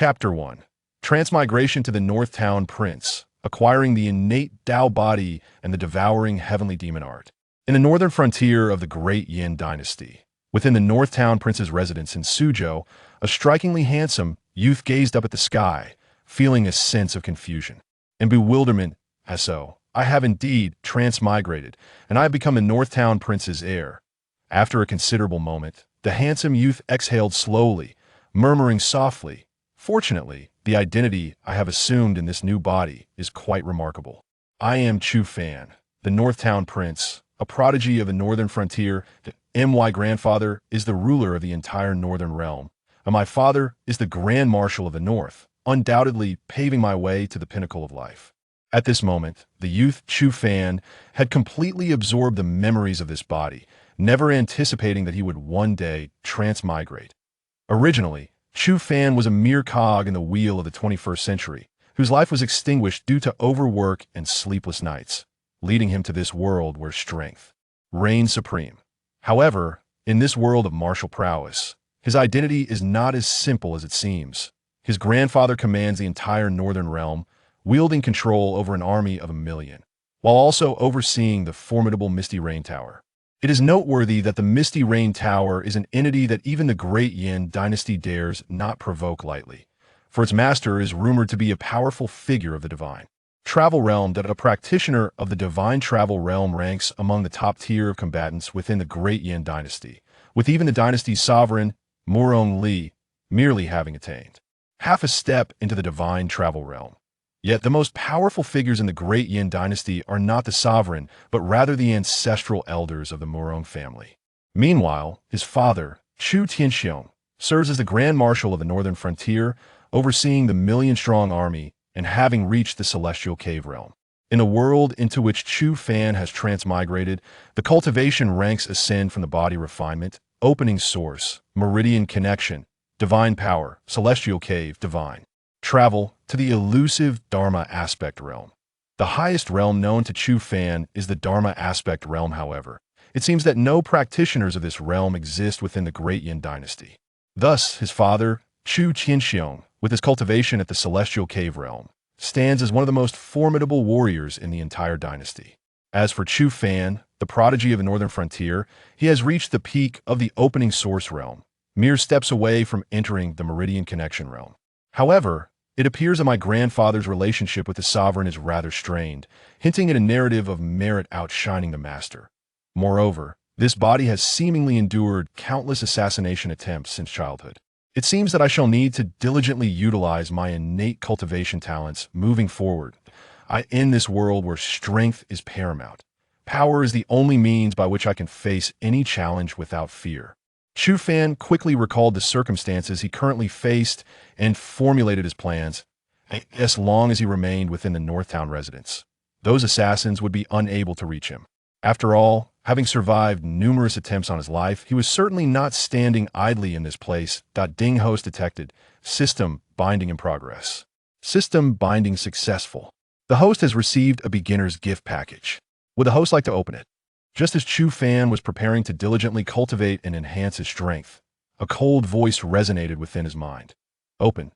Chapter 1. Transmigration to the North Town Prince, acquiring the innate Dao body and the devouring heavenly demon art. In the northern frontier of the Great Yin Dynasty, within the North Town Prince's residence in Suzhou, a strikingly handsome youth gazed up at the sky, feeling a sense of confusion and bewilderment. As so, I have indeed transmigrated, and I have become the North Town Prince's heir. After a considerable moment, the handsome youth exhaled slowly, murmuring softly, "Fortunately, the identity I have assumed in this new body is quite remarkable. I am Chu Fan, the North Town Prince, a prodigy of the northern frontier. My grandfather is the ruler of the entire northern realm, and my father is the Grand Marshal of the North, undoubtedly paving my way to the pinnacle of life." At this moment, the youth Chu Fan had completely absorbed the memories of this body, never anticipating that he would one day transmigrate. Originally, Chu Fan was a mere cog in the wheel of the 21st century, whose life was extinguished due to overwork and sleepless nights, leading him to this world where strength reigns supreme. However, in this world of martial prowess, his identity is not as simple as it seems. His grandfather commands the entire northern realm, wielding control over an army of 1,000,000, while also overseeing the formidable Misty Rain Tower. It is noteworthy that the Misty Rain Tower is an entity that even the Great Yin Dynasty dares not provoke lightly, for its master is rumored to be a powerful figure of the divine travel realm, that a practitioner of the divine travel realm ranks among the top tier of combatants within the Great Yin Dynasty, with even the dynasty's sovereign, Murong Li, merely having attained half a step into the divine travel realm. Yet the most powerful figures in the Great Yin Dynasty are not the sovereign, but rather the ancestral elders of the Murong family. Meanwhile, his father, Chu Tianxiong, serves as the Grand Marshal of the northern frontier, overseeing the 1,000,000-strong army and having reached the celestial cave realm. In a world into which Chu Fan has transmigrated, the cultivation ranks ascend from the body refinement, opening source, meridian connection, divine power, celestial cave, divine travel, to the elusive Dharma aspect realm. The highest realm known to Chu Fan is the Dharma aspect realm. However, it seems that no practitioners of this realm exist within the Great Yin Dynasty. Thus, his father, Chu Tianxiong, with his cultivation at the celestial cave realm, stands as one of the most formidable warriors in the entire dynasty. As for Chu Fan, the prodigy of the northern frontier, he has reached the peak of the opening source realm, mere steps away from entering the meridian connection realm. However, it appears that my grandfather's relationship with the sovereign is rather strained, hinting at a narrative of merit outshining the master. Moreover, this body has seemingly endured countless assassination attempts since childhood. It seems that I shall need to diligently utilize my innate cultivation talents moving forward. In this world where strength is paramount, power is the only means by which I can face any challenge without fear. Chu Fan quickly recalled the circumstances he currently faced and formulated his plans. As long as he remained within the Northtown residence, those assassins would be unable to reach him. After all, having survived numerous attempts on his life, he was certainly not standing idly in this place. Ding host detected. System binding in progress. System binding successful. The host has received a beginner's gift package. Would the host like to open it? Just as Chu Fan was preparing to diligently cultivate and enhance his strength, a cold voice resonated within his mind. Open.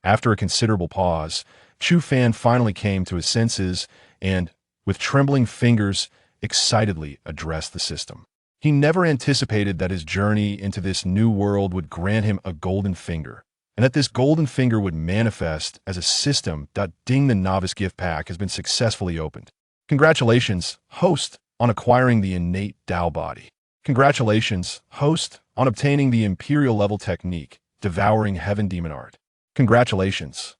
After a considerable pause, Chu Fan finally came to his senses and, with trembling fingers, excitedly addressed the system. He never anticipated that his journey into this new world would grant him a golden finger, and that this golden finger would manifest as a system. Ding, the novice gift pack has been successfully opened. Congratulations, host, on acquiring the innate Dao body. Congratulations, host, on obtaining the imperial level technique, devouring heaven demon art. Congratulations,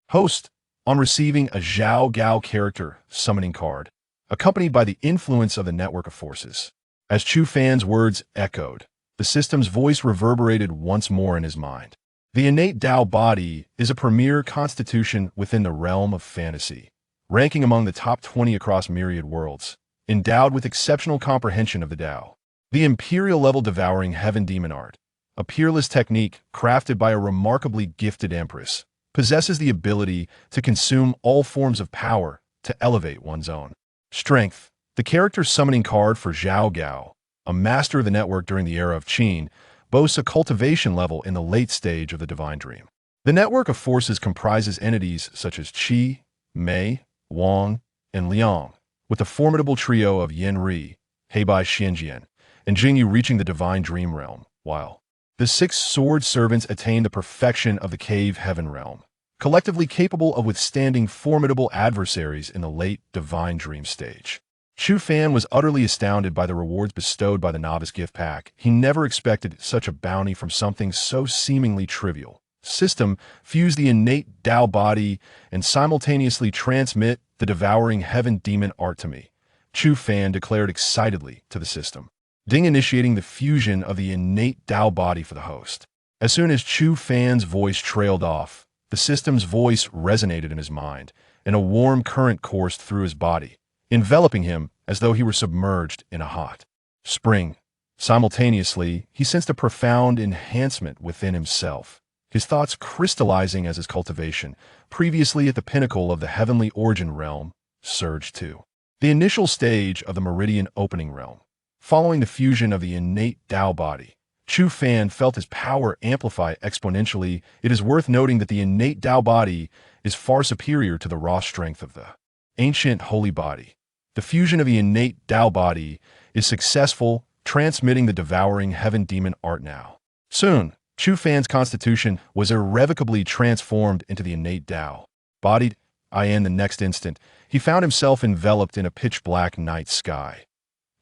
host, on receiving a Zhao Gao character summoning card, accompanied by the influence of the network of forces. As Chu Fan's words echoed, the system's voice reverberated once more in his mind. The innate Dao body is a premier constitution within the realm of fantasy, ranking among the top 20 across myriad worlds, endowed with exceptional comprehension of the Dao. The imperial-level devouring heaven demon art, a peerless technique crafted by a remarkably gifted empress, possesses the ability to consume all forms of power to elevate one's own strength. The character summoning card for Zhao Gao, a master of the network during the era of Qin, boasts a cultivation level in the late stage of the divine dream. The network of forces comprises entities such as Qi, Mei, Wang, and Liang, with the formidable trio of Yin Ri, Heibai Xianjian, and Jingyu reaching the divine dream realm, while the six sword servants attain the perfection of the cave heaven realm, collectively capable of withstanding formidable adversaries in the late divine dream stage. Chu Fan was utterly astounded by the rewards bestowed by the novice gift pack. He never expected such a bounty from something so seemingly trivial. System, fuse the innate Dao body and simultaneously transmit the devouring heaven demon art to me, Chu Fan declared excitedly to the system. Ding initiating the fusion of the innate Dao body for the host. As soon as Chu Fan's voice trailed off, the system's voice resonated in his mind, and a warm current coursed through his body, enveloping him as though he were submerged in a hot spring. Simultaneously, he sensed a profound enhancement within himself, his thoughts crystallizing as his cultivation, previously at the pinnacle of the heavenly origin realm, surged to the initial stage of the meridian opening realm. Following the fusion of the innate Dao body, Chu Fan felt his power amplify exponentially. It is worth noting that the innate Dao body is far superior to the raw strength of the ancient holy body. The fusion of the innate Dao body is successful, transmitting the devouring heaven demon art now. Soon, Chu Fan's constitution was irrevocably transformed into the innate Dao bodied. In the next instant, he found himself enveloped in a pitch-black night sky.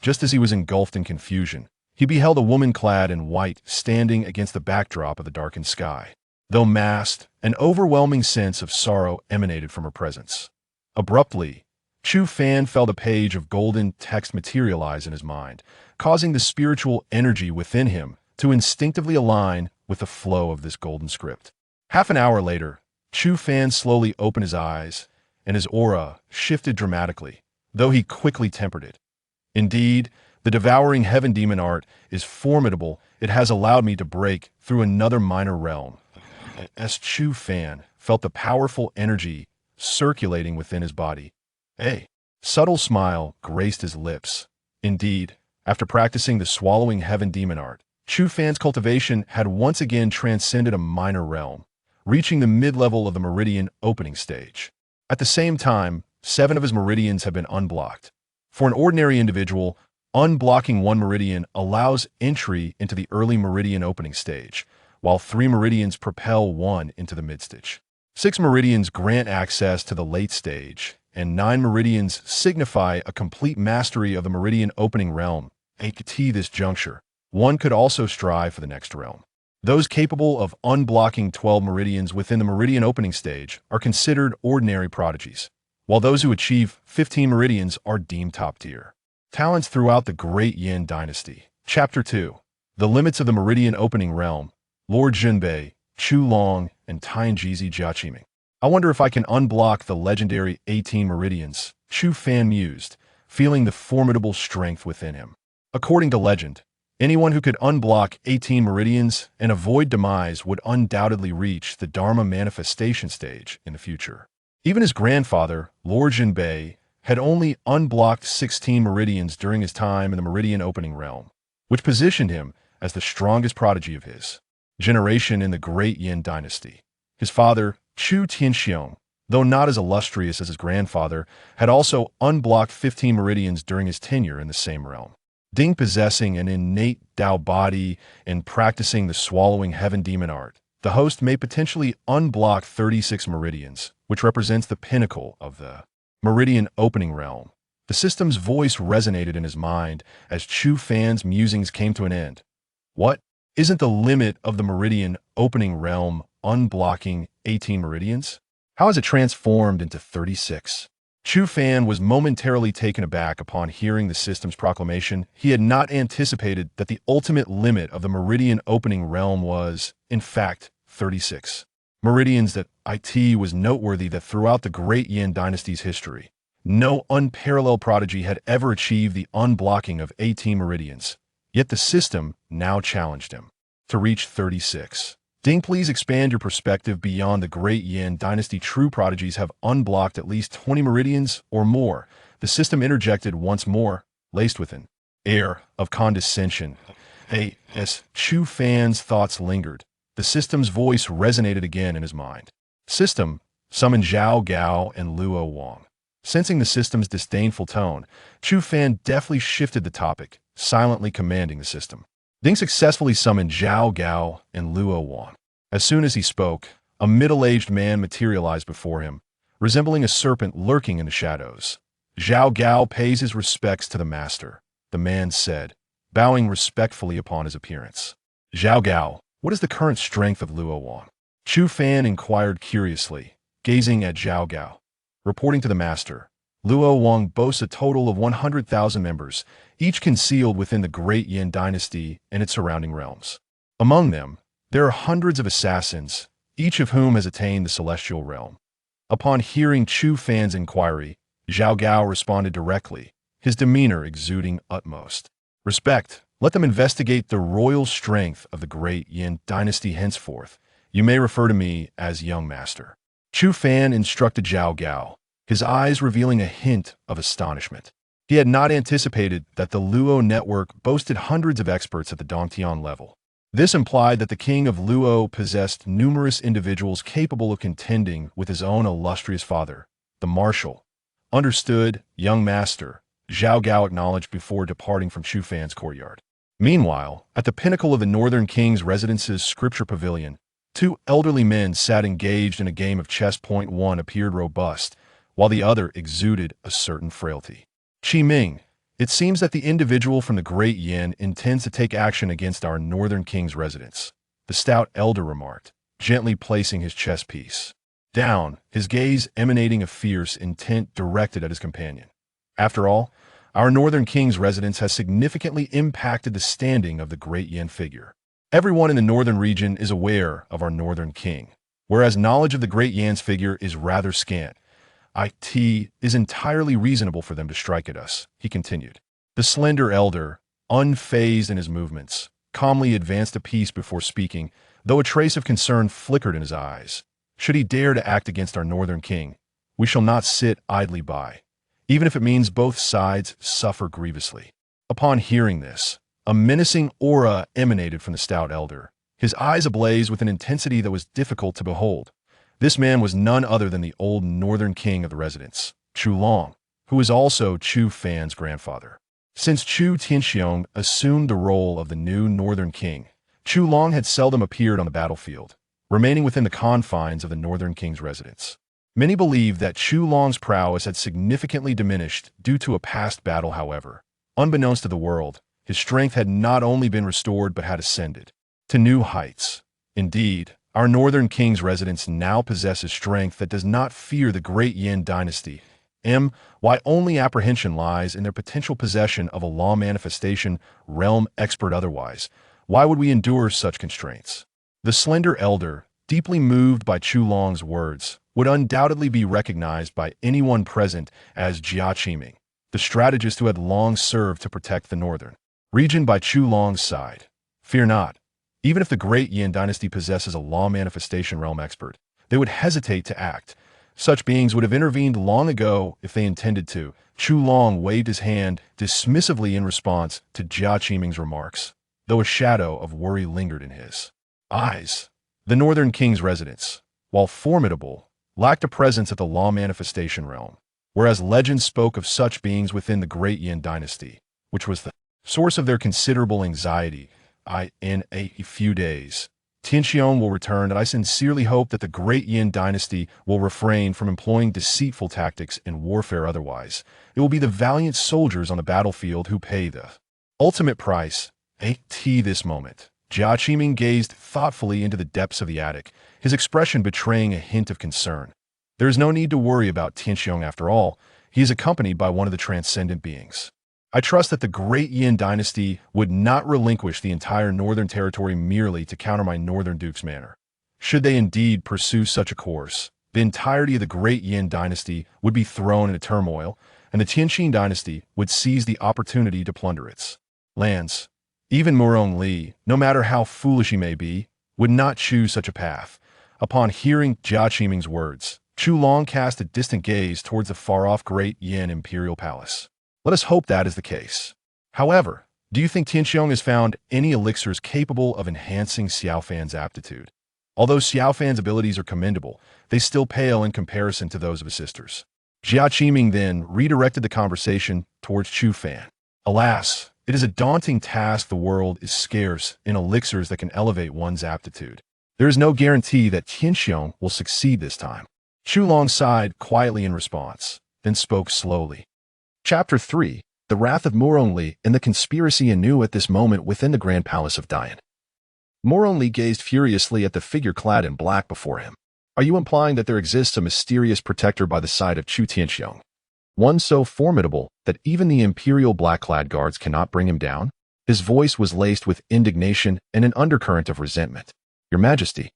Just as he was engulfed in confusion, he beheld a woman clad in white standing against the backdrop of the darkened sky. Though masked, an overwhelming sense of sorrow emanated from her presence. Abruptly, Chu Fan felt a page of golden text materialize in his mind, causing the spiritual energy within him to instinctively align with the flow of this golden script. Half an hour later, Chu Fan slowly opened his eyes, and his aura shifted dramatically, though he quickly tempered it. Indeed, the devouring heaven demon art is formidable. It has allowed me to break through another minor realm. As Chu Fan felt the powerful energy circulating within his body, a subtle smile graced his lips. Indeed, after practicing the swallowing heaven demon art, Chu Fan's cultivation had once again transcended a minor realm, reaching the mid-level of the meridian opening stage. At the same time, 7 of his meridians have been unblocked. For an ordinary individual, unblocking one meridian allows entry into the early meridian opening stage, while 3 meridians propel one into the mid-stage. 6 meridians grant access to the late stage, and 9 meridians signify a complete mastery of the meridian opening realm. At this juncture, one could also strive for the next realm. Those capable of unblocking 12 meridians within the meridian opening stage are considered ordinary prodigies, while those who achieve 15 meridians are deemed top tier. Talents throughout the Great Yin Dynasty. Chapter 2. The limits of the meridian opening realm. Lord Junbei, Chu Long, and Tianjizi Jiaqiming. I wonder if I can unblock the legendary 18 meridians, Chu Fan mused, feeling the formidable strength within him. According to legend, anyone who could unblock 18 meridians and avoid demise would undoubtedly reach the Dharma manifestation stage in the future. Even his grandfather, Lord Junbei, had only unblocked 16 meridians during his time in the meridian opening realm, which positioned him as the strongest prodigy of his generation in the Great Yin Dynasty. His father, Chu Tianxiong, though not as illustrious as his grandfather, had also unblocked 15 meridians during his tenure in the same realm. Ding possessing an innate Dao body and practicing the swallowing heaven demon art, the host may potentially unblock 36 meridians, which represents the pinnacle of the meridian opening realm. The system's voice resonated in his mind as Chu Fan's musings came to an end. What? Isn't the limit of the meridian opening realm unblocking 18 meridians? How has it transformed into 36? Chu Fan was momentarily taken aback upon hearing the system's proclamation. He had not anticipated that the ultimate limit of the meridian opening realm was, in fact, 36 meridians. That it was noteworthy that throughout the Great Yin Dynasty's history, no unparalleled prodigy had ever achieved the unblocking of 18 meridians. Yet the system now challenged him to reach 36. Ding, please expand your perspective beyond the Great Yin Dynasty. True prodigies have unblocked at least 20 meridians or more. The system interjected once more, laced with an air of condescension. As Chu Fan's thoughts lingered, The system's voice resonated again in his mind. System, summon Zhao Gao and Luo Wang. Sensing the system's disdainful tone, Chu Fan deftly shifted the topic, silently commanding the system. Ding successfully summoned Zhao Gao and Luo Wang. As soon as he spoke, a middle-aged man materialized before him, resembling a serpent lurking in the shadows. Zhao Gao pays his respects to the master, the man said, bowing respectfully upon his appearance. Zhao Gao, what is the current strength of Luo Wang? Chu Fan inquired curiously, gazing at Zhao Gao. Reporting to the master, Luo Wang boasts a total of 100,000 members, each concealed within the Great Yin Dynasty and its surrounding realms. Among them, there are hundreds of assassins, each of whom has attained the celestial realm. Upon hearing Chu Fan's inquiry, Zhao Gao responded directly, his demeanor exuding utmost respect. Let them investigate the royal strength of the Great Yin Dynasty henceforth. You may refer to me as young master. Chu Fan instructed Zhao Gao, his eyes revealing a hint of astonishment. He had not anticipated that the Luo network boasted hundreds of experts at the Dongtian level. This implied that the king of Luo possessed numerous individuals capable of contending with his own illustrious father, the Marshal. Understood, young master, Zhao Gao acknowledged before departing from Chu Fan's courtyard. Meanwhile, at the pinnacle of the Northern King's residence's scripture pavilion, two elderly men sat engaged in a game of chess. One appeared robust, while the other exuded a certain frailty. Qi Ming, it seems that the individual from the Great Yin intends to take action against our Northern King's residence, the stout elder remarked, gently placing his chess piece down, his gaze emanating a fierce intent directed at his companion. After all, our Northern King's residence has significantly impacted the standing of the Great Yin figure. Everyone in the Northern region is aware of our Northern King, whereas knowledge of the Great Yan's figure is rather scant. It is entirely reasonable for them to strike at us, he continued. The slender elder, unfazed in his movements, calmly advanced a piece before speaking, though a trace of concern flickered in his eyes. Should he dare to act against our Northern King, we shall not sit idly by, even if it means both sides suffer grievously. Upon hearing this, a menacing aura emanated from the stout elder, his eyes ablaze with an intensity that was difficult to behold. This man was none other than the old Northern King of the residence, Chu Long, who was also Chu Fan's grandfather. Since Chu Tianxiong assumed the role of the new Northern King, Chu Long had seldom appeared on the battlefield, remaining within the confines of the Northern King's residence. Many believe that Chu Long's prowess had significantly diminished due to a past battle. However, unbeknownst to the world, his strength had not only been restored but had ascended to new heights. Indeed, our Northern King's residence now possesses strength that does not fear the Great Yin Dynasty. Why only apprehension lies in their potential possession of a law manifestation realm expert otherwise. Why would we endure such constraints? The slender elder, deeply moved by Chu Long's words, would undoubtedly be recognized by anyone present as Jia Qiming, the strategist who had long served to protect the northern region by Chu Long's side. Fear not. Even if the Great Yin Dynasty possesses a law manifestation realm expert, they would hesitate to act. Such beings would have intervened long ago if they intended to. Chu Long waved his hand dismissively in response to Jia Qiming's remarks, though a shadow of worry lingered in his eyes. The Northern King's residence, while formidable, lacked a presence at the law manifestation realm, whereas legends spoke of such beings within the Great Yin Dynasty, which was the source of their considerable anxiety. In a few days, Tianxiong will return, and I sincerely hope that the Great Yin Dynasty will refrain from employing deceitful tactics in warfare otherwise. It will be the valiant soldiers on the battlefield who pay the ultimate price. This moment, Jia Qiming gazed thoughtfully into the depths of the attic, his expression betraying a hint of concern. There is no need to worry about Tianxiong after all. He is accompanied by one of the transcendent beings. I trust that the Great Yin Dynasty would not relinquish the entire northern territory merely to counter my northern duke's manor. Should they indeed pursue such a course, the entirety of the Great Yin Dynasty would be thrown into turmoil, and the Tianqin Dynasty would seize the opportunity to plunder its lands. Even Murong Li, no matter how foolish he may be, would not choose such a path. Upon hearing Jia Qiming's words, Chu Long cast a distant gaze towards the far-off Great Yin Imperial Palace. Let us hope that is the case. However, Do you think Tianxiong has found any elixirs capable of enhancing Xiao Fan's aptitude? Although Xiao Fan's abilities are commendable, they still pale in comparison to those of his sisters. Jia Qiming then redirected the conversation towards Chu Fan. Alas, it is a daunting task. The world is scarce in elixirs that can elevate one's aptitude. There is no guarantee that Tianxiong will succeed this time. Chu Long sighed quietly in response, then spoke slowly. Chapter 3. The Wrath of Morongli and the Conspiracy anew at this moment within the Grand Palace of Dian. Morongli gazed furiously at the figure clad in black before him. Are you implying that there exists a mysterious protector by the side of Chu Tianxiong? One so formidable that even the imperial black-clad guards cannot bring him down? His voice was laced with indignation and an undercurrent of resentment. Your Majesty,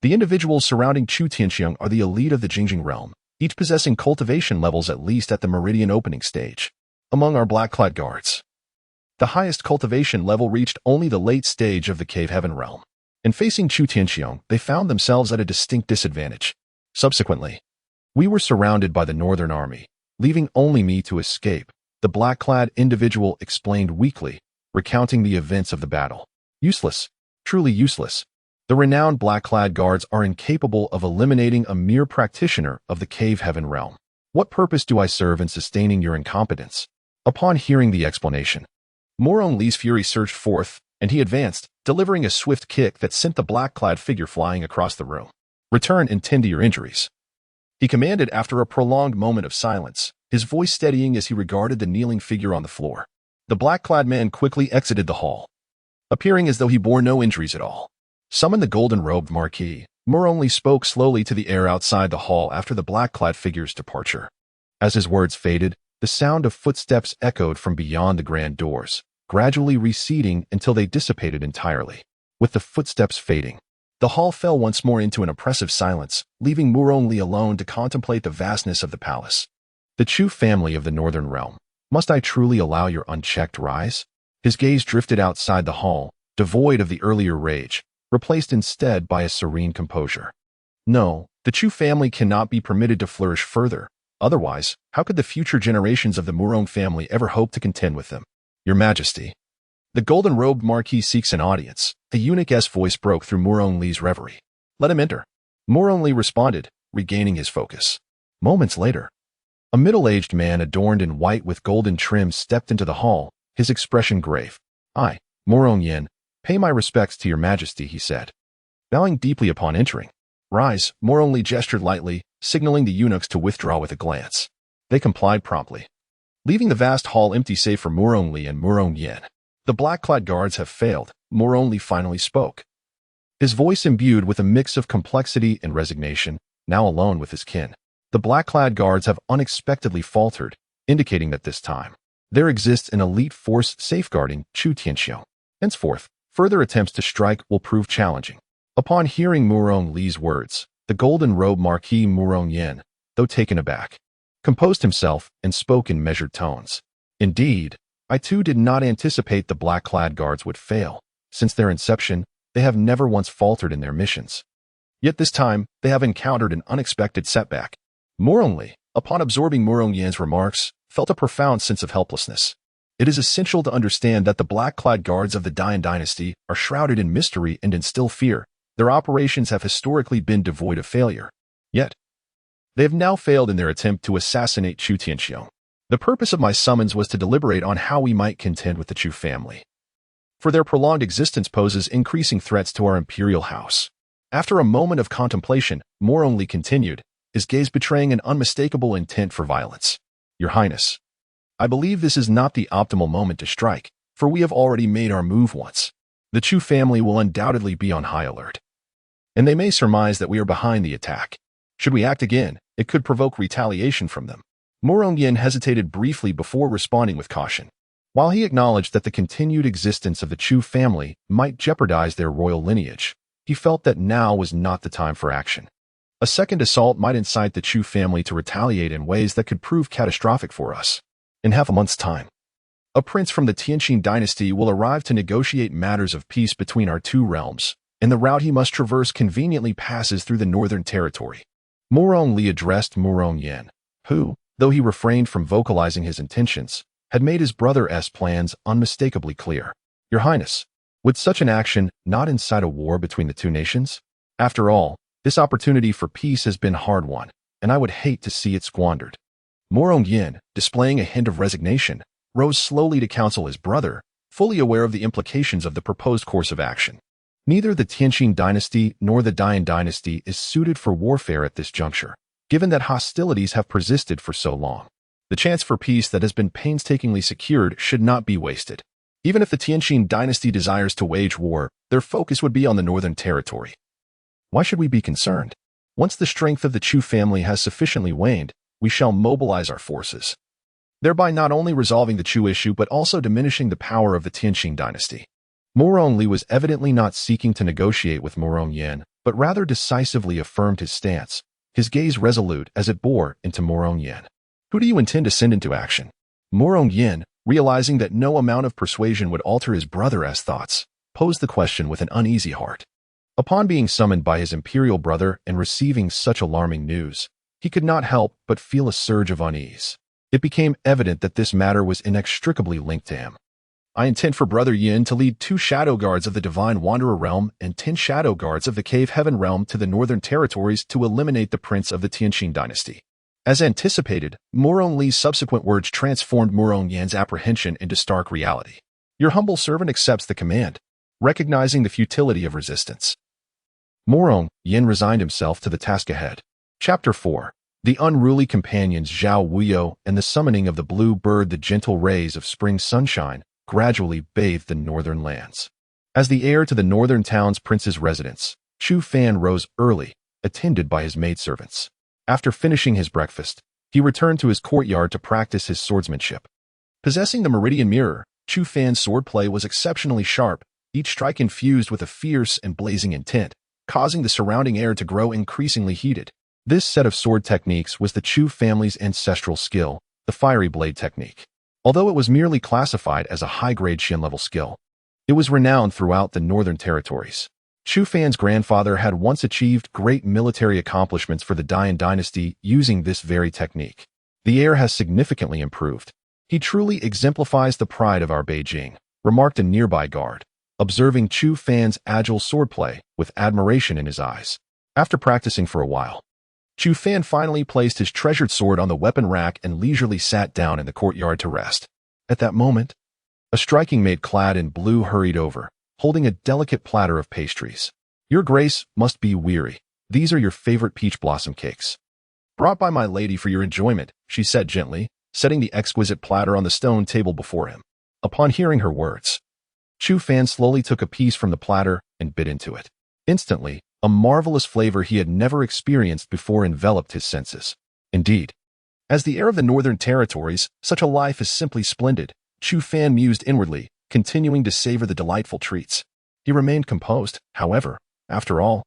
the individuals surrounding Chu Tianxiong are the elite of the Jingjing realm, each possessing cultivation levels at least at the meridian opening stage. Among our black-clad guards, the highest cultivation level reached only the late stage of the Cave Heaven realm. In facing Chu Tianxiong, they found themselves at a distinct disadvantage. Subsequently, we were surrounded by the Northern Army, leaving only me to escape, the black-clad individual explained weakly, recounting the events of the battle. Useless, truly useless. The renowned black-clad guards are incapable of eliminating a mere practitioner of the Cave Heaven realm. What purpose do I serve in sustaining your incompetence? Upon hearing the explanation, Morongli's fury surged forth, and he advanced, delivering a swift kick that sent the black-clad figure flying across the room. Return and tend to your injuries, he commanded after a prolonged moment of silence, his voice steadying as he regarded the kneeling figure on the floor. The black-clad man quickly exited the hall, appearing as though he bore no injuries at all. Summon the golden-robed Marquis. Morongli spoke slowly to the air outside the hall after the black-clad figure's departure. As his words faded, the sound of footsteps echoed from beyond the grand doors, gradually receding until they dissipated entirely. With the footsteps fading, the hall fell once more into an oppressive silence, leaving Morongli alone to contemplate the vastness of the palace. The Chu family of the Northern Realm. Must I truly allow your unchecked rise? His gaze drifted outside the hall, devoid of the earlier rage, replaced instead by a serene composure. No, the Chu family cannot be permitted to flourish further. Otherwise, how could the future generations of the Murong family ever hope to contend with them? Your Majesty, the golden-robed Marquis seeks an audience. A eunuch's voice broke through Morongli's reverie. Let him enter. Morongli responded, regaining his focus. Moments later, a middle-aged man adorned in white with golden trim stepped into the hall, his expression grave. I, Morong Yin, pay my respects to your Majesty, he said, bowing deeply upon entering. Rise, Morongli gestured lightly, signaling the eunuchs to withdraw with a glance. They complied promptly, leaving the vast hall empty save for Morongli and Morong Yin. The black-clad guards have failed, Morongli finally spoke, his voice imbued with a mix of complexity and resignation, now alone with his kin. The black-clad guards have unexpectedly faltered, indicating that this time, there exists an elite force safeguarding Chu Tianxiong. Henceforth, further attempts to strike will prove challenging. Upon hearing Morongli's words, the golden-robed Marquis Morong Yin, though taken aback, composed himself and spoke in measured tones. Indeed, I too did not anticipate the black-clad guards would fail. Since their inception, they have never once faltered in their missions. Yet this time, they have encountered an unexpected setback. Morongli, upon absorbing Morong Yin's remarks, felt a profound sense of helplessness. It is essential to understand that the black-clad guards of the Dian dynasty are shrouded in mystery and instill fear. Their operations have historically been devoid of failure. Yet, they have now failed in their attempt to assassinate Chu Tianxiong. The purpose of my summons was to deliberate on how we might contend with the Chu family, for their prolonged existence poses increasing threats to our imperial house. After a moment of contemplation, Morongli continued, his gaze betraying an unmistakable intent for violence. Your Highness, I believe this is not the optimal moment to strike, for we have already made our move once. The Chu family will undoubtedly be on high alert, and they may surmise that we are behind the attack. Should we act again, it could provoke retaliation from them. Morong Yin hesitated briefly before responding with caution. While he acknowledged that the continued existence of the Chu family might jeopardize their royal lineage, he felt that now was not the time for action. A second assault might incite the Chu family to retaliate in ways that could prove catastrophic for us. In half a month's time, a prince from the Tianqing dynasty will arrive to negotiate matters of peace between our two realms, and the route he must traverse conveniently passes through the northern territory. Morongli addressed Morong Yin, who, though he refrained from vocalizing his intentions, had made his brother's plans unmistakably clear. Your Highness, would such an action not incite a war between the two nations? After all, this opportunity for peace has been hard-won, and I would hate to see it squandered. Morong Yin, displaying a hint of resignation, rose slowly to counsel his brother, fully aware of the implications of the proposed course of action. Neither the Tianqing dynasty nor the Dian dynasty is suited for warfare at this juncture, given that hostilities have persisted for so long. The chance for peace that has been painstakingly secured should not be wasted. Even if the Tianqing dynasty desires to wage war, their focus would be on the northern territory. Why should we be concerned? Once the strength of the Chu family has sufficiently waned, we shall mobilize our forces, thereby not only resolving the Chu issue but also diminishing the power of the Tianqing dynasty. Morong Li was evidently not seeking to negotiate with Morong Yin, but rather decisively affirmed his stance, his gaze resolute as it bore into Morong Yin. Who do you intend to send into action? Morong Yin, realizing that no amount of persuasion would alter his brother's thoughts, posed the question with an uneasy heart. Upon being summoned by his imperial brother and receiving such alarming news, he could not help but feel a surge of unease. It became evident that this matter was inextricably linked to him. I intend for Brother Yin to lead 2 shadow guards of the Divine Wanderer realm and 10 shadow guards of the Cave Heaven realm to the northern territories to eliminate the prince of the Tianqing dynasty. As anticipated, Morong Li's subsequent words transformed Morong Yin's apprehension into stark reality. Your humble servant accepts the command, recognizing the futility of resistance. Morong Yin resigned himself to the task ahead. Chapter 4. The unruly companions Zhao Wuyo and the summoning of the blue bird. The gentle rays of spring sunshine gradually bathed the northern lands. As the heir to the northern town's prince's residence, Chu Fan rose early, attended by his maidservants. After finishing his breakfast, he returned to his courtyard to practice his swordsmanship. Possessing the meridian mirror, Chu Fan's swordplay was exceptionally sharp, each strike infused with a fierce and blazing intent, causing the surrounding air to grow increasingly heated. This set of sword techniques was the Chu family's ancestral skill, the fiery blade technique. Although it was merely classified as a high-grade Shin-level skill, it was renowned throughout the northern territories. Chu Fan's grandfather had once achieved great military accomplishments for the Dian dynasty using this very technique. The heir has significantly improved. He truly exemplifies the pride of our Beijing, remarked a nearby guard, observing Chu Fan's agile swordplay with admiration in his eyes. After practicing for a while, Chu Fan finally placed his treasured sword on the weapon rack and leisurely sat down in the courtyard to rest. At that moment, a striking maid clad in blue hurried over, holding a delicate platter of pastries. Your Grace must be weary. These are your favorite peach blossom cakes. Brought by my lady for your enjoyment, she said gently, setting the exquisite platter on the stone table before him. Upon hearing her words, Chu Fan slowly took a piece from the platter and bit into it. Instantly, a marvelous flavor he had never experienced before enveloped his senses. Indeed, as the heir of the northern territories, such a life is simply splendid, Chu Fan mused inwardly, continuing to savor the delightful treats. He remained composed, however. After all,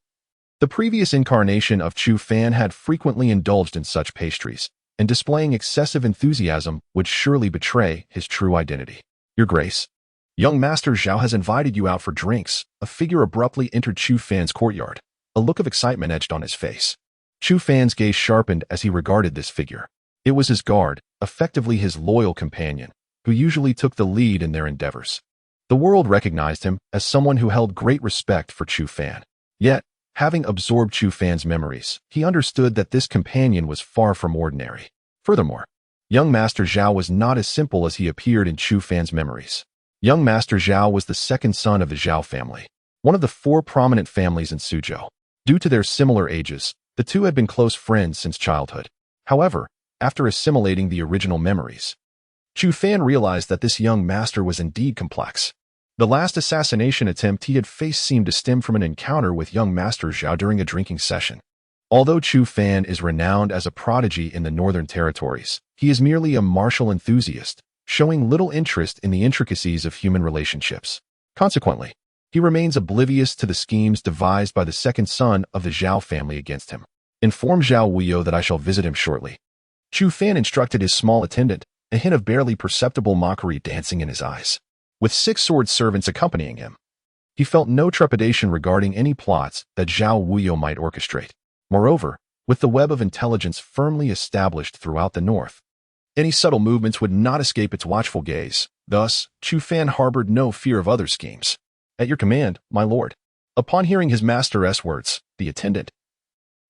the previous incarnation of Chu Fan had frequently indulged in such pastries, and displaying excessive enthusiasm would surely betray his true identity. Your Grace, young Master Zhao has invited you out for drinks. A figure abruptly entered Chu Fan's courtyard. A look of excitement etched on his face. Chu Fan's gaze sharpened as he regarded this figure. It was his guard, effectively his loyal companion, who usually took the lead in their endeavors. The world recognized him as someone who held great respect for Chu Fan. Yet, having absorbed Chu Fan's memories, he understood that this companion was far from ordinary. Furthermore, young Master Zhao was not as simple as he appeared in Chu Fan's memories. Young Master Zhao was the second son of the Zhao family, one of the 4 prominent families in Suzhou. Due to their similar ages, the two had been close friends since childhood. However, after assimilating the original memories, Chu Fan realized that this young master was indeed complex. The last assassination attempt he had faced seemed to stem from an encounter with young Master Zhao during a drinking session. Although Chu Fan is renowned as a prodigy in the northern territories, he is merely a martial enthusiast, showing little interest in the intricacies of human relationships. Consequently, he remains oblivious to the schemes devised by the second son of the Zhao family against him. Inform Zhao Wuyo that I shall visit him shortly. Chu Fan instructed his small attendant, a hint of barely perceptible mockery dancing in his eyes. With 6 sword servants accompanying him, he felt no trepidation regarding any plots that Zhao Wuyo might orchestrate. Moreover, with the web of intelligence firmly established throughout the north, Any subtle movements would not escape its watchful gaze. Thus, Chu Fan harbored no fear of other schemes. "At your command, my lord." Upon hearing his master's words, the attendant,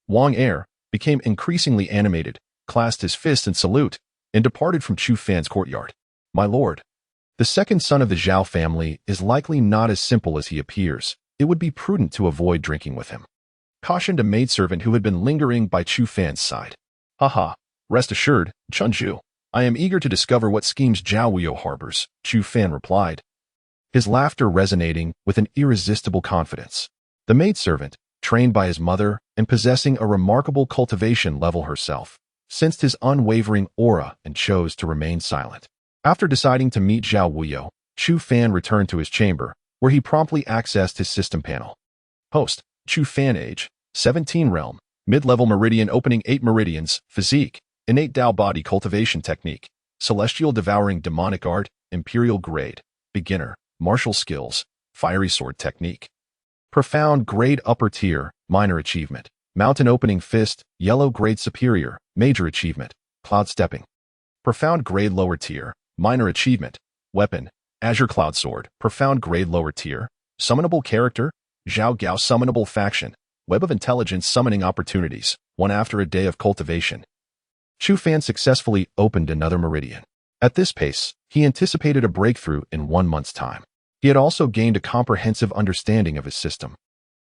Wang Er, became increasingly animated, clasped his fist in salute, and departed from Chu Fan's courtyard. "My lord, the second son of the Zhao family is likely not as simple as he appears. It would be prudent to avoid drinking with him," cautioned a maidservant who had been lingering by Chu Fan's side. "Haha, rest assured, Chunju. I am eager to discover what schemes Zhao Wuyo harbors," Chu Fan replied, his laughter resonating with an irresistible confidence. The maidservant, trained by his mother and possessing a remarkable cultivation level herself, sensed his unwavering aura and chose to remain silent. After deciding to meet Zhao Wuyo, Chu Fan returned to his chamber, where he promptly accessed his system panel. Host, Chu Fan, age, 17 realm, mid-level meridian opening 8 meridians, physique, innate Dao body cultivation technique, celestial devouring demonic art, imperial grade, beginner, martial skills, fiery sword technique. Profound grade upper tier, minor achievement, mountain opening fist, yellow grade superior, major achievement, cloud stepping. Profound grade lower tier, minor achievement, weapon, azure cloud sword, profound grade lower tier, summonable character, Zhao Gao summonable faction, web of intelligence summoning opportunities, one after a day of cultivation. Chu Fan successfully opened another meridian. At this pace, he anticipated a breakthrough in 1 month's time. He had also gained a comprehensive understanding of his system,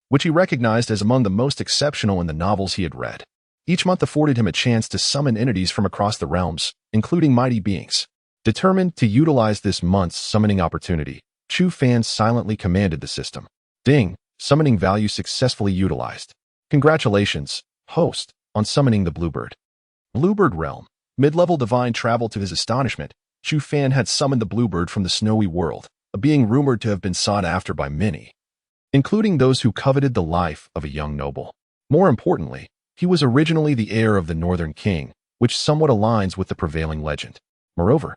which he recognized as among the most exceptional in the novels he had read. Each month afforded him a chance to summon entities from across the realms, including mighty beings. Determined to utilize this month's summoning opportunity, Chu Fan silently commanded the system. Ding, summoning value successfully utilized. Congratulations, host, on summoning the Bluebird. Bluebird realm. Mid-level divine travel. To his astonishment, Chu Fan had summoned the Bluebird from the snowy world, a being rumored to have been sought after by many, including those who coveted the life of a young noble. More importantly, he was originally the heir of the Northern King, which somewhat aligns with the prevailing legend. Moreover,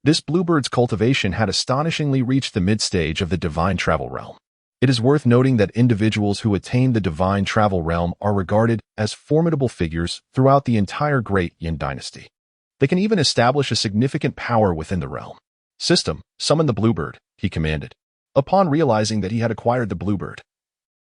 this Bluebird's cultivation had astonishingly reached the mid-stage of the divine travel realm. It is worth noting that individuals who attain the divine travel realm are regarded as formidable figures throughout the entire Great Yin Dynasty. They can even establish a significant power within the realm. System, summon the Bluebird, he commanded. Upon realizing that he had acquired the Bluebird,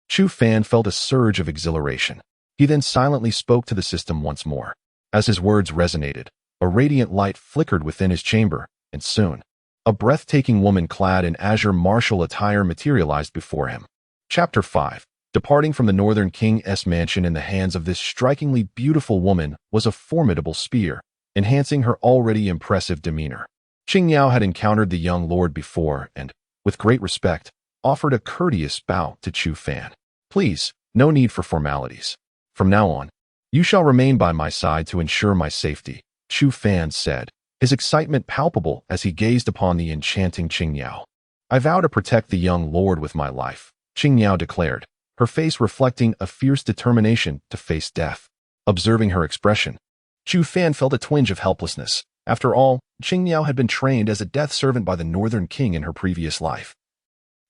Chu Fan felt a surge of exhilaration. He then silently spoke to the system once more. As his words resonated, a radiant light flickered within his chamber, and soon, a breathtaking woman clad in azure martial attire materialized before him. Chapter 5. Departing from the Northern King's mansion in the hands of this strikingly beautiful woman was a formidable spear, enhancing her already impressive demeanor. Qingyao had encountered the young lord before and, with great respect, offered a courteous bow to Chu Fan. "Please, no need for formalities. From now on, you shall remain by my side to ensure my safety," Chu Fan said, his excitement palpable as he gazed upon the enchanting Qingyao. "I vow to protect the young lord with my life," Qingyao declared, her face reflecting a fierce determination to face death. Observing her expression, Chu Fan felt a twinge of helplessness. After all, Qingyao had been trained as a death servant by the Northern King in her previous life,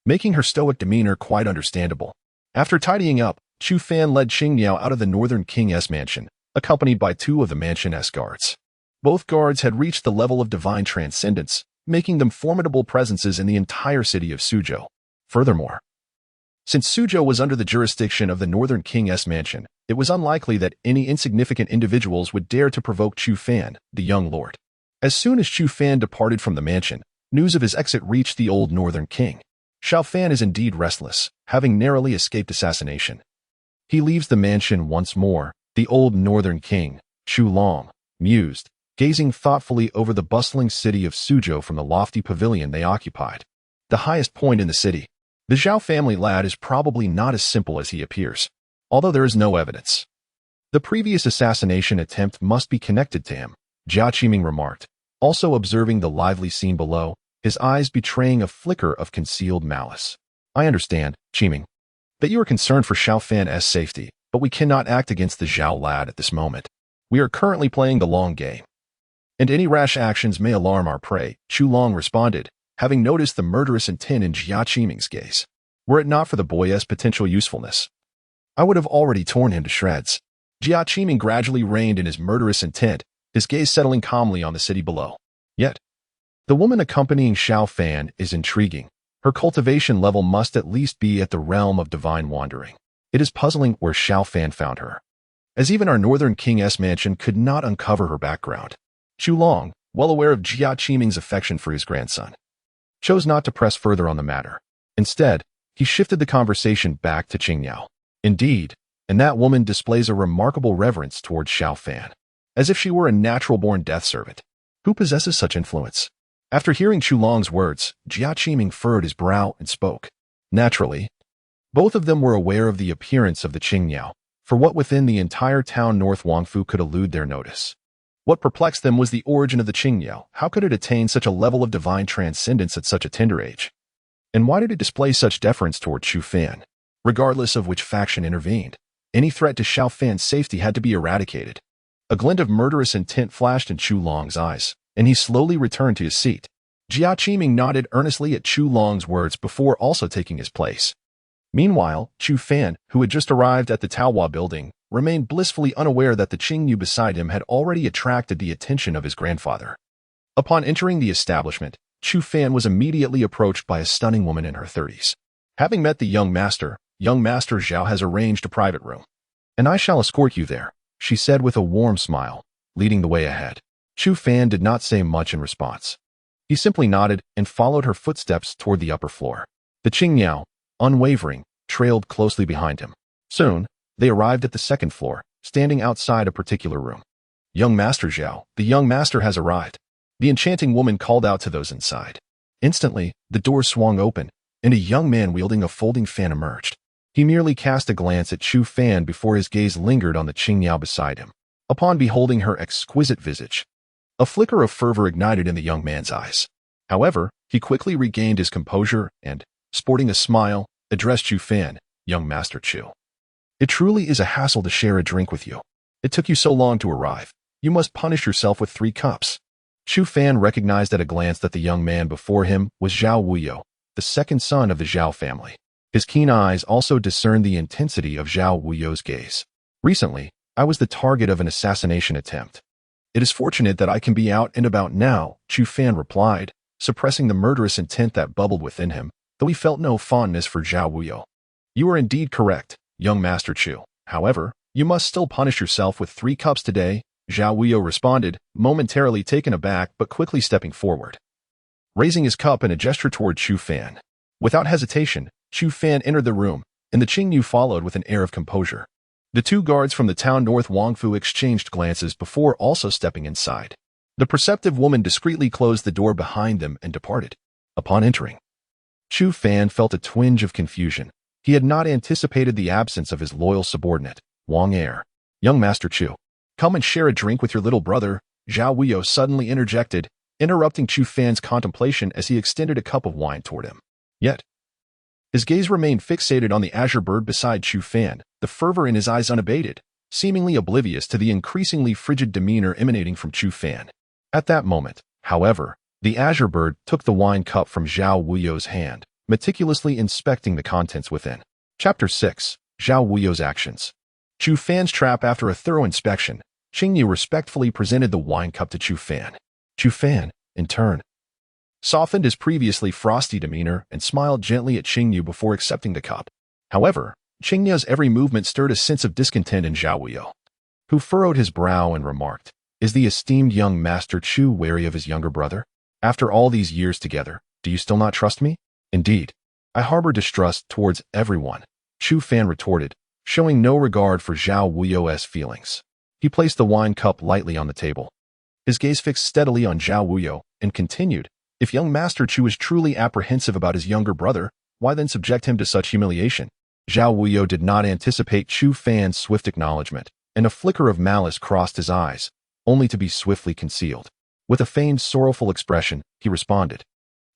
making her stoic demeanor quite understandable. After tidying up, Chu Fan led Qingyao out of the Northern King's mansion, accompanied by 2 of the mansion's guards. Both guards had reached the level of divine transcendence, making them formidable presences in the entire city of Suzhou. Furthermore, since Suzhou was under the jurisdiction of the Northern King's mansion, it was unlikely that any insignificant individuals would dare to provoke Chu Fan, the young lord. As soon as Chu Fan departed from the mansion, news of his exit reached the old Northern King. Xiao Fan is indeed restless, having narrowly escaped assassination. He leaves the mansion once more, the old Northern King, Chu Long, mused, gazing thoughtfully over the bustling city of Suzhou from the lofty pavilion they occupied, the highest point in the city. The Zhao family lad is probably not as simple as he appears, although there is no evidence. The previous assassination attempt must be connected to him, Jia Qiming remarked, also observing the lively scene below, his eyes betraying a flicker of concealed malice. "I understand, Qiming, that you are concerned for Xiao Fan's safety, but we cannot act against the Zhao lad at this moment. We are currently playing the long game, and any rash actions may alarm our prey," Chu Long responded, having noticed the murderous intent in Jia Qiming's gaze. "Were it not for the boy's potential usefulness, I would have already torn him to shreds." Jia Qiming gradually reined in his murderous intent, his gaze settling calmly on the city below. Yet, the woman accompanying Chu Fan is intriguing. Her cultivation level must at least be at the realm of divine wandering. It is puzzling where Chu Fan found her, as even our northern king's mansion could not uncover her background. Chu Long, well aware of Jia Qiming's affection for his grandson, chose not to press further on the matter. Instead, he shifted the conversation back to Qingyao. Indeed, and that woman displays a remarkable reverence towards Chu Fan, as if she were a natural-born death servant. Who possesses such influence? After hearing Chu Long's words, Jia Qiming furrowed his brow and spoke. Naturally, both of them were aware of the appearance of the Qingyao, for what within the entire town North Wangfu could elude their notice. What perplexed them was the origin of the Qingyao. How could it attain such a level of divine transcendence at such a tender age? And why did it display such deference toward Chu Fan? Regardless of which faction intervened, any threat to Chu Fan's safety had to be eradicated. A glint of murderous intent flashed in Chu Long's eyes, and he slowly returned to his seat. Jia Qiming nodded earnestly at Chu Long's words before also taking his place. Meanwhile, Chu Fan, who had just arrived at the Taohua building, remained blissfully unaware that the Qingyu beside him had already attracted the attention of his grandfather. Upon entering the establishment, Chu Fan was immediately approached by a stunning woman in her 30s. Having met the young master Zhao has arranged a private room, and I shall escort you there, she said with a warm smile, leading the way ahead. Chu Fan did not say much in response. He simply nodded and followed her footsteps toward the upper floor. The Qingyao, unwavering, trailed closely behind him. Soon, they arrived at the second floor, standing outside a particular room. Young Master Zhao, the young master has arrived, the enchanting woman called out to those inside. Instantly, the door swung open, and a young man wielding a folding fan emerged. He merely cast a glance at Chu Fan before his gaze lingered on the Qingyao beside him. Upon beholding her exquisite visage, a flicker of fervor ignited in the young man's eyes. However, he quickly regained his composure and, sporting a smile, addressed Chu Fan, "Young Master Chu. It truly is a hassle to share a drink with you. It took you so long to arrive. You must punish yourself with 3 cups." Chu Fan recognized at a glance that the young man before him was Zhao Wuyo, the second son of the Zhao family. His keen eyes also discerned the intensity of Zhao Wuyo's gaze. "Recently, I was the target of an assassination attempt. It is fortunate that I can be out and about now," Chu Fan replied, suppressing the murderous intent that bubbled within him, though he felt no fondness for Zhao Wuyo. "You are indeed correct, young Master Chu. However, you must still punish yourself with 3 cups today," Zhao Wuyo responded, momentarily taken aback but quickly stepping forward, raising his cup in a gesture toward Chu Fan. Without hesitation, Chu Fan entered the room, and the Qingyu followed with an air of composure. The 2 guards from the town North Wangfu exchanged glances before also stepping inside. The perceptive woman discreetly closed the door behind them and departed. Upon entering, Chu Fan felt a twinge of confusion. He had not anticipated the absence of his loyal subordinate, Wang Er. "Young Master Chu, come and share a drink with your little brother," Zhao Wuyo suddenly interjected, interrupting Chu Fan's contemplation as he extended a cup of wine toward him. Yet, his gaze remained fixated on the azure bird beside Chu Fan, the fervor in his eyes unabated, seemingly oblivious to the increasingly frigid demeanor emanating from Chu Fan. At that moment, however, the azure bird took the wine cup from Zhao Wuyo's hand, meticulously inspecting the contents within. Chapter 6. Zhao Wuyo's Actions. Chu Fan's trap. After a thorough inspection, Qingyu respectfully presented the wine cup to Chu Fan. Chu Fan, in turn, softened his previously frosty demeanor and smiled gently at Qingyu before accepting the cup. However, Qingyu's every movement stirred a sense of discontent in Zhao Wuyo, who furrowed his brow and remarked, "Is the esteemed young Master Chu wary of his younger brother? After all these years together, do you still not trust me?" "Indeed, I harbor distrust towards everyone," Chu Fan retorted, showing no regard for Zhao Wuyo's feelings. He placed the wine cup lightly on the table, his gaze fixed steadily on Zhao Wuyo, and continued, "If young Master Chu is truly apprehensive about his younger brother, why then subject him to such humiliation?" Zhao Wuyo did not anticipate Chu Fan's swift acknowledgement, and a flicker of malice crossed his eyes, only to be swiftly concealed. With a feigned sorrowful expression, he responded,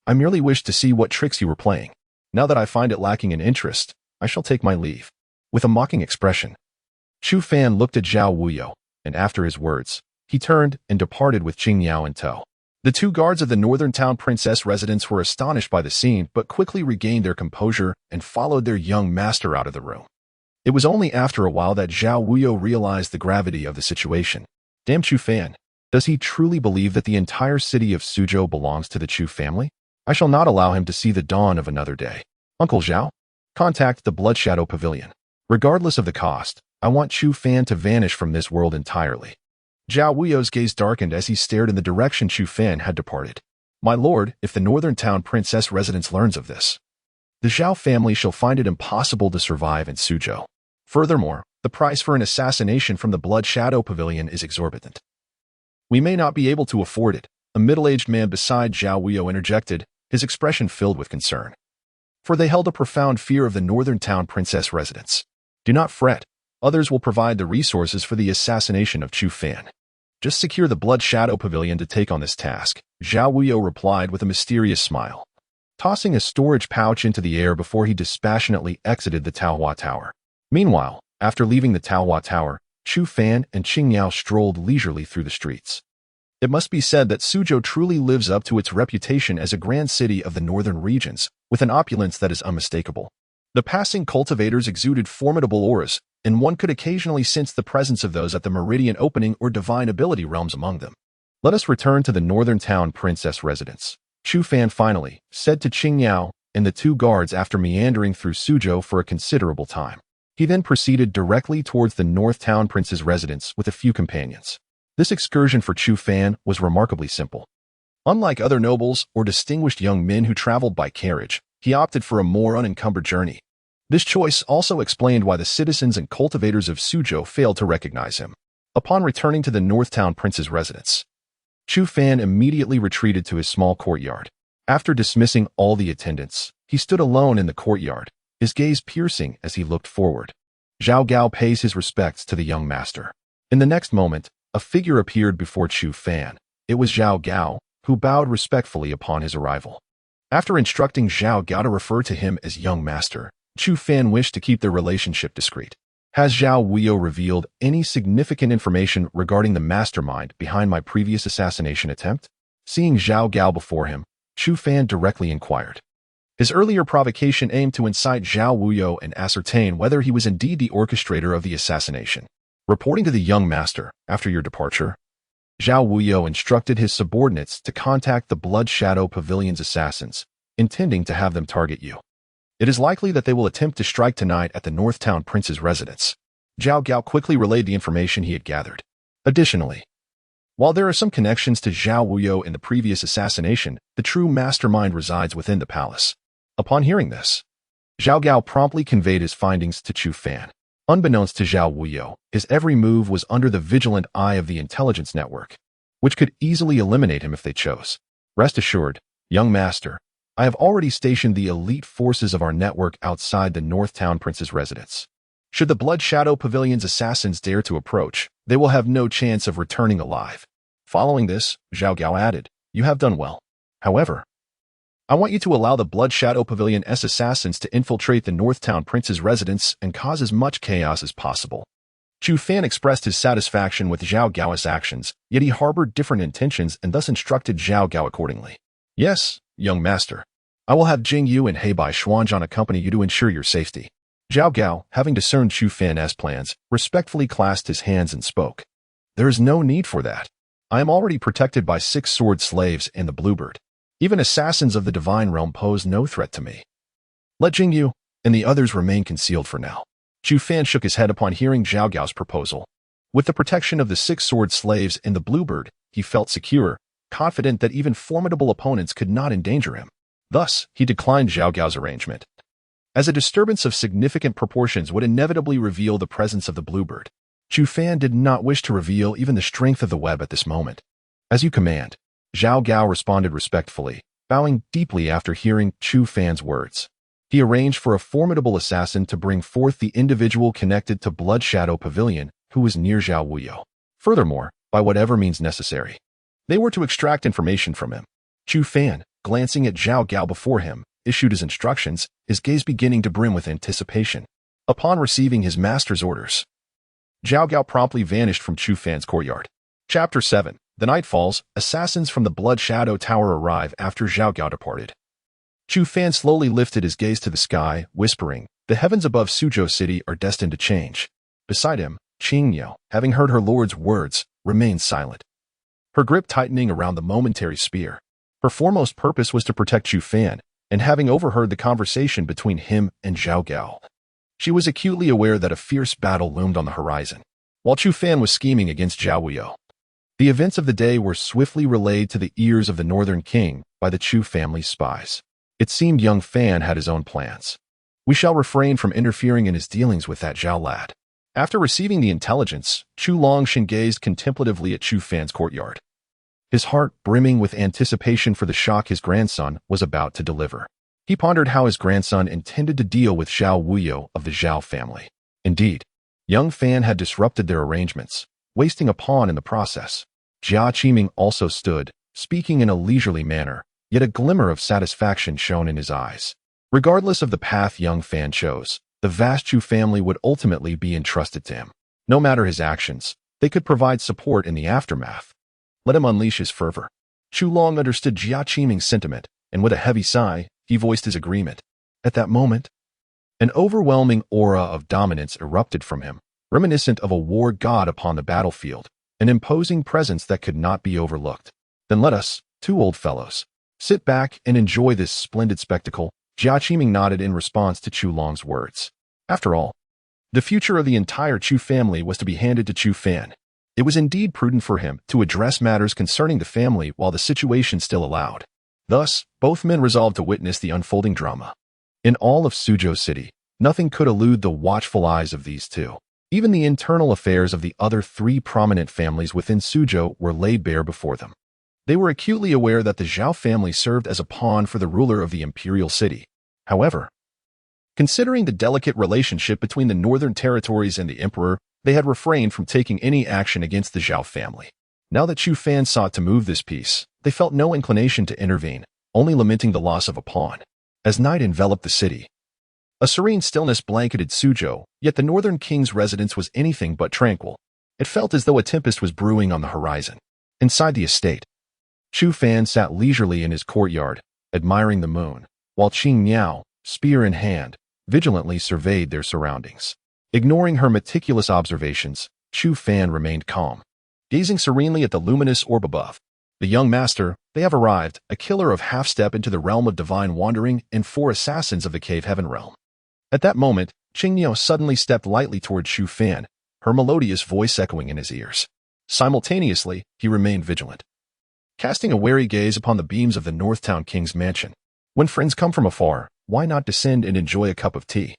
"I merely wished to see what tricks you were playing. Now that I find it lacking in interest, I shall take my leave." With a mocking expression, Chu Fan looked at Zhao Wuyo, and after his words, he turned and departed with Qingyao in tow. The 2 guards of the northern town princess residence were astonished by the scene but quickly regained their composure and followed their young master out of the room. It was only after a while that Zhao Wuyo realized the gravity of the situation. "Damn Chu Fan, Does he truly believe that the entire city of Suzhou belongs to the Chu family? I shall not allow him to see the dawn of another day. Uncle Zhao, contact the Blood Shadow Pavilion. Regardless of the cost, I want Chu Fan to vanish from this world entirely. Zhao Wuyo's gaze darkened as he stared in the direction Chu Fan had departed. My lord, if the northern town princess residence learns of this, the Zhao family shall find it impossible to survive in Suzhou. Furthermore, the price for an assassination from the Blood Shadow Pavilion is exorbitant. We may not be able to afford it, a middle-aged man beside Zhao Wuyo interjected, his expression filled with concern. For they held a profound fear of the northern town princess residence. Do not fret, others will provide the resources for the assassination of Chu Fan. Just secure the Blood Shadow Pavilion to take on this task, Zhao Wuyo replied with a mysterious smile, tossing a storage pouch into the air before he dispassionately exited the Taohua Tower. Meanwhile, after leaving the Taohua Tower, Chu Fan and Qingyao strolled leisurely through the streets. It must be said that Suzhou truly lives up to its reputation as a grand city of the northern regions, with an opulence that is unmistakable. The passing cultivators exuded formidable auras, and one could occasionally sense the presence of those at the meridian opening or divine ability realms among them. Let us return to the northern town princess residence, Chu Fan finally said to Qingyao and the two guards after meandering through Suzhou for a considerable time. He then proceeded directly towards the North Town Prince's residence with a few companions. This excursion for Chu Fan was remarkably simple. Unlike other nobles or distinguished young men who traveled by carriage, he opted for a more unencumbered journey. This choice also explained why the citizens and cultivators of Suzhou failed to recognize him. Upon returning to the North Town Prince's residence, Chu Fan immediately retreated to his small courtyard. After dismissing all the attendants, he stood alone in the courtyard, his gaze piercing as he looked forward. Zhao Gao pays his respects to the young master. In the next moment, a figure appeared before Chu Fan. It was Zhao Gao, who bowed respectfully upon his arrival. After instructing Zhao Gao to refer to him as young master, Chu Fan wished to keep their relationship discreet. Has Zhao Wuyo revealed any significant information regarding the mastermind behind my previous assassination attempt? Seeing Zhao Gao before him, Chu Fan directly inquired. His earlier provocation aimed to incite Zhao Wuyo and ascertain whether he was indeed the orchestrator of the assassination. Reporting to the young master, after your departure, Zhao Wuyo instructed his subordinates to contact the Blood Shadow Pavilion's assassins, intending to have them target you. It is likely that they will attempt to strike tonight at the North Town Prince's residence. Zhao Gao quickly relayed the information he had gathered. Additionally, while there are some connections to Zhao Wuyo in the previous assassination, the true mastermind resides within the palace. Upon hearing this, Zhao Gao promptly conveyed his findings to Chu Fan. Unbeknownst to Zhao Wuyo, his every move was under the vigilant eye of the intelligence network, which could easily eliminate him if they chose. Rest assured, young master, I have already stationed the elite forces of our network outside the North Town Prince's residence. Should the Blood Shadow Pavilion's assassins dare to approach, they will have no chance of returning alive. Following this, Zhao Gao added, you have done well. However, I want you to allow the Blood Shadow Pavilion's assassins to infiltrate the North Town Prince's residence and cause as much chaos as possible. Chu Fan expressed his satisfaction with Zhao Gao's actions, yet he harbored different intentions and thus instructed Zhao Gao accordingly. Yes, young master. I will have Jing Yu and Heibai Xuanzhan accompany you to ensure your safety. Zhao Gao, having discerned Chu Fan's plans, respectfully clasped his hands and spoke. There is no need for that. I am already protected by 6 sword slaves and the Bluebird. Even assassins of the divine realm pose no threat to me. Let Jing Yu and the others remain concealed for now. Chu Fan shook his head upon hearing Zhao Gao's proposal. With the protection of the 6 sword slaves and the Bluebird, he felt secure, confident that even formidable opponents could not endanger him. Thus, he declined Zhao Gao's arrangement, as a disturbance of significant proportions would inevitably reveal the presence of the Bluebird. Chu Fan did not wish to reveal even the strength of the web at this moment. As you command, Zhao Gao responded respectfully, bowing deeply after hearing Chu Fan's words. He arranged for a formidable assassin to bring forth the individual connected to Blood Shadow Pavilion who was near Zhao Wuyo. Furthermore, by whatever means necessary, they were to extract information from him. Chu Fan, glancing at Zhao Gao before him, issued his instructions, his gaze beginning to brim with anticipation. Upon receiving his master's orders, Zhao Gao promptly vanished from Chu Fan's courtyard. Chapter 7. The night falls, assassins from the Blood Shadow Tower arrive after Zhao Gao departed. Chu Fan slowly lifted his gaze to the sky, whispering, the heavens above Suzhou City are destined to change. Beside him, Qingyao, having heard her lord's words, remained silent. her grip tightening around the momentary spear. Her foremost purpose was to protect Chu Fan, and having overheard the conversation between him and Zhao Gao, she was acutely aware that a fierce battle loomed on the horizon. While Chu Fan was scheming against Zhao Wuyo, the events of the day were swiftly relayed to the ears of the Northern King by the Chu family's spies. It seemed young Fan had his own plans. We shall refrain from interfering in his dealings with that Zhao lad. After receiving the intelligence, Chu Longshan gazed contemplatively at Chu Fan's courtyard, his heart brimming with anticipation for the shock his grandson was about to deliver. He pondered how his grandson intended to deal with Zhao Wuyo of the Zhao family. Indeed, young Fan had disrupted their arrangements, wasting a pawn in the process. Jia Qiming also stood, speaking in a leisurely manner, yet a glimmer of satisfaction shone in his eyes. Regardless of the path young Fan chose, the vast Chu family would ultimately be entrusted to him. No matter his actions, they could provide support in the aftermath. Let him unleash his fervor. Chu Long understood Jia Qiming's sentiment, and with a heavy sigh, he voiced his agreement. At that moment, an overwhelming aura of dominance erupted from him, reminiscent of a war god upon the battlefield, an imposing presence that could not be overlooked. Then let us, two old fellows, sit back and enjoy this splendid spectacle. Jia Qiming nodded in response to Chu Long's words. After all, the future of the entire Chu family was to be handed to Chu Fan. It was indeed prudent for him to address matters concerning the family while the situation still allowed. Thus, both men resolved to witness the unfolding drama. In all of Suzhou City, nothing could elude the watchful eyes of these two. Even the internal affairs of the other three prominent families within Suzhou were laid bare before them. They were acutely aware that the Zhao family served as a pawn for the ruler of the imperial city. However, considering the delicate relationship between the northern territories and the emperor, they had refrained from taking any action against the Zhao family. Now that Chu Fan sought to move this peace, they felt no inclination to intervene, only lamenting the loss of a pawn. As night enveloped the city, a serene stillness blanketed Suzhou, yet the northern king's residence was anything but tranquil. It felt as though a tempest was brewing on the horizon. Inside the estate, Chu Fan sat leisurely in his courtyard, admiring the moon, while Qing Miao, spear in hand, vigilantly surveyed their surroundings. Ignoring her meticulous observations, Chu Fan remained calm, gazing serenely at the luminous orb above. The young master, they have arrived, a killer of half-step into the realm of divine wandering and 4 assassins of the cave heaven realm. At that moment, Qing Miao suddenly stepped lightly toward Chu Fan, her melodious voice echoing in his ears. Simultaneously, he remained vigilant, casting a wary gaze upon the beams of the Northtown King's mansion. When friends come from afar, why not descend and enjoy a cup of tea?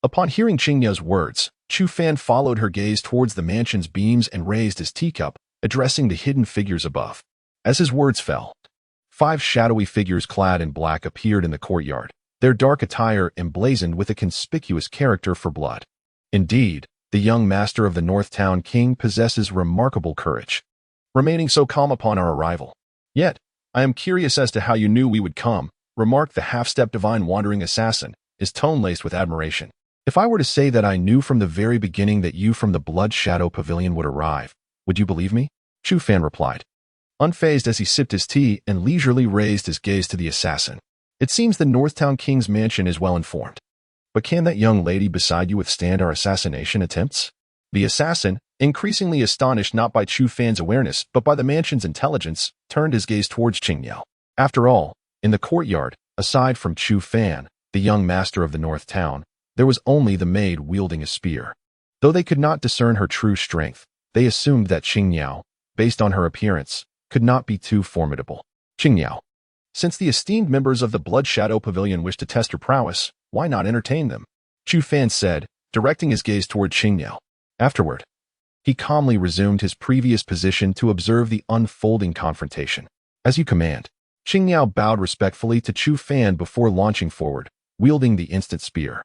Upon hearing Qing Miao's words, Chu Fan followed her gaze towards the mansion's beams and raised his teacup, addressing the hidden figures above. As his words fell, 5 shadowy figures clad in black appeared in the courtyard, their dark attire emblazoned with a conspicuous character for blood. Indeed, the young master of the Northtown King possesses remarkable courage, remaining so calm upon our arrival. Yet, I am curious as to how you knew we would come, remarked the half-step divine wandering assassin, his tone laced with admiration. If I were to say that I knew from the very beginning that you from the Blood Shadow Pavilion would arrive, would you believe me? Chu Fan replied, unfazed as he sipped his tea and leisurely raised his gaze to the assassin. It seems the Northtown King's mansion is well informed. But can that young lady beside you withstand our assassination attempts? The assassin, increasingly astonished not by Chu Fan's awareness but by the mansion's intelligence, turned his gaze towards Qing Miao. After all, in the courtyard, aside from Chu Fan, the young master of the North Town, there was only the maid wielding a spear. Though they could not discern her true strength, they assumed that Qing Miao, based on her appearance, could not be too formidable. Qing Miao, since the esteemed members of the Blood Shadow Pavilion wish to test her prowess, why not entertain them? Chu Fan said, directing his gaze toward Qing Miao. Afterward, he calmly resumed his previous position to observe the unfolding confrontation. As you command. Qing Miao bowed respectfully to Chu Fan before launching forward, wielding the instant spear.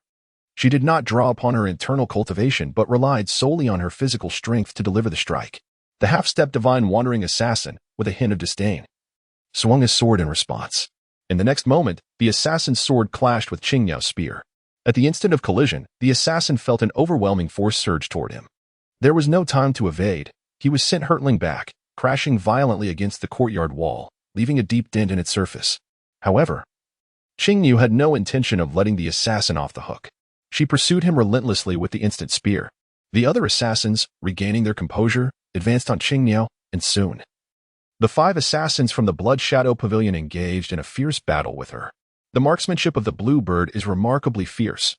She did not draw upon her internal cultivation but relied solely on her physical strength to deliver the strike. The half-step divine wandering assassin, with a hint of disdain, swung his sword in response. In the next moment, the assassin's sword clashed with Qing Miao's spear. At the instant of collision, the assassin felt an overwhelming force surge toward him. There was no time to evade. He was sent hurtling back, crashing violently against the courtyard wall, leaving a deep dent in its surface. However, Qing Miao had no intention of letting the assassin off the hook. She pursued him relentlessly with the instant spear. The other assassins, regaining their composure, advanced on Qing Miao, and soon, The 5 assassins from the Blood Shadow Pavilion engaged in a fierce battle with her. The marksmanship of the Bluebird is remarkably fierce,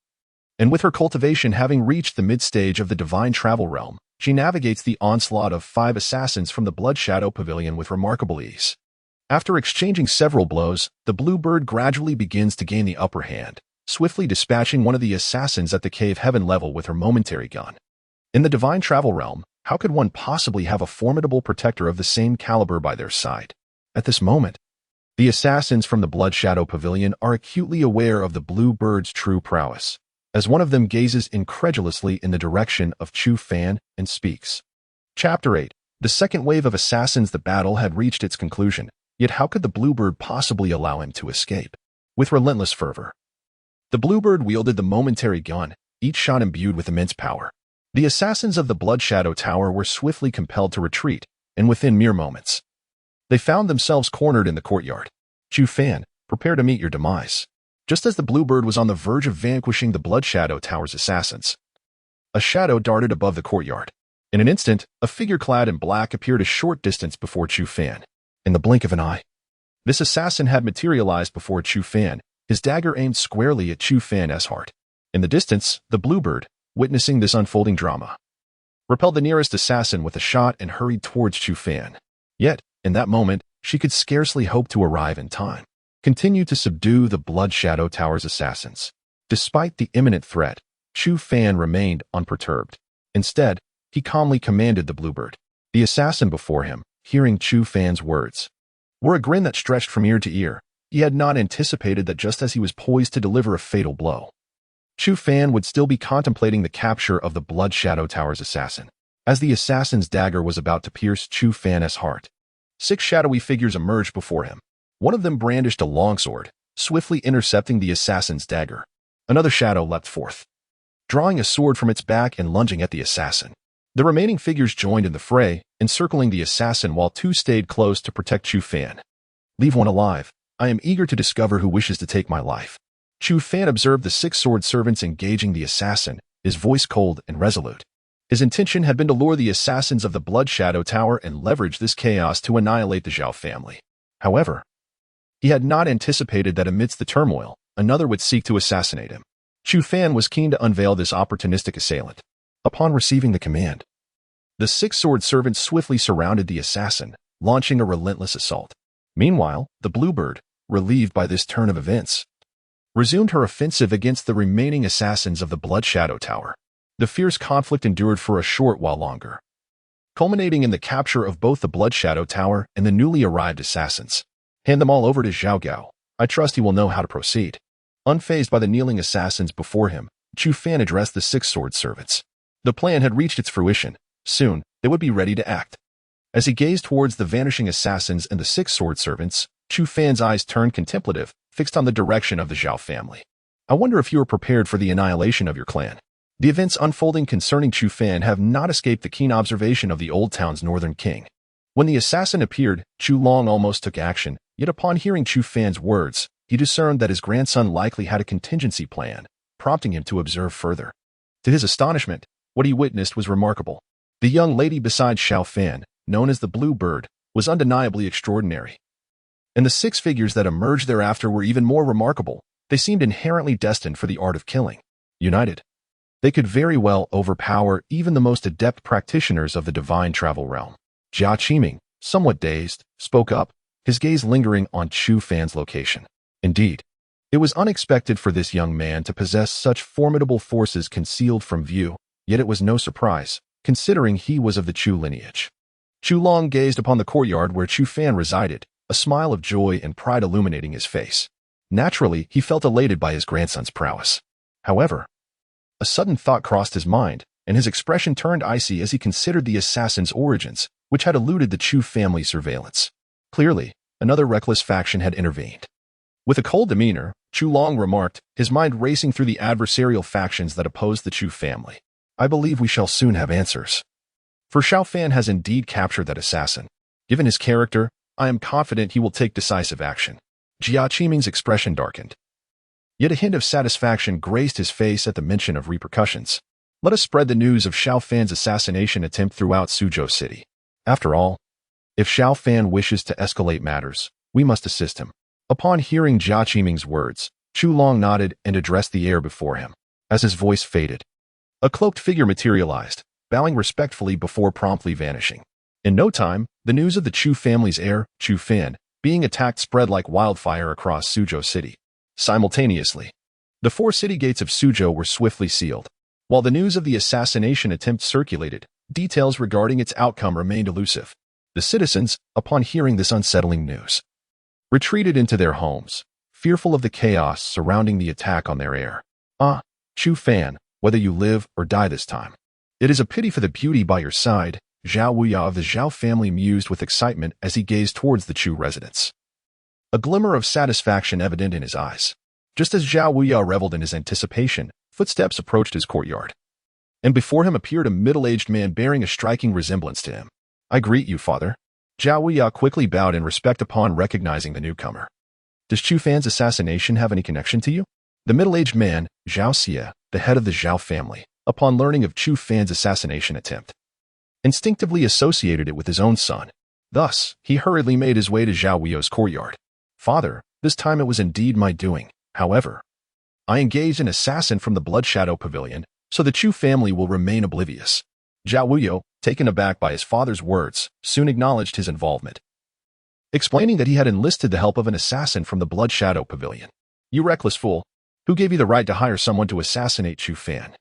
and with her cultivation having reached the mid-stage of the divine travel realm, she navigates the onslaught of 5 assassins from the Blood Shadow Pavilion with remarkable ease. After exchanging several blows, the Bluebird gradually begins to gain the upper hand, swiftly dispatching one of the assassins at the cave heaven level with her momentary gun. In the divine travel realm, how could one possibly have a formidable protector of the same caliber by their side? At this moment, the assassins from the Blood Shadow Pavilion are acutely aware of the Bluebird's true prowess, as one of them gazes incredulously in the direction of Chu Fan and speaks. Chapter 8. The second wave of assassins. The battle had reached its conclusion, yet how could the Bluebird possibly allow him to escape? With relentless fervor, the Bluebird wielded the momentary gun, each shot imbued with immense power. The assassins of the Blood Shadow Tower were swiftly compelled to retreat, and within mere moments, they found themselves cornered in the courtyard. Chu Fan, prepare to meet your demise. Just as the Bluebird was on the verge of vanquishing the Blood Shadow Tower's assassins, a shadow darted above the courtyard. In an instant, a figure clad in black appeared a short distance before Chu Fan. In the blink of an eye, this assassin had materialized before Chu Fan, his dagger aimed squarely at Chu Fan's heart. In the distance, the Bluebird, witnessing this unfolding drama, repelled the nearest assassin with a shot and hurried towards Chu Fan. Yet, in that moment, she could scarcely hope to arrive in time. Continue to subdue the Blood Shadow Tower's assassins. Despite the imminent threat, Chu Fan remained unperturbed. Instead, he calmly commanded the Bluebird. The assassin before him, hearing Chu Fan's words, wore a grin that stretched from ear to ear. He had not anticipated that just as he was poised to deliver a fatal blow, Chu Fan would still be contemplating the capture of the Blood Shadow Tower's assassin. As the assassin's dagger was about to pierce Chu Fan's heart, 6 shadowy figures emerged before him. One of them brandished a longsword, swiftly intercepting the assassin's dagger. Another shadow leapt forth, drawing a sword from its back and lunging at the assassin. The remaining figures joined in the fray, encircling the assassin while 2 stayed close to protect Chu Fan. Leave one alive. I am eager to discover who wishes to take my life. Chu Fan observed the 6 sword servants engaging the assassin, his voice cold and resolute. His intention had been to lure the assassins of the Blood Shadow Tower and leverage this chaos to annihilate the Zhao family. However, he had not anticipated that amidst the turmoil, another would seek to assassinate him. Chu Fan was keen to unveil this opportunistic assailant. Upon receiving the command, the 6 sword servants swiftly surrounded the assassin, launching a relentless assault. Meanwhile, the Bluebird, relieved by this turn of events, resumed her offensive against the remaining assassins of the Blood Shadow Tower. The fierce conflict endured for a short while longer, culminating in the capture of both the Blood Shadow Tower and the newly arrived assassins. Hand them all over to Zhao Gao. I trust he will know how to proceed. Unfazed by the kneeling assassins before him, Chu Fan addressed the 6 sword servants. The plan had reached its fruition. Soon, they would be ready to act. As he gazed towards the vanishing assassins and the 6 sword servants, Chu Fan's eyes turned contemplative, fixed on the direction of the Zhao family. I wonder if you are prepared for the annihilation of your clan. The events unfolding concerning Chu Fan have not escaped the keen observation of the old town's northern king. When the assassin appeared, Chu Long almost took action, yet upon hearing Chu Fan's words, he discerned that his grandson likely had a contingency plan, prompting him to observe further. To his astonishment, what he witnessed was remarkable. The young lady beside Zhao Fan, known as the Bluebird, was undeniably extraordinary. And the 6 figures that emerged thereafter were even more remarkable. They seemed inherently destined for the art of killing. United, they could very well overpower even the most adept practitioners of the divine travel realm. Jia Qiming, somewhat dazed, spoke up, his gaze lingering on Chu Fan's location. Indeed, it was unexpected for this young man to possess such formidable forces concealed from view, yet it was no surprise, considering he was of the Chu lineage. Chu Long gazed upon the courtyard where Chu Fan resided, a smile of joy and pride illuminating his face. Naturally, he felt elated by his grandson's prowess. However, a sudden thought crossed his mind, and his expression turned icy as he considered the assassin's origins, which had eluded the Chu family surveillance. Clearly, another reckless faction had intervened. With a cold demeanor, Chu Long remarked, his mind racing through the adversarial factions that opposed the Chu family. I believe we shall soon have answers. For Zhao Fan has indeed captured that assassin. Given his character, I am confident he will take decisive action. Jia Qiming's expression darkened. Yet a hint of satisfaction graced his face at the mention of repercussions. Let us spread the news of Zhao Fan's assassination attempt throughout Suzhou City. After all, If Chu Fan wishes to escalate matters, we must assist him. Upon hearing Jia Qiming's words, Chu Long nodded and addressed the air before him. As his voice faded, a cloaked figure materialized, bowing respectfully before promptly vanishing. In no time, the news of the Chu family's heir, Chu Fan, being attacked spread like wildfire across Suzhou City. Simultaneously, the 4 city gates of Suzhou were swiftly sealed. While the news of the assassination attempt circulated, details regarding its outcome remained elusive. The citizens, upon hearing this unsettling news, retreated into their homes, fearful of the chaos surrounding the attack on their heir. Chu Fan, whether you live or die this time, it is a pity for the beauty by your side, Zhao Wuya of the Zhao family mused with excitement as he gazed towards the Chu residence. A glimmer of satisfaction evident in his eyes. Just as Zhao Wuya reveled in his anticipation, footsteps approached his courtyard, and before him appeared a middle-aged man bearing a striking resemblance to him. I greet you, father. Zhao Wuya quickly bowed in respect upon recognizing the newcomer. Does Chu Fan's assassination have any connection to you? The middle-aged man, Zhao Xie, the head of the Zhao family, upon learning of Chu Fan's assassination attempt, instinctively associated it with his own son. Thus, he hurriedly made his way to Zhao Wuya's courtyard. Father, this time it was indeed my doing. However, I engaged an assassin from the Blood Shadow Pavilion, so the Chu family will remain oblivious. Zhao Wuya, taken aback by his father's words, soon acknowledged his involvement, explaining that he had enlisted the help of an assassin from the Blood Shadow Pavilion. You reckless fool! Who gave you the right to hire someone to assassinate Chu Fan?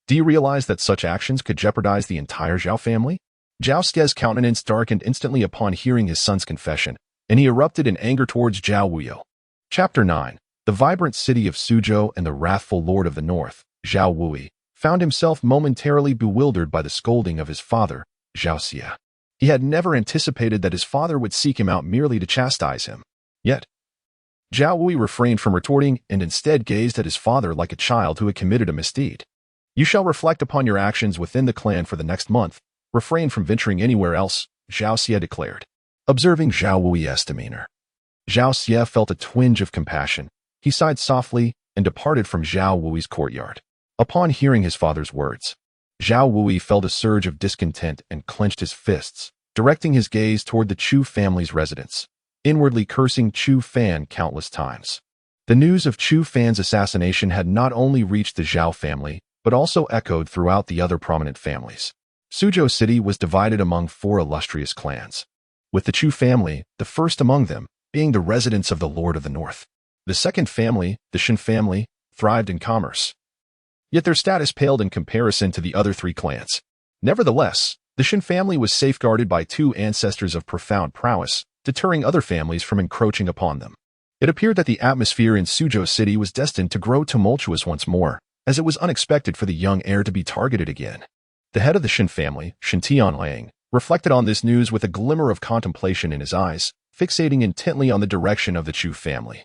Do you realize that such actions could jeopardize the entire Zhao family? Zhao Xie's countenance darkened instantly upon hearing his son's confession, and he erupted in anger towards Zhao Wuya. Chapter 9. The vibrant city of Suzhou and the wrathful lord of the north, Zhao Wui, found himself momentarily bewildered by the scolding of his father, Zhao Xie. He had never anticipated that his father would seek him out merely to chastise him. Yet, Zhao Wui refrained from retorting and instead gazed at his father like a child who had committed a misdeed. You shall reflect upon your actions within the clan for the next month. Refrain from venturing anywhere else, Zhao Xie declared. Observing Zhao Wui's demeanor, Zhao Xie felt a twinge of compassion. He sighed softly and departed from Zhao Wui's courtyard. Upon hearing his father's words, Zhao Wui felt a surge of discontent and clenched his fists, directing his gaze toward the Chu family's residence, inwardly cursing Chu Fan countless times. The news of Chu Fan's assassination had not only reached the Zhao family, but also echoed throughout the other prominent families. Suzhou City was divided among 4 illustrious clans, with the Chu family, the first among them, being the residence of the Lord of the North. The second family, the Shen family, thrived in commerce, yet their status paled in comparison to the other 3 clans. Nevertheless, the Shen family was safeguarded by 2 ancestors of profound prowess, deterring other families from encroaching upon them. It appeared that the atmosphere in Suzhou City was destined to grow tumultuous once more, as it was unexpected for the young heir to be targeted again. The head of the Shen family, Shen Tianlang, reflected on this news with a glimmer of contemplation in his eyes, fixating intently on the direction of the Chu family.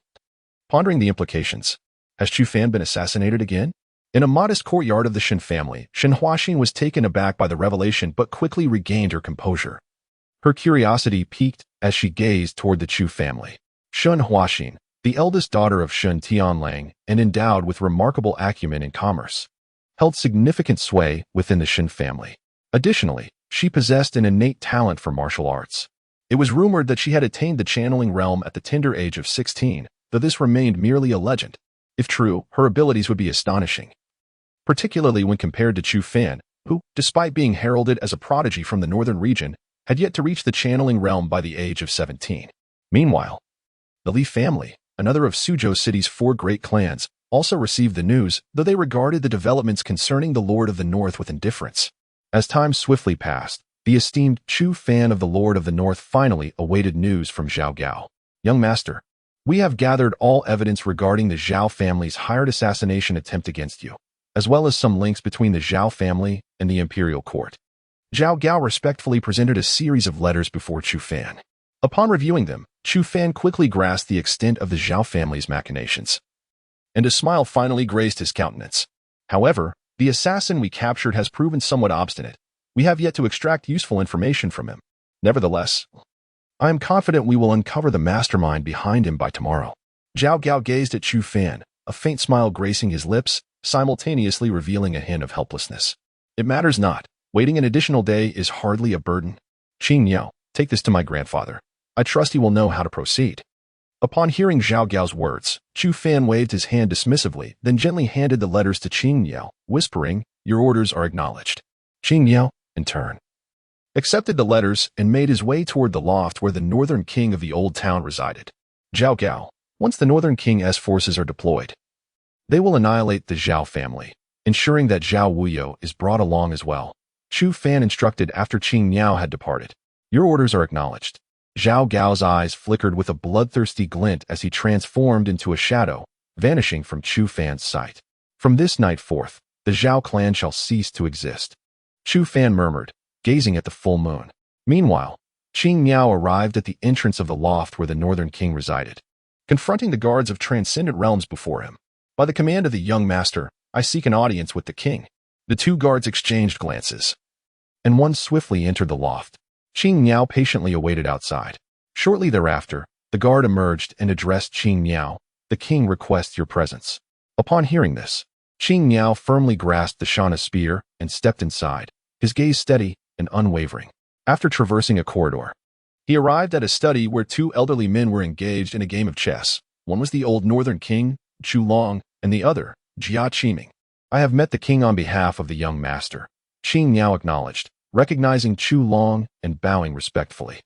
Pondering the implications, has Chu Fan been assassinated again? In a modest courtyard of the Shen family, Shen Huaxin was taken aback by the revelation but quickly regained her composure. Her curiosity piqued as she gazed toward the Chu family. Shen Huaxin, the eldest daughter of Shen Tianlang and endowed with remarkable acumen in commerce, held significant sway within the Shen family. Additionally, she possessed an innate talent for martial arts. It was rumored that she had attained the channeling realm at the tender age of 16, though this remained merely a legend. If true, her abilities would be astonishing, particularly when compared to Chu Fan, who, despite being heralded as a prodigy from the northern region, had yet to reach the channeling realm by the age of 17. Meanwhile, the Li family, another of Suzhou City's 4 great clans, also received the news, though they regarded the developments concerning the Lord of the North with indifference. As time swiftly passed, the esteemed Chu Fan of the Lord of the North finally awaited news from Zhao Gao. Young master, we have gathered all evidence regarding the Zhao family's hired assassination attempt against you, as well as some links between the Zhao family and the imperial court. Zhao Gao respectfully presented a series of letters before Chu Fan. Upon reviewing them, Chu Fan quickly grasped the extent of the Zhao family's machinations, and a smile finally graced his countenance. However, the assassin we captured has proven somewhat obstinate. We have yet to extract useful information from him. Nevertheless, I am confident we will uncover the mastermind behind him by tomorrow. Zhao Gao gazed at Chu Fan, a faint smile gracing his lips, simultaneously revealing a hint of helplessness. It matters not. Waiting an additional day is hardly a burden. Qing Niao, Take this to my grandfather. I trust he will know how to proceed." Upon hearing Zhao Gao's words, Chu Fan waved his hand dismissively, then gently handed the letters to Qing Yao, whispering, "Your orders are acknowledged." Qing Yao, in turn, accepted the letters and made his way toward the loft where the northern king of the old town resided. Zhao Gao, once the northern king's forces are deployed, they will annihilate the Zhao family, ensuring that Zhao Wuyo is brought along as well. Chu Fan instructed after Qing Yao had departed. "Your orders are acknowledged." Zhao Gao's eyes flickered with a bloodthirsty glint as he transformed into a shadow, vanishing from Chu Fan's sight. "From this night forth, the Zhao clan shall cease to exist," Chu Fan murmured, gazing at the full moon. Meanwhile, Qing Yao arrived at the entrance of the loft where the northern king resided, confronting the guards of transcendent realms before him. "By the command of the young master, I seek an audience with the king." The two guards exchanged glances, and one swiftly entered the loft. Qing Yao patiently awaited outside. Shortly thereafter, the guard emerged and addressed Qing Yao. "The king requests your presence." Upon hearing this, Qing Yao firmly grasped the Shana spear and stepped inside, his gaze steady and unwavering. After traversing a corridor, he arrived at a study where two elderly men were engaged in a game of chess. One was the old northern king, Chu Long, and the other, Jia Qiming. "I have met the king on behalf of the young master," Qing Yao acknowledged, recognizing Chu Long and bowing respectfully.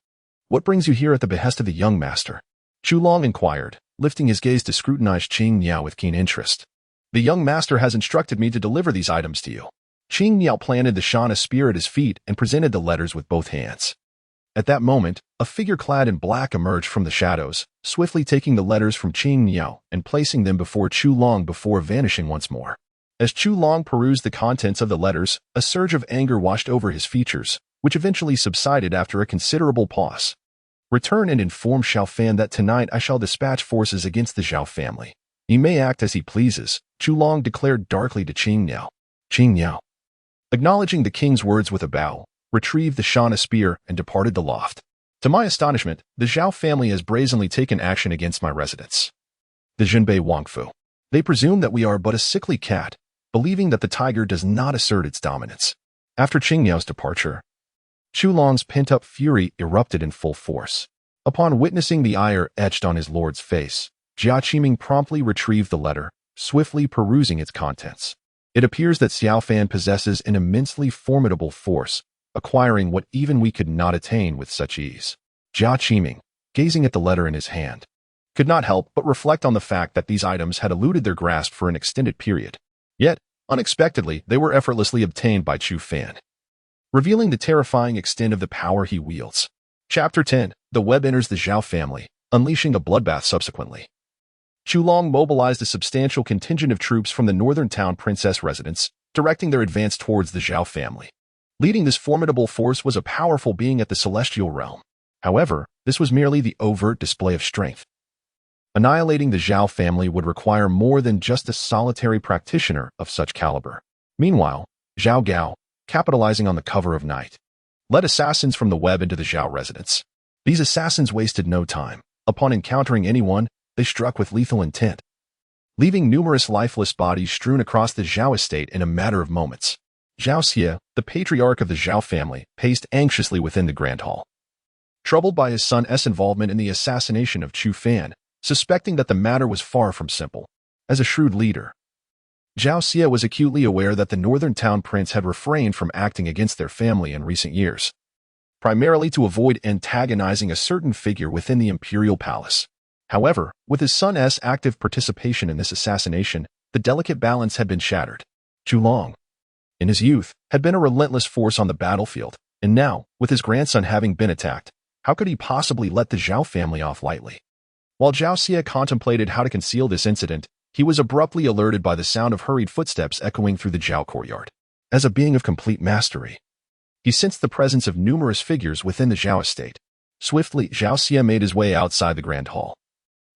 "What brings you here at the behest of the young master?" Chu Long inquired, lifting his gaze to scrutinize Qing Yao with keen interest. "The young master has instructed me to deliver these items to you." Qing Yao planted the Shana spear at his feet and presented the letters with both hands. At that moment, a figure clad in black emerged from the shadows, swiftly taking the letters from Qing Yao and placing them before Chu Long before vanishing once more. As Chu Long perused the contents of the letters, a surge of anger washed over his features, which eventually subsided after a considerable pause. "Return and inform Xiao Fan that tonight I shall dispatch forces against the Zhao family. He may act as he pleases," Chu Long declared darkly to Qing Yao. Qing Yao, acknowledging the king's words with a bow, retrieved the Shana spear and departed the loft. "To my astonishment, the Zhao family has brazenly taken action against my residence. The Zhenbei Wangfu. They presume that we are but a sickly cat, believing that the tiger does not assert its dominance." After Qing Yao's departure, Chu Long's pent-up fury erupted in full force. Upon witnessing the ire etched on his lord's face, Jia Qiming promptly retrieved the letter, swiftly perusing its contents. "It appears that Xiao Fan possesses an immensely formidable force, acquiring what even we could not attain with such ease." Jia Qiming, gazing at the letter in his hand, could not help but reflect on the fact that these items had eluded their grasp for an extended period. Yet, unexpectedly, they were effortlessly obtained by Chu Fan, revealing the terrifying extent of the power he wields. Chapter 10. The web enters the Zhao family, unleashing a bloodbath subsequently. Chu Long mobilized a substantial contingent of troops from the northern town princess residence, directing their advance towards the Zhao family. Leading this formidable force was a powerful being at the celestial realm. However, this was merely the overt display of strength. Annihilating the Zhao family would require more than just a solitary practitioner of such caliber. Meanwhile, Zhao Gao, capitalizing on the cover of night, led assassins from the web into the Zhao residence. These assassins wasted no time. Upon encountering anyone, they struck with lethal intent, leaving numerous lifeless bodies strewn across the Zhao estate in a matter of moments. Zhao Xie, the patriarch of the Zhao family, paced anxiously within the grand hall, troubled by his son's involvement in the assassination of Chu Fan, suspecting that the matter was far from simple. As a shrewd leader, Zhao Xie was acutely aware that the northern town prince had refrained from acting against their family in recent years, primarily to avoid antagonizing a certain figure within the imperial palace. However, with his son's active participation in this assassination, the delicate balance had been shattered. Chu Long, in his youth, had been a relentless force on the battlefield, and now, with his grandson having been attacked, how could he possibly let the Zhao family off lightly? While Zhao Xie contemplated how to conceal this incident, he was abruptly alerted by the sound of hurried footsteps echoing through the Zhao courtyard. As a being of complete mastery, he sensed the presence of numerous figures within the Zhao estate. Swiftly, Zhao Xie made his way outside the grand hall,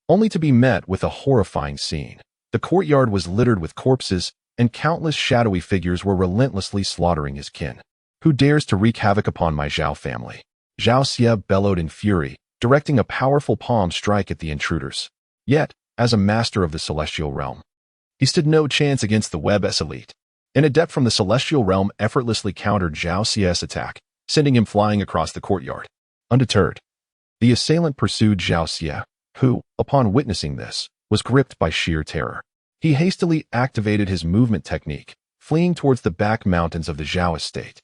only to be met with a horrifying scene. The courtyard was littered with corpses, and countless shadowy figures were relentlessly slaughtering his kin. "Who dares to wreak havoc upon my Zhao family?" Zhao Xie bellowed in fury, directing a powerful palm strike at the intruders. Yet, as a master of the celestial realm, he stood no chance against the web's elite. An adept from the celestial realm effortlessly countered Zhao Xie's attack, sending him flying across the courtyard. Undeterred, the assailant pursued Zhao Xie, who, upon witnessing this, was gripped by sheer terror. He hastily activated his movement technique, fleeing towards the back mountains of the Zhao estate,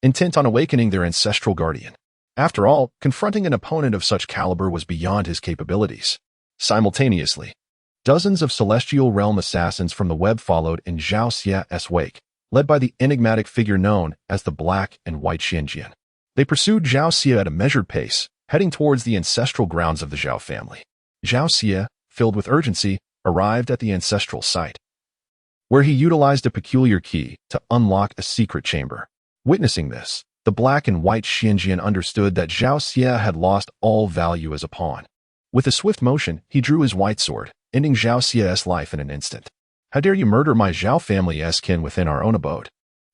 intent on awakening their ancestral guardian. After all, confronting an opponent of such caliber was beyond his capabilities. Simultaneously, dozens of celestial realm assassins from the web followed in Zhao Xie's wake, led by the enigmatic figure known as the Black and White Xianjian. They pursued Zhao Xie at a measured pace, heading towards the ancestral grounds of the Zhao family. Zhao Xie, filled with urgency, arrived at the ancestral site, where he utilized a peculiar key to unlock a secret chamber. Witnessing this, the Black and White Xianjian understood that Zhao Xie had lost all value as a pawn. With a swift motion, he drew his white sword, ending Zhao Xie's life in an instant. "How dare you murder my Zhao family's kin within our own abode?"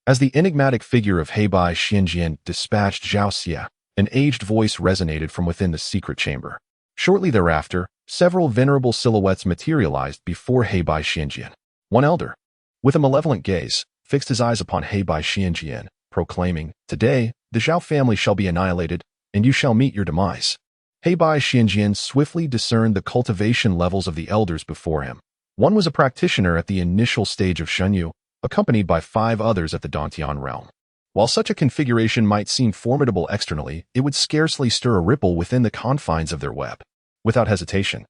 As the enigmatic figure of Heibai Xianjian dispatched Zhao Xie, an aged voice resonated from within the secret chamber. Shortly thereafter, several venerable silhouettes materialized before Heibai Xianjian. One elder, with a malevolent gaze, fixed his eyes upon Heibai Xianjian, proclaiming, "Today, the Zhao family shall be annihilated, and you shall meet your demise." Heibai Xianjian swiftly discerned the cultivation levels of the elders before him. One was a practitioner at the initial stage of Shenyu, accompanied by 5 others at the Dantian realm. While such a configuration might seem formidable externally, it would scarcely stir a ripple within the confines of their web. Without hesitation,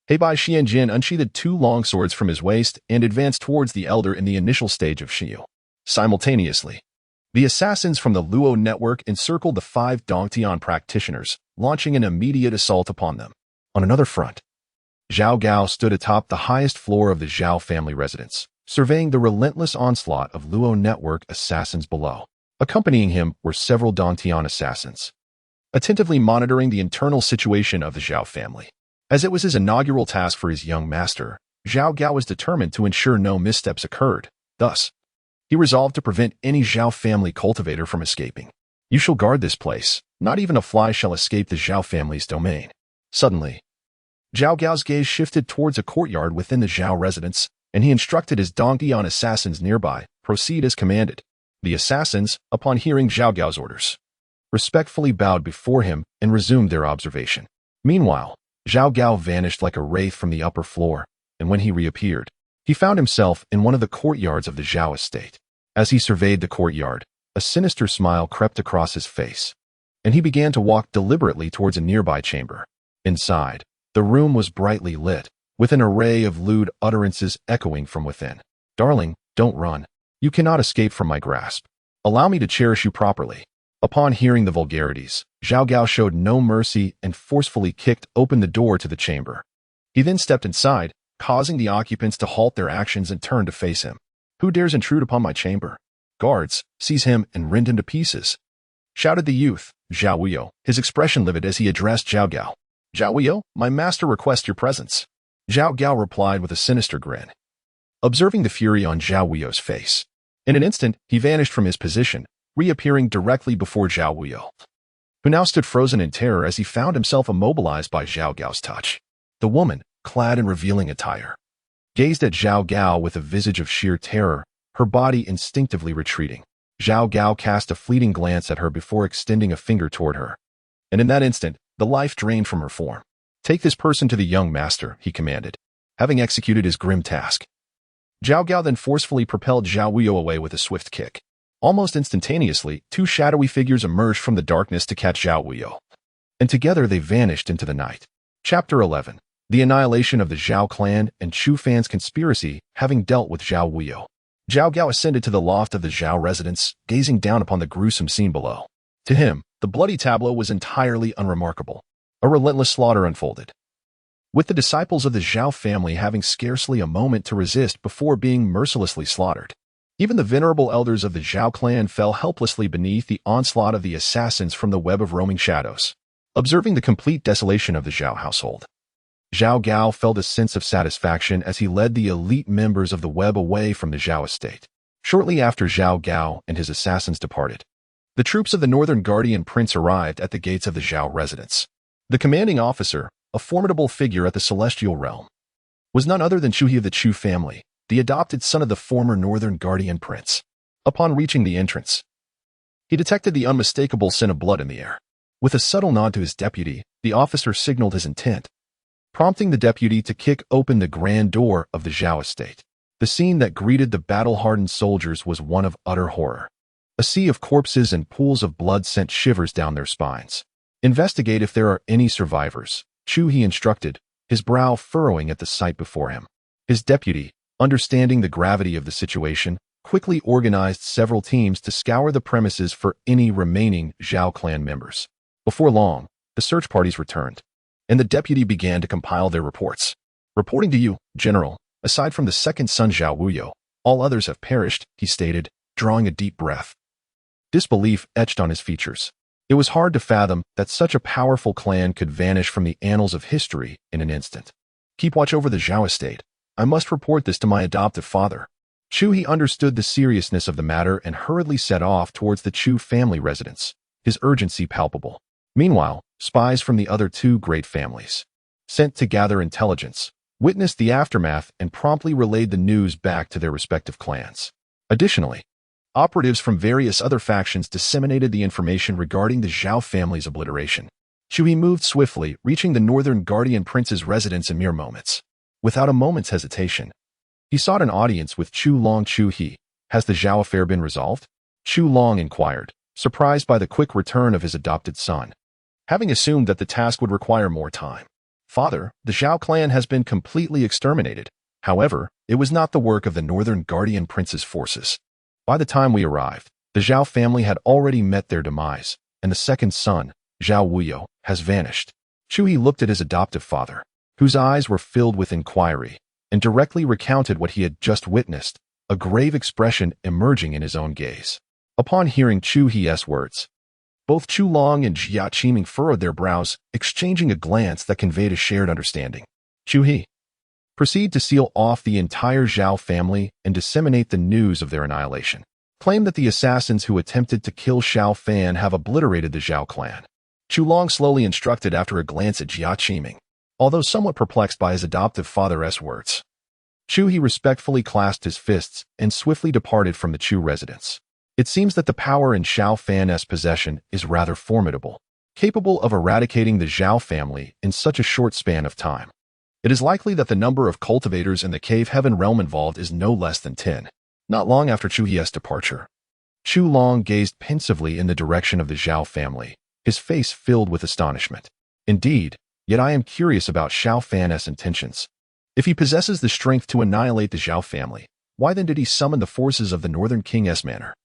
Heibai Xianjian unsheathed 2 long swords from his waist and advanced towards the elder in the initial stage of Shenyu. Simultaneously, the assassins from the Luo network encircled the 5 Dongtian practitioners, launching an immediate assault upon them. On another front, Zhao Gao stood atop the highest floor of the Zhao family residence, surveying the relentless onslaught of Luo network assassins below. Accompanying him were several Dongtian assassins, attentively monitoring the internal situation of the Zhao family. As it was his inaugural task for his young master, Zhao Gao was determined to ensure no missteps occurred. Thus, he resolved to prevent any Zhao family cultivator from escaping. "You shall guard this place. Not even a fly shall escape the Zhao family's domain." Suddenly, Zhao Gao's gaze shifted towards a courtyard within the Zhao residence, and he instructed his Dongtian assassins nearby, "Proceed as commanded." The assassins, upon hearing Zhao Gao's orders, respectfully bowed before him and resumed their observation. Meanwhile, Zhao Gao vanished like a wraith from the upper floor, and when he reappeared, he found himself in one of the courtyards of the Zhao estate. As he surveyed the courtyard, a sinister smile crept across his face, and he began to walk deliberately towards a nearby chamber. Inside, the room was brightly lit, with an array of lewd utterances echoing from within. "Darling, don't run. You cannot escape from my grasp. Allow me to cherish you properly." Upon hearing the vulgarities, Zhao Gao showed no mercy and forcefully kicked open the door to the chamber. He then stepped inside, causing the occupants to halt their actions and turn to face him. "Who dares intrude upon my chamber? Guards, seize him and rend him to pieces," shouted the youth, Zhao Wuyo, his expression livid as he addressed Zhao Gao. "Zhao Wuyo, my master requests your presence." Zhao Gao replied with a sinister grin. Observing the fury on Zhao Wuyo's face, in an instant he vanished from his position, reappearing directly before Zhao Wuyo, who now stood frozen in terror as he found himself immobilized by Zhao Gao's touch. The woman, clad in revealing attire, gazed at Zhao Gao with a visage of sheer terror, her body instinctively retreating. Zhao Gao cast a fleeting glance at her before extending a finger toward her, and in that instant, the life drained from her form. "Take this person to the young master," he commanded. Having executed his grim task, Zhao Gao then forcefully propelled Zhao Wuyo away with a swift kick. Almost instantaneously, 2 shadowy figures emerged from the darkness to catch Zhao Wuyo, and together they vanished into the night. Chapter 11. The annihilation of the Zhao clan and Chu Fan's conspiracy. Having dealt with Zhao Wuyo, Zhao Gao ascended to the loft of the Zhao residence, gazing down upon the gruesome scene below. To him, the bloody tableau was entirely unremarkable. A relentless slaughter unfolded, with the disciples of the Zhao family having scarcely a moment to resist before being mercilessly slaughtered. Even the venerable elders of the Zhao clan fell helplessly beneath the onslaught of the assassins from the web of roaming shadows. Observing the complete desolation of the Zhao household, Zhao Gao felt a sense of satisfaction as he led the elite members of the web away from the Zhao estate. Shortly after Zhao Gao and his assassins departed, the troops of the Northern Guardian Prince arrived at the gates of the Zhao residence. The commanding officer, a formidable figure at the Celestial Realm, was none other than Chu He of the Chu family, the adopted son of the former Northern Guardian Prince. Upon reaching the entrance, he detected the unmistakable scent of blood in the air. With a subtle nod to his deputy, the officer signaled his intent, prompting the deputy to kick open the grand door of the Zhao estate. The scene that greeted the battle-hardened soldiers was one of utter horror. A sea of corpses and pools of blood sent shivers down their spines. "Investigate if there are any survivors," Chu he instructed, his brow furrowing at the sight before him. His deputy, understanding the gravity of the situation, quickly organized several teams to scour the premises for any remaining Zhao clan members. Before long, the search parties returned, and the deputy began to compile their reports. "Reporting to you, General, aside from the second son Zhao Wuyo, all others have perished," he stated, drawing a deep breath. Disbelief etched on his features. It was hard to fathom that such a powerful clan could vanish from the annals of history in an instant. "Keep watch over the Zhao estate. I must report this to my adoptive father." Chu he understood the seriousness of the matter and hurriedly set off towards the Chu family residence, his urgency palpable. Meanwhile, spies from the other two great families, sent to gather intelligence, witnessed the aftermath and promptly relayed the news back to their respective clans. Additionally, operatives from various other factions disseminated the information regarding the Zhao family's obliteration. Chu moved swiftly, reaching the northern guardian prince's residence in mere moments. Without a moment's hesitation, he sought an audience with Chu Long. "Chu he, has the Zhao affair been resolved?" Chu Long inquired, surprised by the quick return of his adopted son, having assumed that the task would require more time. "Father, the Zhao clan has been completely exterminated. However, it was not the work of the northern guardian prince's forces. By the time we arrived, the Zhao family had already met their demise, and the second son, Zhao Wuyo, has vanished." Chu he looked at his adoptive father, whose eyes were filled with inquiry, and directly recounted what he had just witnessed, a grave expression emerging in his own gaze. Upon hearing Chu he's words, both Chu Long and Jia Qiming furrowed their brows, exchanging a glance that conveyed a shared understanding. Chu he, proceed to seal off the entire Zhao family and disseminate the news of their annihilation. Claim that the assassins who attempted to kill Chu Fan have obliterated the Zhao clan. Chu Long slowly instructed after a glance at Jia Qiming. Although somewhat perplexed by his adoptive father's words, Chu he respectfully clasped his fists and swiftly departed from the Chu residence. It seems that the power in Chu Fan's possession is rather formidable, capable of eradicating the Zhao family in such a short span of time. It is likely that the number of cultivators in the cave heaven realm involved is no less than 10. Not long after Chu he's departure, Chu Long gazed pensively in the direction of the Zhao family, his face filled with astonishment. "Indeed, yet I am curious about Chu Fan's intentions. If he possesses the strength to annihilate the Zhao family, why then did he summon the forces of the Northern King's manor?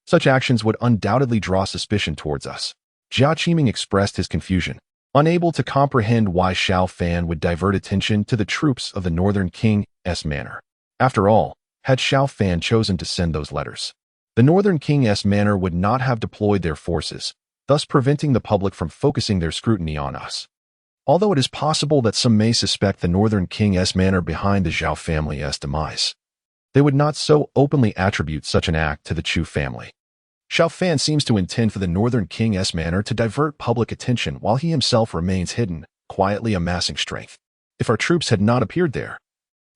Such actions would undoubtedly draw suspicion towards us." Jia Qiming expressed his confusion, unable to comprehend why Chu Fan would divert attention to the troops of the Northern King's manor. After all, had Chu Fan chosen to send those letters, the Northern King's manor would not have deployed their forces, thus preventing the public from focusing their scrutiny on us. Although it is possible that some may suspect the Northern King's manor behind the Zhao family's demise, they would not so openly attribute such an act to the Chu family. Chu Fan seems to intend for the Northern King's manor to divert public attention while he himself remains hidden, quietly amassing strength. If our troops had not appeared there,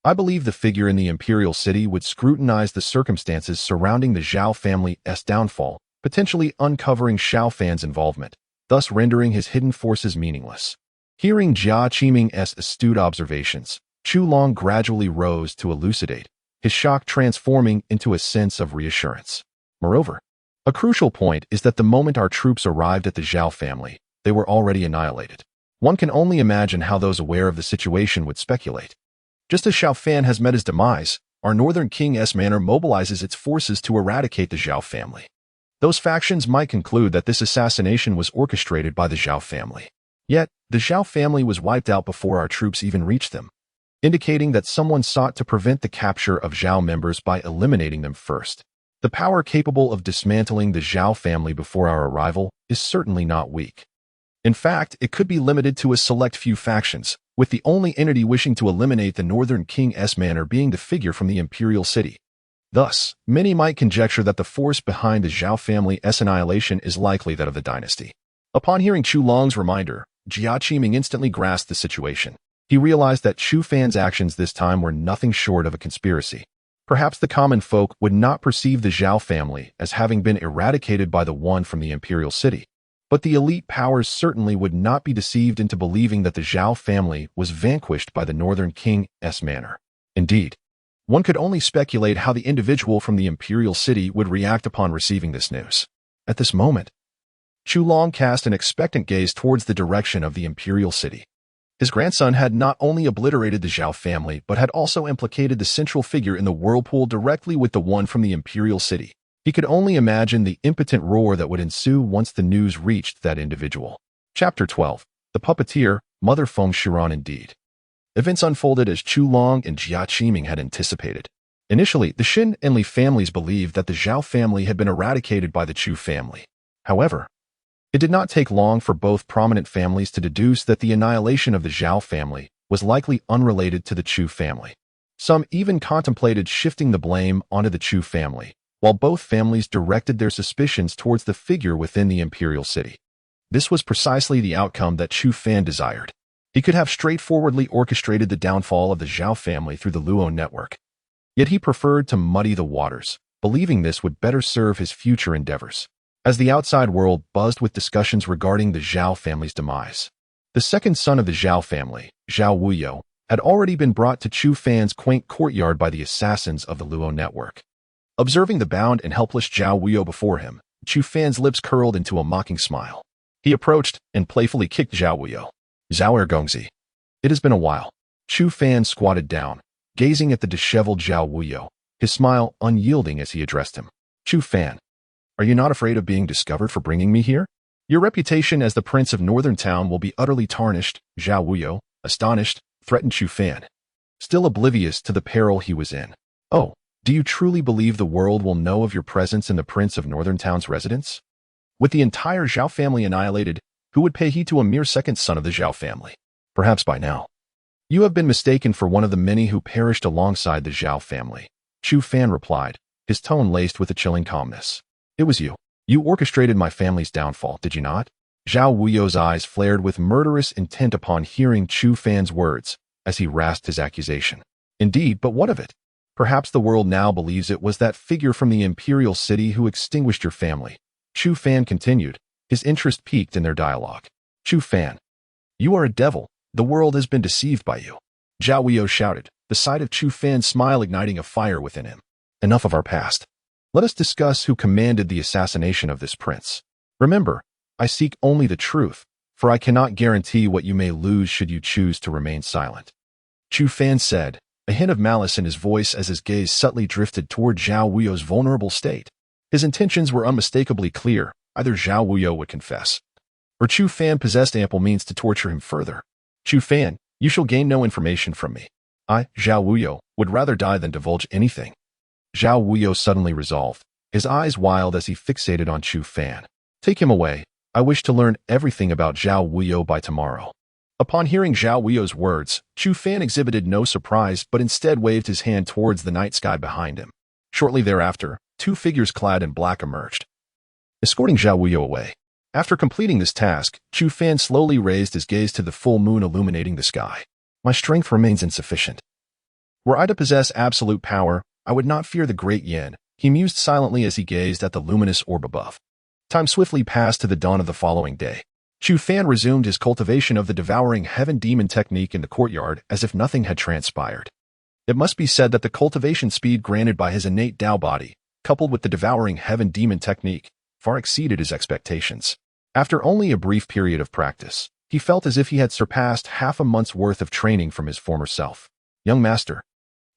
I believe the figure in the imperial city would scrutinize the circumstances surrounding the Zhao family's downfall, potentially uncovering Chu Fan's involvement, thus rendering his hidden forces meaningless. Hearing Jia Qiming's astute observations, Chu Long gradually rose to elucidate, his shock transforming into a sense of reassurance. Moreover, a crucial point is that the moment our troops arrived at the Zhao family, they were already annihilated. One can only imagine how those aware of the situation would speculate. Just as Chu Fan has met his demise, our Northern King's manor mobilizes its forces to eradicate the Zhao family. Those factions might conclude that this assassination was orchestrated by the Zhao family. Yet, the Zhao family was wiped out before our troops even reached them, indicating that someone sought to prevent the capture of Zhao members by eliminating them first. The power capable of dismantling the Zhao family before our arrival is certainly not weak. In fact, it could be limited to a select few factions, with the only entity wishing to eliminate the Northern King's manor being the figure from the imperial city. Thus, many might conjecture that the force behind the Zhao family's annihilation is likely that of the dynasty. Upon hearing Chu Long's reminder, Jia Qiming instantly grasped the situation. He realized that Chu Fan's actions this time were nothing short of a conspiracy. Perhaps the common folk would not perceive the Zhao family as having been eradicated by the one from the imperial city, But the elite powers certainly would not be deceived into believing that the Zhao family was vanquished by the Northern King's manner. Indeed, one could only speculate how the individual from the imperial city would react upon receiving this news. At this moment, Chu Long cast an expectant gaze towards the direction of the imperial city. His grandson had not only obliterated the Zhao family, but had also implicated the central figure in the whirlpool directly with the one from the imperial city. He could only imagine the impotent roar that would ensue once the news reached that individual. Chapter 12. The Puppeteer, Mother Feng Shiran indeed. Events unfolded as Chu Long and Jia Qiming had anticipated. Initially, the Xin and Li families believed that the Zhao family had been eradicated by the Chu family. However, it did not take long for both prominent families to deduce that the annihilation of the Zhao family was likely unrelated to the Chu family. Some even contemplated shifting the blame onto the Chu family, while both families directed their suspicions towards the figure within the imperial city. This was precisely the outcome that Chu Fan desired. He could have straightforwardly orchestrated the downfall of the Zhao family through the Luo network. Yet he preferred to muddy the waters, believing this would better serve his future endeavors. As the outside world buzzed with discussions regarding the Zhao family's demise, the second son of the Zhao family, Zhao Wuyo, had already been brought to Chu Fan's quaint courtyard by the assassins of the Luo network. Observing the bound and helpless Zhao Wuyo before him, Chu Fan's lips curled into a mocking smile. He approached and playfully kicked Zhao Wuyo. Zhao Gongzi. It has been a while. Chu Fan squatted down, gazing at the disheveled Zhao Wuyo, his smile unyielding as he addressed him. Chu Fan, are you not afraid of being discovered for bringing me here? Your reputation as the prince of Northern Town will be utterly tarnished. Zhao Wuyo, astonished, threatened Chu Fan, still oblivious to the peril he was in. Oh, do you truly believe the world will know of your presence in the Prince of Northern Town's residence? With the entire Zhao family annihilated, who would pay heed to a mere second son of the Zhao family? Perhaps by now, you have been mistaken for one of the many who perished alongside the Zhao family. Chu Fan replied, his tone laced with a chilling calmness. It was you. You orchestrated my family's downfall, did you not? Zhao Wuyo's eyes flared with murderous intent upon hearing Chu Fan's words as he rasped his accusation. Indeed, but what of it? Perhaps the world now believes it was that figure from the imperial city who extinguished your family. Chu Fan continued, his interest piqued in their dialogue. Chu Fan, you are a devil. The world has been deceived by you. Zhao Wuyo shouted, the sight of Chu Fan's smile igniting a fire within him. Enough of our past. Let us discuss who commanded the assassination of this prince. Remember, I seek only the truth, for I cannot guarantee what you may lose should you choose to remain silent. Chu Fan said, a hint of malice in his voice as his gaze subtly drifted toward Zhao Wuyo's vulnerable state. His intentions were unmistakably clear. Either Zhao Wuyo would confess, or Chu Fan possessed ample means to torture him further. Chu Fan, you shall gain no information from me. I, Zhao Wuyo, would rather die than divulge anything. Zhao Wuyo suddenly resolved, his eyes wild as he fixated on Chu Fan. Take him away. I wish to learn everything about Zhao Wuyo by tomorrow. Upon hearing Zhao Wuyo's words, Chu Fan exhibited no surprise but instead waved his hand towards the night sky behind him. Shortly thereafter, two figures clad in black emerged, escorting Zhao Wuyo away. After completing this task, Chu Fan slowly raised his gaze to the full moon illuminating the sky. My strength remains insufficient. Were I to possess absolute power, I would not fear the great Yin, he mused silently as he gazed at the luminous orb above. Time swiftly passed to the dawn of the following day. Chu Fan resumed his cultivation of the devouring heaven demon technique in the courtyard as if nothing had transpired. It must be said that the cultivation speed granted by his innate Dao body, coupled with the devouring heaven demon technique, far exceeded his expectations. After only a brief period of practice, he felt as if he had surpassed half a month's worth of training from his former self. Young master,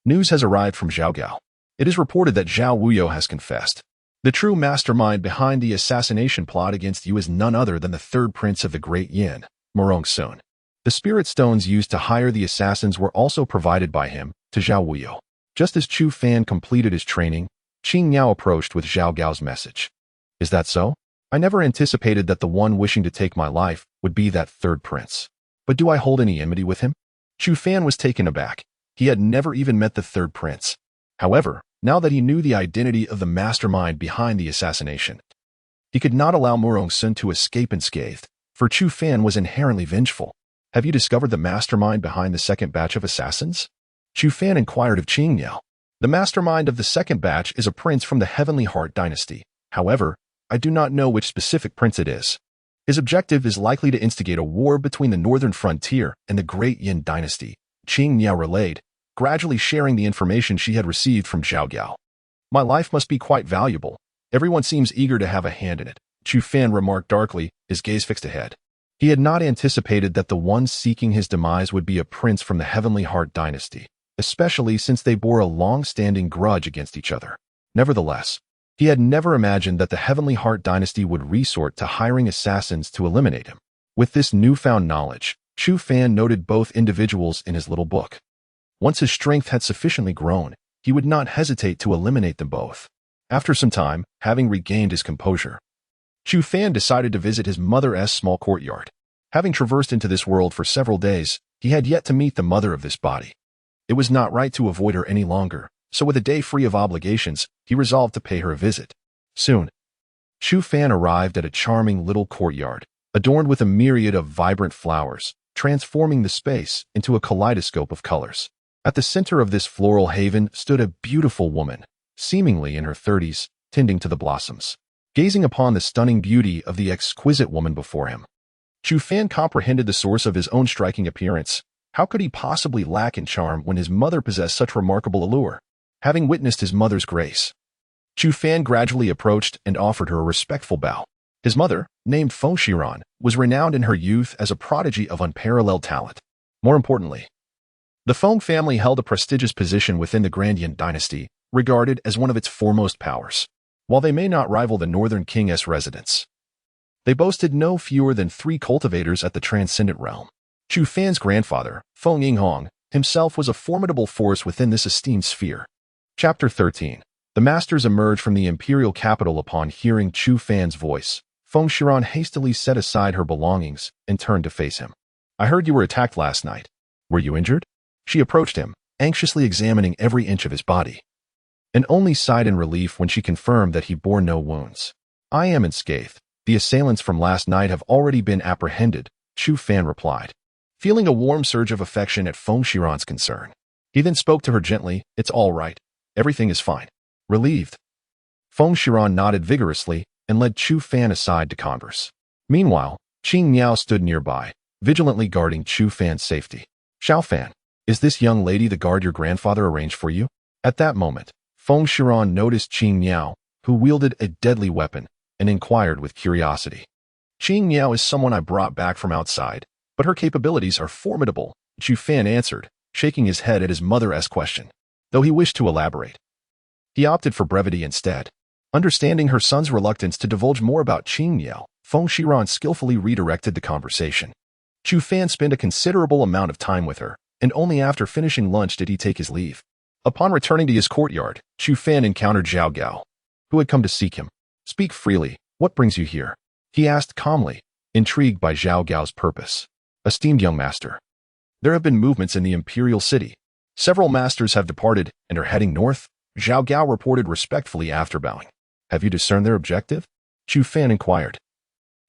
news has arrived from Zhaogao. It is reported that Zhao Wuyo has confessed. The true mastermind behind the assassination plot against you is none other than the third prince of the Great Yin, Murong Sun. The spirit stones used to hire the assassins were also provided by him to Zhao Wuyo. Just as Chu Fan completed his training, Qing Yao approached with Zhao Gao's message. Is that so? I never anticipated that the one wishing to take my life would be that third prince. But do I hold any enmity with him? Chu Fan was taken aback. He had never even met the third prince. However, now that he knew the identity of the mastermind behind the assassination, he could not allow Murong Sun to escape unscathed, for Chu Fan was inherently vengeful. Have you discovered the mastermind behind the second batch of assassins? Chu Fan inquired of Qing Yao. The mastermind of the second batch is a prince from the Heavenly Heart Dynasty. However, I do not know which specific prince it is. His objective is likely to instigate a war between the northern frontier and the great Yin dynasty, Qing Niao relayed, gradually sharing the information she had received from Zhao Gao. My life must be quite valuable. Everyone seems eager to have a hand in it, Chu Fan remarked darkly, his gaze fixed ahead. He had not anticipated that the one seeking his demise would be a prince from the Heavenly Heart dynasty, especially since they bore a long-standing grudge against each other. Nevertheless, he had never imagined that the Heavenly Heart dynasty would resort to hiring assassins to eliminate him. With this newfound knowledge, Chu Fan noted both individuals in his little book. Once his strength had sufficiently grown, he would not hesitate to eliminate them both. After some time, having regained his composure, Chu Fan decided to visit his mother's small courtyard. Having traversed into this world for several days, he had yet to meet the mother of this body. It was not right to avoid her any longer, so with a day free of obligations, he resolved to pay her a visit. Soon, Chu Fan arrived at a charming little courtyard, adorned with a myriad of vibrant flowers, transforming the space into a kaleidoscope of colors. At the center of this floral haven stood a beautiful woman, seemingly in her 30s, tending to the blossoms. Gazing upon the stunning beauty of the exquisite woman before him, Chu Fan comprehended the source of his own striking appearance. How could he possibly lack in charm when his mother possessed such remarkable allure? Having witnessed his mother's grace, Chu Fan gradually approached and offered her a respectful bow. His mother, named Feng Shiran, was renowned in her youth as a prodigy of unparalleled talent. More importantly, the Feng family held a prestigious position within the Grand Yin dynasty, regarded as one of its foremost powers. While they may not rival the Northern King's residents, they boasted no fewer than 3 cultivators at the transcendent realm. Chu Fan's grandfather, Feng Yinghong, himself was a formidable force within this esteemed sphere. Chapter 13. The masters emerged from the imperial capital upon hearing Chu Fan's voice. Feng Shiran hastily set aside her belongings and turned to face him. I heard you were attacked last night. Were you injured? She approached him, anxiously examining every inch of his body, and only sighed in relief when she confirmed that he bore no wounds. I am unscathed. The assailants from last night have already been apprehended, Chu Fan replied, feeling a warm surge of affection at Feng Shiran's concern. He then spoke to her gently. It's all right. Everything is fine. Relieved, Feng Shiran nodded vigorously and led Chu Fan aside to converse. Meanwhile, Qing Niao stood nearby, vigilantly guarding Chu Fan's safety. Xiao Fan, is this young lady the guard your grandfather arranged for you? At that moment, Feng Shiran noticed Qing Niao, who wielded a deadly weapon, and inquired with curiosity. Qing Niao is someone I brought back from outside, but her capabilities are formidable, Chu Fan answered, shaking his head at his mother's question. Though he wished to elaborate, he opted for brevity instead. Understanding her son's reluctance to divulge more about Qing Niao, Feng Shiran skillfully redirected the conversation. Chu Fan spent a considerable amount of time with her, and only after finishing lunch did he take his leave. Upon returning to his courtyard, Chu Fan encountered Zhao Gao, who had come to seek him. Speak freely. What brings you here? He asked calmly, intrigued by Zhao Gao's purpose. Esteemed young master, there have been movements in the imperial city. Several masters have departed and are heading north, Zhao Gao reported respectfully after bowing. Have you discerned their objective? Chu Fan inquired,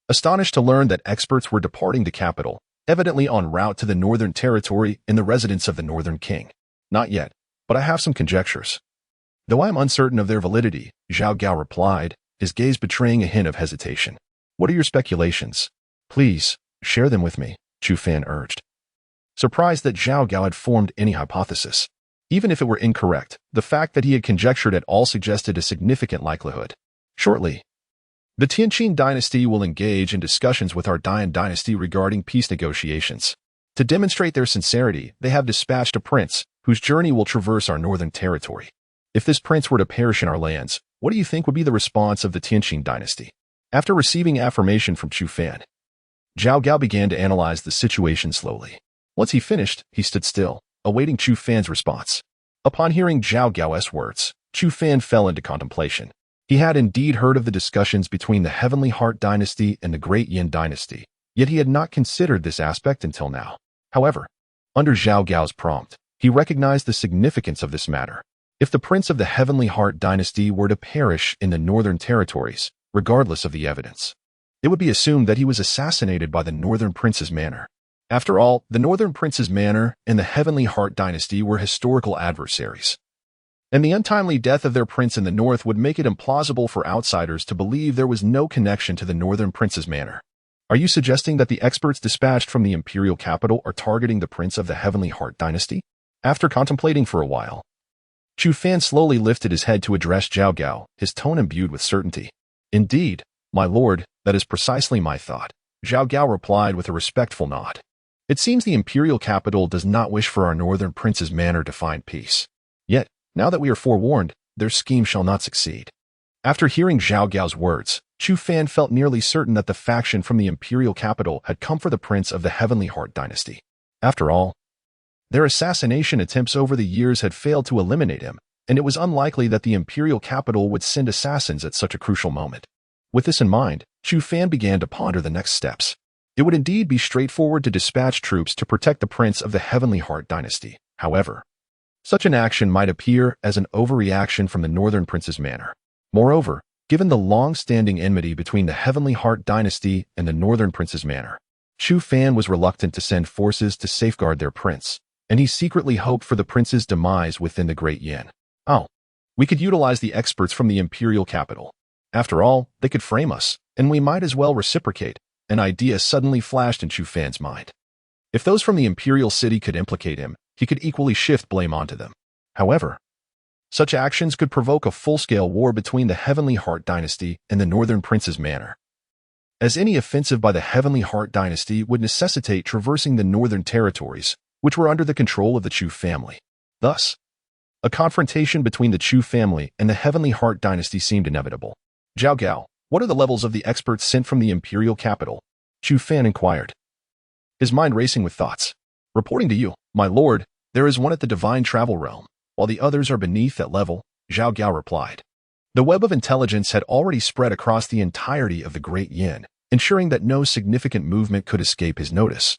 astonished to learn that experts were departing the capital, evidently en route to the northern territory in the residence of the Northern King. Not yet, but I have some conjectures. Though I am uncertain of their validity, Zhao Gao replied, his gaze betraying a hint of hesitation. What are your speculations? Please, share them with me, Chu Fan urged, surprised that Zhao Gao had formed any hypothesis. Even if it were incorrect, the fact that he had conjectured at all suggested a significant likelihood. Shortly, the Tianqing dynasty will engage in discussions with our Dian dynasty regarding peace negotiations. To demonstrate their sincerity, they have dispatched a prince, whose journey will traverse our northern territory. If this prince were to perish in our lands, what do you think would be the response of the Tianqing dynasty? After receiving affirmation from Chu Fan, Zhao Gao began to analyze the situation slowly. Once he finished, he stood still, awaiting Chu Fan's response. Upon hearing Zhao Gao's words, Chu Fan fell into contemplation. He had indeed heard of the discussions between the Heavenly Heart dynasty and the Great Yin dynasty, yet he had not considered this aspect until now. However, under Zhao Gao's prompt, he recognized the significance of this matter. If the prince of the Heavenly Heart dynasty were to perish in the northern territories, regardless of the evidence, it would be assumed that he was assassinated by the Northern Prince's manor. After all, the Northern Prince's manor and the Heavenly Heart dynasty were historical adversaries, and the untimely death of their prince in the north would make it implausible for outsiders to believe there was no connection to the Northern Prince's manor. Are you suggesting that the experts dispatched from the imperial capital are targeting the prince of the Heavenly Heart dynasty? After contemplating for a while, Chu Fan slowly lifted his head to address Zhao Gao, his tone imbued with certainty. Indeed, my lord, that is precisely my thought, Zhao Gao replied with a respectful nod. It seems the imperial capital does not wish for our northern prince's manor to find peace. Yet, now that we are forewarned, their scheme shall not succeed. After hearing Zhao Gao's words, Chu Fan felt nearly certain that the faction from the imperial capital had come for the prince of the Heavenly Heart dynasty. After all, their assassination attempts over the years had failed to eliminate him, and it was unlikely that the imperial capital would send assassins at such a crucial moment. With this in mind, Chu Fan began to ponder the next steps. It would indeed be straightforward to dispatch troops to protect the prince of the Heavenly Heart dynasty. However, such an action might appear as an overreaction from the northern prince's manor. Moreover, given the long-standing enmity between the Heavenly Heart dynasty and the northern prince's manor, Chu Fan was reluctant to send forces to safeguard their prince, and he secretly hoped for the prince's demise within the Great Yin. Oh, we could utilize the experts from the imperial capital. After all, they could frame us, and we might as well reciprocate. An idea suddenly flashed in Chu Fan's mind. If those from the imperial city could implicate him, he could equally shift blame onto them. However, such actions could provoke a full-scale war between the Heavenly Heart dynasty and the northern prince's manor, as any offensive by the Heavenly Heart dynasty would necessitate traversing the northern territories, which were under the control of the Chu family. Thus, a confrontation between the Chu family and the Heavenly Heart dynasty seemed inevitable. Zhao Gao, what are the levels of the experts sent from the imperial capital? Chu Fan inquired, his mind racing with thoughts. Reporting to you, my lord, there is one at the divine travel realm, while the others are beneath that level, Zhao Gao replied. The web of intelligence had already spread across the entirety of the Great Yin, ensuring that no significant movement could escape his notice,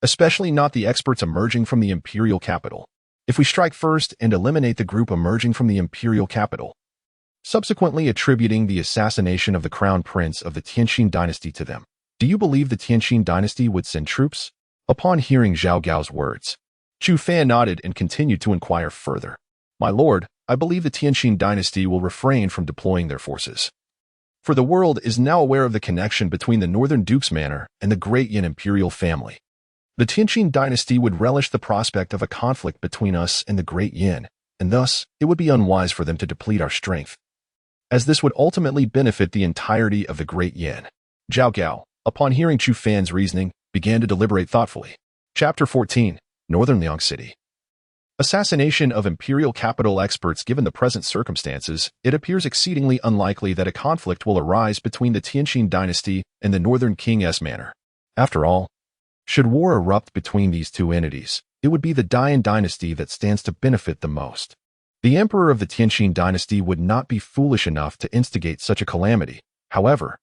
especially not the experts emerging from the imperial capital. If we strike first and eliminate the group emerging from the imperial capital, subsequently attributing the assassination of the crown prince of the Tianxin dynasty to them, do you believe the Tianxin dynasty would send troops? Upon hearing Zhao Gao's words, Chu Fan nodded and continued to inquire further. My lord, I believe the Tianxin dynasty will refrain from deploying their forces, for the world is now aware of the connection between the Northern Duke's manor and the Great Yin imperial family. The Tianxin dynasty would relish the prospect of a conflict between us and the Great Yin, and thus it would be unwise for them to deplete our strength, as this would ultimately benefit the entirety of the Great Yin. Zhao Gao, upon hearing Chu Fan's reasoning, began to deliberate thoughtfully. Chapter 14, Northern Liang City. Assassination of imperial capital experts. Given the present circumstances, it appears exceedingly unlikely that a conflict will arise between the Tianxin dynasty and the Northern King's manor. After all, should war erupt between these two entities, it would be the Dian dynasty that stands to benefit the most. The emperor of the Tianxin dynasty would not be foolish enough to instigate such a calamity. However,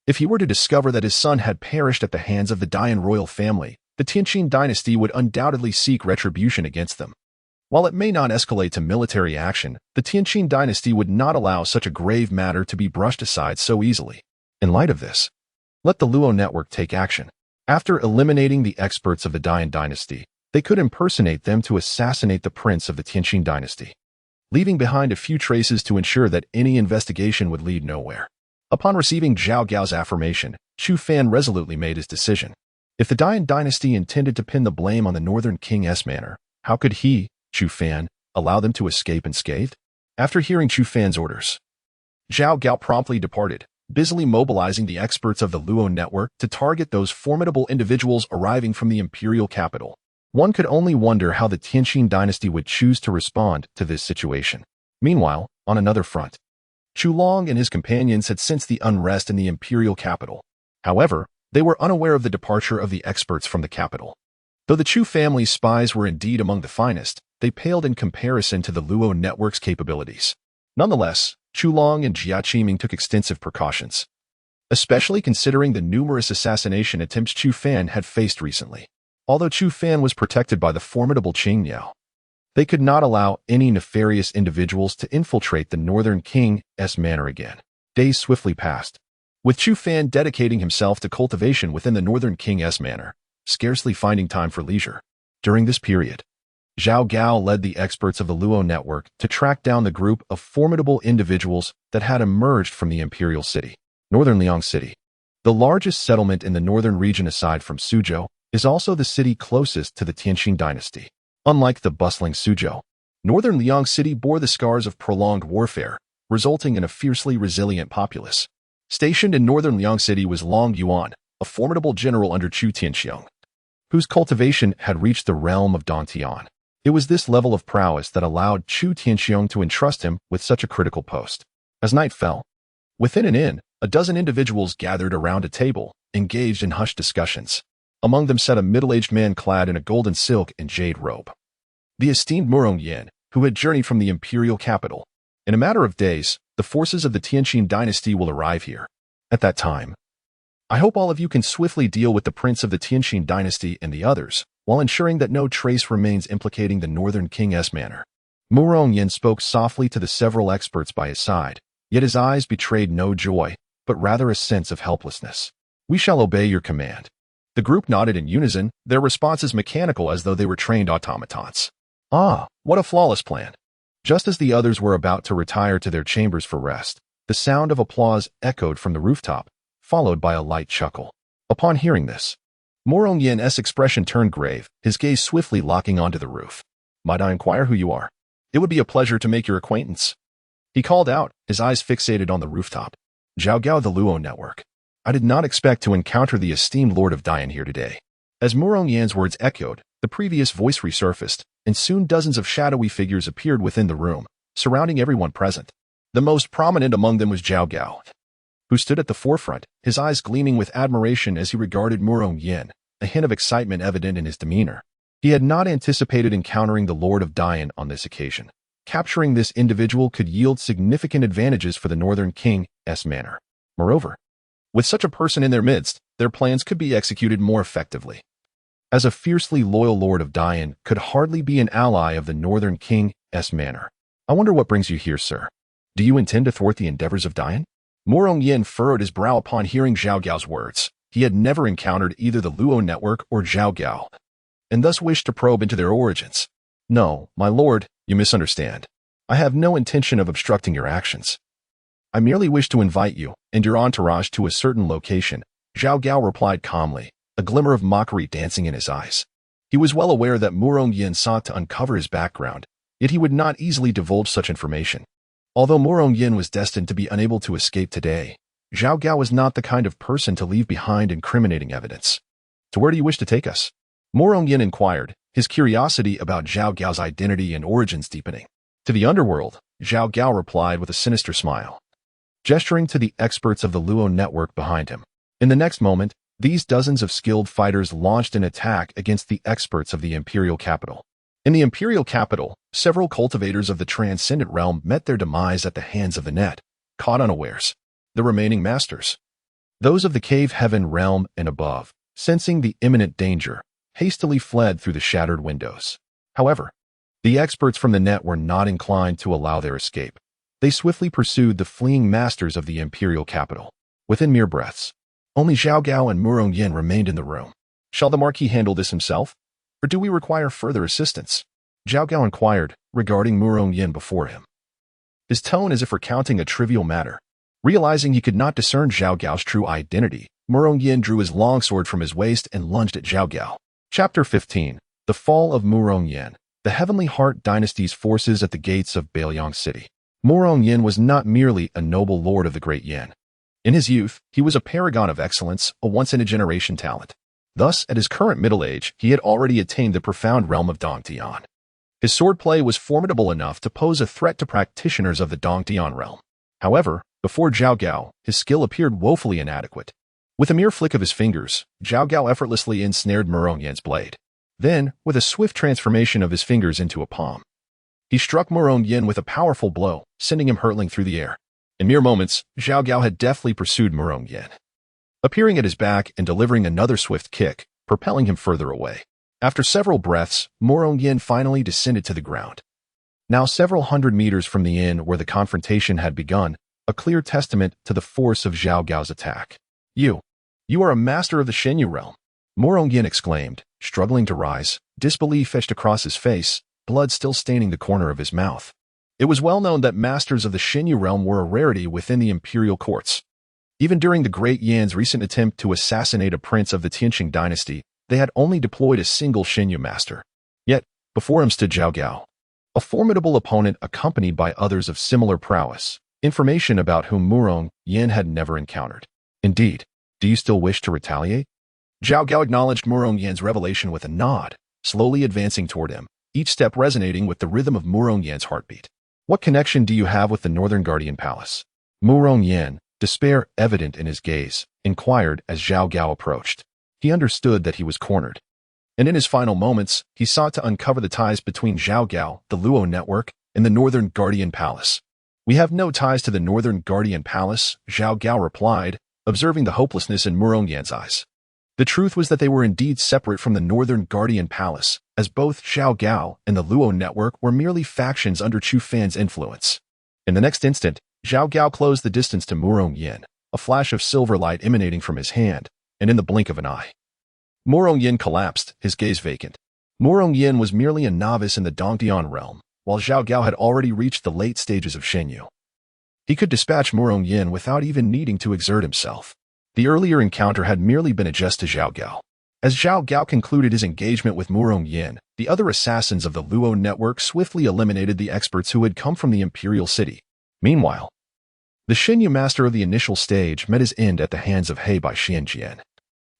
if he were to discover that his son had perished at the hands of the Dian royal family, the Tianxin dynasty would undoubtedly seek retribution against them. While it may not escalate to military action, the Tianxin dynasty would not allow such a grave matter to be brushed aside so easily. In light of this, let the Luo network take action. After eliminating the experts of the Dian dynasty, they could impersonate them to assassinate the prince of the Tianxin dynasty, leaving behind a few traces to ensure that any investigation would lead nowhere. Upon receiving Zhao Gao's affirmation, Chu Fan resolutely made his decision. If the Dian dynasty intended to pin the blame on the Northern King's manor, how could he, Chu Fan, allow them to escape unscathed? After hearing Chu Fan's orders, Zhao Gao promptly departed, busily mobilizing the experts of the Luo network to target those formidable individuals arriving from the imperial capital. One could only wonder how the Tianxin dynasty would choose to respond to this situation. Meanwhile, on another front, Chu Long and his companions had sensed the unrest in the imperial capital. However, they were unaware of the departure of the experts from the capital. Though the Chu family's spies were indeed among the finest, they paled in comparison to the Luo network's capabilities. Nonetheless, Chu Long and Jia Qiming took extensive precautions, especially considering the numerous assassination attempts Chu Fan had faced recently. Although Chu Fan was protected by the formidable Qing Yao, they could not allow any nefarious individuals to infiltrate the Northern King's manor again. Days swiftly passed, with Chu Fan dedicating himself to cultivation within the Northern King's manor, scarcely finding time for leisure. During this period, Zhao Gao led the experts of the Luo network to track down the group of formidable individuals that had emerged from the imperial city, Northern Liang City. The largest settlement in the northern region aside from Suzhou is also the city closest to the Tianqing dynasty. Unlike the bustling Suzhou, northern Liang City bore the scars of prolonged warfare, resulting in a fiercely resilient populace. Stationed in northern Liang City was Long Yuan, a formidable general under Chu Tianxiong, whose cultivation had reached the realm of Dongtian. It was this level of prowess that allowed Chu Tianxiong to entrust him with such a critical post. As night fell, within an inn, a dozen individuals gathered around a table, engaged in hushed discussions. Among them sat a middle-aged man clad in a golden silk and jade robe. The esteemed Murong Yin, who had journeyed from the imperial capital. In a matter of days, the forces of the Tianqing dynasty will arrive here. At that time, I hope all of you can swiftly deal with the prince of the Tianqing dynasty and the others, while ensuring that no trace remains implicating the northern king's manor. Murong Yin spoke softly to the several experts by his side, yet his eyes betrayed no joy, but rather a sense of helplessness. We shall obey your command. The group nodded in unison, their responses mechanical as though they were trained automatons. Ah, what a flawless plan. Just as the others were about to retire to their chambers for rest, the sound of applause echoed from the rooftop, followed by a light chuckle. Upon hearing this, Murong Yin's expression turned grave, his gaze swiftly locking onto the roof. Might I inquire who you are? It would be a pleasure to make your acquaintance. He called out, his eyes fixated on the rooftop. Zhao Gao, the Luo Network. I did not expect to encounter the esteemed Lord of Dian here today. As Murong Yin's words echoed, the previous voice resurfaced, and soon dozens of shadowy figures appeared within the room, surrounding everyone present. The most prominent among them was Zhao Gao, who stood at the forefront, his eyes gleaming with admiration as he regarded Murong Yin, a hint of excitement evident in his demeanor. He had not anticipated encountering the Lord of Dian on this occasion. Capturing this individual could yield significant advantages for the Northern King's manor. Moreover, with such a person in their midst, their plans could be executed more effectively. As a fiercely loyal Lord of Dian could hardly be an ally of the Northern King's manor. I wonder what brings you here, sir. Do you intend to thwart the endeavors of Dian? Murong Yin furrowed his brow upon hearing Zhao Gao's words. He had never encountered either the Luo Network or Zhao Gao, and thus wished to probe into their origins. No, my lord, you misunderstand. I have no intention of obstructing your actions. I merely wish to invite you and your entourage to a certain location, Zhao Gao replied calmly, a glimmer of mockery dancing in his eyes. He was well aware that Murong Yin sought to uncover his background, yet he would not easily divulge such information. Although Murong Yin was destined to be unable to escape today, Zhao Gao was not the kind of person to leave behind incriminating evidence. To where do you wish to take us? Murong Yin inquired, his curiosity about Zhao Gao's identity and origins deepening. To the underworld, Zhao Gao replied with a sinister smile, gesturing to the experts of the Luo Network behind him. In the next moment, these dozens of skilled fighters launched an attack against the experts of the imperial capital. In the imperial capital, several cultivators of the transcendent realm met their demise at the hands of the net, caught unawares. The remaining masters, those of the cave heaven realm and above, sensing the imminent danger, hastily fled through the shattered windows. However, the experts from the net were not inclined to allow their escape. They swiftly pursued the fleeing masters of the imperial capital. Within mere breaths, only Zhao Gao and Murong Yin remained in the room. Shall the Marquis handle this himself, or do we require further assistance? Zhao Gao inquired, regarding Murong Yin before him, his tone as if recounting a trivial matter. Realizing he could not discern Zhao Gao's true identity, Murong Yin drew his longsword from his waist and lunged at Zhao Gao. Chapter 15. The Fall of Murong Yin. The Heavenly Heart Dynasty's forces at the gates of Bailiang City. Murong Yin was not merely a noble lord of the Great Yin. In his youth, he was a paragon of excellence, a once-in-a-generation talent. Thus, at his current middle age, he had already attained the profound realm of Dongtian. His swordplay was formidable enough to pose a threat to practitioners of the Dongtian realm. However, before Zhao Gao, his skill appeared woefully inadequate. With a mere flick of his fingers, Zhao Gao effortlessly ensnared Murong Yin's blade. Then, with a swift transformation of his fingers into a palm, he struck Murong Yin with a powerful blow, sending him hurtling through the air. In mere moments, Zhao Gao had deftly pursued Murong Yin, appearing at his back and delivering another swift kick, propelling him further away. After several breaths, Murong Yin finally descended to the ground. Now several hundred meters from the inn where the confrontation had begun, a clear testament to the force of Zhao Gao's attack. You are a master of the Shenyu realm, Murong Yin exclaimed, struggling to rise, disbelief etched across his face, blood still staining the corner of his mouth. It was well known that masters of the Shenyu realm were a rarity within the imperial courts. Even during the Great Yan's recent attempt to assassinate a prince of the Tianqing dynasty, they had only deployed a single Xinyu master. Yet, before him stood Zhao Gao, a formidable opponent accompanied by others of similar prowess, information about whom Murong Yan had never encountered. Indeed, do you still wish to retaliate? Zhao Gao acknowledged Murong Yan's revelation with a nod, slowly advancing toward him, each step resonating with the rhythm of Murong Yan's heartbeat. What connection do you have with the Northern Guardian Palace? Murong Yan, despair evident in his gaze, inquired as Zhao Gao approached. He understood that he was cornered. And in his final moments, he sought to uncover the ties between Zhao Gao, the Luo network, and the Northern Guardian Palace. We have no ties to the Northern Guardian Palace, Zhao Gao replied, observing the hopelessness in Murong Yan's eyes. The truth was that they were indeed separate from the Northern Guardian Palace, as both Zhao Gao and the Luo network were merely factions under Chu Fan's influence. In the next instant, Zhao Gao closed the distance to Murong Yan, a flash of silver light emanating from his hand, and in the blink of an eye, Murong Yan collapsed, his gaze vacant. Murong Yan was merely a novice in the Dongtian realm, while Zhao Gao had already reached the late stages of Xinyu. He could dispatch Murong Yan without even needing to exert himself. The earlier encounter had merely been a jest to Zhao Gao. As Zhao Gao concluded his engagement with Murong Yan, the other assassins of the Luo network swiftly eliminated the experts who had come from the imperial city. Meanwhile, the Xinyu master of the initial stage met his end at the hands of He Bai Xianjian,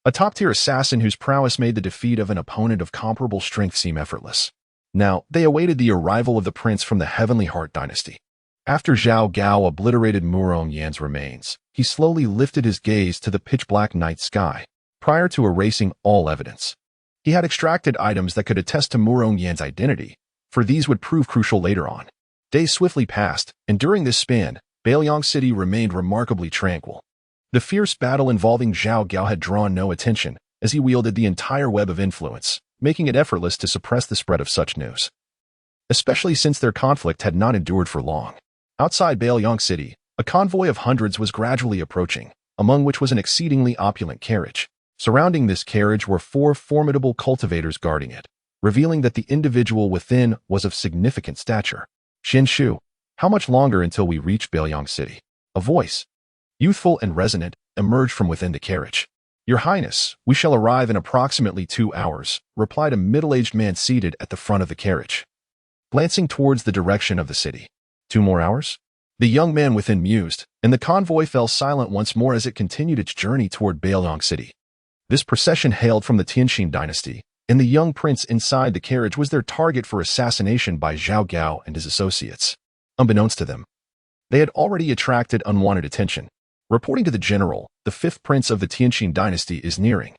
a top-tier assassin whose prowess made the defeat of an opponent of comparable strength seem effortless. Now, they awaited the arrival of the prince from the Heavenly Heart dynasty. After Zhao Gao obliterated Murong Yan's remains, he slowly lifted his gaze to the pitch-black night sky, prior to erasing all evidence. He had extracted items that could attest to Murong Yan's identity, for these would prove crucial later on. Days swiftly passed, and during this span, Bailiang City remained remarkably tranquil. The fierce battle involving Zhao Gao had drawn no attention, as he wielded the entire web of influence, making it effortless to suppress the spread of such news. Especially since their conflict had not endured for long. Outside Bailiang City, a convoy of hundreds was gradually approaching, among which was an exceedingly opulent carriage. Surrounding this carriage were 4 formidable cultivators guarding it, revealing that the individual within was of significant stature. Xin Shu, how much longer until we reach Bailiang City? A voice, youthful and resonant, emerged from within the carriage. Your Highness, we shall arrive in approximately 2 hours, replied a middle-aged man seated at the front of the carriage, glancing towards the direction of the city. 2 more hours? The young man within mused, and the convoy fell silent once more as it continued its journey toward Bailiang City. This procession hailed from the Tianqing dynasty, and the young prince inside the carriage was their target for assassination by Zhao Gao and his associates. Unbeknownst to them, they had already attracted unwanted attention. Reporting to the general, the 5th prince of the Tianqing dynasty is nearing.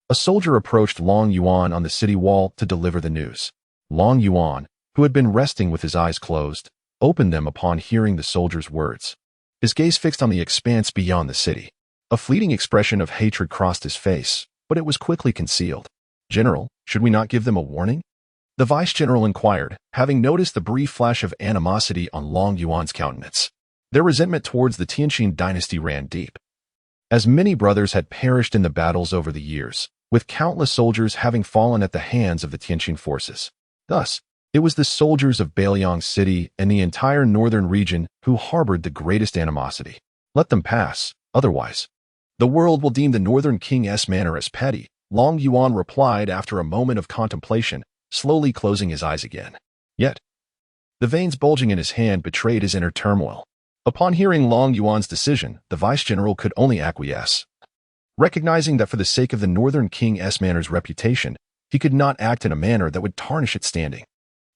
A soldier approached Long Yuan on the city wall to deliver the news. Long Yuan, who had been resting with his eyes closed, opened them upon hearing the soldier's words. His gaze fixed on the expanse beyond the city. A fleeting expression of hatred crossed his face, but it was quickly concealed. General, should we not give them a warning? The vice-general inquired, having noticed the brief flash of animosity on Long Yuan's countenance. Their resentment towards the Tianqing dynasty ran deep. As many brothers had perished in the battles over the years, with countless soldiers having fallen at the hands of the Tianqing forces. Thus, it was the soldiers of Bailiang City and the entire northern region who harbored the greatest animosity. Let them pass, otherwise, the world will deem the northern king's manner as petty, Long Yuan replied after a moment of contemplation, slowly closing his eyes again. Yet, the veins bulging in his hand betrayed his inner turmoil. Upon hearing Long Yuan's decision, the vice-general could only acquiesce. Recognizing that for the sake of the northern king's manor's reputation, he could not act in a manner that would tarnish its standing.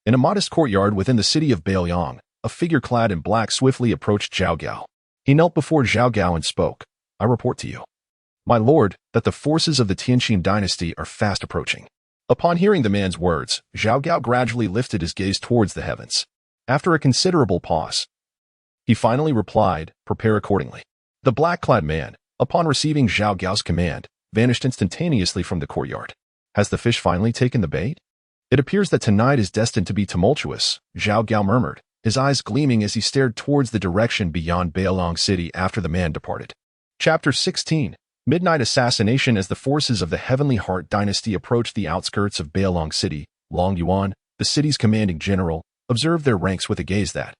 In a modest courtyard within the city of Bailiang, a figure clad in black swiftly approached Zhao Gao. He knelt before Zhao Gao and spoke. I report to you, my lord, that the forces of the Tianqing dynasty are fast approaching. Upon hearing the man's words, Zhao Gao gradually lifted his gaze towards the heavens. After a considerable pause, he finally replied, prepare accordingly. The black-clad man, upon receiving Zhao Gao's command, vanished instantaneously from the courtyard. Has the fish finally taken the bait? It appears that tonight is destined to be tumultuous, Zhao Gao murmured, his eyes gleaming as he stared towards the direction beyond Bailiang City after the man departed. Chapter 16. Midnight Assassination. As the forces of the Heavenly Heart dynasty approached the outskirts of Bailiang City, Long Yuan, the city's commanding general, observed their ranks with a gaze that,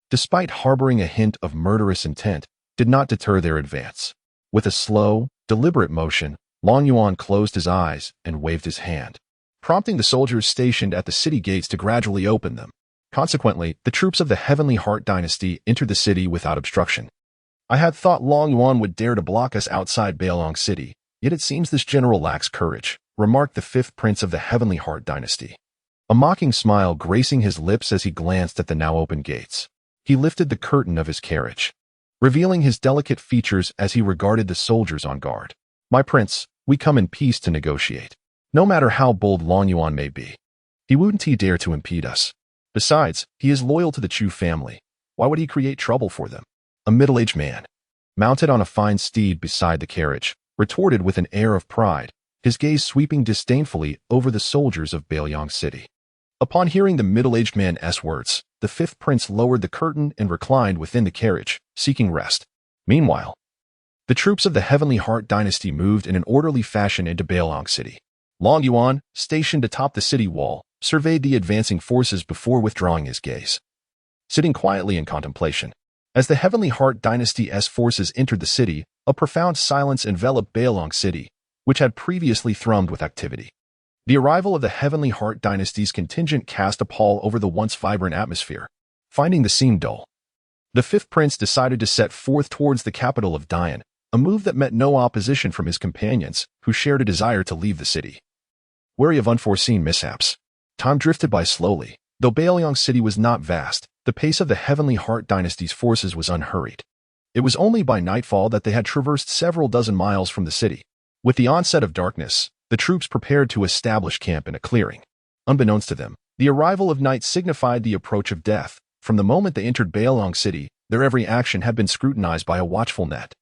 despite harboring a hint of murderous intent, did not deter their advance. With a slow, deliberate motion, Long Yuan closed his eyes and waved his hand, prompting the soldiers stationed at the city gates to gradually open them. Consequently, the troops of the Heavenly Heart Dynasty entered the city without obstruction. I had thought Long Yuan would dare to block us outside Bailong City, yet it seems this general lacks courage, remarked the fifth prince of the Heavenly Heart Dynasty, a mocking smile gracing his lips as he glanced at the now open gates. He lifted the curtain of his carriage, revealing his delicate features as he regarded the soldiers on guard. My prince, we come in peace to negotiate. No matter how bold Long Yuan may be, he wouldn't dare to impede us. Besides, he is loyal to the Chu family. Why would he create trouble for them? A middle-aged man, mounted on a fine steed beside the carriage, retorted with an air of pride, his gaze sweeping disdainfully over the soldiers of Bailong City. Upon hearing the middle-aged man's words, the fifth prince lowered the curtain and reclined within the carriage, seeking rest. Meanwhile, the troops of the Heavenly Heart Dynasty moved in an orderly fashion into Bailong City. Long Yuan, stationed atop the city wall, surveyed the advancing forces before withdrawing his gaze, sitting quietly in contemplation. As the Heavenly Heart Dynasty's forces entered the city, a profound silence enveloped Bailong City, which had previously thrummed with activity. The arrival of the Heavenly Heart Dynasty's contingent cast a pall over the once vibrant atmosphere, finding the scene dull. The fifth prince decided to set forth towards the capital of Dian, a move that met no opposition from his companions, who shared a desire to leave the city. Wary of unforeseen mishaps, time drifted by slowly. Though Bailong City was not vast, the pace of the Heavenly Heart Dynasty's forces was unhurried. It was only by nightfall that they had traversed several dozen miles from the city. With the onset of darkness, the troops prepared to establish camp in a clearing. Unbeknownst to them, the arrival of night signified the approach of death. From the moment they entered Bailong City, their every action had been scrutinized by a watchful net.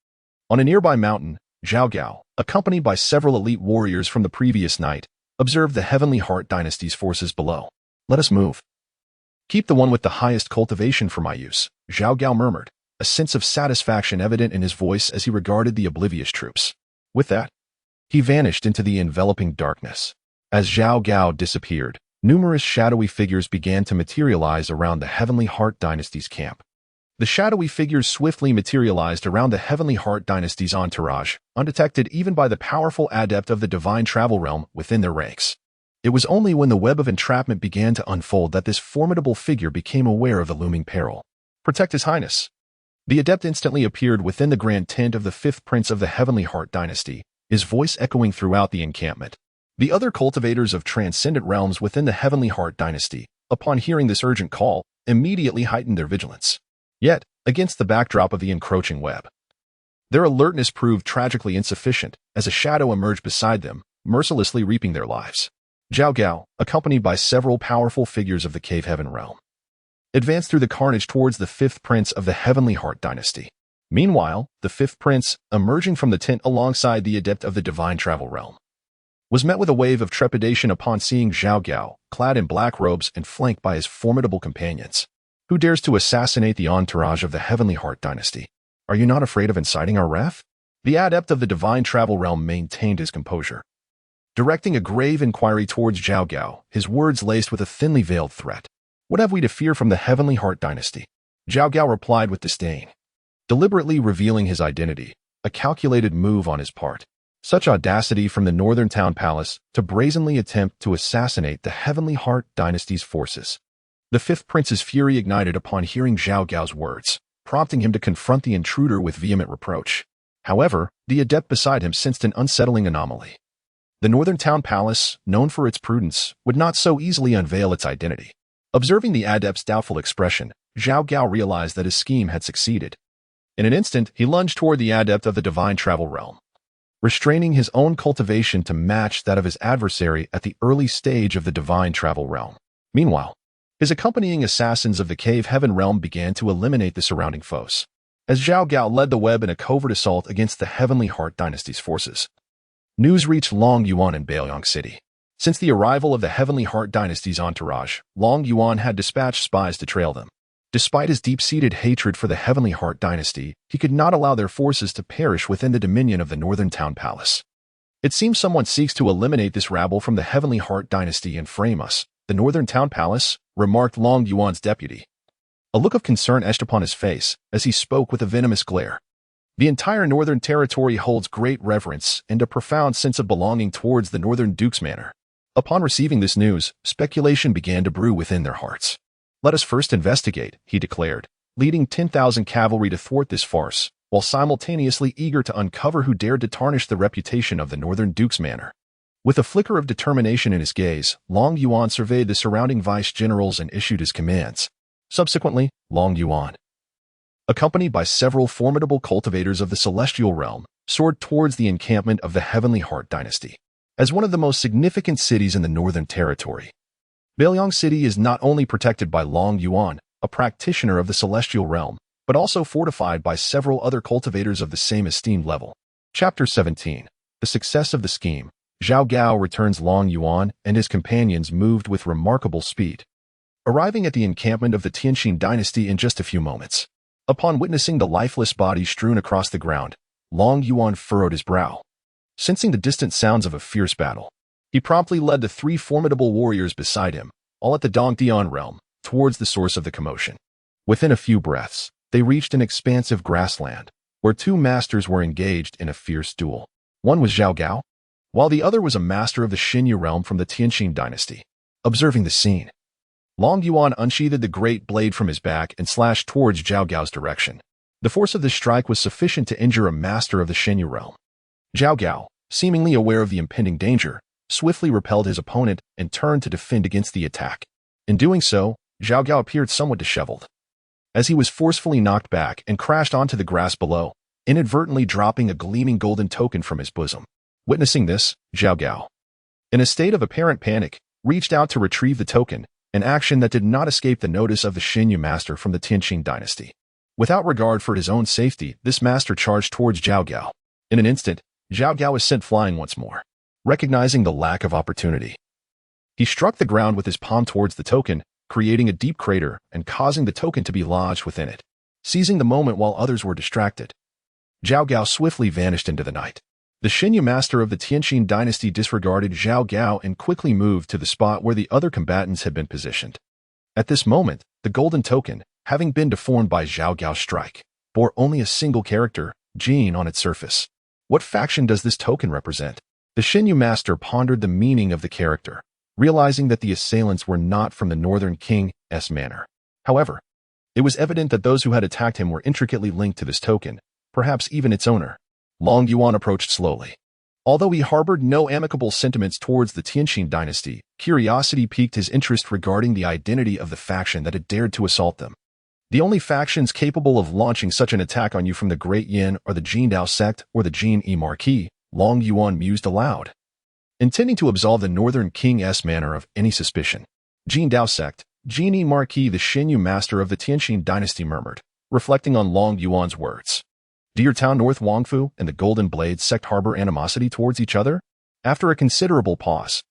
On a nearby mountain, Zhao Gao, accompanied by several elite warriors from the previous night, observed the Heavenly Heart Dynasty's forces below. Let us move. Keep the one with the highest cultivation for my use, Zhao Gao murmured, a sense of satisfaction evident in his voice as he regarded the oblivious troops. With that, he vanished into the enveloping darkness. As Zhao Gao disappeared, numerous shadowy figures began to materialize around the Heavenly Heart Dynasty's camp. The shadowy figures swiftly materialized around the Heavenly Heart Dynasty's entourage, undetected even by the powerful adept of the divine travel realm within their ranks. It was only when the web of entrapment began to unfold that this formidable figure became aware of the looming peril. Protect His Highness. The adept instantly appeared within the grand tent of the fifth prince of the Heavenly Heart Dynasty, his voice echoing throughout the encampment. The other cultivators of transcendent realms within the Heavenly Heart Dynasty, upon hearing this urgent call, immediately heightened their vigilance. Yet, against the backdrop of the encroaching web, their alertness proved tragically insufficient as a shadow emerged beside them, mercilessly reaping their lives. Zhao Gao, accompanied by several powerful figures of the Cave Heaven realm, advanced through the carnage towards the fifth prince of the Heavenly Heart Dynasty. Meanwhile, the fifth prince, emerging from the tent alongside the adept of the divine travel realm, was met with a wave of trepidation upon seeing Zhao Gao, clad in black robes and flanked by his formidable companions. Who dares to assassinate the entourage of the Heavenly Heart Dynasty? Are you not afraid of inciting our wrath? The adept of the divine travel realm maintained his composure, directing a grave inquiry towards Zhao Gao, his words laced with a thinly veiled threat. What have we to fear from the Heavenly Heart Dynasty? Zhao Gao replied with disdain, deliberately revealing his identity, a calculated move on his part. Such audacity from the Northern Town Palace to brazenly attempt to assassinate the Heavenly Heart Dynasty's forces. The fifth prince's fury ignited upon hearing Zhao Gao's words, prompting him to confront the intruder with vehement reproach. However, the adept beside him sensed an unsettling anomaly. The Northern Town Palace, known for its prudence, would not so easily unveil its identity. Observing the adept's doubtful expression, Zhao Gao realized that his scheme had succeeded. In an instant, he lunged toward the adept of the divine travel realm, restraining his own cultivation to match that of his adversary at the early stage of the divine travel realm. Meanwhile, his accompanying assassins of the Cave Heaven realm began to eliminate the surrounding foes, as Zhao Gao led the web in a covert assault against the Heavenly Heart Dynasty's forces. News reached Long Yuan in Bailong City. Since the arrival of the Heavenly Heart Dynasty's entourage, Long Yuan had dispatched spies to trail them. Despite his deep-seated hatred for the Heavenly Heart Dynasty, he could not allow their forces to perish within the dominion of the Northern Town Palace. It seems someone seeks to eliminate this rabble from the Heavenly Heart Dynasty and frame us, the Northern Town Palace, remarked Long Yuan's deputy. A look of concern etched upon his face as he spoke with a venomous glare. The entire Northern Territory holds great reverence and a profound sense of belonging towards the Northern Duke's manor. Upon receiving this news, speculation began to brew within their hearts. "Let us first investigate," he declared, leading 10,000 cavalry to thwart this farce, while simultaneously eager to uncover who dared to tarnish the reputation of the Northern Duke's manor. With a flicker of determination in his gaze, Long Yuan surveyed the surrounding vice-generals and issued his commands. Subsequently, Long Yuan, accompanied by several formidable cultivators of the celestial realm, soared towards the encampment of the Heavenly Heart Dynasty. As one of the most significant cities in the Northern Territory, Bailiang City is not only protected by Long Yuan, a practitioner of the celestial realm, but also fortified by several other cultivators of the same esteemed level. Chapter 17. The Success of the Scheme. Zhao Gao returns. Long Yuan and his companions moved with remarkable speed, arriving at the encampment of the Tianqin dynasty in just a few moments. Upon witnessing the lifeless body strewn across the ground, Long Yuan furrowed his brow. Sensing the distant sounds of a fierce battle, he promptly led the 3 formidable warriors beside him, all at the Dongdian realm, towards the source of the commotion. Within a few breaths, they reached an expansive grassland, where 2 masters were engaged in a fierce duel. One was Zhao Gao, while the other was a master of the Xinyu realm from the Tianqin dynasty. Observing the scene, Long Yuan unsheathed the great blade from his back and slashed towards Zhao Gao's direction. The force of the strike was sufficient to injure a master of the Xinyu realm. Zhao Gao, seemingly aware of the impending danger, swiftly repelled his opponent and turned to defend against the attack. In doing so, Zhao Gao appeared somewhat disheveled, as he was forcefully knocked back and crashed onto the grass below, inadvertently dropping a gleaming golden token from his bosom. Witnessing this, Zhao Gao, in a state of apparent panic, reached out to retrieve the token, an action that did not escape the notice of the Xinyu master from the Tianqin dynasty. Without regard for his own safety, this master charged towards Zhao Gao. In an instant, Zhao Gao was sent flying once more. Recognizing the lack of opportunity, he struck the ground with his palm towards the token, creating a deep crater and causing the token to be lodged within it. Seizing the moment while others were distracted, Zhao Gao swiftly vanished into the night. The Xinyu master of the Tianqin dynasty disregarded Zhao Gao and quickly moved to the spot where the other combatants had been positioned. At this moment, the golden token, having been deformed by Zhao Gao's strike, bore only a single character, Jin, on its surface. What faction does this token represent? The Xinyu master pondered the meaning of the character, realizing that the assailants were not from the Northern King's manor. However, it was evident that those who had attacked him were intricately linked to this token, perhaps even its owner. Long Yuan approached slowly. Although he harbored no amicable sentiments towards the Tianqin dynasty, curiosity piqued his interest regarding the identity of the faction that had dared to assault them. The only factions capable of launching such an attack on you from the Great Yin are the Jin Dao sect or the Jin E Marquis, Long Yuan mused aloud. Intending to absolve the Northern King's manor of any suspicion, Jin Dao sect, Jin E Marquis, the Xinyu master of the Tianqin dynasty, murmured, reflecting on Long Yuan's words. Do your town North Wangfu and the Golden Blade sect harbor animosity towards each other? After a considerable pause,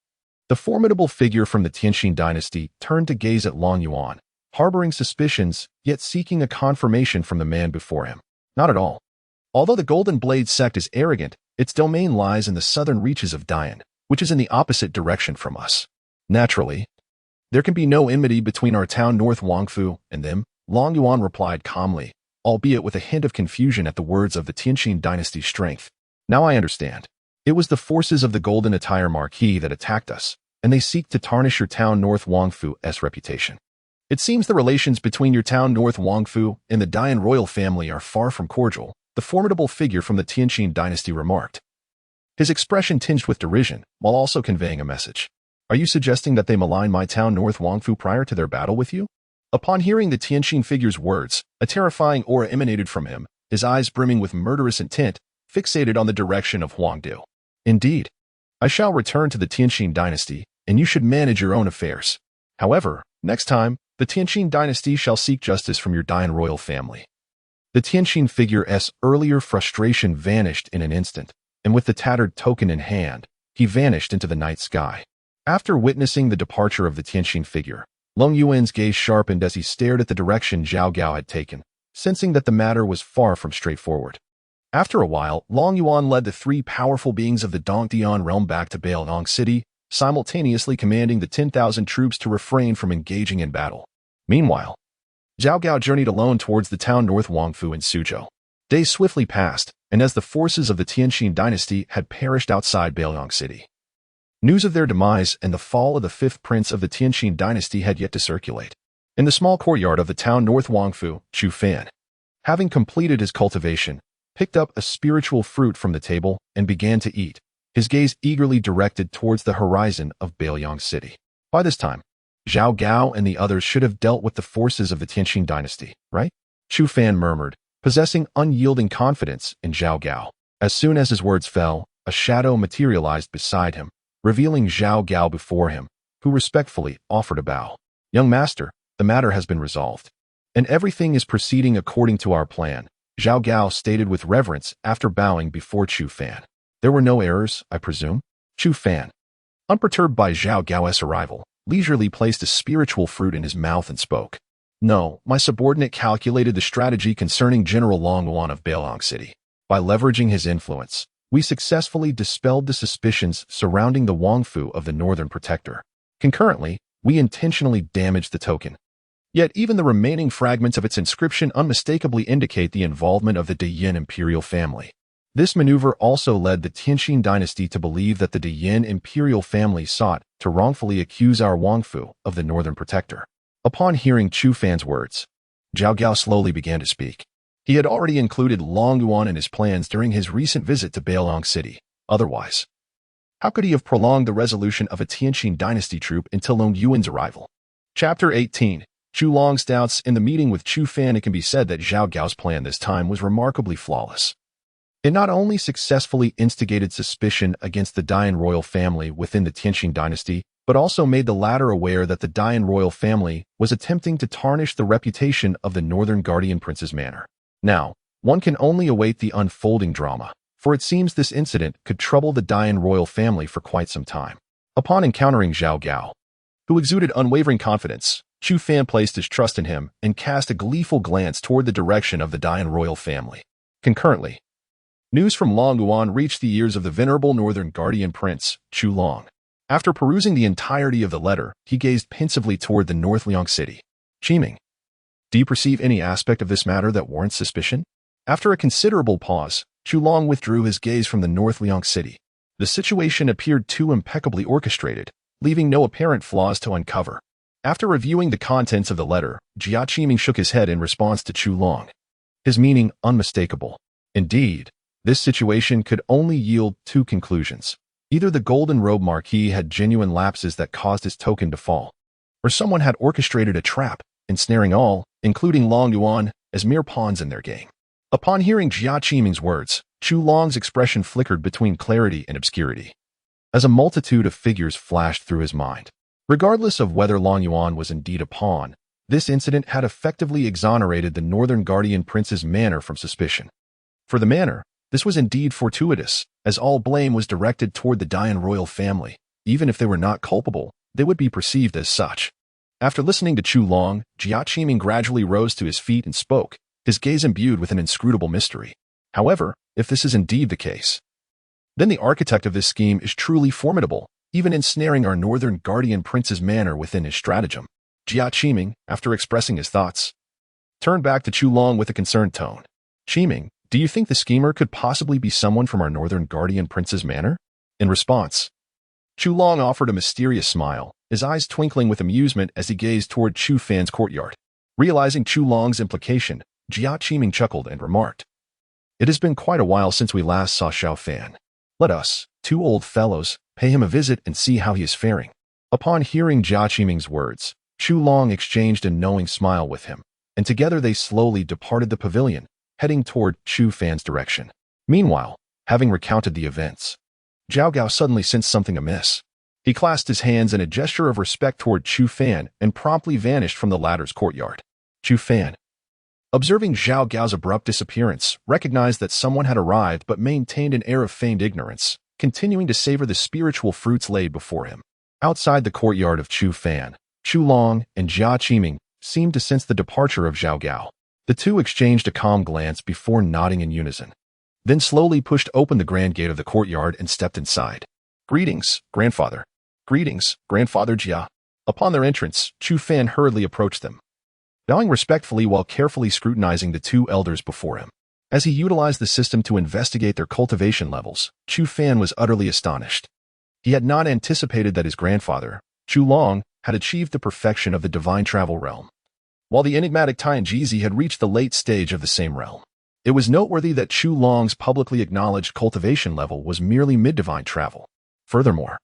the formidable figure from the Tianqin dynasty turned to gaze at Long Yuan, harboring suspicions, yet seeking a confirmation from the man before him. Not at all. Although the Golden Blade sect is arrogant, its domain lies in the southern reaches of Dian, which is in the opposite direction from us. Naturally, there can be no enmity between our town North Wangfu and them, Long Yuan replied calmly, albeit with a hint of confusion at the words of the Tianqin dynasty's strength. Now I understand. It was the forces of the Golden Attire Marquis that attacked us, and they seek to tarnish your town North Wangfu's reputation. It seems the relations between your town North Wangfu and the Dian royal family are far from cordial, the formidable figure from the Tianqin dynasty remarked, his expression tinged with derision, while also conveying a message. Are you suggesting that they malign my town North Wangfu prior to their battle with you? Upon hearing the Tianqin figure's words, a terrifying aura emanated from him, his eyes brimming with murderous intent, fixated on the direction of Huangdu. Indeed, I shall return to the Tianqin dynasty, and you should manage your own affairs. However, next time, the Tianqin dynasty shall seek justice from your Dian royal family. The Tianqin figure's earlier frustration vanished in an instant, and with the tattered token in hand, he vanished into the night sky. After witnessing the departure of the Tianqin figure, Long Yuan's gaze sharpened as he stared at the direction Zhao Gao had taken, sensing that the matter was far from straightforward. After a while, Long Yuan led the 3 powerful beings of the Dongdian realm back to Bailiang City, simultaneously commanding the 10,000 troops to refrain from engaging in battle. Meanwhile, Zhao Gao journeyed alone towards the town North Wangfu in Suzhou. Days swiftly passed, and as the forces of the Tianqing dynasty had perished outside Beiliang City, news of their demise and the fall of the fifth prince of the Tianqing dynasty had yet to circulate. In the small courtyard of the town North Wangfu, Chu Fan, having completed his cultivation, picked up a spiritual fruit from the table and began to eat, his gaze eagerly directed towards the horizon of Beiliang City. By this time, Zhao Gao and the others should have dealt with the forces of the Tianqing dynasty, right? Chu Fan murmured, possessing unyielding confidence in Zhao Gao. As soon as his words fell, a shadow materialized beside him, revealing Zhao Gao before him, who respectfully offered a bow. Young master, the matter has been resolved, and everything is proceeding according to our plan, Zhao Gao stated with reverence after bowing before Chu Fan. There were no errors, I presume? Chu Fan, unperturbed by Zhao Gao's arrival, leisurely placed a spiritual fruit in his mouth and spoke. No, my subordinate calculated the strategy concerning General Long Yuan of Beiliang City. By leveraging his influence, we successfully dispelled the suspicions surrounding the Wangfu of the Northern Protector. Concurrently, we intentionally damaged the token. Yet even the remaining fragments of its inscription unmistakably indicate the involvement of the Deyin imperial family. This maneuver also led the Tianqing dynasty to believe that the Deyin imperial family sought to wrongfully accuse our Wangfu of the Northern Protector. Upon hearing Chu Fan's words, Zhao Gao slowly began to speak. He had already included Long Yuan in his plans during his recent visit to Beiliang City. Otherwise, how could he have prolonged the resolution of a Tianqing dynasty troop until Long Yuan's arrival? Chapter 18. Chu Long's doubts. In the meeting with Chu Fan, it can be said that Zhao Gao's plan this time was remarkably flawless. It not only successfully instigated suspicion against the Dayan royal family within the Tianqing dynasty, but also made the latter aware that the Dayan royal family was attempting to tarnish the reputation of the Northern Guardian Prince's manor. Now, one can only await the unfolding drama, for it seems this incident could trouble the Dayan royal family for quite some time. Upon encountering Zhao Gao, who exuded unwavering confidence, Chu Fan placed his trust in him and cast a gleeful glance toward the direction of the Dayan royal family. Concurrently, news from Long Yuan reached the ears of the venerable Northern Guardian Prince, Chu Long. After perusing the entirety of the letter, he gazed pensively toward the North Liang City. Qiming, do you perceive any aspect of this matter that warrants suspicion? After a considerable pause, Chu Long withdrew his gaze from the North Liang City. The situation appeared too impeccably orchestrated, leaving no apparent flaws to uncover. After reviewing the contents of the letter, Jia Qiming shook his head in response to Chu Long, his meaning unmistakable. Indeed, this situation could only yield two conclusions. Either the Golden Robe Marquis had genuine lapses that caused his token to fall, or someone had orchestrated a trap, ensnaring all, including Long Yuan, as mere pawns in their game. Upon hearing Jia Qiming's words, Chu Long's expression flickered between clarity and obscurity, as a multitude of figures flashed through his mind. Regardless of whether Long Yuan was indeed a pawn, this incident had effectively exonerated the Northern Guardian Prince's manor from suspicion. For the manor, this was indeed fortuitous, as all blame was directed toward the Dayan royal family. Even if they were not culpable, they would be perceived as such. After listening to Chu Long, Jia Qiming gradually rose to his feet and spoke, his gaze imbued with an inscrutable mystery. However, if this is indeed the case, then the architect of this scheme is truly formidable, even ensnaring our Northern Guardian Prince's manor within his stratagem. Jia Qiming, after expressing his thoughts, turned back to Chu Long with a concerned tone. Qiming, do you think the schemer could possibly be someone from our Northern Guardian Prince's manor? In response, Chu Long offered a mysterious smile, his eyes twinkling with amusement as he gazed toward Chu Fan's courtyard. Realizing Chu Long's implication, Jia Qiming chuckled and remarked, "It has been quite a while since we last saw Xiao Fan. Let us, two old fellows, pay him a visit and see how he is faring." Upon hearing Jia Qiming's words, Chu Long exchanged a knowing smile with him, and together they slowly departed the pavilion, heading toward Chu Fan's direction. Meanwhile, having recounted the events, Zhao Gao suddenly sensed something amiss. He clasped his hands in a gesture of respect toward Chu Fan and promptly vanished from the latter's courtyard. Chu Fan, observing Zhao Gao's abrupt disappearance, recognized that someone had arrived but maintained an air of feigned ignorance, continuing to savor the spiritual fruits laid before him. Outside the courtyard of Chu Fan, Chu Long and Jia Qiming seemed to sense the departure of Zhao Gao. The two exchanged a calm glance before nodding in unison, then slowly pushed open the grand gate of the courtyard and stepped inside. "Greetings, grandfather." "Greetings, Grandfather Jia." Upon their entrance, Chu Fan hurriedly approached them, bowing respectfully while carefully scrutinizing the two elders before him. As he utilized the system to investigate their cultivation levels, Chu Fan was utterly astonished. He had not anticipated that his grandfather, Chu Long, had achieved the perfection of the divine travel realm, while the enigmatic Tianjizi had reached the late stage of the same realm. It was noteworthy that Chu Long's publicly acknowledged cultivation level was merely mid-divine travel. Furthermore,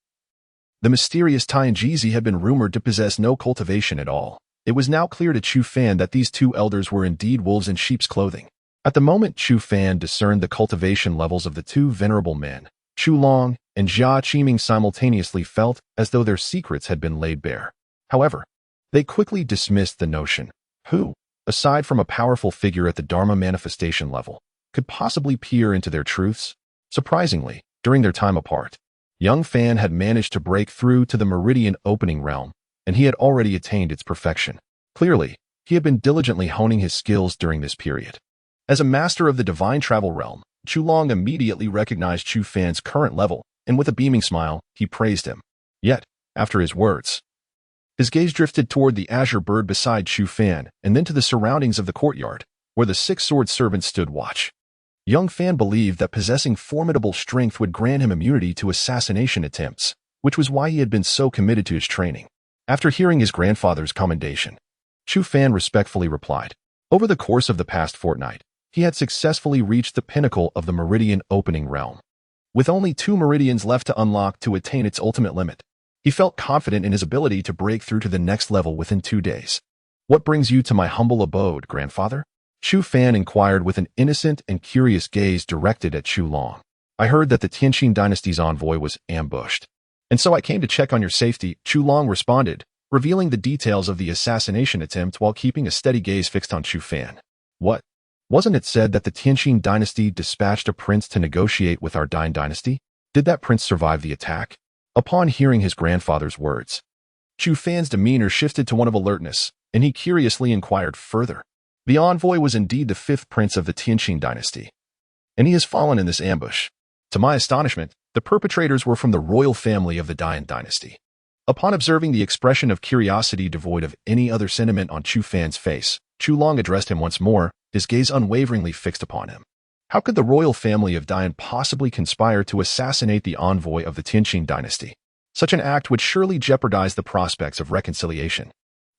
the mysterious Tianjizi had been rumored to possess no cultivation at all. It was now clear to Chu Fan that these two elders were indeed wolves in sheep's clothing. At the moment Chu Fan discerned the cultivation levels of the two venerable men, Chu Long and Jia Qiming simultaneously felt as though their secrets had been laid bare. However, they quickly dismissed the notion, who, aside from a powerful figure at the Dharma manifestation level, could possibly peer into their truths. Surprisingly, during their time apart, young Fan had managed to break through to the meridian opening realm, and he had already attained its perfection. Clearly, he had been diligently honing his skills during this period. As a master of the divine travel realm, Chu Long immediately recognized Chu Fan's current level, and with a beaming smile, he praised him. Yet, after his words, his gaze drifted toward the azure bird beside Chu Fan and then to the surroundings of the courtyard, where the six-sword servants stood watch. Young Fan believed that possessing formidable strength would grant him immunity to assassination attempts, which was why he had been so committed to his training. After hearing his grandfather's commendation, Chu Fan respectfully replied, over the course of the past fortnight, he had successfully reached the pinnacle of the meridian opening realm. With only 2 meridians left to unlock to attain its ultimate limit, he felt confident in his ability to break through to the next level within 2 days. What brings you to my humble abode, grandfather? Chu Fan inquired with an innocent and curious gaze directed at Chu Long. I heard that the Tianqing dynasty's envoy was ambushed, and so I came to check on your safety, Chu Long responded, revealing the details of the assassination attempt while keeping a steady gaze fixed on Chu Fan. What? Wasn't it said that the Tianqing dynasty dispatched a prince to negotiate with our dynasty? Did that prince survive the attack? Upon hearing his grandfather's words, Chu Fan's demeanor shifted to one of alertness, and he curiously inquired further. The envoy was indeed the 5th prince of the Tianqing dynasty, and he has fallen in this ambush. To my astonishment, the perpetrators were from the royal family of the dynasty. Upon observing the expression of curiosity devoid of any other sentiment on Chu Fan's face, Chu Long addressed him once more, his gaze unwaveringly fixed upon him. How could the royal family of Dian possibly conspire to assassinate the envoy of the Tianqing dynasty? Such an act would surely jeopardize the prospects of reconciliation.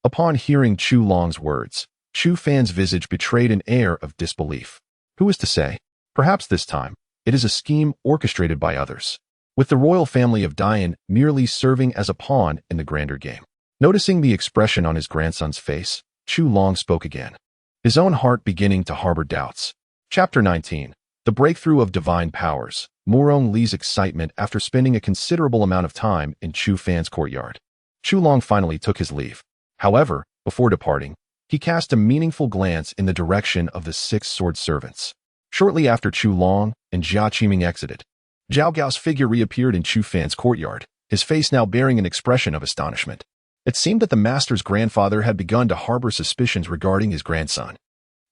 Upon hearing Chu Long's words, Chu Fan's visage betrayed an air of disbelief. Who is to say? Perhaps this time, it is a scheme orchestrated by others, with the royal family of Dian merely serving as a pawn in the grander game. Noticing the expression on his grandson's face, Chu Long spoke again, his own heart beginning to harbor doubts. Chapter 19. The Breakthrough of Divine Powers. Murong Li's excitement after spending a considerable amount of time in Chu Fan's courtyard. Chu Long finally took his leave. However, before departing, he cast a meaningful glance in the direction of the 6 sword servants. Shortly after Chu Long and Jia Qiming exited, Zhao Gao's figure reappeared in Chu Fan's courtyard, his face now bearing an expression of astonishment. It seemed that the master's grandfather had begun to harbor suspicions regarding his grandson.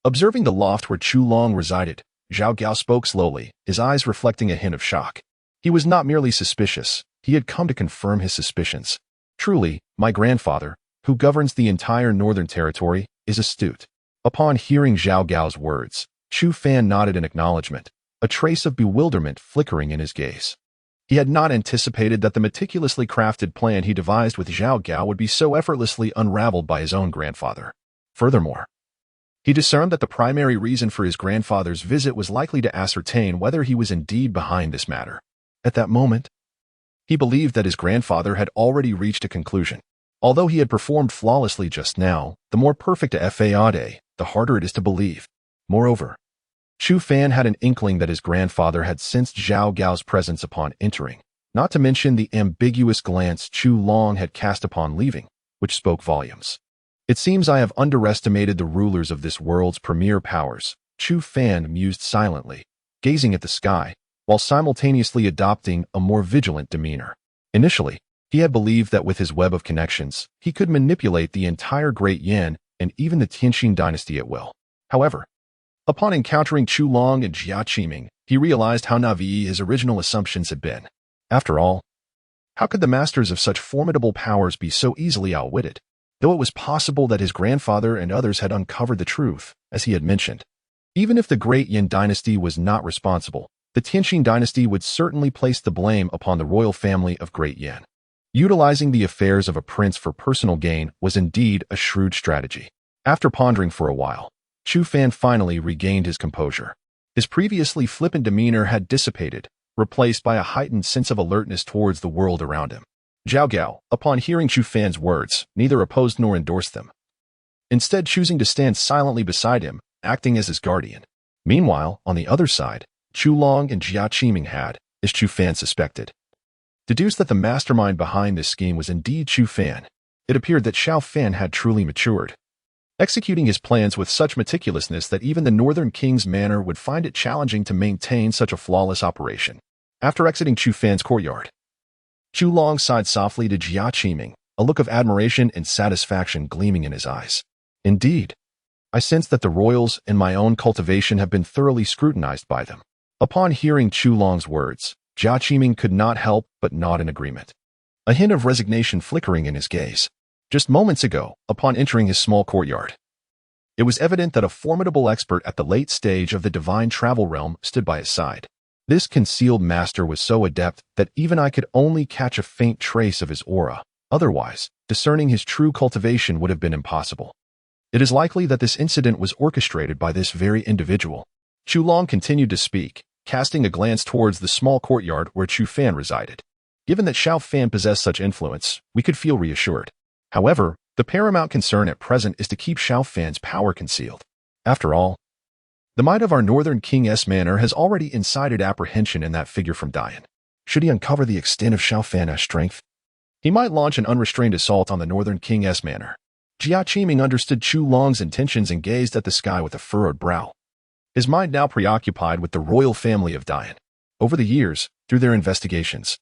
Observing the loft where Chu Long resided, Zhao Gao spoke slowly, his eyes reflecting a hint of shock. He was not merely suspicious, he had come to confirm his suspicions. Truly, my grandfather, who governs the entire northern territory, is astute. Upon hearing Zhao Gao's words, Chu Fan nodded in acknowledgement, a trace of bewilderment flickering in his gaze. He had not anticipated that the meticulously crafted plan he devised with Zhao Gao would be so effortlessly unraveled by his own grandfather. Furthermore, he discerned that the primary reason for his grandfather's visit was likely to ascertain whether he was indeed behind this matter. At that moment, he believed that his grandfather had already reached a conclusion. Although he had performed flawlessly just now, the more perfect a fade, the harder it is to believe. Moreover, Chu Fan had an inkling that his grandfather had sensed Zhao Gao's presence upon entering, not to mention the ambiguous glance Chu Long had cast upon leaving, which spoke volumes. It seems I have underestimated the rulers of this world's premier powers, Chu Fan mused silently, gazing at the sky, while simultaneously adopting a more vigilant demeanor. Initially, he had believed that with his web of connections, he could manipulate the entire Great Yan and even the Tianqing dynasty at will. However, upon encountering Chu Long and Jia Qiming, he realized how naive his original assumptions had been. After all, how could the masters of such formidable powers be so easily outwitted? Though it was possible that his grandfather and others had uncovered the truth, as he had mentioned, Even if the Great Yin Dynasty was not responsible, the Tianqing Dynasty would certainly place the blame upon the royal family of Great Yin. Utilizing the affairs of a prince for personal gain was indeed a shrewd strategy. After pondering for a while, Chu Fan finally regained his composure. His previously flippant demeanor had dissipated, replaced by a heightened sense of alertness towards the world around him. Zhao Gao, upon hearing Chu Fan's words, neither opposed nor endorsed them, instead choosing to stand silently beside him, acting as his guardian. Meanwhile, on the other side, Chu Long and Jia Qiming had, as Chu Fan suspected, deduced that the mastermind behind this scheme was indeed Chu Fan. It appeared that Xiao Fan had truly matured, executing his plans with such meticulousness that even the Northern King's manor would find it challenging to maintain such a flawless operation. After exiting Chu Fan's courtyard, Chu Long sighed softly to Jia Qiming, a look of admiration and satisfaction gleaming in his eyes. Indeed, I sense that the royals and my own cultivation have been thoroughly scrutinized by them. Upon hearing Chu Long's words, Jia Qiming could not help but nod in agreement, a hint of resignation flickering in his gaze. Just moments ago, upon entering his small courtyard, it was evident that a formidable expert at the late stage of the divine travel realm stood by his side. This concealed master was so adept that even I could only catch a faint trace of his aura. Otherwise, discerning his true cultivation would have been impossible. It is likely that this incident was orchestrated by this very individual. Chu Long continued to speak, casting a glance towards the small courtyard where Chu Fan resided. Given that Xiao Fan possessed such influence, we could feel reassured. However, the paramount concern at present is to keep Xiao Fan's power concealed. After all, the might of our Northern King's manor has already incited apprehension in that figure from Dian. Should he uncover the extent of Xiao Fan's strength, he might launch an unrestrained assault on the Northern King's manor. Jia Qiming understood Chu Long's intentions and gazed at the sky with a furrowed brow, his mind now preoccupied with the royal family of Dian. Over the years, through their investigations,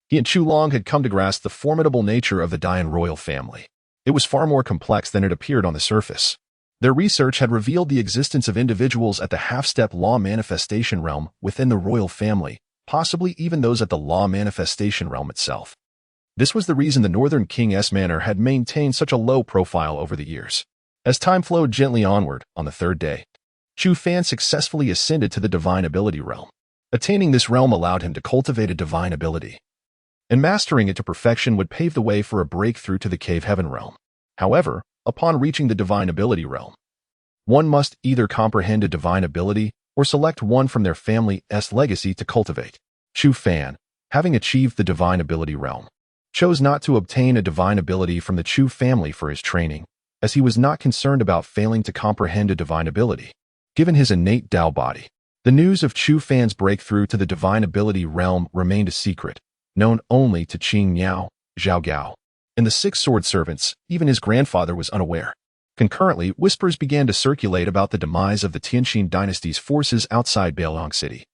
he and Chu Long had come to grasp the formidable nature of the Dian royal family. It was far more complex than it appeared on the surface. Their research had revealed the existence of individuals at the half-step law manifestation realm within the royal family, possibly even those at the law manifestation realm itself. This was the reason the Northern King's manor had maintained such a low profile over the years. As time flowed gently onward, on the third day, Chu Fan successfully ascended to the divine ability realm. Attaining this realm allowed him to cultivate a divine ability, and mastering it to perfection would pave the way for a breakthrough to the cave heaven realm. However, upon reaching the divine ability realm, one must either comprehend a divine ability or select one from their family's legacy to cultivate. Chu Fan, having achieved the divine ability realm, chose not to obtain a divine ability from the Chu family for his training, as he was not concerned about failing to comprehend a divine ability. Given his innate Dao body, the news of Chu Fan's breakthrough to the divine ability realm remained a secret, known only to Qing Miao, Zhao Gao, and the 6 sword servants. Even his grandfather was unaware. Concurrently, whispers began to circulate about the demise of the Tianqing dynasty's forces outside Beiliang City.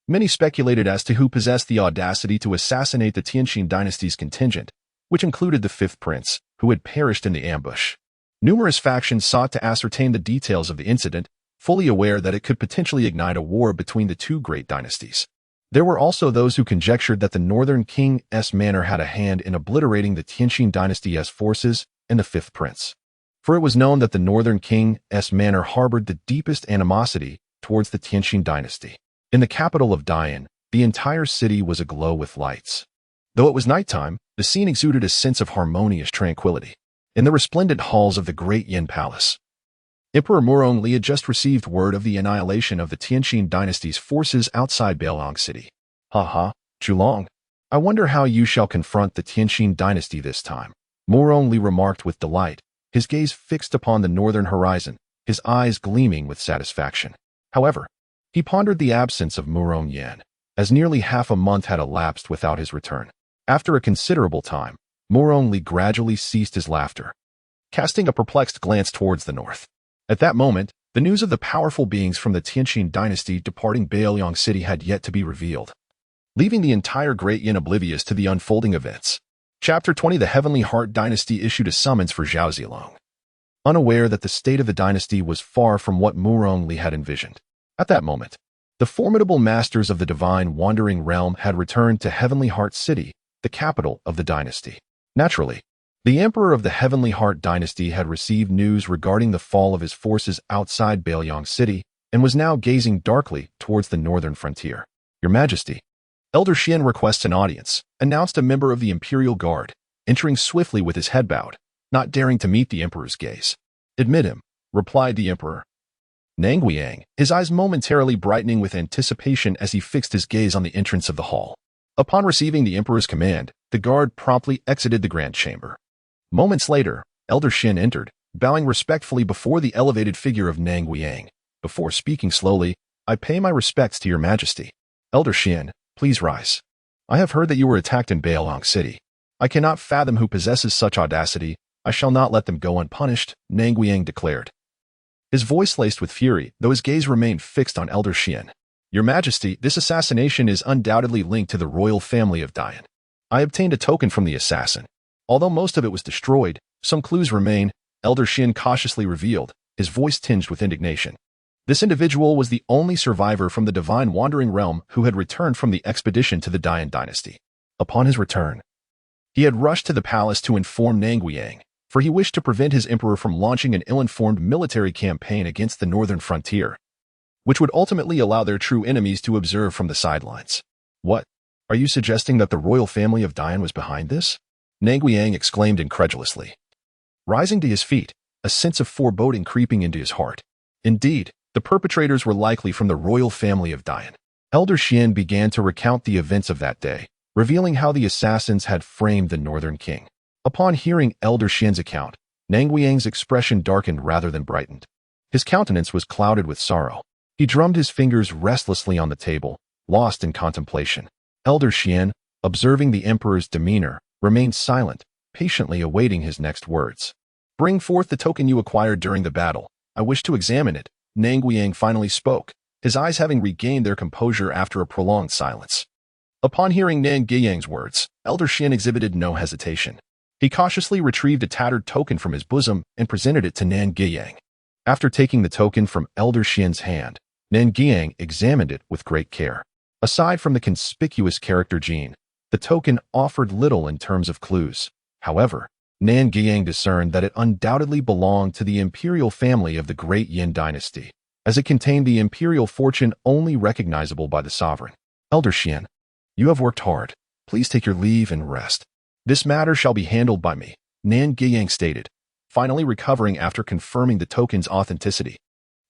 Many speculated as to who possessed the audacity to assassinate the Tianqing dynasty's contingent, which included the 5th prince, who had perished in the ambush. Numerous factions sought to ascertain the details of the incident, fully aware that it could potentially ignite a war between the 2 great dynasties. There were also those who conjectured that the Northern King's manor had a hand in obliterating the Tianqing dynasty's forces and the 5th prince, for it was known that the Northern King's manor harbored the deepest animosity towards the Tianqing dynasty. In the capital of Dian, the entire city was aglow with lights. Though it was nighttime, the scene exuded a sense of harmonious tranquility. In the resplendent halls of the Great Yin Palace, Emperor Murongli had just received word of the annihilation of the Tianqing dynasty's forces outside Beiliang City. Chu Long, I wonder how you shall confront the Tianqing dynasty this time, Murongli remarked with delight, his gaze fixed upon the northern horizon, his eyes gleaming with satisfaction. However, he pondered the absence of Murong Yan, as nearly half a month had elapsed without his return. After a considerable time, Murongli gradually ceased his laughter, casting a perplexed glance towards the north. At that moment, the news of the powerful beings from the Tianqing dynasty departing Beiliang City had yet to be revealed, leaving the entire Great Yin oblivious to the unfolding events. Chapter 20. The Heavenly Heart Dynasty issued a summons for Zhao Zilong, unaware that the state of the dynasty was far from what Murongli had envisioned. At that moment, the formidable masters of the divine wandering realm had returned to Heavenly Heart City, the capital of the dynasty. Naturally, the emperor of the Heavenly Heart Dynasty had received news regarding the fall of his forces outside Beiliang City and was now gazing darkly towards the northern frontier. "Your Majesty." Elder Xian requests an audience, announced a member of the Imperial Guard, entering swiftly with his head bowed, not daring to meet the Emperor's gaze. "Admit him," replied the Emperor. Nanguiyang, his eyes momentarily brightening with anticipation as he fixed his gaze on the entrance of the hall. Upon receiving the Emperor's command, the guard promptly exited the grand chamber. Moments later, Elder Xian entered, bowing respectfully before the elevated figure of Nanguiyang. Before speaking slowly, "I pay my respects to your Majesty. Elder Xian, please rise. I have heard that you were attacked in Bailong City. I cannot fathom who possesses such audacity. I shall not let them go unpunished," Nanguiyang declared. His voice laced with fury, though his gaze remained fixed on Elder Xian. "Your Majesty, this assassination is undoubtedly linked to the royal family of Dian. I obtained a token from the assassin. Although most of it was destroyed, some clues remain," Elder Xian cautiously revealed, his voice tinged with indignation. This individual was the only survivor from the Divine Wandering Realm who had returned from the expedition to the Dian dynasty. Upon his return, he had rushed to the palace to inform Nanguiyang, for he wished to prevent his emperor from launching an ill-informed military campaign against the northern frontier, which would ultimately allow their true enemies to observe from the sidelines. "What? Are you suggesting that the royal family of Dian was behind this?" Nanguiyang exclaimed incredulously. Rising to his feet, a sense of foreboding creeping into his heart. Indeed, the perpetrators were likely from the royal family of Dian. Elder Xian began to recount the events of that day, revealing how the assassins had framed the northern king. Upon hearing Elder Xian's account, Nanguiyang's expression darkened rather than brightened. His countenance was clouded with sorrow. He drummed his fingers restlessly on the table, lost in contemplation. Elder Xian, observing the emperor's demeanor, remained silent, patiently awaiting his next words. "Bring forth the token you acquired during the battle. I wish to examine it," Nanguiyang finally spoke, his eyes having regained their composure after a prolonged silence. Upon hearing Nanguiyang's words, Elder Xian exhibited no hesitation. He cautiously retrieved a tattered token from his bosom and presented it to Nanguiyang. After taking the token from Elder Xian's hand, Nanguiyang examined it with great care. Aside from the conspicuous character gene, the token offered little in terms of clues. However, Nanguiyang discerned that it undoubtedly belonged to the imperial family of the Great Yin Dynasty, as it contained the imperial fortune only recognizable by the sovereign. "Elder Xian, you have worked hard. Please take your leave and rest. This matter shall be handled by me," Nanguiyang stated, finally recovering after confirming the token's authenticity.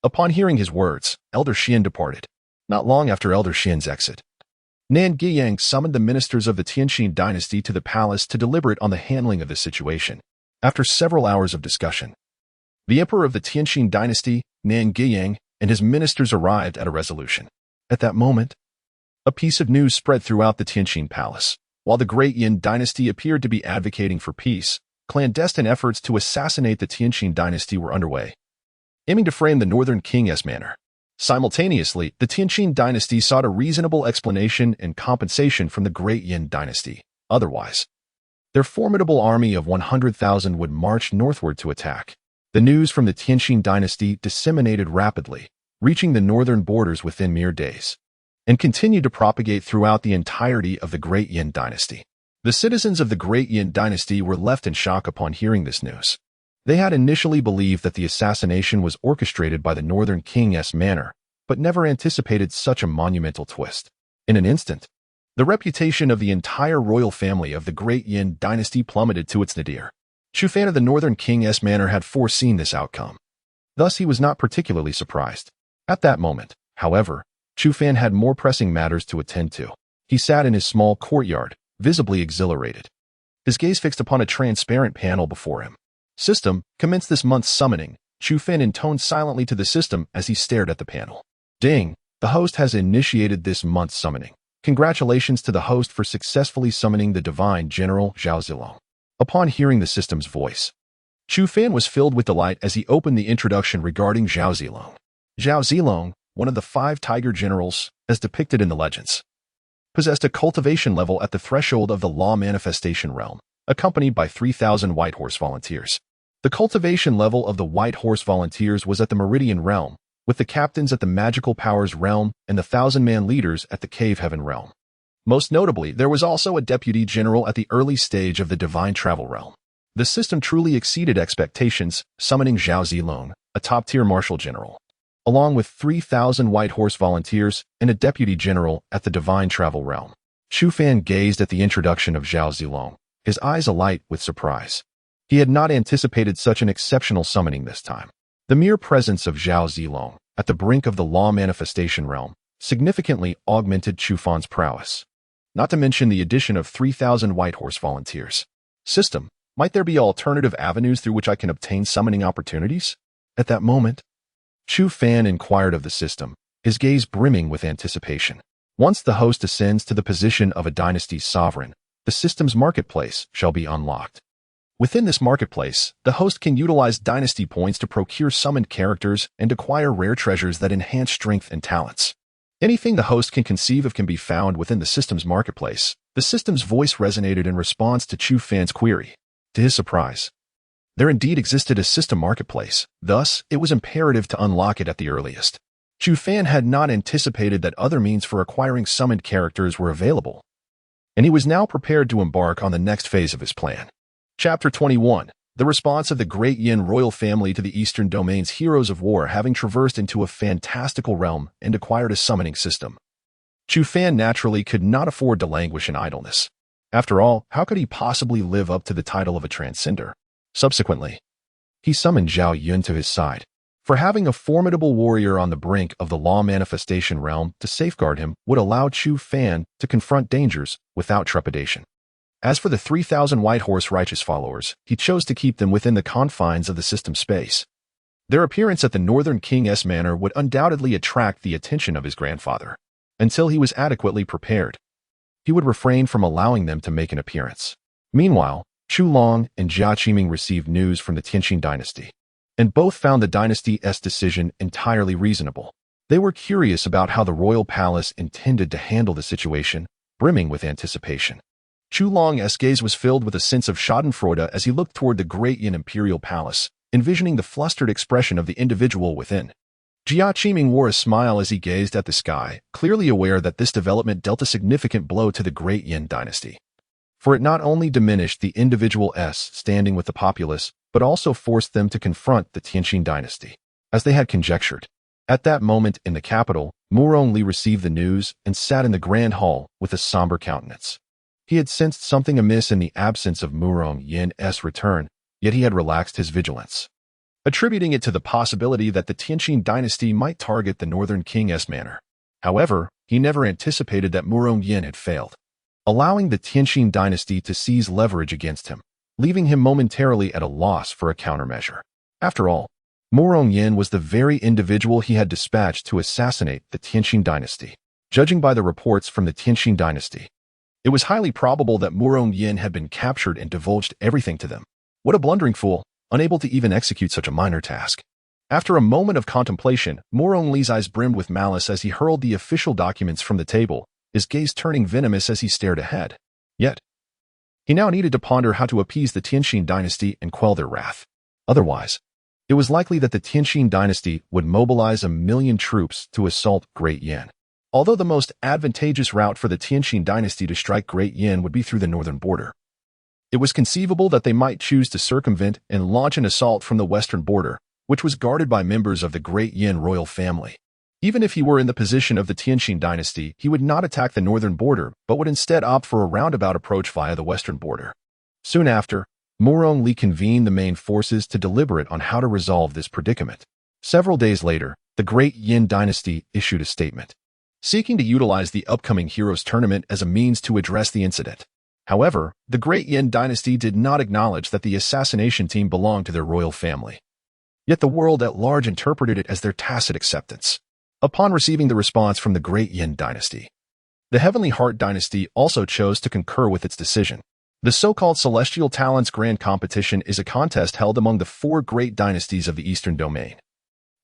Upon hearing his words, Elder Xian departed. Not long after Elder Xian's exit, Nanguiyang summoned the ministers of the Tianxin dynasty to the palace to deliberate on the handling of the situation. After several hours of discussion, the emperor of the Tianxin dynasty, Nanguiyang, and his ministers arrived at a resolution. At that moment, a piece of news spread throughout the Tianxin palace. While the Great Yin dynasty appeared to be advocating for peace, clandestine efforts to assassinate the Tianxin dynasty were underway, aiming to frame the northern king's manner. Simultaneously, the Tianxin dynasty sought a reasonable explanation and compensation from the Great Yin dynasty. Otherwise, their formidable army of 100,000 would march northward to attack. The news from the Tianxin dynasty disseminated rapidly, reaching the northern borders within mere days, and continued to propagate throughout the entirety of the Great Yin dynasty. The citizens of the Great Yin dynasty were left in shock upon hearing this news. They had initially believed that the assassination was orchestrated by the northern king's manor, but never anticipated such a monumental twist. In an instant, the reputation of the entire royal family of the Great Yin dynasty plummeted to its nadir. Chu Fan of the northern king's manor had foreseen this outcome. Thus, he was not particularly surprised. At that moment, however, Chu Fan had more pressing matters to attend to. He sat in his small courtyard, visibly exhilarated, his gaze fixed upon a transparent panel before him. "System, commence this month's summoning," Chu Fan intoned silently to the system as he stared at the panel. "Ding, the host has initiated this month's summoning. Congratulations to the host for successfully summoning the divine General Zhao Zilong." Upon hearing the system's voice, Chu Fan was filled with delight as he opened the introduction regarding Zhao Zilong. Zhao Zilong, one of the 5 tiger generals, as depicted in the legends, possessed a cultivation level at the threshold of the law manifestation realm, accompanied by 3,000 White Horse volunteers. The cultivation level of the White Horse volunteers was at the Meridian realm, with the captains at the Magical Powers realm and the 1,000-man leaders at the Cave Heaven realm. Most notably, there was also a deputy general at the early stage of the Divine Travel realm. The system truly exceeded expectations, summoning Zhao Zilong, a top-tier martial general. along with 3,000 White Horse volunteers and a deputy general at the Divine Travel Realm. Chu Fan gazed at the introduction of Zhao Zilong, his eyes alight with surprise. He had not anticipated such an exceptional summoning this time. The mere presence of Zhao Zilong at the brink of the law manifestation realm significantly augmented Chu Fan's prowess. Not to mention the addition of 3,000 White Horse volunteers. System, might there be alternative avenues through which I can obtain summoning opportunities? At that moment, Chu Fan inquired of the system, his gaze brimming with anticipation. Once the host ascends to the position of a dynasty's sovereign, the system's marketplace shall be unlocked. Within this marketplace, the host can utilize dynasty points to procure summoned characters and acquire rare treasures that enhance strength and talents. Anything the host can conceive of can be found within the system's marketplace. The system's voice resonated in response to Chu Fan's query. To his surprise, there indeed existed a system marketplace, thus it was imperative to unlock it at the earliest. Chu Fan had not anticipated that other means for acquiring summoned characters were available, and he was now prepared to embark on the next phase of his plan. Chapter 21. The response of the Great Yin royal family to the Eastern Domain's heroes of war having traversed into a fantastical realm and acquired a summoning system. Chu Fan naturally could not afford to languish in idleness. After all, how could he possibly live up to the title of a transcender? Subsequently, he summoned Zhao Yun to his side. For having a formidable warrior on the brink of the law manifestation realm to safeguard him would allow Chu Fan to confront dangers without trepidation. As for the 3,000 White Horse righteous followers, he chose to keep them within the confines of the system space. Their appearance at the Northern King's Manor would undoubtedly attract the attention of his grandfather. Until he was adequately prepared, he would refrain from allowing them to make an appearance. Meanwhile, Chu Long and Jia Qiming received news from the Tianqing dynasty, and both found the dynasty's decision entirely reasonable. They were curious about how the royal palace intended to handle the situation, brimming with anticipation. Chu Long's gaze was filled with a sense of schadenfreude as he looked toward the Great Yin Imperial Palace, envisioning the flustered expression of the individual within. Jia Qiming wore a smile as he gazed at the sky, clearly aware that this development dealt a significant blow to the Great Yin dynasty. For it not only diminished the individual's standing with the populace, but also forced them to confront the Tianqing dynasty, as they had conjectured. At that moment in the capital, Murong Li received the news and sat in the grand hall with a somber countenance. He had sensed something amiss in the absence of Murong Yin's return, yet he had relaxed his vigilance, attributing it to the possibility that the Tianqing dynasty might target the Northern King's Manor. However, he never anticipated that Murong Yin had failed, allowing the Tianqing dynasty to seize leverage against him, leaving him momentarily at a loss for a countermeasure. After all, Murong Yin was the very individual he had dispatched to assassinate the Tianqing dynasty. Judging by the reports from the Tianqing dynasty, it was highly probable that Murong Yin had been captured and divulged everything to them. What a blundering fool, unable to even execute such a minor task. After a moment of contemplation, Murong Li's eyes brimmed with malice as he hurled the official documents from the table, his gaze turning venomous as he stared ahead. Yet, he now needed to ponder how to appease the Tianqing dynasty and quell their wrath. Otherwise, it was likely that the Tianqing dynasty would mobilize 1,000,000 troops to assault Great Yin. Although the most advantageous route for the Tianqing dynasty to strike Great Yin would be through the northern border, it was conceivable that they might choose to circumvent and launch an assault from the western border, which was guarded by members of the Great Yin royal family. Even if he were in the position of the Tianqing dynasty, he would not attack the northern border, but would instead opt for a roundabout approach via the western border. Soon after, Murong Li convened the main forces to deliberate on how to resolve this predicament. Several days later, the Great Yin dynasty issued a statement, seeking to utilize the upcoming Heroes Tournament as a means to address the incident. However, the Great Yin dynasty did not acknowledge that the assassination team belonged to their royal family. Yet the world at large interpreted it as their tacit acceptance. Upon receiving the response from the Great Yin dynasty, the Heavenly Heart dynasty also chose to concur with its decision. The so-called Celestial Talents Grand Competition is a contest held among the 4 great dynasties of the Eastern Domain,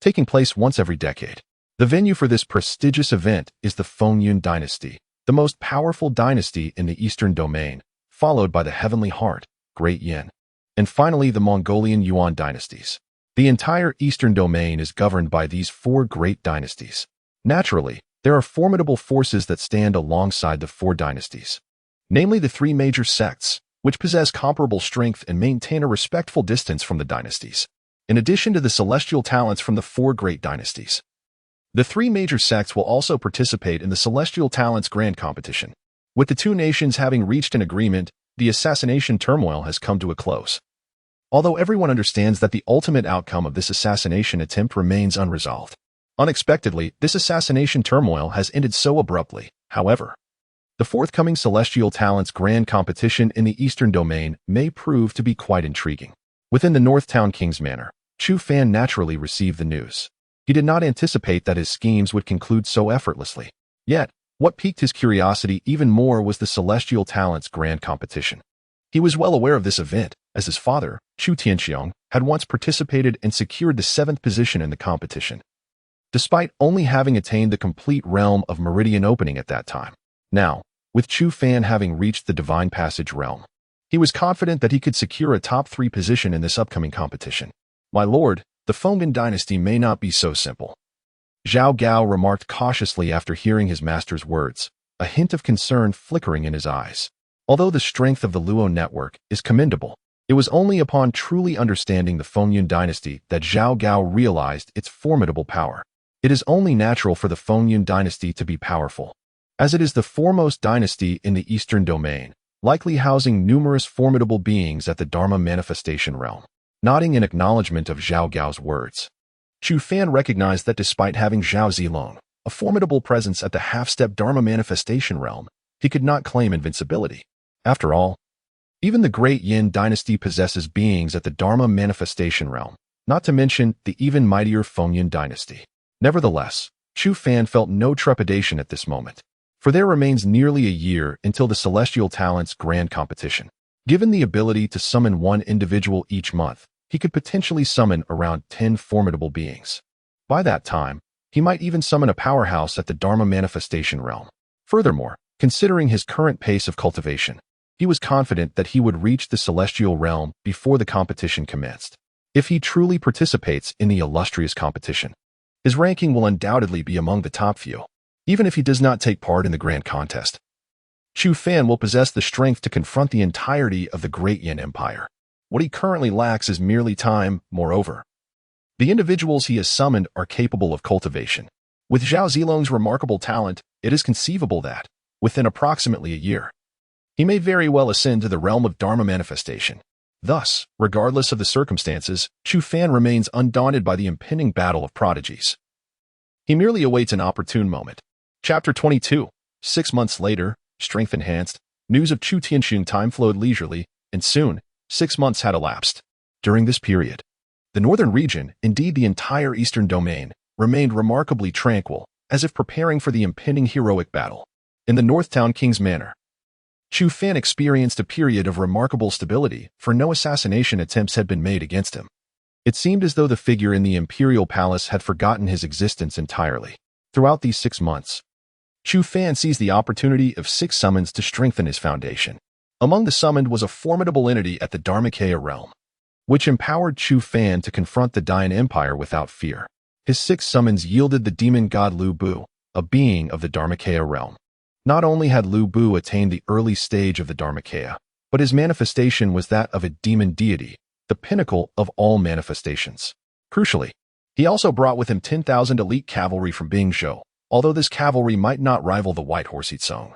taking place once every decade. The venue for this prestigious event is the Fengyun dynasty, the most powerful dynasty in the Eastern Domain, followed by the Heavenly Heart, Great Yin, and finally the Mongolian Yuan dynasties. The entire Eastern Domain is governed by these 4 great dynasties. Naturally, there are formidable forces that stand alongside the 4 dynasties, namely the 3 major sects, which possess comparable strength and maintain a respectful distance from the dynasties. In addition to the celestial talents from the 4 great dynasties, The three major sects will also participate in the Celestial Talents Grand Competition. With the two nations having reached an agreement, the assassination turmoil has come to a close. Although everyone understands that the ultimate outcome of this assassination attempt remains unresolved. Unexpectedly, this assassination turmoil has ended so abruptly. However, the forthcoming Celestial Talents Grand Competition in the Eastern Domain may prove to be quite intriguing. Within the Northtown King's Manor, Chu Fan naturally received the news. He did not anticipate that his schemes would conclude so effortlessly. Yet, what piqued his curiosity even more was the Celestial Talents Grand Competition. He was well aware of this event, as his father, Chu Tianxiong, had once participated and secured the 7th position in the competition, despite only having attained the complete realm of Meridian Opening at that time. Now, with Chu Fan having reached the Divine Passage realm, he was confident that he could secure a top 3 position in this upcoming competition. My lord, the Fengyan dynasty may not be so simple, Zhao Gao remarked cautiously after hearing his master's words, a hint of concern flickering in his eyes. Although the strength of the Luo network is commendable, it was only upon truly understanding the Fengyan dynasty that Zhao Gao realized its formidable power. It is only natural for the Fengyan dynasty to be powerful, as it is the foremost dynasty in the Eastern Domain, likely housing numerous formidable beings at the Dharma manifestation realm. Nodding in acknowledgement of Zhao Gao's words, Chu Fan recognized that despite having Zhao Zilong, a formidable presence at the half-step Dharma manifestation realm, he could not claim invincibility. After all, even the Great Yin dynasty possesses beings at the Dharma manifestation realm, not to mention the even mightier Fengyan dynasty. Nevertheless, Chu Fan felt no trepidation at this moment, for there remains nearly a year until the Celestial Talents Grand Competition. Given the ability to summon one individual each month, he could potentially summon around 10 formidable beings. By that time, he might even summon a powerhouse at the Dharma manifestation realm. Furthermore, considering his current pace of cultivation, he was confident that he would reach the celestial realm before the competition commenced. If he truly participates in the illustrious competition, his ranking will undoubtedly be among the top few, even if he does not take part in the grand contest. Chu Fan will possess the strength to confront the entirety of the Great Yin Empire. What he currently lacks is merely time. Moreover, the individuals he has summoned are capable of cultivation. With Zhao Zilong's remarkable talent, it is conceivable that, within approximately a year, he may very well ascend to the realm of Dharma manifestation. Thus, regardless of the circumstances, Chu Fan remains undaunted by the impending battle of prodigies. He merely awaits an opportune moment. Chapter 22. 6 months later, strength enhanced, news of Chu Tianxiong time flowed leisurely, and soon, 6 months had elapsed. During this period, the northern region, indeed the entire eastern domain, remained remarkably tranquil, as if preparing for the impending heroic battle. In the Northtown King's Manor, Chu Fan experienced a period of remarkable stability, for no assassination attempts had been made against him. It seemed as though the figure in the imperial palace had forgotten his existence entirely. Throughout these 6 months, Chu Fan seized the opportunity of 6 summons to strengthen his foundation. Among the summoned was a formidable entity at the Dharmakaya realm, which empowered Chu Fan to confront the Dayan Empire without fear. His 6 summons yielded the demon god Lu Bu, a being of the Dharmakaya realm. Not only had Lu Bu attained the early stage of the Dharmakaya, but his manifestation was that of a demon deity, the pinnacle of all manifestations. Crucially, he also brought with him 10,000 elite cavalry from Bingzhou. Although this cavalry might not rival the White Horse Song,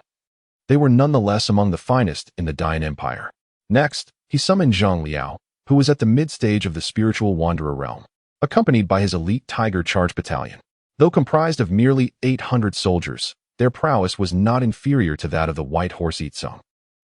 they were nonetheless among the finest in the Dayan Empire. Next, he summoned Zhang Liao, who was at the mid-stage of the spiritual wanderer realm, accompanied by his elite Tiger Charge Battalion. Though comprised of merely 800 soldiers, their prowess was not inferior to that of the White Horse Song.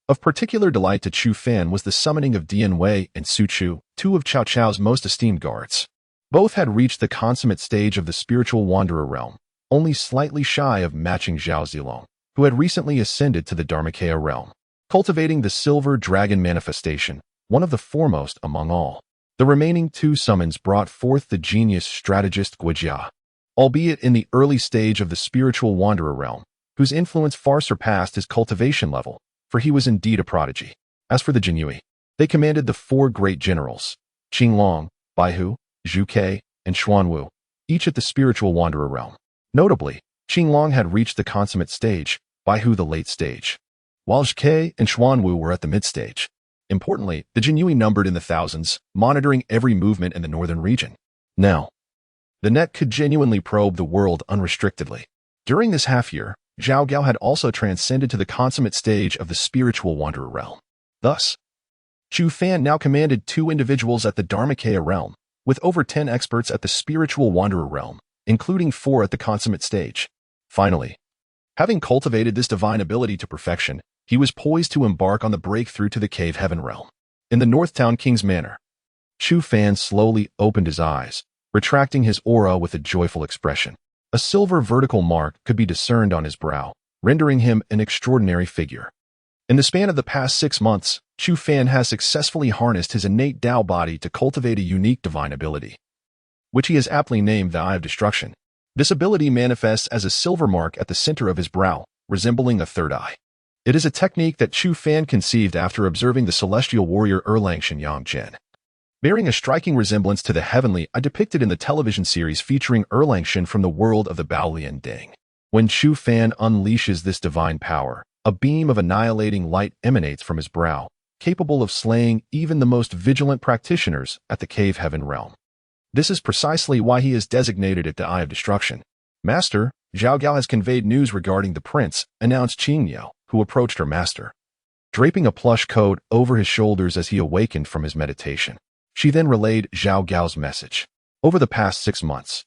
Of particular delight to Chu Fan was the summoning of Dian Wei and Su Chu, 2 of Cao Cao's most esteemed guards. Both had reached the consummate stage of the spiritual wanderer realm, only slightly shy of matching Zhao Zilong, who had recently ascended to the Dharmakaya realm, cultivating the silver dragon manifestation, one of the foremost among all. The remaining 2 summons brought forth the genius strategist Guijia, albeit in the early stage of the spiritual wanderer realm, whose influence far surpassed his cultivation level, for he was indeed a prodigy. As for the Jinyui, they commanded the 4 great generals, Qinglong, Baihu, Zhu Ke, and Xuanwu, each at the spiritual wanderer realm. Notably, Qinglong had reached the consummate stage, Baihu the late stage, while Zhu Ke and Xuanwu were at the mid-stage. Importantly, the Jinyui numbered in the thousands, monitoring every movement in the northern region. Now, The net could genuinely probe the world unrestrictedly. During this half-year, Zhao Gao had also transcended to the consummate stage of the spiritual wanderer realm. Thus, Chu Fan now commanded 2 individuals at the Dharmakaya realm, with over 10 experts at the spiritual wanderer realm, including 4 at the consummate stage. Finally, having cultivated this divine ability to perfection, he was poised to embark on the breakthrough to the cave heaven realm. In the Northtown King's manor, Chu Fan slowly opened his eyes, retracting his aura with a joyful expression. A silver vertical mark could be discerned on his brow, rendering him an extraordinary figure. In the span of the past 6 months, Chu Fan has successfully harnessed his innate Dao body to cultivate a unique divine ability, which he has aptly named the Eye of Destruction. This ability manifests as a silver mark at the center of his brow, resembling a third eye. It is a technique that Chu Fan conceived after observing the celestial warrior Erlang Shenyang Jin. Bearing a striking resemblance to the heavenly eye depicted in the television series featuring Erlang Shen from the world of the Baolian Ding. When Chu Fan unleashes this divine power, a beam of annihilating light emanates from his brow, capable of slaying even the most vigilant practitioners at the cave heaven realm. This is precisely why he is designated at the Eye of Destruction. Master, Zhao Gao has conveyed news regarding the prince, announced Qing Yao, who approached her master, draping a plush coat over his shoulders as he awakened from his meditation. She then relayed Zhao Gao's message. Over the past 6 months,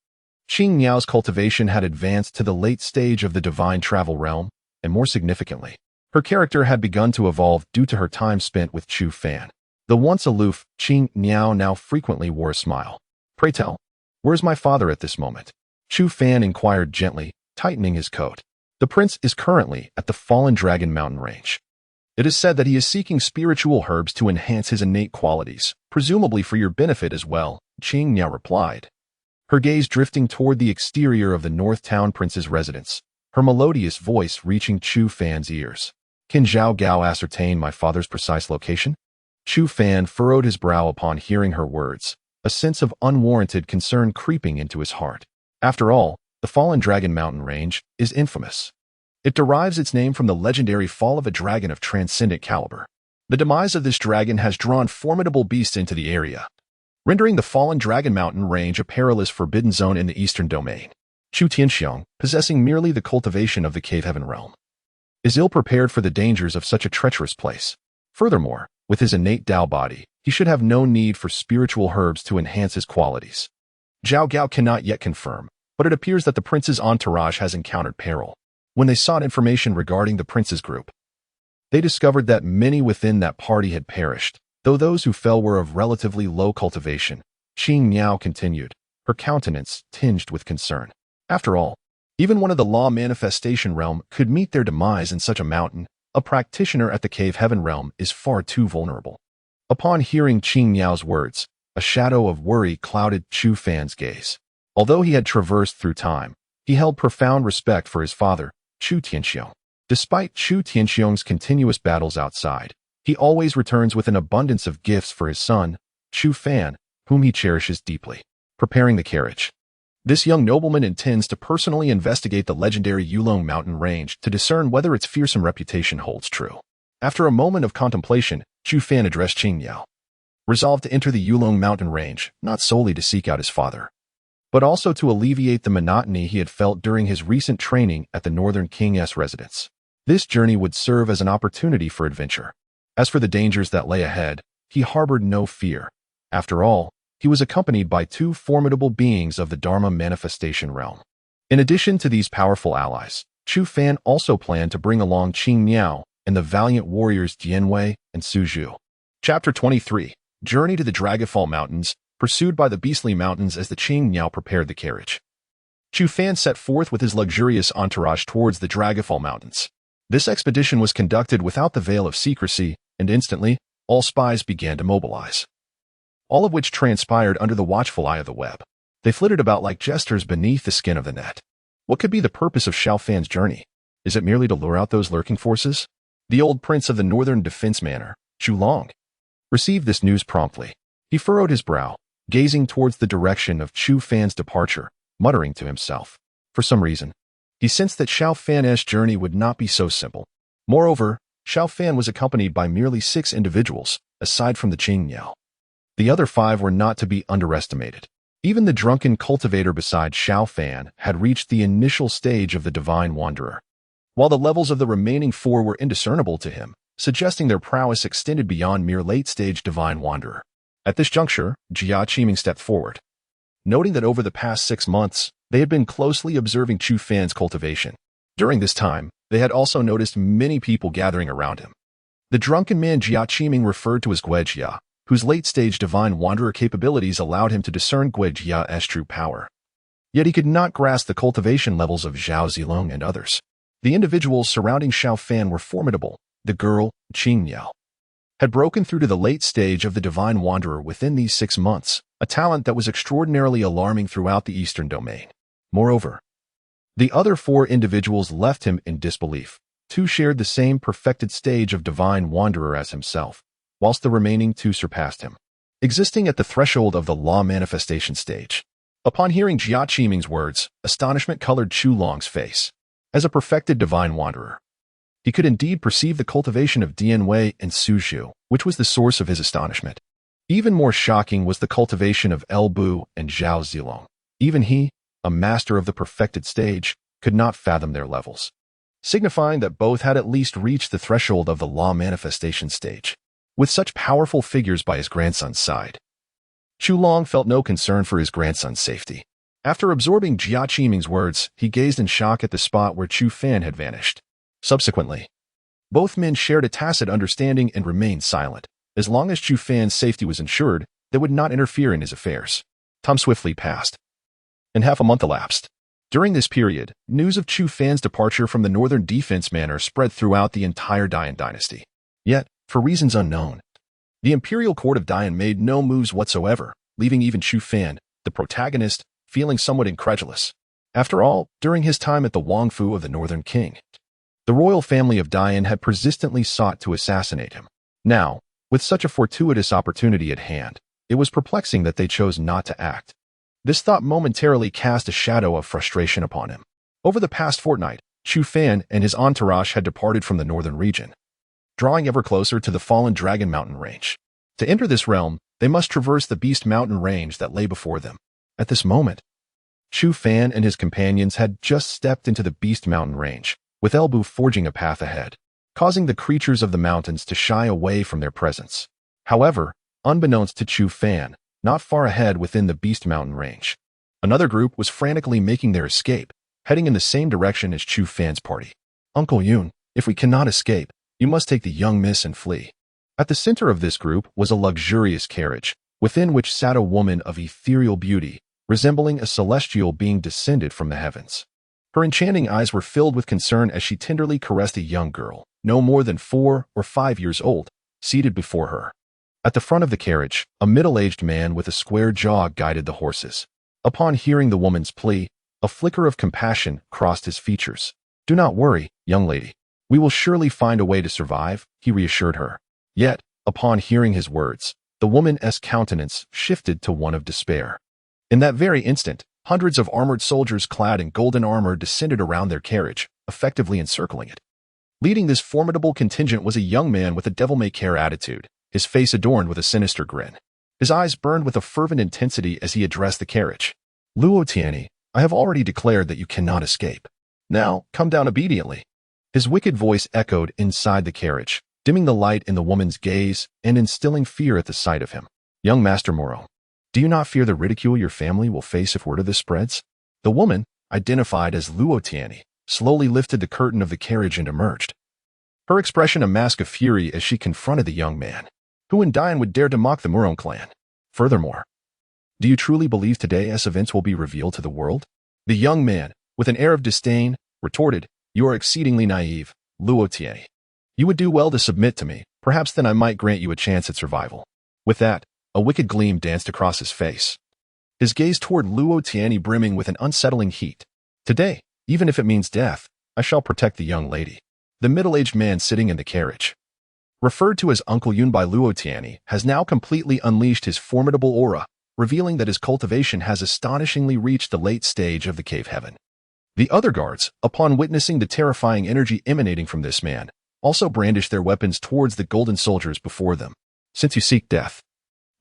Qing Yao's cultivation had advanced to the late stage of the divine travel realm, and more significantly, her character had begun to evolve due to her time spent with Chu Fan. The once aloof Qing Yao now frequently wore a smile. Pray tell, where's my father at this moment? Chu Fan inquired gently, tightening his coat. The prince is currently at the Fallen Dragon mountain range. It is said that he is seeking spiritual herbs to enhance his innate qualities, presumably for your benefit as well, Qing Yao replied, her gaze drifting toward the exterior of the Northtown prince's residence, her melodious voice reaching Chu Fan's ears. Can Zhao Gao ascertain my father's precise location? Chu Fan furrowed his brow upon hearing her words, a sense of unwarranted concern creeping into his heart. After all, the Fallen Dragon mountain range is infamous. It derives its name from the legendary fall of a dragon of transcendent caliber. The demise of this dragon has drawn formidable beasts into the area, rendering the Fallen Dragon mountain range a perilous forbidden zone in the eastern domain. Chu Tianxiong, possessing merely the cultivation of the cave heaven realm, is ill-prepared for the dangers of such a treacherous place. Furthermore, with his innate Dao body, he should have no need for spiritual herbs to enhance his qualities. Zhao Gao cannot yet confirm, but it appears that the prince's entourage has encountered peril. When they sought information regarding the prince's group, they discovered that many within that party had perished, though those who fell were of relatively low cultivation. Qing Yao continued, her countenance tinged with concern. After all, even one of the law manifestation realm could meet their demise in such a mountain. A practitioner at the cave heaven realm is far too vulnerable. Upon hearing Qing Yao's words, a shadow of worry clouded Chu Fan's gaze. Although he had traversed through time, he held profound respect for his father, Chu Tianxiong. Despite Chu Tianxiong's continuous battles outside, he always returns with an abundance of gifts for his son, Chu Fan, whom he cherishes deeply. Preparing the carriage. This young nobleman intends to personally investigate the legendary Yulong mountain range to discern whether its fearsome reputation holds true. After a moment of contemplation, Chu Fan addressed Qing Yao, resolved to enter the Yulong mountain range, not solely to seek out his father, but also to alleviate the monotony he had felt during his recent training at the Northern King's residence. This journey would serve as an opportunity for adventure. As for the dangers that lay ahead, he harbored no fear. After all, he was accompanied by 2 formidable beings of the Dharma manifestation realm. In addition to these powerful allies, Chu Fan also planned to bring along Qing Yao and the valiant warriors Jianwei and Su Zhu. Chapter 23, Journey to the Dragafall Mountains, pursued by the beastly mountains as the Qing Yao prepared the carriage. Chu Fan set forth with his luxurious entourage towards the Dragafall Mountains. This expedition was conducted without the veil of secrecy, and instantly, all spies began to mobilize, all of which transpired under the watchful eye of the web. They flitted about like jesters beneath the skin of the net. What could be the purpose of Xiao Fan's journey? Is it merely to lure out those lurking forces? The old prince of the northern defense manor, Chu Long, received this news promptly. He furrowed his brow, gazing towards the direction of Chu Fan's departure, muttering to himself. For some reason, he sensed that Xiao Fan's journey would not be so simple. Moreover, Xiao Fan was accompanied by merely 6 individuals, aside from the Qing Yao. The other 5 were not to be underestimated. Even the drunken cultivator beside Chu Fan had reached the initial stage of the divine wanderer, while the levels of the remaining four were indiscernible to him, suggesting their prowess extended beyond mere late-stage divine wanderer. At this juncture, Jia Qiming stepped forward, noting that over the past 6 months, they had been closely observing Chu Fan's cultivation. During this time, they had also noticed many people gathering around him. The drunken man Jia Qiming referred to as Guejia, whose late-stage divine wanderer capabilities allowed him to discern Guejia's true power. Yet he could not grasp the cultivation levels of Zhao Zilong and others. The individuals surrounding Chu Fan were formidable. The girl, Qing Yao, had broken through to the late stage of the divine wanderer within these 6 months, a talent that was extraordinarily alarming throughout the Eastern domain. Moreover, the other 4 individuals left him in disbelief. 2 shared the same perfected stage of divine wanderer as himself, whilst the remaining 2 surpassed him, existing at the threshold of the law manifestation stage. Upon hearing Jia Qiming's words, astonishment colored Chu Long's face. As a perfected divine wanderer, he could indeed perceive the cultivation of Dian Wei and Su Zhu, which was the source of his astonishment. Even more shocking was the cultivation of El Bu and Zhao Zilong. Even he, a master of the perfected stage, could not fathom their levels, signifying that both had at least reached the threshold of the law manifestation stage. With such powerful figures by his grandson's side, Chu Long felt no concern for his grandson's safety. After absorbing Jia Qiming's words, he gazed in shock at the spot where Chu Fan had vanished. Subsequently, both men shared a tacit understanding and remained silent. As long as Chu Fan's safety was ensured, they would not interfere in his affairs. Time swiftly passed, and half a month elapsed. During this period, news of Chu Fan's departure from the Northern Defense Manor spread throughout the entire Dian dynasty. Yet, for reasons unknown, the imperial court of Dian made no moves whatsoever, leaving even Chu Fan, the protagonist, feeling somewhat incredulous. After all, during his time at the Wangfu of the Northern King, the royal family of Dian had persistently sought to assassinate him. Now, with such a fortuitous opportunity at hand, it was perplexing that they chose not to act. This thought momentarily cast a shadow of frustration upon him. Over the past fortnight, Chu Fan and his entourage had departed from the northern region, drawing ever closer to the fallen Dragon Mountain range. To enter this realm, they must traverse the Beast Mountain range that lay before them. At this moment, Chu Fan and his companions had just stepped into the Beast Mountain range, with El Bu forging a path ahead, causing the creatures of the mountains to shy away from their presence. However, unbeknownst to Chu Fan, not far ahead within the Beast Mountain range, another group was frantically making their escape, heading in the same direction as Chu Fan's party. "Uncle Yun, if we cannot escape, you must take the young miss and flee." At the center of this group was a luxurious carriage, within which sat a woman of ethereal beauty, resembling a celestial being descended from the heavens. Her enchanting eyes were filled with concern as she tenderly caressed a young girl, no more than 4 or 5 years old, seated before her. At the front of the carriage, a middle-aged man with a square jaw guided the horses. Upon hearing the woman's plea, a flicker of compassion crossed his features. "Do not worry, young lady. We will surely find a way to survive," he reassured her. Yet, upon hearing his words, the woman's countenance shifted to one of despair. In that very instant, hundreds of armored soldiers clad in golden armor descended around their carriage, effectively encircling it. Leading this formidable contingent was a young man with a devil-may-care attitude, his face adorned with a sinister grin. His eyes burned with a fervent intensity as he addressed the carriage. "Luo Tianyi, I have already declared that you cannot escape. Now, come down obediently." His wicked voice echoed inside the carriage, dimming the light in the woman's gaze and instilling fear at the sight of him. "Young Master Moro, do you not fear the ridicule your family will face if word of this spreads?" The woman, identified as Luo Tianyi, slowly lifted the curtain of the carriage and emerged, her expression a mask of fury as she confronted the young man. Who in Dian would dare to mock the Murong clan? Furthermore, do you truly believe today's events will be revealed to the world? The young man, with an air of disdain, retorted, "You are exceedingly naive, Luo Tianyi. You would do well to submit to me, perhaps then I might grant you a chance at survival." With that, a wicked gleam danced across his face, his gaze toward Luo Tianyi brimming with an unsettling heat. "Today, even if it means death, I shall protect the young lady." The middle-aged man sitting in the carriage, referred to as Uncle Yun by Luo Tianyi, has now completely unleashed his formidable aura, revealing that his cultivation has astonishingly reached the late stage of the cave heaven. The other guards, upon witnessing the terrifying energy emanating from this man, also brandished their weapons towards the golden soldiers before them. "Since you seek death,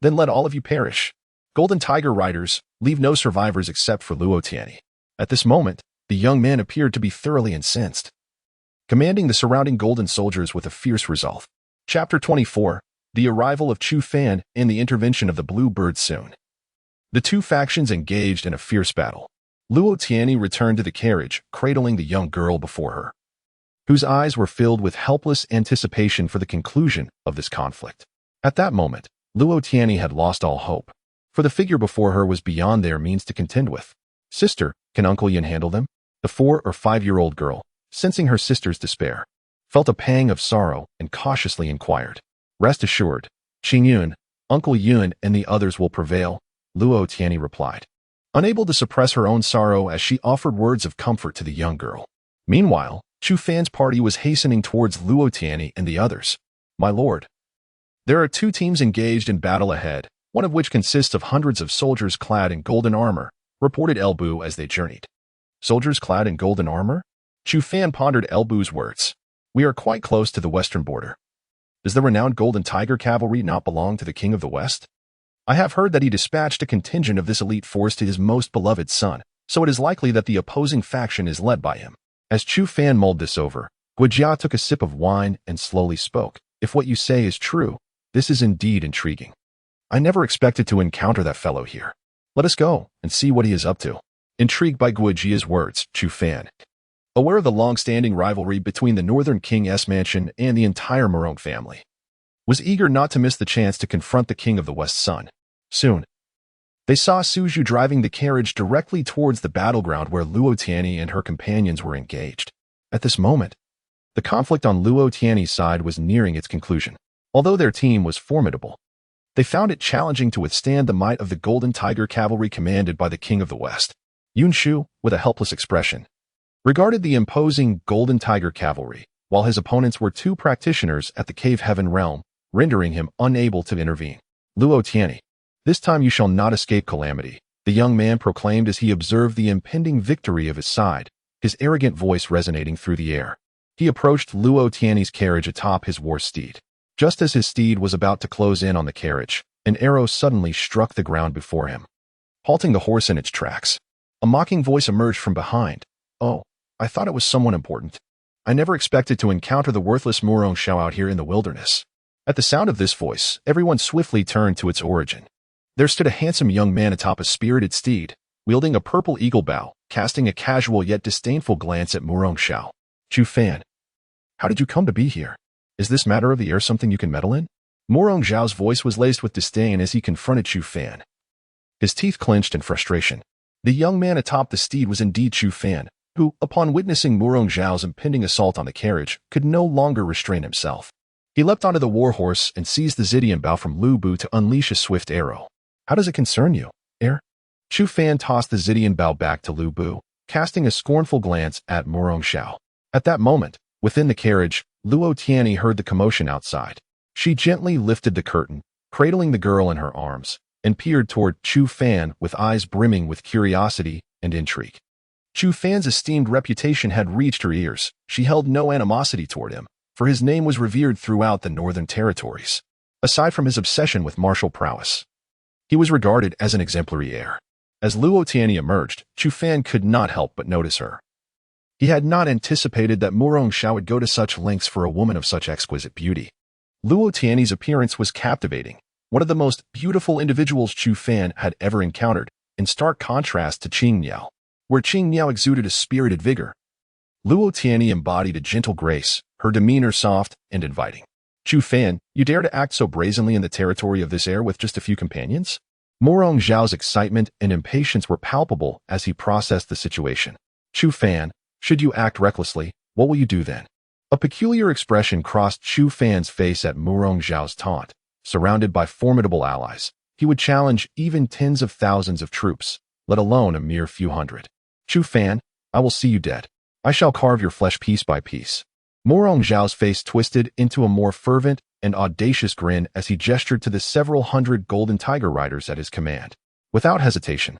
then let all of you perish." Golden Tiger Riders, leave no survivors except for Luo Tianyi. At this moment, the young man appeared to be thoroughly incensed, commanding the surrounding golden soldiers with a fierce resolve. Chapter 24. The arrival of Chu Fan and the intervention of the Blue Bird soon. The two factions engaged in a fierce battle. Luo Tianyi returned to the carriage, cradling the young girl before her, whose eyes were filled with helpless anticipation for the conclusion of this conflict. At that moment, Luo Tianyi had lost all hope, for the figure before her was beyond their means to contend with. Sister, can Uncle Yin handle them? The 4 or 5-year-old girl, sensing her sister's despair, felt a pang of sorrow and cautiously inquired. Rest assured, Qing Yun, Uncle Yun and the others will prevail, Luo Tianyi replied, unable to suppress her own sorrow as she offered words of comfort to the young girl. Meanwhile, Chu Fan's party was hastening towards Luo Tianyi and the others. My lord, there are 2 teams engaged in battle ahead, one of which consists of hundreds of soldiers clad in golden armor, reported Elbu as they journeyed. Soldiers clad in golden armor? Chu Fan pondered Elbu's words. We are quite close to the western border. Does the renowned Golden Tiger cavalry not belong to the King of the West? I have heard that he dispatched a contingent of this elite force to his most beloved son, so it is likely that the opposing faction is led by him. As Chu Fan mulled this over, Guijia took a sip of wine and slowly spoke. If what you say is true, this is indeed intriguing. I never expected to encounter that fellow here. Let us go and see what he is up to. Intrigued by Guijia's words, Chu Fan, aware of the long-standing rivalry between the Northern King's mansion and the entire Murong family, was eager not to miss the chance to confront the King of the West's son. Soon, they saw Suju driving the carriage directly towards the battleground where Luo Tianyi and her companions were engaged. At this moment, the conflict on Luo Tianyi's side was nearing its conclusion. Although their team was formidable, they found it challenging to withstand the might of the Golden Tiger cavalry commanded by the King of the West. Yun Shu, with a helpless expression, regarded the imposing Golden Tiger cavalry, while his opponents were 2 practitioners at the Cave Heaven realm, rendering him unable to intervene. Luo Tianyi, this time you shall not escape calamity, the young man proclaimed as he observed the impending victory of his side, his arrogant voice resonating through the air. He approached Luo Tianyi's carriage atop his war steed. Just as his steed was about to close in on the carriage, an arrow suddenly struck the ground before him, halting the horse in its tracks. A mocking voice emerged from behind. Oh, I thought it was someone important. I never expected to encounter the worthless Murong Shao out here in the wilderness. At the sound of this voice, everyone swiftly turned to its origin. There stood a handsome young man atop a spirited steed, wielding a purple eagle bow, casting a casual yet disdainful glance at Murong Shao. Chu Fan, how did you come to be here? Is this matter of the air something you can meddle in? Murong Zhao's voice was laced with disdain as he confronted Chu Fan. His teeth clenched in frustration. The young man atop the steed was indeed Chu Fan, who, upon witnessing Murong Zhao's impending assault on the carriage, could no longer restrain himself. He leapt onto the war horse and seized the Zidian bow from Lu Bu to unleash a swift arrow. How does it concern you, heir? Chu Fan tossed the Zidian bow back to Lu Bu, casting a scornful glance at Murong Zhao. At that moment, within the carriage, Luo Tianyi heard the commotion outside. She gently lifted the curtain, cradling the girl in her arms, and peered toward Chu Fan with eyes brimming with curiosity and intrigue. Chu Fan's esteemed reputation had reached her ears. She held no animosity toward him, for his name was revered throughout the northern territories. Aside from his obsession with martial prowess, he was regarded as an exemplary heir. As Luo Tianyi emerged, Chu Fan could not help but notice her. He had not anticipated that Murong Shao would go to such lengths for a woman of such exquisite beauty. Luo Tianyi's appearance was captivating, one of the most beautiful individuals Chu Fan had ever encountered, in stark contrast to Qing Niao, where Qing Niao exuded a spirited vigor. Luo Tianyi embodied a gentle grace, her demeanor soft and inviting. Chu Fan, you dare to act so brazenly in the territory of this heir with just a few companions? Murong Zhao's excitement and impatience were palpable as he processed the situation. Chu Fan, should you act recklessly, what will you do then? A peculiar expression crossed Chu Fan's face at Murong Zhao's taunt. Surrounded by formidable allies, he would challenge even tens of thousands of troops, let alone a mere few hundred. Chu Fan, I will see you dead. I shall carve your flesh piece by piece. Murong Zhao's face twisted into a more fervent and audacious grin as he gestured to the several hundred Golden Tiger riders at his command. Without hesitation,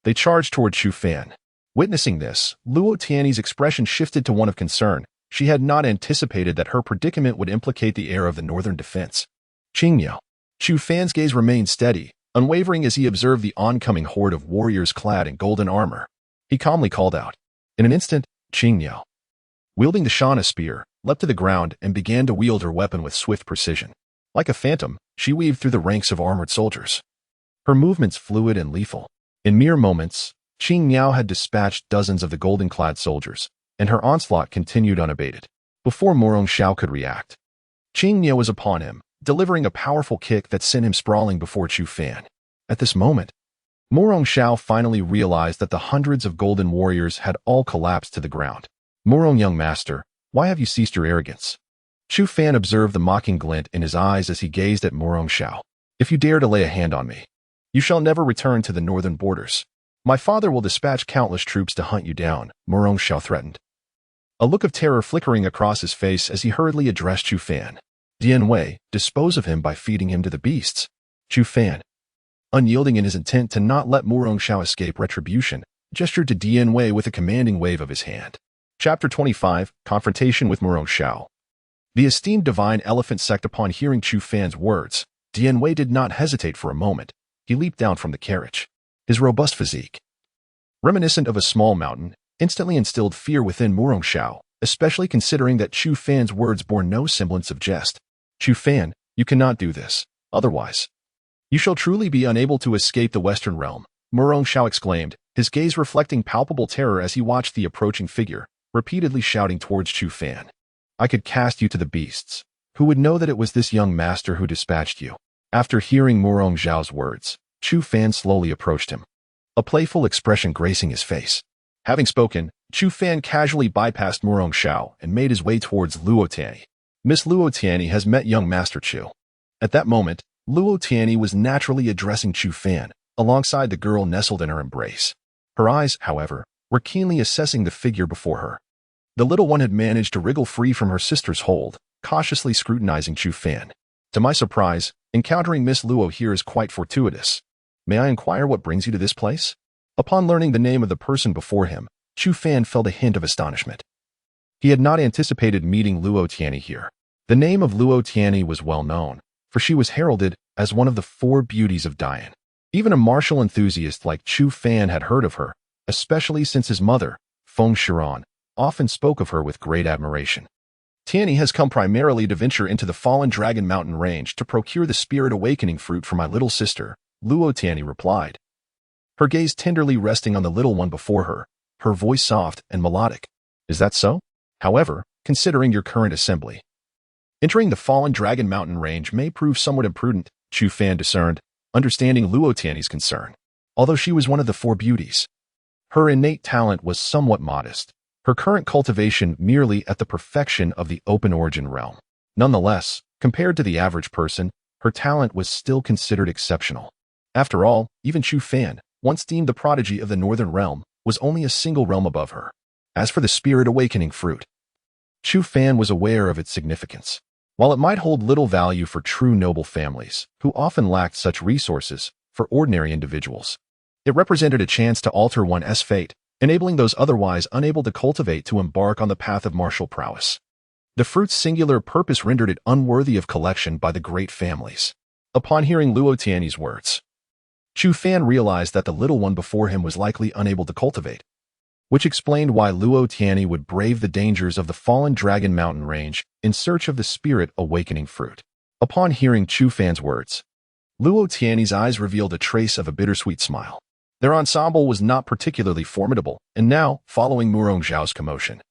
they charged toward Chu Fan. Witnessing this, Luo Tianyi's expression shifted to one of concern. She had not anticipated that her predicament would implicate the heir of the northern defense. Qing Niao. Chu Fan's gaze remained steady, Unwavering as he observed the oncoming horde of warriors clad in golden armor, he calmly called out. In an instant, Qing Niao, wielding the Shana spear, leapt to the ground and began to wield her weapon with swift precision. Like a phantom, she weaved through the ranks of armored soldiers. Her movements fluid and lethal. In mere moments, Qing Niao had dispatched dozens of the golden-clad soldiers, and her onslaught continued unabated. Before Morong Xiao could react, Qing Niao was upon him, delivering a powerful kick that sent him sprawling before Chu Fan. At this moment, Morong Xiao finally realized that the hundreds of golden warriors had all collapsed to the ground. Morong, young master, why have you ceased your arrogance? Chu Fan observed the mocking glint in his eyes as he gazed at Morong Xiao. If you dare to lay a hand on me, you shall never return to the northern borders. My father will dispatch countless troops to hunt you down, Morong Xiao threatened. A look of terror flickering across his face as he hurriedly addressed Chu Fan. Dian Wei, dispose of him by feeding him to the beasts. Chu Fan, unyielding in his intent to not let Morong Xiao escape retribution, gestured to Dian Wei with a commanding wave of his hand. Chapter 25, Confrontation with Morong Xiao. The esteemed divine elephant sect, upon hearing Chu Fan's words, Dian Wei did not hesitate for a moment. He leaped down from the carriage. His robust physique, reminiscent of a small mountain, instantly instilled fear within Morong Xiao, especially considering that Chu Fan's words bore no semblance of jest. Chu Fan, you cannot do this. Otherwise, you shall truly be unable to escape the Western realm, Morong Xiao exclaimed, his gaze reflecting palpable terror as he watched the approaching figure, repeatedly shouting towards Chu Fan. I could cast you to the beasts. Who would know that it was this young master who dispatched you? After hearing Morong Xiao's words, Chu Fan slowly approached him, a playful expression gracing his face. Having spoken, Chu Fan casually bypassed Morong Xiao and made his way towards Luo Tianyi. Miss Luo Tianyi has met young Master Chu. At that moment, Luo Tianyi was naturally addressing Chu Fan, alongside the girl nestled in her embrace. Her eyes, however, were keenly assessing the figure before her. The little one had managed to wriggle free from her sister's hold, cautiously scrutinizing Chu Fan. To my surprise, encountering Miss Luo here is quite fortuitous. May I inquire what brings you to this place? Upon learning the name of the person before him, Chu Fan felt a hint of astonishment. He had not anticipated meeting Luo Tianyi here. The name of Luo Tianyi was well known, for she was heralded as one of the 4 beauties of Dian. Even a martial enthusiast like Chu Fan had heard of her, especially since his mother, Feng Shiran, often spoke of her with great admiration. Tianyi has come primarily to venture into the fallen Dragon Mountain range to procure the spirit awakening fruit for my little sister, Luo Tianyi replied, her gaze tenderly resting on the little one before her, her voice soft and melodic. Is that so? However, considering your current assembly, entering the fallen Dragon Mountain range may prove somewhat imprudent, Chu Fan discerned, understanding Luo Tianyi's concern. Although she was one of the 4 beauties, her innate talent was somewhat modest, her current cultivation merely at the perfection of the open origin realm. Nonetheless, compared to the average person, her talent was still considered exceptional. After all, even Chu Fan, once deemed the prodigy of the northern realm, was only a single realm above her. As for the spirit awakening fruit, Chu Fan was aware of its significance. While it might hold little value for true noble families, who often lacked such resources, for ordinary individuals, it represented a chance to alter one's fate, enabling those otherwise unable to cultivate to embark on the path of martial prowess. The fruit's singular purpose rendered it unworthy of collection by the great families. Upon hearing Luo Tianyi's words, Chu Fan realized that the little one before him was likely unable to cultivate, which explained why Luo Tianyi would brave the dangers of the fallen Dragon Mountain range in search of the spirit awakening fruit. Upon hearing Chu Fan's words, Luo Tianyi's eyes revealed a trace of a bittersweet smile. Their ensemble was not particularly formidable, and now, following Morong Xiao's commotion,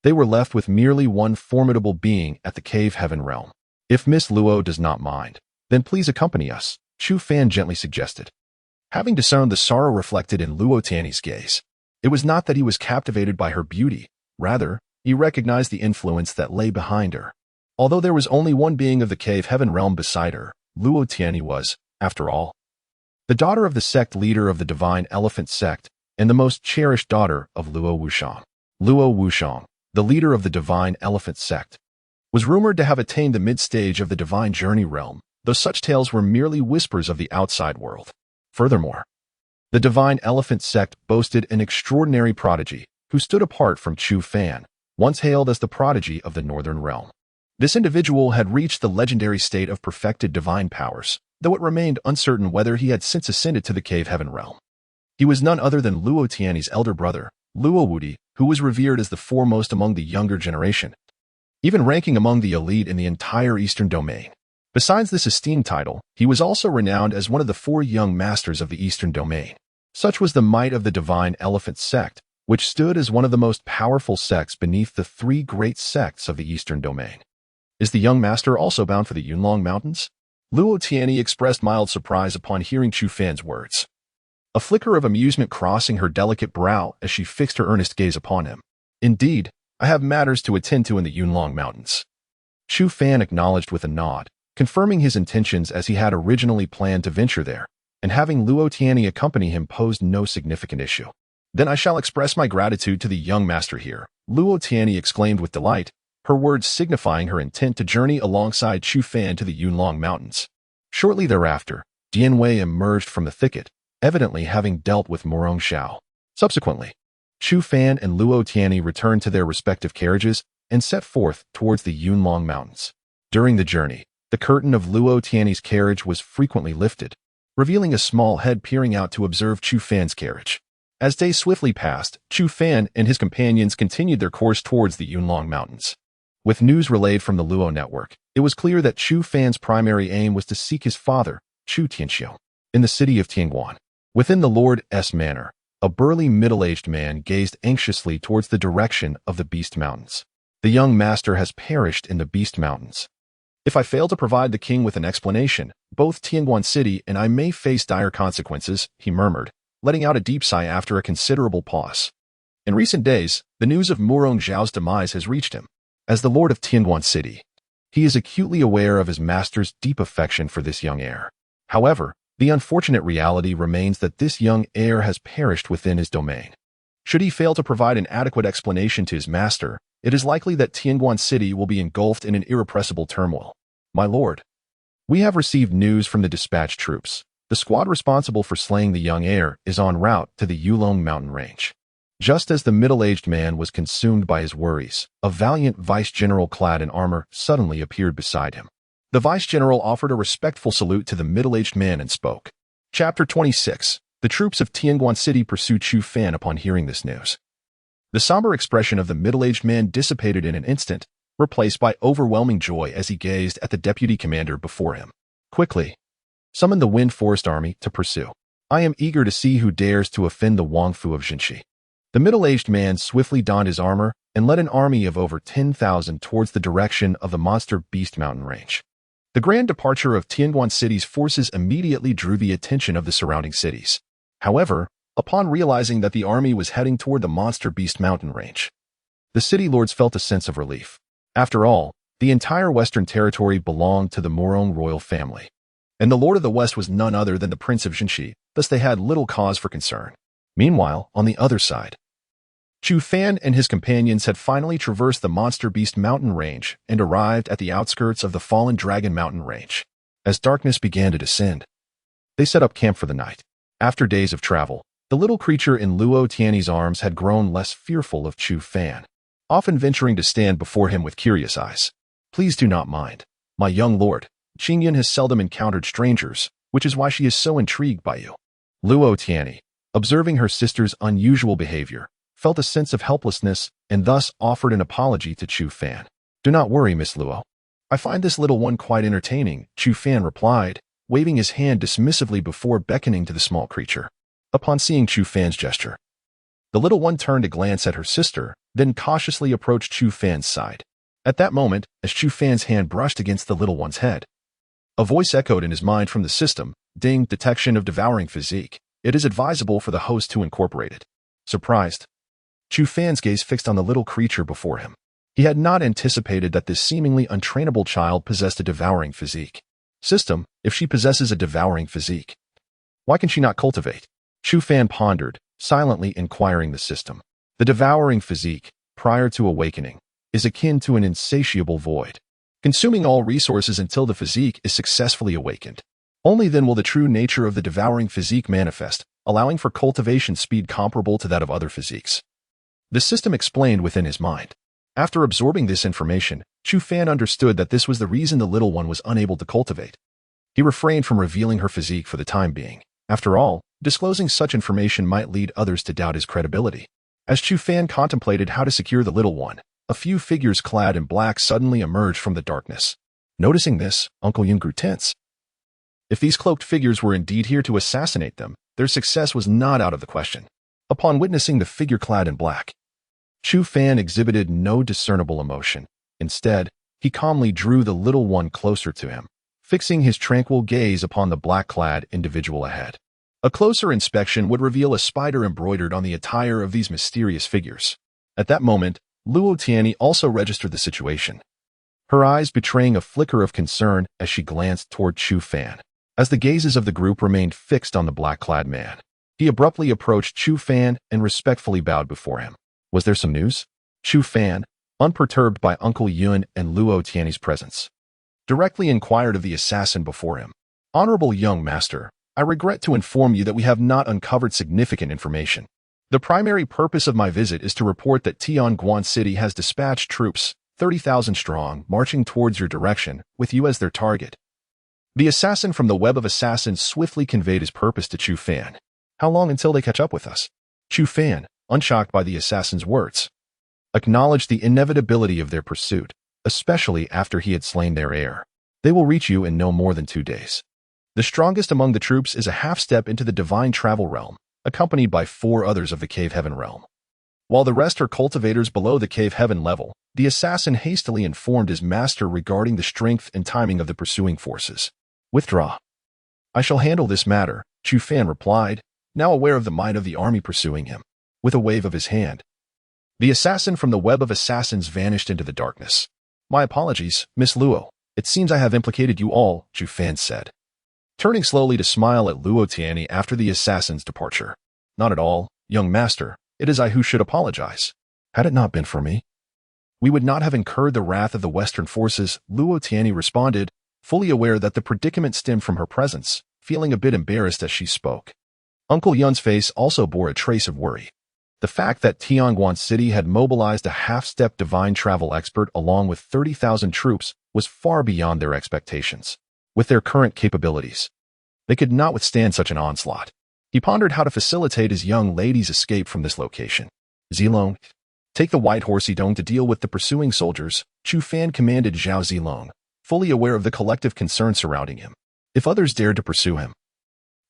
they were left with merely one formidable being at the cave heaven realm. If Miss Luo does not mind, then please accompany us, Chu Fan gently suggested. Having discerned the sorrow reflected in Luo Tianyi's gaze, it was not that he was captivated by her beauty, rather, he recognized the influence that lay behind her. Although there was only one being of the cave heaven realm beside her, Luo Tianyi was, after all, the daughter of the sect leader of the divine elephant sect and the most cherished daughter of Luo Wushang. Luo Wushang, the leader of the divine elephant sect, was rumored to have attained the mid-stage of the divine journey realm, though such tales were merely whispers of the outside world. Furthermore, the divine elephant sect boasted an extraordinary prodigy who stood apart from Chu Fan, once hailed as the prodigy of the northern realm. This individual had reached the legendary state of perfected divine powers, though it remained uncertain whether he had since ascended to the cave heaven realm. He was none other than Luo Tianyi's elder brother, Luo Wudi, who was revered as the foremost among the younger generation, even ranking among the elite in the entire Eastern Domain. Besides this esteemed title, he was also renowned as one of the 4 young masters of the Eastern Domain. Such was the might of the Divine Elephant sect, which stood as one of the most powerful sects beneath the 3 great sects of the Eastern Domain. Is the young master also bound for the Yunlong Mountains? Luo Tianyi expressed mild surprise upon hearing Chu Fan's words, a flicker of amusement crossing her delicate brow as she fixed her earnest gaze upon him. Indeed, I have matters to attend to in the Yunlong Mountains. Chu Fan acknowledged with a nod, confirming his intentions as he had originally planned to venture there, and having Luo Tianyi accompany him posed no significant issue. Then I shall express my gratitude to the young master here, Luo Tianyi exclaimed with delight, her words signifying her intent to journey alongside Chu Fan to the Yunlong Mountains. Shortly thereafter, Dian Wei emerged from the thicket, evidently having dealt with Morong Xiao. Subsequently, Chu Fan and Luo Tianyi returned to their respective carriages and set forth towards the Yunlong Mountains. During the journey, the curtain of Luo Tianyi's carriage was frequently lifted, revealing a small head peering out to observe Chu Fan's carriage. As days swiftly passed, Chu Fan and his companions continued their course towards the Yunlong Mountains. With news relayed from the Luo network, it was clear that Chu Fan's primary aim was to seek his father, Chu Tianxiu, in the city of Tianguan. Within the Lord's manor, a burly middle-aged man gazed anxiously towards the direction of the Beast Mountains. The young master has perished in the Beast Mountains. If I fail to provide the king with an explanation, both Tianguan City and I may face dire consequences, he murmured, letting out a deep sigh after a considerable pause. In recent days, the news of Morong Xiao's demise has reached him. As the lord of Tianguan City, he is acutely aware of his master's deep affection for this young heir. However, the unfortunate reality remains that this young heir has perished within his domain. Should he fail to provide an adequate explanation to his master, it is likely that Tianguan City will be engulfed in an irrepressible turmoil. My lord, we have received news from the dispatched troops. The squad responsible for slaying the young heir is en route to the Yulong mountain range. Just as the middle-aged man was consumed by his worries, a valiant vice-general clad in armor suddenly appeared beside him. The vice-general offered a respectful salute to the middle-aged man and spoke. Chapter 26. The troops of Tianguan City pursue Chu Fan upon hearing this news. The somber expression of the middle-aged man dissipated in an instant, replaced by overwhelming joy as he gazed at the deputy commander before him. Quickly, summon the Wind Forest Army to pursue. I am eager to see who dares to offend the Wangfu of Jinxi. The middle-aged man swiftly donned his armor and led an army of over 10,000 towards the direction of the monster Beast Mountain range. The grand departure of Tianguan City's forces immediately drew the attention of the surrounding cities. However, upon realizing that the army was heading toward the monster Beast Mountain range, the city lords felt a sense of relief. After all, the entire Western territory belonged to the Morong royal family, and the Lord of the West was none other than the Prince of Jinxi, thus they had little cause for concern. Meanwhile, on the other side, Chu Fan and his companions had finally traversed the Monster Beast Mountain range and arrived at the outskirts of the Fallen Dragon Mountain range. As darkness began to descend, they set up camp for the night. After days of travel, the little creature in Luo Tianyi's arms had grown less fearful of Chu Fan, often venturing to stand before him with curious eyes. Please do not mind, my young lord. Qingyan has seldom encountered strangers, which is why she is so intrigued by you. Luo Tianyi, observing her sister's unusual behavior, felt a sense of helplessness and thus offered an apology to Chu Fan. Do not worry, Miss Luo. I find this little one quite entertaining, Chu Fan replied, waving his hand dismissively before beckoning to the small creature. Upon seeing Chu Fan's gesture, the little one turned to glance at her sister, then cautiously approached Chu Fan's side. At that moment, as Chu Fan's hand brushed against the little one's head, a voice echoed in his mind from the system, ding, detection of devouring physique. It is advisable for the host to incorporate it. Surprised, Chu Fan's gaze fixed on the little creature before him. He had not anticipated that this seemingly untrainable child possessed a devouring physique. System, if she possesses a devouring physique, why can she not cultivate? Chu Fan pondered, silently inquiring the system. The devouring physique, prior to awakening, is akin to an insatiable void, consuming all resources until the physique is successfully awakened. Only then will the true nature of the devouring physique manifest, allowing for cultivation speed comparable to that of other physiques. The system explained within his mind. After absorbing this information, Chu Fan understood that this was the reason the little one was unable to cultivate. He refrained from revealing her physique for the time being. After all, disclosing such information might lead others to doubt his credibility. As Chu Fan contemplated how to secure the little one, a few figures clad in black suddenly emerged from the darkness. Noticing this, Uncle Yun grew tense. If these cloaked figures were indeed here to assassinate them, their success was not out of the question. Upon witnessing the figure clad in black, Chu Fan exhibited no discernible emotion. Instead, he calmly drew the little one closer to him, fixing his tranquil gaze upon the black-clad individual ahead. A closer inspection would reveal a spider embroidered on the attire of these mysterious figures. At that moment, Luo Tianyi also registered the situation, her eyes betraying a flicker of concern as she glanced toward Chu Fan. As the gazes of the group remained fixed on the black-clad man, he abruptly approached Chu Fan and respectfully bowed before him. Was there some news? Chu Fan, unperturbed by Uncle Yun and Luo Tianyi's presence, directly inquired of the assassin before him. Honorable young master, I regret to inform you that we have not uncovered significant information. The primary purpose of my visit is to report that Tianguan City has dispatched troops, 30,000 strong, marching towards your direction, with you as their target. The assassin from the web of assassins swiftly conveyed his purpose to Chu Fan. How long until they catch up with us? Chu Fan, unshocked by the assassin's words, acknowledged the inevitability of their pursuit, especially after he had slain their heir. They will reach you in no more than 2 days. The strongest among the troops is a half-step into the divine travel realm, accompanied by 4 others of the cave heaven realm. While the rest are cultivators below the cave heaven level, the assassin hastily informed his master regarding the strength and timing of the pursuing forces. Withdraw. I shall handle this matter, Chu Fan replied, now aware of the might of the army pursuing him. With a wave of his hand, the assassin from the web of assassins vanished into the darkness. My apologies, Miss Luo. It seems I have implicated you all, Chu Fan said, turning slowly to smile at Luo Tianyi after the assassin's departure. Not at all, young master. It is I who should apologize. Had it not been for me, we would not have incurred the wrath of the Western forces, Luo Tianyi responded, fully aware that the predicament stemmed from her presence, feeling a bit embarrassed as she spoke. Uncle Yun's face also bore a trace of worry. The fact that Tianguan City had mobilized a half-step divine travel expert along with 30,000 troops was far beyond their expectations. With their current capabilities, they could not withstand such an onslaught. He pondered how to facilitate his young lady's escape from this location. Zilong, take the white horse Yidong to deal with the pursuing soldiers, Chu Fan commanded Zhao Zilong, fully aware of the collective concern surrounding him. If others dared to pursue him,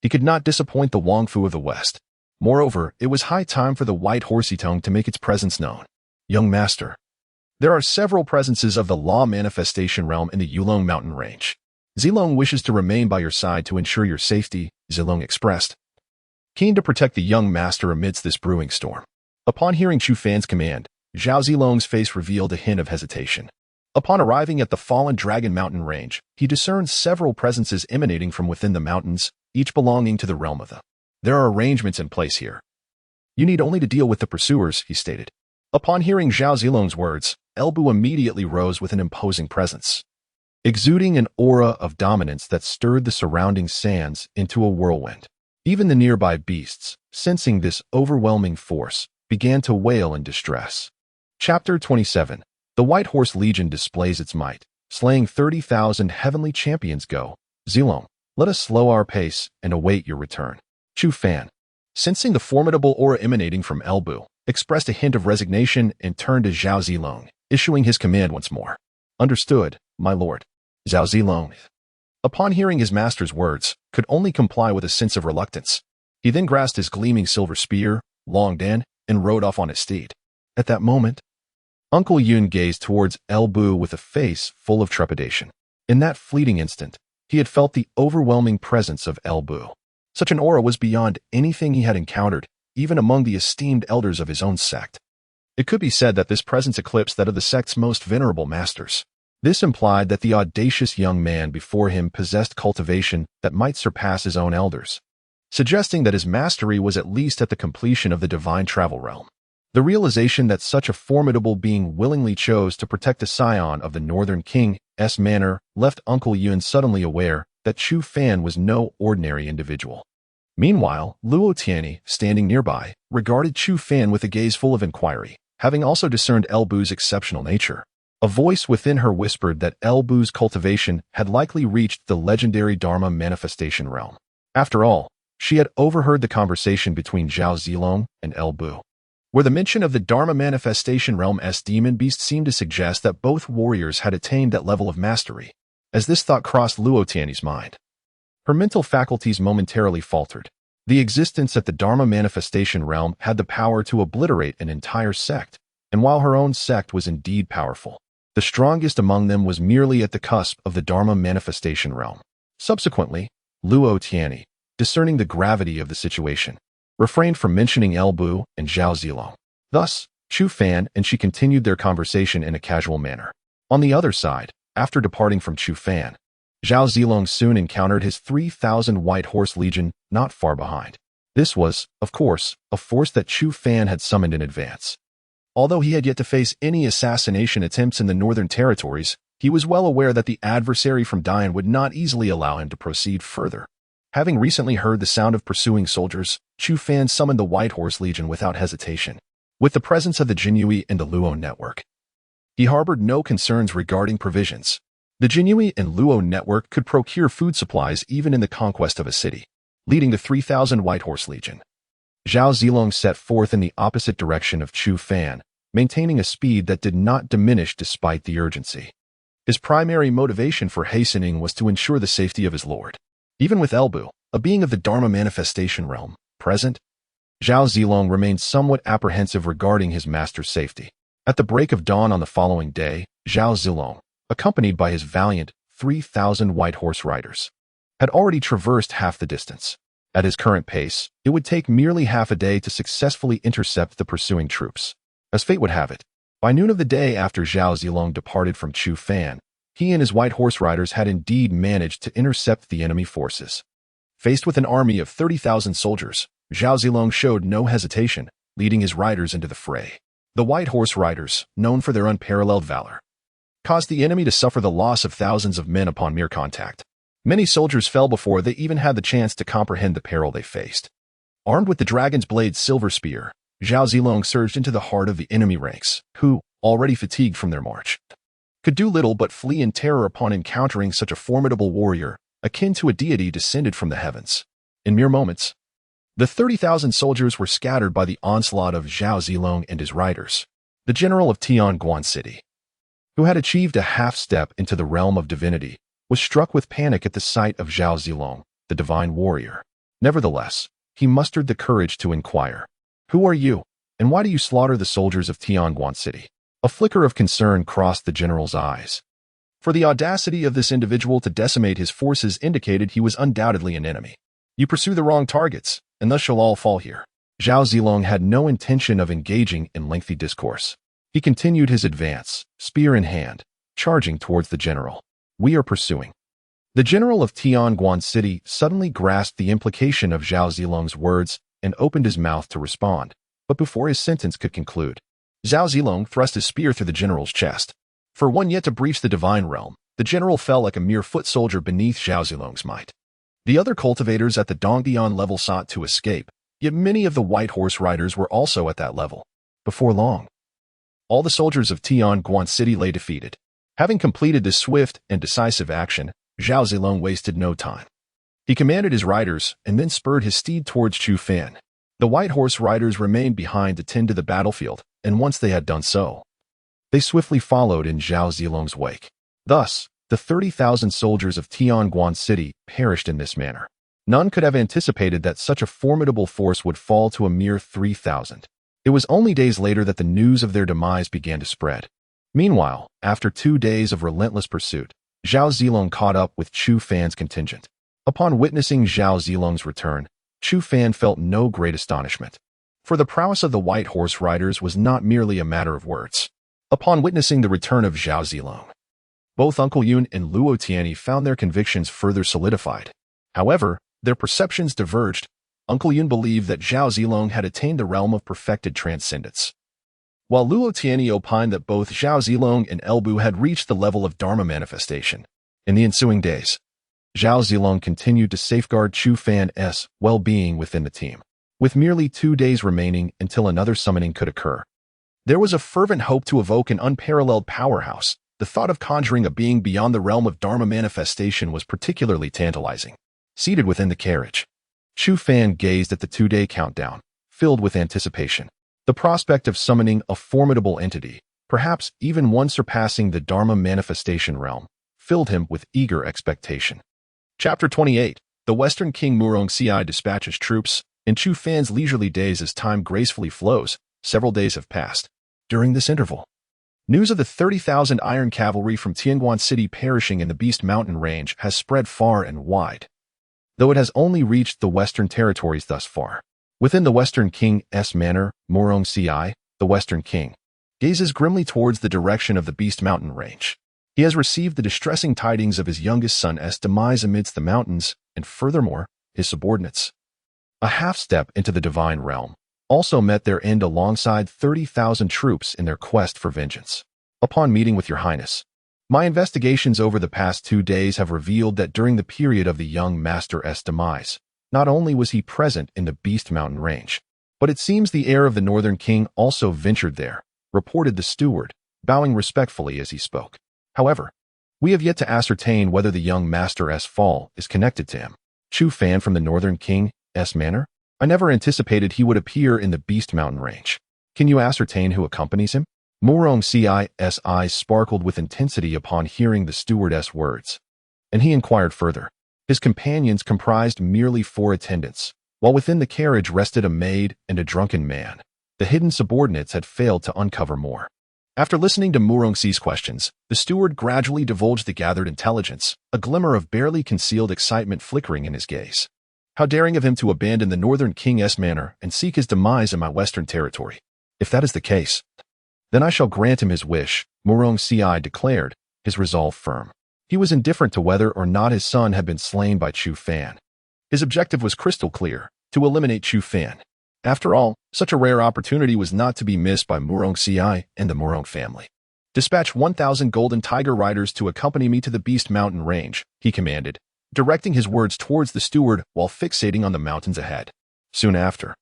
he could not disappoint the Wangfu of the West. Moreover, it was high time for the white horse Yidong to make its presence known. Young master, there are several presences of the law manifestation realm in the Yulong mountain range. Zilong wishes to remain by your side to ensure your safety, Zilong expressed, keen to protect the young master amidst this brewing storm. Upon hearing Chu Fan's command, Zhao Zilong's face revealed a hint of hesitation. Upon arriving at the fallen Dragon Mountain range, he discerned several presences emanating from within the mountains, each belonging to the realm of the. There are arrangements in place here. You need only to deal with the pursuers, he stated. Upon hearing Zhao Zilong's words, Elbu immediately rose with an imposing presence, exuding an aura of dominance that stirred the surrounding sands into a whirlwind. Even the nearby beasts, sensing this overwhelming force, began to wail in distress. Chapter 27. The White Horse Legion displays its might, slaying 30,000 heavenly champions. Go, Zilong, let us slow our pace and await your return. Chu Fan, sensing the formidable aura emanating from Elbu, expressed a hint of resignation and turned to Zhao Zilong, issuing his command once more. Understood, my lord. Zhao Zilong, upon hearing his master's words, could only comply with a sense of reluctance. He then grasped his gleaming silver spear, Long Dan, and rode off on his steed. At that moment, Uncle Yun gazed towards Elbu with a face full of trepidation. In that fleeting instant, he had felt the overwhelming presence of Elbu. Such an aura was beyond anything he had encountered, even among the esteemed elders of his own sect. It could be said that this presence eclipsed that of the sect's most venerable masters. This implied that the audacious young man before him possessed cultivation that might surpass his own elders, suggesting that his mastery was at least at the completion of the divine travel realm. The realization that such a formidable being willingly chose to protect the scion of the Northern King's manor left Uncle Yun suddenly aware that Chu Fan was no ordinary individual. Meanwhile, Luo Tianyi, standing nearby, regarded Chu Fan with a gaze full of inquiry. having also discerned Elbu's exceptional nature. A voice within her whispered that Elbu's cultivation had likely reached the legendary Dharma manifestation realm. After all, she had overheard the conversation between Zhao Zilong and Elbu, where the mention of the Dharma manifestation realm's demon beast seemed to suggest that both warriors had attained that level of mastery. As this thought crossed Luo Tianyi's mind, her mental faculties momentarily faltered. The existence at the Dharma manifestation realm had the power to obliterate an entire sect, and while her own sect was indeed powerful, the strongest among them was merely at the cusp of the Dharma manifestation realm. Subsequently, Luo Tianyi, discerning the gravity of the situation, refrained from mentioning Elbu and Zhao Zilong. Thus, Chu Fan and she continued their conversation in a casual manner. On the other side, after departing from Chu Fan, Zhao Zilong soon encountered his 3,000 White Horse Legion not far behind. This was, of course, a force that Chu Fan had summoned in advance. Although he had yet to face any assassination attempts in the northern territories, he was well aware that the adversary from Dian would not easily allow him to proceed further. Having recently heard the sound of pursuing soldiers, Chu Fan summoned the White Horse Legion without hesitation. With the presence of the Jinyue and the Luo network, he harbored no concerns regarding provisions. The Jinyue and Luo network could procure food supplies even in the conquest of a city, leading the 3,000 White Horse Legion. Zhao Zilong set forth in the opposite direction of Chu Fan, maintaining a speed that did not diminish despite the urgency. His primary motivation for hastening was to ensure the safety of his lord. Even with Elbu, a being of the Dharma manifestation realm, present, Zhao Zilong remained somewhat apprehensive regarding his master's safety. At the break of dawn on the following day, Zhao Zilong, accompanied by his valiant 3,000 White Horse riders, had already traversed half the distance. At his current pace, it would take merely half a day to successfully intercept the pursuing troops. As fate would have it, by noon of the day after Zhao Zilong departed from Chu Fan, he and his White Horse riders had indeed managed to intercept the enemy forces. Faced with an army of 30,000 soldiers, Zhao Zilong showed no hesitation, leading his riders into the fray. The White Horse riders, known for their unparalleled valor, caused the enemy to suffer the loss of thousands of men upon mere contact. Many soldiers fell before they even had the chance to comprehend the peril they faced. Armed with the Dragon's Blade silver spear, Zhao Zilong surged into the heart of the enemy ranks, who, already fatigued from their march, could do little but flee in terror upon encountering such a formidable warrior, akin to a deity descended from the heavens. In mere moments, the 30,000 soldiers were scattered by the onslaught of Zhao Zilong and his riders. The general of Tianguan City, who had achieved a half-step into the realm of divinity, was struck with panic at the sight of Zhao Zilong, the divine warrior. Nevertheless, he mustered the courage to inquire, "Who are you, and why do you slaughter the soldiers of Tianguan City?" A flicker of concern crossed the general's eyes, for the audacity of this individual to decimate his forces indicated he was undoubtedly an enemy. "You pursue the wrong targets, and thus shall all fall here." Zhao Zilong had no intention of engaging in lengthy discourse. He continued his advance, spear in hand, charging towards the general. "We are pursuing." The general of Tianguan City suddenly grasped the implication of Zhao Zilong's words and opened his mouth to respond, but before his sentence could conclude, Zhao Zilong thrust his spear through the general's chest. For one yet to breach the divine realm, the general fell like a mere foot soldier beneath Zhao Zilong's might. The other cultivators at the Dongdian level sought to escape, yet many of the White Horse riders were also at that level. Before long, all the soldiers of Tianguan City lay defeated. Having completed this swift and decisive action, Zhao Zilong wasted no time. He commanded his riders and then spurred his steed towards Chu Fan. The White Horse riders remained behind to tend to the battlefield, and once they had done so, they swiftly followed in Zhao Zilong's wake. Thus, the 30,000 soldiers of Tianguan City perished in this manner. None could have anticipated that such a formidable force would fall to a mere 3,000. It was only days later that the news of their demise began to spread. Meanwhile, after 2 days of relentless pursuit, Zhao Zilong caught up with Chu Fan's contingent. Upon witnessing Zhao Zilong's return, Chu Fan felt no great astonishment, for the prowess of the White Horse riders was not merely a matter of words. Upon witnessing the return of Zhao Zilong, both Uncle Yun and Luo Tianyi found their convictions further solidified. However, their perceptions diverged. Uncle Yun believed that Zhao Zilong had attained the realm of perfected transcendence, while Luo Tianyi opined that both Zhao Zilong and Elbu had reached the level of Dharma manifestation. In the ensuing days, Zhao Zilong continued to safeguard Chu Fan's well-being within the team, with merely 2 days remaining until another summoning could occur. There was a fervent hope to evoke an unparalleled powerhouse. The thought of conjuring a being beyond the realm of Dharma manifestation was particularly tantalizing. Seated within the carriage, Chu Fan gazed at the 2-day countdown, filled with anticipation. The prospect of summoning a formidable entity, perhaps even one surpassing the Dharma manifestation realm, filled him with eager expectation. Chapter 28. The Western King Murong-Ci dispatches troops. In Chu Fan's leisurely days as time gracefully flows, several days have passed. During this interval, news of the 30,000 iron cavalry from Tianguan City perishing in the Beast Mountain Range has spread far and wide, though it has only reached the Western territories thus far. Within the Western King's manor, Murong-Ci, the Western King, gazes grimly towards the direction of the Beast Mountain Range. He has received the distressing tidings of his youngest son's demise amidst the mountains, and furthermore, his subordinates, a half-step into the divine realm, also met their end alongside 30,000 troops in their quest for vengeance. Upon meeting with your highness, my investigations over the past 2 days have revealed that during the period of the young master's demise, not only was he present in the Beast Mountain Range, but it seems the heir of the Northern King also ventured there, reported the steward, bowing respectfully as he spoke. However, we have yet to ascertain whether the young master's fall is connected to him. Chu Fan from the Northern King's manor? I never anticipated he would appear in the Beast Mountain Range. Can you ascertain who accompanies him? Murong-Ci's eyes sparkled with intensity upon hearing the stewardess' words, and he inquired further. His companions comprised merely 4 attendants, while within the carriage rested a maid and a drunken man. The hidden subordinates had failed to uncover more. After listening to Murong-Ci's questions, the steward gradually divulged the gathered intelligence, a glimmer of barely concealed excitement flickering in his gaze. How daring of him to abandon the Northern King's manor and seek his demise in my Western territory. If that is the case, then I shall grant him his wish, Murong-Ci declared, his resolve firm. He was indifferent to whether or not his son had been slain by Chu Fan. His objective was crystal clear, to eliminate Chu Fan. After all, such a rare opportunity was not to be missed by Murong-Ci and the Murong family. Dispatch 1,000 golden tiger riders to accompany me to the Beast Mountain Range, he commanded, directing his words towards the steward while fixating on the mountains ahead. Soon after,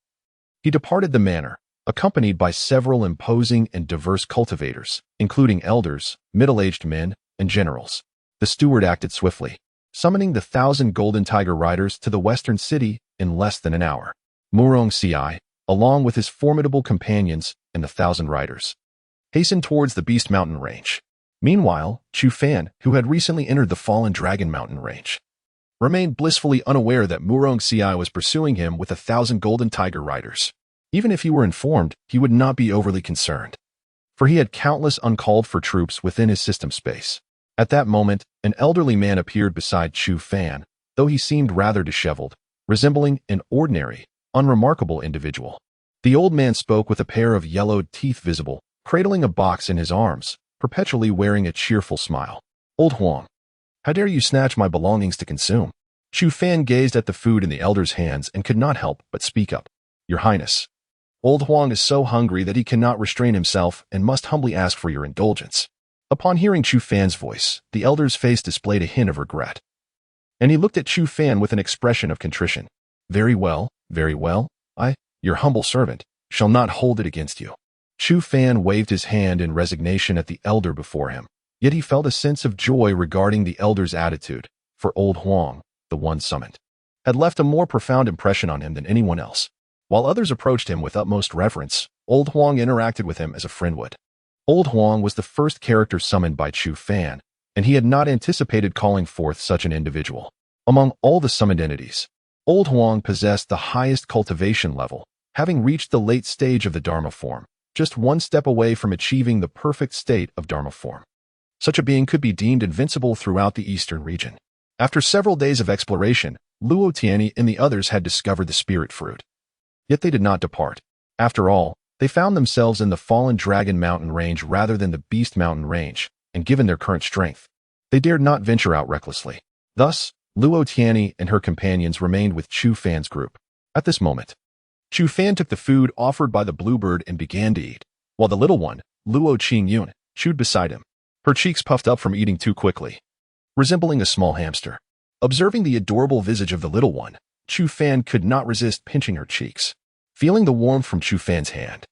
he departed the manor, accompanied by several imposing and diverse cultivators, including elders, middle-aged men, and generals. The steward acted swiftly, summoning the 1,000 golden tiger riders to the western city in less than an hour. Murong-Ci, along with his formidable companions and the 1,000 riders, hastened towards the Beast Mountain Range. Meanwhile, Chu Fan, who had recently entered the fallen Dragon Mountain Range, remained blissfully unaware that Murong-Ci was pursuing him with 1,000 golden tiger riders. Even if he were informed, he would not be overly concerned, for he had countless uncalled-for troops within his system space. At that moment, an elderly man appeared beside Chu Fan, though he seemed rather disheveled, resembling an ordinary, unremarkable individual. The old man spoke with a pair of yellowed teeth visible, cradling a box in his arms, perpetually wearing a cheerful smile. Old Huang, how dare you snatch my belongings to consume? Chu Fan gazed at the food in the elder's hands and could not help but speak up. Your Highness, Old Huang is so hungry that he cannot restrain himself and must humbly ask for your indulgence. Upon hearing Chu Fan's voice, the elder's face displayed a hint of regret, and he looked at Chu Fan with an expression of contrition. Very well, I, your humble servant, shall not hold it against you. Chu Fan waved his hand in resignation at the elder before him, yet he felt a sense of joy regarding the elder's attitude, for Old Huang, the one summoned, had left a more profound impression on him than anyone else. While others approached him with utmost reverence, Old Huang interacted with him as a friend would. Old Huang was the first character summoned by Chu Fan, and he had not anticipated calling forth such an individual. Among all the summoned entities, Old Huang possessed the highest cultivation level, having reached the late stage of the Dharma form, just one step away from achieving the perfect state of Dharma form. Such a being could be deemed invincible throughout the eastern region. After several days of exploration, Luo Tianyi and the others had discovered the spirit fruit. Yet they did not depart. After all, they found themselves in the fallen Dragon Mountain Range rather than the Beast Mountain Range, and given their current strength, they dared not venture out recklessly. Thus, Luo Tianyi and her companions remained with Chu Fan's group. At this moment, Chu Fan took the food offered by the bluebird and began to eat, while the little one, Luo Qingyun, chewed beside him, her cheeks puffed up from eating too quickly, resembling a small hamster. Observing the adorable visage of the little one, Chu Fan could not resist pinching her cheeks. Feeling the warmth from Chu Fan's hand,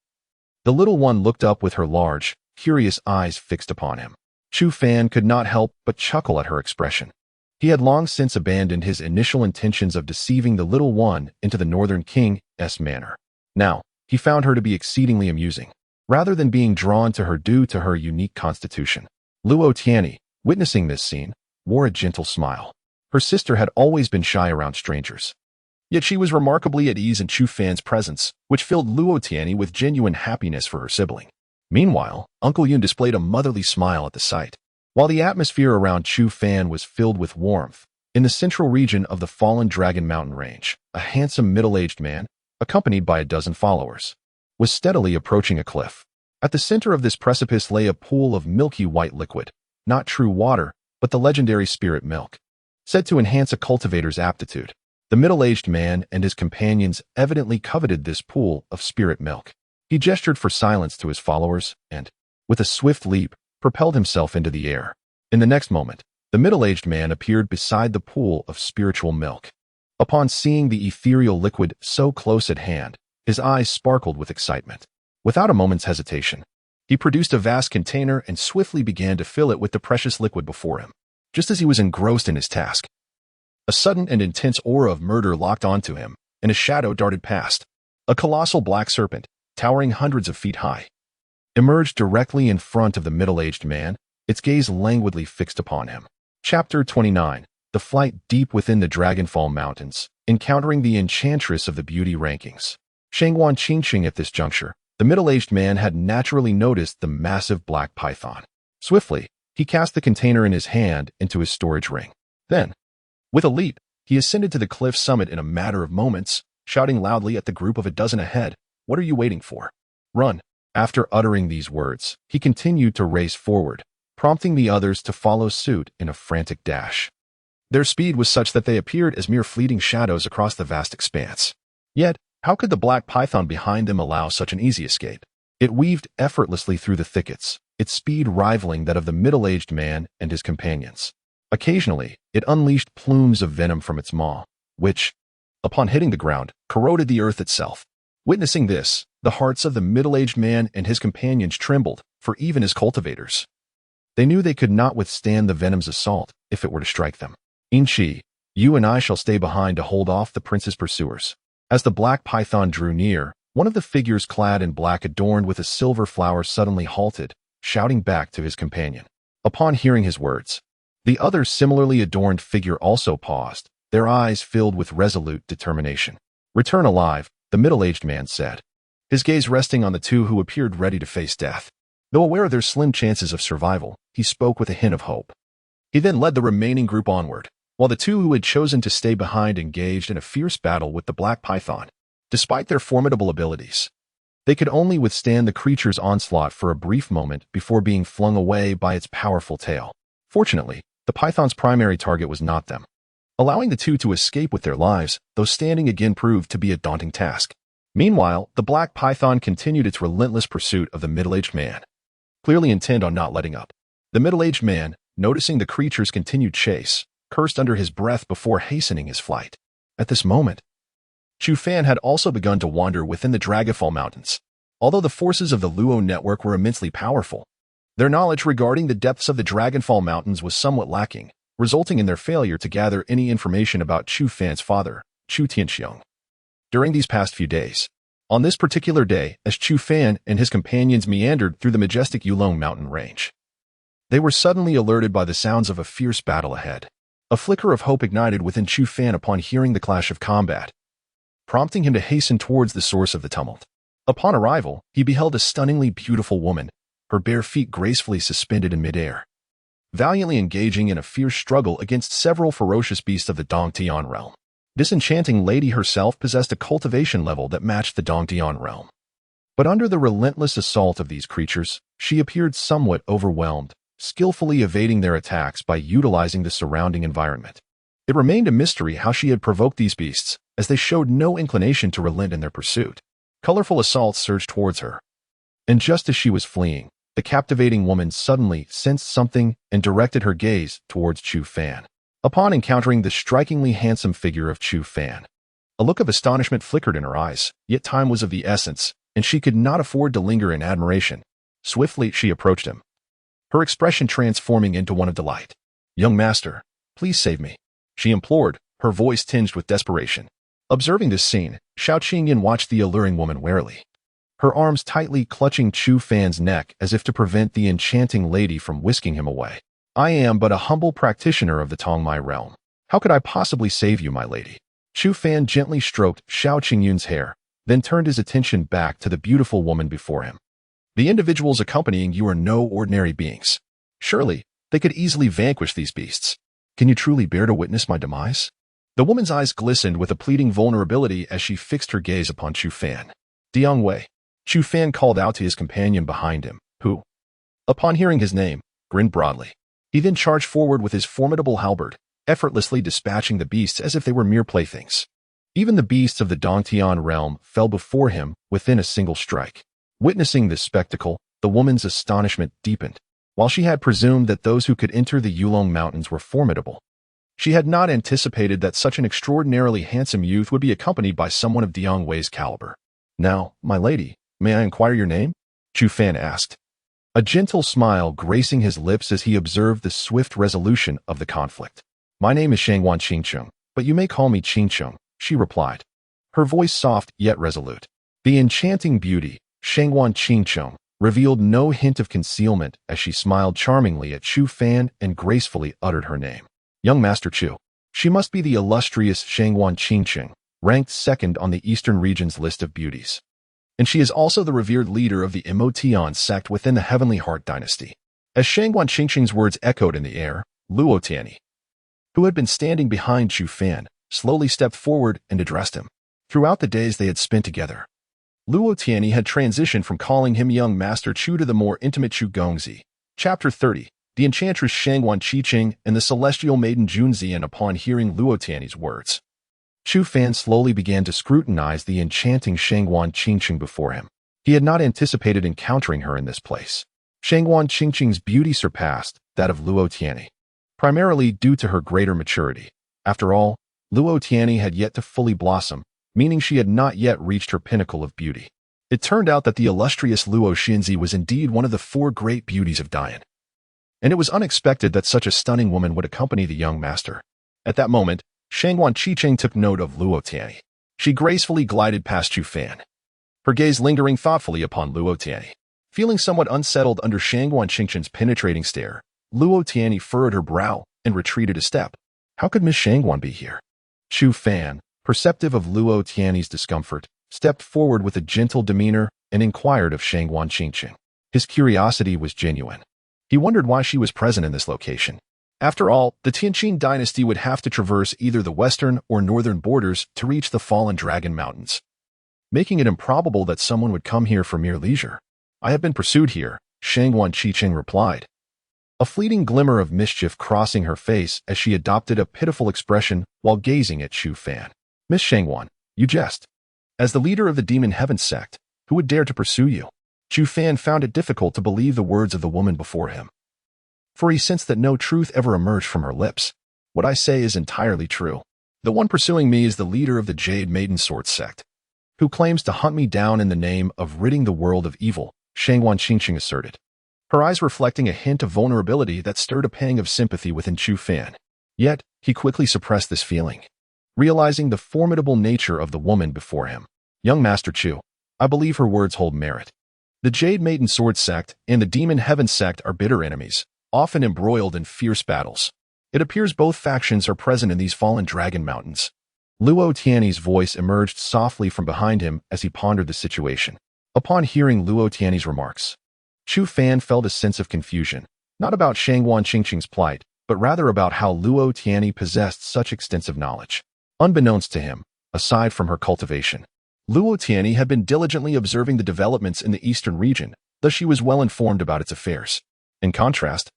The little one looked up with her large, curious eyes fixed upon him. Chu Fan could not help but chuckle at her expression. He had long since abandoned his initial intentions of deceiving the little one into the Northern King's manner. Now, he found her to be exceedingly amusing, rather than being drawn to her due to her unique constitution. Luo Tianyi, witnessing this scene, wore a gentle smile. Her sister had always been shy around strangers. Yet she was remarkably at ease in Chu Fan's presence, which filled Luo Tianyi with genuine happiness for her sibling. Meanwhile, Uncle Yun displayed a motherly smile at the sight. While the atmosphere around Chu Fan was filled with warmth, in the central region of the fallen Dragon Mountain Range, a handsome middle-aged man, accompanied by a dozen followers, was steadily approaching a cliff. At the center of this precipice lay a pool of milky white liquid, not true water, but the legendary spirit milk, said to enhance a cultivator's aptitude. The middle-aged man and his companions evidently coveted this pool of spirit milk. He gestured for silence to his followers and, with a swift leap, propelled himself into the air. In the next moment, the middle-aged man appeared beside the pool of spiritual milk. Upon seeing the ethereal liquid so close at hand, his eyes sparkled with excitement. Without a moment's hesitation, he produced a vast container and swiftly began to fill it with the precious liquid before him. Just as he was engrossed in his task, a sudden and intense aura of murder locked onto him, and a shadow darted past. A colossal black serpent, towering hundreds of feet high, emerged directly in front of the middle-aged man, its gaze languidly fixed upon him. Chapter 29. The Flight Deep Within the Dragonfall Mountains, Encountering the Enchantress of the Beauty Rankings. Shangguan Qingqing. At this juncture, the middle-aged man had naturally noticed the massive black python. Swiftly, he cast the container in his hand into his storage ring. Then, with a leap, he ascended to the cliff summit in a matter of moments, shouting loudly at the group of a dozen ahead, "What are you waiting for? Run!" After uttering these words, he continued to race forward, prompting the others to follow suit in a frantic dash. Their speed was such that they appeared as mere fleeting shadows across the vast expanse. Yet, how could the black python behind them allow such an easy escape? It weaved effortlessly through the thickets, its speed rivaling that of the middle-aged man and his companions. Occasionally, it unleashed plumes of venom from its maw, which, upon hitting the ground, corroded the earth itself. Witnessing this, the hearts of the middle-aged man and his companions trembled, for even as cultivators, they knew they could not withstand the venom's assault if it were to strike them. "Inchi, you and I shall stay behind to hold off the prince's pursuers." As the black python drew near, one of the figures clad in black adorned with a silver flower suddenly halted, shouting back to his companion. Upon hearing his words, the other similarly adorned figure also paused, their eyes filled with resolute determination. "Return alive," the middle-aged man said, his gaze resting on the two who appeared ready to face death. Though aware of their slim chances of survival, he spoke with a hint of hope. He then led the remaining group onward, while the two who had chosen to stay behind engaged in a fierce battle with the black python. Despite their formidable abilities, they could only withstand the creature's onslaught for a brief moment before being flung away by its powerful tail. Fortunately, the python's primary target was not them. Allowing the two to escape with their lives, though standing again proved to be a daunting task. Meanwhile, the black python continued its relentless pursuit of the middle-aged man, clearly intent on not letting up. The middle-aged man, noticing the creature's continued chase, cursed under his breath before hastening his flight. At this moment, Chu Fan had also begun to wander within the Dragonfall Mountains. Although the forces of the Luo network were immensely powerful, their knowledge regarding the depths of the Dragonfall Mountains was somewhat lacking, resulting in their failure to gather any information about Chu Fan's father, Chu Tianxiong. During these past few days, on this particular day, as Chu Fan and his companions meandered through the majestic Yulong mountain range, they were suddenly alerted by the sounds of a fierce battle ahead. A flicker of hope ignited within Chu Fan upon hearing the clash of combat, prompting him to hasten towards the source of the tumult. Upon arrival, he beheld a stunningly beautiful woman, her bare feet gracefully suspended in midair, valiantly engaging in a fierce struggle against several ferocious beasts of the Dongtian realm. This enchanting lady herself possessed a cultivation level that matched the Dongtian realm. But under the relentless assault of these creatures, she appeared somewhat overwhelmed, skillfully evading their attacks by utilizing the surrounding environment. It remained a mystery how she had provoked these beasts, as they showed no inclination to relent in their pursuit. Colorful assaults surged towards her, and just as she was fleeing, the captivating woman suddenly sensed something and directed her gaze towards Chu Fan. Upon encountering the strikingly handsome figure of Chu Fan, a look of astonishment flickered in her eyes, yet time was of the essence, and she could not afford to linger in admiration. Swiftly, she approached him, her expression transforming into one of delight. "Young master, please save me," she implored, her voice tinged with desperation. Observing this scene, Xiao Qingyan watched the alluring woman warily, her arms tightly clutching Chu Fan's neck as if to prevent the enchanting lady from whisking him away. "I am but a humble practitioner of the Tongmai realm. How could I possibly save you, my lady?" Chu Fan gently stroked Xiao Qingyun's hair, then turned his attention back to the beautiful woman before him. "The individuals accompanying you are no ordinary beings. Surely, they could easily vanquish these beasts. Can you truly bear to witness my demise?" The woman's eyes glistened with a pleading vulnerability as she fixed her gaze upon Chu Fan. "Diang Wei," Chu Fan called out to his companion behind him, who, upon hearing his name, grinned broadly. He then charged forward with his formidable halberd, effortlessly dispatching the beasts as if they were mere playthings. Even the beasts of the Dongtian realm fell before him within a single strike. Witnessing this spectacle, the woman's astonishment deepened. While she had presumed that those who could enter the Yulong Mountains were formidable, she had not anticipated that such an extraordinarily handsome youth would be accompanied by someone of Diang Wei's caliber. "Now, my lady, may I inquire your name?" Chu Fan asked, a gentle smile gracing his lips as he observed the swift resolution of the conflict. "My name is Shangwan Qingcheng, but you may call me Qingcheng," she replied, her voice soft yet resolute. The enchanting beauty, Shangwan Qingcheng, revealed no hint of concealment as she smiled charmingly at Chu Fan and gracefully uttered her name. "Young Master Chu." She must be the illustrious Shangwan Qingcheng, ranked second on the Eastern region's list of beauties. And she is also the revered leader of the Imotian sect within the Heavenly Heart Dynasty. As Shangwan Qingcheng's words echoed in the air, Luo Tianyi, who had been standing behind Chu Fan, slowly stepped forward and addressed him. Throughout the days they had spent together, Luo Tianyi had transitioned from calling him Young Master Chu to the more intimate Chu Gongzi. Chapter 30. The Enchantress Shangwan Qiqing and the Celestial Maiden Junzian. Upon hearing Luo Tianyi's words, Chu Fan slowly began to scrutinize the enchanting Shangwan Qingcheng before him. He had not anticipated encountering her in this place. Shangwan Qingcheng's beauty surpassed that of Luo Tianyi, primarily due to her greater maturity. After all, Luo Tianyi had yet to fully blossom, meaning she had not yet reached her pinnacle of beauty. It turned out that the illustrious Luo Xinzi was indeed one of the four great beauties of Dian, and it was unexpected that such a stunning woman would accompany the young master. At that moment, Shangwan Qiqing took note of Luo Tianyi. She gracefully glided past Chu Fan, her gaze lingering thoughtfully upon Luo Tianyi. Feeling somewhat unsettled under Shangwan Qingcheng's penetrating stare, Luo Tianyi furrowed her brow and retreated a step. How could Miss Shangwan be here? Chu Fan, perceptive of Luo Tianyi's discomfort, stepped forward with a gentle demeanor and inquired of Shangwan Qingcheng. His curiosity was genuine. He wondered why she was present in this location. After all, the Tianqing dynasty would have to traverse either the western or northern borders to reach the fallen Dragon Mountains, making it improbable that someone would come here for mere leisure. "I have been pursued here," Shangwan Qiqing replied, a fleeting glimmer of mischief crossing her face as she adopted a pitiful expression while gazing at Chu Fan. "Miss Shangwan, you jest. As the leader of the Demon Heaven sect, who would dare to pursue you?" Chu Fan found it difficult to believe the words of the woman before him, for he sensed that no truth ever emerged from her lips. "What I say is entirely true. The one pursuing me is the leader of the Jade Maiden Sword sect, who claims to hunt me down in the name of ridding the world of evil," Shangwan Qingcheng asserted, her eyes reflecting a hint of vulnerability that stirred a pang of sympathy within Chu Fan. Yet, he quickly suppressed this feeling, realizing the formidable nature of the woman before him. "Young Master Chu, I believe her words hold merit. The Jade Maiden Sword sect and the Demon Heaven sect are bitter enemies, often embroiled in fierce battles. It appears both factions are present in these fallen Dragon Mountains." Luo Tianyi's voice emerged softly from behind him as he pondered the situation. Upon hearing Luo Tianyi's remarks, Chu Fan felt a sense of confusion, not about Shangwan Qingcheng's plight, but rather about how Luo Tianyi possessed such extensive knowledge. Unbeknownst to him, aside from her cultivation, Luo Tianyi had been diligently observing the developments in the eastern region, thus she was well informed about its affairs. In contrast,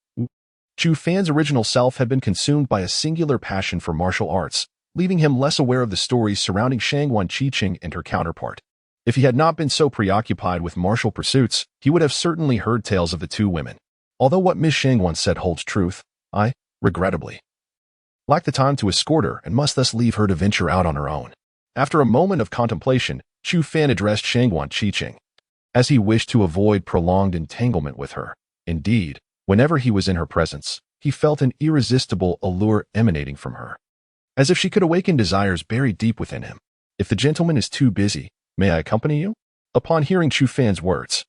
Chu Fan's original self had been consumed by a singular passion for martial arts, leaving him less aware of the stories surrounding Shangwan Qiqing and her counterpart. If he had not been so preoccupied with martial pursuits, he would have certainly heard tales of the two women. Although what Miss Shangwan said holds truth, I, regrettably, lack the time to escort her and must thus leave her to venture out on her own. After a moment of contemplation, Chu Fan addressed Shangwan Qiqing. as he wished to avoid prolonged entanglement with her. Indeed, whenever he was in her presence, he felt an irresistible allure emanating from her, as if she could awaken desires buried deep within him. "If the gentleman is too busy, may I accompany you?" Upon hearing Chu Fan's words,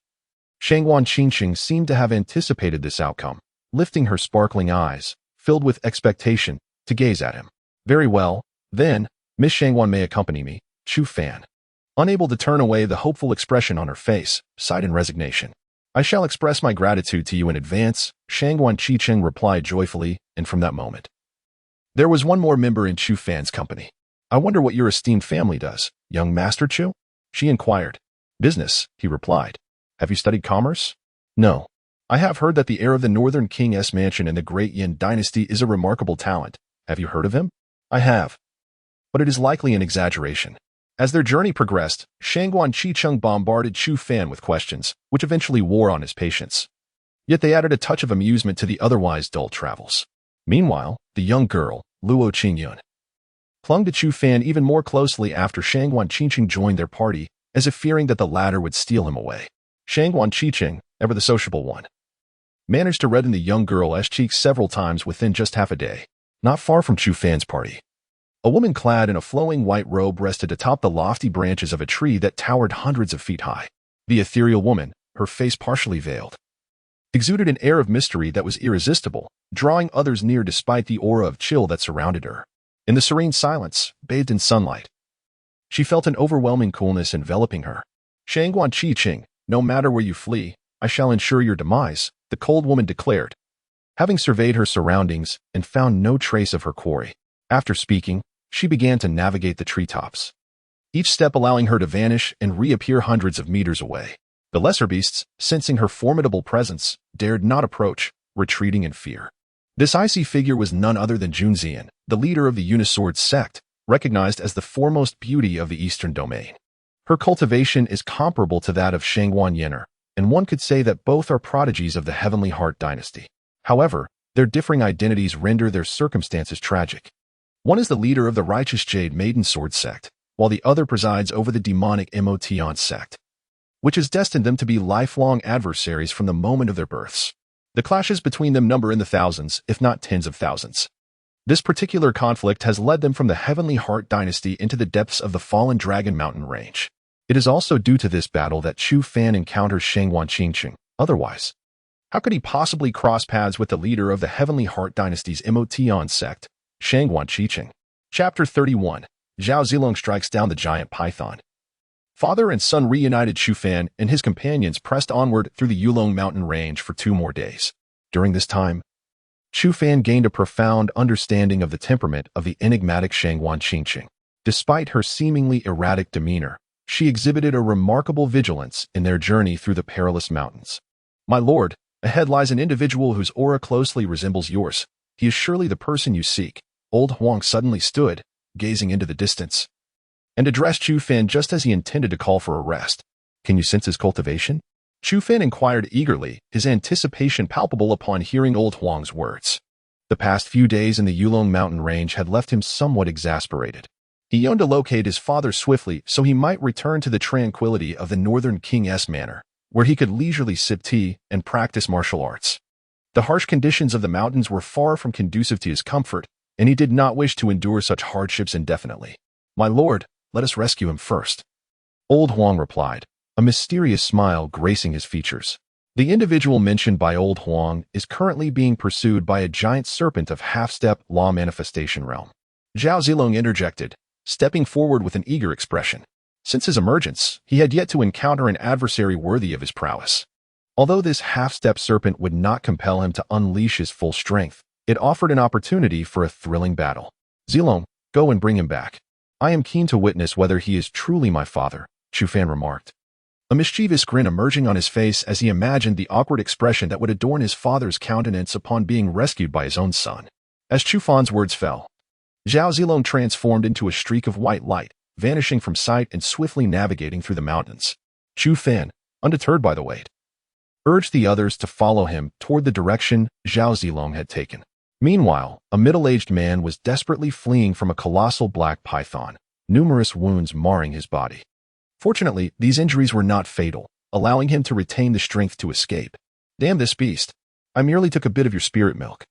Shangguan Qingqing seemed to have anticipated this outcome, lifting her sparkling eyes, filled with expectation, to gaze at him. "Very well, then, Miss Shangguan may accompany me." Chu Fan, unable to turn away the hopeful expression on her face, sighed in resignation. "I shall express my gratitude to you in advance," Shangguan Qingqing replied joyfully, and from that moment, there was one more member in Chu Fan's company. "I wonder what your esteemed family does, young Master Chu?" she inquired. "Business," he replied. "Have you studied commerce?" "No. I have heard that the heir of the Northern King's mansion in the Great Yin Dynasty is a remarkable talent. Have you heard of him?" "I have. But it is likely an exaggeration." As their journey progressed, Shangguan Qingqing bombarded Chu Fan with questions, which eventually wore on his patience. Yet they added a touch of amusement to the otherwise dull travels. Meanwhile, the young girl, Luo Qingyun, clung to Chu Fan even more closely after Shangguan Qingqing joined their party, as if fearing that the latter would steal him away. Shangguan Qingqing, ever the sociable one, managed to redden the young girl's cheeks several times within just half a day. Not far from Chu Fan's party, a woman clad in a flowing white robe rested atop the lofty branches of a tree that towered hundreds of feet high. The ethereal woman, her face partially veiled, exuded an air of mystery that was irresistible, drawing others near despite the aura of chill that surrounded her. In the serene silence, bathed in sunlight, she felt an overwhelming coolness enveloping her. "Shangguan Qingqing, no matter where you flee, I shall ensure your demise," the cold woman declared, having surveyed her surroundings and found no trace of her quarry. After speaking, she began to navigate the treetops, each step allowing her to vanish and reappear hundreds of meters away. The lesser beasts, sensing her formidable presence, dared not approach, retreating in fear. This icy figure was none other than Junzian, the leader of the Unisword sect, recognized as the foremost beauty of the Eastern domain. Her cultivation is comparable to that of Shangguan Yenner, and one could say that both are prodigies of the Heavenly Heart dynasty. However, their differing identities render their circumstances tragic. One is the leader of the righteous Jade Maiden Sword sect, while the other presides over the demonic Emotion sect, which has destined them to be lifelong adversaries from the moment of their births. The clashes between them number in the thousands, if not tens of thousands. This particular conflict has led them from the Heavenly Heart dynasty into the depths of the fallen Dragon Mountain range. It is also due to this battle that Chu Fan encounters Shangguan Qingqing. Otherwise, how could he possibly cross paths with the leader of the Heavenly Heart dynasty's Emotion sect, Shangguan Qingqing? Chapter 31. Zhao Zilong strikes down the giant python. Father and son reunited. Chu Fan and his companions pressed onward through the Yulong Mountain range for 2 more days. During this time, Chu Fan gained a profound understanding of the temperament of the enigmatic Shangguan Qingqing. Despite her seemingly erratic demeanor, she exhibited a remarkable vigilance in their journey through the perilous mountains. "My lord, ahead lies an individual whose aura closely resembles yours. He is surely the person you seek." Old Huang suddenly stood, gazing into the distance, and addressed Chu Fan just as he intended to call for a rest. "Can you sense his cultivation?" Chu Fan inquired eagerly, his anticipation palpable upon hearing Old Huang's words. The past few days in the Yulong Mountain range had left him somewhat exasperated. He yearned to locate his father swiftly so he might return to the tranquility of the Northern King's manor, where he could leisurely sip tea and practice martial arts. The harsh conditions of the mountains were far from conducive to his comfort, and he did not wish to endure such hardships indefinitely. "My lord, let us rescue him first," Old Huang replied, a mysterious smile gracing his features. "The individual mentioned by Old Huang is currently being pursued by a giant serpent of half-step law manifestation realm." Zhao Zilong interjected, stepping forward with an eager expression. Since his emergence, he had yet to encounter an adversary worthy of his prowess. Although this half-step serpent would not compel him to unleash his full strength, it offered an opportunity for a thrilling battle. "Zilong, go and bring him back. I am keen to witness whether he is truly my father," Chu Fan remarked, a mischievous grin emerging on his face as he imagined the awkward expression that would adorn his father's countenance upon being rescued by his own son. As Chu Fan's words fell, Zhao Zilong transformed into a streak of white light, vanishing from sight and swiftly navigating through the mountains. Chu Fan, undeterred by the weight, urged the others to follow him toward the direction Zhao Zilong had taken. Meanwhile, a middle-aged man was desperately fleeing from a colossal black python, numerous wounds marring his body. Fortunately, these injuries were not fatal, allowing him to retain the strength to escape. Damn this beast. I merely took a bit of your spirit milk.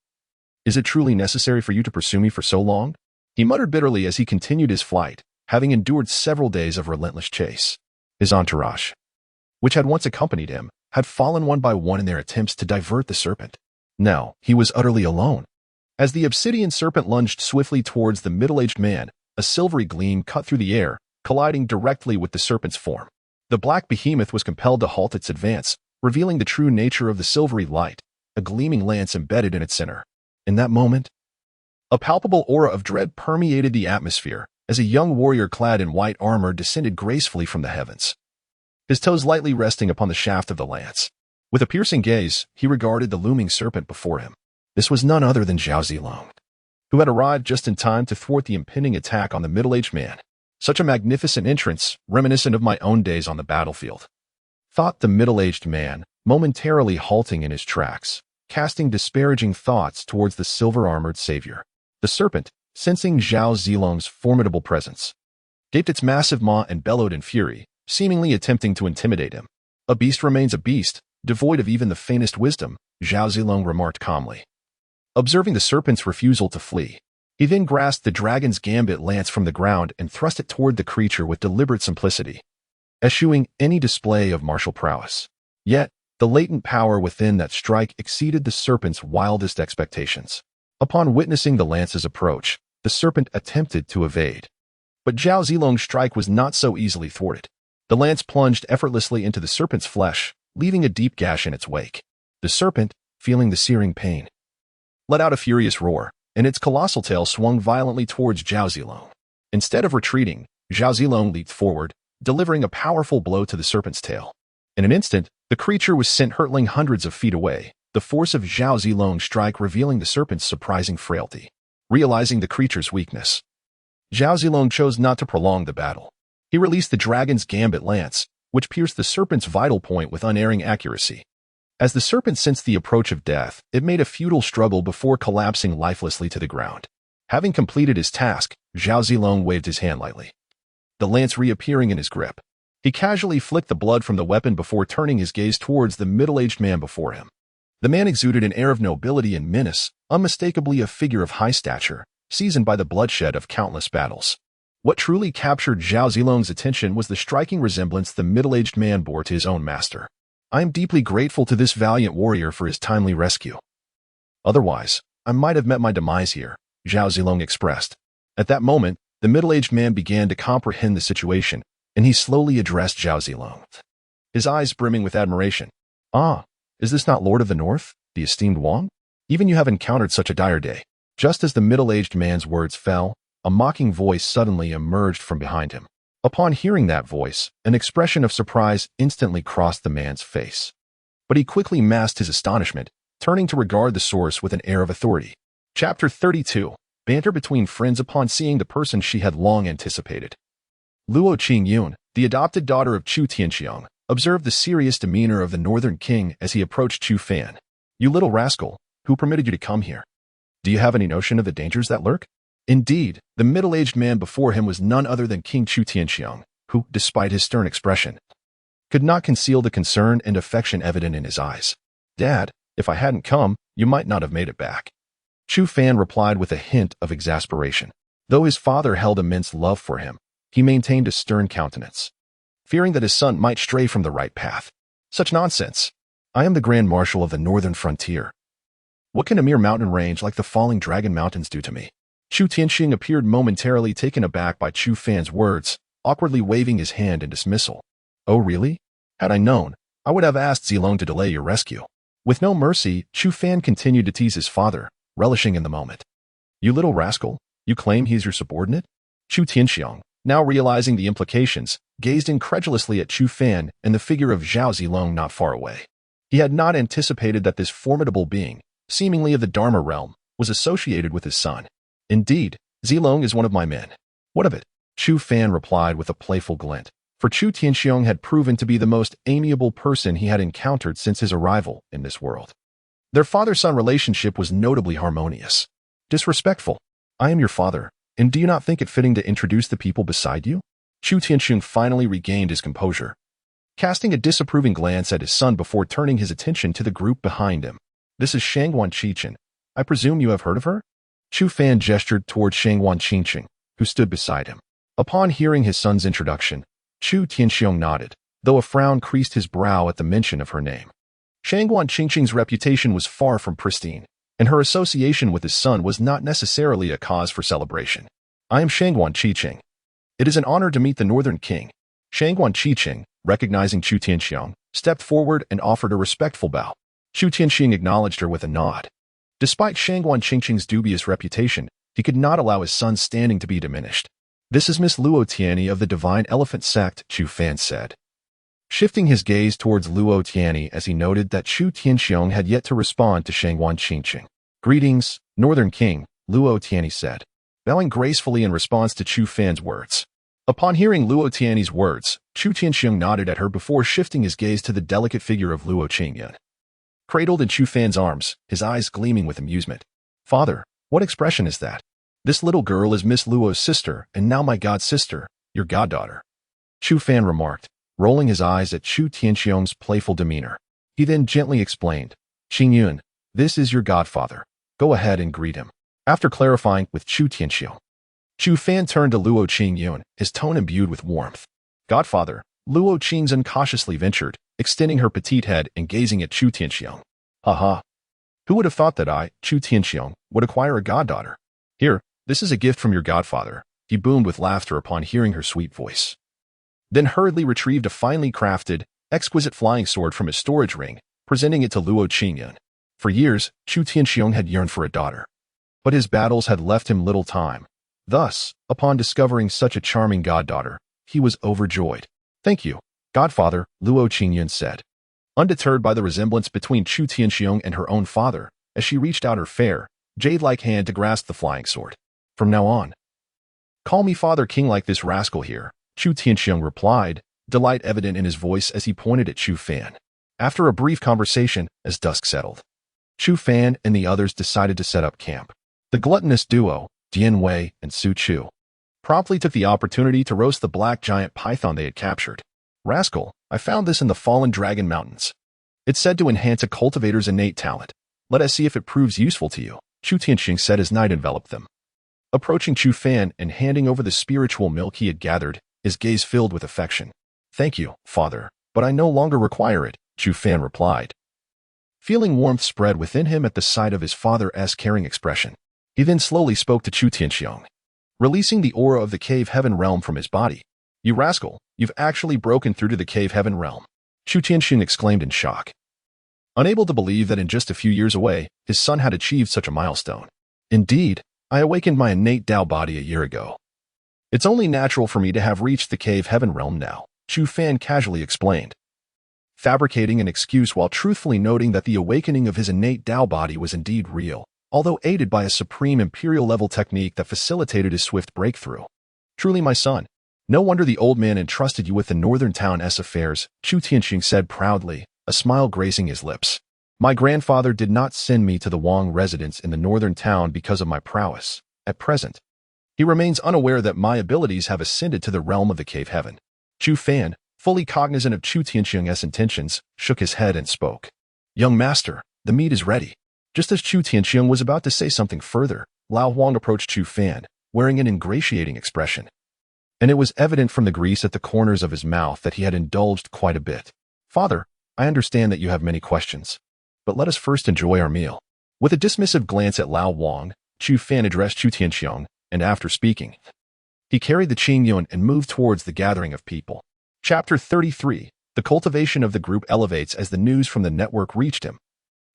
Is it truly necessary for you to pursue me for so long? He muttered bitterly as he continued his flight, having endured several days of relentless chase. His entourage, which had once accompanied him, had fallen one by one in their attempts to divert the serpent. Now, he was utterly alone. As the obsidian serpent lunged swiftly towards the middle-aged man, a silvery gleam cut through the air, colliding directly with the serpent's form. The black behemoth was compelled to halt its advance, revealing the true nature of the silvery light, a gleaming lance embedded in its center. In that moment, a palpable aura of dread permeated the atmosphere as a young warrior clad in white armor descended gracefully from the heavens, his toes lightly resting upon the shaft of the lance. With a piercing gaze, he regarded the looming serpent before him. This was none other than Zhao Zilong, who had arrived just in time to thwart the impending attack on the middle-aged man. Such a magnificent entrance, reminiscent of my own days on the battlefield, thought the middle-aged man, momentarily halting in his tracks, casting disparaging thoughts towards the silver-armored savior. The serpent, sensing Zhao Zilong's formidable presence, gaped its massive maw and bellowed in fury, seemingly attempting to intimidate him. A beast remains a beast, devoid of even the faintest wisdom, Zhao Zilong remarked calmly. Observing the serpent's refusal to flee, he then grasped the dragon's gambit lance from the ground and thrust it toward the creature with deliberate simplicity, eschewing any display of martial prowess. Yet, the latent power within that strike exceeded the serpent's wildest expectations. Upon witnessing the lance's approach, the serpent attempted to evade. But Zhao Zilong's strike was not so easily thwarted. The lance plunged effortlessly into the serpent's flesh, leaving a deep gash in its wake. The serpent, feeling the searing pain, let out a furious roar, and its colossal tail swung violently towards Zhao Zilong. Instead of retreating, Zhao Zilong leaped forward, delivering a powerful blow to the serpent's tail. In an instant, the creature was sent hurtling hundreds of feet away, the force of Zhao Zilong's strike revealing the serpent's surprising frailty. Realizing the creature's weakness, Zhao Zilong chose not to prolong the battle. He released the dragon's gambit lance, which pierced the serpent's vital point with unerring accuracy. As the serpent sensed the approach of death, it made a futile struggle before collapsing lifelessly to the ground. Having completed his task, Zhao Zilong waved his hand lightly, the lance reappearing in his grip. He casually flicked the blood from the weapon before turning his gaze towards the middle-aged man before him. The man exuded an air of nobility and menace, unmistakably a figure of high stature, seasoned by the bloodshed of countless battles. What truly captured Zhao Zilong's attention was the striking resemblance the middle-aged man bore to his own master. I am deeply grateful to this valiant warrior for his timely rescue. Otherwise, I might have met my demise here, Zhao Zilong expressed. At that moment, the middle-aged man began to comprehend the situation, and he slowly addressed Zhao Zilong, his eyes brimming with admiration. Ah, is this not Lord of the North, the esteemed Wang? Even you have encountered such a dire day. Just as the middle-aged man's words fell, a mocking voice suddenly emerged from behind him. Upon hearing that voice, an expression of surprise instantly crossed the man's face. But he quickly masked his astonishment, turning to regard the source with an air of authority. Chapter 32. Banter between friends upon seeing the person she had long anticipated. Luo Qingyun, the adopted daughter of Chu Tianxiang, observed the serious demeanor of the northern king as he approached Chu Fan. You little rascal, who permitted you to come here? Do you have any notion of the dangers that lurk? Indeed, the middle-aged man before him was none other than King Chu Tianxiang, who, despite his stern expression, could not conceal the concern and affection evident in his eyes. Dad, if I hadn't come, you might not have made it back. Chu Fan replied with a hint of exasperation. Though his father held immense love for him, he maintained a stern countenance, fearing that his son might stray from the right path. Such nonsense. I am the Grand Marshal of the northern frontier. What can a mere mountain range like the Falling Dragon Mountains do to me? Chu Tianxing appeared momentarily taken aback by Chu Fan's words, awkwardly waving his hand in dismissal. Oh really? Had I known, I would have asked Zilong to delay your rescue. With no mercy, Chu Fan continued to tease his father, relishing in the moment. You little rascal, you claim he's your subordinate? Chu Tianxiang, now realizing the implications, gazed incredulously at Chu Fan and the figure of Zhao Zilong not far away. He had not anticipated that this formidable being, seemingly of the Dharma realm, was associated with his son. Indeed, Zilong is one of my men. What of it? Chu Fan replied with a playful glint, for Chu Tianxiang had proven to be the most amiable person he had encountered since his arrival in this world. Their father-son relationship was notably harmonious. Disrespectful. I am your father, and do you not think it fitting to introduce the people beside you? Chu Tianxiang finally regained his composure. casting a disapproving glance at his son before turning his attention to the group behind him. This is Shangguan Qiqin. I presume you have heard of her? Chu Fan gestured toward Shangguan Qiqin, who stood beside him. Upon hearing his son's introduction, Chu Tianxiong nodded, though a frown creased his brow at the mention of her name. Shangguan Qiqin's reputation was far from pristine, and her association with his son was not necessarily a cause for celebration. I am Shangguan Qiqin. It is an honor to meet the Northern King. Shangguan Qiqin, recognizing Chu Tianxiong, stepped forward and offered a respectful bow. Chu Tianxiong acknowledged her with a nod. Despite Shangguan Qiqin's dubious reputation, he could not allow his son's standing to be diminished. This is Miss Luo Tianyi of the Divine Elephant Sect, Chu Fan said. Shifting his gaze towards Luo Tianyi as he noted that Chu Tianxiong had yet to respond to Shangguan Qiqin. Greetings, Northern King, Luo Tianyi said, bowing gracefully in response to Chu Fan's words. Upon hearing Luo Tianyi's words, Chu Tianxiong nodded at her before shifting his gaze to the delicate figure of Luo Qingyun. Cradled in Chu Fan's arms, his eyes gleaming with amusement. Father, what expression is that? This little girl is Miss Luo's sister, and now my god-sister, your goddaughter. Chu Fan remarked, rolling his eyes at Chu Tianxiong's playful demeanor. He then gently explained, Qingyun, this is your godfather. Go ahead and greet him. After clarifying with Chu Tianxiong, Chu Fan turned to Luo Qingyun, his tone imbued with warmth. Godfather, Luo Qingyun cautiously ventured, extending her petite head and gazing at Chu Tianxiong. Ha. Who would have thought that I, Chu Tianxiong, would acquire a goddaughter? Here, this is a gift from your godfather. He boomed with laughter upon hearing her sweet voice. Then hurriedly retrieved a finely crafted, exquisite flying sword from his storage ring, presenting it to Luo Qingyun. For years, Chu Tianxiong had yearned for a daughter. But his battles had left him little time. Thus, upon discovering such a charming goddaughter, he was overjoyed. Thank you, godfather, Luo Qingyun said. Undeterred by the resemblance between Chu Tianxiong and her own father, as she reached out her fair, jade-like hand to grasp the flying sword. From now on, call me Father King like this rascal here, Chu Tianxiong replied, delight evident in his voice as he pointed at Chu Fan. After a brief conversation, as dusk settled, Chu Fan and the others decided to set up camp. The gluttonous duo, Dian Wei and Su Chu, promptly took the opportunity to roast the black giant python they had captured. Rascal, I found this in the Fallen Dragon Mountains. It's said to enhance a cultivator's innate talent. Let us see if it proves useful to you, Chu Tianxiong said as night enveloped them. Approaching Chu Fan and handing over the spiritual milk he had gathered, his gaze filled with affection. Thank you, father, but I no longer require it, Chu Fan replied. Feeling warmth spread within him at the sight of his father's caring expression, he then slowly spoke to Chu Tianxiong, releasing the aura of the cave heaven realm from his body. You rascal, you've actually broken through to the cave heaven realm, Chu Tianxiong exclaimed in shock. Unable to believe that in just a few years away, his son had achieved such a milestone. Indeed, I awakened my innate Dao body a year ago. It's only natural for me to have reached the cave heaven realm now, Chu Fan casually explained, fabricating an excuse while truthfully noting that the awakening of his innate Dao body was indeed real, although aided by a supreme imperial-level technique that facilitated his swift breakthrough. Truly my son. No wonder the old man entrusted you with the northern town's affairs, Chu Tianxiong said proudly, a smile gracing his lips. My grandfather did not send me to the Wang residence in the northern town because of my prowess. At present, he remains unaware that my abilities have ascended to the realm of the cave heaven. Chu Fan, fully cognizant of Chu Tianxiong's intentions, shook his head and spoke. Young master, the meat is ready. Just as Chu Tianxiong was about to say something further, Lao Huang approached Chu Fan, wearing an ingratiating expression. And it was evident from the grease at the corners of his mouth that he had indulged quite a bit. Father, I understand that you have many questions, but let us first enjoy our meal. With a dismissive glance at Lao Huang, Chu Fan addressed Chu Tianxiong, and after speaking, he carried the Qingyun and moved towards the gathering of people. Chapter 33. The cultivation of the group elevates as the news from the network reached him.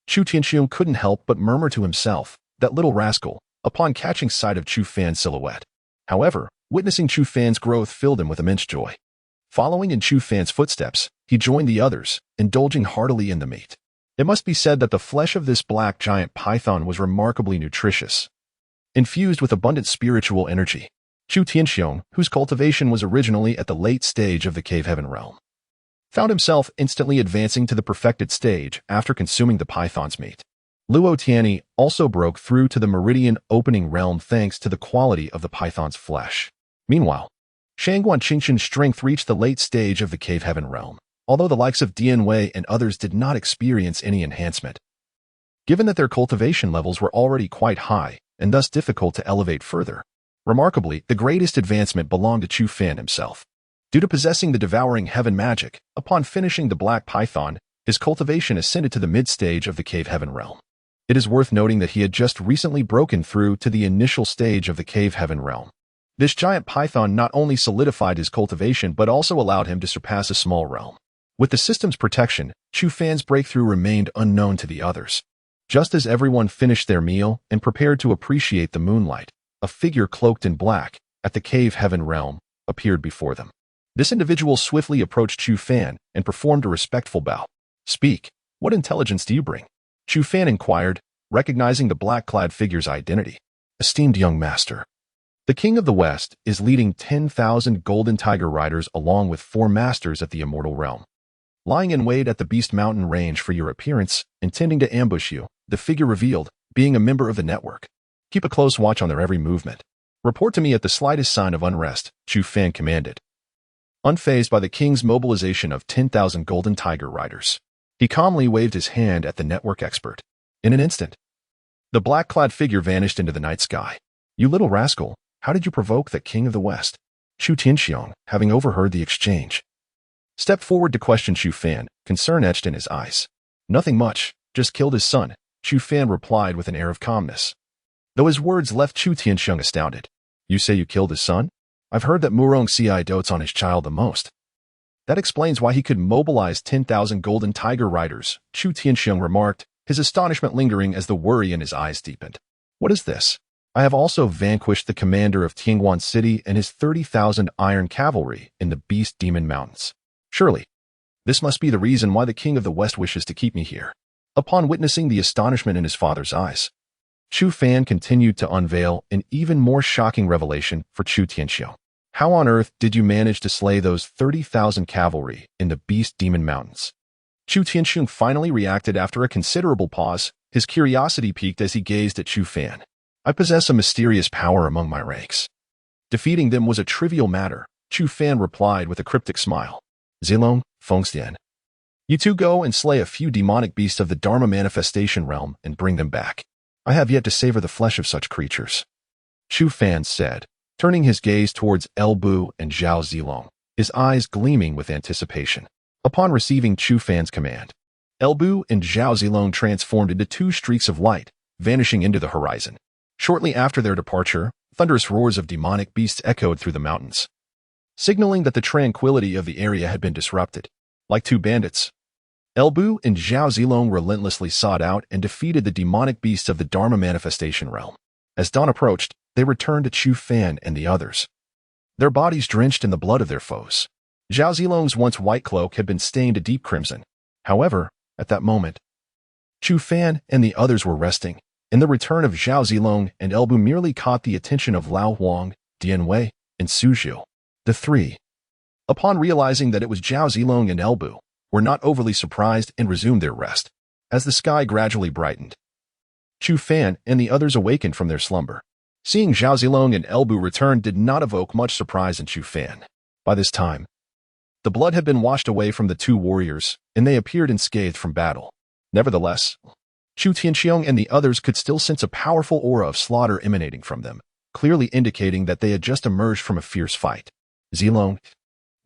Chu Tianxiong couldn't help but murmur to himself, that little rascal, upon catching sight of Chu Fan's silhouette. However, witnessing Chu Fan's growth filled him with immense joy. Following in Chu Fan's footsteps, he joined the others, indulging heartily in the meat. It must be said that the flesh of this black giant python was remarkably nutritious, infused with abundant spiritual energy. Chu Tianxiong, whose cultivation was originally at the late stage of the cave heaven realm, found himself instantly advancing to the perfected stage after consuming the python's meat. Luo Tianyi also broke through to the meridian opening realm thanks to the quality of the python's flesh. Meanwhile, Shangguan Qiqin's strength reached the late stage of the cave heaven realm, although the likes of Dian Wei and others did not experience any enhancement, given that their cultivation levels were already quite high and thus difficult to elevate further. Remarkably, the greatest advancement belonged to Chu Fan himself. Due to possessing the devouring heaven magic, upon finishing the Black Python, his cultivation ascended to the mid-stage of the Cave Heaven realm. It is worth noting that he had just recently broken through to the initial stage of the Cave Heaven realm. This giant python not only solidified his cultivation but also allowed him to surpass a small realm. With the system's protection, Chu Fan's breakthrough remained unknown to the others. Just as everyone finished their meal and prepared to appreciate the moonlight, a figure cloaked in black, at the Cave Heaven realm, appeared before them. This individual swiftly approached Chu Fan and performed a respectful bow. "Speak, what intelligence do you bring?" Chu Fan inquired, recognizing the black-clad figure's identity. "Esteemed young master, the King of the West is leading 10,000 golden tiger riders along with 4 masters at the immortal realm. Lying in wait at the Beast Mountain range for your appearance, intending to ambush you," the figure revealed, being a member of the network. "Keep a close watch on their every movement. Report to me at the slightest sign of unrest," Chu Fan commanded. Unfazed by the king's mobilization of 10,000 golden tiger riders, he calmly waved his hand at the network expert. In an instant, the black-clad figure vanished into the night sky. "You little rascal, how did you provoke the King of the West?" Chu Tianxiong, having overheard the exchange, stepped forward to question Chu Fan, concern etched in his eyes. "Nothing much, just killed his son," Chu Fan replied with an air of calmness. Though his words left Chu Tianxiong astounded. "You say you killed his son? I've heard that Murong Ci dotes on his child the most." "That explains why he could mobilize 10,000 golden tiger riders," Chu Tianxiong remarked, his astonishment lingering as the worry in his eyes deepened. "What is this? I have also vanquished the commander of Tiangwan City and his 30,000 iron cavalry in the Beast Demon Mountains. Surely, this must be the reason why the King of the West wishes to keep me here." Upon witnessing the astonishment in his father's eyes, Chu Fan continued to unveil an even more shocking revelation for Chu Tianxiong. "How on earth did you manage to slay those 30,000 cavalry in the Beast Demon Mountains?" Chu Tianxiong finally reacted after a considerable pause. His curiosity piqued as he gazed at Chu Fan. "I possess a mysterious power among my ranks. Defeating them was a trivial matter," Chu Fan replied with a cryptic smile. "Zilong, Fengxian, you two go and slay a few demonic beasts of the Dharma manifestation realm and bring them back. I have yet to savor the flesh of such creatures," Chu Fan said, turning his gaze towards El Bu and Zhao Zilong, his eyes gleaming with anticipation. Upon receiving Chu Fan's command, El Bu and Zhao Zilong transformed into 2 streaks of light, vanishing into the horizon. Shortly after their departure, thunderous roars of demonic beasts echoed through the mountains, signaling that the tranquility of the area had been disrupted. Like 2 bandits, El Bu and Zhao Zilong relentlessly sought out and defeated the demonic beasts of the Dharma manifestation realm. As dawn approached, they returned to Chu Fan and the others, their bodies drenched in the blood of their foes. Zhao Zilong's once white cloak had been stained a deep crimson. However, at that moment, Chu Fan and the others were resting, and the return of Zhao Zilong and El Bu merely caught the attention of Lao Huang, Dian Wei, and Su Zhu. The 3, upon realizing that it was Zhao Zilong and El Bu, were not overly surprised and resumed their rest. As the sky gradually brightened, Chu Fan and the others awakened from their slumber. Seeing Zhao Zilong and El Bu return did not evoke much surprise in Chu Fan. By this time, the blood had been washed away from the 2 warriors, and they appeared unscathed from battle. Nevertheless, Chu Tianxiong and the others could still sense a powerful aura of slaughter emanating from them, clearly indicating that they had just emerged from a fierce fight. "Zilong,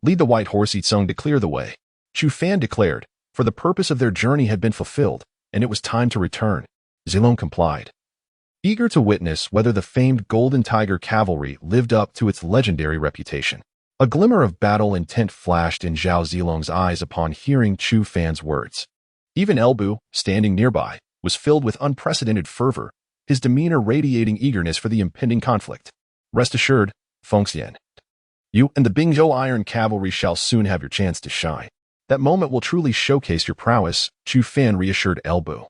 lead the white horse Yitsong to clear the way," Chu Fan declared, for the purpose of their journey had been fulfilled, and it was time to return. Zilong complied, eager to witness whether the famed Golden Tiger cavalry lived up to its legendary reputation. A glimmer of battle intent flashed in Zhao Zilong's eyes upon hearing Chu Fan's words. Even El Bu, standing nearby, was filled with unprecedented fervor, his demeanor radiating eagerness for the impending conflict. "Rest assured, Fengxian, you and the Bingzhou Iron Cavalry shall soon have your chance to shine. That moment will truly showcase your prowess," Chu Fan reassured El Bu,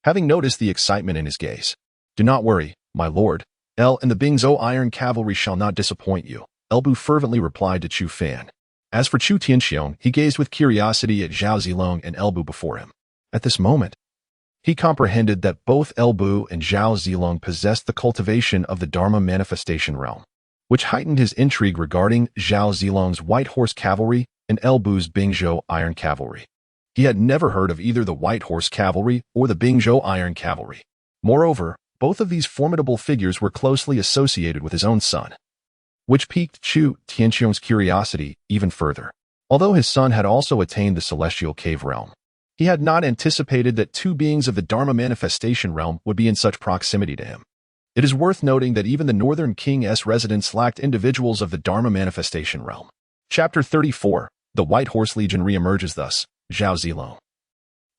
having noticed the excitement in his gaze. "Do not worry, my lord. El and the Bingzhou Iron Cavalry shall not disappoint you," El Bu fervently replied to Chu Fan. As for Chu Tianxiong, he gazed with curiosity at Zhao Zilong and El Bu before him. At this moment, he comprehended that both El Bu and Zhao Zilong possessed the cultivation of the Dharma manifestation realm. which heightened his intrigue regarding Zhao Zilong's White Horse Cavalry and Elbu's Bingzhou Iron Cavalry. He had never heard of either the White Horse Cavalry or the Bingzhou Iron Cavalry. Moreover, both of these formidable figures were closely associated with his own son, which piqued Chu Tianxiong's curiosity even further. Although his son had also attained the celestial cave realm, he had not anticipated that two beings of the Dharma manifestation realm would be in such proximity to him. It is worth noting that even the Northern King's residents lacked individuals of the Dharma manifestation realm. Chapter 34. The White Horse Legion reemerges thus. Zhao Zilong,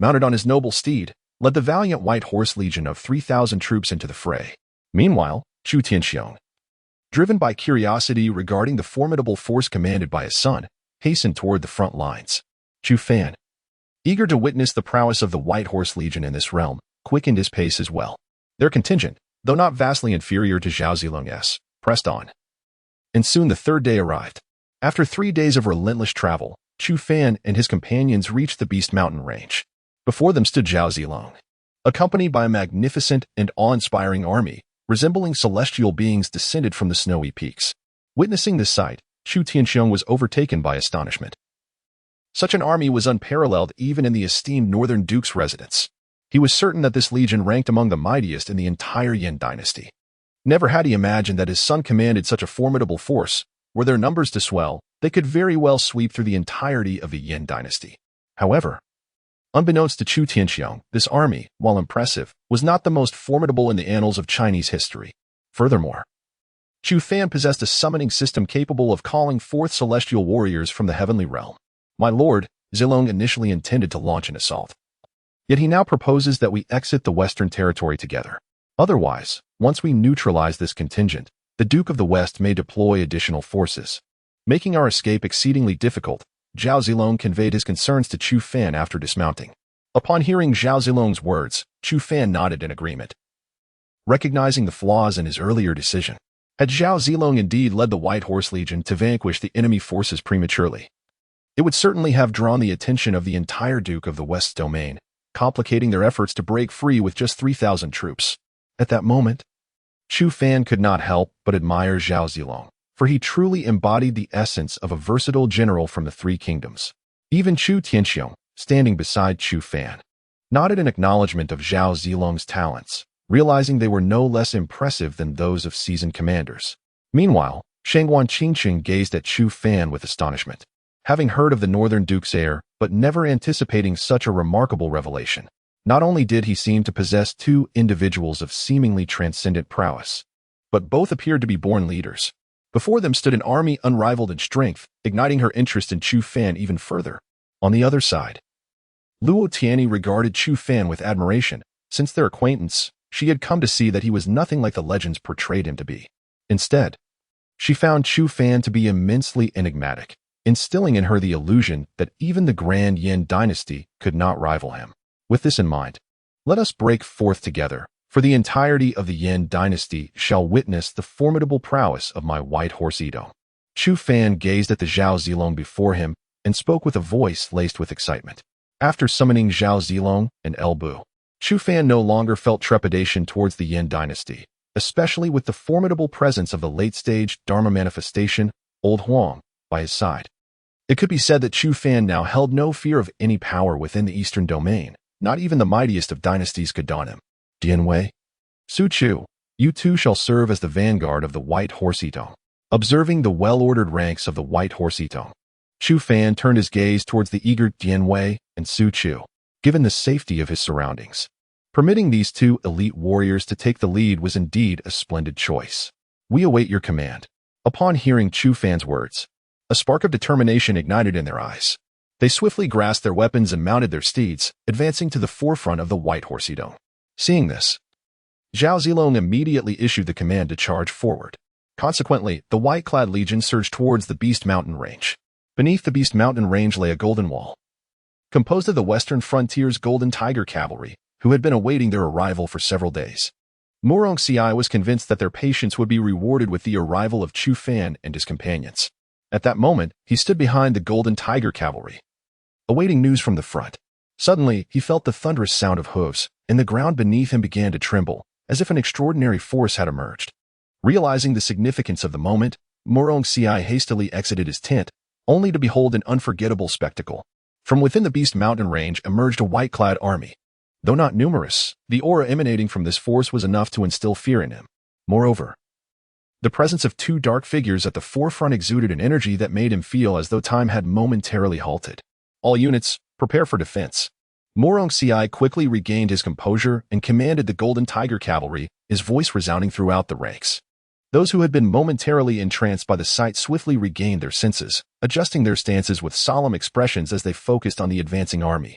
mounted on his noble steed, led the valiant White Horse Legion of 3,000 troops into the fray. Meanwhile, Chu Tianxiong, driven by curiosity regarding the formidable force commanded by his son, hastened toward the front lines. Chu Fan, eager to witness the prowess of the White Horse Legion in this realm, quickened his pace as well. Their contingent, though not vastly inferior to Zhao Zilong's, pressed on. And soon the third day arrived. After 3 days of relentless travel, Chu Fan and his companions reached the Beast Mountain range. Before them stood Zhao Zilong, accompanied by a magnificent and awe-inspiring army, resembling celestial beings descended from the snowy peaks. Witnessing this sight, Chu Tianxiong was overtaken by astonishment. Such an army was unparalleled even in the esteemed Northern Duke's residence. He was certain that this legion ranked among the mightiest in the entire Yin dynasty. Never had he imagined that his son commanded such a formidable force. Were their numbers to swell, they could very well sweep through the entirety of the Yin dynasty. However, unbeknownst to Chu Tianxiong, this army, while impressive, was not the most formidable in the annals of Chinese history. Furthermore, Chu Fan possessed a summoning system capable of calling forth celestial warriors from the heavenly realm. My lord, Zilong initially intended to launch an assault. Yet he now proposes that we exit the Western territory together. Otherwise, once we neutralize this contingent, the Duke of the West may deploy additional forces, making our escape exceedingly difficult. Zhao Zilong conveyed his concerns to Chu Fan after dismounting. Upon hearing Zhao Zilong's words, Chu Fan nodded in agreement, recognizing the flaws in his earlier decision. Had Zhao Zilong indeed led the White Horse Legion to vanquish the enemy forces prematurely, it would certainly have drawn the attention of the entire Duke of the West's domain, complicating their efforts to break free with just 3,000 troops. At that moment, Chu Fan could not help but admire Zhao Zilong, for he truly embodied the essence of a versatile general from the Three Kingdoms. Even Chu Tianxiong, standing beside Chu Fan, nodded in acknowledgement of Zhao Zilong's talents, realizing they were no less impressive than those of seasoned commanders. Meanwhile, Shangguan Qingqing gazed at Chu Fan with astonishment. Having heard of the Northern Duke's heir, but never anticipating such a remarkable revelation, not only did he seem to possess two individuals of seemingly transcendent prowess, but both appeared to be born leaders. Before them stood an army unrivaled in strength, igniting her interest in Chu Fan even further. On the other side, Luo Tianyi regarded Chu Fan with admiration. Since their acquaintance, she had come to see that he was nothing like the legends portrayed him to be. Instead, she found Chu Fan to be immensely enigmatic, instilling in her the illusion that even the Grand Yin dynasty could not rival him. With this in mind, let us break forth together, for the entirety of the Yin dynasty shall witness the formidable prowess of my White Horse Edo. Chu Fan gazed at the Zhao Zilong before him and spoke with a voice laced with excitement. After summoning Zhao Zilong and Elbu, Chu Fan no longer felt trepidation towards the Yin dynasty, especially with the formidable presence of the late-stage Dharma manifestation, Old Huang, by his side. It could be said that Chu Fan now held no fear of any power within the Eastern domain. Not even the mightiest of dynasties could daunt him. Dianwei, Su Chu, you two shall serve as the vanguard of the White Horse Edo. Observing the well-ordered ranks of the White Horse Edo, Chu Fan turned his gaze towards the eager Dianwei and Su Chu, given the safety of his surroundings. Permitting these two elite warriors to take the lead was indeed a splendid choice. We await your command. Upon hearing Chu Fan's words, a spark of determination ignited in their eyes. They swiftly grasped their weapons and mounted their steeds, advancing to the forefront of the White Horse Edo. Seeing this, Zhao Zilong immediately issued the command to charge forward. Consequently, the white-clad legion surged towards the Beast Mountain range. Beneath the Beast Mountain range lay a golden wall, composed of the Western Frontier's Golden Tiger Cavalry, who had been awaiting their arrival for several days. Murong Xiai was convinced that their patience would be rewarded with the arrival of Chu Fan and his companions. At that moment, he stood behind the Golden Tiger Cavalry, awaiting news from the front. Suddenly, he felt the thunderous sound of hooves, and the ground beneath him began to tremble, as if an extraordinary force had emerged. Realizing the significance of the moment, Murong-Ci hastily exited his tent, only to behold an unforgettable spectacle. From within the Beast Mountain range emerged a white-clad army. Though not numerous, the aura emanating from this force was enough to instill fear in him. Moreover, the presence of two dark figures at the forefront exuded an energy that made him feel as though time had momentarily halted. All units, prepare for defense. Murong-Ci quickly regained his composure and commanded the Golden Tiger Cavalry, his voice resounding throughout the ranks. Those who had been momentarily entranced by the sight swiftly regained their senses, adjusting their stances with solemn expressions as they focused on the advancing army.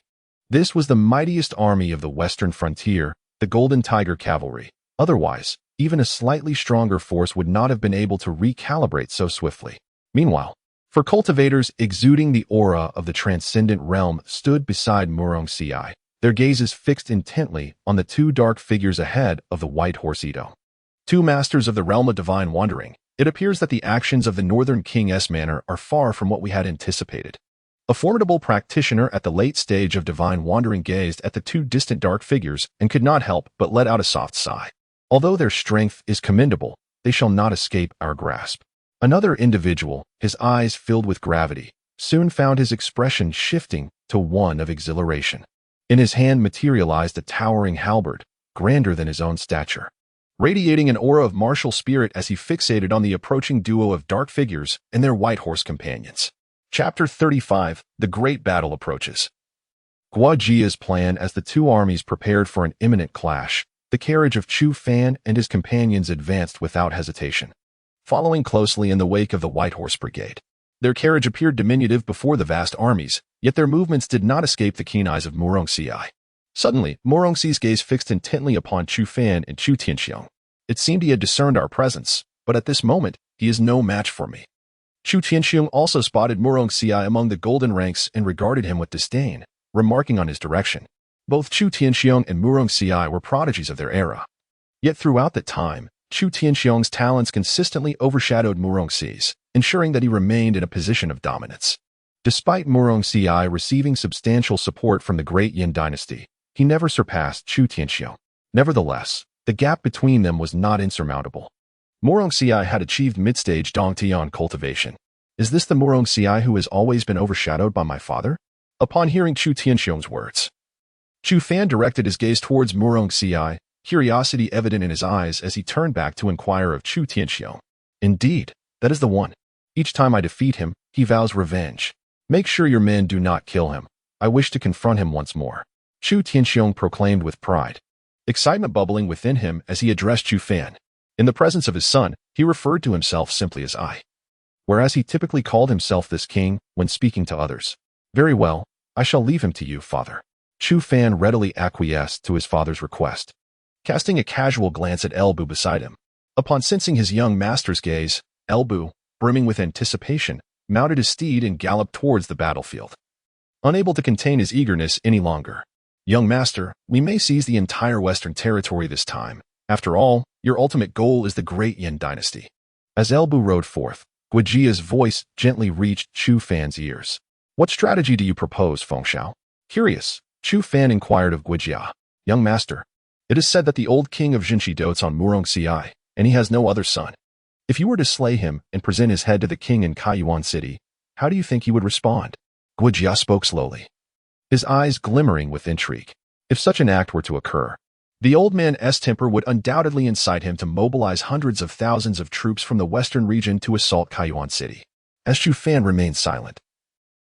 This was the mightiest army of the western frontier, the Golden Tiger Cavalry. Otherwise, even a slightly stronger force would not have been able to recalibrate so swiftly. Meanwhile, for cultivators exuding the aura of the transcendent realm stood beside Murong-Ci, their gazes fixed intently on the two dark figures ahead of the white horse Ito. Two masters of the realm of divine wandering, it appears that the actions of the Northern King's manor are far from what we had anticipated. A formidable practitioner at the late stage of divine wandering gazed at the two distant dark figures and could not help but let out a soft sigh. Although their strength is commendable, they shall not escape our grasp. Another individual, his eyes filled with gravity, soon found his expression shifting to one of exhilaration. In his hand materialized a towering halberd, grander than his own stature, radiating an aura of martial spirit as he fixated on the approaching duo of dark figures and their white horse companions. Chapter 35, The Great Battle Approaches. Guojia's plan as the two armies prepared for an imminent clash, the carriage of Chu Fan and his companions advanced without hesitation, following closely in the wake of the White Horse Brigade. Their carriage appeared diminutive before the vast armies, yet their movements did not escape the keen eyes of Murong-Ci. Suddenly, Murong-Ci's gaze fixed intently upon Chu Fan and Chu Tianxiong. It seemed he had discerned our presence, but at this moment, he is no match for me. Chu Tianxiong also spotted Murong-Ci among the golden ranks and regarded him with disdain, remarking on his direction. Both Chu Tianxiong and Murong-Ci were prodigies of their era. Yet throughout that time, Chu Tianxiong's talents consistently overshadowed Murong-Ci's, ensuring that he remained in a position of dominance. Despite Murong-Ci receiving substantial support from the Great Yin Dynasty, he never surpassed Chu Tianxiong. Nevertheless, the gap between them was not insurmountable. Murong-Ci had achieved mid-stage Dongtian cultivation. Is this the Murong-Ci who has always been overshadowed by my father? Upon hearing Chu Tianxiong's words, Chu Fan directed his gaze towards Murong-Ci, curiosity evident in his eyes as he turned back to inquire of Chu Tianxiong. Indeed, that is the one. Each time I defeat him, he vows revenge. Make sure your men do not kill him. I wish to confront him once more. Chu Tianxiong proclaimed with pride, excitement bubbling within him as he addressed Chu Fan. In the presence of his son, he referred to himself simply as I, whereas he typically called himself this king when speaking to others. Very well, I shall leave him to you, father. Chu Fan readily acquiesced to his father's request, casting a casual glance at Elbu beside him. Upon sensing his young master's gaze, Elbu, brimming with anticipation, mounted his steed and galloped towards the battlefield. Unable to contain his eagerness any longer. Young master, we may seize the entire Western territory this time. After all, your ultimate goal is the Great Yin Dynasty. As Elbu rode forth, Guojia's voice gently reached Chu Fan's ears. What strategy do you propose, Fengxiao? Curious, Chu Fan inquired of Guojia. Young master, it is said that the old king of Jinshi dotes on Murong-Ci, and he has no other son. If you were to slay him and present his head to the king in Kaiyuan City, how do you think he would respond? Guojia spoke slowly, his eyes glimmering with intrigue. If such an act were to occur, the old man's temper would undoubtedly incite him to mobilize hundreds of thousands of troops from the western region to assault Kaiyuan City. As Chu Fan remained silent,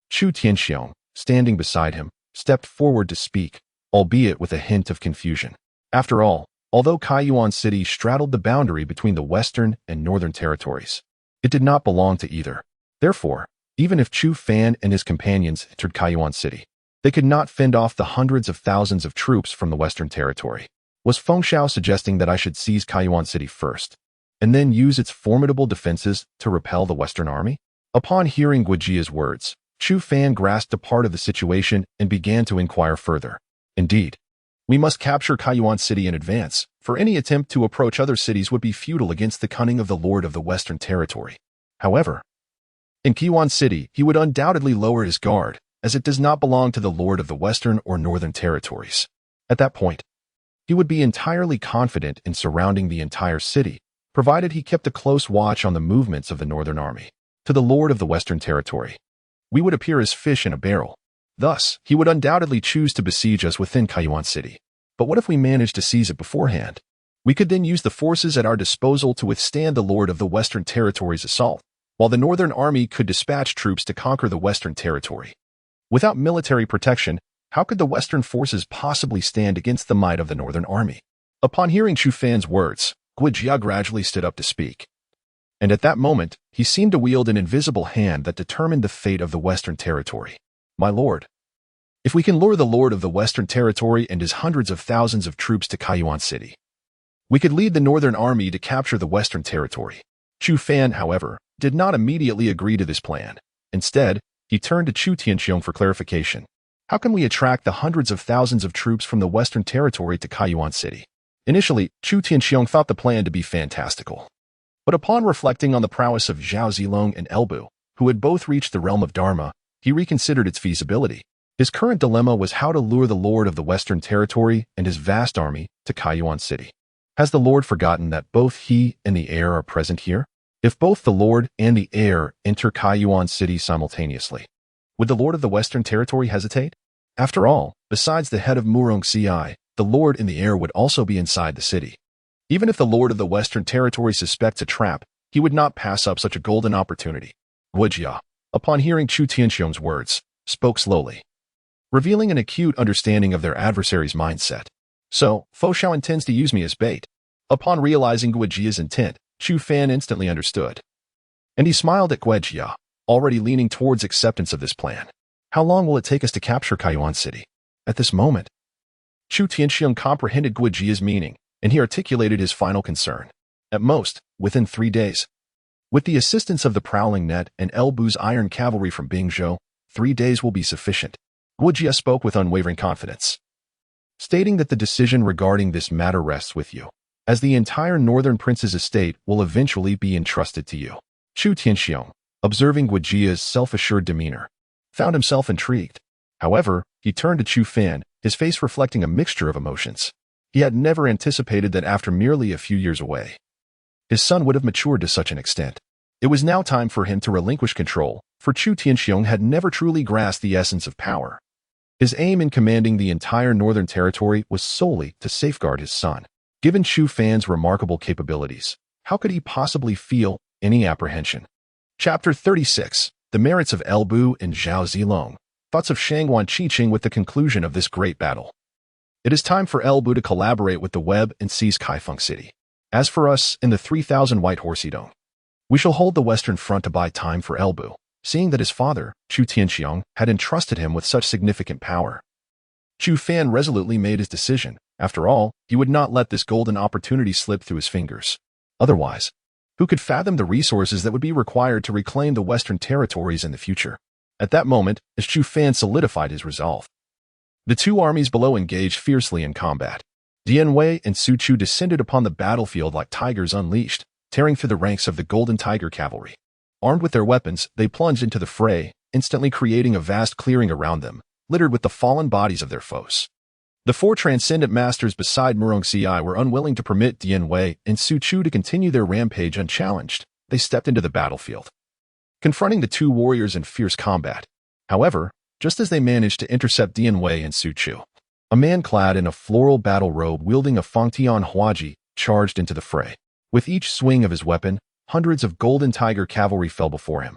Chu Tianxiong, standing beside him, stepped forward to speak, albeit with a hint of confusion. After all, although Kaiyuan City straddled the boundary between the western and northern territories, it did not belong to either. Therefore, even if Chu Fan and his companions entered Kaiyuan City, they could not fend off the hundreds of thousands of troops from the western territory. Was Fengxiao suggesting that I should seize Kaiyuan City first, and then use its formidable defenses to repel the western army? Upon hearing Guojia's words, Chu Fan grasped a part of the situation and began to inquire further. Indeed, we must capture Kaiyuan City in advance, for any attempt to approach other cities would be futile against the cunning of the Lord of the Western Territory. However, in Kaiyuan City, he would undoubtedly lower his guard, as it does not belong to the Lord of the Western or Northern Territories. At that point, he would be entirely confident in surrounding the entire city, provided he kept a close watch on the movements of the Northern Army. To the Lord of the Western Territory, we would appear as fish in a barrel. Thus, he would undoubtedly choose to besiege us within Kaiwan City. But what if we managed to seize it beforehand? We could then use the forces at our disposal to withstand the Lord of the Western Territory's assault, while the Northern Army could dispatch troops to conquer the Western Territory. Without military protection, how could the Western forces possibly stand against the might of the Northern Army? Upon hearing Chu Fan's words, Guijia gradually stood up to speak. And at that moment, he seemed to wield an invisible hand that determined the fate of the Western Territory. My lord, if we can lure the Lord of the Western Territory and his hundreds of thousands of troops to Kaiwan City, we could lead the Northern Army to capture the Western Territory. Chu Fan, however, did not immediately agree to this plan. Instead, he turned to Chu Tianxiong for clarification. How can we attract the hundreds of thousands of troops from the Western Territory to Kaiwan City? Initially, Chu Tianxiong thought the plan to be fantastical. But upon reflecting on the prowess of Zhao Zilong and Elbu, who had both reached the realm of Dharma, he reconsidered its feasibility. His current dilemma was how to lure the Lord of the Western Territory and his vast army to Kaiwan City. Has the Lord forgotten that both he and the heir are present here? If both the Lord and the heir enter Kaiwan City simultaneously, would the Lord of the Western Territory hesitate? After all, besides the head of Murong Ci, the Lord and the heir would also be inside the city. Even if the Lord of the Western Territory suspects a trap, he would not pass up such a golden opportunity. Guijia, upon hearing Chu Tianxiong's words, spoke slowly, revealing an acute understanding of their adversary's mindset. So, Fo Xiao intends to use me as bait. Upon realizing Guijia's intent, Chu Fan instantly understood. And he smiled at Guijia, already leaning towards acceptance of this plan. How long will it take us to capture Kaiwan City? At this moment, Chu Tianxiong comprehended Guijia's meaning, and he articulated his final concern. At most, within 3 days. With the assistance of the Prowling Net and Elbu's iron cavalry from Bingzhou, 3 days will be sufficient. Guijia spoke with unwavering confidence, stating that the decision regarding this matter rests with you, as the entire Northern Prince's estate will eventually be entrusted to you. Chu Tianxiong, observing Guijia's self-assured demeanor, found himself intrigued. However, he turned to Chu Fan, his face reflecting a mixture of emotions. He had never anticipated that after merely a few years away, his son would have matured to such an extent. It was now time for him to relinquish control, for Chu Tianxiong had never truly grasped the essence of power. His aim in commanding the entire Northern Territory was solely to safeguard his son. Given Chu Fan's remarkable capabilities, how could he possibly feel any apprehension? Chapter 36. The Merits of Elbu and Zhao Zilong. Thoughts of Shangwan Qiqing with the conclusion of this great battle. It is time for Elbu to collaborate with the Web and seize Kaifeng City. As for us in the 3,000 White Horse Idong, we shall hold the Western Front to buy time for Elbu, seeing that his father, Chu Tianxiong, had entrusted him with such significant power. Chu Fan resolutely made his decision. After all, he would not let this golden opportunity slip through his fingers. Otherwise, who could fathom the resources that would be required to reclaim the Western territories in the future? At that moment, as Chu Fan solidified his resolve, the two armies below engaged fiercely in combat. Dian Wei and Su Chu descended upon the battlefield like tigers unleashed, tearing through the ranks of the Golden Tiger cavalry. Armed with their weapons, they plunged into the fray, instantly creating a vast clearing around them, littered with the fallen bodies of their foes. The four transcendent masters beside Murong Ci were unwilling to permit Dian Wei and Su Chu to continue their rampage unchallenged. They stepped into the battlefield, confronting the two warriors in fierce combat. However, just as they managed to intercept Dian Wei and Su Chu, a man clad in a floral battle robe wielding a Fangtian Huaji charged into the fray. With each swing of his weapon, hundreds of Golden Tiger cavalry fell before him.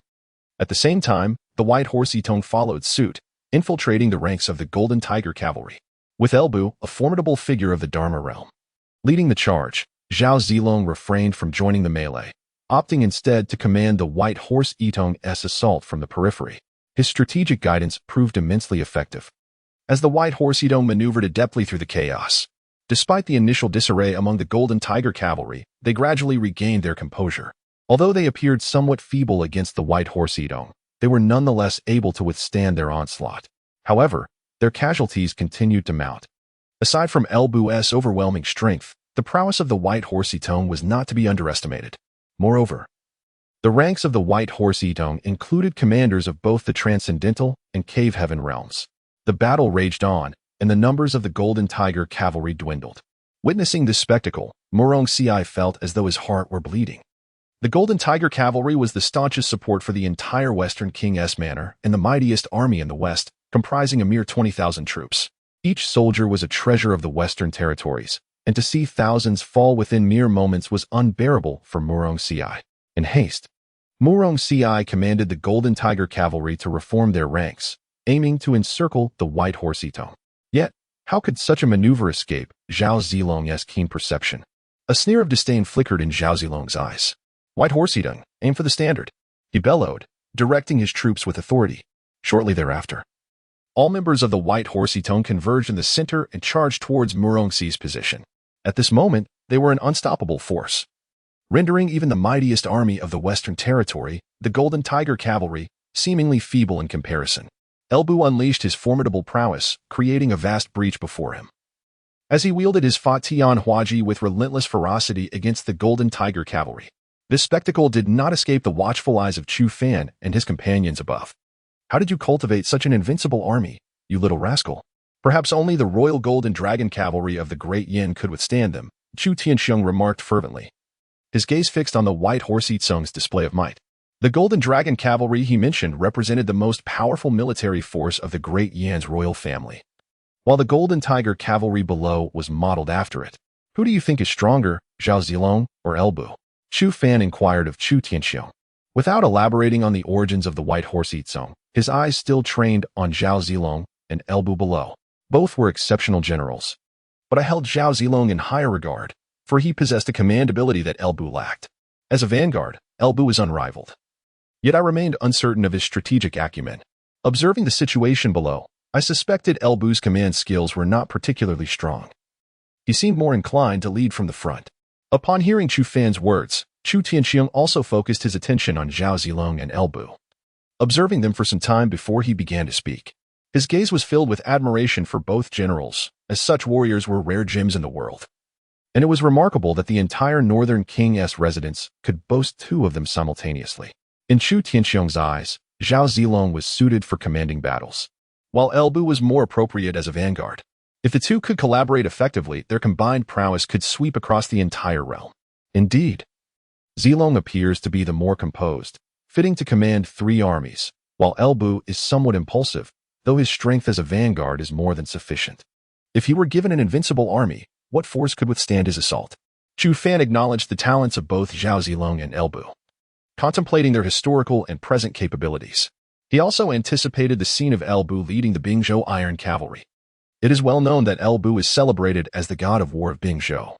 At the same time, the White Horse Itong followed suit, infiltrating the ranks of the Golden Tiger cavalry. With Elbu, a formidable figure of the Dharma realm, leading the charge, Zhao Zilong refrained from joining the melee, opting instead to command the White Horse Itong's assault from the periphery. His strategic guidance proved immensely effective, as the White Horse Itong maneuvered adeptly through the chaos. Despite the initial disarray among the Golden Tiger cavalry, they gradually regained their composure. Although they appeared somewhat feeble against the White Horse Itong, they were nonetheless able to withstand their onslaught. However, their casualties continued to mount. Aside from Elbu's overwhelming strength, the prowess of the White Horse Itong was not to be underestimated. Moreover, the ranks of the White Horse Itong included commanders of both the Transcendental and Cave Heaven realms. The battle raged on, and the numbers of the Golden Tiger cavalry dwindled. Witnessing this spectacle, Murong Siai felt as though his heart were bleeding. The Golden Tiger Cavalry was the staunchest support for the entire Western King's Manor and the mightiest army in the West, comprising a mere 20,000 troops. Each soldier was a treasure of the Western territories, and to see thousands fall within mere moments was unbearable for Murong Siai. In haste, Murong Siai commanded the Golden Tiger Cavalry to reform their ranks, aiming to encircle the White Horse Itong. Yet, how could such a maneuver escape Zhao Zilong's keen perception? A sneer of disdain flickered in Zhao Zilong's eyes. "White Horse Itong, aim for the standard," he bellowed, directing his troops with authority. Shortly thereafter, all members of the White Horse Itong converged in the center and charged towards Murong Si's position. At this moment, they were an unstoppable force, rendering even the mightiest army of the Western Territory, the Golden Tiger Cavalry, seemingly feeble in comparison. Elbu unleashed his formidable prowess, creating a vast breach before him. As he wielded his Fa Tian Huaji with relentless ferocity against the Golden Tiger Cavalry, this spectacle did not escape the watchful eyes of Chu Fan and his companions above. "How did you cultivate such an invincible army, you little rascal? Perhaps only the Royal Golden Dragon Cavalry of the Great Yin could withstand them," Chu Tianxiong remarked fervently, his gaze fixed on the White Horse Itong's display of might. The Golden Dragon Cavalry he mentioned represented the most powerful military force of the Great Yan's royal family, while the Golden Tiger Cavalry below was modeled after it. "Who do you think is stronger, Zhao Zilong or Elbu?" Chu Fan inquired of Chu Tianxiong. Without elaborating on the origins of the White Horse Itong, his eyes still trained on Zhao Zilong and Elbu below. Both were exceptional generals, but I held Zhao Zilong in higher regard, for he possessed a command ability that Elbu lacked. As a vanguard, Elbu is unrivaled. Yet I remained uncertain of his strategic acumen. Observing the situation below, I suspected Elbu's command skills were not particularly strong. He seemed more inclined to lead from the front. Upon hearing Chu Fan's words, Chu Tianxiong also focused his attention on Zhao Zilong and Elbu, observing them for some time before he began to speak. His gaze was filled with admiration for both generals, as such warriors were rare gems in the world. And it was remarkable that the entire Northern King's residence could boast two of them simultaneously. In Chu Tianxiong's eyes, Zhao Zilong was suited for commanding battles, while Elbu was more appropriate as a vanguard. If the two could collaborate effectively, their combined prowess could sweep across the entire realm. Indeed, Zilong appears to be the more composed, fitting to command 3 armies, while Elbu is somewhat impulsive, though his strength as a vanguard is more than sufficient. If he were given an invincible army, what force could withstand his assault? Chu Fan acknowledged the talents of both Zhao Zilong and Elbu, contemplating their historical and present capabilities. He also anticipated the scene of Elbu leading the Bingzhou Iron Cavalry. It is well known that Elbu is celebrated as the god of war of Bingzhou,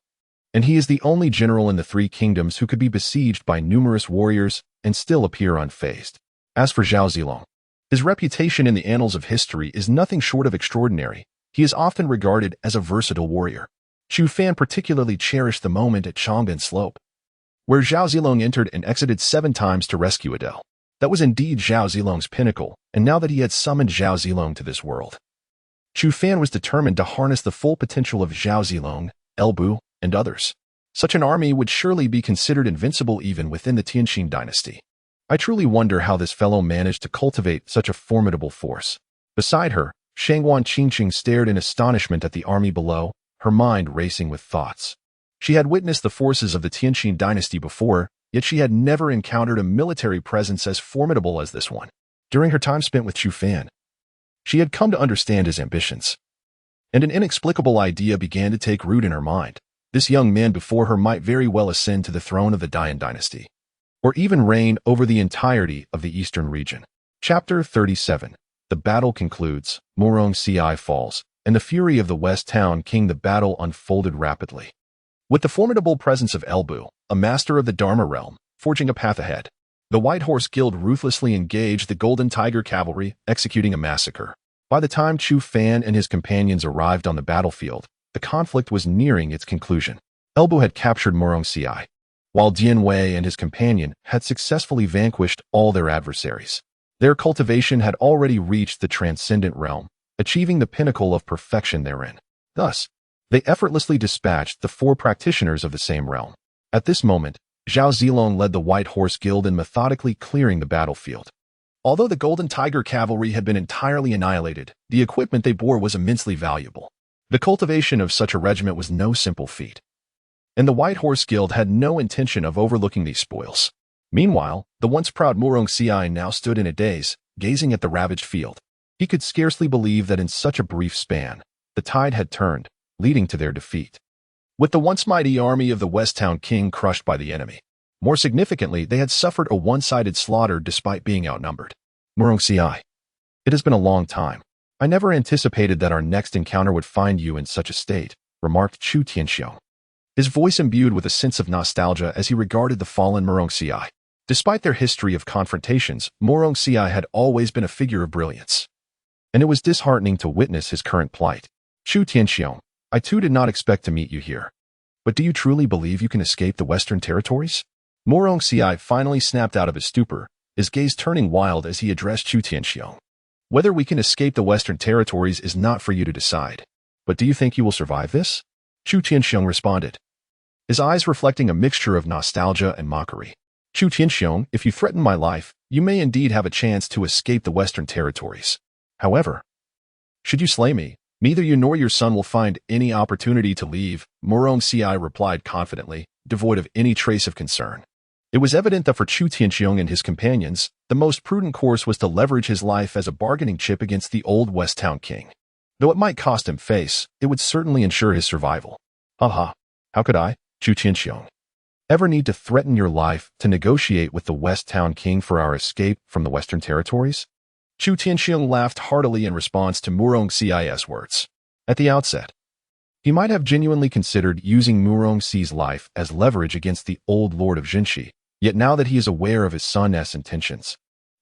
and he is the only general in the 3 kingdoms who could be besieged by numerous warriors and still appear unfazed. As for Zhao Zilong, his reputation in the annals of history is nothing short of extraordinary. He is often regarded as a versatile warrior. Chu Fan particularly cherished the moment at Changban Slope, where Zhao Zilong entered and exited 7 times to rescue Adele. That was indeed Zhao Zilong's pinnacle, and now that he had summoned Zhao Zilong to this world, Chu Fan was determined to harness the full potential of Zhao Zilong, Elbu, and others. Such an army would surely be considered invincible even within the Tianqing dynasty. I truly wonder how this fellow managed to cultivate such a formidable force. Beside her, Shangguan Qingqing stared in astonishment at the army below, her mind racing with thoughts. She had witnessed the forces of the Tianqing dynasty before, yet she had never encountered a military presence as formidable as this one. During her time spent with Chu Fan, she had come to understand his ambitions, and an inexplicable idea began to take root in her mind. This young man before her might very well ascend to the throne of the Dian dynasty, or even reign over the entirety of the eastern region. Chapter 37. The battle concludes, Murong Siai falls, and the fury of the West Town King. The battle unfolded rapidly, with the formidable presence of Elbu, a master of the Dharma realm, forging a path ahead. The White Horse Guild ruthlessly engaged the Golden Tiger Cavalry, executing a massacre. By the time Chu Fan and his companions arrived on the battlefield, the conflict was nearing its conclusion. Elbu had captured Murong Siai, while Dian Wei and his companion had successfully vanquished all their adversaries. Their cultivation had already reached the transcendent realm, achieving the pinnacle of perfection therein. Thus, they effortlessly dispatched the 4 practitioners of the same realm. At this moment, Zhao Zilong led the White Horse Guild in methodically clearing the battlefield. Although the Golden Tiger Cavalry had been entirely annihilated, the equipment they bore was immensely valuable. The cultivation of such a regiment was no simple feat, and the White Horse Guild had no intention of overlooking these spoils. Meanwhile, the once proud Murong now stood in a daze, gazing at the ravaged field. He could scarcely believe that in such a brief span, the tide had turned, leading to their defeat. With the once mighty army of the West Town King crushed by the enemy. More significantly, they had suffered a one-sided slaughter despite being outnumbered. Murong, it has been a long time. I never anticipated that our next encounter would find you in such a state, remarked Chu Tianxiong, his voice imbued with a sense of nostalgia as he regarded the fallen Murong. Despite their history of confrontations, Murong had always been a figure of brilliance, and it was disheartening to witness his current plight. Chu Tianxiong, I too did not expect to meet you here. But do you truly believe you can escape the Western territories? Murong finally snapped out of his stupor, his gaze turning wild as he addressed Chu Tianxiong. Whether we can escape the Western territories is not for you to decide. But do you think you will survive this? Chu Tianxiong responded, his eyes reflecting a mixture of nostalgia and mockery. Chu Tianxiong, if you threaten my life, you may indeed have a chance to escape the Western territories. However, should you slay me, neither you nor your son will find any opportunity to leave, Murong replied confidently, devoid of any trace of concern. It was evident that for Chu Tianxiong and his companions, the most prudent course was to leverage his life as a bargaining chip against the old West Town King. Though it might cost him face, it would certainly ensure his survival. Aha! How could I, Chu Tianxiong, ever need to threaten your life to negotiate with the West Town King for our escape from the Western territories? Chu Tianxiong laughed heartily in response to Murong's words. At the outset, he might have genuinely considered using Murong's life as leverage against the old Lord of Jinshi, yet now that he is aware of his son's intentions,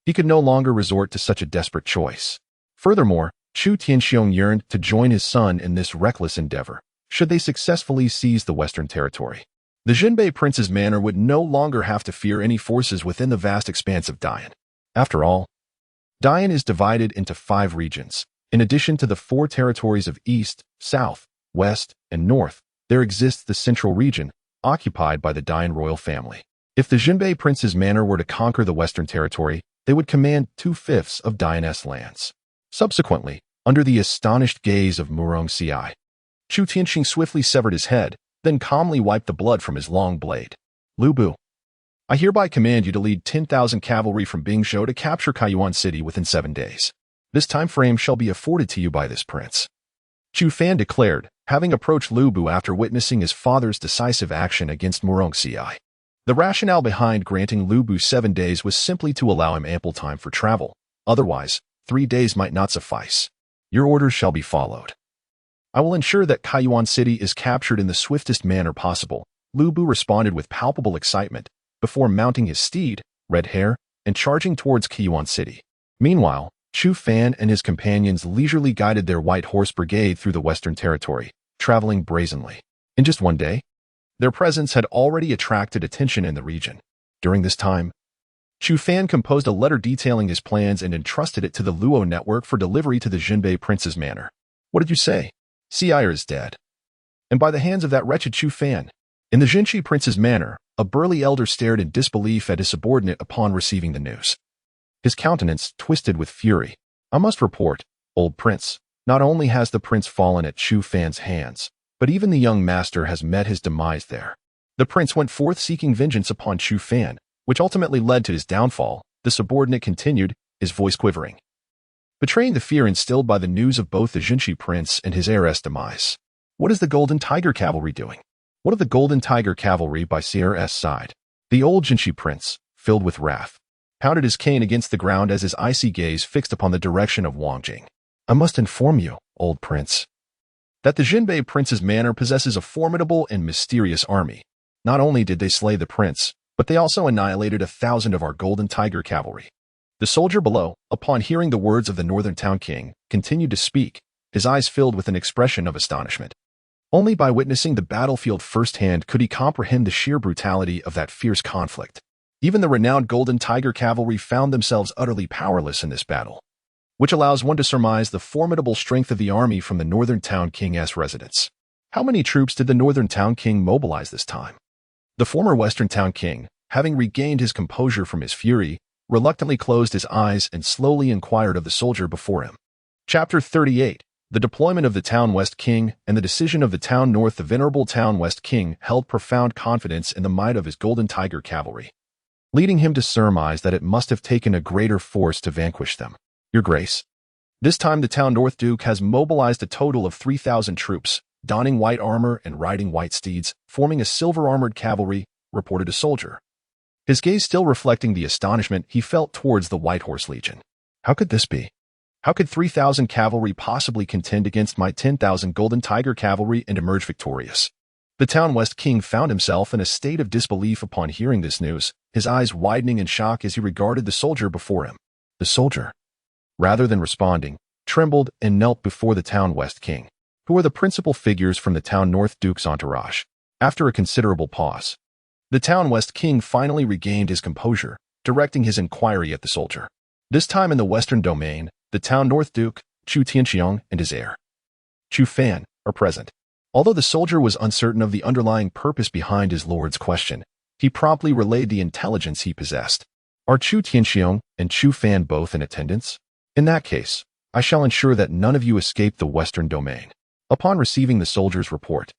he could no longer resort to such a desperate choice. Furthermore, Chu Tianxiong yearned to join his son in this reckless endeavor, should they successfully seize the Western territory. The Jinbei Prince's manor would no longer have to fear any forces within the vast expanse of Dian. After all, Dian is divided into 5 regions. In addition to the 4 territories of East, South, West, and North, there exists the Central region, occupied by the Dian royal family. If the Jinbei Prince's manor were to conquer the Western territory, they would command 2/5 of Dian's lands. Subsequently, under the astonished gaze of Murong, Chu Tianxiong swiftly severed his head, then calmly wiped the blood from his long blade. Lu Bu, I hereby command you to lead 10,000 cavalry from Bingzhou to capture Kaiyuan City within 7 days. This time frame shall be afforded to you by this prince. Chu Fan declared, having approached Lu Bu after witnessing his father's decisive action against Murong. The rationale behind granting Lu Bu 7 days was simply to allow him ample time for travel. Otherwise, 3 days might not suffice. Your orders shall be followed. I will ensure that Kaiyuan City is captured in the swiftest manner possible. Lu Bu responded with palpable excitement, before mounting his steed, Red Hair, and charging towards Kaiyuan City. Meanwhile, Chu Fan and his companions leisurely guided their White Horse Brigade through the Western Territory, traveling brazenly. In just 1 day, their presence had already attracted attention in the region. During this time, Chu Fan composed a letter detailing his plans and entrusted it to the Luo network for delivery to the Jinbei Prince's manor. What did you say? Seir is dead. And by the hands of that wretched Chu Fan. In the Jinshi Prince's manor, a burly elder stared in disbelief at his subordinate upon receiving the news. His countenance twisted with fury. I must report, old prince, not only has the prince fallen at Chu Fan's hands, but even the young master has met his demise there. The prince went forth seeking vengeance upon Chu Fan, which ultimately led to his downfall, the subordinate continued, his voice quivering, betraying the fear instilled by the news of both the Jinshi Prince and his heiress' demise. What is the Golden Tiger Cavalry doing? What of the Golden Tiger Cavalry by Sierra's side? The old Jinshi Prince, filled with wrath, pounded his cane against the ground as his icy gaze fixed upon the direction of Wangjing. I must inform you, old prince, that the Jinbei Prince's manor possesses a formidable and mysterious army. Not only did they slay the prince, but they also annihilated 1,000 of our Golden Tiger Cavalry. The soldier below, upon hearing the words of the Northern Town King, continued to speak, his eyes filled with an expression of astonishment. Only by witnessing the battlefield firsthand could he comprehend the sheer brutality of that fierce conflict. Even the renowned Golden Tiger Cavalry found themselves utterly powerless in this battle, which allows one to surmise the formidable strength of the army from the Northern Town King's residence. How many troops did the Northern Town King mobilize this time? The former Western Town King, having regained his composure from his fury, reluctantly closed his eyes and slowly inquired of the soldier before him. Chapter 38. The deployment of the Town West King and the decision of the Town North, the venerable Town West King held profound confidence in the might of his Golden Tiger cavalry, leading him to surmise that it must have taken a greater force to vanquish them. Your Grace, this time the Town North Duke has mobilized a total of 3,000 troops, donning white armor and riding white steeds, forming a silver-armored cavalry, reported a soldier, his gaze still reflecting the astonishment he felt towards the White Horse Legion. How could this be? How could 3,000 cavalry possibly contend against my 10,000 Golden Tiger cavalry and emerge victorious? The Town West King found himself in a state of disbelief upon hearing this news, his eyes widening in shock as he regarded the soldier before him. The soldier, rather than responding, trembled and knelt before the Town West King, who were the principal figures from the Town North Duke's entourage. After a considerable pause, the Town West King finally regained his composure, directing his inquiry at the soldier. This time in the Western Domain, the Town North Duke, Chu Tianxiong, and his heir, Chu Fan, are present. Although the soldier was uncertain of the underlying purpose behind his lord's question, he promptly relayed the intelligence he possessed. Are Chu Tianxiong and Chu Fan both in attendance? In that case, I shall ensure that none of you escape the Western Domain. Upon receiving the soldier's report,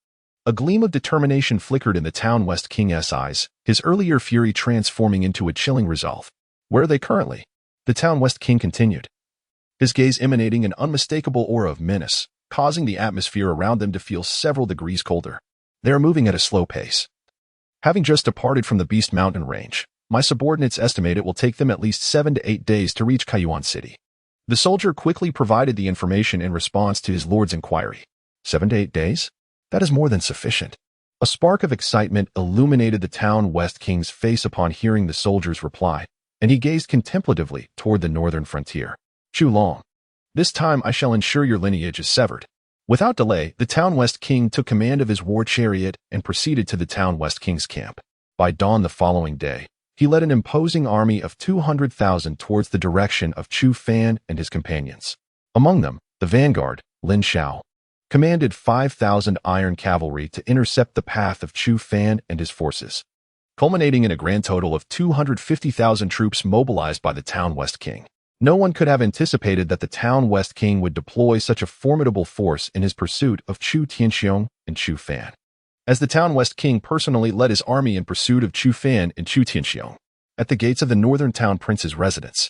a gleam of determination flickered in the Town West King's eyes, his earlier fury transforming into a chilling resolve. Where are they currently? The Town West King continued, his gaze emanating an unmistakable aura of menace, causing the atmosphere around them to feel several degrees colder. They are moving at a slow pace. Having just departed from the Beast Mountain range, my subordinates estimate it will take them at least 7 to 8 days to reach Kaiyuan City. The soldier quickly provided the information in response to his lord's inquiry. 7 to 8 days? That is more than sufficient. A spark of excitement illuminated the Town West King's face upon hearing the soldier's reply, and he gazed contemplatively toward the northern frontier. Chu Long, this time I shall ensure your lineage is severed. Without delay, the Town West King took command of his war chariot and proceeded to the Town West King's camp. By dawn the following day, he led an imposing army of 200,000 towards the direction of Chu Fan and his companions. Among them, the vanguard, Lin Shao, commanded 5,000 iron cavalry to intercept the path of Chu Fan and his forces, culminating in a grand total of 250,000 troops mobilized by the Town West King. No one could have anticipated that the Town West King would deploy such a formidable force in his pursuit of Chu Tianxiong and Chu Fan, as the Town West King personally led his army in pursuit of Chu Fan and Chu Tianxiong. At the gates of the northern town prince's residence,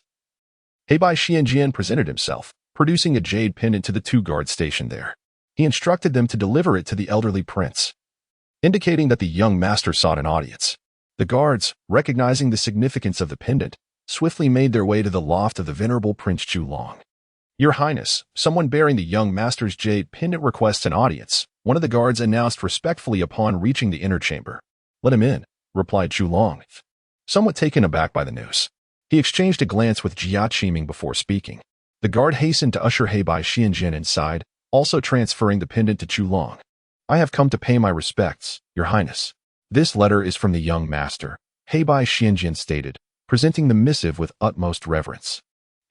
Heibai Xianjian presented himself, producing a jade pendant to the 2 guards stationed there. He instructed them to deliver it to the elderly prince, indicating that the young master sought an audience. The guards, recognizing the significance of the pendant, swiftly made their way to the loft of the venerable Prince Chu Long. Your Highness, someone bearing the young master's jade pendant requests an audience, one of the guards announced respectfully upon reaching the inner chamber. Let him in, replied Chu Long, somewhat taken aback by the news. He exchanged a glance with Jia Qiming before speaking. The guard hastened to usher Heibai Xianjian inside, also transferring the pendant to Chu Long. I have come to pay my respects, Your Highness. This letter is from the young master, Heibai Xianjian stated, presenting the missive with utmost reverence.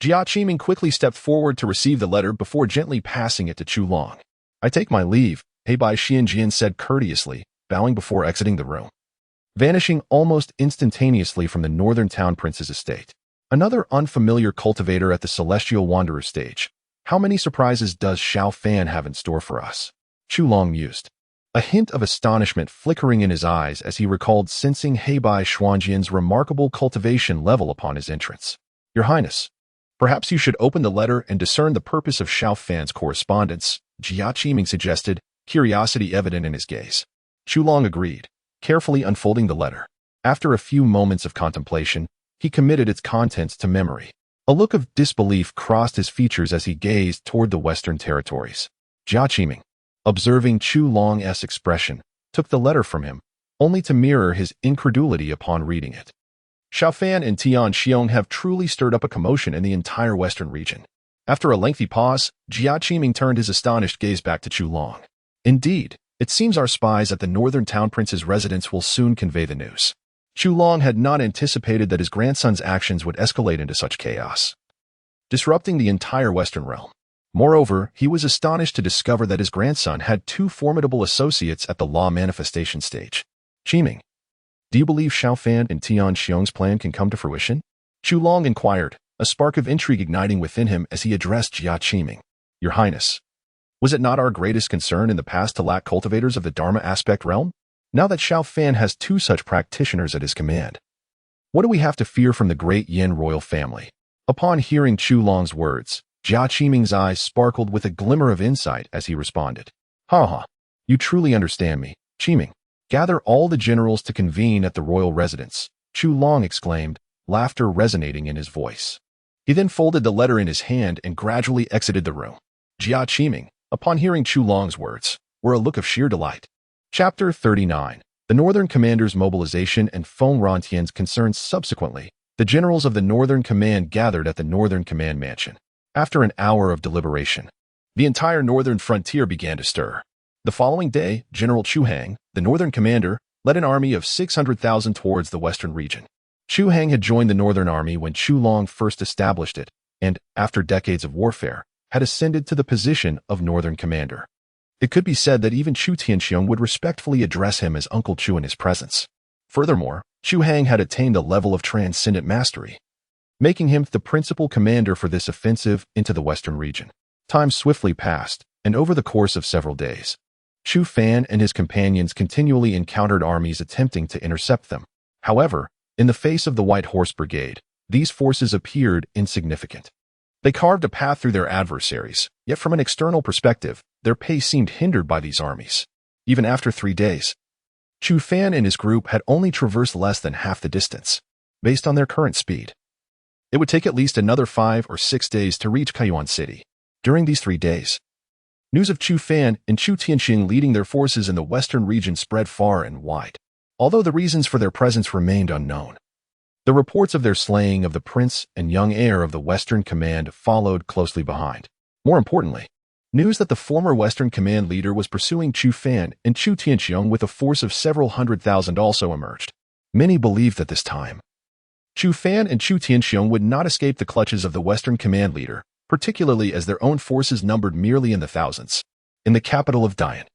Jia Qiming quickly stepped forward to receive the letter before gently passing it to Chu Long. I take my leave, Heibai Xianjian said courteously, bowing before exiting the room, vanishing almost instantaneously from the northern town prince's estate. Another unfamiliar cultivator at the Celestial Wanderer stage. How many surprises does Xiao Fan have in store for us? Chu Long mused, a hint of astonishment flickering in his eyes as he recalled sensing Heibai Xianjian's remarkable cultivation level upon his entrance. Your Highness, perhaps you should open the letter and discern the purpose of Xiao Fan's correspondence, Jia Qiming suggested, curiosity evident in his gaze. Chu Long agreed, carefully unfolding the letter. After a few moments of contemplation, he committed its contents to memory. A look of disbelief crossed his features as he gazed toward the western territories. Jia Qiming, observing Chu Long's expression, took the letter from him, only to mirror his incredulity upon reading it. Xiao Fan and Tian Xiong have truly stirred up a commotion in the entire western region. After a lengthy pause, Jia Qiming turned his astonished gaze back to Chu Long. Indeed, it seems our spies at the northern town prince's residence will soon convey the news. Chu Long had not anticipated that his grandson's actions would escalate into such chaos, disrupting the entire western realm. Moreover, he was astonished to discover that his grandson had 2 formidable associates at the law manifestation stage. Qiming, do you believe Xiao Fan and Tian Xiong's plan can come to fruition? Chu Long inquired, a spark of intrigue igniting within him as he addressed Jia Qiming. Your Highness, Was it not our greatest concern in the past to lack cultivators of the Dharma aspect realm? Now that Chu Fan has two such practitioners at his command, what do we have to fear from the great Yin royal family? Upon hearing Chu Long's words, Jia Qiming's eyes sparkled with a glimmer of insight as he responded. Ha ha, you truly understand me, Qiming. Gather all the generals to convene at the royal residence, Chu Long exclaimed, laughter resonating in his voice. He then folded the letter in his hand and gradually exited the room. Jia Qiming, upon hearing Chu Long's words, were a look of sheer delight. Chapter 39. The Northern Commander's mobilization and Feng Rontian's concerns. Subsequently, the generals of the Northern Command gathered at the Northern Command Mansion. After an hour of deliberation, the entire northern frontier began to stir. The following day, General Chu Hang, the Northern Commander, led an army of 600,000 towards the western region. Chu Hang had joined the Northern Army when Chu Long first established it, and, after decades of warfare, had ascended to the position of Northern Commander. It could be said that even Chu Tianxiong would respectfully address him as Uncle Chu in his presence. Furthermore, Chu Hang had attained a level of transcendent mastery, making him the principal commander for this offensive into the western region. Time swiftly passed, and over the course of several days, Chu Fan and his companions continually encountered armies attempting to intercept them. However, in the face of the White Horse Brigade, these forces appeared insignificant. They carved a path through their adversaries, yet from an external perspective, their pace seemed hindered by these armies. Even after 3 days, Chu Fan and his group had only traversed less than half the distance, based on their current speed. It would take at least another 5 or 6 days to reach Kaiyuan City. During these 3 days, news of Chu Fan and Chu Tianxing leading their forces in the western region spread far and wide. Although the reasons for their presence remained unknown, the reports of their slaying of the prince and young heir of the Western Command followed closely behind. More importantly, news that the former Western Command leader was pursuing Chu Fan and Chu Tianxiong with a force of several 100,000 also emerged. Many believed that this time, Chu Fan and Chu Tianxiong would not escape the clutches of the Western Command leader, particularly as their own forces numbered merely in the thousands. In the capital of Dian,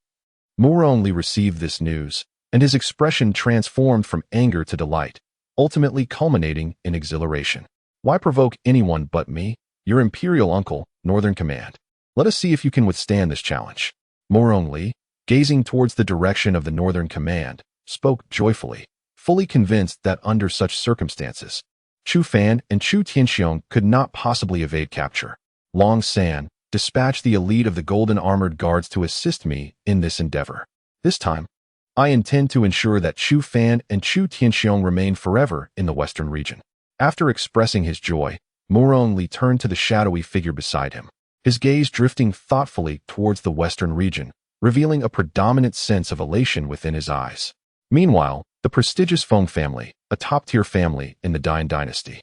Muronli received this news, and his expression transformed from anger to delight, ultimately culminating in exhilaration. Why provoke anyone but me, your imperial uncle, Northern Command? Let us see if you can withstand this challenge. Muronli, gazing towards the direction of the Northern Command, spoke joyfully, fully convinced that under such circumstances, Chu Fan and Chu Tianxiong could not possibly evade capture. Long San, dispatch the elite of the golden armored guards to assist me in this endeavor. This time, I intend to ensure that Chu Fan and Chu Tianxiong remain forever in the western region. After expressing his joy, Muronli turned to the shadowy figure beside him, his gaze drifting thoughtfully towards the western region, revealing a predominant sense of elation within his eyes. Meanwhile, the prestigious Feng family, a top-tier family in the Dyn dynasty,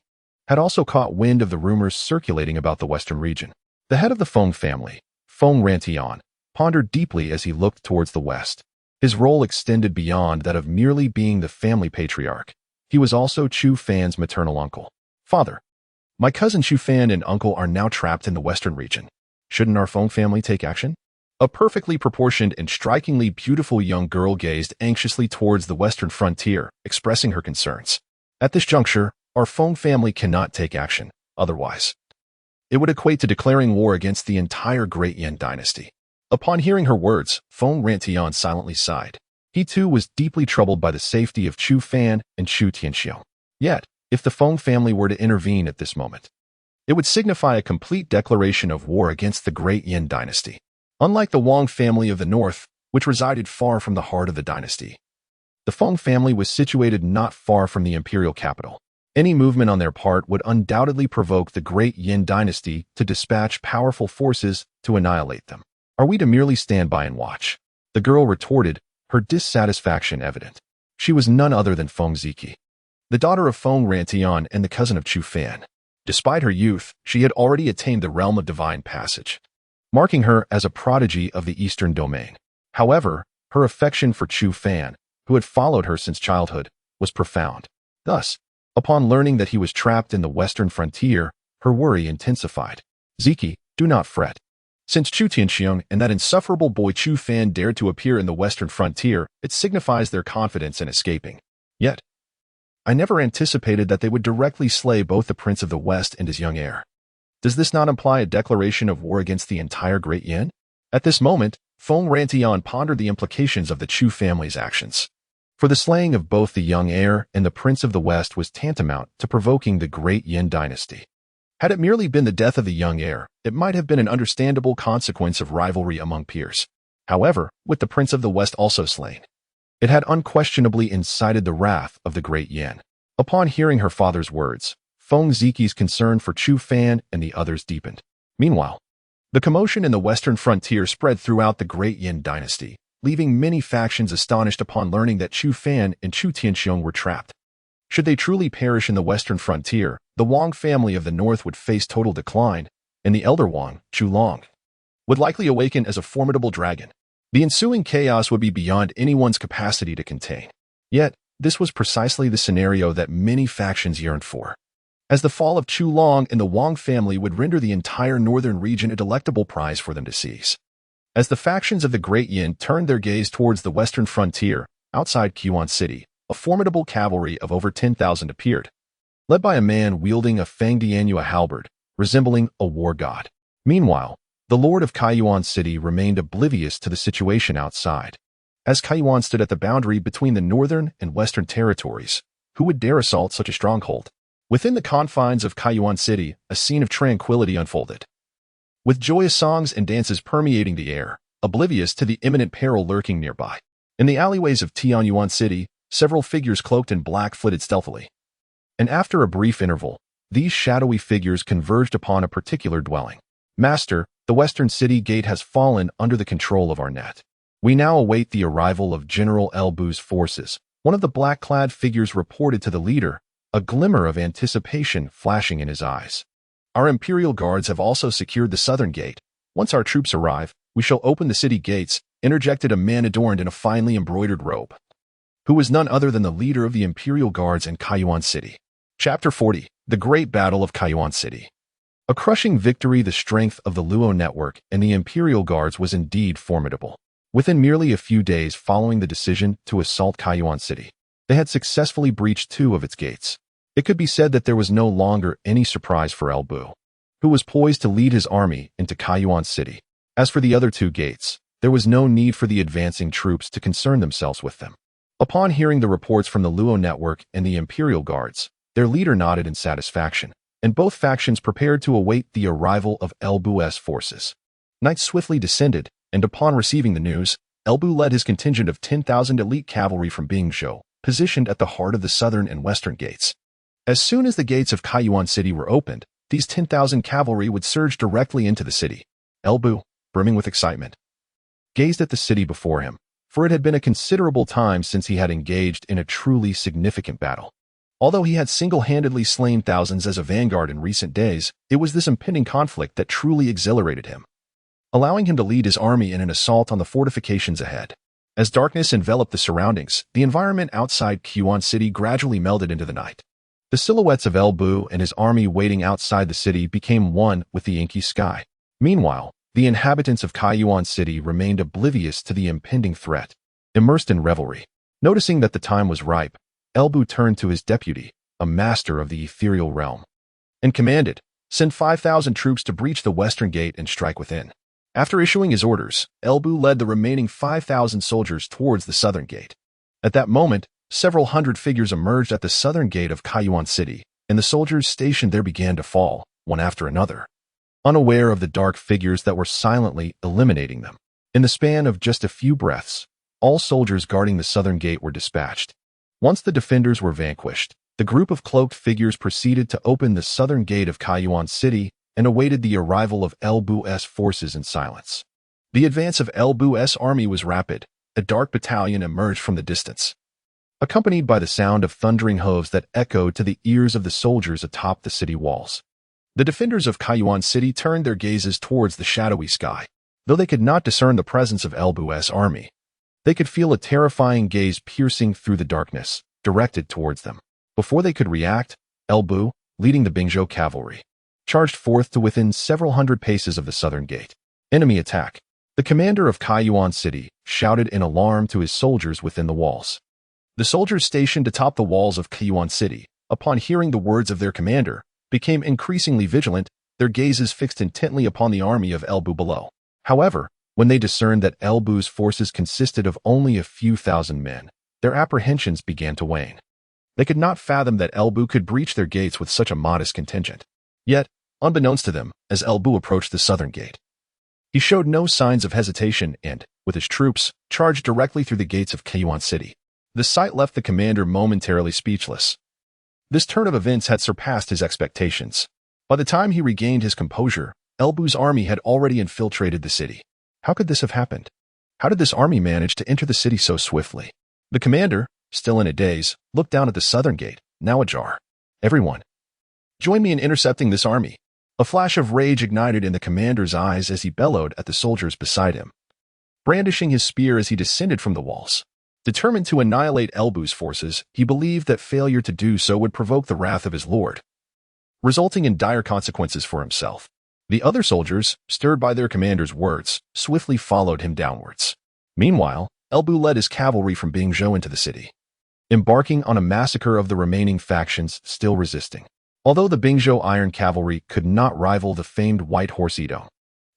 had also caught wind of the rumors circulating about the western region. The head of the Feng family, Feng Rantian, pondered deeply as he looked towards the west. His role extended beyond that of merely being the family patriarch. He was also Chu Fan's maternal uncle. Father, my cousin Chu Fan and uncle are now trapped in the western region. Shouldn't our Feng family take action? A perfectly proportioned and strikingly beautiful young girl gazed anxiously towards the western frontier, expressing her concerns. At this juncture, our Feng family cannot take action. Otherwise, it would equate to declaring war against the entire Great Yin dynasty. Upon hearing her words, Feng Rantian silently sighed. He too was deeply troubled by the safety of Chu Fan and Chu Tianxiong. Yet, if the Feng family were to intervene at this moment, it would signify a complete declaration of war against the Great Yin dynasty. Unlike the Wang family of the north, which resided far from the heart of the dynasty, the Feng family was situated not far from the imperial capital. Any movement on their part would undoubtedly provoke the Great Yin dynasty to dispatch powerful forces to annihilate them. Are we to merely stand by and watch? The girl retorted, her dissatisfaction evident. She was none other than Feng Ziki, the daughter of Feng Rantian and the cousin of Chu Fan. Despite her youth, she had already attained the realm of divine passage, marking her as a prodigy of the eastern domain. However, her affection for Chu Fan, who had followed her since childhood, was profound. Thus, upon learning that he was trapped in the western frontier, her worry intensified. Ziki, do not fret. Since Chu Tianxiong and that insufferable boy Chu Fan dared to appear in the western frontier, it signifies their confidence in escaping. Yet, I never anticipated that they would directly slay both the Prince of the West and his young heir. Does this not imply a declaration of war against the entire Great Yin? At this moment, Feng Rantian pondered the implications of the Chu family's actions. For the slaying of both the young heir and the Prince of the West was tantamount to provoking the great Yin dynasty. Had it merely been the death of the young heir, it might have been an understandable consequence of rivalry among peers. However, with the Prince of the West also slain, it had unquestionably incited the wrath of the great Yin. Upon hearing her father's words, Feng Ziqi's concern for Chu Fan and the others deepened. Meanwhile, the commotion in the western frontier spread throughout the great Yin dynasty, leaving many factions astonished upon learning that Chu Fan and Chu Tianxiong were trapped. Should they truly perish in the western frontier, the Wang family of the north would face total decline, and the elder Wang, Chu Long, would likely awaken as a formidable dragon. The ensuing chaos would be beyond anyone's capacity to contain. Yet, this was precisely the scenario that many factions yearned for, as the fall of Chu Long and the Wang family would render the entire northern region a delectable prize for them to seize. As the factions of the Great Yin turned their gaze towards the western frontier, outside Qiwan City, a formidable cavalry of over 10,000 appeared, led by a man wielding a Fangdianhua halberd, resembling a war god. Meanwhile, the lord of Kaiyuan City remained oblivious to the situation outside. As Kaiyuan stood at the boundary between the northern and western territories, who would dare assault such a stronghold? Within the confines of Kaiyuan City, a scene of tranquility unfolded, with joyous songs and dances permeating the air, oblivious to the imminent peril lurking nearby. In the alleyways of Tianyuan City, several figures cloaked in black flitted stealthily. And after a brief interval, these shadowy figures converged upon a particular dwelling. Master, the western city gate has fallen under the control of our net. We now await the arrival of General Elbu's forces. One of the black-clad figures reported to the leader, a glimmer of anticipation flashing in his eyes. Our Imperial Guards have also secured the southern gate. Once our troops arrive, we shall open the city gates, interjected a man adorned in a finely embroidered robe, who was none other than the leader of the Imperial Guards in Kaiyuan City. Chapter 40. The Great Battle of Kaiyuan City. A crushing victory. The strength of the Luo network and the Imperial Guards was indeed formidable. Within merely a few days following the decision to assault Kaiyuan City, they had successfully breached 2 of its gates. It could be said that there was no longer any surprise for Elbu, who was poised to lead his army into Kaiyuan City. As for the other 2 gates, there was no need for the advancing troops to concern themselves with them. Upon hearing the reports from the Luo network and the Imperial Guards, their leader nodded in satisfaction, and both factions prepared to await the arrival of Elbu's forces. Night swiftly descended, and upon receiving the news, Elbu led his contingent of 10,000 elite cavalry from Bingzhou, positioned at the heart of the southern and western gates. As soon as the gates of Kaiyuan City were opened, these 10,000 cavalry would surge directly into the city. Elbu, brimming with excitement, gazed at the city before him, for it had been a considerable time since he had engaged in a truly significant battle. Although he had single-handedly slain thousands as a vanguard in recent days, it was this impending conflict that truly exhilarated him, allowing him to lead his army in an assault on the fortifications ahead. As darkness enveloped the surroundings, the environment outside Qiwan City gradually melded into the night. The silhouettes of Elbu and his army waiting outside the city became one with the inky sky. Meanwhile, the inhabitants of Kaiyuan City remained oblivious to the impending threat, immersed in revelry. Noticing that the time was ripe, Elbu turned to his deputy, a master of the ethereal realm, and commanded, "Send 5,000 troops to breach the western gate and strike within." After issuing his orders, Elbu led the remaining 5,000 soldiers towards the southern gate. At that moment, several hundred figures emerged at the southern gate of Kaiyuan City, and the soldiers stationed there began to fall, one after another, unaware of the dark figures that were silently eliminating them. In the span of just a few breaths, all soldiers guarding the southern gate were dispatched. Once the defenders were vanquished, the group of cloaked figures proceeded to open the southern gate of Kaiyuan City and awaited the arrival of Elbu's forces in silence. The advance of Elbu's army was rapid. A dark battalion emerged from the distance, accompanied by the sound of thundering hooves that echoed to the ears of the soldiers atop the city walls. The defenders of Kaiyuan City turned their gazes towards the shadowy sky. Though they could not discern the presence of Elbu's army, they could feel a terrifying gaze piercing through the darkness, directed towards them. Before they could react, Elbu, leading the Bingzhou cavalry, charged forth to within several hundred paces of the southern gate. Enemy attack. The commander of Kaiyuan City shouted in alarm to his soldiers within the walls. The soldiers stationed atop the walls of Kaiyuan City, upon hearing the words of their commander, became increasingly vigilant, their gazes fixed intently upon the army of Elbu below. However, When they discerned that Elbu's forces consisted of only a few thousand men, their apprehensions began to wane. They could not fathom that Elbu could breach their gates with such a modest contingent. Yet, unbeknownst to them, as Elbu approached the southern gate, he showed no signs of hesitation and, with his troops, charged directly through the gates of Kayuan City. The sight left the commander momentarily speechless. This turn of events had surpassed his expectations. By the time he regained his composure, Elbu's army had already infiltrated the city. How could this have happened? How did this army manage to enter the city so swiftly? The commander, still in a daze, looked down at the southern gate, now ajar. Everyone, join me in intercepting this army. A flash of rage ignited in the commander's eyes as he bellowed at the soldiers beside him, brandishing his spear as he descended from the walls. Determined to annihilate Elbu's forces, he believed that failure to do so would provoke the wrath of his lord, resulting in dire consequences for himself. The other soldiers, stirred by their commander's words, swiftly followed him downwards. Meanwhile, Elbu led his cavalry from Bingzhou into the city, embarking on a massacre of the remaining factions still resisting. Although the Bingzhou Iron Cavalry could not rival the famed White Horse Edo,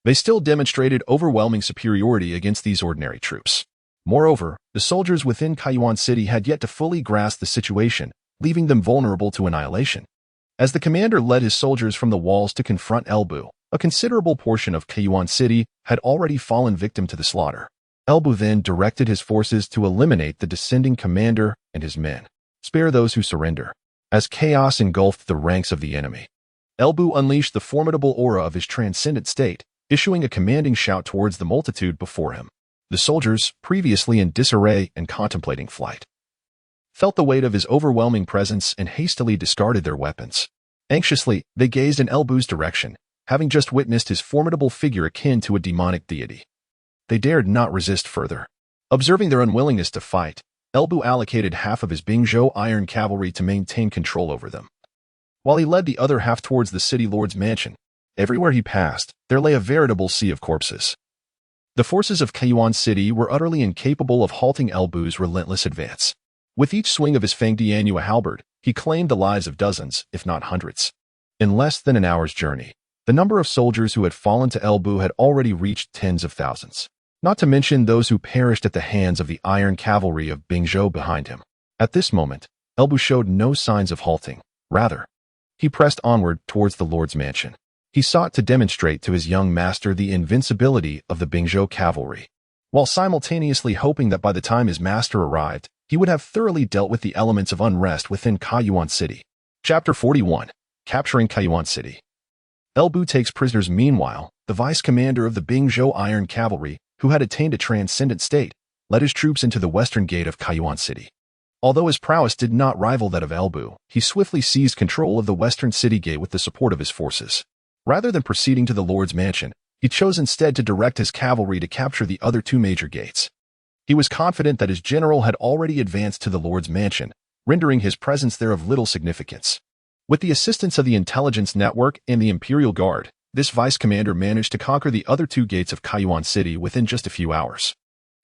they still demonstrated overwhelming superiority against these ordinary troops. Moreover, the soldiers within Kayuan City had yet to fully grasp the situation, leaving them vulnerable to annihilation. As the commander led his soldiers from the walls to confront Elbu, a considerable portion of Kayuan City had already fallen victim to the slaughter. Elbu then directed his forces to eliminate the descending commander and his men. Spare those who surrender. As chaos engulfed the ranks of the enemy, Elbu unleashed the formidable aura of his transcendent state, issuing a commanding shout towards the multitude before him. The soldiers, previously in disarray and contemplating flight, felt the weight of his overwhelming presence and hastily discarded their weapons. Anxiously, they gazed in Elbu's direction, having just witnessed his formidable figure akin to a demonic deity. They dared not resist further. Observing their unwillingness to fight, Elbu allocated half of his Bingzhou Iron Cavalry to maintain control over them, while he led the other half towards the city lord's mansion. Everywhere he passed, there lay a veritable sea of corpses. The forces of Kayuan City were utterly incapable of halting Elbu's relentless advance. With each swing of his fanged Yanua halberd, he claimed the lives of dozens, if not hundreds. In less than an hour's journey, the number of soldiers who had fallen to Elbu had already reached tens of thousands, not to mention those who perished at the hands of the iron cavalry of Bingzhou behind him. At this moment, Elbu showed no signs of halting. Rather, he pressed onward towards the lord's mansion. He sought to demonstrate to his young master the invincibility of the Bingzhou cavalry, while simultaneously hoping that by the time his master arrived, he would have thoroughly dealt with the elements of unrest within Kayuan City. Chapter 41. Capturing Kayuan City. Elbu takes prisoners. Meanwhile, the vice-commander of the Bingzhou Iron Cavalry, who had attained a transcendent state, led his troops into the western gate of Kayuan City. Although his prowess did not rival that of Elbu, he swiftly seized control of the western city gate with the support of his forces. Rather than proceeding to the lord's mansion, he chose instead to direct his cavalry to capture the other two major gates. He was confident that his general had already advanced to the lord's mansion, rendering his presence there of little significance. With the assistance of the intelligence network and the Imperial Guard, this vice-commander managed to conquer the other two gates of Kayuan City within just a few hours.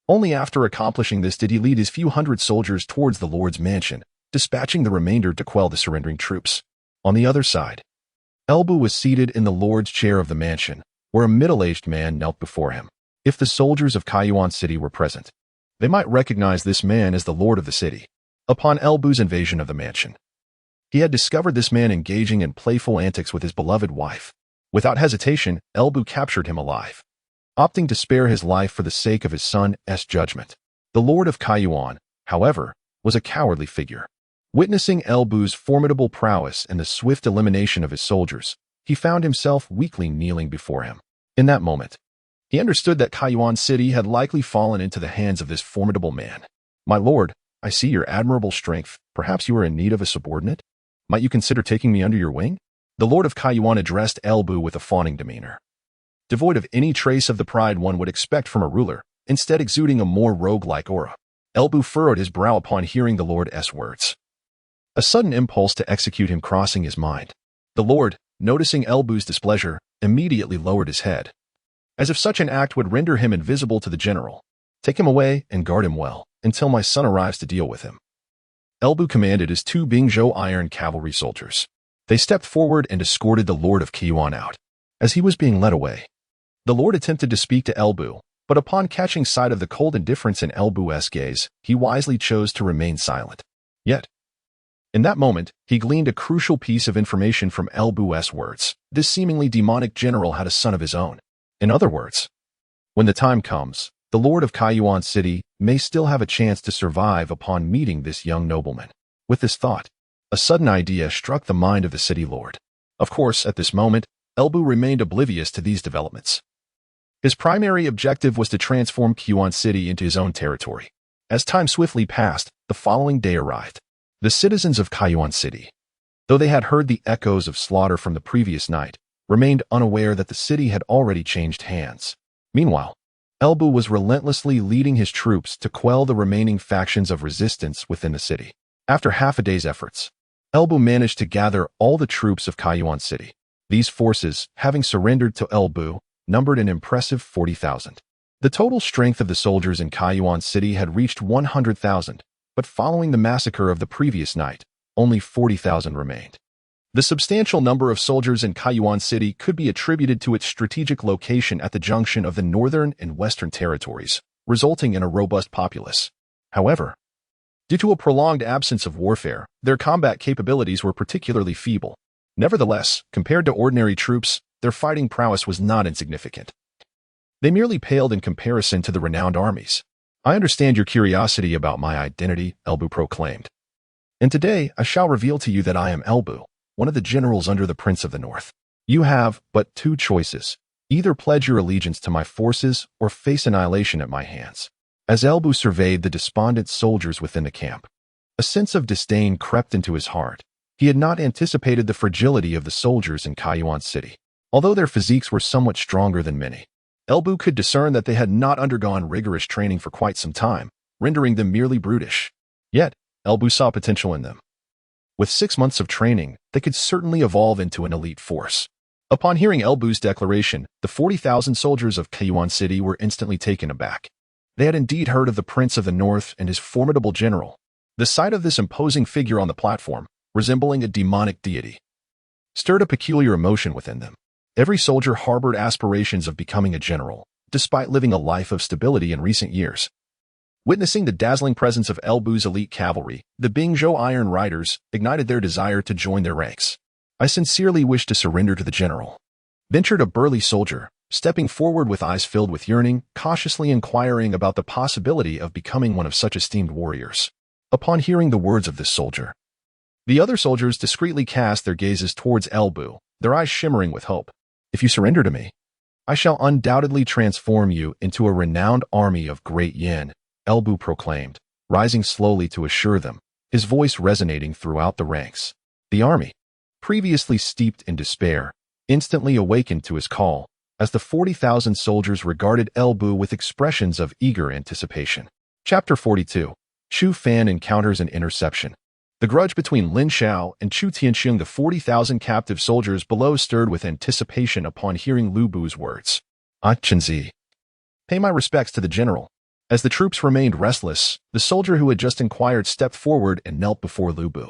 Only after accomplishing this did he lead his few hundred soldiers towards the lord's mansion, dispatching the remainder to quell the surrendering troops. On the other side, Elbu was seated in the lord's chair of the mansion, where a middle-aged man knelt before him. If the soldiers of Kayuan City were present, they might recognize this man as the lord of the city. Upon Elbu's invasion of the mansion, he had discovered this man engaging in playful antics with his beloved wife. Without hesitation, Elbu captured him alive, opting to spare his life for the sake of his son's judgment. The lord of Kayuan, however, was a cowardly figure. Witnessing Elbu's formidable prowess and the swift elimination of his soldiers, he found himself weakly kneeling before him. In that moment, he understood that Kayuan City had likely fallen into the hands of this formidable man. "My lord, I see your admirable strength. Perhaps you are in need of a subordinate? Might you consider taking me under your wing?" The lord of Kayuan addressed Elbu with a fawning demeanor, devoid of any trace of the pride one would expect from a ruler, instead exuding a more rogue-like aura. Elbu furrowed his brow upon hearing the lord's words, a sudden impulse to execute him crossing his mind. The lord, noticing Elbu's displeasure, immediately lowered his head, as if such an act would render him invisible to the general. "Take him away and guard him well, until my son arrives to deal with him." Elbu commanded his two Bingzhou Iron Cavalry soldiers. They stepped forward and escorted the lord of Kayuan out. As he was being led away, the lord attempted to speak to Elbu, But upon catching sight of the cold indifference in El Bu's gaze, he wisely chose to remain silent. Yet, in that moment, he gleaned a crucial piece of information from El Bu's words. This seemingly demonic general had a son of his own. In other words, when the time comes, the Lord of Kaiyuan City may still have a chance to survive upon meeting this young nobleman. With this thought, a sudden idea struck the mind of the city lord. Of course, at this moment, El Bu remained oblivious to these developments. His primary objective was to transform Kaiyuan City into his own territory. As time swiftly passed, the following day arrived. The citizens of Kaiyuan City, though they had heard the echoes of slaughter from the previous night, remained unaware that the city had already changed hands. Meanwhile, El Bu was relentlessly leading his troops to quell the remaining factions of resistance within the city. After half a day's efforts, El Bu managed to gather all the troops of Kaiyuan City. These forces, having surrendered to El Bu, numbered an impressive 40,000. The total strength of the soldiers in Kaiyuan City had reached 100,000, but following the massacre of the previous night, only 40,000 remained. The substantial number of soldiers in Kaiyuan City could be attributed to its strategic location at the junction of the northern and western territories, resulting in a robust populace. However, due to a prolonged absence of warfare, their combat capabilities were particularly feeble. Nevertheless, compared to ordinary troops, their fighting prowess was not insignificant. They merely paled in comparison to the renowned armies. I understand your curiosity about my identity, El Bu proclaimed. And today I shall reveal to you that I am El Bu, one of the generals under the Prince of the North. You have but two choices. Either pledge your allegiance to my forces or face annihilation at my hands. As El Bu surveyed the despondent soldiers within the camp, a sense of disdain crept into his heart. He had not anticipated the fragility of the soldiers in Kaiyuan City. Although their physiques were somewhat stronger than many, El Bu could discern that they had not undergone rigorous training for quite some time, rendering them merely brutish. Yet, El Bu saw potential in them. With 6 months of training, they could certainly evolve into an elite force. Upon hearing El Bu's declaration, the 40,000 soldiers of Kaiyuan City were instantly taken aback. They had indeed heard of the Prince of the North and his formidable general. The sight of this imposing figure on the platform, resembling a demonic deity, stirred a peculiar emotion within them. Every soldier harbored aspirations of becoming a general, despite living a life of stability in recent years. Witnessing the dazzling presence of El Bu's elite cavalry, the Bingzhou Iron Riders ignited their desire to join their ranks. I sincerely wish to surrender to the general, ventured a burly soldier, stepping forward with eyes filled with yearning, cautiously inquiring about the possibility of becoming one of such esteemed warriors. Upon hearing the words of this soldier, the other soldiers discreetly cast their gazes towards El Bu, their eyes shimmering with hope. If you surrender to me, I shall undoubtedly transform you into a renowned army of great yin, El Bu proclaimed, rising slowly to assure them, his voice resonating throughout the ranks. The army, previously steeped in despair, instantly awakened to his call, as the 40,000 soldiers regarded El Bu with expressions of eager anticipation. Chapter 42. Chu Fan encounters an interception. The grudge between Lin Xiao and Chu Tianxing, the 40,000 captive soldiers below, stirred with anticipation upon hearing Lu Bu's words. Chenzi, pay my respects to the general. As the troops remained restless, the soldier who had just inquired stepped forward and knelt before Lu Bu.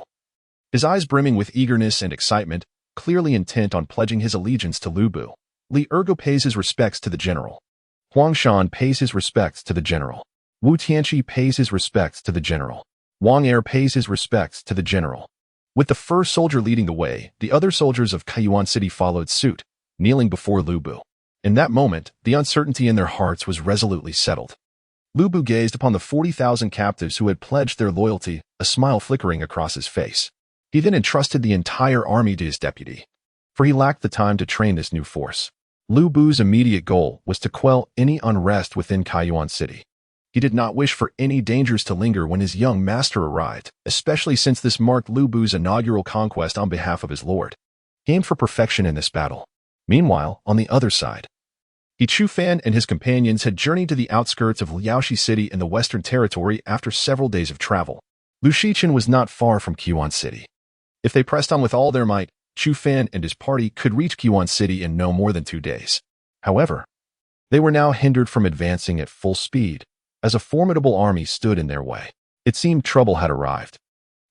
His eyes brimming with eagerness and excitement, clearly intent on pledging his allegiance to Lu Bu. Li Ergo pays his respects to the general. Huang Shan pays his respects to the general. Wu Tianqi pays his respects to the general. Wang Er pays his respects to the general. With the first soldier leading the way, the other soldiers of Kaiyuan City followed suit, kneeling before Lu Bu. In that moment, the uncertainty in their hearts was resolutely settled. Lu Bu gazed upon the 40,000 captives who had pledged their loyalty, a smile flickering across his face. He then entrusted the entire army to his deputy, for he lacked the time to train this new force. Lu Bu's immediate goal was to quell any unrest within Kaiyuan City. He did not wish for any dangers to linger when his young master arrived, especially since this marked Lu Bu's inaugural conquest on behalf of his lord. He aimed for perfection in this battle. Meanwhile, on the other side, Chu Fan and his companions had journeyed to the outskirts of Liaoxi City in the Western Territory after several days of travel. Lu Shichen was not far from Kaiyuan City. If they pressed on with all their might, Chu Fan and his party could reach Kaiyuan City in no more than 2 days. However, they were now hindered from advancing at full speed, as a formidable army stood in their way. It seemed trouble had arrived.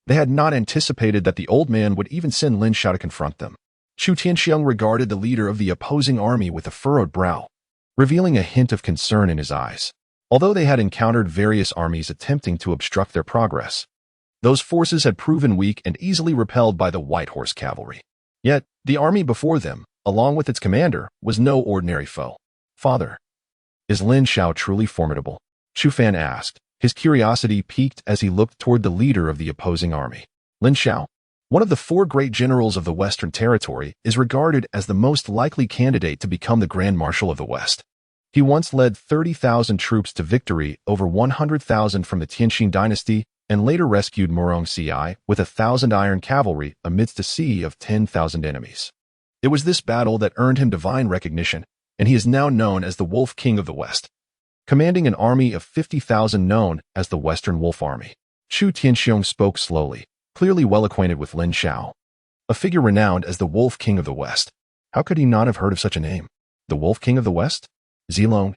They had not anticipated that the old man would even send Lin Xiao to confront them. Chu Tianxiang regarded the leader of the opposing army with a furrowed brow. revealing a hint of concern in his eyes. Although they had encountered various armies attempting to obstruct their progress, those forces had proven weak and easily repelled by the White Horse cavalry. Yet, the army before them, along with its commander, was no ordinary foe. "Father, is Lin Xiao truly formidable?" Chu Fan asked. His curiosity piqued as he looked toward the leader of the opposing army. Lin Xiao, one of the 4 great generals of the Western Territory, is regarded as the most likely candidate to become the Grand Marshal of the West. He once led 30,000 troops to victory over 100,000 from the Tianxin Dynasty and later rescued Murong-Ci with 1,000 iron cavalry amidst a sea of 10,000 enemies. It was this battle that earned him divine recognition, and he is now known as the Wolf King of the West, commanding an army of 50,000 known as the Western Wolf Army. Chu Tianxiong spoke slowly, clearly well acquainted with Lin Xiao, a figure renowned as the Wolf King of the West. How could he not have heard of such a name? The Wolf King of the West? Zilong,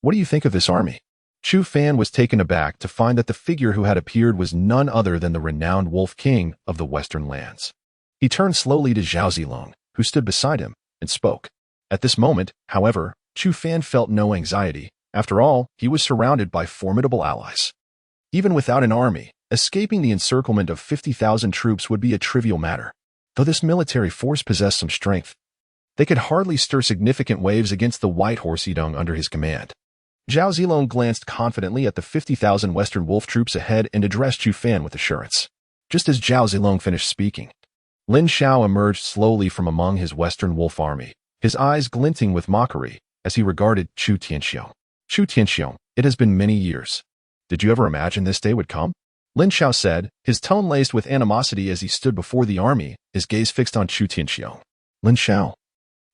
what do you think of this army? Chu Fan was taken aback to find that the figure who had appeared was none other than the renowned Wolf King of the Western lands. He turned slowly to Zhao Zilong, who stood beside him, and spoke. At this moment, however, Chu Fan felt no anxiety. After all, he was surrounded by formidable allies. Even without an army, escaping the encirclement of 50,000 troops would be a trivial matter. Though this military force possessed some strength, they could hardly stir significant waves against the White Horse Yidong under his command. Zhao Zilong glanced confidently at the 50,000 Western wolf troops ahead and addressed Chu Fan with assurance. Just as Zhao Zilong finished speaking, Lin Xiao emerged slowly from among his Western wolf army, his eyes glinting with mockery as he regarded Chu Tianxiong. "Chu Tianxiong, it has been many years. Did you ever imagine this day would come?" Lin Xiao said, his tone laced with animosity as he stood before the army, his gaze fixed on Chu Tianxiong. "Lin Xiao,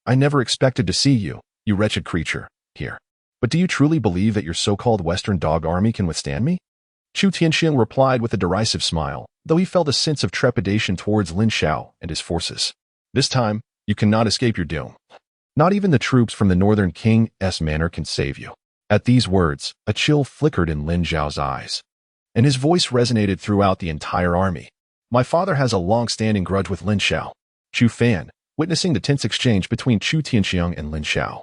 I never expected to see you, you wretched creature, here. But do you truly believe that your so-called Western dog army can withstand me?" Chu Tianxiong replied with a derisive smile, though he felt a sense of trepidation towards Lin Xiao and his forces. "This time, you cannot escape your doom. Not even the troops from the Northern King's manor can save you." At these words, a chill flickered in Lin Xiao's eyes, and his voice resonated throughout the entire army. "My father has a long-standing grudge with Lin Xiao." Chu Fan, witnessing the tense exchange between Chu Tianxiong and Lin Xiao,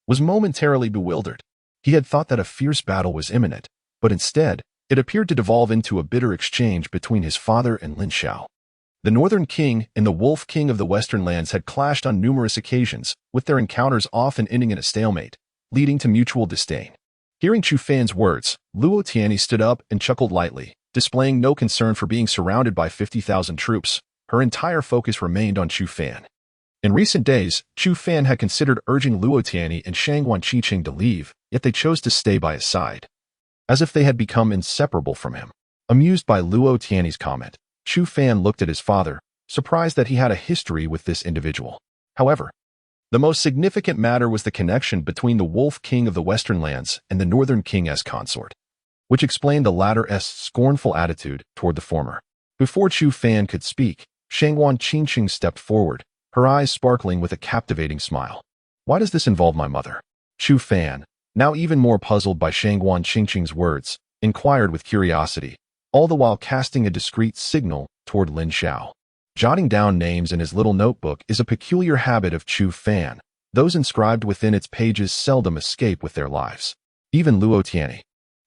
was momentarily bewildered. He had thought that a fierce battle was imminent, but instead, it appeared to devolve into a bitter exchange between his father and Lin Xiao. The Northern King and the Wolf King of the Western lands had clashed on numerous occasions, with their encounters often ending in a stalemate, leading to mutual disdain. Hearing Chu Fan's words, Luo Tianyi stood up and chuckled lightly, displaying no concern for being surrounded by 50,000 troops. Her entire focus remained on Chu Fan. In recent days, Chu Fan had considered urging Luo Tianyi and Shangguan Qiqing to leave, yet they chose to stay by his side, as if they had become inseparable from him. Amused by Luo Tianyi's comment, Chu Fan looked at his father, surprised that he had a history with this individual. However, the most significant matter was the connection between the Wolf King of the Western lands and the Northern King's consort, which explained the latter's scornful attitude toward the former. Before Chu Fan could speak, Shangguan Qiqing stepped forward, her eyes sparkling with a captivating smile. "Why does this involve my mother?" Chu Fan, now even more puzzled by Shangguan Qiqing's words, inquired with curiosity, all the while casting a discreet signal toward Lin Xiao. Jotting down names in his little notebook is a peculiar habit of Chu Fan. Those inscribed within its pages seldom escape with their lives. Even Luo Tianyi,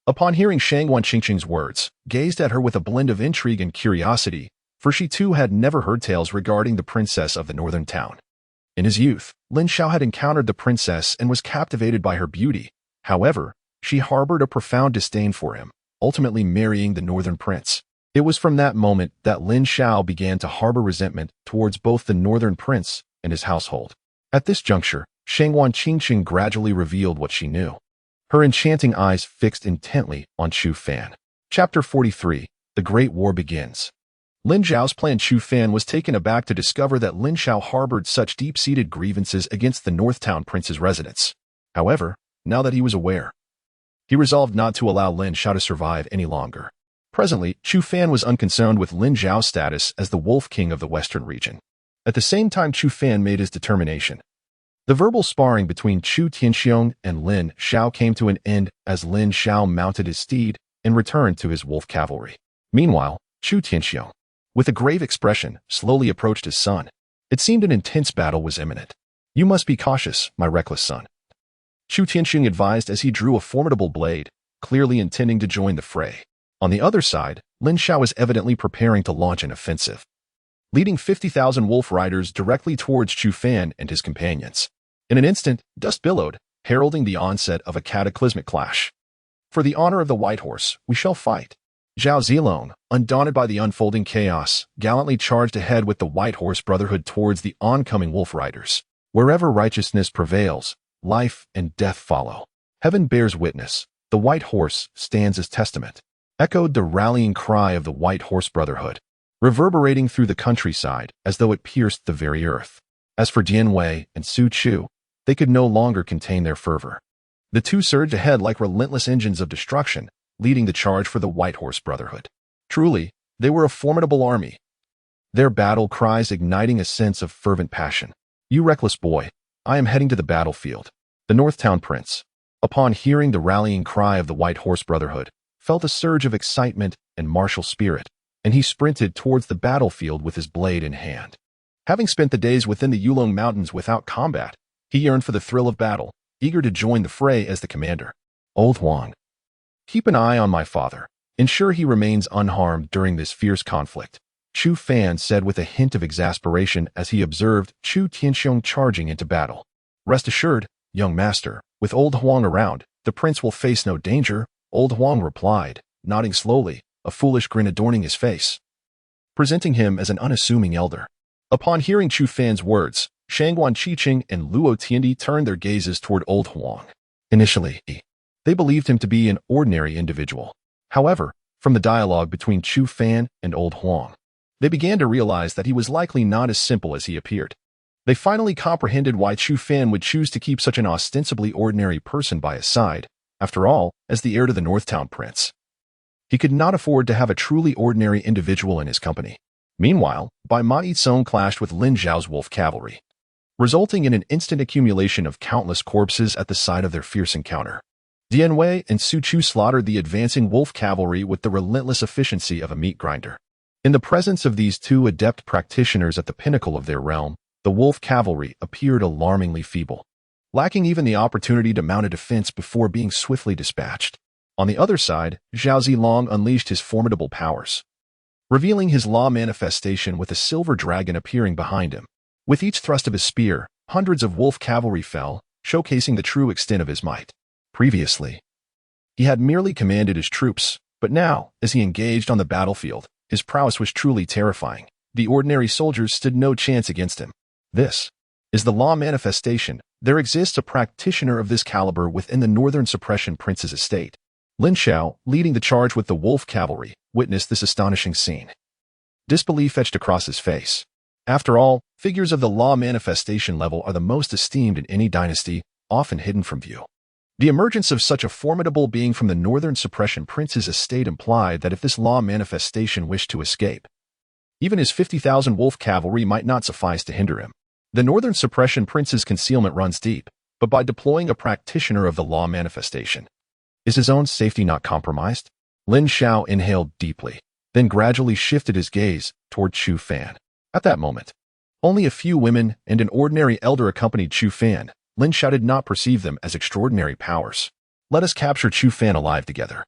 upon hearing Shangguan Qiqing's words, gazed at her with a blend of intrigue and curiosity, for she too had never heard tales regarding the princess of the northern town. In his youth, Lin Xiao had encountered the princess and was captivated by her beauty. However, she harbored a profound disdain for him, ultimately marrying the northern prince. It was from that moment that Lin Xiao began to harbor resentment towards both the northern prince and his household. At this juncture, Shangguan Qiqing gradually revealed what she knew, her enchanting eyes fixed intently on Chu Fan. Chapter 43. The Great War Begins. Lin Xiao's plan. Chu Fan was taken aback to discover that Lin Xiao harbored such deep-seated grievances against the Northtown prince's residence. However, now that he was aware, he resolved not to allow Lin Xiao to survive any longer. Presently, Chu Fan was unconcerned with Lin Xiao's status as the Wolf King of the Western region. At the same time, Chu Fan made his determination. The verbal sparring between Chu Tianxiong and Lin Xiao came to an end as Lin Xiao mounted his steed and returned to his wolf cavalry. Meanwhile, Chu Tianxiong, with a grave expression, slowly approached his son. It seemed an intense battle was imminent. "You must be cautious, my reckless son." Chu Tianxing advised as he drew a formidable blade, clearly intending to join the fray. On the other side, Lin Xiao was evidently preparing to launch an offensive, leading 50,000 wolf riders directly towards Chu Fan and his companions. In an instant, dust billowed, heralding the onset of a cataclysmic clash. For the honor of the white horse, we shall fight. Zhao Zilong, undaunted by the unfolding chaos, gallantly charged ahead with the White Horse Brotherhood towards the oncoming wolf riders. Wherever righteousness prevails, life and death follow. Heaven bears witness. The White Horse stands as testament. Echoed the rallying cry of the White Horse Brotherhood, reverberating through the countryside as though it pierced the very earth. As for Dian Wei and Su Chu, they could no longer contain their fervor. The two surged ahead like relentless engines of destruction, leading the charge for the White Horse Brotherhood. Truly, they were a formidable army, their battle cries igniting a sense of fervent passion. "You reckless boy, I am heading to the battlefield." The Northtown Prince, upon hearing the rallying cry of the White Horse Brotherhood, felt a surge of excitement and martial spirit, and he sprinted towards the battlefield with his blade in hand. Having spent the days within the Yulong Mountains without combat, he yearned for the thrill of battle, eager to join the fray as the commander. "Old Huang, keep an eye on my father. Ensure he remains unharmed during this fierce conflict," Chu Fan said with a hint of exasperation as he observed Chu Tianxiong charging into battle. "Rest assured, young master, with old Huang around, the prince will face no danger," old Huang replied, nodding slowly, a foolish grin adorning his face, presenting him as an unassuming elder. Upon hearing Chu Fan's words, Shangguan Qiqing and Luo Tiandi turned their gazes toward old Huang. Initially, they believed him to be an ordinary individual. However, from the dialogue between Chu Fan and old Huang, they began to realize that he was likely not as simple as he appeared. They finally comprehended why Chu Fan would choose to keep such an ostensibly ordinary person by his side. After all, as the heir to the Northtown Prince, he could not afford to have a truly ordinary individual in his company. Meanwhile, Bai Ma Yitsong clashed with Lin Zhao's wolf cavalry, resulting in an instant accumulation of countless corpses at the site of their fierce encounter. Dian Wei and Su Chu slaughtered the advancing wolf cavalry with the relentless efficiency of a meat grinder. In the presence of these two adept practitioners at the pinnacle of their realm, the wolf cavalry appeared alarmingly feeble, lacking even the opportunity to mount a defense before being swiftly dispatched. On the other side, Zhao Zilong unleashed his formidable powers, revealing his law manifestation with a silver dragon appearing behind him. With each thrust of his spear, hundreds of wolf cavalry fell, showcasing the true extent of his might. Previously, he had merely commanded his troops, but now, as he engaged on the battlefield, his prowess was truly terrifying. The ordinary soldiers stood no chance against him. This is the law manifestation. There exists a practitioner of this caliber within the Northern Suppression Prince's estate. Lin Xiao, leading the charge with the wolf cavalry, witnessed this astonishing scene. Disbelief etched across his face. After all, figures of the law manifestation level are the most esteemed in any dynasty, often hidden from view. The emergence of such a formidable being from the Northern Suppression Prince's estate implied that if this law manifestation wished to escape, even his 50,000 wolf cavalry might not suffice to hinder him. The Northern Suppression Prince's concealment runs deep, but by deploying a practitioner of the law manifestation, is his own safety not compromised? Lin Xiao inhaled deeply, then gradually shifted his gaze toward Chu Fan. At that moment, only a few women and an ordinary elder accompanied Chu Fan. Lin Xiao did not perceive them as extraordinary powers. "Let us capture Chu Fan alive together.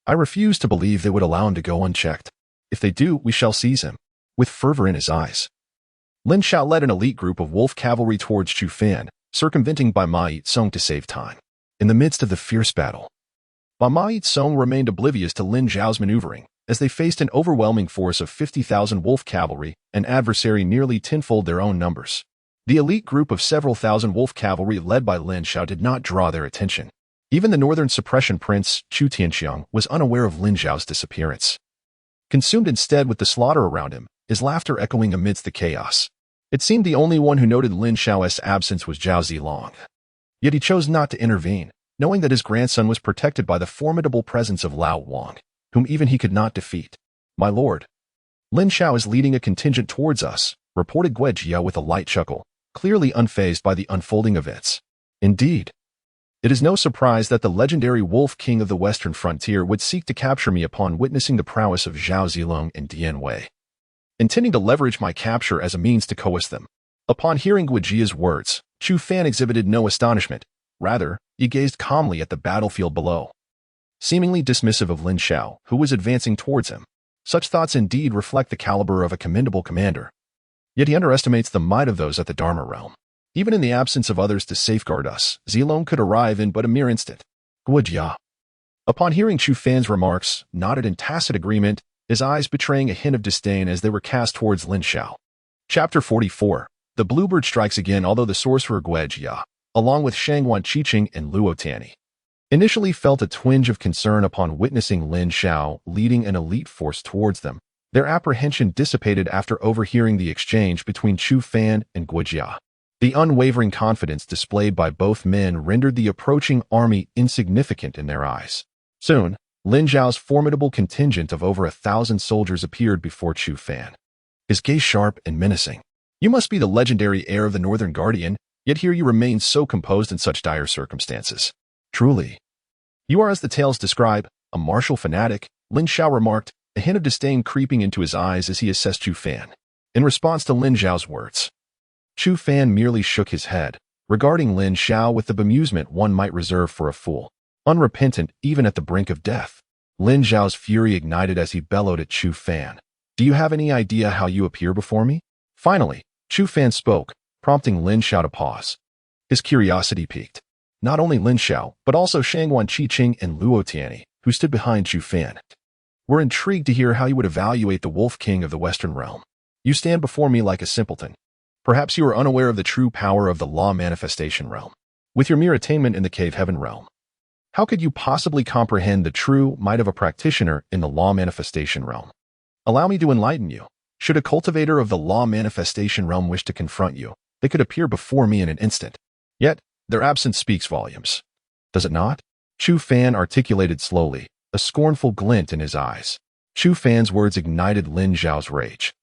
I refuse to believe they would allow him to go unchecked. If they do, we shall seize him." With fervor in his eyes, Lin Xiao led an elite group of wolf cavalry towards Chu Fan, circumventing Bai Ma Yitsong to save time. In the midst of the fierce battle, Bai Ma Yitsong remained oblivious to Lin Zhao's maneuvering, as they faced an overwhelming force of 50,000 wolf cavalry, an adversary nearly tenfold their own numbers. The elite group of several thousand wolf cavalry led by Lin Xiao did not draw their attention. Even the Northern Suppression Prince, Chu Tianxiong, was unaware of Lin Zhao's disappearance, consumed instead with the slaughter around him, his laughter echoing amidst the chaos. It seemed the only one who noted Lin Xiao's absence was Zhao Zilong. Yet he chose not to intervene, knowing that his grandson was protected by the formidable presence of Lao Wang, whom even he could not defeat. "My lord, Lin Xiao is leading a contingent towards us," reported Gui Jia with a light chuckle, clearly unfazed by the unfolding events. "Indeed. It is no surprise that the legendary Wolf King of the Western Frontier would seek to capture me upon witnessing the prowess of Zhao Zilong and Dian Wei, intending to leverage my capture as a means to coerce them." Upon hearing Gui Jia's words, Chu Fan exhibited no astonishment. Rather, he gazed calmly at the battlefield below, seemingly dismissive of Lin Xiao, who was advancing towards him. Such thoughts indeed reflect the caliber of a commendable commander. Yet he underestimates the might of those at the Dharma realm. Even in the absence of others to safeguard us, he alone could arrive in but a mere instant. Guojia. Upon hearing Chu Fan's remarks, nodded in tacit agreement, his eyes betraying a hint of disdain as they were cast towards Lin Xiao. Chapter 44. The Bluebird strikes again, although the sorcerer Guojia, along with Shangwan Qiqing and Luo Tianyi, initially felt a twinge of concern upon witnessing Lin Xiao leading an elite force towards them. Their apprehension dissipated after overhearing the exchange between Chu Fan and Guojia. The unwavering confidence displayed by both men rendered the approaching army insignificant in their eyes. Soon, Lin Xiao's formidable contingent of over 1,000 soldiers appeared before Chu Fan, his gaze sharp and menacing. You must be the legendary heir of the Northern Guardian, yet here you remain so composed in such dire circumstances. Truly, you are as the tales describe, a martial fanatic, Lin Xiao remarked, a hint of disdain creeping into his eyes as he assessed Chu Fan. In response to Lin Xiao's words, Chu Fan merely shook his head, regarding Lin Xiao with the bemusement one might reserve for a fool, unrepentant even at the brink of death. Lin Xiao's fury ignited as he bellowed at Chu Fan. Do you have any idea how you appear before me? Finally, Chu Fan spoke, prompting Lin Xiao to pause. His curiosity piqued. Not only Lin Xiao, but also Shangwan Qiqing and Luo Tianyi, who stood behind Chu Fan, were intrigued to hear how you would evaluate the Wolf King of the Western Realm. You stand before me like a simpleton. Perhaps you are unaware of the true power of the Law Manifestation Realm. With your mere attainment in the Cave Heaven Realm, how could you possibly comprehend the true might of a practitioner in the Law Manifestation Realm? Allow me to enlighten you. Should a cultivator of the Law Manifestation Realm wish to confront you, they could appear before me in an instant. Yet, their absence speaks volumes. Does it not? Chu Fan articulated slowly, a scornful glint in his eyes. Chu Fan's words ignited Lin Xiao's rage,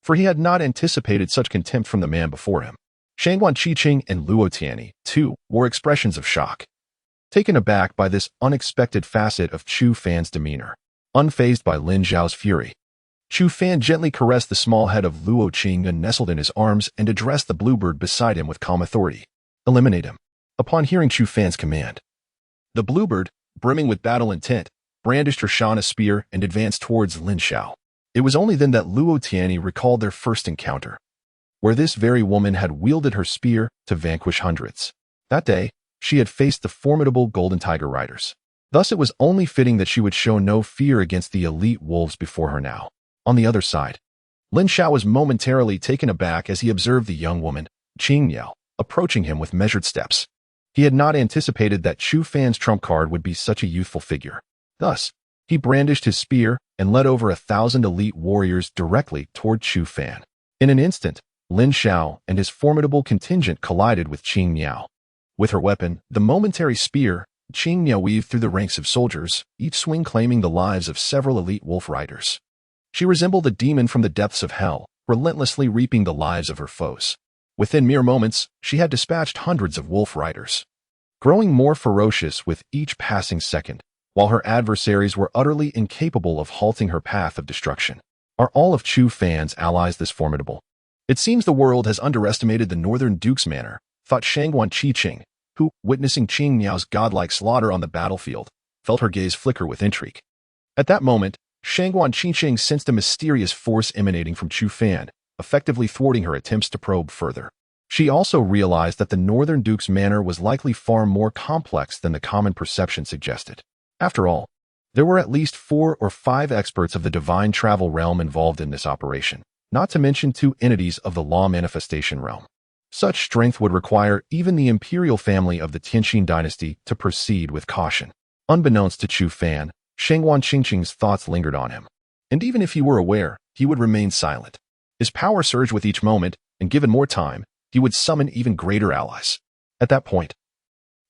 for he had not anticipated such contempt from the man before him. Shangwan Qiqing and Luo Tianyi, too, wore expressions of shock, taken aback by this unexpected facet of Chu Fan's demeanor. Unfazed by Lin Xiao's fury, Chu Fan gently caressed the small head of Luo Qing and nestled in his arms and addressed the bluebird beside him with calm authority. Eliminate him. Upon hearing Chu Fan's command, the bluebird, brimming with battle intent, brandished her Shana spear and advanced towards Lin Xiao. It was only then that Luo Tianyi recalled their first encounter, where this very woman had wielded her spear to vanquish hundreds. That day, she had faced the formidable Golden Tiger Riders. Thus it was only fitting that she would show no fear against the elite wolves before her now. On the other side, Lin Xiao was momentarily taken aback as he observed the young woman, Qing Miao, approaching him with measured steps. He had not anticipated that Chu Fan's trump card would be such a youthful figure. Thus, he brandished his spear and led over 1,000 elite warriors directly toward Chu Fan. In an instant, Lin Xiao and his formidable contingent collided with Qing Miao. With her weapon, the momentary spear, Qing Miao weaved through the ranks of soldiers, each swing claiming the lives of several elite wolf riders. She resembled a demon from the depths of hell, relentlessly reaping the lives of her foes. Within mere moments, she had dispatched hundreds of wolf riders, growing more ferocious with each passing second, while her adversaries were utterly incapable of halting her path of destruction. Are all of Chu Fan's allies this formidable? It seems the world has underestimated the Northern Duke's manner, thought Shangwan Qiqing, who, witnessing Qing Miao's godlike slaughter on the battlefield, felt her gaze flicker with intrigue. At that moment, Shangwan Qiqing sensed a mysterious force emanating from Chu Fan, effectively thwarting her attempts to probe further. She also realized that the Northern Duke's manner was likely far more complex than the common perception suggested. After all, there were at least 4 or 5 experts of the divine travel realm involved in this operation, not to mention 2 entities of the law manifestation realm. Such strength would require even the imperial family of the Tianxin dynasty to proceed with caution. Unbeknownst to Chu Fan, Shangwan Qiqing's thoughts lingered on him. And even if he were aware, he would remain silent. His power surged with each moment, and given more time, he would summon even greater allies. At that point,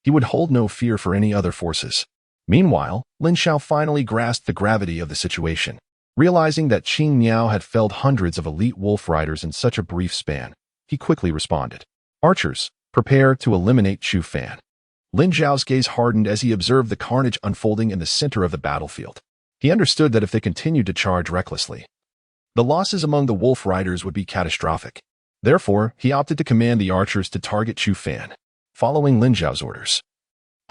he would hold no fear for any other forces. Meanwhile, Lin Xiao finally grasped the gravity of the situation. Realizing that Qing Miao had felled hundreds of elite wolf riders in such a brief span, he quickly responded. Archers, prepare to eliminate Chu Fan. Lin Xiao's gaze hardened as he observed the carnage unfolding in the center of the battlefield. He understood that if they continued to charge recklessly, the losses among the wolf riders would be catastrophic. Therefore, he opted to command the archers to target Chu Fan. Following Lin Xiao's orders,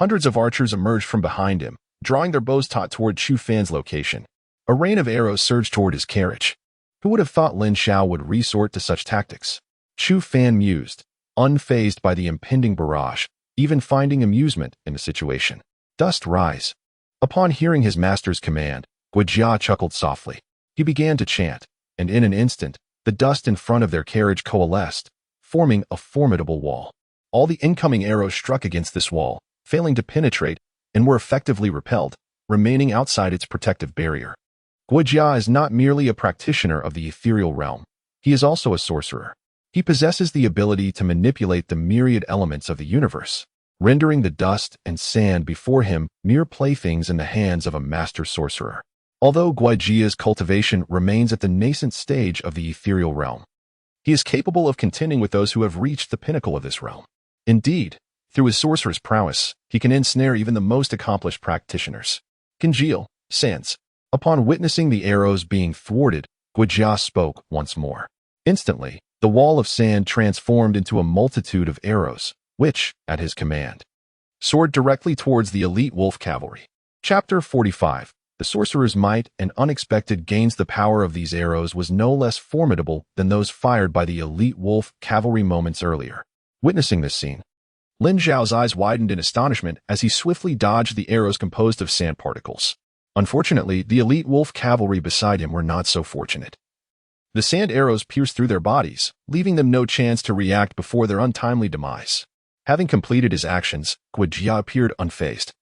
Hundreds of archers emerged from behind him, drawing their bows taut toward Chu Fan's location. A rain of arrows surged toward his carriage. Who would have thought Lin Xiao would resort to such tactics? Chu Fan mused, unfazed by the impending barrage, even finding amusement in the situation. Dust rise. Upon hearing his master's command, Guojia chuckled softly. He began to chant, and in an instant, the dust in front of their carriage coalesced, forming a formidable wall. All the incoming arrows struck against this wall, failing to penetrate, and were effectively repelled, remaining outside its protective barrier. Guojia is not merely a practitioner of the ethereal realm. He is also a sorcerer. He possesses the ability to manipulate the myriad elements of the universe, rendering the dust and sand before him mere playthings in the hands of a master sorcerer. Although Guojia's cultivation remains at the nascent stage of the ethereal realm, he is capable of contending with those who have reached the pinnacle of this realm. Indeed, through his sorcerer's prowess, he can ensnare even the most accomplished practitioners. Congeal, Sans. Upon witnessing the arrows being thwarted, Guojia spoke once more. Instantly, the wall of sand transformed into a multitude of arrows, which, at his command, soared directly towards the elite wolf cavalry. Chapter 45. The sorcerer's might and unexpected gains. The power of these arrows was no less formidable than those fired by the elite wolf cavalry moments earlier. Witnessing this scene, Lin Xiao's eyes widened in astonishment as he swiftly dodged the arrows composed of sand particles. Unfortunately, the elite wolf cavalry beside him were not so fortunate. The sand arrows pierced through their bodies, leaving them no chance to react before their untimely demise. Having completed his actions, Guojia appeared unfazed,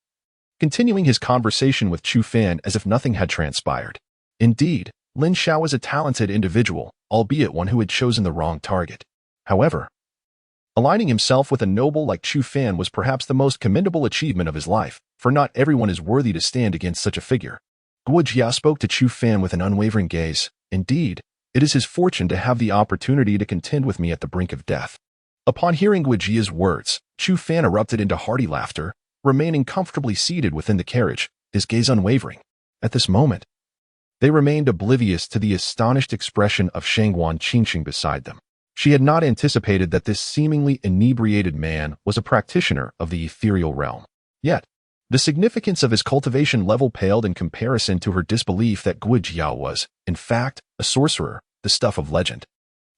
continuing his conversation with Chu Fan as if nothing had transpired. Indeed, Lin Xiao was a talented individual, albeit one who had chosen the wrong target. However, aligning himself with a noble like Chu Fan was perhaps the most commendable achievement of his life, for not everyone is worthy to stand against such a figure. Guojia spoke to Chu Fan with an unwavering gaze. Indeed, it is his fortune to have the opportunity to contend with me at the brink of death. Upon hearing Guojia's words, Chu Fan erupted into hearty laughter, remaining comfortably seated within the carriage, his gaze unwavering. At this moment, they remained oblivious to the astonished expression of Shangguan Qingqing beside them. She had not anticipated that this seemingly inebriated man was a practitioner of the ethereal realm. Yet, the significance of his cultivation level paled in comparison to her disbelief that Guojia was, in fact, a sorcerer, the stuff of legend.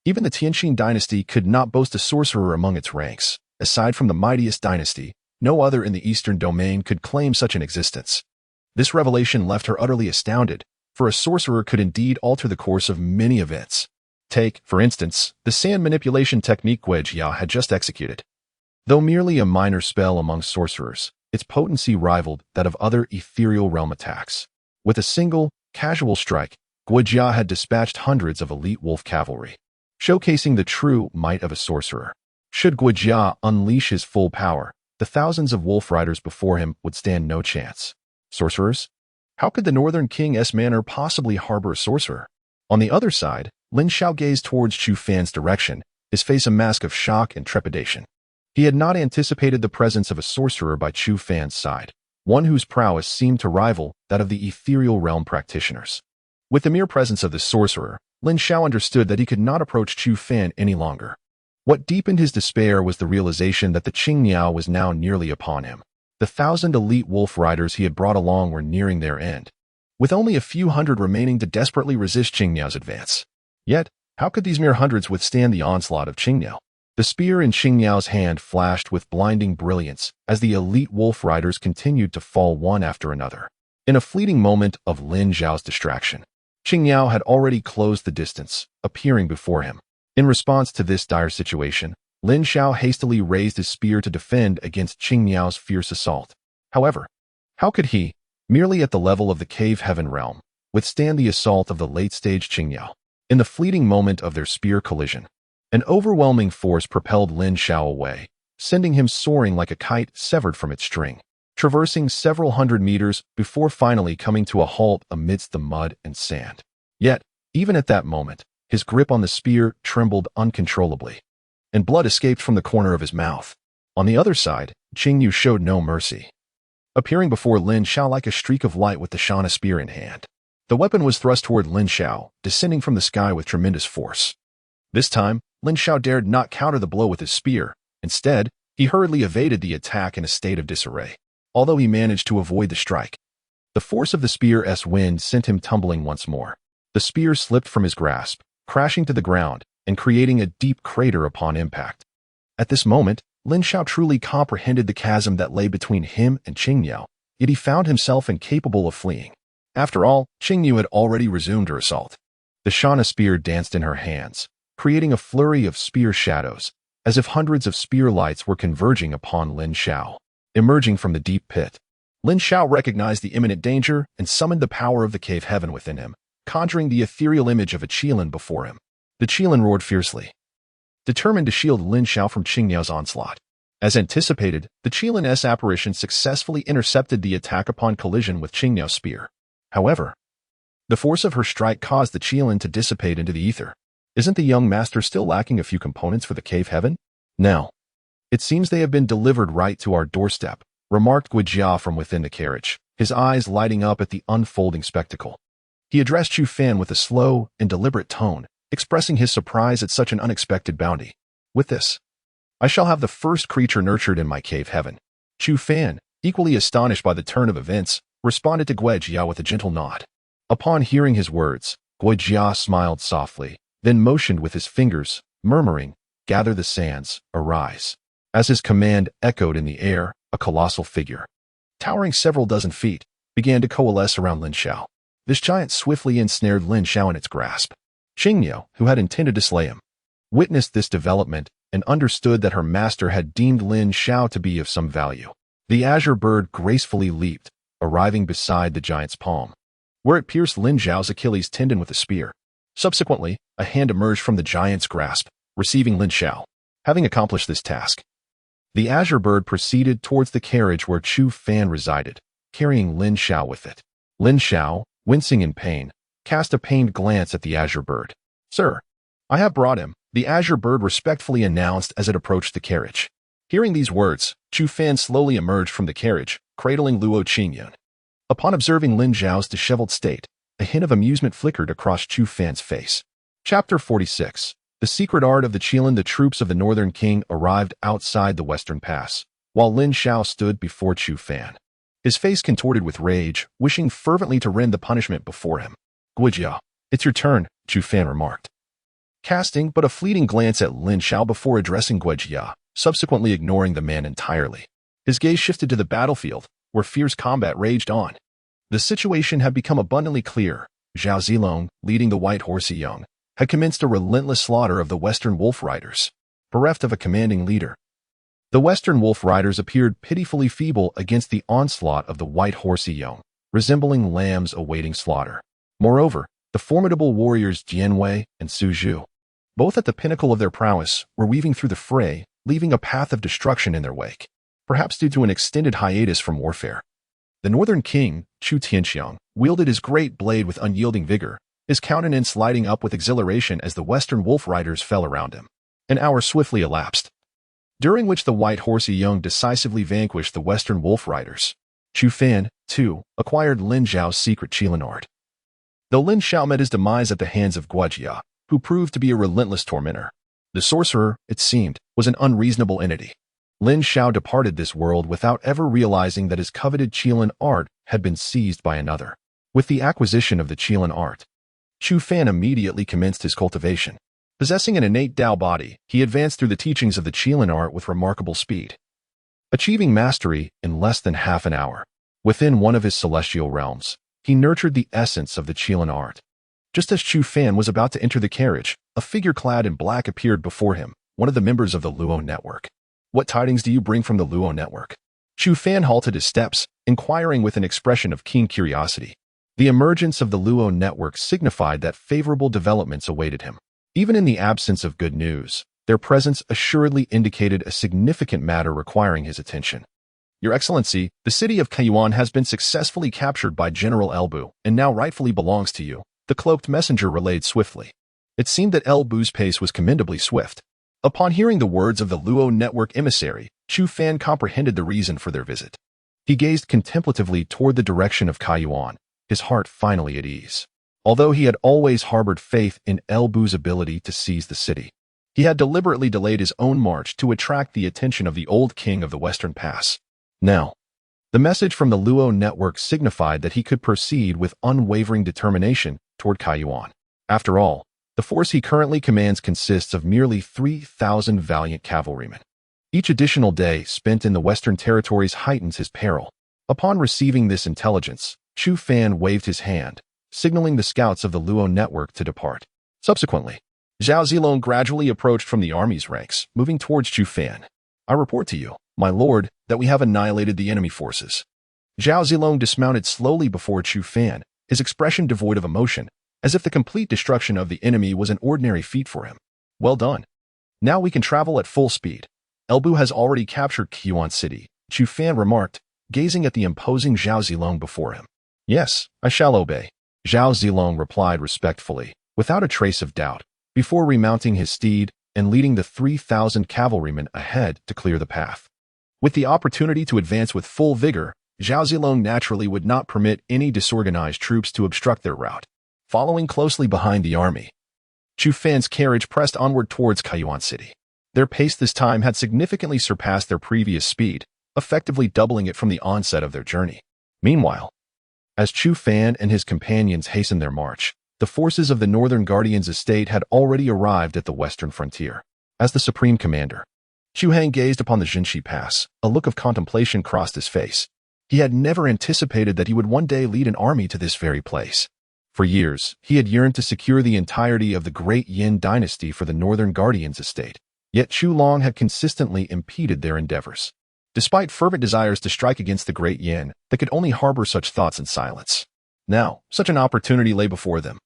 Even the Tianqing dynasty could not boast a sorcerer among its ranks. Aside from the mightiest dynasty, no other in the eastern domain could claim such an existence. This revelation left her utterly astounded, for a sorcerer could indeed alter the course of many events. Take, for instance, the sand manipulation technique Guojia had just executed. Though merely a minor spell among sorcerers, its potency rivaled that of other ethereal realm attacks. With a single, casual strike, Guojia had dispatched hundreds of elite wolf cavalry, showcasing the true might of a sorcerer. Should Guojia unleash his full power, the thousands of wolf riders before him would stand no chance. Sorcerers? How could the Northern King's manor possibly harbor a sorcerer? On the other side, Lin Xiao gazed towards Chu Fan's direction, his face a mask of shock and trepidation. He had not anticipated the presence of a sorcerer by Chu Fan's side, one whose prowess seemed to rival that of the ethereal realm practitioners. With the mere presence of the sorcerer, Lin Xiao understood that he could not approach Chu Fan any longer. What deepened his despair was the realization that the Qingniao was now nearly upon him. The 1,000 elite wolf riders he had brought along were nearing their end, with only a few hundred remaining to desperately resist Qingniao's advance. Yet, how could these mere hundreds withstand the onslaught of Qingniao? The spear in Qingniao's hand flashed with blinding brilliance as the elite wolf riders continued to fall one after another. In a fleeting moment of Lin Xiao's distraction, Qingniao had already closed the distance, appearing before him. In response to this dire situation, Lin Xiao hastily raised his spear to defend against Qingniao's fierce assault. However, how could he, merely at the level of the cave heaven realm, withstand the assault of the late-stage Qingniao? In the fleeting moment of their spear collision, an overwhelming force propelled Lin Xiao away, sending him soaring like a kite severed from its string, traversing several hundred meters before finally coming to a halt amidst the mud and sand. Yet, even at that moment, his grip on the spear trembled uncontrollably, and blood escaped from the corner of his mouth. On the other side, Qingyu showed no mercy, appearing before Lin Xiao like a streak of light with the Shana spear in hand. The weapon was thrust toward Lin Xiao, descending from the sky with tremendous force. This time, Lin Xiao dared not counter the blow with his spear. Instead, he hurriedly evaded the attack in a state of disarray. although he managed to avoid the strike. The force of the spear's wind sent him tumbling once more. The spear slipped from his grasp, crashing to the ground and creating a deep crater upon impact. At this moment, Lin Xiao truly comprehended the chasm that lay between him and Qingniao, yet he found himself incapable of fleeing. After all, Qingniao had already resumed her assault. The Shana spear danced in her hands, creating a flurry of spear shadows, as if hundreds of spear lights were converging upon Lin Xiao. Emerging from the deep pit, Lin Xiao recognized the imminent danger and summoned the power of the cave heaven within him, conjuring the ethereal image of a Qilin before him. The Qilin roared fiercely, determined to shield Lin Xiao from Qingniao's onslaught. As anticipated, the Qilin's apparition successfully intercepted the attack upon collision with Qingniao's spear. However, the force of her strike caused the Qilin to dissipate into the ether. Isn't the young master still lacking a few components for the cave heaven? Now, it seems they have been delivered right to our doorstep, remarked Guijia from within the carriage, his eyes lighting up at the unfolding spectacle. He addressed Chu Fan with a slow and deliberate tone, expressing his surprise at such an unexpected bounty. With this, I shall have the first creature nurtured in my cave heaven. Chu Fan, equally astonished by the turn of events, responded to Guijia with a gentle nod. Upon hearing his words, Guijia smiled softly, then motioned with his fingers, murmuring, "Gather the sands, arise." As his command echoed in the air, a colossal figure, towering several dozen feet, began to coalesce around Lin Xiao. This giant swiftly ensnared Lin Xiao in its grasp. Qingniao, who had intended to slay him, witnessed this development and understood that her master had deemed Lin Xiao to be of some value. The azure bird gracefully leaped, arriving beside the giant's palm, where it pierced Lin Xiao's Achilles tendon with a spear. Subsequently, a hand emerged from the giant's grasp, receiving Lin Xiao. Having accomplished this task, the azure bird proceeded towards the carriage where Chu Fan resided, carrying Lin Xiao with it. Lin Xiao, wincing in pain, cast a pained glance at the azure bird. "Sir, I have brought him," the azure bird respectfully announced as it approached the carriage. Hearing these words, Chu Fan slowly emerged from the carriage, cradling Luo Qingyun. Upon observing Lin Xiao's disheveled state, a hint of amusement flickered across Chu Fan's face. Chapter 46. The secret art of the Qilin. The troops of the Northern King arrived outside the Western Pass, while Lin Xiao stood before Chu Fan, his face contorted with rage, wishing fervently to rend the punishment before him. "Guijia, it's your turn," Chu Fan remarked, casting but a fleeting glance at Lin Xiao before addressing Guijia, subsequently ignoring the man entirely. His gaze shifted to the battlefield, where fierce combat raged on. The situation had become abundantly clear. Zhao Zilong, leading the White Horsey Young, had commenced a relentless slaughter of the Western Wolf Riders. Bereft of a commanding leader, the Western Wolf Riders appeared pitifully feeble against the onslaught of the White Horsey Young, resembling lambs awaiting slaughter. Moreover, the formidable warriors Jianwei and Su Zhu, both at the pinnacle of their prowess, were weaving through the fray, leaving a path of destruction in their wake, perhaps due to an extended hiatus from warfare. The Northern King, Chu Tianxiang, wielded his great blade with unyielding vigor, his countenance lighting up with exhilaration as the Western Wolf Riders fell around him. An hour swiftly elapsed, during which the White Horsey Young decisively vanquished the Western Wolf Riders. Chu Fan, too, acquired Lin Xiao's secret Qilin art. Though Lin Xiao met his demise at the hands of Guijia, who proved to be a relentless tormentor, the sorcerer, it seemed, was an unreasonable entity. Lin Xiao departed this world without ever realizing that his coveted Qilin art had been seized by another. With the acquisition of the Qilin art, Chu Fan immediately commenced his cultivation. Possessing an innate Dao body, he advanced through the teachings of the Qilin art with remarkable speed, achieving mastery in less than half an hour. Within one of his celestial realms, he nurtured the essence of the Qilin art. Just as Chu Fan was about to enter the carriage, a figure clad in black appeared before him, one of the members of the Luo network. "What tidings do you bring from the Luo network?" Chu Fan halted his steps, inquiring with an expression of keen curiosity. The emergence of the Luo network signified that favorable developments awaited him. Even in the absence of good news, their presence assuredly indicated a significant matter requiring his attention. "Your Excellency, the city of Kaiyuan has been successfully captured by General Elbu and now rightfully belongs to you," the cloaked messenger relayed swiftly. It seemed that Elbu's pace was commendably swift. Upon hearing the words of the Luo network emissary, Chu Fan comprehended the reason for their visit. He gazed contemplatively toward the direction of Kaiyuan, his heart finally at ease. Although he had always harbored faith in Elbu's ability to seize the city, he had deliberately delayed his own march to attract the attention of the old king of the Western Pass. Now, The message from the Luo network signified that he could proceed with unwavering determination toward Kaiyuan. After all, the force he currently commands consists of merely 3,000 valiant cavalrymen. Each additional day spent in the Western Territories heightens his peril. Upon receiving this intelligence, Chu Fan waved his hand, signaling the scouts of the Luo network to depart. Subsequently, Zhao Zilong gradually approached from the army's ranks, moving towards Chu Fan. "I report to you, my lord, that we have annihilated the enemy forces." Zhao Zilong dismounted slowly before Chu Fan, his expression devoid of emotion, as if the complete destruction of the enemy was an ordinary feat for him. "Well done. Now we can travel at full speed. Elbu has already captured Kiyuan City," Chu Fan remarked, gazing at the imposing Zhao Zilong before him. "Yes, I shall obey," Zhao Zilong replied respectfully, without a trace of doubt, before remounting his steed and leading the 3,000 cavalrymen ahead to clear the path. With the opportunity to advance with full vigor, Zhao Zilong naturally would not permit any disorganized troops to obstruct their route. Following closely behind the army, Chu Fan's carriage pressed onward towards Kaiyuan City. Their pace this time had significantly surpassed their previous speed, effectively doubling it from the onset of their journey. Meanwhile, as Chu Fan and his companions hastened their march, the forces of the Northern Guardian's estate had already arrived at the western frontier. As the supreme commander, Chu Hang gazed upon the Jinshi Pass. A look of contemplation crossed his face. He had never anticipated that he would one day lead an army to this very place. For years, he had yearned to secure the entirety of the great Yin Dynasty for the Northern Guardian's estate, yet Chu Long had consistently impeded their endeavors. Despite fervent desires to strike against the great Yin, they could only harbor such thoughts in silence. Now, such an opportunity lay before them.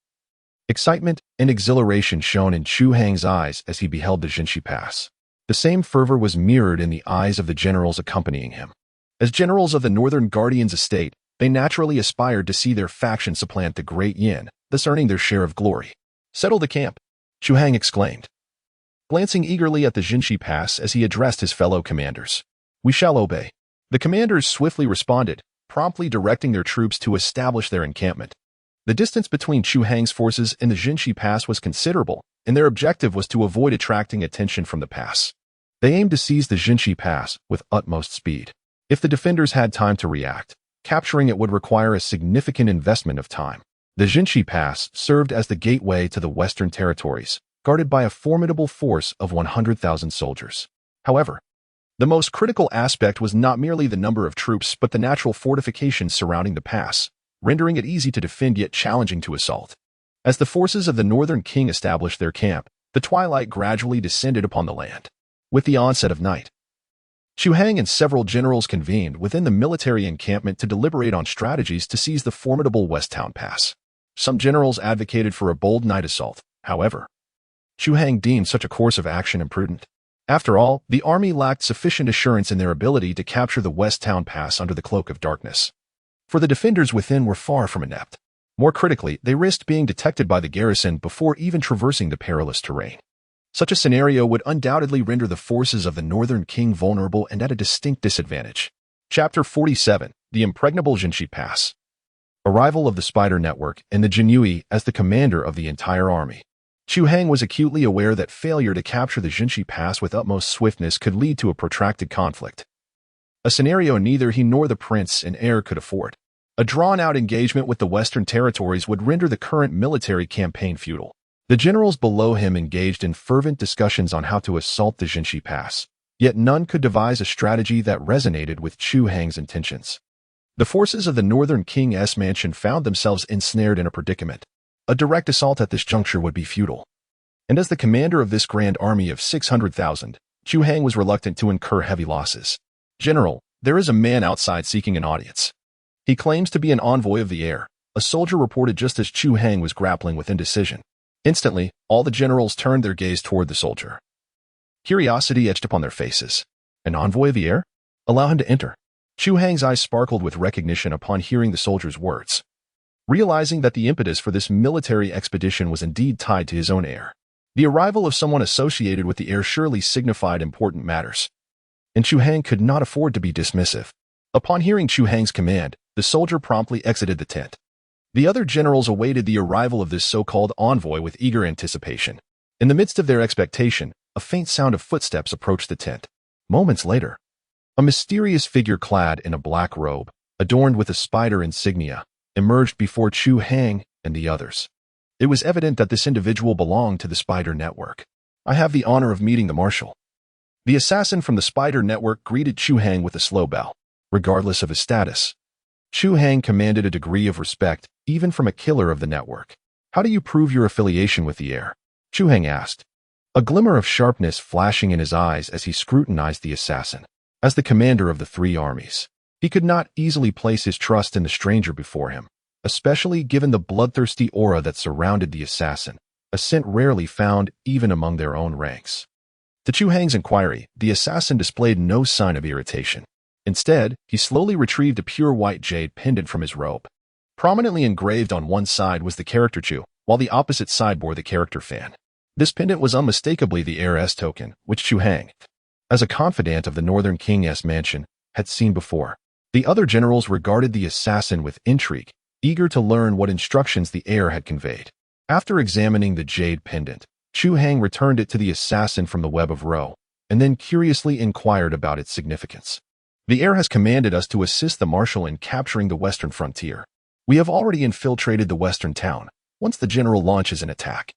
Excitement and exhilaration shone in Chu Hang's eyes as he beheld the Jinshi Pass. The same fervor was mirrored in the eyes of the generals accompanying him. As generals of the Northern Guardian's estate, they naturally aspired to see their faction supplant the great Yin, thus earning their share of glory. "Settle the camp," Chu Hang exclaimed, glancing eagerly at the Jinshi Pass as he addressed his fellow commanders. "We shall obey." The commanders swiftly responded, promptly directing their troops to establish their encampment. The distance between Chu Hang's forces and the Jinshi Pass was considerable, and their objective was to avoid attracting attention from the pass. They aimed to seize the Jinshi Pass with utmost speed. If the defenders had time to react, capturing it would require a significant investment of time. The Jinshi Pass served as the gateway to the Western Territories, guarded by a formidable force of 100,000 soldiers. However, the most critical aspect was not merely the number of troops but the natural fortifications surrounding the pass, rendering it easy to defend yet challenging to assault. As the forces of the Northern King established their camp, the twilight gradually descended upon the land. With the onset of night, Chu Hang and several generals convened within the military encampment to deliberate on strategies to seize the formidable West Town Pass. Some generals advocated for a bold night assault. However, Chu Hang deemed such a course of action imprudent. After all, the army lacked sufficient assurance in their ability to capture the West Town Pass under the cloak of darkness. For the defenders within were far from inept. More critically, they risked being detected by the garrison before even traversing the perilous terrain. Such a scenario would undoubtedly render the forces of the Northern King vulnerable and at a distinct disadvantage. Chapter 47, The Impregnable Jinshi Pass. Arrival of the Spider Network and the Jinyui as the commander of the entire army. Chu Hang was acutely aware that failure to capture the Jinshi Pass with utmost swiftness could lead to a protracted conflict. A scenario neither he nor the prince and heir could afford. A drawn-out engagement with the Western Territories would render the current military campaign futile. The generals below him engaged in fervent discussions on how to assault the Jinshi Pass, yet none could devise a strategy that resonated with Chu Hang's intentions. The forces of the Northern King's mansion found themselves ensnared in a predicament. A direct assault at this juncture would be futile. And as the commander of this grand army of 600,000, Chu Hang was reluctant to incur heavy losses. "General, there is a man outside seeking an audience. He claims to be an envoy of the heir," a soldier reported just as Chu Hang was grappling with indecision. Instantly, all the generals turned their gaze toward the soldier. Curiosity etched upon their faces. "An envoy of the heir? Allow him to enter." Chu Hang's eyes sparkled with recognition upon hearing the soldier's words. Realizing that the impetus for this military expedition was indeed tied to his own heir, the arrival of someone associated with the heir surely signified important matters. And Chu Hang could not afford to be dismissive. Upon hearing Chu Hang's command, the soldier promptly exited the tent. The other generals awaited the arrival of this so-called envoy with eager anticipation. In the midst of their expectation, a faint sound of footsteps approached the tent. Moments later, A mysterious figure clad in a black robe, adorned with a spider insignia, emerged before Chu Hang and the others. It was evident that this individual belonged to the Spider Network. "I have the honor of meeting the Marshal." The assassin from the Spider Network greeted Chu Hang with a slow bow, regardless of his status. Chu Hang commanded a degree of respect, even from a killer of the network. "How do you prove your affiliation with the heir?" Chu Hang asked, a glimmer of sharpness flashing in his eyes as he scrutinized the assassin. As the commander of the three armies, he could not easily place his trust in the stranger before him, especially given the bloodthirsty aura that surrounded the assassin, a scent rarely found even among their own ranks. To Chu Hang's inquiry, the assassin displayed no sign of irritation. Instead, he slowly retrieved a pure white jade pendant from his robe. Prominently engraved on one side was the character Chu, while the opposite side bore the character Fan. This pendant was unmistakably the heiress token, which Chu Hang, as a confidant of the Northern King's mansion, had seen before. The other generals regarded the assassin with intrigue, eager to learn what instructions the heir had conveyed. After examining the jade pendant, Chu Hang returned it to the assassin from the Web of Ro, and then curiously inquired about its significance. "The heir has commanded us to assist the Marshal in capturing the western frontier. We have already infiltrated the western town. Once the general launches an attack,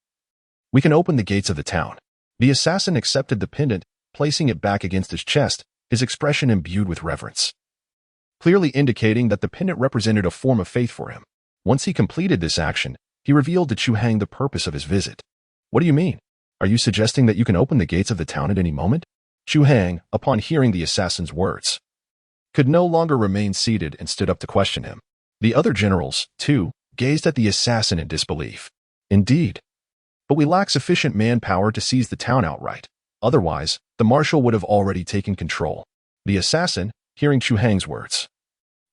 we can open the gates of the town." The assassin accepted the pendant, placing it back against his chest, his expression imbued with reverence, clearly indicating that the pendant represented a form of faith for him. Once he completed this action, he revealed to Chu Hang the purpose of his visit. "What do you mean? Are you suggesting that you can open the gates of the town at any moment?" Chu Hang, upon hearing the assassin's words, could no longer remain seated and stood up to question him. The other generals, too, gazed at the assassin in disbelief. "Indeed. But we lack sufficient manpower to seize the town outright. Otherwise, the Marshal would have already taken control." The assassin, hearing Chu Hang's words,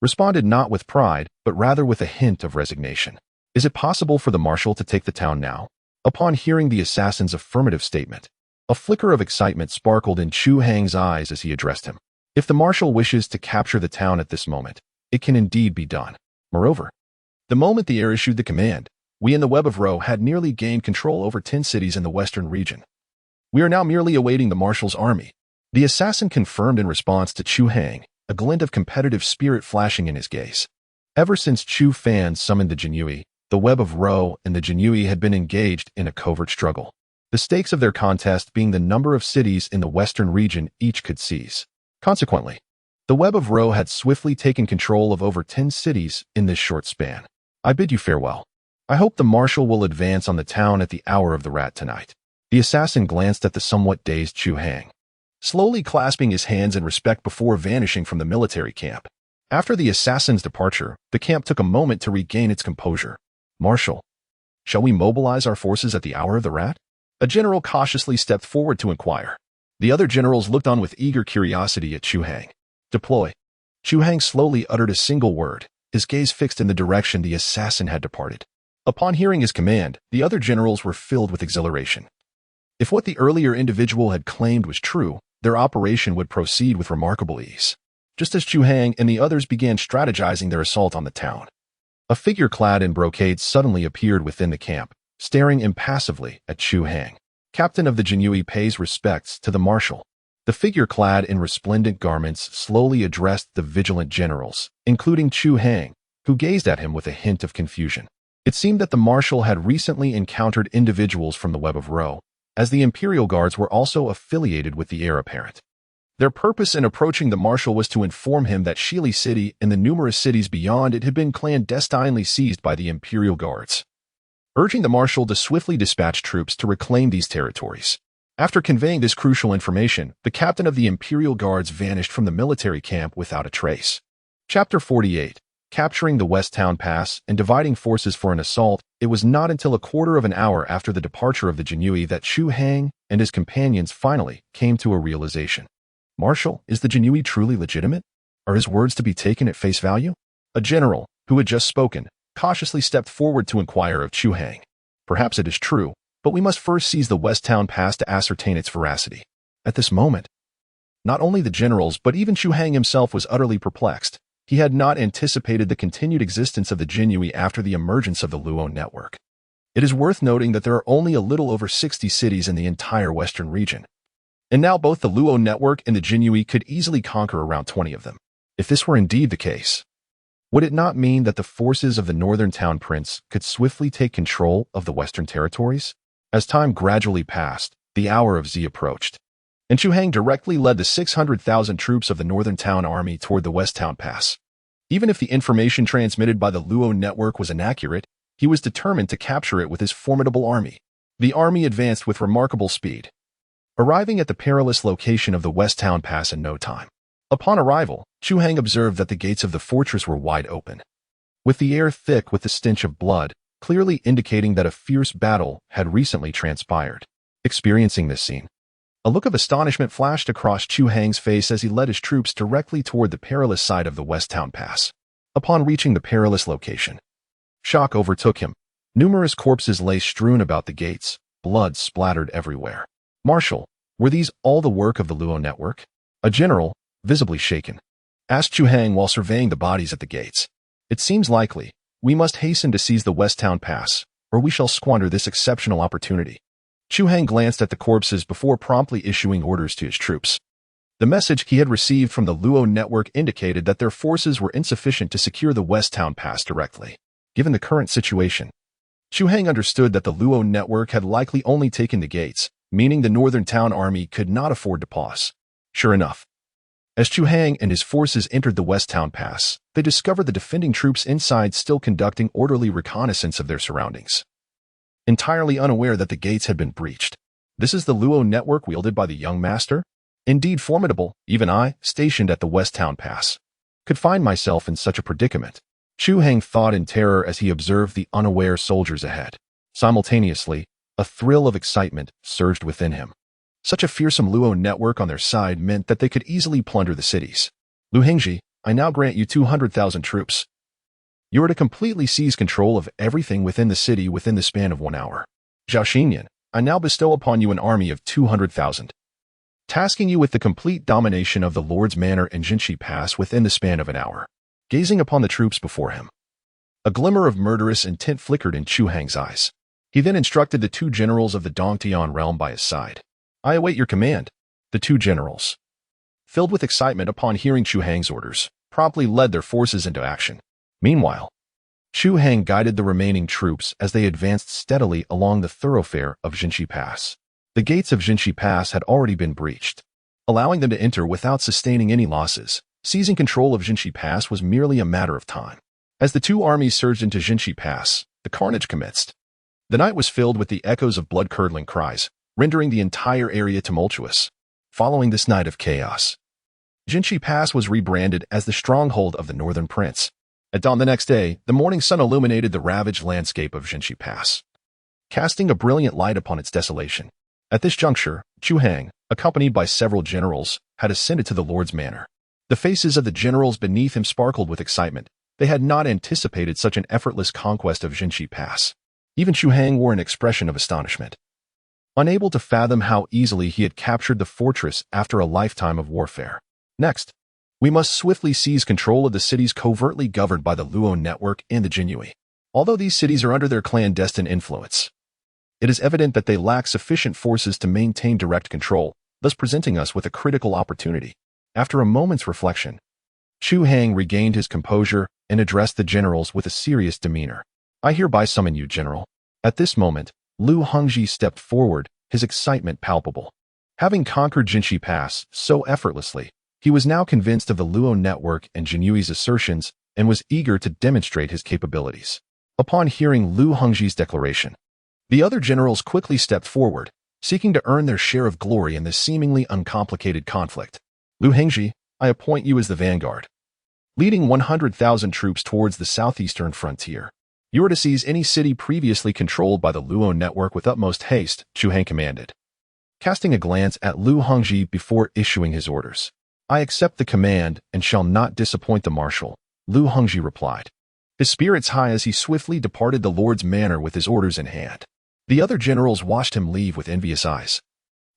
responded not with pride, but rather with a hint of resignation. "Is it possible for the Marshal to take the town now?" Upon hearing the assassin's affirmative statement, a flicker of excitement sparkled in Chu Hang's eyes as he addressed him. "If the Marshal wishes to capture the town at this moment, it can indeed be done. Moreover, the moment the heir issued the command, we in the Web of Ro had nearly gained control over 10 cities in the western region. We are now merely awaiting the Marshal's army." The assassin confirmed in response to Chu Hang, a glint of competitive spirit flashing in his gaze. Ever since Chu Fan summoned the Jinui, the Web of Ro and the Jinui had been engaged in a covert struggle, the stakes of their contest being the number of cities in the western region each could seize. Consequently, the Web of Ro had swiftly taken control of over 10 cities in this short span. "I bid you farewell. I hope the Marshal will advance on the town at the hour of the rat tonight." The assassin glanced at the somewhat dazed Chu Hang, slowly clasping his hands in respect before vanishing from the military camp. After the assassin's departure, the camp took a moment to regain its composure. "Marshal, shall we mobilize our forces at the hour of the rat?" A general cautiously stepped forward to inquire. The other generals looked on with eager curiosity at Chu Hang. "Deploy." Chu Hang slowly uttered a single word, his gaze fixed in the direction the assassin had departed. Upon hearing his command, the other generals were filled with exhilaration. If what the earlier individual had claimed was true, their operation would proceed with remarkable ease. Just as Chu Hang and the others began strategizing their assault on the town, a figure clad in brocade suddenly appeared within the camp, staring impassively at Chu Hang. "Captain of the Jinui pays respects to the Marshal." The figure clad in resplendent garments slowly addressed the vigilant generals, including Chu Hang, who gazed at him with a hint of confusion. It seemed that the Marshal had recently encountered individuals from the Web of Ro, as the Imperial Guards were also affiliated with the heir apparent. Their purpose in approaching the Marshal was to inform him that Shili City and the numerous cities beyond it had been clandestinely seized by the Imperial Guards, urging the Marshal to swiftly dispatch troops to reclaim these territories. After conveying this crucial information, the captain of the Imperial Guards vanished from the military camp without a trace. Chapter 48. Capturing the West Town Pass and dividing forces for an assault. It was not until a quarter of an hour after the departure of the Jinui that Chu Hang and his companions finally came to a realization. "Marshal, is the Jinui truly legitimate? Are his words to be taken at face value?" A general, who had just spoken, cautiously stepped forward to inquire of Chu Hang. "Perhaps it is true, but we must first seize the West Town Pass to ascertain its veracity." At this moment, not only the generals but even Chu Hang himself was utterly perplexed. He had not anticipated the continued existence of the Jinui after the emergence of the Luo network. It is worth noting that there are only a little over 60 cities in the entire western region. And now both the Luo network and the Jinyui could easily conquer around 20 of them. If this were indeed the case, would it not mean that the forces of the northern town prince could swiftly take control of the western territories? As time gradually passed, the hour of Z approached, and Chu Hang directly led the 600,000 troops of the northern town army toward the west town pass. Even if the information transmitted by the Luo network was inaccurate, he was determined to capture it with his formidable army. The army advanced with remarkable speed, arriving at the perilous location of the west town pass in no time. Upon arrival, Chu Hang observed that the gates of the fortress were wide open, with the air thick with the stench of blood, clearly indicating that a fierce battle had recently transpired. Experiencing this scene, a look of astonishment flashed across Chu Hang's face as he led his troops directly toward the perilous side of the west town pass. Upon reaching the perilous location, shock overtook him. Numerous corpses lay strewn about the gates, blood splattered everywhere. Marshal, were these all the work of the Luo network? A general, visibly shaken, asked Chu Hang while surveying the bodies at the gates. It seems likely. We must hasten to seize the West Town Pass, or we shall squander this exceptional opportunity. Chu Hang glanced at the corpses before promptly issuing orders to his troops. The message he had received from the Luo network indicated that their forces were insufficient to secure the West Town Pass directly. Given the current situation, Chu Hang understood that the Luo network had likely only taken the gates, meaning the northern town army could not afford to pause. Sure enough, as Chu Hang and his forces entered the West Town Pass, they discovered the defending troops inside still conducting orderly reconnaissance of their surroundings, entirely unaware that the gates had been breached. This is the Luo network wielded by the young master? Indeed formidable. Even I, stationed at the West Town Pass, could find myself in such a predicament. Chu Hang thought in terror as he observed the unaware soldiers ahead. Simultaneously, a thrill of excitement surged within him. Such a fearsome Luo network on their side meant that they could easily plunder the cities. Lu Hengji, I now grant you 200,000 troops. You are to completely seize control of everything within the city within the span of 1 hour. Zhao Xinyan, I now bestow upon you an army of 200,000, tasking you with the complete domination of the Lord's Manor and Jinshi Pass within the span of an hour. Gazing upon the troops before him, a glimmer of murderous intent flickered in Chu Hang's eyes. He then instructed the 2 generals of the Dongtian realm by his side. I await your command. The 2 generals, filled with excitement upon hearing Chu Hang's orders, promptly led their forces into action. Meanwhile, Chu Hang guided the remaining troops as they advanced steadily along the thoroughfare of Jinshi Pass. The gates of Jinshi Pass had already been breached, allowing them to enter without sustaining any losses. Seizing control of Jinshi Pass was merely a matter of time. As the 2 armies surged into Jinshi Pass, the carnage commenced. The night was filled with the echoes of blood-curdling cries, rendering the entire area tumultuous. Following this night of chaos, Jinshi Pass was rebranded as the stronghold of the Northern Prince. At dawn the next day, the morning sun illuminated the ravaged landscape of Jinshi Pass, casting a brilliant light upon its desolation. At this juncture, Chu Hang, accompanied by several generals, had ascended to the Lord's Manor. The faces of the generals beneath him sparkled with excitement. They had not anticipated such an effortless conquest of Jinshi Pass. Even Chu Hang wore an expression of astonishment, unable to fathom how easily he had captured the fortress after a lifetime of warfare. Next, we must swiftly seize control of the cities covertly governed by the Luo network and the Jinyui. Although these cities are under their clandestine influence, it is evident that they lack sufficient forces to maintain direct control, thus presenting us with a critical opportunity. After a moment's reflection, Chu Hang regained his composure and addressed the generals with a serious demeanor. I hereby summon you, General. At this moment, Lu Hengji stepped forward, his excitement palpable. Having conquered Jinshi Pass so effortlessly, he was now convinced of the Luo network and Jinyui's assertions and was eager to demonstrate his capabilities. Upon hearing Lu Hengji's declaration, the other generals quickly stepped forward, seeking to earn their share of glory in this seemingly uncomplicated conflict. Lu Hengji, I appoint you as the vanguard, leading 100,000 troops towards the southeastern frontier. You are to seize any city previously controlled by the Luo network with utmost haste, Chu Hang commanded. Casting a glance at Lu Hengji before issuing his orders. I accept the command and shall not disappoint the marshal, Lu Hengji replied, his spirits high as he swiftly departed the Lord's Manor with his orders in hand. The other generals watched him leave with envious eyes,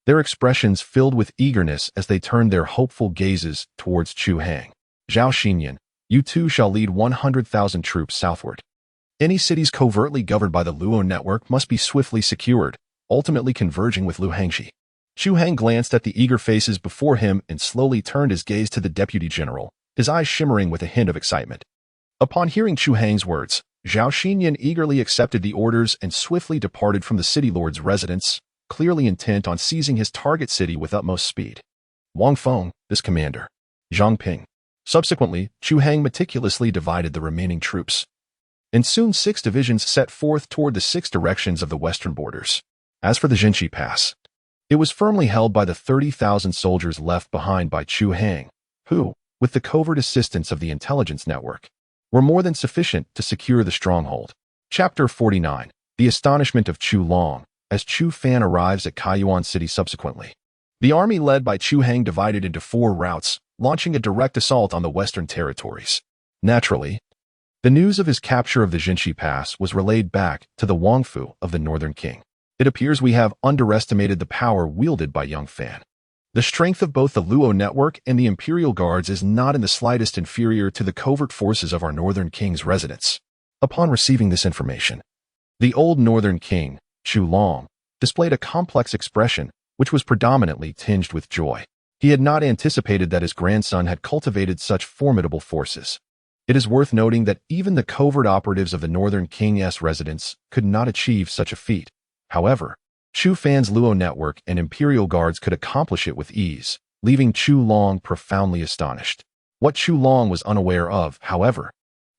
their expressions filled with eagerness as they turned their hopeful gazes towards Chu Hang. Zhao Xinyan, you too shall lead 100,000 troops southward. Any cities covertly governed by the Luo network must be swiftly secured, ultimately converging with Lu Hengji. Chu Hang glanced at the eager faces before him and slowly turned his gaze to the deputy general, his eyes shimmering with a hint of excitement. Upon hearing Chu Hang's words, Zhao Xinyan eagerly accepted the orders and swiftly departed from the city lord's residence, clearly intent on seizing his target city with utmost speed. Wang Feng, this commander. Zhang Ping. Subsequently, Chu Hang meticulously divided the remaining troops. And soon 6 divisions set forth toward the 6 directions of the western borders. As for the Jinshi Pass, it was firmly held by the 30,000 soldiers left behind by Chu Hang, who, with the covert assistance of the intelligence network, were more than sufficient to secure the stronghold. Chapter 49. The Astonishment of Chu Long, as Chu Fan arrives at Kaiyuan City subsequently. The army led by Chu Hang divided into 4 routes, launching a direct assault on the western territories. Naturally, the news of his capture of the Jinshi Pass was relayed back to the Wangfu of the Northern King. It appears we have underestimated the power wielded by young Fan. The strength of both the Luo network and the Imperial Guards is not in the slightest inferior to the covert forces of our Northern King's residence. Upon receiving this information, the old Northern King, Chu Long, displayed a complex expression which was predominantly tinged with joy. He had not anticipated that his grandson had cultivated such formidable forces. It is worth noting that even the covert operatives of the Northern King's residence could not achieve such a feat. However, Chu Fan's Luo network and Imperial Guards could accomplish it with ease, leaving Chu Long profoundly astonished. What Chu Long was unaware of, however,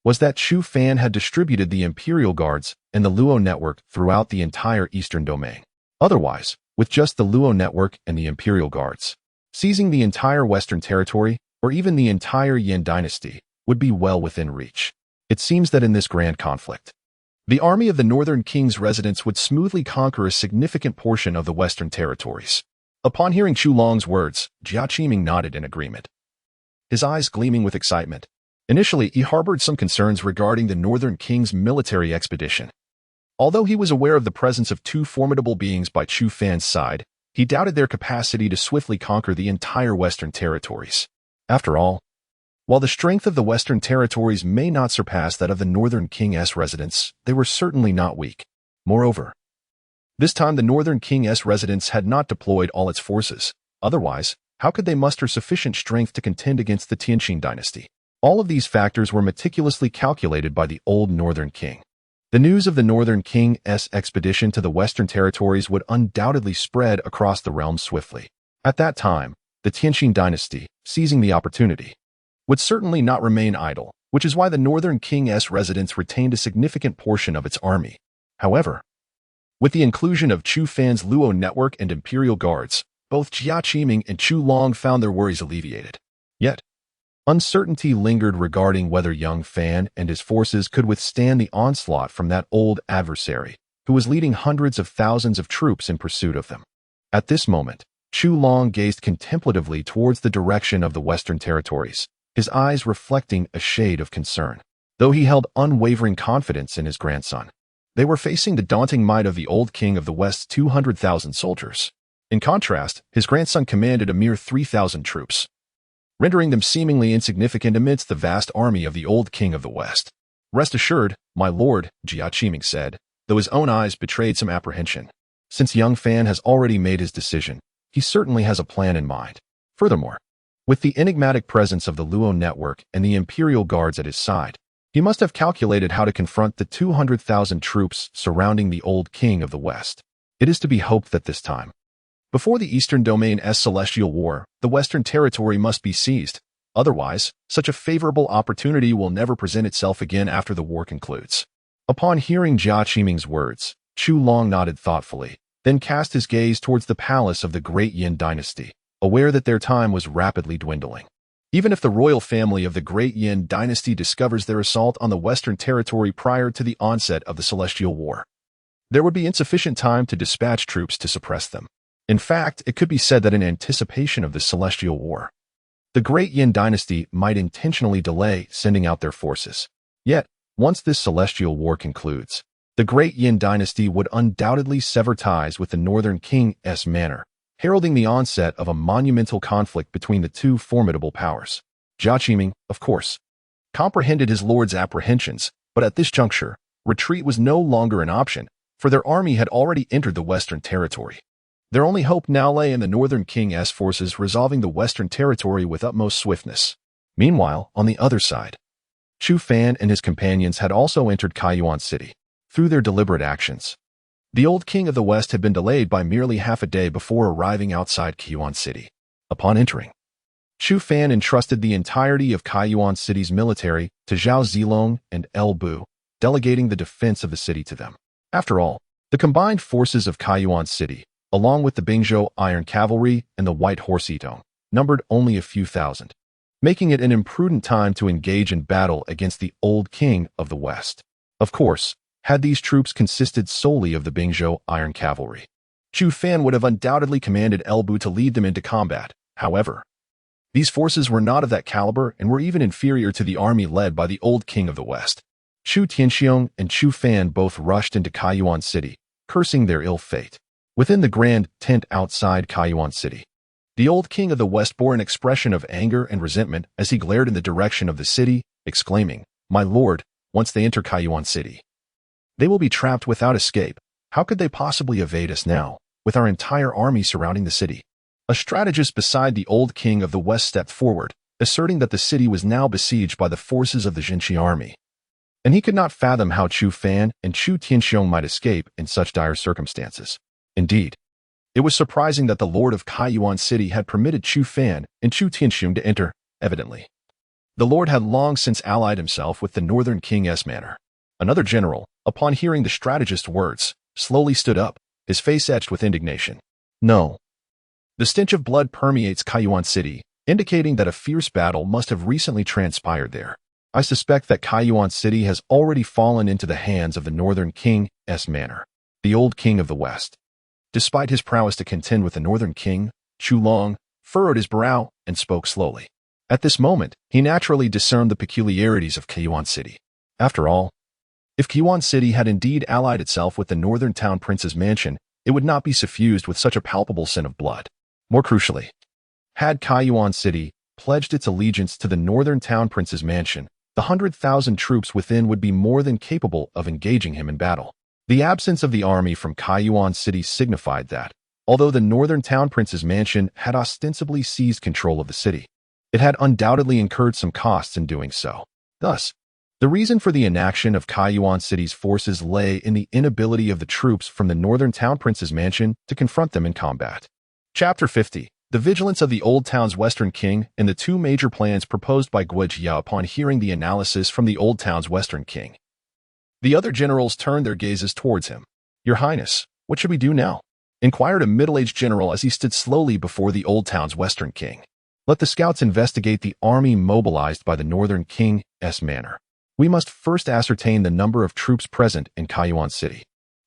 was that Chu Fan had distributed the Imperial Guards and the Luo network throughout the entire Eastern Domain. Otherwise, with just the Luo network and the Imperial Guards, seizing the entire Western territory, or even the entire Yin dynasty, would be well within reach. It seems that in this grand conflict, the army of the Northern King's residence would smoothly conquer a significant portion of the Western territories. Upon hearing Chu Long's words, Jia Qiming nodded in agreement, his eyes gleaming with excitement. Initially, he harbored some concerns regarding the Northern King's military expedition. Although he was aware of the presence of 2 formidable beings by Chu Fan's side, he doubted their capacity to swiftly conquer the entire Western territories. After all, while the strength of the Western territories may not surpass that of the Northern King's residence, they were certainly not weak. Moreover, this time the Northern King's residence had not deployed all its forces. Otherwise, how could they muster sufficient strength to contend against the Tianqing dynasty? All of these factors were meticulously calculated by the old Northern King. The news of the Northern King's expedition to the Western territories would undoubtedly spread across the realm swiftly. At that time, the Tianqing dynasty, seizing the opportunity, would certainly not remain idle, which is why the Northern King's residence retained a significant portion of its army. However, with the inclusion of Chu Fan's Luo network and Imperial Guards, both Jia Qiming and Chu Long found their worries alleviated. Yet, uncertainty lingered regarding whether young Fan and his forces could withstand the onslaught from that old adversary, who was leading hundreds of thousands of troops in pursuit of them. At this moment, Chu Long gazed contemplatively towards the direction of the Western territories, his eyes reflecting a shade of concern. Though he held unwavering confidence in his grandson, they were facing the daunting might of the old king of the West's 200,000 soldiers. In contrast, his grandson commanded a mere 3,000 troops, rendering them seemingly insignificant amidst the vast army of the old king of the West. Rest assured, my lord, Jia Qiming said, though his own eyes betrayed some apprehension. Since young Fan has already made his decision, he certainly has a plan in mind. Furthermore, with the enigmatic presence of the Luo network and the Imperial Guards at his side, he must have calculated how to confront the 200,000 troops surrounding the old king of the West. It is to be hoped that this time, before the Eastern Domain's celestial war, the Western territory must be seized. Otherwise, such a favorable opportunity will never present itself again after the war concludes. Upon hearing Jia Qiming's words, Chu Long nodded thoughtfully, then cast his gaze towards the palace of the great Yin dynasty, aware that their time was rapidly dwindling. Even if the royal family of the great Yin dynasty discovers their assault on the Western territory prior to the onset of the celestial war, there would be insufficient time to dispatch troops to suppress them. In fact, it could be said that in anticipation of the celestial war, the great Yin dynasty might intentionally delay sending out their forces. Yet, once this celestial war concludes, the great Yin dynasty would undoubtedly sever ties with the Northern King's manor, heralding the onset of a monumental conflict between the 2 formidable powers. Jia Qiming, of course, comprehended his lord's apprehensions, but at this juncture, retreat was no longer an option, for their army had already entered the Western territory. Their only hope now lay in the Northern King's forces resolving the Western territory with utmost swiftness. Meanwhile, on the other side, Chu Fan and his companions had also entered Kaiyuan City. Through their deliberate actions, the old king of the West had been delayed by merely half a day before arriving outside Kaiyuan City. Upon entering, Chu Fan entrusted the entirety of Kaiyuan City's military to Zhao Zilong and El Bu, delegating the defense of the city to them. After all, the combined forces of Kaiyuan City, along with the Bingzhou Iron Cavalry and the White Horse Itong, numbered only a few thousand, making it an imprudent time to engage in battle against the old king of the West. Of course, had these troops consisted solely of the Bingzhou Iron Cavalry, Chu Fan would have undoubtedly commanded El Bu to lead them into combat. However, these forces were not of that caliber and were even inferior to the army led by the old king of the West. Chu Tianxiong and Chu Fan both rushed into Kaiyuan City, cursing their ill fate. Within the grand tent outside Kaiyuan City, the old king of the West bore an expression of anger and resentment as he glared in the direction of the city, exclaiming, "My lord, once they enter Kaiyuan City, they will be trapped without escape. How could they possibly evade us now, with our entire army surrounding the city?" A strategist beside the old king of the West stepped forward, asserting that the city was now besieged by the forces of the Jinchi army, and he could not fathom how Chu Fan and Chu Tianxiong might escape in such dire circumstances. Indeed, it was surprising that the lord of Kaiyuan City had permitted Chu Fan and Chu Tianxiong to enter. Evidently, the lord had long since allied himself with the Northern King's manor. Another general, upon hearing the strategist's words, slowly stood up, his face etched with indignation. "No. The stench of blood permeates Kaiyuan City, indicating that a fierce battle must have recently transpired there. I suspect that Kaiyuan City has already fallen into the hands of the Northern King's manor, the old king of the West." Despite his prowess to contend with the Northern King, Chu Long furrowed his brow and spoke slowly. At this moment, he naturally discerned the peculiarities of Kaiyuan City. After all, if Kaiyuan City had indeed allied itself with the Northern Town Prince's mansion, it would not be suffused with such a palpable sin of blood. More crucially, had Kaiyuan City pledged its allegiance to the Northern Town Prince's mansion, the 100,000 troops within would be more than capable of engaging him in battle. The absence of the army from Kaiyuan City signified that, although the Northern Town Prince's mansion had ostensibly seized control of the city, it had undoubtedly incurred some costs in doing so. Thus, the reason for the inaction of Kaiyuan City's forces lay in the inability of the troops from the Northern Town Prince's mansion to confront them in combat. Chapter 50. The vigilance of the Old Town's Western King and the two major plans proposed by Guojia upon hearing the analysis from the Old Town's Western King. The other generals turned their gazes towards him. "Your Highness, what should we do now?" inquired a middle-aged general as he stood slowly before the Old Town's Western King. "Let the scouts investigate the army mobilized by the Northern King's manor. We must first ascertain the number of troops present in Kaiyuan City.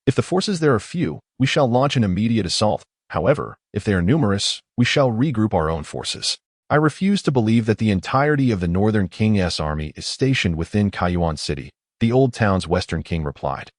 If the forces there are few, we shall launch an immediate assault. However, if they are numerous, we shall regroup our own forces. I refuse to believe that the entirety of the Northern King's army is stationed within Kaiyuan City," the Old Town's Western King replied,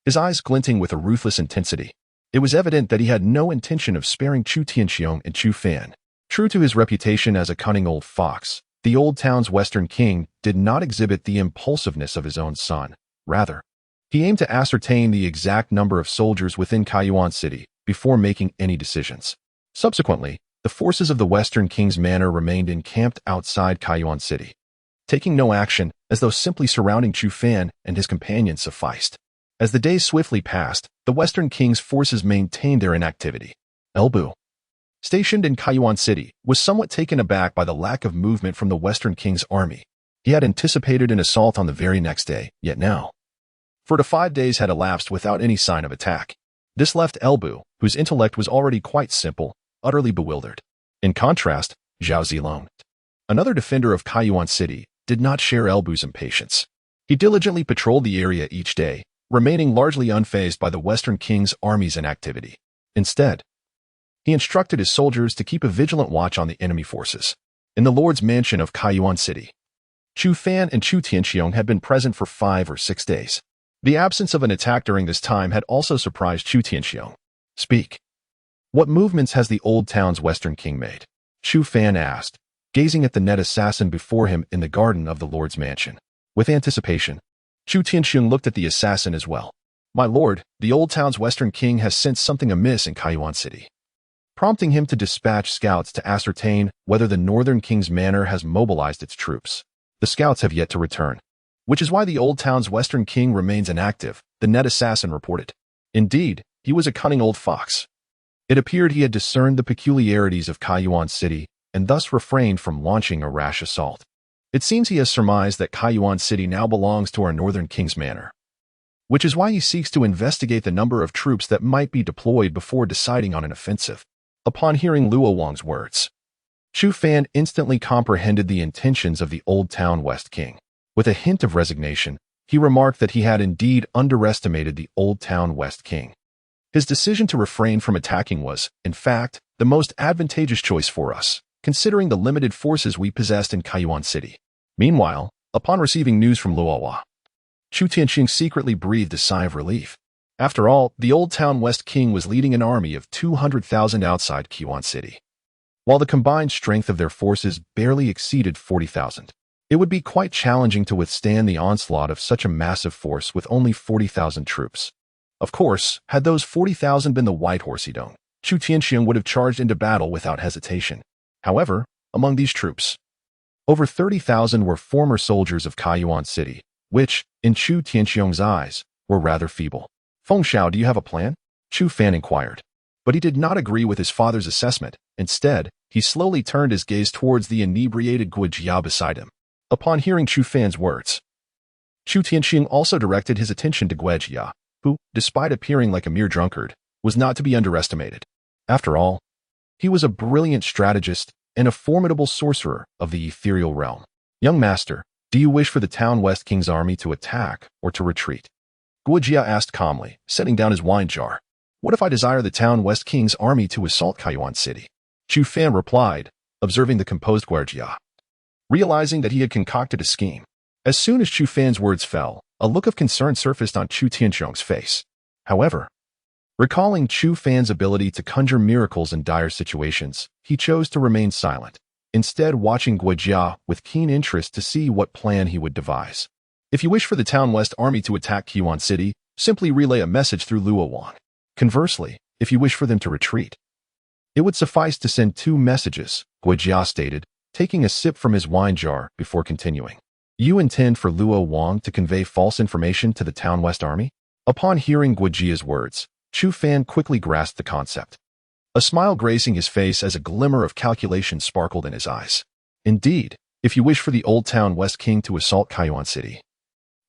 his eyes glinting with a ruthless intensity. It was evident that he had no intention of sparing Chu Tianxiong and Chu Fan. True to his reputation as a cunning old fox, the Old Town's Western King did not exhibit the impulsiveness of his own son. Rather, he aimed to ascertain the exact number of soldiers within Kaiyuan City before making any decisions. Subsequently, the forces of the Western King's manor remained encamped outside Kaiyuan City, taking no action, as though simply surrounding Chu Fan and his companions sufficed. As the days swiftly passed, the Western King's forces maintained their inactivity. El Bu, stationed in Kaiyuan City, was somewhat taken aback by the lack of movement from the Western King's army. He had anticipated an assault on the very next day, yet now 4 to 5 days had elapsed without any sign of attack. This left El Bu, whose intellect was already quite simple, utterly bewildered. In contrast, Zhao Zilong, another defender of Kaiyuan City, did not share El Bu's impatience. He diligently patrolled the area each day, remaining largely unfazed by the Western King's army's inactivity. Instead, he instructed his soldiers to keep a vigilant watch on the enemy forces. In the Lord's mansion of Kaiyuan City, Chu Fan and Chu Tianxiong had been present for 5 or 6 days. The absence of an attack during this time had also surprised Chu Tianxiong. "Speak. What movements has the Old Town's Western King made?" Chu Fan asked, gazing at the net assassin before him in the garden of the Lord's mansion. With anticipation, Chu Tianxiong looked at the assassin as well. "My lord, the Old Town's Western King has sensed something amiss in Kaiyuan City. prompting him to dispatch scouts to ascertain whether the Northern King's manor has mobilized its troops. The scouts have yet to return, which is why the old town's Western King remains inactive, the net assassin reported. Indeed, he was a cunning old fox. It appeared he had discerned the peculiarities of Kaiyuan City and thus refrained from launching a rash assault. It seems he has surmised that Kaiyuan City now belongs to our Northern King's manor, which is why he seeks to investigate the number of troops that might be deployed before deciding on an offensive. Upon hearing Luo Wang's words, Chu Fan instantly comprehended the intentions of the Old Town West King. With a hint of resignation, he remarked that he had indeed underestimated the Old Town West King. His decision to refrain from attacking was, in fact, the most advantageous choice for us, considering the limited forces we possessed in Kaiyuan City. Meanwhile, upon receiving news from Luowa, Chu Tianqing secretly breathed a sigh of relief. After all, the Old Town West King was leading an army of 200,000 outside Kaiyuan City, while the combined strength of their forces barely exceeded 40,000. It would be quite challenging to withstand the onslaught of such a massive force with only 40,000 troops. Of course, had those 40,000 been the White Horse Idong, Chu Tianqing would have charged into battle without hesitation. However, among these troops, over 30,000 were former soldiers of Kaiyuan City, which, in Chu Tianqing's eyes, were rather feeble. "Feng Xiao, do you have a plan?" Chu Fan inquired. But he did not agree with his father's assessment. Instead, he slowly turned his gaze towards the inebriated Guijia beside him. Upon hearing Chu Fan's words, Chu Tianqing also directed his attention to Guijia, who, despite appearing like a mere drunkard, was not to be underestimated. After all, he was a brilliant strategist and a formidable sorcerer of the ethereal realm. "Young master, do you wish for the Town West King's army to attack or to retreat?" Guijia asked calmly, setting down his wine jar. "What if I desire the Town West King's army to assault Kaiyuan City?" Chu Fan replied, observing the composed Guijia, realizing that he had concocted a scheme. As soon as Chu Fan's words fell, a look of concern surfaced on Chu Tianqing's face. However, recalling Chu Fan's ability to conjure miracles in dire situations, he chose to remain silent, instead watching Guijia with keen interest to see what plan he would devise. "If you wish for the Town West army to attack Kaiyuan City, simply relay a message through Luo Wang. Conversely, if you wish for them to retreat, it would suffice to send 2 messages," Guijia stated, taking a sip from his wine jar before continuing. "You intend for Luo Wang to convey false information to the Town West army?" Upon hearing Guijia's words, Chu Fan quickly grasped the concept, a smile gracing his face as a glimmer of calculation sparkled in his eyes. "Indeed, if you wish for the Old Town West King to assault Kaiyuan City,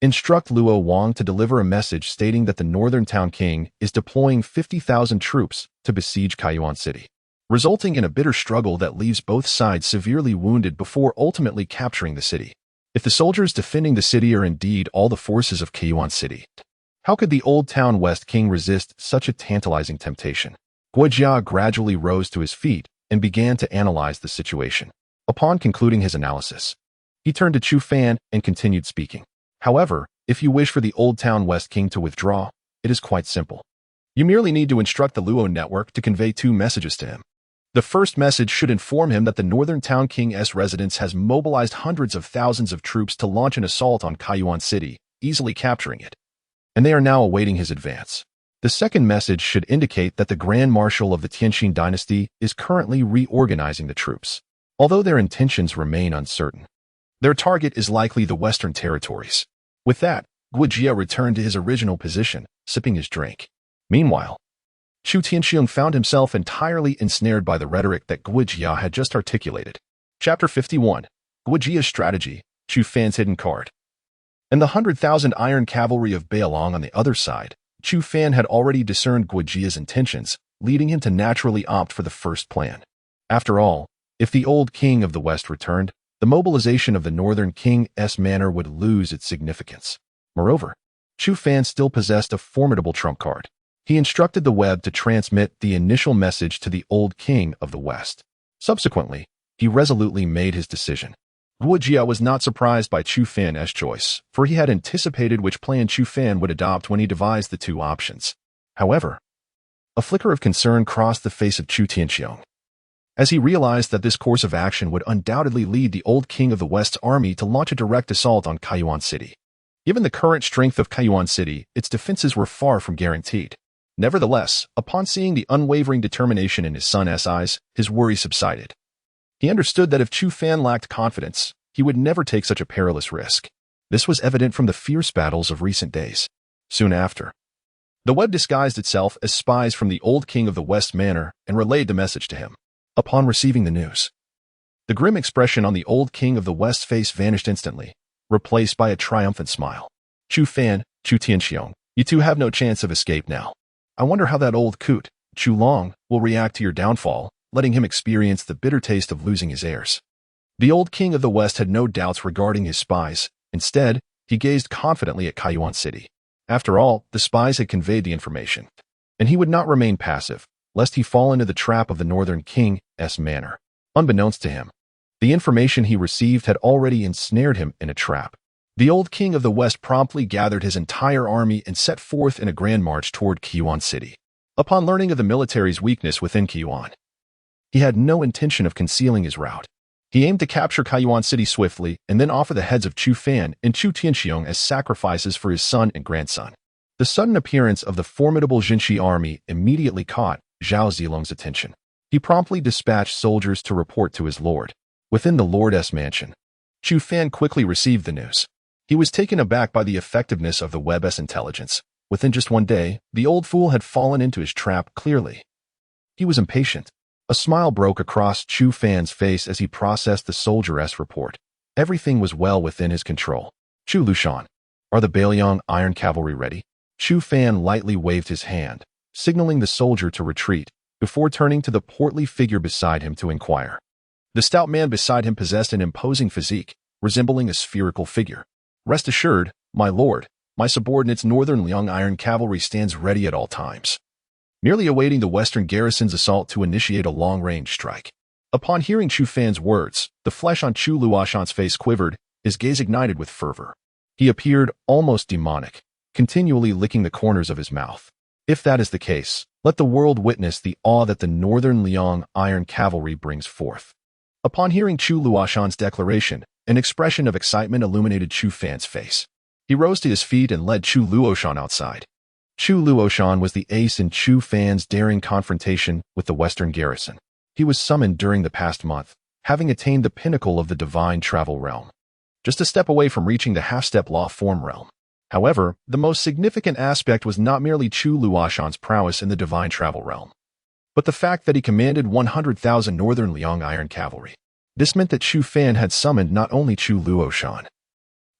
instruct Luo Wang to deliver a message stating that the Northern Town King is deploying 50,000 troops to besiege Kaiyuan City, resulting in a bitter struggle that leaves both sides severely wounded before ultimately capturing the city. If the soldiers defending the city are indeed all the forces of Kaiyuan City, how could the Old Town West King resist such a tantalizing temptation?" Guijia gradually rose to his feet and began to analyze the situation. Upon concluding his analysis, he turned to Chu Fan and continued speaking. "However, if you wish for the Old Town West King to withdraw, it is quite simple. You merely need to instruct the Luo network to convey 2 messages to him. The first message should inform him that the Northern Town King's residence has mobilized hundreds of thousands of troops to launch an assault on Kaiyuan City, easily capturing it, and they are now awaiting his advance. The second message should indicate that the Grand Marshal of the Tianqing Dynasty is currently reorganizing the troops, although their intentions remain uncertain. Their target is likely the Western territories." With that, Guijia returned to his original position, sipping his drink. Meanwhile, Chu Tianqing found himself entirely ensnared by the rhetoric that Guijia had just articulated. Chapter 51. Guijia's Strategy, Chu Fan's Hidden Card. And the 100,000 iron cavalry of Beilong on the other side, Chu Fan had already discerned Guijia's intentions, leading him to naturally opt for the first plan. After all, if the old king of the West returned, the mobilization of the Northern King's manor would lose its significance. Moreover, Chu Fan still possessed a formidable trump card. He instructed the web to transmit the initial message to the old king of the West. Subsequently, he resolutely made his decision. Guijia was not surprised by Chu Fan's choice, for he had anticipated which plan Chu Fan would adopt when he devised the 2 options. However, a flicker of concern crossed the face of Chu Tianqing, as he realized that this course of action would undoubtedly lead the old king of the West's army to launch a direct assault on Kaiyuan City. Given the current strength of Kaiyuan City, its defenses were far from guaranteed. Nevertheless, upon seeing the unwavering determination in his son's eyes, his worry subsided. He understood that if Chu Fan lacked confidence, he would never take such a perilous risk. This was evident from the fierce battles of recent days. Soon after, the web disguised itself as spies from the old king of the West Manor and relayed the message to him. Upon receiving the news, the grim expression on the old king of the West's face vanished instantly, replaced by a triumphant smile. Chu Fan, Chu Tianxiong, you two have no chance of escape now. I wonder how that old coot, Chu Long, will react to your downfall, letting him experience the bitter taste of losing his heirs. The old king of the West had no doubts regarding his spies. Instead, he gazed confidently at Kaiyuan City. After all, the spies had conveyed the information, and he would not remain passive, lest he fall into the trap of the Northern King's manor. Unbeknownst to him, the information he received had already ensnared him in a trap. The old king of the West promptly gathered his entire army and set forth in a grand march toward Kaiyuan City. Upon learning of the military's weakness within Kaiyuan, he had no intention of concealing his route. He aimed to capture Kaiyuan City swiftly and then offer the heads of Chu Fan and Chu Tianxiong as sacrifices for his son and grandson. The sudden appearance of the formidable Jinshi army immediately caught Zhao Zilong's attention. He promptly dispatched soldiers to report to his lord. Within the lord's mansion, Chu Fan quickly received the news. He was taken aback by the effectiveness of the web's intelligence. Within just one day, the old fool had fallen into his trap clearly. He was impatient. A smile broke across Chu Fan's face as he processed the soldier's report. Everything was well within his control. Chu Lushan, are the Bailiang Iron Cavalry ready? Chu Fan lightly waved his hand, signaling the soldier to retreat, before turning to the portly figure beside him to inquire. The stout man beside him possessed an imposing physique, resembling a spherical figure. Rest assured, my lord, my subordinate's Northern Liang Iron Cavalry stands ready at all times, merely awaiting the Western garrison's assault to initiate a long-range strike. Upon hearing Chu Fan's words, the flesh on Chu Luoshan's face quivered, his gaze ignited with fervor. He appeared almost demonic, continually licking the corners of his mouth. If that is the case, let the world witness the awe that the Northern Liang Iron Cavalry brings forth. Upon hearing Chu Luoshan's declaration, an expression of excitement illuminated Chu Fan's face. He rose to his feet and led Chu Luoshan outside. Chu Luoshan was the ace in Chu Fan's daring confrontation with the Western garrison. He was summoned during the past month, having attained the pinnacle of the divine travel realm, just a step away from reaching the half-step law form realm. However, the most significant aspect was not merely Chu Luoshan's prowess in the divine travel realm, but the fact that he commanded 100,000 Northern Liang Iron Cavalry. This meant that Chu Fan had summoned not only Chu Luoshan,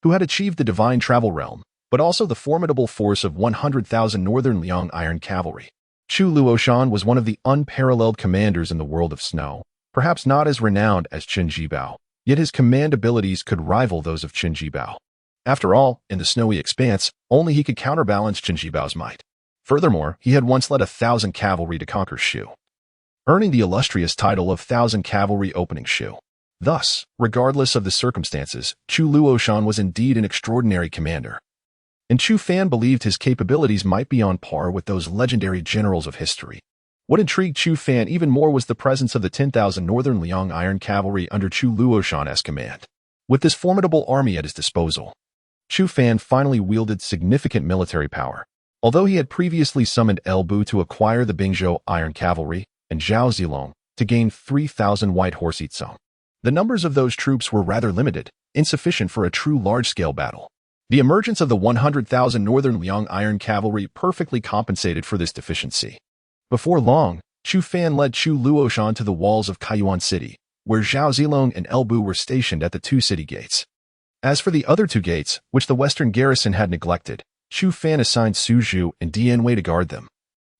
who had achieved the divine travel realm, but also the formidable force of 100,000 Northern Liang Iron Cavalry. Chu Luoshan was one of the unparalleled commanders in the world of snow, perhaps not as renowned as Qin Jibao, yet his command abilities could rival those of Qin Jibao. After all, in the snowy expanse, only he could counterbalance Qin Jibao's might. Furthermore, he had once led 1,000 cavalry to conquer Shu, earning the illustrious title of 1,000 Cavalry Opening Shu. Thus, regardless of the circumstances, Chu Luoshan was indeed an extraordinary commander, and Chu Fan believed his capabilities might be on par with those legendary generals of history. What intrigued Chu Fan even more was the presence of the 10,000 Northern Liang Iron Cavalry under Chu Luoshan's command. With this formidable army at his disposal, Chu Fan finally wielded significant military power. Although he had previously summoned El Bu to acquire the Bingzhou Iron Cavalry and Zhao Zilong to gain 3,000 White Horse Yitzhong, the numbers of those troops were rather limited, insufficient for a true large-scale battle. The emergence of the 100,000 Northern Liang Iron Cavalry perfectly compensated for this deficiency. Before long, Chu Fan led Chu Luoshan to the walls of Kaiyuan City, where Zhao Zilong and El Bu were stationed at the 2 city gates. As for the other 2 gates, which the Western garrison had neglected, Chu Fan assigned Su Zhu and Dian Wei to guard them.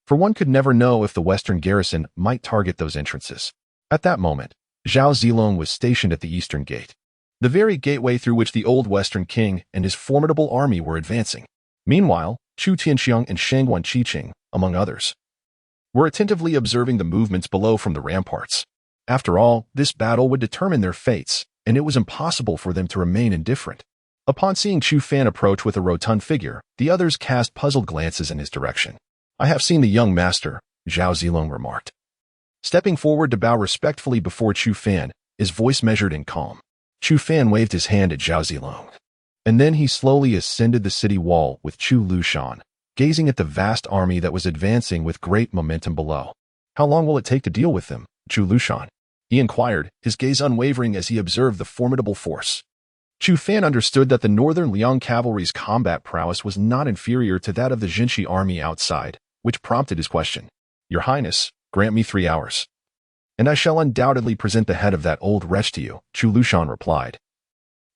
For one could never know if the Western garrison might target those entrances. At that moment, Zhao Zilong was stationed at the eastern gate, the very gateway through which the old Western king and his formidable army were advancing. Meanwhile, Chu Tianxiong and Shangguan Qiqing, among others, were attentively observing the movements below from the ramparts. After all, this battle would determine their fates, and it was impossible for them to remain indifferent. Upon seeing Chu Fan approach with a rotund figure, the others cast puzzled glances in his direction. I have seen the young master, Zhao Zilong remarked. Stepping forward to bow respectfully before Chu Fan, his voice measured and calm. Chu Fan waved his hand at Zhao Zilong, and then he slowly ascended the city wall with Chu Lushan, gazing at the vast army that was advancing with great momentum below. How long will it take to deal with them, Chu Lushan? He inquired, his gaze unwavering as he observed the formidable force. Chu Fan understood that the Northern Liang cavalry's combat prowess was not inferior to that of the Jinshi army outside, which prompted his question. Your Highness, grant me 3 hours, and I shall undoubtedly present the head of that old wretch to you, Chu Lushan replied,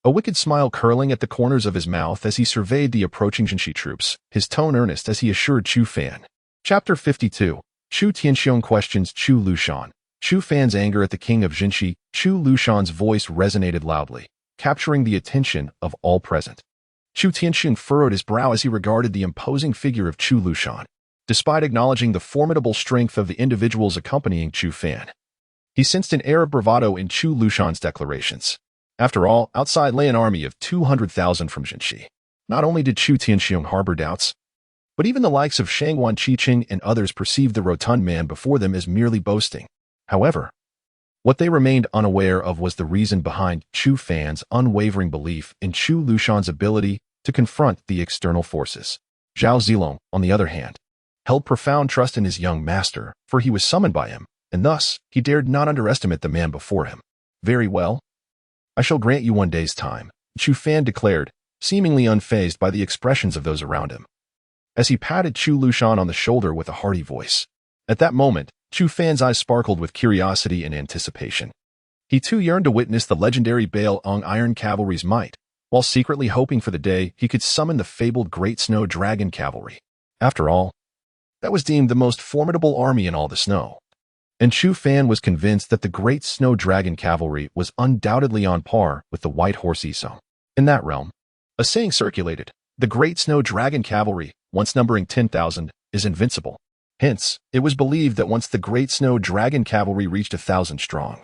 a wicked smile curling at the corners of his mouth as he surveyed the approaching Jinshi troops, his tone earnest as he assured Chu Fan. Chapter 52. Chu Tianxiong questions Chu Lushan. Chu Fan's anger at the king of Jinshi, Chu Lushan's voice resonated loudly, capturing the attention of all present. Chu Tianxiong furrowed his brow as he regarded the imposing figure of Chu Lushan. Despite acknowledging the formidable strength of the individuals accompanying Chu Fan, he sensed an air of bravado in Chu Lushan's declarations. After all, outside lay an army of 200,000 from Jinshi. Not only did Chu Tianxiong harbor doubts, but even the likes of Shangwan Qiqing and others perceived the rotund man before them as merely boasting. However, what they remained unaware of was the reason behind Chu Fan's unwavering belief in Chu Lushan's ability to confront the external forces. Zhao Zilong, on the other hand, held profound trust in his young master, for he was summoned by him, and thus he dared not underestimate the man before him. Very well. I shall grant you 1 day's time, Chu Fan declared, seemingly unfazed by the expressions of those around him, as he patted Chu Lushan on the shoulder with a hearty voice. At that moment, Chu Fan's eyes sparkled with curiosity and anticipation. He too yearned to witness the legendary Bail Ong Iron Cavalry's might, while secretly hoping for the day he could summon the fabled Great Snow Dragon Cavalry. After all, that was deemed the most formidable army in all the snow. And Chu Fan was convinced that the Great Snow Dragon Cavalry was undoubtedly on par with the White Horse Isong. In that realm, a saying circulated, the Great Snow Dragon Cavalry, once numbering 10,000, is invincible. Hence, it was believed that once the Great Snow Dragon Cavalry reached 1,000 strong,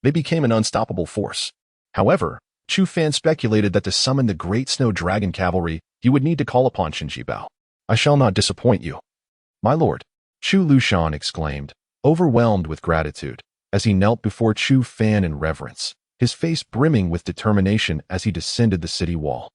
they became an unstoppable force. However, Chu Fan speculated that to summon the Great Snow Dragon Cavalry, he would need to call upon Shinji Bao. I shall not disappoint you, my lord, Chu Lushan exclaimed, overwhelmed with gratitude, as he knelt before Chu Fan in reverence, his face brimming with determination as he descended the city wall.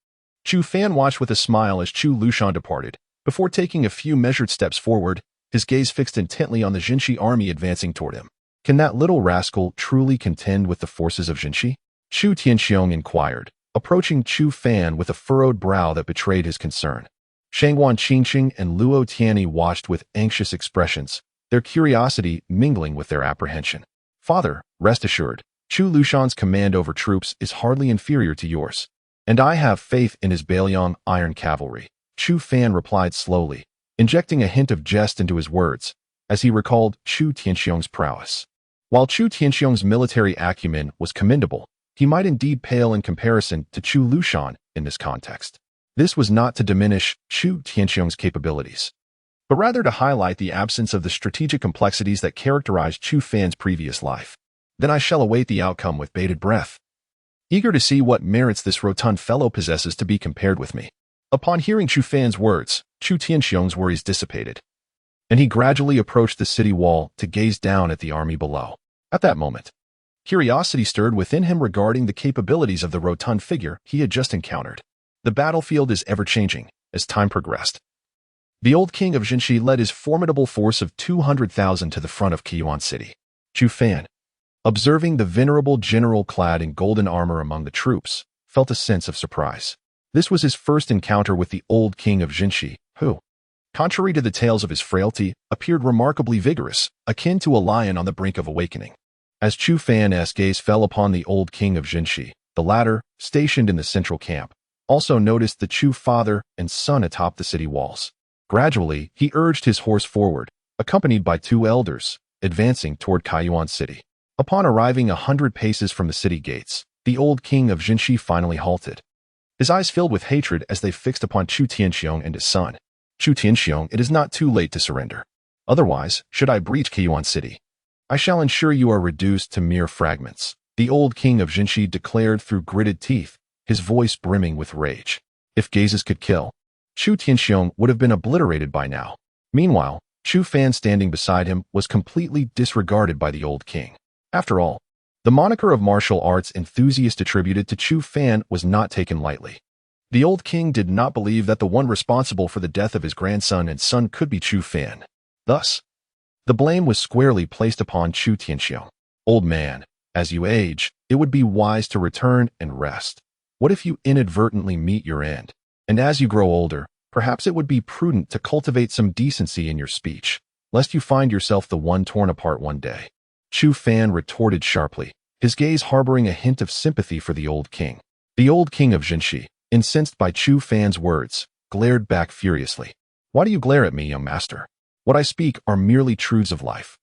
Chu Fan watched with a smile as Chu Lushan departed, before taking a few measured steps forward, his gaze fixed intently on the Jinshi army advancing toward him. Can that little rascal truly contend with the forces of Jinshi? Chu Tianxiong inquired, approaching Chu Fan with a furrowed brow that betrayed his concern. Shangwan Qiqing and Luo Tianyi watched with anxious expressions, their curiosity mingling with their apprehension. Father, rest assured, Chu Lushan's command over troops is hardly inferior to yours, and I have faith in his Bailiang Iron Cavalry, Chu Fan replied slowly, injecting a hint of jest into his words, as he recalled Chu Tianxiong's prowess. While Chu Tianxiong's military acumen was commendable, he might indeed pale in comparison to Chu Lushan in this context. This was not to diminish Chu Tianxiong's capabilities, but rather to highlight the absence of the strategic complexities that characterized Chu Fan's previous life. Then I shall await the outcome with bated breath, eager to see what merits this rotund fellow possesses to be compared with me. Upon hearing Chu Fan's words, Chu Tianxiong's worries dissipated, and he gradually approached the city wall to gaze down at the army below. At that moment, curiosity stirred within him regarding the capabilities of the rotund figure he had just encountered. The battlefield is ever-changing as time progressed. The old king of Jinshi led his formidable force of 200,000 to the front of Qiyuan City. Chu Fan, observing the venerable general clad in golden armor among the troops, felt a sense of surprise. This was his first encounter with the old king of Jinshi, who, contrary to the tales of his frailty, appeared remarkably vigorous, akin to a lion on the brink of awakening. As Chu Fan's gaze fell upon the old king of Jinshi, the latter, stationed in the central camp, also noticed the Chu father and son atop the city walls. Gradually, he urged his horse forward, accompanied by 2 elders, advancing toward Qiyuan City. Upon arriving 100 paces from the city gates, the old king of Jinshi finally halted. His eyes filled with hatred as they fixed upon Chu Tianxiong and his son. Chu Tianxiong, it is not too late to surrender. Otherwise, should I breach Qiyuan City, I shall ensure you are reduced to mere fragments, the old king of Jinshi declared through gritted teeth, his voice brimming with rage. If gazes could kill, Chu Tianxiong would have been obliterated by now. Meanwhile, Chu Fan standing beside him was completely disregarded by the old king. After all, the moniker of martial arts enthusiast attributed to Chu Fan was not taken lightly. The old king did not believe that the one responsible for the death of his grandson and son could be Chu Fan. Thus, the blame was squarely placed upon Chu Tianxiong. Old man, as you age, it would be wise to return and rest. What if you inadvertently meet your end? And as you grow older, perhaps it would be prudent to cultivate some decency in your speech, lest you find yourself the one torn apart one day. Chu Fan retorted sharply, his gaze harboring a hint of sympathy for the old king. The old king of Jinshi, incensed by Chu Fan's words, glared back furiously. Why do you glare at me, young master? What I speak are merely truths of life.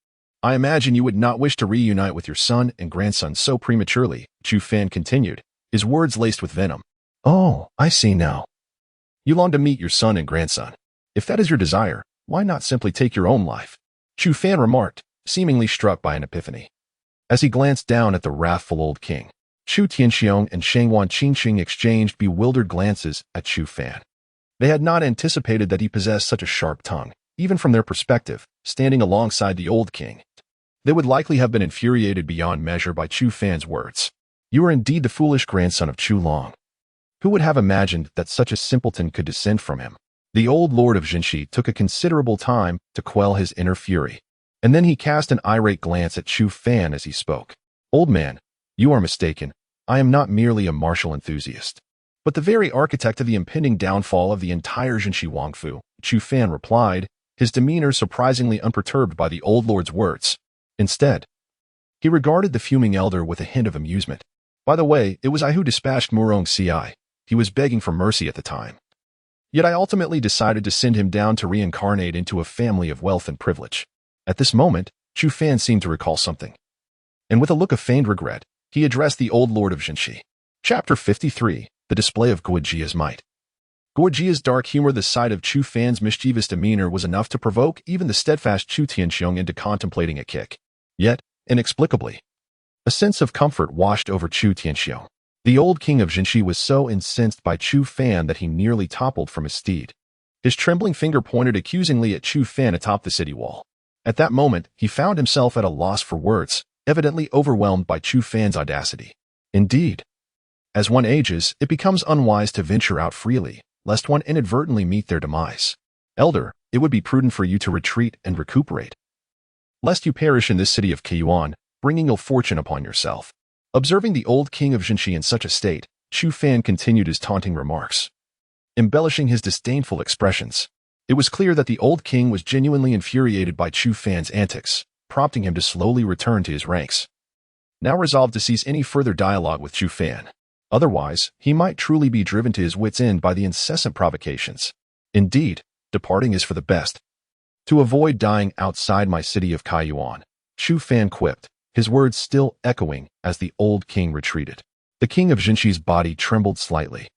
I imagine you would not wish to reunite with your son and grandson so prematurely, Chu Fan continued, his words laced with venom. Oh, I see now. You long to meet your son and grandson. If that is your desire, why not simply take your own life? Chu Fan remarked, seemingly struck by an epiphany. As he glanced down at the wrathful old king, Chu Tianxiong and Shangwan Qingxing exchanged bewildered glances at Chu Fan. They had not anticipated that he possessed such a sharp tongue, even from their perspective, standing alongside the old king. They would likely have been infuriated beyond measure by Chu Fan's words. You are indeed the foolish grandson of Chu Long. Who would have imagined that such a simpleton could descend from him? The old lord of Jinshi took a considerable time to quell his inner fury, and then he cast an irate glance at Chu Fan as he spoke. Old man, you are mistaken. I am not merely a martial enthusiast, but the very architect of the impending downfall of the entire Jinshi Wangfu, Chu Fan replied, his demeanor surprisingly unperturbed by the old lord's words. Instead, he regarded the fuming elder with a hint of amusement. By the way, it was I who dispatched Murong Ci. He was begging for mercy at the time. Yet I ultimately decided to send him down to reincarnate into a family of wealth and privilege. At this moment, Chu Fan seemed to recall something, and with a look of feigned regret, he addressed the old lord of Jinshi. Chapter 53, The Display of Guojia's Might. Guojia's dark humor, the sight of Chu Fan's mischievous demeanor was enough to provoke even the steadfast Chu Tianxiong into contemplating a kick. Yet, inexplicably, a sense of comfort washed over Chu Tianxiong. The old king of Jinshi was so incensed by Chu Fan that he nearly toppled from his steed. His trembling finger pointed accusingly at Chu Fan atop the city wall. At that moment, he found himself at a loss for words, evidently overwhelmed by Chu Fan's audacity. Indeed, as one ages, it becomes unwise to venture out freely, lest one inadvertently meet their demise. Elder, it would be prudent for you to retreat and recuperate, lest you perish in this city of Keyuan, bringing ill fortune upon yourself. Observing the old king of Jinshi in such a state, Chu Fan continued his taunting remarks, embellishing his disdainful expressions. It was clear that the old king was genuinely infuriated by Chu Fan's antics, prompting him to slowly return to his ranks. Now resolved to cease any further dialogue with Chu Fan. Otherwise, he might truly be driven to his wits' end by the incessant provocations. Indeed, departing is for the best. To avoid dying outside my city of Kaiyuan, Chu Fan quipped, his words still echoing as the old king retreated. The king of Jinshi's body trembled slightly,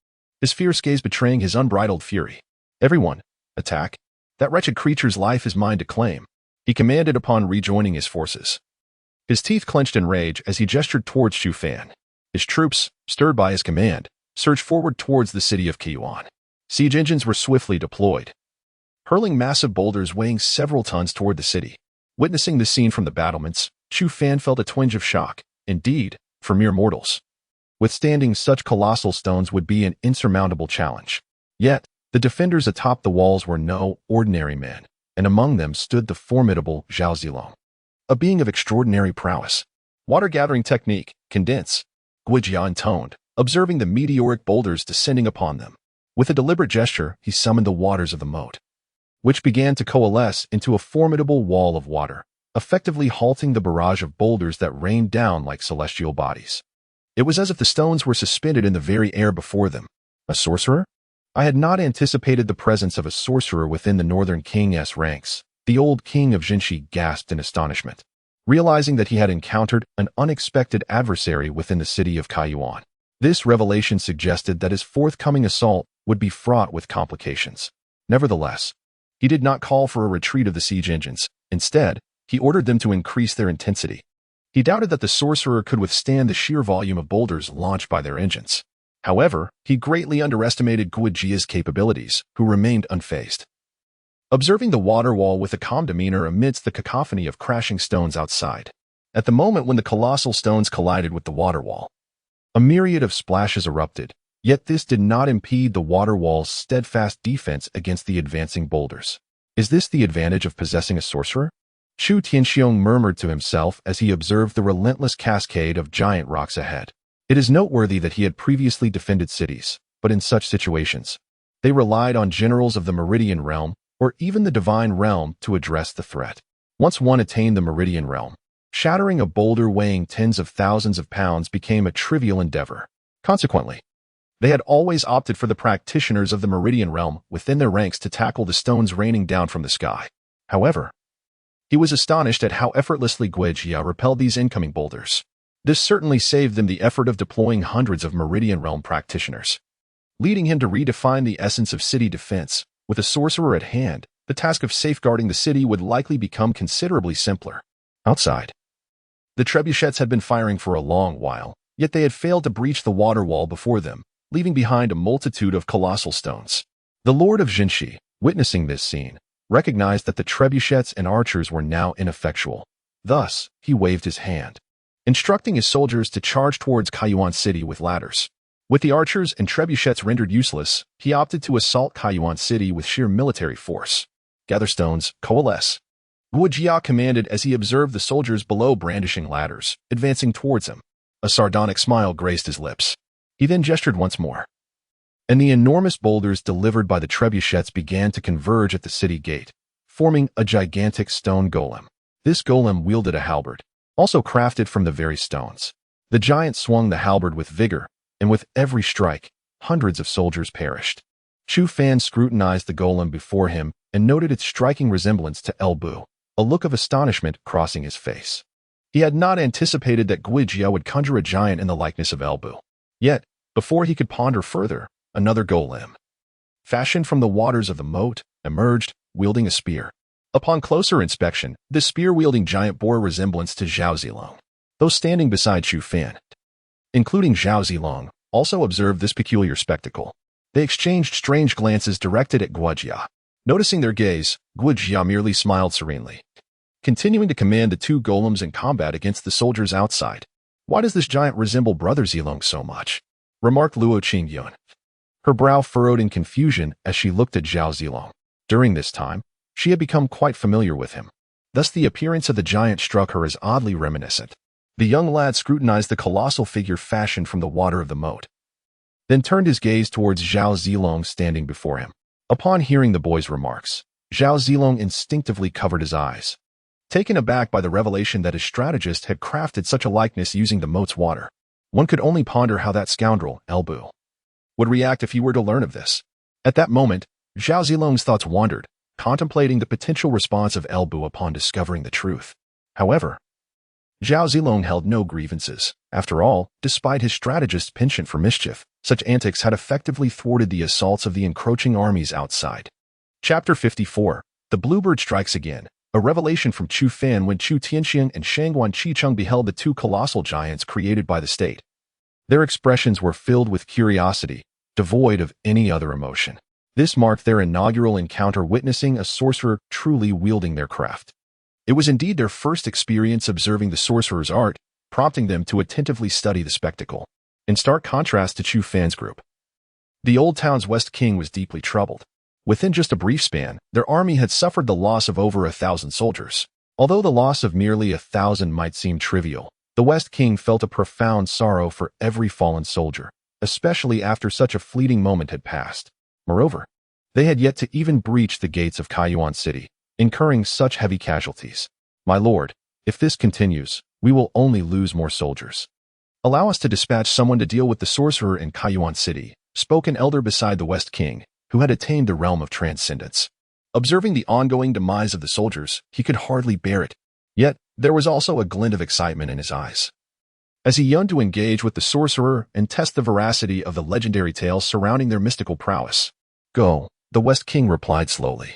his fierce gaze betraying his unbridled fury. Everyone, attack. That wretched creature's life is mine to claim, he commanded upon rejoining his forces. His teeth clenched in rage as he gestured towards Chu Fan. His troops, stirred by his command, surged forward towards the city of Keyuan. Siege engines were swiftly deployed, hurling massive boulders weighing several tons toward the city. Witnessing the scene from the battlements, Chu Fan felt a twinge of shock. Indeed, for mere mortals, withstanding such colossal stones would be an insurmountable challenge. Yet, the defenders atop the walls were no ordinary men, and among them stood the formidable Zhao Zilong, a being of extraordinary prowess. Water-gathering technique, condense, Guojia intoned, observing the meteoric boulders descending upon them. With a deliberate gesture, he summoned the waters of the moat, which began to coalesce into a formidable wall of water, effectively halting the barrage of boulders that rained down like celestial bodies. It was as if the stones were suspended in the very air before them. A sorcerer? I had not anticipated the presence of a sorcerer within the Northern King's ranks. The old king of Jinshi gasped in astonishment, realizing that he had encountered an unexpected adversary within the city of Kaiyuan. This revelation suggested that his forthcoming assault would be fraught with complications. Nevertheless, he did not call for a retreat of the siege engines. Instead, he ordered them to increase their intensity. He doubted that the sorcerer could withstand the sheer volume of boulders launched by their engines. However, he greatly underestimated Guojia's capabilities, who remained unfazed, observing the water wall with a calm demeanor amidst the cacophony of crashing stones outside. At the moment when the colossal stones collided with the water wall, a myriad of splashes erupted, Yet this did not impede the water wall's steadfast defense against the advancing boulders. Is this the advantage of possessing a sorcerer? Chu Tianxiong murmured to himself as he observed the relentless cascade of giant rocks ahead. It is noteworthy that he had previously defended cities, but in such situations, they relied on generals of the Meridian Realm or even the Divine Realm to address the threat. Once one attained the Meridian Realm, shattering a boulder weighing tens of thousands of pounds became a trivial endeavor. Consequently, they had always opted for the practitioners of the Meridian Realm within their ranks to tackle the stones raining down from the sky. However, he was astonished at how effortlessly Guijia repelled these incoming boulders. This certainly saved them the effort of deploying hundreds of Meridian Realm practitioners, leading him to redefine the essence of city defense. With a sorcerer at hand, the task of safeguarding the city would likely become considerably simpler. Outside, the trebuchets had been firing for a long while, yet they had failed to breach the water wall before them, leaving behind a multitude of colossal stones. The Lord of Jinshi, witnessing this scene, recognized that the trebuchets and archers were now ineffectual. Thus, he waved his hand, instructing his soldiers to charge towards Kaiyuan City with ladders. With the archers and trebuchets rendered useless, he opted to assault Kaiyuan City with sheer military force. Gather stones, coalesce. Guijia commanded as he observed the soldiers below brandishing ladders, advancing towards him. A sardonic smile graced his lips. He then gestured once more, and the enormous boulders delivered by the trebuchets began to converge at the city gate, forming a gigantic stone golem. This golem wielded a halberd, also crafted from the very stones. The giant swung the halberd with vigor, and with every strike, hundreds of soldiers perished. Chu Fan scrutinized the golem before him and noted its striking resemblance to Elbu, a look of astonishment crossing his face. He had not anticipated that Guijia would conjure a giant in the likeness of Elbu. Yet, before he could ponder further, another golem, fashioned from the waters of the moat, emerged, wielding a spear. Upon closer inspection, this spear-wielding giant bore a resemblance to Zhao Zilong. Those standing beside Chu Fan, including Zhao Zilong, also observed this peculiar spectacle. They exchanged strange glances directed at Guijia. Noticing their gaze, Guijia merely smiled serenely, continuing to command the two golems in combat against the soldiers outside. "Why does this giant resemble Brother Zilong so much?" remarked Luo Qingyun. Her brow furrowed in confusion as she looked at Zhao Zilong. During this time, she had become quite familiar with him. Thus the appearance of the giant struck her as oddly reminiscent. The young lad scrutinized the colossal figure fashioned from the water of the moat, then turned his gaze towards Zhao Zilong standing before him. Upon hearing the boy's remarks, Zhao Zilong instinctively covered his eyes, taken aback by the revelation that his strategist had crafted such a likeness using the moat's water. One could only ponder how that scoundrel, Elbu, would react if he were to learn of this. At that moment, Zhao Zilong's thoughts wandered, contemplating the potential response of Elbu upon discovering the truth. However, Zhao Zilong held no grievances. After all, despite his strategist's penchant for mischief, such antics had effectively thwarted the assaults of the encroaching armies outside. Chapter 54. The Bluebird Strikes Again. A revelation from Chu Fan when Chu Tianxiang and Shangguan Qicheng beheld the two colossal giants created by the state. Their expressions were filled with curiosity, devoid of any other emotion. This marked their inaugural encounter witnessing a sorcerer truly wielding their craft. It was indeed their first experience observing the sorcerer's art, prompting them to attentively study the spectacle. In stark contrast to Chu Fan's group, the old town's West King was deeply troubled. Within just a brief span, their army had suffered the loss of over 1,000 soldiers. Although the loss of merely 1,000 might seem trivial, the West King felt a profound sorrow for every fallen soldier, especially after such a fleeting moment had passed. Moreover, they had yet to even breach the gates of Kaiyuan City, incurring such heavy casualties. "My lord, if this continues, we will only lose more soldiers. Allow us to dispatch someone to deal with the sorcerer in Kaiyuan City," spoke an elder beside the West King, who had attained the realm of transcendence. Observing the ongoing demise of the soldiers, he could hardly bear it. Yet, there was also a glint of excitement in his eyes, as he yearned to engage with the sorcerer and test the veracity of the legendary tales surrounding their mystical prowess. "Go," the West King replied slowly,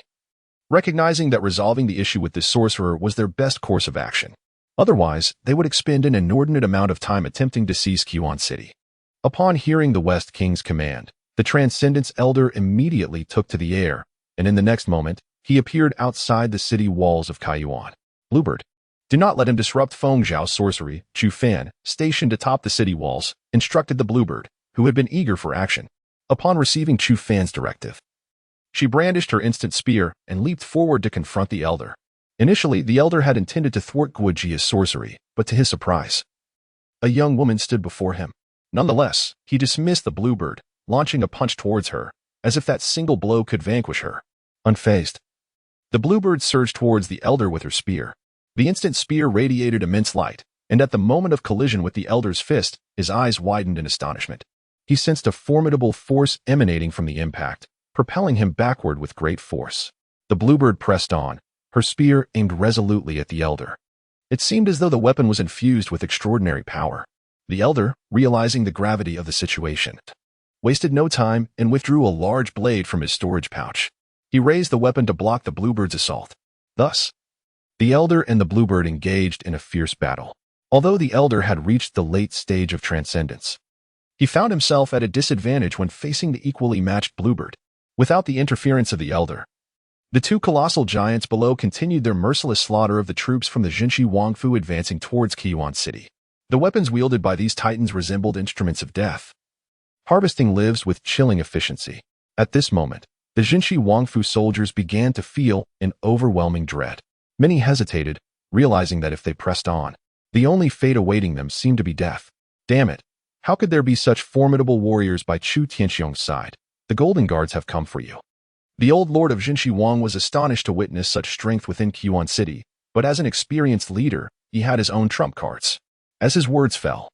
recognizing that resolving the issue with this sorcerer was their best course of action. Otherwise, they would expend an inordinate amount of time attempting to seize Kaiyuan City. Upon hearing the West King's command, the Transcendence Elder immediately took to the air, and in the next moment, he appeared outside the city walls of Kaiyuan. "Bluebird, do not let him disrupt Feng Zhao's sorcery," Chu Fan, stationed atop the city walls, instructed the Bluebird, who had been eager for action. Upon receiving Chu Fan's directive, she brandished her instant spear and leaped forward to confront the elder. Initially, the elder had intended to thwart Guoji's sorcery, but to his surprise, a young woman stood before him. Nonetheless, he dismissed the bluebird, launching a punch towards her, as if that single blow could vanquish her. Unfazed, the bluebird surged towards the elder with her spear. The instant spear radiated immense light, and at the moment of collision with the elder's fist, his eyes widened in astonishment. He sensed a formidable force emanating from the impact, propelling him backward with great force. The bluebird pressed on, her spear aimed resolutely at the elder. It seemed as though the weapon was infused with extraordinary power. The elder, realizing the gravity of the situation, wasted no time and withdrew a large blade from his storage pouch. He raised the weapon to block the bluebird's assault. Thus, the elder and the bluebird engaged in a fierce battle. Although the elder had reached the late stage of transcendence, he found himself at a disadvantage when facing the equally matched bluebird. Without the interference of the elder, the two colossal giants below continued their merciless slaughter of the troops from the Jinshi Wangfu advancing towards Qiyuan City. The weapons wielded by these titans resembled instruments of death, harvesting lives with chilling efficiency. At this moment, the Jinshi Wangfu soldiers began to feel an overwhelming dread. Many hesitated, realizing that if they pressed on, the only fate awaiting them seemed to be death. Damn it! How could there be such formidable warriors by Chu Tianxiong's side? The Golden Guards have come for you. The old lord of Jinshi Wang was astonished to witness such strength within Qiyuan City, but as an experienced leader, he had his own trump cards. As his words fell,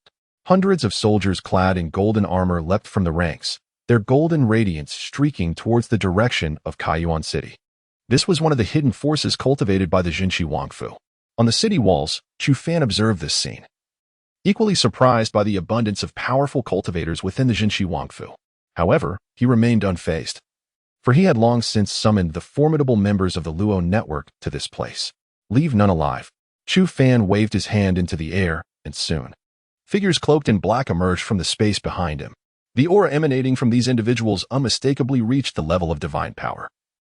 hundreds of soldiers clad in golden armor leapt from the ranks, their golden radiance streaking towards the direction of Qiyuan City. This was one of the hidden forces cultivated by the Jinshi Wangfu. On the city walls, Chu Fan observed this scene, equally surprised by the abundance of powerful cultivators within the Jinshi Wangfu. However, he remained unfazed, for he had long since summoned the formidable members of the Luo network to this place. Leave none alive. Chu Fan waved his hand into the air, and soon, figures cloaked in black emerged from the space behind him. The aura emanating from these individuals unmistakably reached the level of divine power,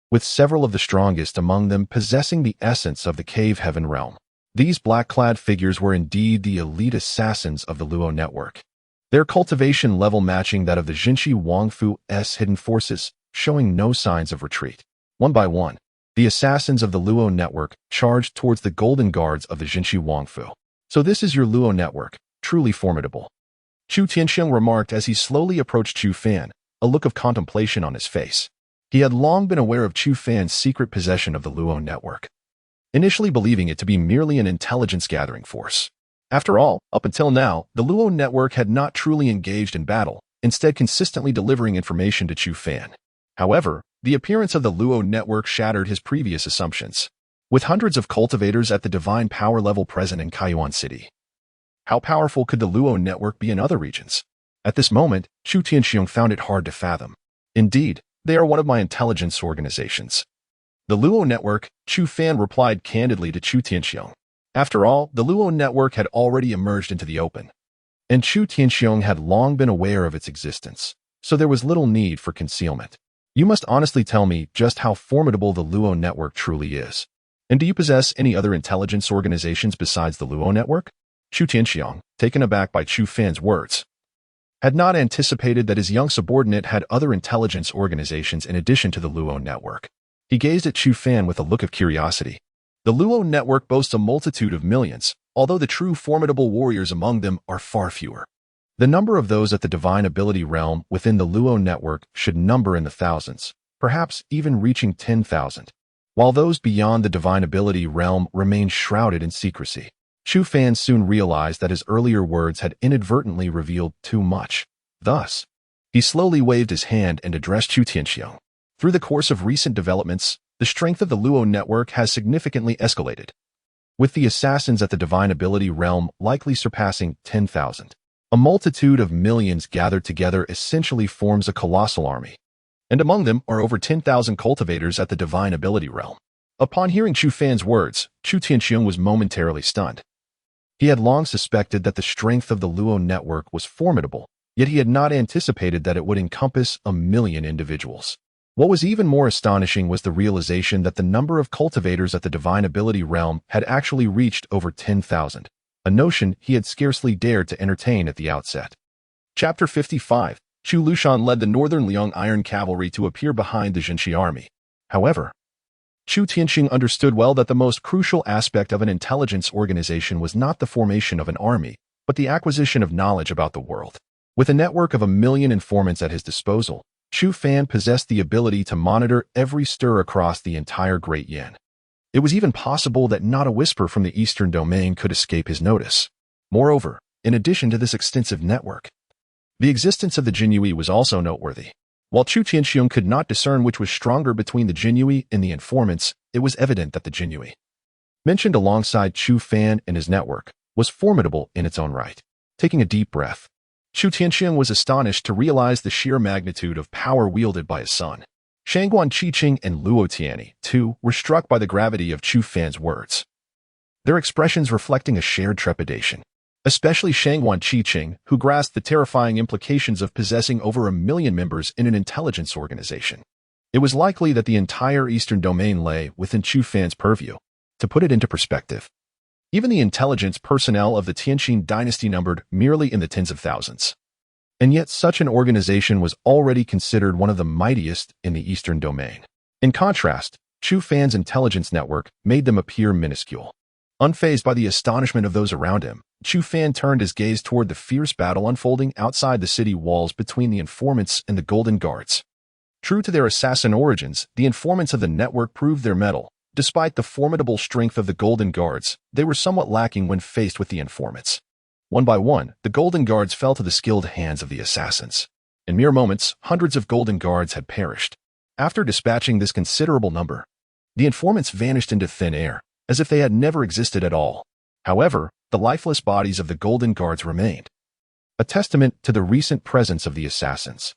with several of the strongest among them possessing the essence of the cave heaven realm. These black-clad figures were indeed the elite assassins of the Luo network, their cultivation level matching that of the Jinshi Wangfu's hidden forces, showing no signs of retreat. One by one, the assassins of the Luo network charged towards the golden guards of the Jinshi Wangfu. So this is your Luo network, truly formidable, Chu Tianxiong remarked as he slowly approached Chu Fan, a look of contemplation on his face. He had long been aware of Chu Fan's secret possession of the Luo network, initially believing it to be merely an intelligence-gathering force. After all, up until now, the Luo network had not truly engaged in battle, instead consistently delivering information to Chu Fan. However, the appearance of the Luo network shattered his previous assumptions. With hundreds of cultivators at the divine power level present in Qiyuan City, how powerful could the Luo network be in other regions? At this moment, Chu Tianxiong found it hard to fathom. Indeed, they are one of my intelligence organizations. The Luo network, Chu Fan replied candidly to Chu Tianxiong. After all, the Luo network had already emerged into the open, and Chu Tianxiong had long been aware of its existence, so there was little need for concealment. You must honestly tell me just how formidable the Luo network truly is. And do you possess any other intelligence organizations besides the Luo network? Chu Tianxiong, taken aback by Chu Fan's words, had not anticipated that his young subordinate had other intelligence organizations in addition to the Luo network. He gazed at Chu Fan with a look of curiosity. The Luo network boasts a multitude of millions, although the true formidable warriors among them are far fewer. The number of those at the divine ability realm within the Luo network should number in the thousands, perhaps even reaching 10,000, while those beyond the divine ability realm remain shrouded in secrecy. Chu Fan soon realized that his earlier words had inadvertently revealed too much. Thus, he slowly waved his hand and addressed Chu Tianxiong. Through the course of recent developments, the strength of the Luo network has significantly escalated, with the assassins at the divine ability realm likely surpassing 10,000. A multitude of millions gathered together essentially forms a colossal army, and among them are over 10,000 cultivators at the divine ability realm. Upon hearing Chu Fan's words, Chu Tianxiong was momentarily stunned. He had long suspected that the strength of the Luo network was formidable, yet he had not anticipated that it would encompass 1,000,000 individuals. What was even more astonishing was the realization that the number of cultivators at the divine ability realm had actually reached over 10,000, a notion he had scarcely dared to entertain at the outset. Chapter 55. Chu Lushan led the Northern Liang Iron Cavalry to appear behind the Jinshi army. However, Chu Tianxing understood well that the most crucial aspect of an intelligence organization was not the formation of an army, but the acquisition of knowledge about the world. With a network of 1,000,000 informants at his disposal, Chu Fan possessed the ability to monitor every stir across the entire Great Yan. It was even possible that not a whisper from the eastern domain could escape his notice. Moreover, in addition to this extensive network, the existence of the Jinyui was also noteworthy. While Chu Tianxiong could not discern which was stronger between the Jinyui and the informants, it was evident that the Jinyui, mentioned alongside Chu Fan and his network, was formidable in its own right. Taking a deep breath, Chu Tianxiong was astonished to realize the sheer magnitude of power wielded by his son. Shangguan Qiqing and Luo Tianyi, too, were struck by the gravity of Chu Fan's words, their expressions reflecting a shared trepidation. Especially Shangguan Qiqing, who grasped the terrifying implications of possessing over 1,000,000 members in an intelligence organization. It was likely that the entire eastern domain lay within Chu Fan's purview. To put it into perspective, even the intelligence personnel of the Tianqing dynasty numbered merely in the tens of thousands. And yet such an organization was already considered one of the mightiest in the eastern domain. In contrast, Chu Fan's intelligence network made them appear minuscule. Unfazed by the astonishment of those around him, Chu Fan turned his gaze toward the fierce battle unfolding outside the city walls between the informants and the Golden Guards. True to their assassin origins, the informants of the network proved their mettle. Despite the formidable strength of the Golden Guards, they were somewhat lacking when faced with the informants. One by one, the Golden Guards fell to the skilled hands of the assassins. In mere moments, hundreds of Golden Guards had perished. After dispatching this considerable number, the informants vanished into thin air, as if they had never existed at all. However, the lifeless bodies of the Golden Guards remained, a testament to the recent presence of the assassins.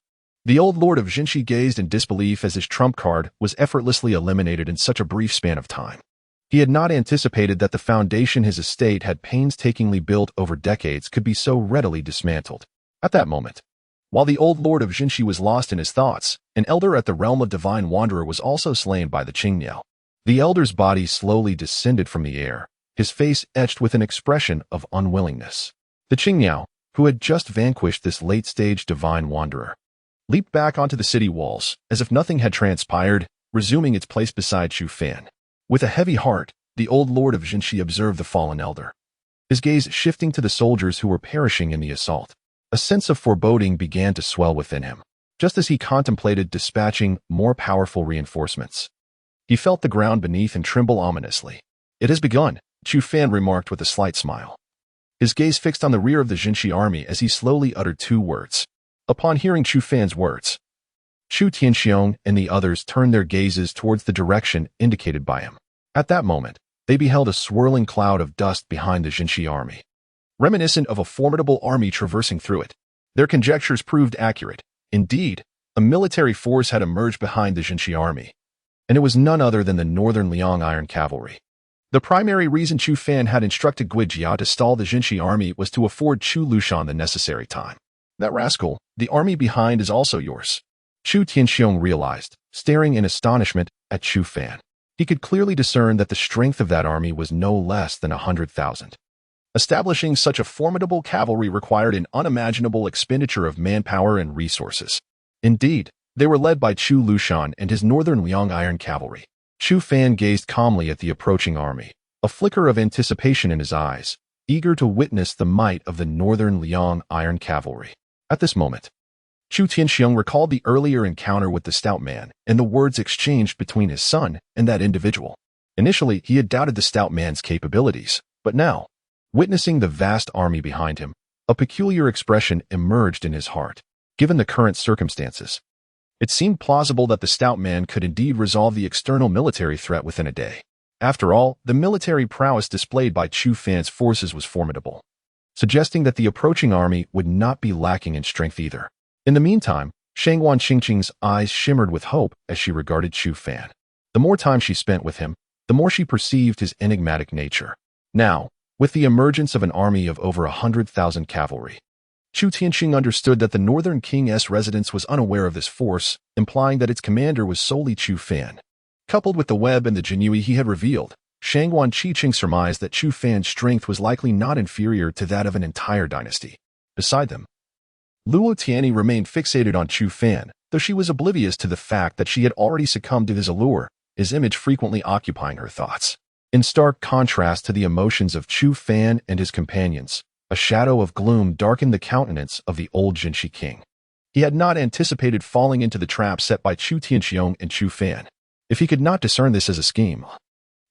The old lord of Jinshi gazed in disbelief as his trump card was effortlessly eliminated in such a brief span of time. He had not anticipated that the foundation his estate had painstakingly built over decades could be so readily dismantled. At that moment, while the old lord of Jinshi was lost in his thoughts, an elder at the realm of Divine Wanderer was also slain by the Qingniao. The elder's body slowly descended from the air, his face etched with an expression of unwillingness. The Qingniao, who had just vanquished this late-stage Divine Wanderer, leaped back onto the city walls, as if nothing had transpired, resuming its place beside Chu Fan. With a heavy heart, the old lord of Jinshi observed the fallen elder, his gaze shifting to the soldiers who were perishing in the assault. A sense of foreboding began to swell within him, just as he contemplated dispatching more powerful reinforcements. He felt the ground beneath him tremble ominously. "It has begun," Chu Fan remarked with a slight smile. His gaze fixed on the rear of the Jinshi army as he slowly uttered two words. Upon hearing Chu Fan's words, Chu Tianxiong and the others turned their gazes towards the direction indicated by him. At that moment, they beheld a swirling cloud of dust behind the Jinshi army, reminiscent of a formidable army traversing through it. Their conjectures proved accurate. Indeed, a military force had emerged behind the Jinshi army, and it was none other than the Northern Liang Iron Cavalry. The primary reason Chu Fan had instructed Gui Jia to stall the Jinshi army was to afford Chu Lushan the necessary time. "That rascal, the army behind is also yours," Chu Tianxiong realized, staring in astonishment at Chu Fan. He could clearly discern that the strength of that army was no less than 100,000. Establishing such a formidable cavalry required an unimaginable expenditure of manpower and resources. Indeed, they were led by Chu Lushan and his Northern Liang Iron Cavalry. Chu Fan gazed calmly at the approaching army, a flicker of anticipation in his eyes, eager to witness the might of the Northern Liang Iron Cavalry. At this moment, Chu Tianxiong recalled the earlier encounter with the stout man and the words exchanged between his son and that individual. Initially, he had doubted the stout man's capabilities, but now, witnessing the vast army behind him, a peculiar expression emerged in his heart. Given the current circumstances, it seemed plausible that the stout man could indeed resolve the external military threat within a day. After all, the military prowess displayed by Chu Fan's forces was formidable, suggesting that the approaching army would not be lacking in strength either. In the meantime, Shangguan Qingqing's eyes shimmered with hope as she regarded Chu Fan. The more time she spent with him, the more she perceived his enigmatic nature. Now, with the emergence of an army of over 100,000 cavalry, Chu Tianxing understood that the Northern King's residence was unaware of this force, implying that its commander was solely Chu Fan. Coupled with the web and the Jinyui he had revealed, Shangguan Qiqing surmised that Chu Fan's strength was likely not inferior to that of an entire dynasty. Beside them, Luo Tianyi remained fixated on Chu Fan, though she was oblivious to the fact that she had already succumbed to his allure, his image frequently occupying her thoughts. In stark contrast to the emotions of Chu Fan and his companions, a shadow of gloom darkened the countenance of the old Jinshi king. He had not anticipated falling into the trap set by Chu Tianxiong and Chu Fan. If he could not discern this as a scheme,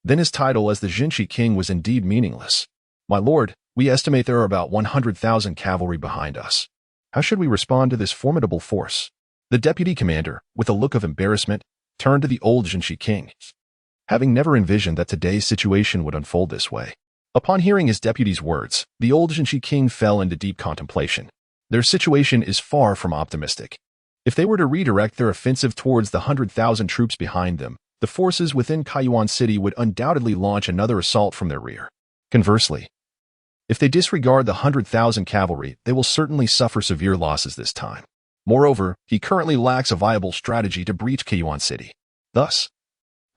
then his title as the Jinshi king was indeed meaningless. My lord, we estimate there are about 100,000 cavalry behind us. How should we respond to this formidable force? The deputy commander, with a look of embarrassment, turned to the old Jinshi king, having never envisioned that today's situation would unfold this way. Upon hearing his deputy's words, the old Jinshi king fell into deep contemplation. Their situation is far from optimistic. If they were to redirect their offensive towards the 100,000 troops behind them, the forces within Kaiyuan City would undoubtedly launch another assault from their rear. Conversely, if they disregard the 100,000 cavalry, they will certainly suffer severe losses this time. Moreover, he currently lacks a viable strategy to breach Kaiyuan City. Thus,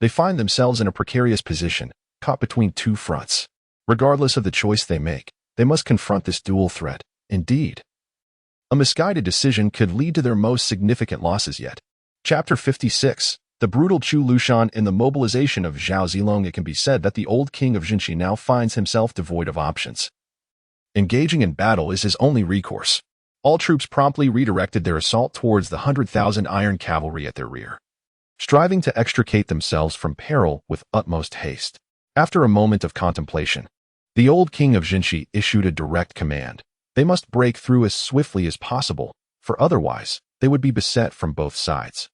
they find themselves in a precarious position, caught between two fronts. Regardless of the choice they make, they must confront this dual threat. Indeed, a misguided decision could lead to their most significant losses yet. Chapter 56. The brutal Chu Lushan in the mobilization of Zhao Zilong. It can be said that the old king of Jinshi now finds himself devoid of options. Engaging in battle is his only recourse. All troops promptly redirected their assault towards the 100,000 iron cavalry at their rear, striving to extricate themselves from peril with utmost haste. After a moment of contemplation, the old king of Jinshi issued a direct command. They must break through as swiftly as possible, for otherwise, they would be beset from both sides.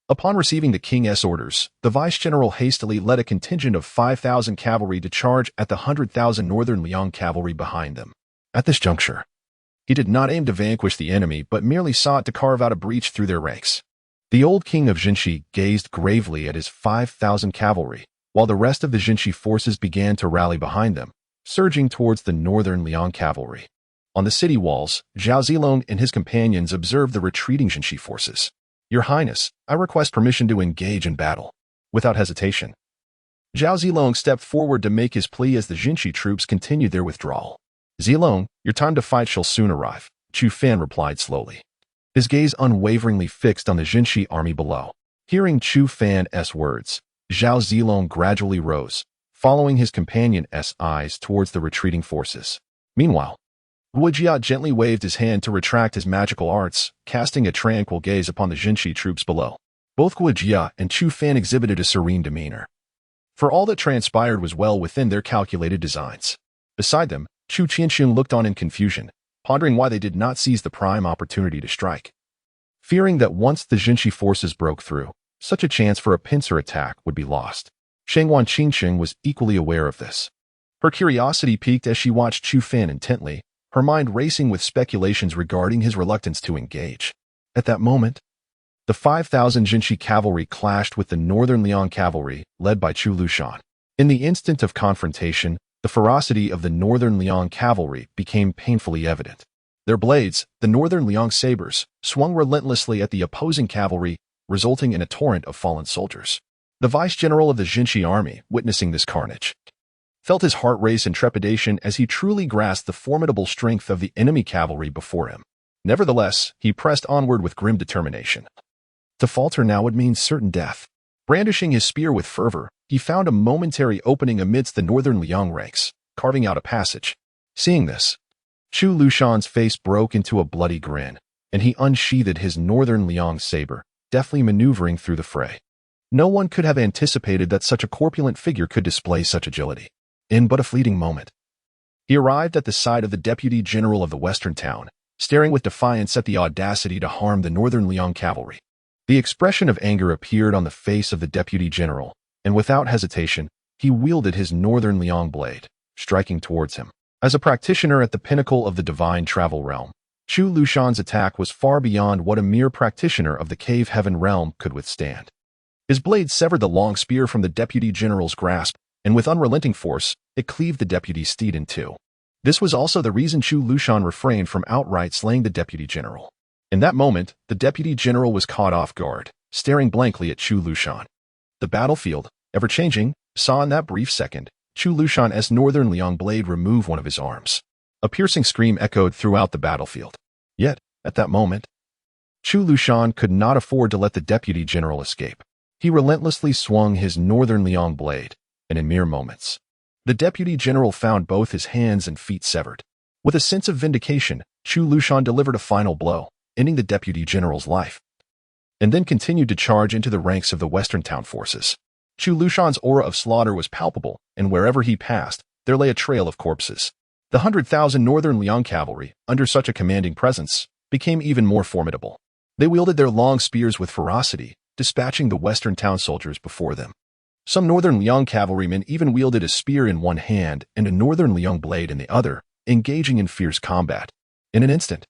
Upon receiving the king's orders, the vice-general hastily led a contingent of 5,000 cavalry to charge at the 100,000 northern Liang cavalry behind them. At this juncture, he did not aim to vanquish the enemy but merely sought to carve out a breach through their ranks. The old king of Jinshi gazed gravely at his 5,000 cavalry, while the rest of the Jinshi forces began to rally behind them, surging towards the northern Liang cavalry. On the city walls, Zhao Zilong and his companions observed the retreating Jinshi forces. Your Highness, I request permission to engage in battle. Without hesitation, Zhao Zilong stepped forward to make his plea as the Jinshi troops continued their withdrawal. Zilong, your time to fight shall soon arrive, Chu Fan replied slowly, his gaze unwaveringly fixed on the Jinshi army below. Hearing Chu Fan's words, Zhao Zilong gradually rose, following his companion's eyes towards the retreating forces. Meanwhile, Wu Jia gently waved his hand to retract his magical arts, casting a tranquil gaze upon the Jinshi troops below. Both Wu Jia and Chu Fan exhibited a serene demeanor, for all that transpired was well within their calculated designs. Beside them, Chu Tianxiong looked on in confusion, pondering why they did not seize the prime opportunity to strike. Fearing that once the Jinshi forces broke through, such a chance for a pincer attack would be lost. Shangwan Qingqing was equally aware of this. Her curiosity piqued as she watched Chu Fan intently, her mind racing with speculations regarding his reluctance to engage. At that moment, the 5,000 Jinshi cavalry clashed with the northern Liang cavalry, led by Chu Lushan. In the instant of confrontation, the ferocity of the northern Liang cavalry became painfully evident. Their blades, the northern Liang sabers, swung relentlessly at the opposing cavalry, resulting in a torrent of fallen soldiers. The vice-general of the Jinshi army, witnessing this carnage, felt his heart race in trepidation as he truly grasped the formidable strength of the enemy cavalry before him. Nevertheless, he pressed onward with grim determination. To falter now would mean certain death. Brandishing his spear with fervor, he found a momentary opening amidst the northern Liang ranks, carving out a passage. Seeing this, Chu Lushan's face broke into a bloody grin, and he unsheathed his northern Liang saber, deftly maneuvering through the fray. No one could have anticipated that such a corpulent figure could display such agility. In but a fleeting moment, he arrived at the side of the deputy general of the western town, staring with defiance at the audacity to harm the northern Liang cavalry. The expression of anger appeared on the face of the deputy general, and without hesitation, he wielded his northern Liang blade, striking towards him. As a practitioner at the pinnacle of the divine travel realm, Chu Lushan's attack was far beyond what a mere practitioner of the cave heaven realm could withstand. His blade severed the long spear from the deputy general's grasp, and with unrelenting force, it cleaved the deputy's steed in two. This was also the reason Chu Lushan refrained from outright slaying the deputy general. In that moment, the deputy general was caught off guard, staring blankly at Chu Lushan. The battlefield, ever-changing, saw in that brief second, Chu Lushan's northern Liang blade remove one of his arms. A piercing scream echoed throughout the battlefield. Yet, At that moment, Chu Lushan could not afford to let the deputy general escape. He relentlessly swung his northern Liang blade, and in mere moments, the deputy general found both his hands and feet severed. With a sense of vindication, Chu Lushan delivered a final blow, ending the deputy general's life, and then continued to charge into the ranks of the Western town forces. Chu Lushan's aura of slaughter was palpable, and wherever he passed, there lay a trail of corpses. The 100,000 Northern Liang cavalry, under such a commanding presence, became even more formidable. They wielded their long spears with ferocity, dispatching the Western town soldiers before them. Some Northern Liang cavalrymen even wielded a spear in one hand and a Northern Liang blade in the other, engaging in fierce combat. In an instant,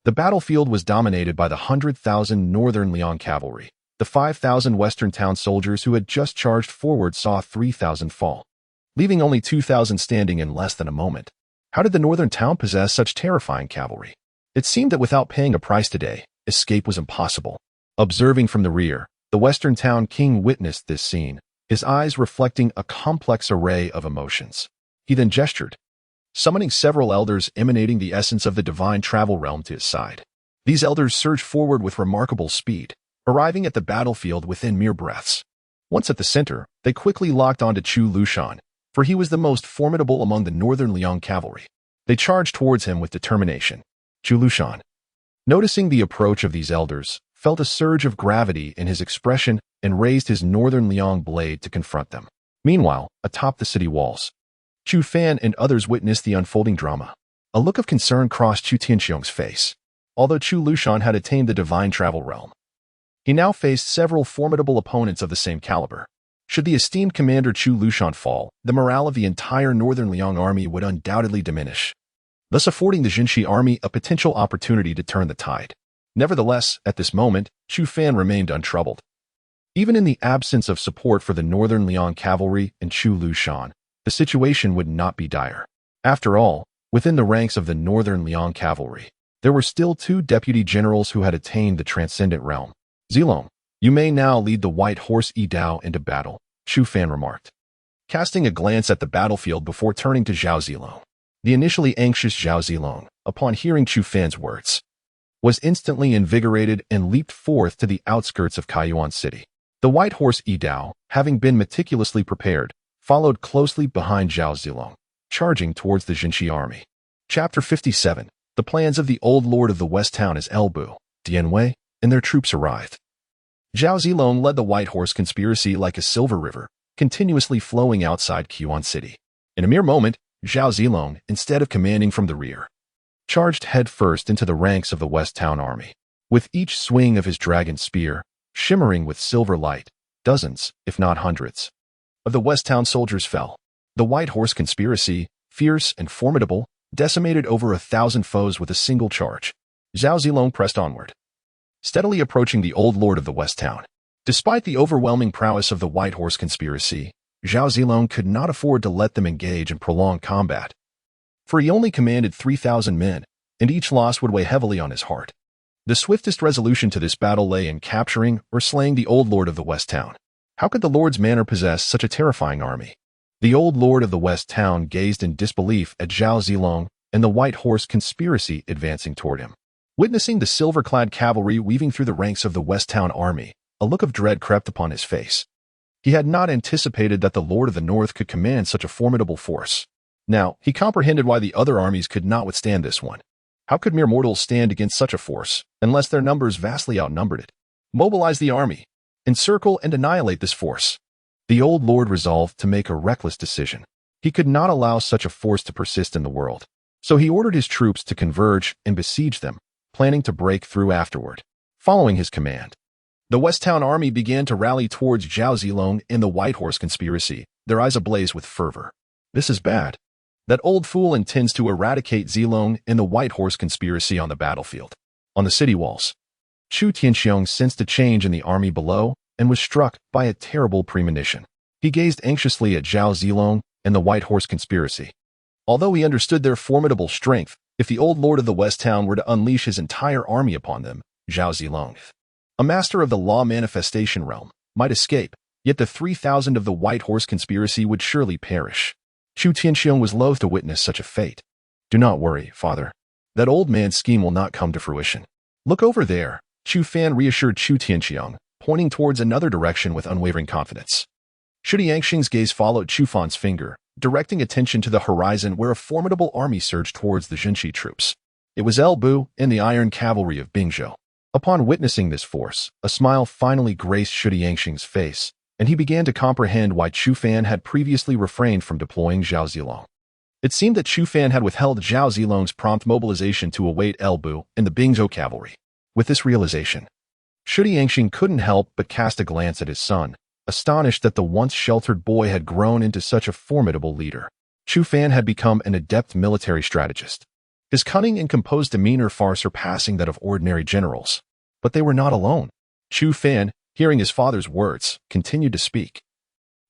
the battlefield was dominated by the 100,000 Northern Liang cavalry. The 5,000 Western town soldiers who had just charged forward saw 3,000 fall, leaving only 2,000 standing in less than a moment. How did the Northern town possess such terrifying cavalry? It seemed that without paying a price today, escape was impossible. Observing from the rear, the Western town king witnessed this scene, his eyes reflecting a complex array of emotions. He then gestured, summoning several elders emanating the essence of the divine travel realm to his side. These elders surged forward with remarkable speed, arriving at the battlefield within mere breaths. Once at the center, they quickly locked onto Chu Lushan, for he was the most formidable among the Northern Liang cavalry. They charged towards him with determination. Chu Lushan, noticing the approach of these elders, felt a surge of gravity in his expression and raised his Northern Liang blade to confront them. Meanwhile, atop the city walls, Chu Fan and others witnessed the unfolding drama. A look of concern crossed Chu Tianxiong's face. Although Chu Lushan had attained the divine travel realm, he now faced several formidable opponents of the same caliber. Should the esteemed commander Chu Lushan fall, the morale of the entire Northern Liang army would undoubtedly diminish, thus affording the Jinshi army a potential opportunity to turn the tide. Nevertheless, at this moment, Chu Fan remained untroubled. Even in the absence of support for the Northern Liang cavalry and Chu Lushan, the situation would not be dire. After all, within the ranks of the Northern Liang cavalry, there were still two deputy generals who had attained the transcendent realm. Zilong, you may now lead the white horse Dao into battle, Chu Fan remarked, casting a glance at the battlefield before turning to Zhao Zilong. The initially anxious Zhao Zilong, upon hearing Chu Fan's words, was instantly invigorated and leaped forth to the outskirts of Kaiyuan City. The white horse Dao, having been meticulously prepared, followed closely behind Zhao Zilong, charging towards the Jinshi army. Chapter 57. The plans of the old lord of the West Town as Elbu, Dianwei, and their troops arrived. Zhao Zilong led the white horse conspiracy like a silver river, continuously flowing outside Kaiyuan City. In a mere moment, Zhao Zilong, instead of commanding from the rear, charged headfirst into the ranks of the West Town army. With each swing of his dragon spear, shimmering with silver light, dozens, if not hundreds, of the West Town soldiers fell. The white horse conspiracy, fierce and formidable, decimated over 1,000 foes with a single charge. Zhao Zilong pressed onward, steadily approaching the old lord of the West Town. Despite the overwhelming prowess of the white horse conspiracy, Zhao Zilong could not afford to let them engage in prolonged combat, for he only commanded 3,000 men, and each loss would weigh heavily on his heart. The swiftest resolution to this battle lay in capturing or slaying the old lord of the West Town. How could the lord's manor possess such a terrifying army? The old lord of the West Town gazed in disbelief at Zhao Zilong and the white horse conspiracy advancing toward him. Witnessing the silver-clad cavalry weaving through the ranks of the West Town army, a look of dread crept upon his face. He had not anticipated that the Lord of the North could command such a formidable force. Now, he comprehended why the other armies could not withstand this one. How could mere mortals stand against such a force, unless their numbers vastly outnumbered it? Mobilize the army, encircle and annihilate this force. The old lord resolved to make a reckless decision. He could not allow such a force to persist in the world. So he ordered his troops to converge and besiege them, planning to break through afterward. Following his command, the West Town army began to rally towards Zhao Zilong and the White Horse conspiracy, their eyes ablaze with fervor. This is bad. That old fool intends to eradicate Zilong and the White Horse conspiracy on the battlefield. On the city walls, Chu Tianxiong sensed a change in the army below and was struck by a terrible premonition. He gazed anxiously at Zhao Zilong and the White Horse conspiracy. Although he understood their formidable strength, if the old lord of the West Town were to unleash his entire army upon them, Zhao Zilong, a master of the law manifestation realm, might escape, yet the 3,000 of the White Horse conspiracy would surely perish. Chu Tianxiong was loath to witness such a fate. Do not worry, father. That old man's scheme will not come to fruition. Look over there, Chu Fan reassured Chu Tianqiang, pointing towards another direction with unwavering confidence. Shu Yangxing's gaze followed Chu Fan's finger, directing attention to the horizon where a formidable army surged towards the Jinshi troops. It was El Bu and the Iron Cavalry of Bingzhou. Upon witnessing this force, a smile finally graced Shu Yangxing's face, and he began to comprehend why Chu Fan had previously refrained from deploying Zhao Zilong. It seemed that Chu Fan had withheld Zhao Zilong's prompt mobilization to await El Bu and the Bingzhou cavalry. With this realization, Shu Yangxing couldn't help but cast a glance at his son, astonished that the once sheltered boy had grown into such a formidable leader. Chu Fan had become an adept military strategist, his cunning and composed demeanor far surpassing that of ordinary generals. But they were not alone. Chu Fan, hearing his father's words, continued to speak,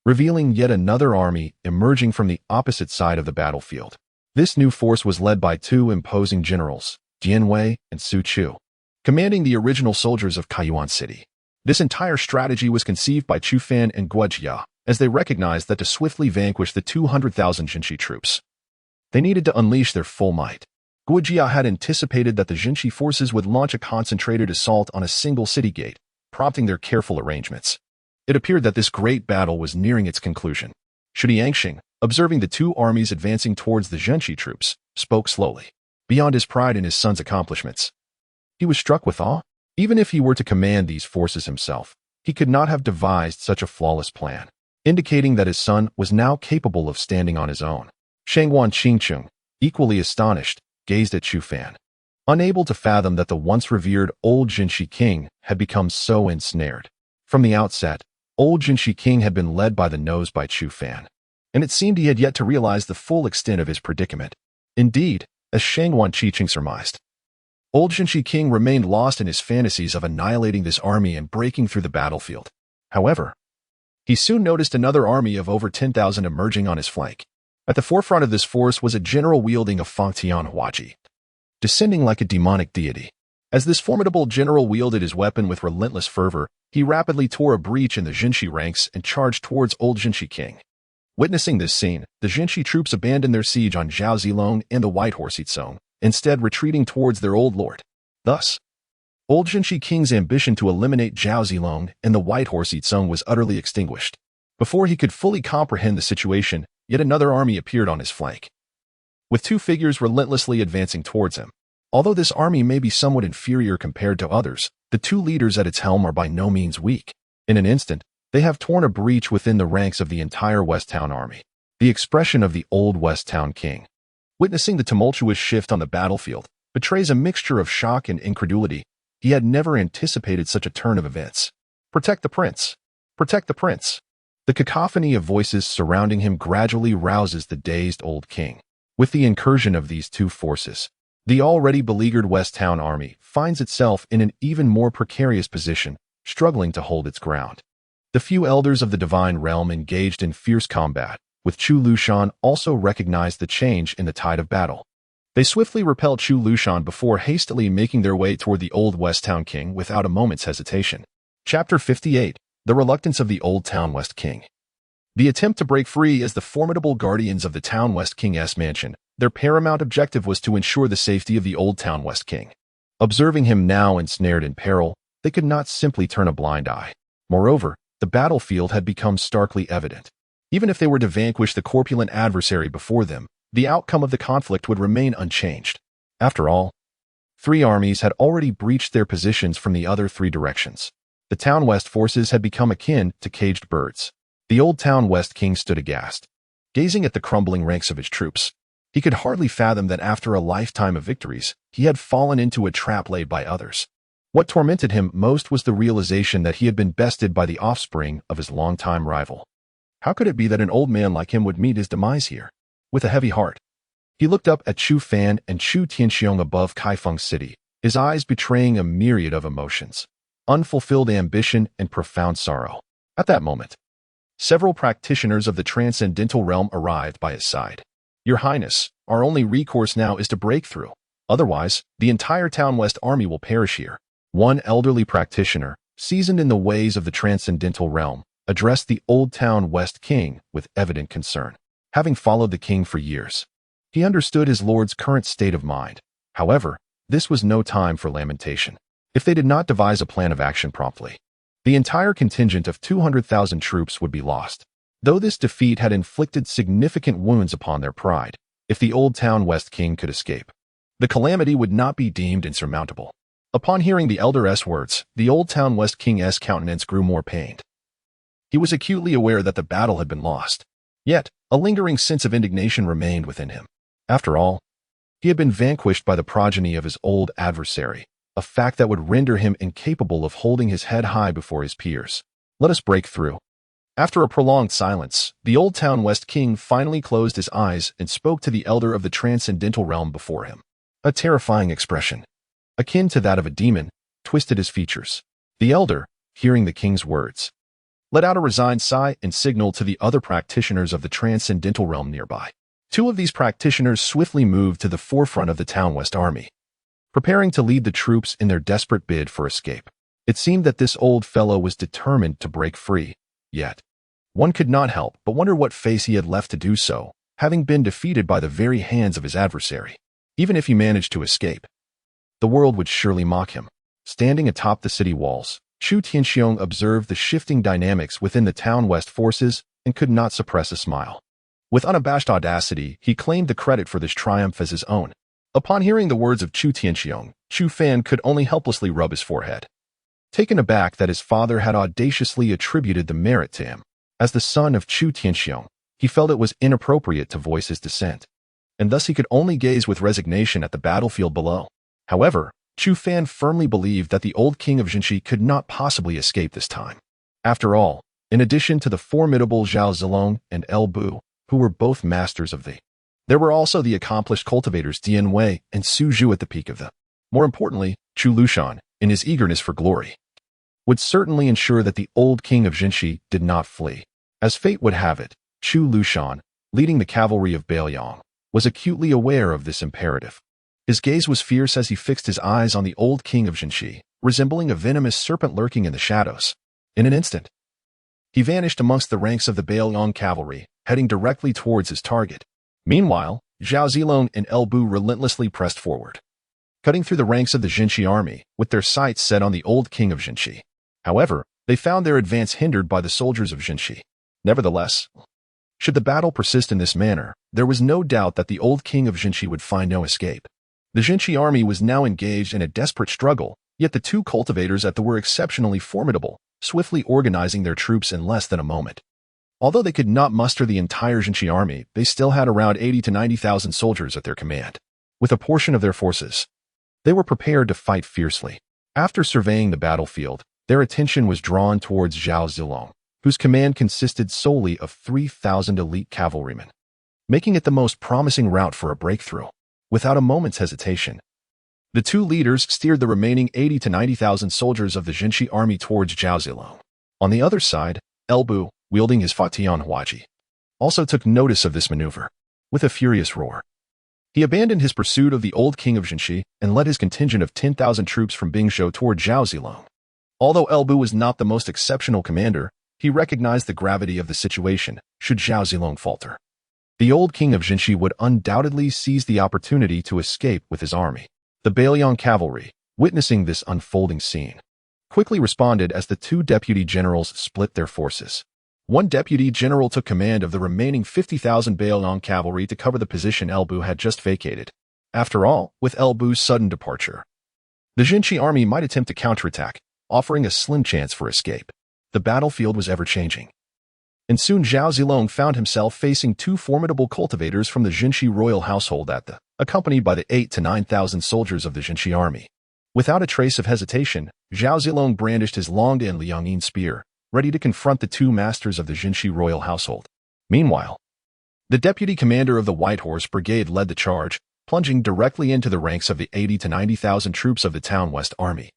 revealing yet another army emerging from the opposite side of the battlefield. This new force was led by two imposing generals, Jian Wei and Su Chu, commanding the original soldiers of Kaiyuan City. This entire strategy was conceived by Chu Fan and Guojia, as they recognized that to swiftly vanquish the 200,000 Jinshi troops, they needed to unleash their full might. Guojia had anticipated that the Jinshi forces would launch a concentrated assault on a single city gate, prompting their careful arrangements. It appeared that this great battle was nearing its conclusion. Shu Yangxing, observing the two armies advancing towards the Jinshi troops, spoke slowly. Beyond his pride in his son's accomplishments, he was struck with awe. Even if he were to command these forces himself, he could not have devised such a flawless plan, indicating that his son was now capable of standing on his own. Shangguan Qingcheng, equally astonished, gazed at Chu Fan, unable to fathom that the once revered old Jinshi king had become so ensnared. From the outset, old Jinshi king had been led by the nose by Chu Fan, and it seemed he had yet to realize the full extent of his predicament. Indeed, as Shangguan Qingcheng surmised, old Jinshi king remained lost in his fantasies of annihilating this army and breaking through the battlefield. However, he soon noticed another army of over 10,000 emerging on his flank. At the forefront of this force was a general wielding a Fangtian Huaji, descending like a demonic deity. As this formidable general wielded his weapon with relentless fervor, he rapidly tore a breach in the Jinshi ranks and charged towards old Jinshi king. Witnessing this scene, the Jinshi troops abandoned their siege on Zhao Zilong and the White Horse Yitzong, instead retreating towards their old lord. Thus, old Jinshi king's ambition to eliminate Zhao Zilong and the White Horse Yitzong was utterly extinguished. Before he could fully comprehend the situation, yet another army appeared on his flank, with two figures relentlessly advancing towards him. Although this army may be somewhat inferior compared to others, the two leaders at its helm are by no means weak. In an instant, they have torn a breach within the ranks of the entire West Town army. The expression of the old West Town king, witnessing the tumultuous shift on the battlefield, betrays a mixture of shock and incredulity. He had never anticipated such a turn of events. Protect the prince! Protect the prince! The cacophony of voices surrounding him gradually rouses the dazed old king. With the incursion of these two forces, the already beleaguered West Town army finds itself in an even more precarious position, struggling to hold its ground. The few elders of the divine realm engaged in fierce combat, with Chu Lushan, also recognized the change in the tide of battle. They swiftly repelled Chu Lushan before hastily making their way toward the old West Town king without a moment's hesitation. Chapter 58. The Reluctance of the Old Town West King. The attempt to break free as the formidable guardians of the Town West King's mansion, their paramount objective was to ensure the safety of the Old Town West King. Observing him now ensnared in peril, they could not simply turn a blind eye. Moreover, the battlefield had become starkly evident. Even if they were to vanquish the corpulent adversary before them, the outcome of the conflict would remain unchanged. After all, three armies had already breached their positions from the other three directions. The Town West forces had become akin to caged birds. The old Town West king stood aghast, gazing at the crumbling ranks of his troops. He could hardly fathom that after a lifetime of victories, he had fallen into a trap laid by others. What tormented him most was the realization that he had been bested by the offspring of his longtime rival. How could it be that an old man like him would meet his demise here? With a heavy heart, he looked up at Chu Fan and Chu Tianqiang above Kaifeng City, his eyes betraying a myriad of emotions, unfulfilled ambition and profound sorrow. At that moment, several practitioners of the transcendental realm arrived by his side. Your Highness, our only recourse now is to break through. Otherwise, the entire Town West army will perish here. One elderly practitioner, seasoned in the ways of the transcendental realm, addressed the old Town West king with evident concern. Having followed the king for years, he understood his lord's current state of mind. However, this was no time for lamentation. If they did not devise a plan of action promptly, the entire contingent of 200,000 troops would be lost. Though this defeat had inflicted significant wounds upon their pride, if the Old Town West King could escape, the calamity would not be deemed insurmountable. Upon hearing the Elder's words, the Old Town West King's countenance grew more pained. He was acutely aware that the battle had been lost, yet a lingering sense of indignation remained within him. After all, he had been vanquished by the progeny of his old adversary, a fact that would render him incapable of holding his head high before his peers. Let us break through. After a prolonged silence, the Old Town West King finally closed his eyes and spoke to the elder of the transcendental realm before him. A terrifying expression, akin to that of a demon, twisted his features. The elder, hearing the king's words, let out a resigned sigh and signaled to the other practitioners of the transcendental realm nearby. Two of these practitioners swiftly moved to the forefront of the Town West army, preparing to lead the troops in their desperate bid for escape. It seemed that this old fellow was determined to break free, yet one could not help but wonder what face he had left to do so, having been defeated by the very hands of his adversary. Even if he managed to escape, the world would surely mock him. Standing atop the city walls, Chu Tianxiong observed the shifting dynamics within the Town West forces and could not suppress a smile. With unabashed audacity, he claimed the credit for this triumph as his own. Upon hearing the words of Chu Tianxiong, Chu Fan could only helplessly rub his forehead, taken aback that his father had audaciously attributed the merit to him. As the son of Chu Tianxiong, he felt it was inappropriate to voice his dissent, and thus he could only gaze with resignation at the battlefield below. However, Chu Fan firmly believed that the old king of Jinshi could not possibly escape this time. After all, in addition to the formidable Zhao Zilong and El Bu, who were both masters of there were also the accomplished cultivators Dian Wei and Su Zhu at the peak of them. More importantly, Chu Lushan, in his eagerness for glory, would certainly ensure that the old king of Jinshi did not flee. As fate would have it, Chu Lushan, leading the cavalry of Baoyang, was acutely aware of this imperative. His gaze was fierce as he fixed his eyes on the old king of Jinshi, resembling a venomous serpent lurking in the shadows. In an instant, he vanished amongst the ranks of the Baoyang cavalry, heading directly towards his target. Meanwhile, Zhao Zilong and El Bu relentlessly pressed forward, cutting through the ranks of the Jinshi army, with their sights set on the old king of Jinshi. However, they found their advance hindered by the soldiers of Jinshi. Nevertheless, should the battle persist in this manner, there was no doubt that the old king of Jinshi would find no escape. The Jinshi army was now engaged in a desperate struggle, yet the two cultivators at the were exceptionally formidable, swiftly organizing their troops in less than a moment. Although they could not muster the entire Jinshi army, they still had around 80 to 90,000 soldiers at their command. With a portion of their forces, they were prepared to fight fiercely. After surveying the battlefield, their attention was drawn towards Zhao Zilong, whose command consisted solely of 3,000 elite cavalrymen, making it the most promising route for a breakthrough. Without a moment's hesitation, the two leaders steered the remaining 80 to 90,000 soldiers of the Jinshi army towards Zhao Zilong. On the other side, El Bu, wielding his Fatian Huaji, also took notice of this maneuver. With a furious roar, he abandoned his pursuit of the old king of Jinshi and led his contingent of 10,000 troops from Bingzhou toward Zhao Zilong. Although El Bu was not the most exceptional commander, he recognized the gravity of the situation should Zhao Zilong falter. The old king of Jinshi would undoubtedly seize the opportunity to escape with his army. The Baoyang cavalry, witnessing this unfolding scene, quickly responded as the two deputy generals split their forces. One deputy general took command of the remaining 50,000 Baoyang cavalry to cover the position El Bu had just vacated. After all, with El Bu's sudden departure, the Jinshi army might attempt to counterattack, offering a slim chance for escape. The battlefield was ever-changing, and soon Zhao Zilong found himself facing two formidable cultivators from the Jinshi royal household accompanied by the 8 to 9,000 soldiers of the Jinshi army. Without a trace of hesitation, Zhao Zilong brandished his long and Liangyin spear, ready to confront the two masters of the Jinshi royal household. Meanwhile, the deputy commander of the White Horse Brigade led the charge, plunging directly into the ranks of the 80 to 90,000 troops of the Town West Army.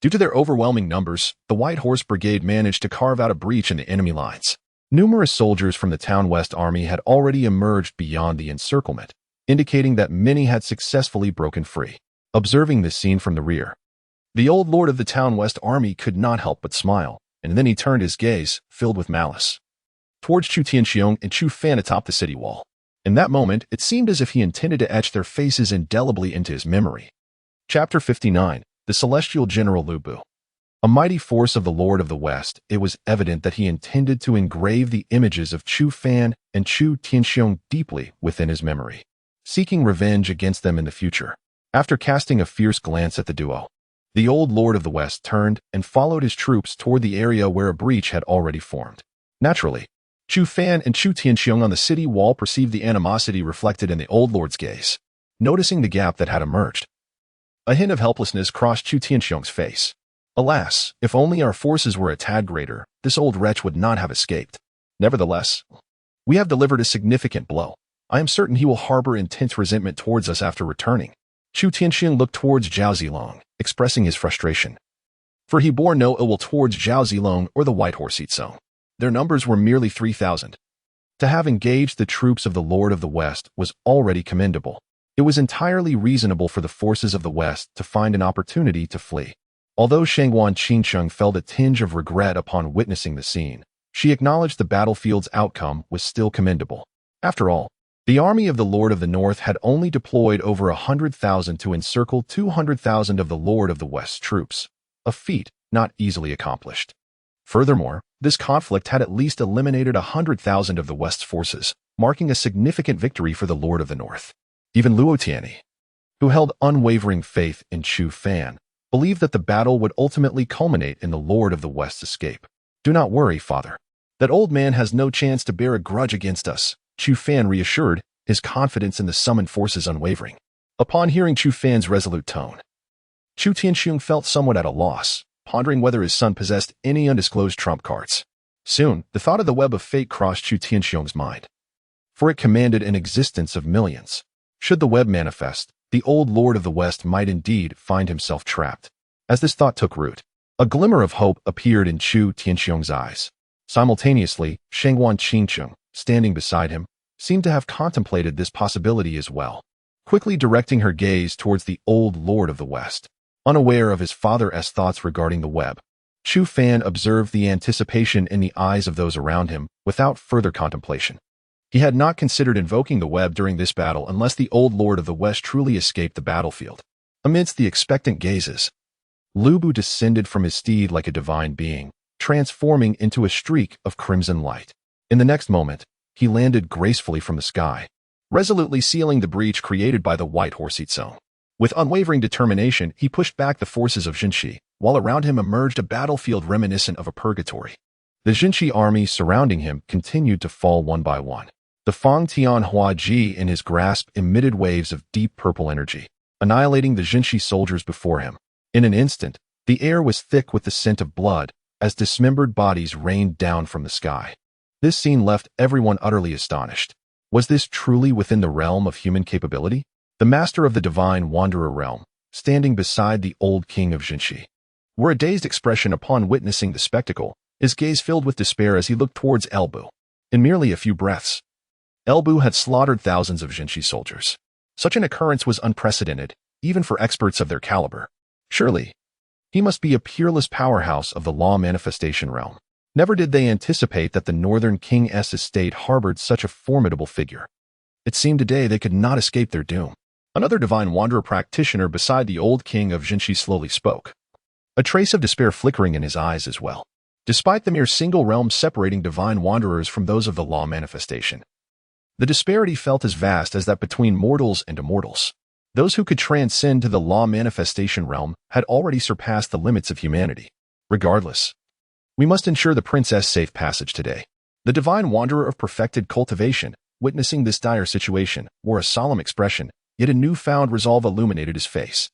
Due to their overwhelming numbers, the White Horse Brigade managed to carve out a breach in the enemy lines. Numerous soldiers from the Town West Army had already emerged beyond the encirclement, indicating that many had successfully broken free. Observing this scene from the rear, the old lord of the Town West Army could not help but smile, and then he turned his gaze, filled with malice, towards Chu Tianxiong and Chu Fan atop the city wall. In that moment, it seemed as if he intended to etch their faces indelibly into his memory. Chapter 59. The Celestial General Lu Bu. A mighty force of the Lord of the West, it was evident that he intended to engrave the images of Chu Fan and Chu Tianxiong deeply within his memory, seeking revenge against them in the future. After casting a fierce glance at the duo, the old Lord of the West turned and followed his troops toward the area where a breach had already formed. Naturally, Chu Fan and Chu Tianxiong on the city wall perceived the animosity reflected in the old Lord's gaze. Noticing the gap that had emerged, a hint of helplessness crossed Chu Tianxiong's face. Alas, if only our forces were a tad greater, this old wretch would not have escaped. Nevertheless, we have delivered a significant blow. I am certain he will harbor intense resentment towards us after returning. Chu Tianxiong looked towards Zhao Zilong, expressing his frustration. For he bore no ill will towards Zhao Zilong or the White Horse Yizong. Their numbers were merely 3,000. To have engaged the troops of the Lord of the West was already commendable. It was entirely reasonable for the forces of the West to find an opportunity to flee. Although Shangguan Qinsheng felt a tinge of regret upon witnessing the scene, she acknowledged the battlefield's outcome was still commendable. After all, the army of the Lord of the North had only deployed over 100,000 to encircle 200,000 of the Lord of the West's troops, a feat not easily accomplished. Furthermore, this conflict had at least eliminated 100,000 of the West's forces, marking a significant victory for the Lord of the North. Even Luo Tianyi, who held unwavering faith in Chu Fan, believed that the battle would ultimately culminate in the Lord of the West's escape. Do not worry, father. That old man has no chance to bear a grudge against us, Chu Fan reassured, his confidence in the summoned forces unwavering. Upon hearing Chu Fan's resolute tone, Chu Tianxiong felt somewhat at a loss, pondering whether his son possessed any undisclosed trump cards. Soon, the thought of the web of fate crossed Chu Tianxiong's mind, for it commanded an existence of millions. Should the web manifest, the old Lord of the West might indeed find himself trapped. As this thought took root, a glimmer of hope appeared in Chu Tianxiong's eyes. Simultaneously, Shangguan Qinsheng, standing beside him, seemed to have contemplated this possibility as well, quickly directing her gaze towards the old Lord of the West. Unaware of his father's thoughts regarding the web, Chu Fan observed the anticipation in the eyes of those around him without further contemplation. He had not considered invoking the web during this battle unless the old Lord of the West truly escaped the battlefield. Amidst the expectant gazes, Lu Bu descended from his steed like a divine being, transforming into a streak of crimson light. In the next moment, he landed gracefully from the sky, resolutely sealing the breach created by the White Horse Yizong. With unwavering determination, he pushed back the forces of Jinshi, while around him emerged a battlefield reminiscent of a purgatory. The Jinshi army surrounding him continued to fall one by one. The Fang Tianhua Ji in his grasp emitted waves of deep purple energy, annihilating the Jinshi soldiers before him. In an instant, the air was thick with the scent of blood as dismembered bodies rained down from the sky. This scene left everyone utterly astonished. Was this truly within the realm of human capability? The master of the divine wanderer realm, standing beside the old king of Jinshi, wore a dazed expression upon witnessing the spectacle, his gaze filled with despair as he looked towards Elbu. In merely a few breaths, Elbu had slaughtered thousands of Jinshi soldiers. Such an occurrence was unprecedented, even for experts of their caliber. Surely, he must be a peerless powerhouse of the law manifestation realm. Never did they anticipate that the Northern King's estate harbored such a formidable figure. It seemed today they could not escape their doom. Another divine wanderer practitioner beside the old king of Jinshi slowly spoke, a trace of despair flickering in his eyes as well. Despite the mere single realm separating divine wanderers from those of the law manifestation, the disparity felt as vast as that between mortals and immortals. Those who could transcend to the law manifestation realm had already surpassed the limits of humanity. Regardless, we must ensure the princess safe passage today. The divine wanderer of perfected cultivation, witnessing this dire situation, wore a solemn expression, yet a newfound resolve illuminated his face.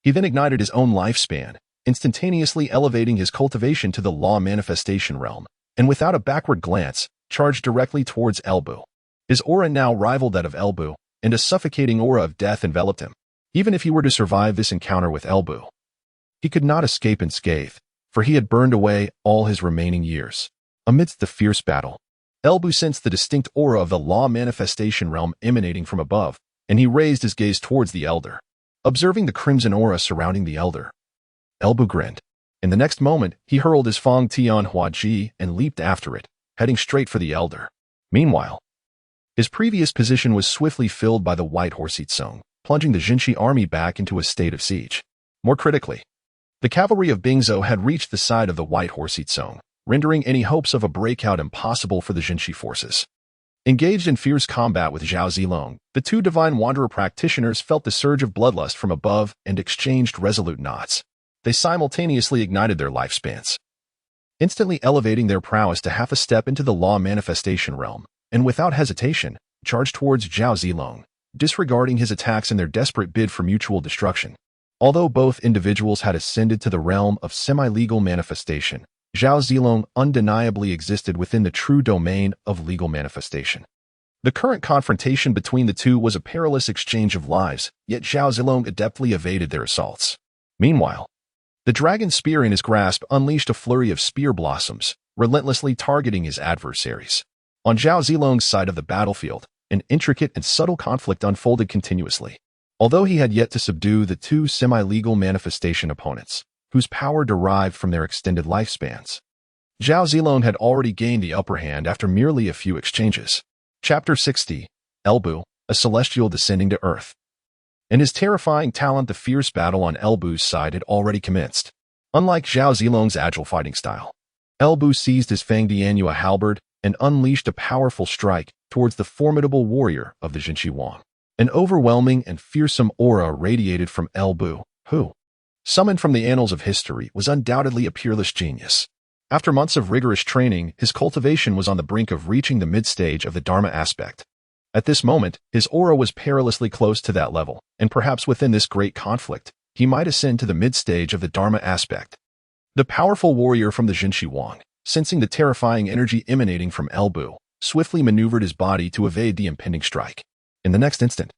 He then ignited his own lifespan, instantaneously elevating his cultivation to the law manifestation realm, and without a backward glance, charged directly towards Elbu. His aura now rivaled that of Elbu, and a suffocating aura of death enveloped him. Even if he were to survive this encounter with Elbu, he could not escape unscathed, for he had burned away all his remaining years. Amidst the fierce battle, Elbu sensed the distinct aura of the law manifestation realm emanating from above, and he raised his gaze towards the elder. Observing the crimson aura surrounding the elder, Elbu grinned. In the next moment, he hurled his Fang Tianhua Ji and leaped after it, heading straight for the elder. Meanwhile, His previous position was swiftly filled by the White Horse Yizong, plunging the Jinshi army back into a state of siege. More critically, the cavalry of Bingzhou had reached the side of the White Horse Yizong, rendering any hopes of a breakout impossible for the Jinshi forces. Engaged in fierce combat with Zhao Zilong, the two Divine Wanderer practitioners felt the surge of bloodlust from above and exchanged resolute nods. They simultaneously ignited their lifespans, instantly elevating their prowess to half a step into the law manifestation realm, and without hesitation, charged towards Zhao Zilong, disregarding his attacks in their desperate bid for mutual destruction. Although both individuals had ascended to the realm of semi-legal manifestation, Zhao Zilong undeniably existed within the true domain of legal manifestation. The current confrontation between the two was a perilous exchange of lives, yet Zhao Zilong adeptly evaded their assaults. Meanwhile, the dragon spear in his grasp unleashed a flurry of spear blossoms, relentlessly targeting his adversaries. On Zhao Zilong's side of the battlefield, an intricate and subtle conflict unfolded continuously. Although he had yet to subdue the two semi-legal manifestation opponents, whose power derived from their extended lifespans, Zhao Zilong had already gained the upper hand after merely a few exchanges. Chapter 60, Elbu, a celestial descending to earth. In his terrifying talent, the fierce battle on Elbu's side had already commenced. Unlike Zhao Zilong's agile fighting style, Elbu seized his Fang Dianhua halberd and unleashed a powerful strike towards the formidable warrior of the Jinshi Wang. An overwhelming and fearsome aura radiated from Elbu, who, summoned from the annals of history, was undoubtedly a peerless genius. After months of rigorous training, his cultivation was on the brink of reaching the mid-stage of the Dharma aspect. At this moment, his aura was perilously close to that level, and perhaps within this great conflict, he might ascend to the mid-stage of the Dharma aspect. The powerful warrior from the Jinshi Wang, sensing the terrifying energy emanating from Elbu, swiftly maneuvered his body to evade the impending strike. In the next instant,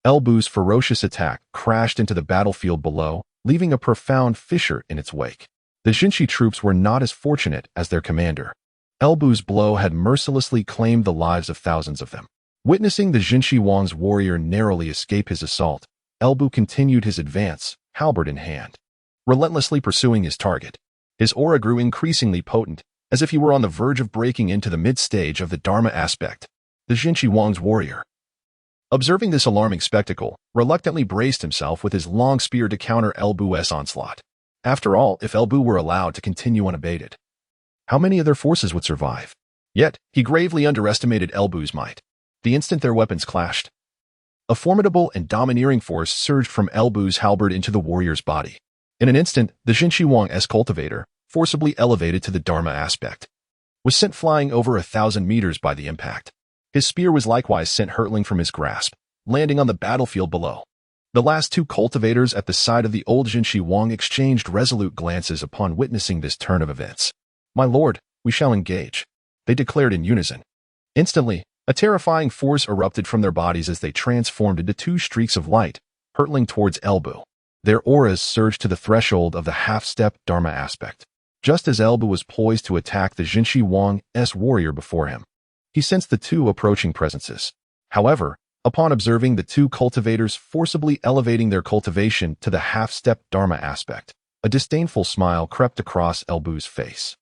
Elbu's ferocious attack crashed into the battlefield below, leaving a profound fissure in its wake. The Jinshi troops were not as fortunate as their commander. Elbu's blow had mercilessly claimed the lives of thousands of them. Witnessing the Jinshi Wang's warrior narrowly escape his assault, Elbu continued his advance, halberd in hand, relentlessly pursuing his target. His aura grew increasingly potent, as if he were on the verge of breaking into the mid-stage of the Dharma aspect. The Jinshi Wang's warrior, observing this alarming spectacle, reluctantly braced himself with his long spear to counter Elbu's onslaught. After all, if Elbu were allowed to continue unabated, how many of their forces would survive? Yet, he gravely underestimated Elbu's might. The instant their weapons clashed, a formidable and domineering force surged from Elbu's halberd into the warrior's body. In an instant, the Jinshi Wang's cultivator, forcibly elevated to the Dharma aspect, was sent flying over 1,000 meters by the impact. His spear was likewise sent hurtling from his grasp, landing on the battlefield below. The last two cultivators at the side of the old Jinshi Wang exchanged resolute glances upon witnessing this turn of events. "My lord, we shall engage," they declared in unison. Instantly, a terrifying force erupted from their bodies as they transformed into two streaks of light, hurtling towards Elbu. Their auras surged to the threshold of the half-step Dharma aspect. Just as Elbu was poised to attack the Jinshi Wang's warrior before him, he sensed the two approaching presences. However, upon observing the two cultivators forcibly elevating their cultivation to the half-step Dharma aspect, a disdainful smile crept across Elbu's face.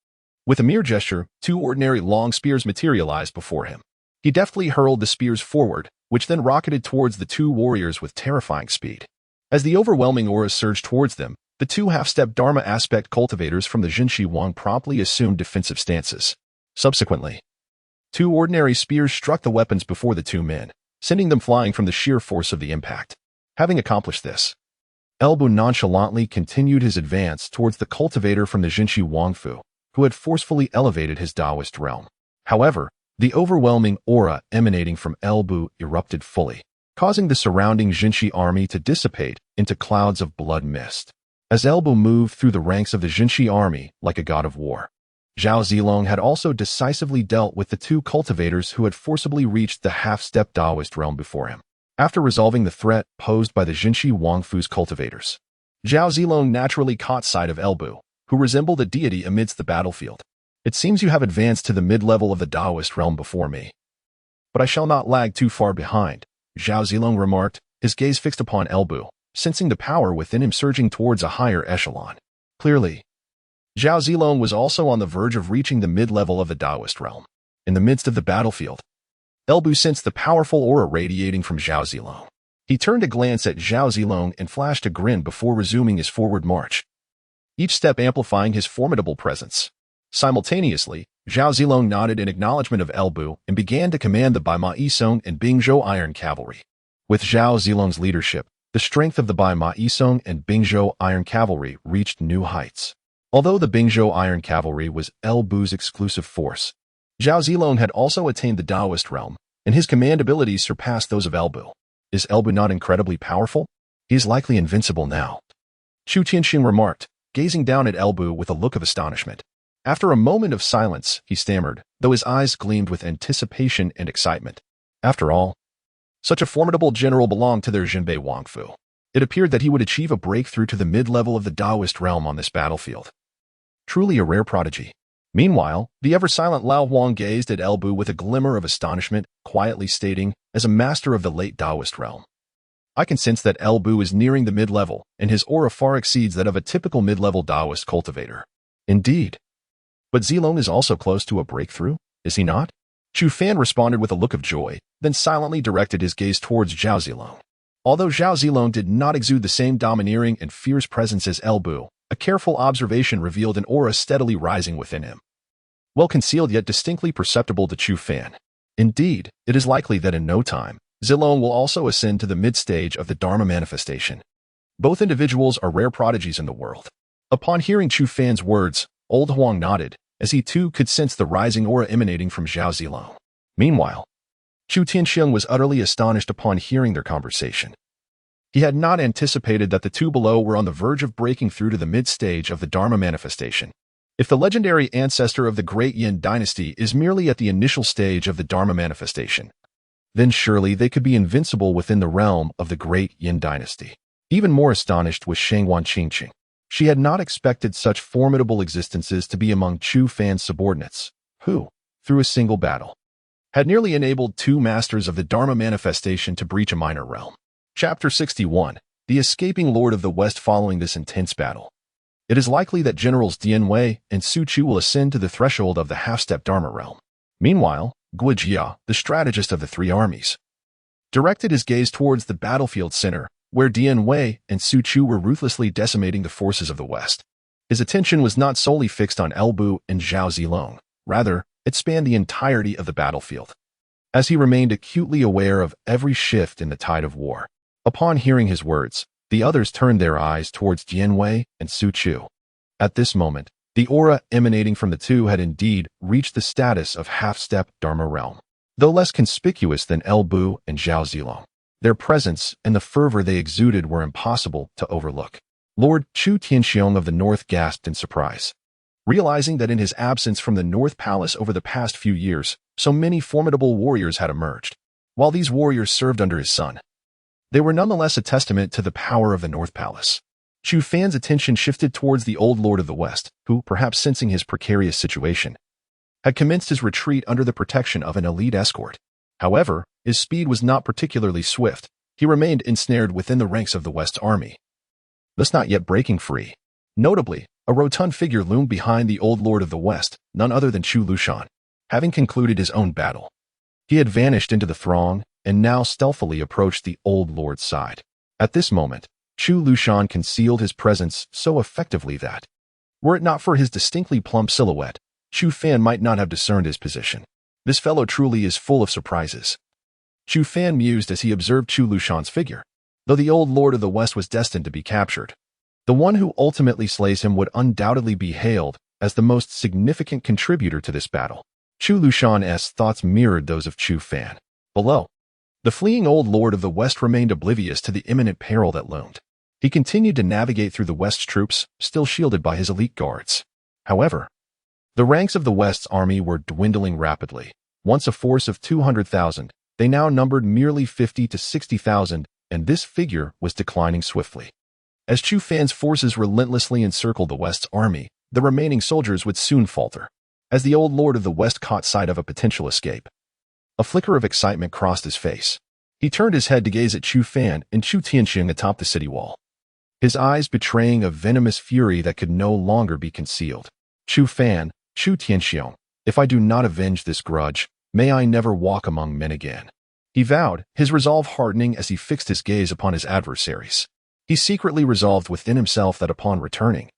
With a mere gesture, two ordinary long spears materialized before him. He deftly hurled the spears forward, which then rocketed towards the two warriors with terrifying speed. As the overwhelming aura surged towards them, the two half-step Dharma aspect cultivators from the Jinshi Wang promptly assumed defensive stances. Subsequently, two ordinary spears struck the weapons before the two men, sending them flying from the sheer force of the impact. Having accomplished this, Elbu nonchalantly continued his advance towards the cultivator from the Jinshi Wangfu, who had forcefully elevated his Taoist realm. However, the overwhelming aura emanating from Elbu erupted fully, causing the surrounding Jinshi army to dissipate into clouds of blood mist. As Elbu moved through the ranks of the Jinshi army like a god of war, Zhao Zilong had also decisively dealt with the two cultivators who had forcibly reached the half-step Taoist realm before him. After resolving the threat posed by the Jinshi Wangfu's cultivators, Zhao Zilong naturally caught sight of Elbu, who resembled a deity amidst the battlefield. "It seems you have advanced to the mid-level of the Taoist realm before me. But I shall not lag too far behind," Zhao Zilong remarked, his gaze fixed upon Elbu, sensing the power within him surging towards a higher echelon. Clearly, Zhao Zilong was also on the verge of reaching the mid-level of the Taoist realm. In the midst of the battlefield, Elbu sensed the powerful aura radiating from Zhao Zilong. He turned to glance at Zhao Zilong and flashed a grin before resuming his forward march, each step amplifying his formidable presence. Simultaneously, Zhao Zilong nodded in acknowledgement of Elbu and began to command the Bai Ma Isong and Bingzhou Iron Cavalry. With Zhao Zilong's leadership, the strength of the Bai Ma Isong and Bingzhou Iron Cavalry reached new heights. Although the Bingzhou Iron Cavalry was Elbu's exclusive force, Zhao Zilong had also attained the Taoist realm, and his command abilities surpassed those of Elbu. Is Elbu not incredibly powerful? He is likely invincible now, Chu Tianxing remarked, gazing down at Elbu with a look of astonishment. After a moment of silence, he stammered, though his eyes gleamed with anticipation and excitement. After all, such a formidable general belonged to their Jinbei Wangfu. It appeared that he would achieve a breakthrough to the mid-level of the Taoist realm on this battlefield. Truly a rare prodigy. Meanwhile, the ever-silent Lao Huang gazed at Elbu with a glimmer of astonishment, quietly stating, as a master of the late Taoist realm, I can sense that Elbu is nearing the mid-level, and his aura far exceeds that of a typical mid-level Taoist cultivator. Indeed. But Zilong is also close to a breakthrough, is he not? Chu Fan responded with a look of joy, then silently directed his gaze towards Zhao Zilong. Although Zhao Zilong did not exude the same domineering and fierce presence as Elbu, a careful observation revealed an aura steadily rising within him. Well concealed yet distinctly perceptible to Chu Fan. Indeed, it is likely that in no time, Zilong will also ascend to the mid-stage of the Dharma manifestation. Both individuals are rare prodigies in the world. Upon hearing Chu Fan's words, Old Huang nodded, as he too could sense the rising aura emanating from Zhao Zilong. Meanwhile, Chu Tianxiang was utterly astonished upon hearing their conversation. He had not anticipated that the two below were on the verge of breaking through to the mid-stage of the Dharma manifestation. If the legendary ancestor of the Great Yin Dynasty is merely at the initial stage of the Dharma manifestation, then surely they could be invincible within the realm of the Great Yin Dynasty. Even more astonished was Shangwan Qingqing. She had not expected such formidable existences to be among Chu Fan's subordinates, who, through a single battle, had nearly enabled two masters of the Dharma manifestation to breach a minor realm. Chapter 61. The Escaping Lord of the West. Following this intense battle, it is likely that Generals Dian Wei and Su Chu will ascend to the threshold of the half-step Dharma realm. Meanwhile, Guo Jia, the strategist of the three armies, directed his gaze towards the battlefield center, where Dian Wei and Su Chu were ruthlessly decimating the forces of the West. His attention was not solely fixed on Elbu and Zhao Zilong. Rather, it spanned the entirety of the battlefield, as he remained acutely aware of every shift in the tide of war. Upon hearing his words, the others turned their eyes towards Dian Wei and Su Chu. At this moment, the aura emanating from the two had indeed reached the status of half-step Dharma realm. Though less conspicuous than Elbu and Zhao Zilong, their presence and the fervor they exuded were impossible to overlook. Lord Chu Tianxiang of the North gasped in surprise, realizing that in his absence from the North Palace over the past few years, so many formidable warriors had emerged. While these warriors served under his son, they were nonetheless a testament to the power of the North Palace. Chu Fan's attention shifted towards the old Lord of the West, who, perhaps sensing his precarious situation, had commenced his retreat under the protection of an elite escort. However, his speed was not particularly swift. He remained ensnared within the ranks of the West's army, thus not yet breaking free. Notably, a rotund figure loomed behind the old Lord of the West, none other than Chu Lushan. Having concluded his own battle, he had vanished into the throng and now stealthily approached the old Lord's side. At this moment, Chu Lushan concealed his presence so effectively that, were it not for his distinctly plump silhouette, Chu Fan might not have discerned his position. This fellow truly is full of surprises, Chu Fan mused as he observed Chu Lushan's figure. Though the old Lord of the West was destined to be captured, the one who ultimately slays him would undoubtedly be hailed as the most significant contributor to this battle. Chu Lushan's thoughts mirrored those of Chu Fan. Below, the fleeing old Lord of the West remained oblivious to the imminent peril that loomed. He continued to navigate through the West's troops, still shielded by his elite guards. However, the ranks of the West's army were dwindling rapidly. Once a force of 200,000, they now numbered merely 50 to 60,000, and this figure was declining swiftly. As Chu Fan's forces relentlessly encircled the West's army, the remaining soldiers would soon falter. As the old Lord of the West caught sight of a potential escape, a flicker of excitement crossed his face. He turned his head to gaze at Chu Fan and Chu Tianxing atop the city wall, his eyes betraying a venomous fury that could no longer be concealed. Chu Fan, Chu Tianxiang, if I do not avenge this grudge, May I never walk among men again. He vowed, his resolve hardening as he fixed his gaze upon his adversaries. He secretly resolved within himself that upon returning,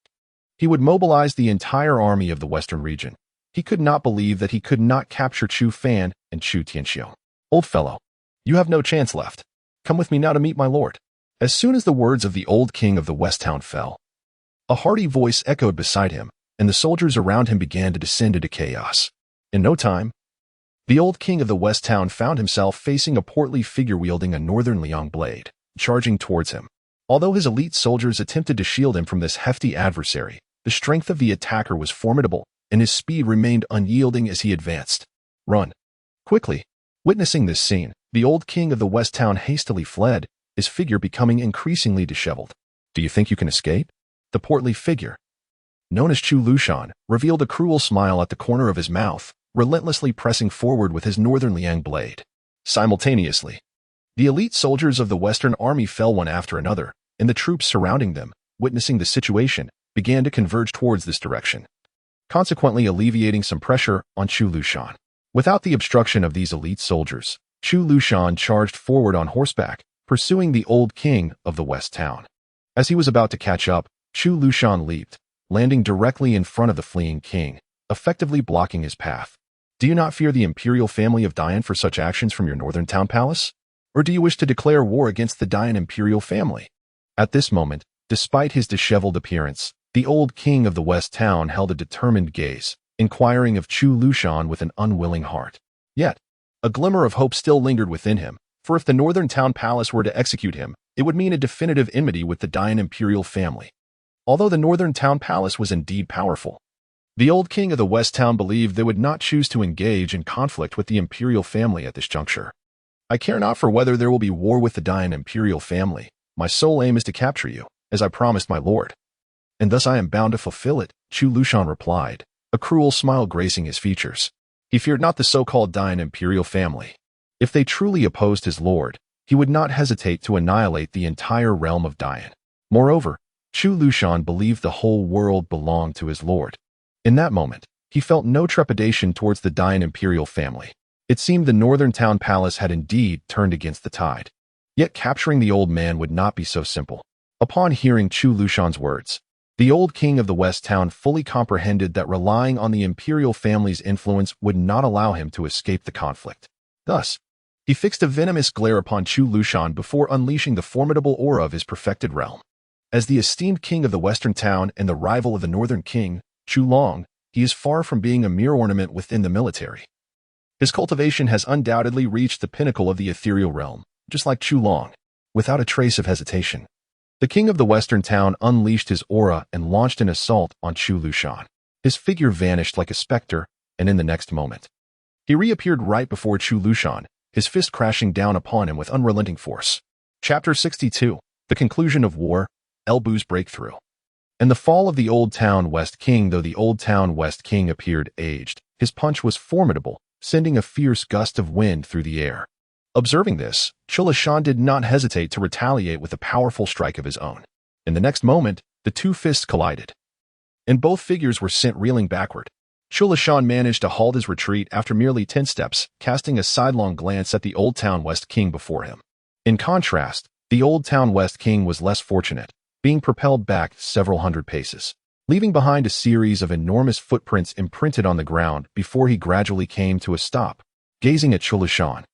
he would mobilize the entire army of the western region. He could not believe that he could not capture Chu Fan and Chu Tianxiu. Old fellow, you have no chance left. Come with me now to meet my lord. As soon as the words of the old king of the West Town fell, a hearty voice echoed beside him, and the soldiers around him began to descend into chaos. In no time, the old king of the West Town found himself facing a portly figure wielding a northern Liang blade, charging towards him. Although his elite soldiers attempted to shield him from this hefty adversary, the strength of the attacker was formidable, and his speed remained unyielding as he advanced. Run! Quickly! Witnessing this scene, the old king of the West Town hastily fled, his figure becoming increasingly disheveled. Do you think you can escape? The portly figure, known as Chu Lushan, revealed a cruel smile at the corner of his mouth, relentlessly pressing forward with his northern Liang blade. Simultaneously, the elite soldiers of the Western Army fell one after another, and the troops surrounding them, witnessing the situation, began to converge towards this direction, consequently alleviating some pressure on Chu Lushan. Without the obstruction of these elite soldiers, Chu Lushan charged forward on horseback, pursuing the old king of the West Town. As he was about to catch up, Chu Lushan leaped, landing directly in front of the fleeing king, effectively blocking his path. Do you not fear the imperial family of Dian for such actions from your northern town palace? Or do you wish to declare war against the Dian imperial family? At this moment, despite his disheveled appearance, the old king of the West Town held a determined gaze, inquiring of Chu Lushan with an unwilling heart. Yet, a glimmer of hope still lingered within him, for if the northern town palace were to execute him, it would mean a definitive enmity with the Dian imperial family. Although the northern town palace was indeed powerful, the old king of the West Town believed they would not choose to engage in conflict with the imperial family at this juncture. I care not for whether there will be war with the Dian imperial family. My sole aim is to capture you, as I promised my lord. And thus I am bound to fulfill it, Chu Lushan replied, a cruel smile gracing his features. He feared not the so-called Dian imperial family. If they truly opposed his lord, he would not hesitate to annihilate the entire realm of Dian. Moreover, Chu Lushan believed the whole world belonged to his lord. In that moment, he felt no trepidation towards the Dian imperial family. It seemed the northern town palace had indeed turned against the tide. Yet capturing the old man would not be so simple. Upon hearing Chu Lushan's words, the old king of the West Town fully comprehended that relying on the imperial family's influence would not allow him to escape the conflict. Thus, he fixed a venomous glare upon Chu Lushan before unleashing the formidable aura of his perfected realm. As the esteemed king of the western town and the rival of the northern king, Chu Long, he is far from being a mere ornament within the military. His cultivation has undoubtedly reached the pinnacle of the ethereal realm, just like Chu Long, without a trace of hesitation. The king of the western town unleashed his aura and launched an assault on Chu Lushan. His figure vanished like a specter, and in the next moment, he reappeared right before Chu Lushan, his fist crashing down upon him with unrelenting force. Chapter 62. The Conclusion of War, Elbu's Breakthrough. And the fall of the Old Town West King. Though the Old Town West King appeared aged, his punch was formidable, sending a fierce gust of wind through the air. Observing this, Chu Lushan did not hesitate to retaliate with a powerful strike of his own. In the next moment, the two fists collided, and both figures were sent reeling backward. Chu Lushan managed to halt his retreat after merely 10 steps, casting a sidelong glance at the Old Town West King before him. In contrast, the Old Town West King was less fortunate, being propelled back several hundred paces, leaving behind a series of enormous footprints imprinted on the ground before he gradually came to a stop, gazing at Chu Lushan.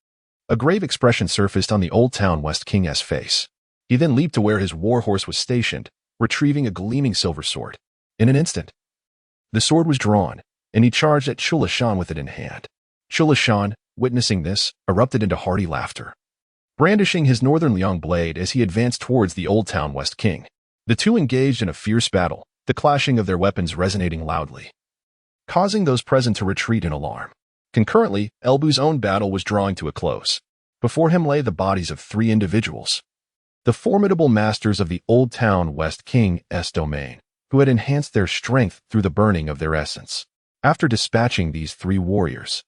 A grave expression surfaced on the Old Town West King's face. He then leaped to where his warhorse was stationed, retrieving a gleaming silver sword. In an instant, the sword was drawn, and he charged at Chu Lushan with it in hand. Chu Lushan, witnessing this, erupted into hearty laughter, brandishing his northern Liang blade as he advanced towards the Old Town West King. The two engaged in a fierce battle, the clashing of their weapons resonating loudly, causing those present to retreat in alarm. Concurrently, Elbu's own battle was drawing to a close. Before him lay the bodies of 3 individuals, the formidable masters of the Old Town West King's domain, who had enhanced their strength through the burning of their essence. After dispatching these 3 warriors,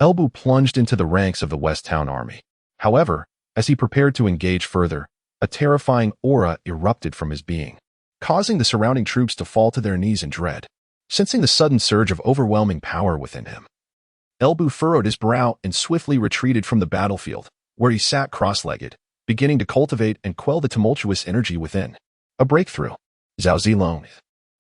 Elbu plunged into the ranks of the West Town army. However, as he prepared to engage further, a terrifying aura erupted from his being, causing the surrounding troops to fall to their knees in dread. Sensing the sudden surge of overwhelming power within him, Elbu furrowed his brow and swiftly retreated from the battlefield, where he sat cross-legged, beginning to cultivate and quell the tumultuous energy within. A breakthrough. Zhao Zilong,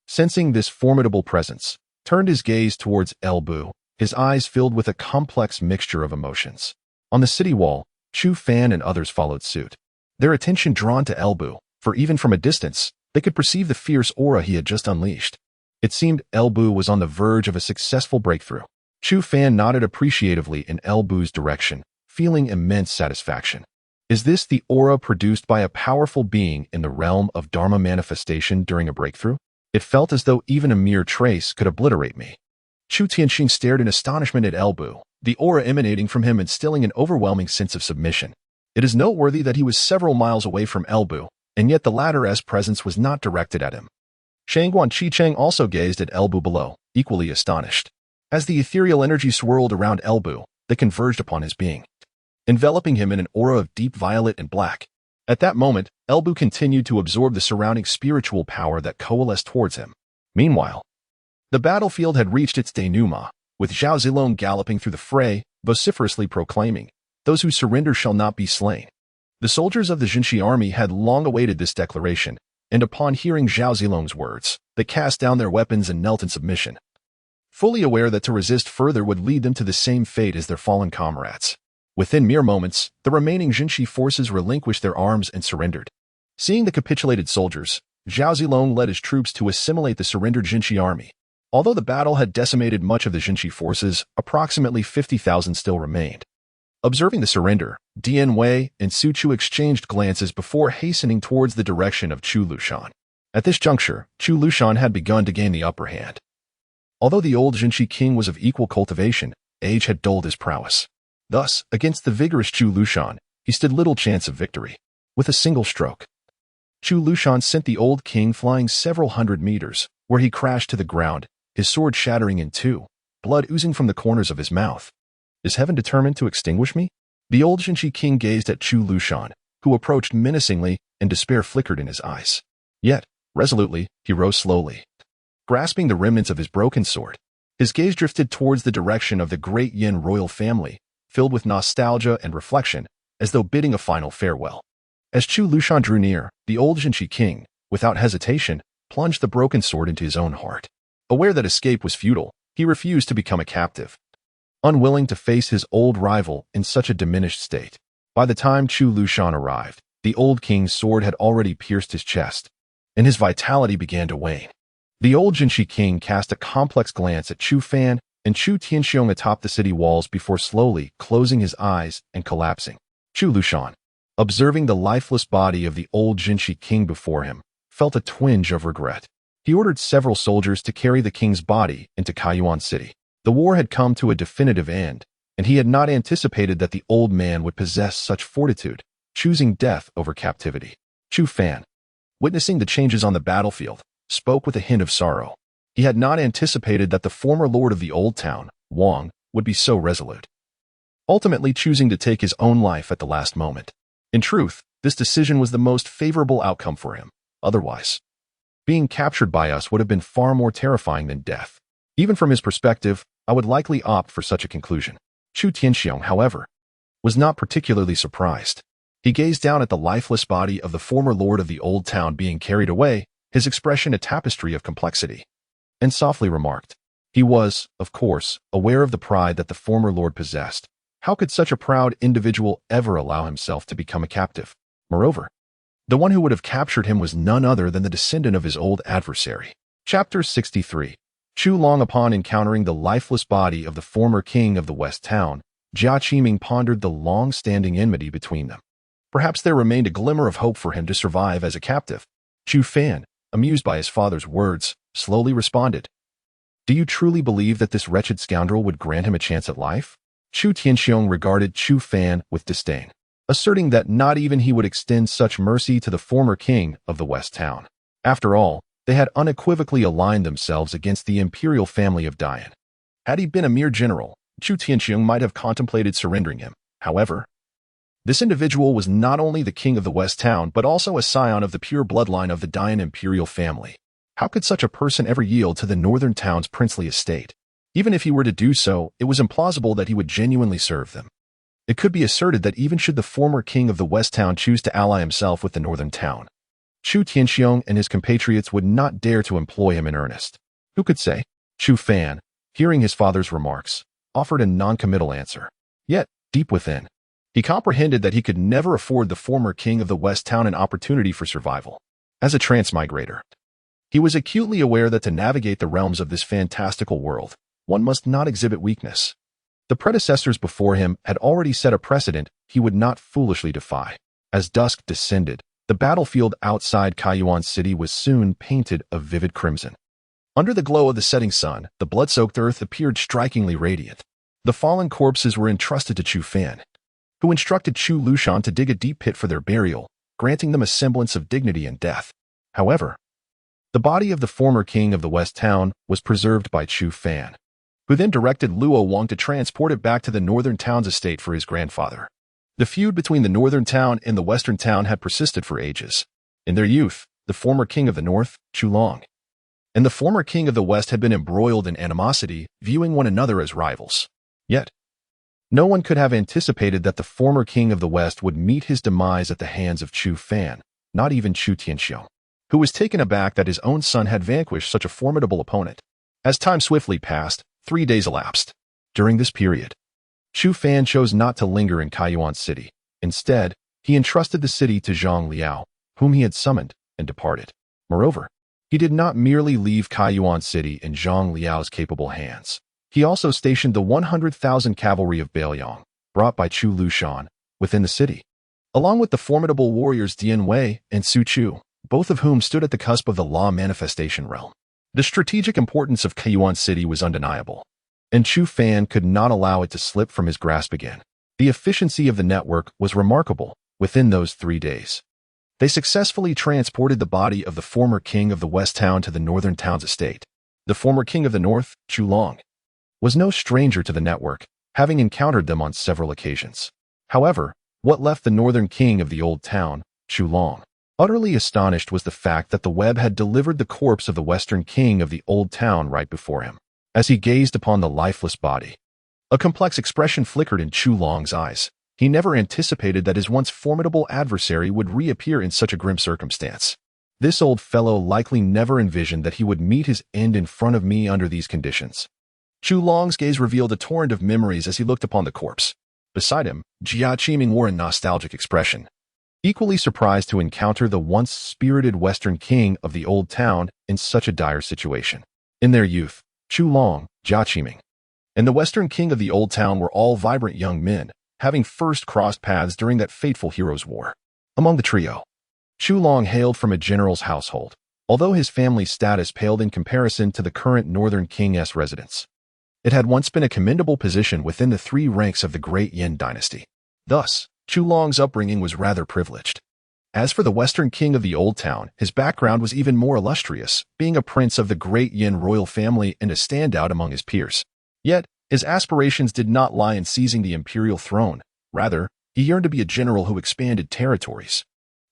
sensing this formidable presence, turned his gaze towards Elbu, his eyes filled with a complex mixture of emotions. On the city wall, Chu Fan and others followed suit, their attention drawn to Elbu, for even from a distance, they could perceive the fierce aura he had just unleashed. It seemed Elbu was on the verge of a successful breakthrough. Chu Fan nodded appreciatively in Elbu's direction, feeling immense satisfaction. Is this the aura produced by a powerful being in the realm of Dharma manifestation during a breakthrough? It felt as though even a mere trace could obliterate me. Chu Tianxing stared in astonishment at Elbu, the aura emanating from him instilling an overwhelming sense of submission. It is noteworthy that he was several miles away from Elbu, and yet the latter's presence was not directed at him. Shangguan Qicheng also gazed at Elbu below, equally astonished. As the ethereal energy swirled around Elbu, they converged upon his being, enveloping him in an aura of deep violet and black. At that moment, Elbu continued to absorb the surrounding spiritual power that coalesced towards him. Meanwhile, the battlefield had reached its denouement, with Zhao Zilong galloping through the fray, vociferously proclaiming, "Those who surrender shall not be slain." The soldiers of the Jinshi army had long awaited this declaration, and upon hearing Zhao Zilong's words, they cast down their weapons and knelt in submission, fully aware that to resist further would lead them to the same fate as their fallen comrades. Within mere moments, the remaining Jinshi forces relinquished their arms and surrendered. Seeing the capitulated soldiers, Zhao Zilong led his troops to assimilate the surrendered Jinshi army. Although the battle had decimated much of the Jinshi forces, approximately 50,000 still remained. Observing the surrender, Dian Wei and Su Chu exchanged glances before hastening towards the direction of Chu Lushan. At this juncture, Chu Lushan had begun to gain the upper hand. Although the old Jinshi king was of equal cultivation, age had dulled his prowess. Thus, against the vigorous Chu Lushan, he stood little chance of victory. With a single stroke, Chu Lushan sent the old king flying several hundred meters, where he crashed to the ground, his sword shattering in two, blood oozing from the corners of his mouth. Is heaven determined to extinguish me? The old Jinshi king gazed at Chu Lushan, who approached menacingly, and despair flickered in his eyes. Yet, resolutely, he rose slowly. Grasping the remnants of his broken sword, his gaze drifted towards the direction of the great Yin royal family, filled with nostalgia and reflection, as though bidding a final farewell. As Chu Lushan drew near, the old Jinshi king, without hesitation, plunged the broken sword into his own heart. Aware that escape was futile, he refused to become a captive, unwilling to face his old rival in such a diminished state. By the time Chu Lushan arrived, the old king's sword had already pierced his chest, and his vitality began to wane. The old Jinshi king cast a complex glance at Chu Fan and Chu Tianxiong atop the city walls before slowly closing his eyes and collapsing. Chu Lushan, observing the lifeless body of the old Jinshi king before him, felt a twinge of regret. He ordered several soldiers to carry the king's body into Kaiyuan City. The war had come to a definitive end, and he had not anticipated that the old man would possess such fortitude, choosing death over captivity. Chu Fan, witnessing the changes on the battlefield, spoke with a hint of sorrow. He had not anticipated that the former lord of the old town, Wang, would be so resolute, ultimately choosing to take his own life at the last moment. In truth, this decision was the most favorable outcome for him. Otherwise, being captured by us would have been far more terrifying than death. Even from his perspective, I would likely opt for such a conclusion. Chu Tianxiong, however, was not particularly surprised. He gazed down at the lifeless body of the former lord of the old town being carried away, his expression a tapestry of complexity, and softly remarked. He was, of course, aware of the pride that the former lord possessed. How could such a proud individual ever allow himself to become a captive? Moreover, the one who would have captured him was none other than the descendant of his old adversary. Chapter 63. Chu Long. Upon encountering the lifeless body of the former king of the West Town, Jia Qiming pondered the long-standing enmity between them. Perhaps there remained a glimmer of hope for him to survive as a captive. Chu Fan, amused by his father's words, slowly responded, "Do you truly believe that this wretched scoundrel would grant him a chance at life?" Chu Tianxiong regarded Chu Fan with disdain, asserting that not even he would extend such mercy to the former king of the West Town. After all, they had unequivocally aligned themselves against the imperial family of Dian. Had he been a mere general, Chu Tianxiong might have contemplated surrendering him. However, this individual was not only the king of the West Town, but also a scion of the pure bloodline of the Dian imperial family. How could such a person ever yield to the northern town's princely estate? Even if he were to do so, it was implausible that he would genuinely serve them. It could be asserted that even should the former king of the West Town choose to ally himself with the northern town, Chu Tianxiong and his compatriots would not dare to employ him in earnest. Who could say? Chu Fan, hearing his father's remarks, offered a non-committal answer. Yet, deep within, he comprehended that he could never afford the former king of the West Town an opportunity for survival. As a transmigrator, he was acutely aware that to navigate the realms of this fantastical world, one must not exhibit weakness. The predecessors before him had already set a precedent he would not foolishly defy. As dusk descended, the battlefield outside Kaiyuan City was soon painted a vivid crimson. Under the glow of the setting sun, the blood-soaked earth appeared strikingly radiant. The fallen corpses were entrusted to Chu Fan, who instructed Chu Lushan to dig a deep pit for their burial, granting them a semblance of dignity in death. However, the body of the former king of the West Town was preserved by Chu Fan, who then directed Luo Wang to transport it back to the northern town's estate for his grandfather. The feud between the northern town and the western town had persisted for ages. In their youth, the former king of the north, Chu Long, and the former king of the west had been embroiled in animosity, viewing one another as rivals. Yet, no one could have anticipated that the former king of the west would meet his demise at the hands of Chu Fan, not even Chu Tianxiong, who was taken aback that his own son had vanquished such a formidable opponent. As time swiftly passed, 3 days elapsed. During this period, Chu Fan chose not to linger in Kaiyuan City. Instead, he entrusted the city to Zhang Liao, whom he had summoned, and departed. Moreover, he did not merely leave Kaiyuan City in Zhang Liao's capable hands. He also stationed the 100,000 cavalry of Bailiang, brought by Chu Lushan, within the city, along with the formidable warriors Dian Wei and Su Chu, both of whom stood at the cusp of the law manifestation realm. The strategic importance of Kaiyuan City was undeniable, and Chu Fan could not allow it to slip from his grasp again. The efficiency of the network was remarkable. Within those 3 days, they successfully transported the body of the former king of the West Town to the northern town's estate. The former king of the north, Chu Long, was no stranger to the network, having encountered them on several occasions. However, what left the northern king of the old town, Chu Long, utterly astonished was the fact that the web had delivered the corpse of the western king of the old town right before him. As he gazed upon the lifeless body, a complex expression flickered in Chu Long's eyes. He never anticipated that his once formidable adversary would reappear in such a grim circumstance. This old fellow likely never envisioned that he would meet his end in front of me under these conditions. Chu Long's gaze revealed a torrent of memories as he looked upon the corpse. Beside him, Jia Qiming wore a nostalgic expression, equally surprised to encounter the once spirited western king of the old town in such a dire situation. In their youth, Chu Long, Jia Qiming, and the western king of the old town were all vibrant young men, having first crossed paths during that fateful heroes' war. Among the trio, Chu Long hailed from a general's household, although his family's status paled in comparison to the current northern king's residence. It had once been a commendable position within the 3 ranks of the great Yin dynasty. Thus, Chu Long's upbringing was rather privileged. As for the western king of the old town, his background was even more illustrious, being a prince of the great Yin royal family and a standout among his peers. Yet, his aspirations did not lie in seizing the imperial throne. Rather, he yearned to be a general who expanded territories.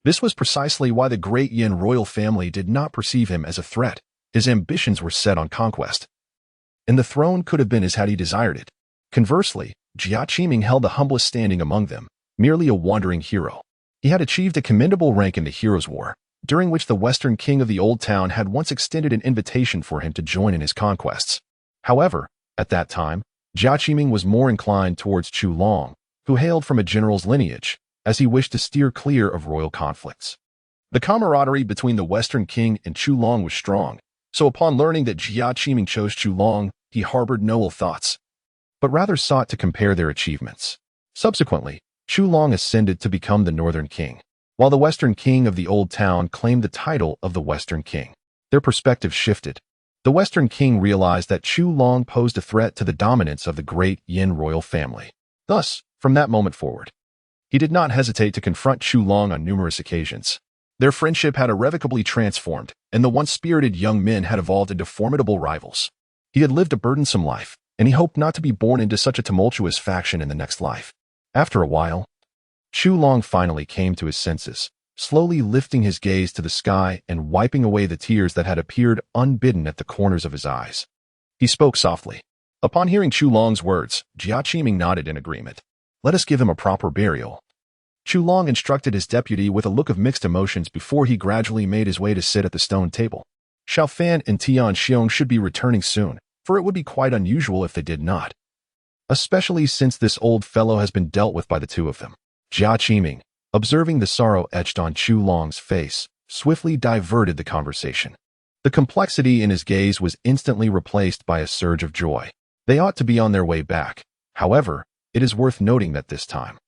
This was precisely why the great Yin royal family did not perceive him as a threat. His ambitions were set on conquest, and the throne could have been his had he desired it. Conversely, Jia Qiming held the humblest standing among them, merely a wandering hero. He had achieved a commendable rank in the Heroes' War, during which the western king of the old town had once extended an invitation for him to join in his conquests. However, at that time, Jia Qiming was more inclined towards Chu Long, who hailed from a general's lineage, as he wished to steer clear of royal conflicts. The camaraderie between the western king and Chu Long was strong, so upon learning that Jia Qiming chose Chu Long, he harbored no ill thoughts, but rather sought to compare their achievements. Subsequently, Chu Long ascended to become the northern king, while the western king of the old town claimed the title of the western king. Their perspective shifted. The western king realized that Chu Long posed a threat to the dominance of the great Yin royal family. Thus, from that moment forward, he did not hesitate to confront Chu Long on numerous occasions. Their friendship had irrevocably transformed, and the once spirited young men had evolved into formidable rivals. He had lived a burdensome life, and he hoped not to be born into such a tumultuous faction in the next life. After a while, Chu Long finally came to his senses, slowly lifting his gaze to the sky and wiping away the tears that had appeared unbidden at the corners of his eyes. He spoke softly. Upon hearing Chu Long's words, Jia Qiming nodded in agreement. Let us give him a proper burial. Chu Long instructed his deputy with a look of mixed emotions before he gradually made his way to sit at the stone table. Chu Fan and Tian Xiong should be returning soon, for it would be quite unusual if they did not. Especially since this old fellow has been dealt with by the two of them. Jia Qiming, observing the sorrow etched on Chu Long's face, swiftly diverted the conversation. The complexity in his gaze was instantly replaced by a surge of joy. They ought to be on their way back. However, it is worth noting that this time,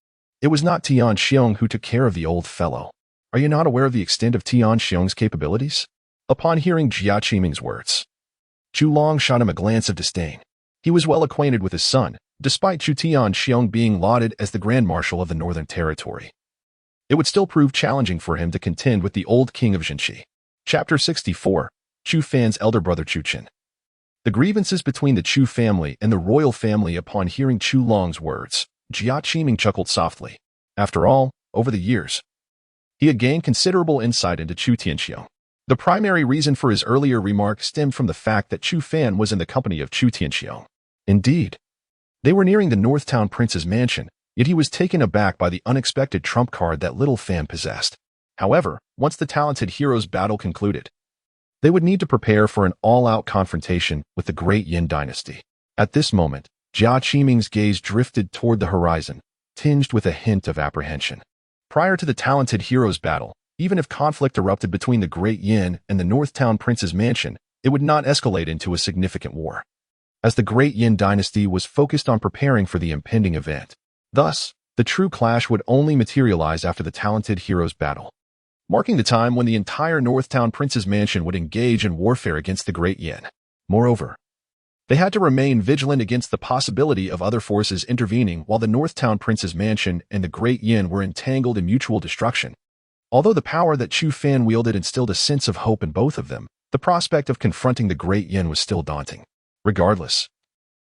it was not Tian Xiong who took care of the old fellow. Are you not aware of the extent of Tian Xiong's capabilities? Upon hearing Jia Qiming's words, Chu Long shot him a glance of disdain. He was well acquainted with his son, despite Tian Xiong being lauded as the Grand Marshal of the Northern Territory. It would still prove challenging for him to contend with the old king of Jinxi. Chapter 64, Chu Fan's elder brother Chu Chen. The grievances between the Chu family and the royal family. Upon hearing Chu Long's words, Jia Qiming chuckled softly. After all, over the years, he had gained considerable insight into Chu Tianxiong. The primary reason for his earlier remark stemmed from the fact that Chu Fan was in the company of Chu Tianxiong. Indeed, they were nearing the Northtown Prince's mansion, yet he was taken aback by the unexpected trump card that little Fan possessed. However, once the talented hero's battle concluded, they would need to prepare for an all-out confrontation with the great Yin dynasty. At this moment, Jia Qiming's gaze drifted toward the horizon, tinged with a hint of apprehension. Prior to the talented hero's battle, even if conflict erupted between the great Yin and the Northtown Prince's mansion, it would not escalate into a significant war, as the great Yin dynasty was focused on preparing for the impending event. Thus, the true clash would only materialize after the talented hero's battle, marking the time when the entire Northtown Prince's mansion would engage in warfare against the great Yin. Moreover, they had to remain vigilant against the possibility of other forces intervening while the Northtown Prince's mansion and the great Yin were entangled in mutual destruction. Although the power that Chu Fan wielded instilled a sense of hope in both of them, the prospect of confronting the great Yin was still daunting. Regardless,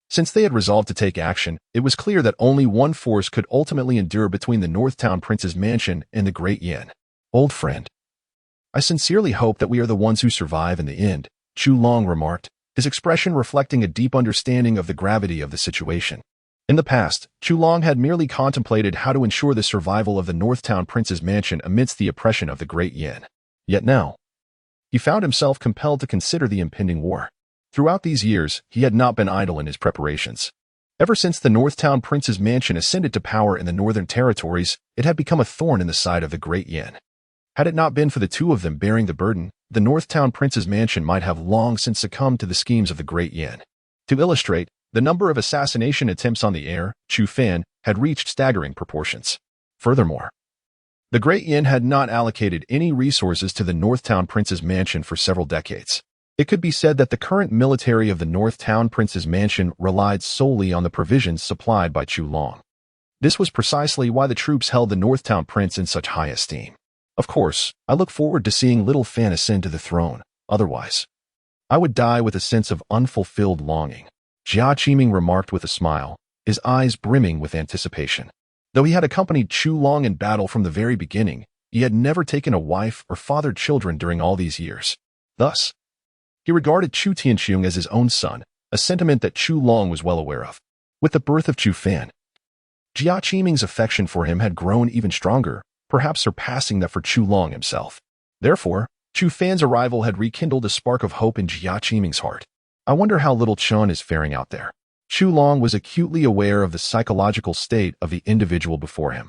since they had resolved to take action, it was clear that only one force could ultimately endure between the Northtown Prince's mansion and the great Yin. Old friend, I sincerely hope that we are the ones who survive in the end, Chu Long remarked, his expression reflecting a deep understanding of the gravity of the situation. In the past, Chu Long had merely contemplated how to ensure the survival of the Northtown Prince's mansion amidst the oppression of the great Yin. Yet now, he found himself compelled to consider the impending war. Throughout these years, he had not been idle in his preparations. Ever since the Northtown Prince's mansion ascended to power in the Northern Territories, it had become a thorn in the side of the great Yin. Had it not been for the two of them bearing the burden, the Northtown Prince's mansion might have long since succumbed to the schemes of the great Yin. To illustrate, the number of assassination attempts on the heir, Chu Fan, had reached staggering proportions. Furthermore, the great Yin had not allocated any resources to the Northtown Prince's mansion for several decades. It could be said that the current military of the Northtown Prince's mansion relied solely on the provisions supplied by Chu Long. This was precisely why the troops held the Northtown Prince in such high esteem. Of course, I look forward to seeing little Fan ascend to the throne. Otherwise, I would die with a sense of unfulfilled longing, Jia Qiming remarked with a smile, his eyes brimming with anticipation. Though he had accompanied Chu Long in battle from the very beginning, he had never taken a wife or fathered children during all these years. Thus, he regarded Chu Tianxiong as his own son, a sentiment that Chu Long was well aware of. With the birth of Chu Fan, Jia Qiming's affection for him had grown even stronger, perhaps surpassing that for Chu Long himself. Therefore, Chu Fan's arrival had rekindled a spark of hope in Jia Qiming's heart. I wonder how little Chun is faring out there. Chu Long was acutely aware of the psychological state of the individual before him.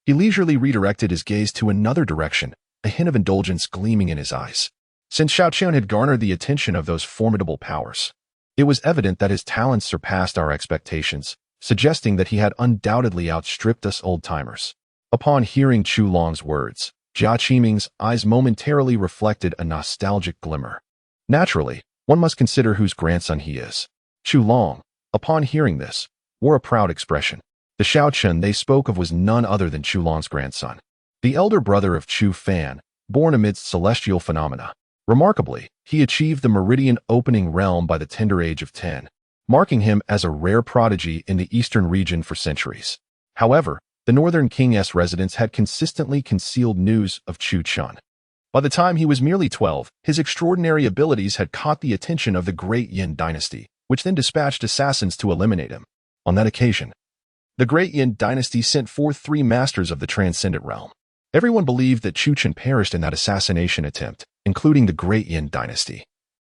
He leisurely redirected his gaze to another direction, a hint of indulgence gleaming in his eyes. Since Xiao Qian had garnered the attention of those formidable powers, it was evident that his talents surpassed our expectations, suggesting that he had undoubtedly outstripped us old-timers. Upon hearing Chu Long's words, Jia Qiming's eyes momentarily reflected a nostalgic glimmer. Naturally, one must consider whose grandson he is. Chu Long, upon hearing this, wore a proud expression. The Xiao Chen they spoke of was none other than Chu Long's grandson, the elder brother of Chu Fan, born amidst celestial phenomena. Remarkably, he achieved the meridian opening realm by the tender age of 10, marking him as a rare prodigy in the eastern region for centuries. However, the Northern King's residents had consistently concealed news of Chu Chun. By the time he was merely 12, his extraordinary abilities had caught the attention of the great Yin dynasty, which then dispatched assassins to eliminate him. On that occasion, the Great Yin Dynasty sent forth 3 masters of the transcendent realm. Everyone believed that Chu Fan perished in that assassination attempt, including the Great Yin Dynasty,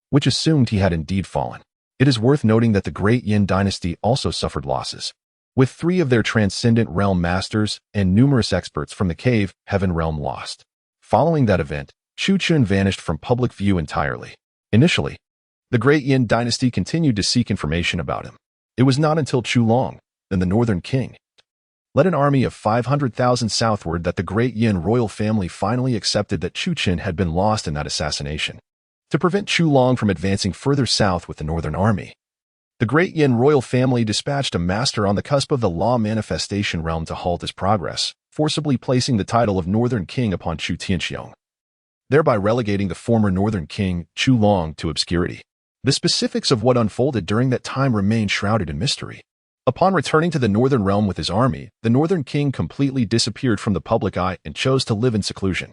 which assumed he had indeed fallen. It is worth noting that the Great Yin Dynasty also suffered losses, with 3 of their transcendent realm masters and numerous experts from the cave heaven realm lost. Following that event, Chu Fan vanished from public view entirely. Initially, the Great Yin Dynasty continued to seek information about him. It was not until Chu Long, then the Northern King, led an army of 500,000 southward that the Great Yin royal family finally accepted that Chu Fan had been lost in that assassination. To prevent Chu Long from advancing further south with the Northern Army, the Great Yin royal family dispatched a master on the cusp of the law manifestation realm to halt his progress, forcibly placing the title of Northern King upon Chu Tianxiong, thereby relegating the former Northern King, Chu Long, to obscurity. The specifics of what unfolded during that time remain shrouded in mystery. Upon returning to the Northern Realm with his army, the Northern King completely disappeared from the public eye and chose to live in seclusion.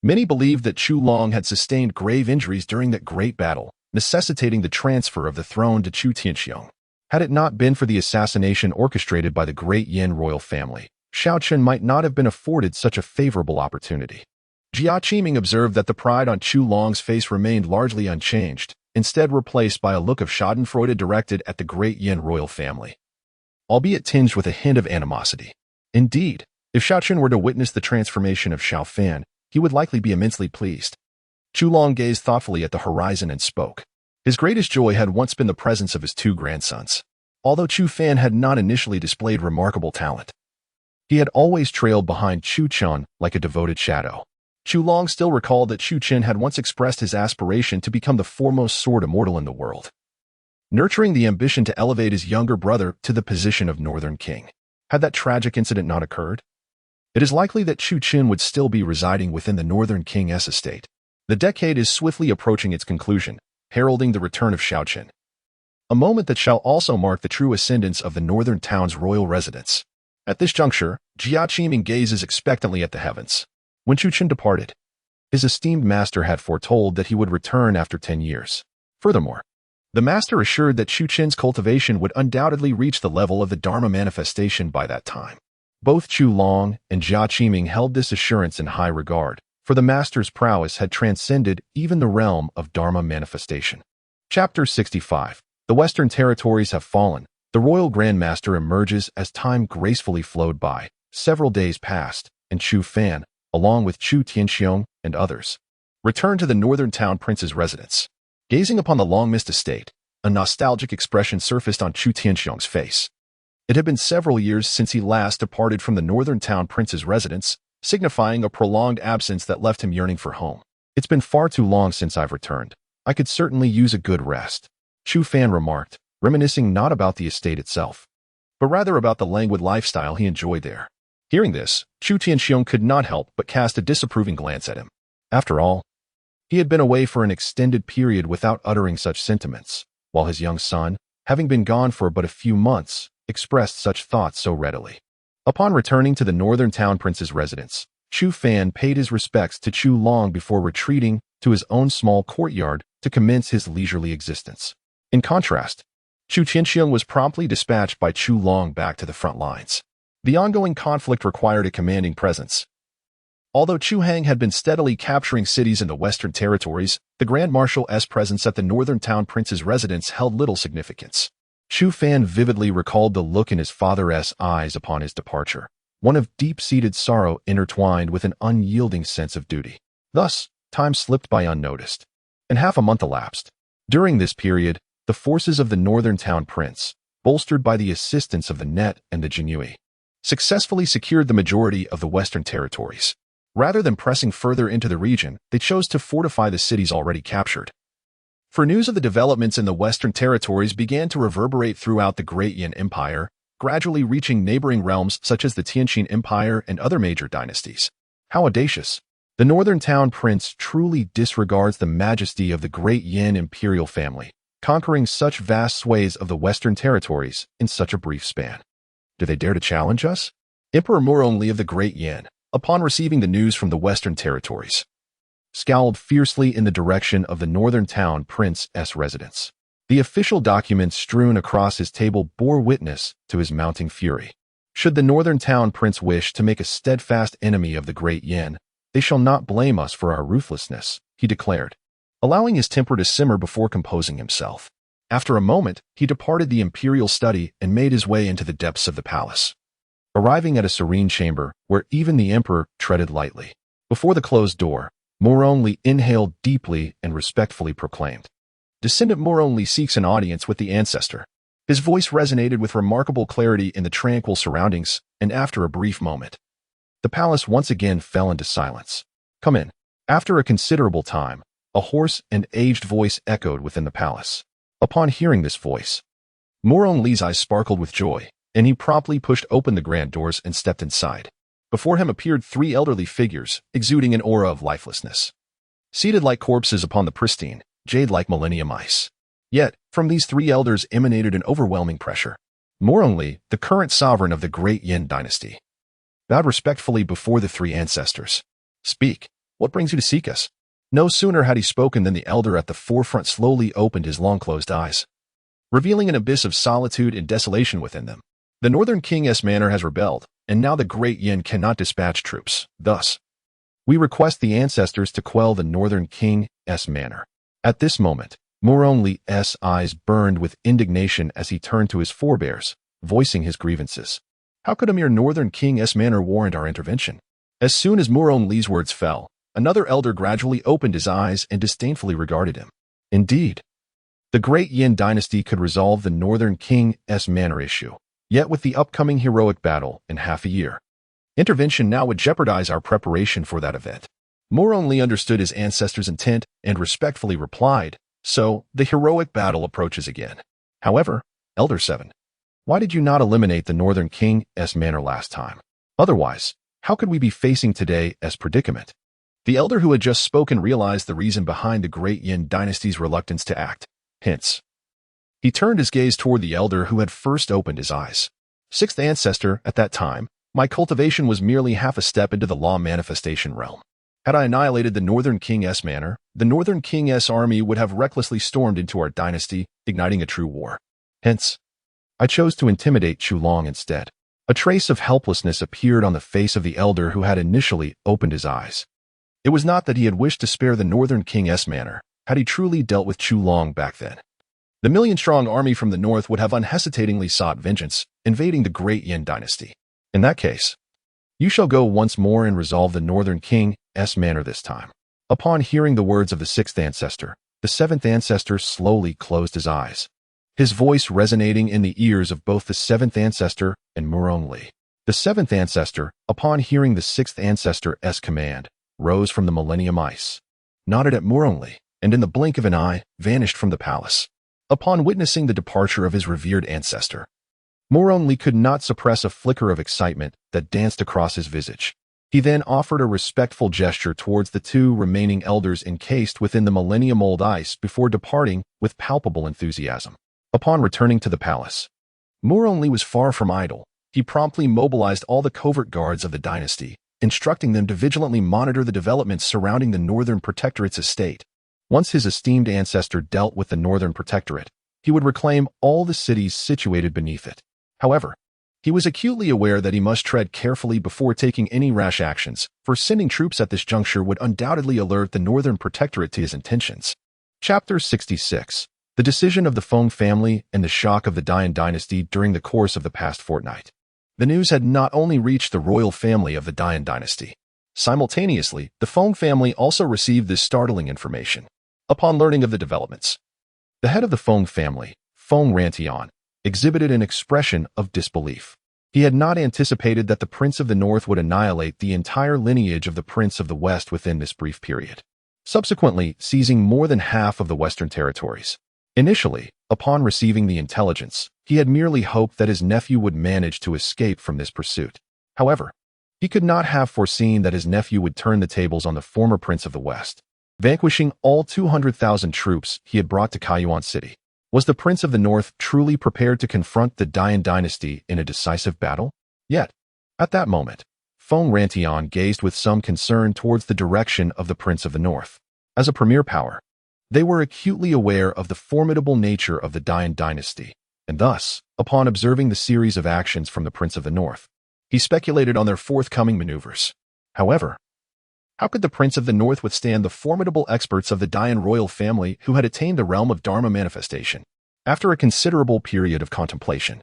Many believed that Chu Long had sustained grave injuries during that great battle, necessitating the transfer of the throne to Chu Tianxiong. Had it not been for the assassination orchestrated by the Great Yin royal family, Xiaochen might not have been afforded such a favorable opportunity. Jia Qiming observed that the pride on Chu Long's face remained largely unchanged, instead replaced by a look of schadenfreude directed at the Great Yin royal family, albeit tinged with a hint of animosity. Indeed, if Xiaochen were to witness the transformation of Chu Fan, he would likely be immensely pleased. Chu Long gazed thoughtfully at the horizon and spoke. His greatest joy had once been the presence of his 2 grandsons. Although Chu Fan had not initially displayed remarkable talent, he had always trailed behind Chu Chun like a devoted shadow. Chu Long still recalled that Chu Chen had once expressed his aspiration to become the foremost sword immortal in the world, nurturing the ambition to elevate his younger brother to the position of Northern King. Had that tragic incident not occurred, it is likely that Chu Chen would still be residing within the Northern King's estate. The decade is swiftly approaching its conclusion, heralding the return of Xiaochen, a moment that shall also mark the true ascendance of the Northern Town's royal residence. At this juncture, Jia Qiming gazes expectantly at the heavens. When Chu Chen departed, his esteemed master had foretold that he would return after 10 years. Furthermore, the master assured that Chu Chen's cultivation would undoubtedly reach the level of the Dharma manifestation by that time. Both Chu Long and Jia Qiming held this assurance in high regard, for the master's prowess had transcended even the realm of Dharma manifestation. Chapter 65. The Western Territories have fallen. The Royal Grand Master emerges as time gracefully flowed by. Several days passed, and Chu Fan, along with Chu Tianxiong and others, returned to the Northern Town Prince's residence. Gazing upon the long-missed estate, a nostalgic expression surfaced on Chu Tianxiong's face. It had been several years since he last departed from the Northern Town Prince's residence, signifying a prolonged absence that left him yearning for home. It's been far too long since I've returned. I could certainly use a good rest, Chu Fan remarked, reminiscing not about the estate itself, but rather about the languid lifestyle he enjoyed there. Hearing this, Chu Tianxiong could not help but cast a disapproving glance at him. After all, he had been away for an extended period without uttering such sentiments, while his young son, having been gone for but a few months, expressed such thoughts so readily. Upon returning to the Northern Town Prince's residence, Chu Fan paid his respects to Chu Long before retreating to his own small courtyard to commence his leisurely existence. In contrast, Chu Tianxiong was promptly dispatched by Chu Long back to the front lines. The ongoing conflict required a commanding presence. Although Chu Hang had been steadily capturing cities in the Western Territories, the Grand Marshal's presence at the Northern Town Prince's residence held little significance. Chu Fan vividly recalled the look in his father's eyes upon his departure, one of deep-seated sorrow intertwined with an unyielding sense of duty. Thus, time slipped by unnoticed, and half a month elapsed. During this period, the forces of the Northern Town Prince, bolstered by the assistance of the Net and the Jinui, successfully secured the majority of the Western Territories. Rather than pressing further into the region, they chose to fortify the cities already captured. For news of the developments in the Western Territories began to reverberate throughout the Great Yin Empire, gradually reaching neighboring realms such as the Tianqin Empire and other major dynasties. How audacious! The Northern Town Prince truly disregards the majesty of the Great Yin imperial family, conquering such vast swathes of the Western Territories in such a brief span. Do they dare to challenge us? Emperor Murongli of the Great Yin, upon receiving the news from the Western Territories, scowled fiercely in the direction of the Northern Town Prince's residence. The official documents strewn across his table bore witness to his mounting fury. Should the northern town prince wish to make a steadfast enemy of the great Yin, they shall not blame us for our ruthlessness, he declared, allowing his temper to simmer before composing himself. After a moment, he departed the imperial study and made his way into the depths of the palace, arriving at a serene chamber where even the emperor treaded lightly. Before the closed door, Moronli inhaled deeply and respectfully proclaimed, "Descendant Moronli seeks an audience with the ancestor." His voice resonated with remarkable clarity in the tranquil surroundings, and after a brief moment, the palace once again fell into silence. "Come in." After a considerable time, a hoarse and aged voice echoed within the palace. Upon hearing this voice, Moronli's eyes sparkled with joy, and he promptly pushed open the grand doors and stepped inside. Before him appeared three elderly figures, exuding an aura of lifelessness, seated like corpses upon the pristine, jade-like millennium ice. Yet, from these three elders emanated an overwhelming pressure. Moronli, the current sovereign of the great Yin dynasty, bowed respectfully before the three ancestors. "Speak. What brings you to seek us?" No sooner had he spoken than the elder at the forefront slowly opened his long-closed eyes, revealing an abyss of solitude and desolation within them. "The Northern King's manor has rebelled, and now the great Yin cannot dispatch troops. Thus, we request the ancestors to quell the Northern King's manor." At this moment, Moronli's eyes burned with indignation as he turned to his forebears, voicing his grievances. How could a mere Northern King's manor warrant our intervention? As soon as Moronli's words fell, another elder gradually opened his eyes and disdainfully regarded him. Indeed, the great Yin dynasty could resolve the Northern King's manor issue. Yet with the upcoming heroic battle in half a year, intervention now would jeopardize our preparation for that event. Moronli understood his ancestors' intent and respectfully replied, "So, the heroic battle approaches again. However, Elder 7, why did you not eliminate the Northern King's manor last time? Otherwise, how could we be facing today's predicament?" The elder who had just spoken realized the reason behind the great Yin dynasty's reluctance to act. Hence, he turned his gaze toward the elder who had first opened his eyes. "Sixth ancestor, at that time, my cultivation was merely half a step into the law manifestation realm. Had I annihilated the Northern King's manor, the Northern King's army would have recklessly stormed into our dynasty, igniting a true war. Hence, I chose to intimidate Chulong instead." A trace of helplessness appeared on the face of the elder who had initially opened his eyes. It was not that he had wished to spare the Northern King's manor, had he truly dealt with Chulong back then. The million-strong army from the north would have unhesitatingly sought vengeance, invading the great Yin dynasty. In that case, you shall go once more and resolve the Northern King's manor this time. Upon hearing the words of the sixth ancestor, the seventh ancestor slowly closed his eyes, his voice resonating in the ears of both the seventh ancestor and Moronli. The seventh ancestor, upon hearing the sixth ancestor's command, rose from the millennium ice, nodded at Moronli, and in the blink of an eye, vanished from the palace. Upon witnessing the departure of his revered ancestor, Moronli could not suppress a flicker of excitement that danced across his visage. He then offered a respectful gesture towards the two remaining elders encased within the millennium-old ice before departing with palpable enthusiasm. Upon returning to the palace, Moronli was far from idle. He promptly mobilized all the covert guards of the dynasty, instructing them to vigilantly monitor the developments surrounding the Northern Protectorate's estate. Once his esteemed ancestor dealt with the Northern Protectorate, he would reclaim all the cities situated beneath it. However, he was acutely aware that he must tread carefully before taking any rash actions, for sending troops at this juncture would undoubtedly alert the Northern Protectorate to his intentions. Chapter 66. The decision of the Feng family and the shock of the Dian dynasty during the course of the past fortnight. The news had not only reached the royal family of the Dian dynasty. Simultaneously, the Feng family also received this startling information. Upon learning of the developments, the head of the Feng family, Feng Rantian, exhibited an expression of disbelief. He had not anticipated that the Prince of the North would annihilate the entire lineage of the Prince of the West within this brief period, subsequently seizing more than half of the Western territories. Initially, upon receiving the intelligence, he had merely hoped that his nephew would manage to escape from this pursuit. However, he could not have foreseen that his nephew would turn the tables on the former Prince of the West, vanquishing all 200,000 troops he had brought to Kaiyuan City. Was the Prince of the North truly prepared to confront the Dian dynasty in a decisive battle? Yet, at that moment, Feng Rantian gazed with some concern towards the direction of the Prince of the North. As a premier power, They were acutely aware of the formidable nature of the Dian dynasty, and thus, upon observing the series of actions from the Prince of the North, he speculated on their forthcoming maneuvers. However, how could the Prince of the North withstand the formidable experts of the Dian royal family who had attained the realm of Dharma manifestation? After a considerable period of contemplation,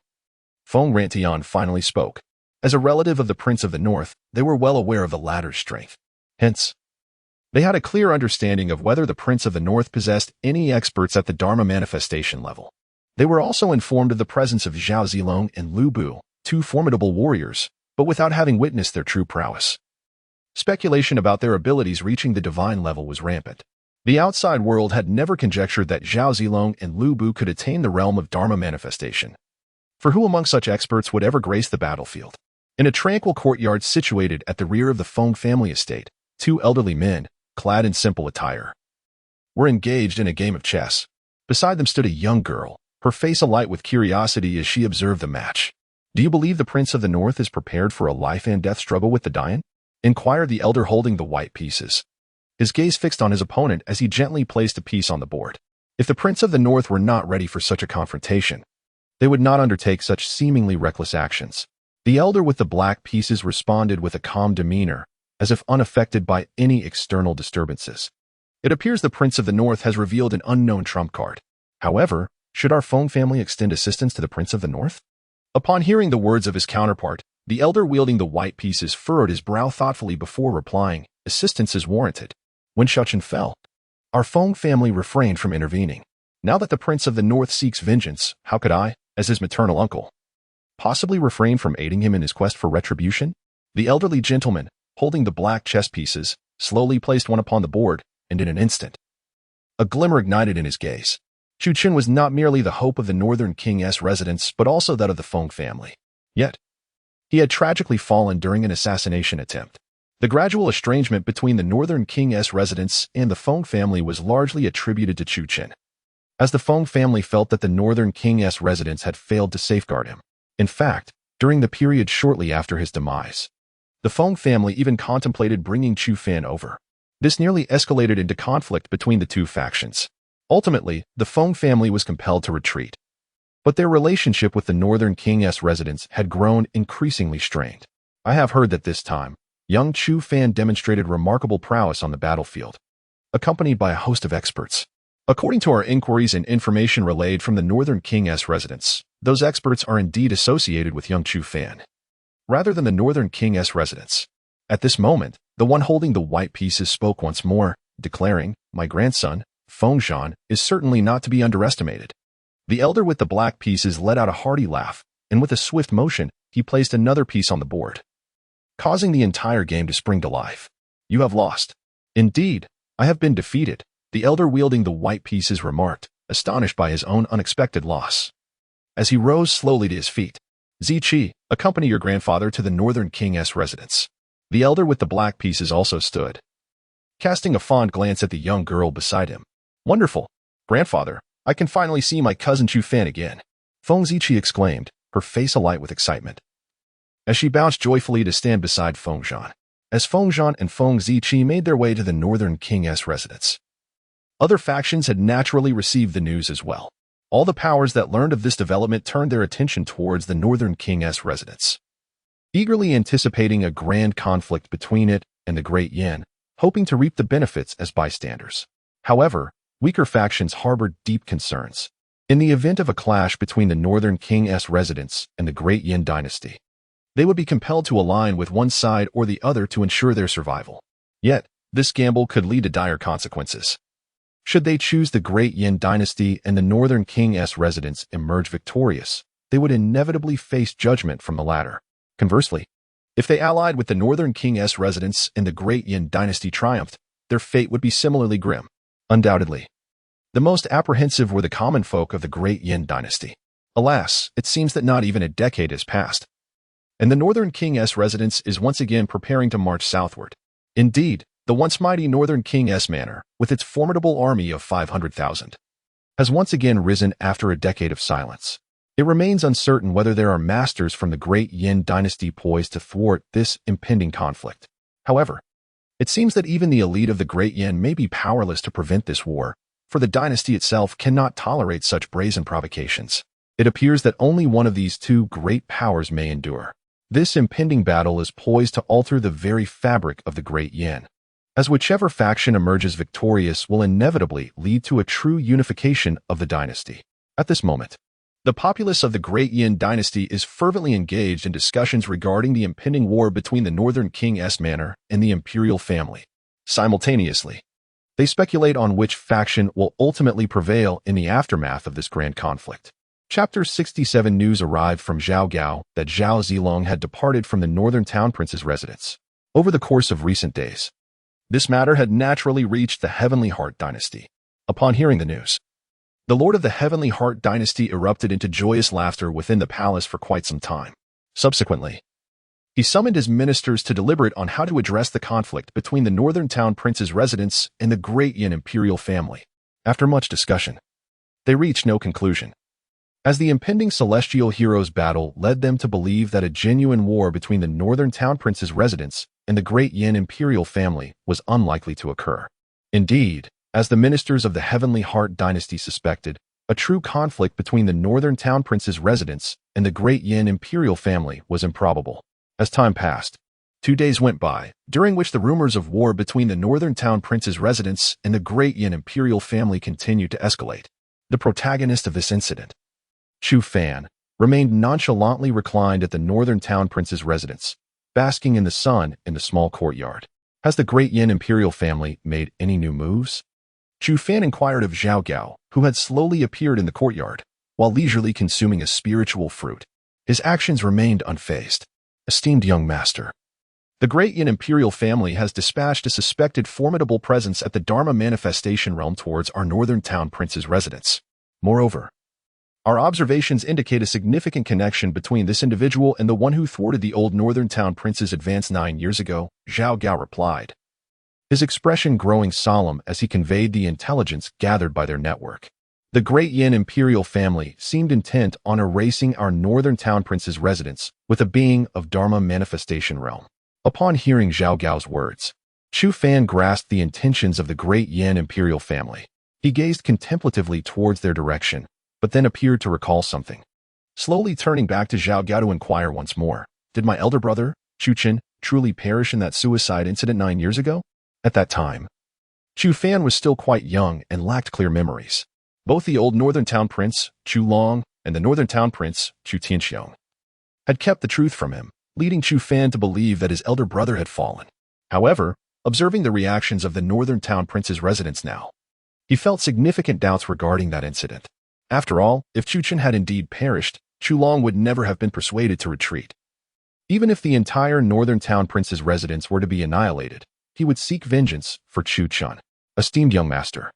Feng Rantian finally spoke. As a relative of the Prince of the North, they were well aware of the latter's strength. Hence, they had a clear understanding of whether the Prince of the North possessed any experts at the Dharma manifestation level. They were also informed of the presence of Zhao Zilong and Lu Bu, two formidable warriors, but without having witnessed their true prowess. Speculation about their abilities reaching the divine level was rampant. The outside world had never conjectured that Zhao Zilong and Lu Bu could attain the realm of Dharma manifestation. For who among such experts would ever grace the battlefield? In a tranquil courtyard situated at the rear of the Feng family estate, two elderly men, clad in simple attire, were engaged in a game of chess. Beside them stood a young girl, her face alight with curiosity as she observed the match. "Do you believe the Prince of the North is prepared for a life-and-death struggle with the Dian?" inquired the elder holding the white pieces, his gaze fixed on his opponent as he gently placed a piece on the board. If the Prince of the North were not ready for such a confrontation, they would not undertake such seemingly reckless actions. The elder with the black pieces responded with a calm demeanor, as if unaffected by any external disturbances. "It appears the Prince of the North has revealed an unknown trump card. However, should our Feng family extend assistance to the Prince of the North?" Upon hearing the words of his counterpart, the elder wielding the white pieces furrowed his brow thoughtfully before replying, "Assistance is warranted." When Shuchen fell, our Feng family refrained from intervening. Now that the Prince of the North seeks vengeance, how could I, as his maternal uncle, possibly refrain from aiding him in his quest for retribution? The elderly gentleman, holding the black chess pieces, slowly placed one upon the board, and in an instant, a glimmer ignited in his gaze. Chu Chen was not merely the hope of the Northern King's residence, but also that of the Feng family. Yet, he had tragically fallen during an assassination attempt. The gradual estrangement between the Northern King's residence and the Feng family was largely attributed to Chu Chen, as the Feng family felt that the Northern King's residence had failed to safeguard him. In fact, during the period shortly after his demise, the Feng family even contemplated bringing Chu Fan over. This nearly escalated into conflict between the two factions. Ultimately, the Feng family was compelled to retreat. But their relationship with the Northern King's residence had grown increasingly strained. I have heard that this time, young Chu Fan demonstrated remarkable prowess on the battlefield, accompanied by a host of experts. According to our inquiries and information relayed from the Northern King's residence, those experts are indeed associated with young Chu Fan, rather than the Northern King's residence. At this moment, the one holding the white pieces spoke once more, declaring, "My grandson, Feng Zhan, is certainly not to be underestimated." The elder with the black pieces let out a hearty laugh, and with a swift motion, he placed another piece on the board, causing the entire game to spring to life. "You have lost." "Indeed, I have been defeated," the elder wielding the white pieces remarked, astonished by his own unexpected loss. As he rose slowly to his feet, "Ziqi, accompany your grandfather to the Northern King's residence." The elder with the black pieces also stood, casting a fond glance at the young girl beside him. "Wonderful, grandfather, I can finally see my cousin Chu Fan again," Feng Ziqi exclaimed, her face alight with excitement, as she bounced joyfully to stand beside Feng Zhan. As Feng Zhan and Feng Ziqi made their way to the Northern King's residence, other factions had naturally received the news as well. All the powers that learned of this development turned their attention towards the Northern King's residence, eagerly anticipating a grand conflict between it and the Great Yin, hoping to reap the benefits as bystanders. However, weaker factions harbored deep concerns. In the event of a clash between the Northern King's residence and the Great Yin dynasty, they would be compelled to align with one side or the other to ensure their survival. Yet, this gamble could lead to dire consequences. Should they choose the Great Yin dynasty and the Northern King's residence emerge victorious, they would inevitably face judgment from the latter. Conversely, if they allied with the Northern King's residence and the Great Yin dynasty triumphed, their fate would be similarly grim. Undoubtedly, the most apprehensive were the common folk of the Great Yin dynasty. Alas, it seems that not even a decade has passed, and the Northern King's residence is once again preparing to march southward. Indeed, the once mighty Northern King's manor, with its formidable army of 500,000, has once again risen after a decade of silence. It remains uncertain whether there are masters from the Great Yin dynasty poised to thwart this impending conflict. However, it seems that even the elite of the Great Yin may be powerless to prevent this war, for the dynasty itself cannot tolerate such brazen provocations. It appears that only one of these two great powers may endure. This impending battle is poised to alter the very fabric of the Great Yin, as whichever faction emerges victorious will inevitably lead to a true unification of the dynasty. At this moment, the populace of the Great Yin dynasty is fervently engaged in discussions regarding the impending war between the Northern King's manor and the imperial family. Simultaneously, they speculate on which faction will ultimately prevail in the aftermath of this grand conflict. Chapter 67 news arrived from Zhao Gao that Zhao Zilong had departed from the northern town prince's residence. Over the course of recent days, this matter had naturally reached the Heavenly Heart dynasty. Upon hearing the news, the Lord of the Heavenly Heart dynasty erupted into joyous laughter within the palace for quite some time. Subsequently, he summoned his ministers to deliberate on how to address the conflict between the northern town prince's residence and the Great Yin imperial family. After much discussion, they reached no conclusion, as the impending celestial heroes' battle led them to believe that a genuine war between the northern town prince's residence and the Great Yin imperial family was unlikely to occur. Indeed, as the ministers of the Heavenly Heart dynasty suspected, a true conflict between the northern town prince's residence and the Great Yin imperial family was improbable. As time passed, 2 days went by, during which the rumors of war between the northern town prince's residence and the Great Yin imperial family continued to escalate. The protagonist of this incident, Chu Fan, remained nonchalantly reclined at the northern town prince's residence, basking in the sun in the small courtyard. Has the Great Yin imperial family made any new moves? Chu Fan inquired of Zhao Gao, who had slowly appeared in the courtyard, while leisurely consuming a spiritual fruit. His actions remained unfazed. Esteemed young master, the Great Yin imperial family has dispatched a suspected formidable presence at the Dharma manifestation realm towards our northern town prince's residence. Moreover, our observations indicate a significant connection between this individual and the one who thwarted the old northern town prince's advance 9 years ago, Zhao Gao replied, his expression growing solemn as he conveyed the intelligence gathered by their network. The Great Yin imperial family seemed intent on erasing our northern town prince's residence with a being of Dharma manifestation realm. Upon hearing Zhao Gao's words, Chu Fan grasped the intentions of the Great Yin imperial family. He gazed contemplatively towards their direction, but then appeared to recall something. Slowly turning back to Zhao Gao to inquire once more, did my elder brother, Chu Chen, truly perish in that suicide incident 9 years ago? At that time, Chu Fan was still quite young and lacked clear memories. Both the old northern town prince, Chu Long, and the northern town prince, Chu Tianxiong, had kept the truth from him, leading Chu Fan to believe that his elder brother had fallen. However, observing the reactions of the northern town prince's residents now, he felt significant doubts regarding that incident. After all, if Chu Chen had indeed perished, Chu Long would never have been persuaded to retreat. Even if the entire northern town prince's residence were to be annihilated, he would seek vengeance for Chu Chen. Esteemed young master,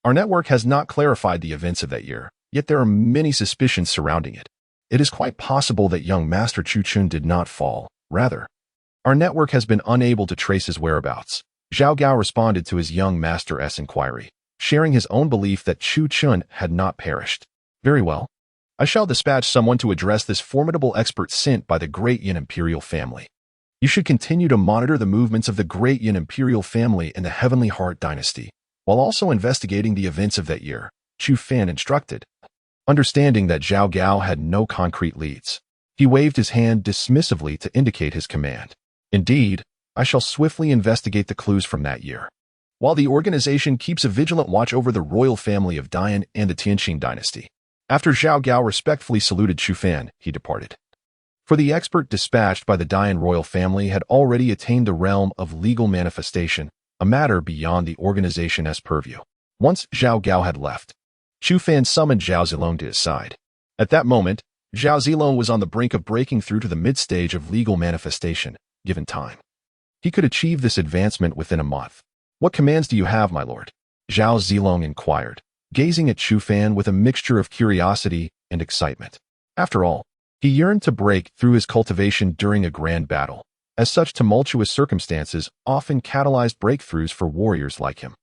our network has not clarified the events of that year, yet there are many suspicions surrounding it. It is quite possible that young master Chu Chen did not fall. Rather, our network has been unable to trace his whereabouts. Zhao Gao responded to his young master's inquiry, sharing his own belief that Chu Chen had not perished. Very well. I shall dispatch someone to address this formidable expert sent by the Great Yin imperial family. You should continue to monitor the movements of the Great Yin imperial family in the Heavenly Heart dynasty, while also investigating the events of that year, Chu Fan instructed. Understanding that Zhao Gao had no concrete leads, he waved his hand dismissively to indicate his command. Indeed, I shall swiftly investigate the clues from that year, while the organization keeps a vigilant watch over the royal family of Dian and the Tianqing dynasty. After Zhao Gao respectfully saluted Chu Fan, he departed. For the expert dispatched by the Dian royal family had already attained the realm of legal manifestation, a matter beyond the organization's purview. Once Zhao Gao had left, Chu Fan summoned Zhao Zilong to his side. At that moment, Zhao Zilong was on the brink of breaking through to the mid-stage of legal manifestation, given time. He could achieve this advancement within a month. What commands do you have, my lord? Zhao Zilong inquired, gazing at Chu Fan with a mixture of curiosity and excitement. After all, he yearned to break through his cultivation during a grand battle, as such tumultuous circumstances often catalyzed breakthroughs for warriors like him.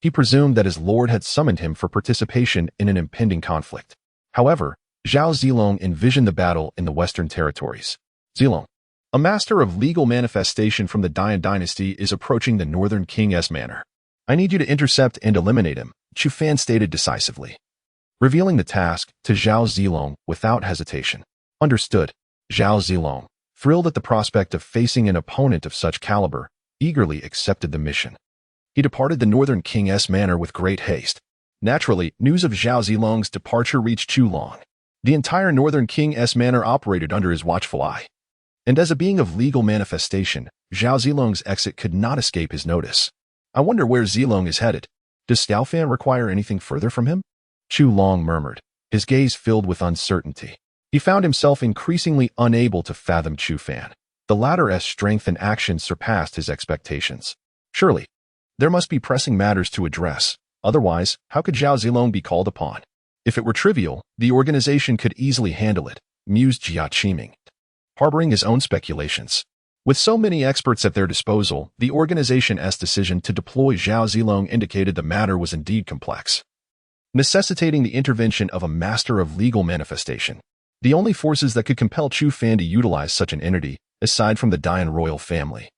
He presumed that his lord had summoned him for participation in an impending conflict. However, Zhao Zilong envisioned the battle in the Western territories. Zilong, a master of legal manifestation from the Dian dynasty, is approaching the Northern King's manor. I need you to intercept and eliminate him, Chu Fan stated decisively, revealing the task to Zhao Zilong without hesitation. Understood. Zhao Zilong, thrilled at the prospect of facing an opponent of such caliber, eagerly accepted the mission. He departed the Northern King's manor with great haste. Naturally, news of Zhao Zilong's departure reached Chu Long. The entire Northern King's manor operated under his watchful eye. And as a being of legal manifestation, Zhao Zilong's exit could not escape his notice. I wonder where Zilong is headed. Does Xiao Fan require anything further from him? Chu Long murmured, his gaze filled with uncertainty. He found himself increasingly unable to fathom Chu Fan. The latter's strength and action surpassed his expectations. Surely, there must be pressing matters to address. Otherwise, how could Zhao Zilong be called upon? If it were trivial, the organization could easily handle it, mused Jia Qiming, harboring his own speculations. With so many experts at their disposal, the organization's decision to deploy Zhao Zilong indicated the matter was indeed complex, necessitating the intervention of a master of legal manifestation. The only forces that could compel Chu Fan to utilize such an entity, aside from the Dian royal family,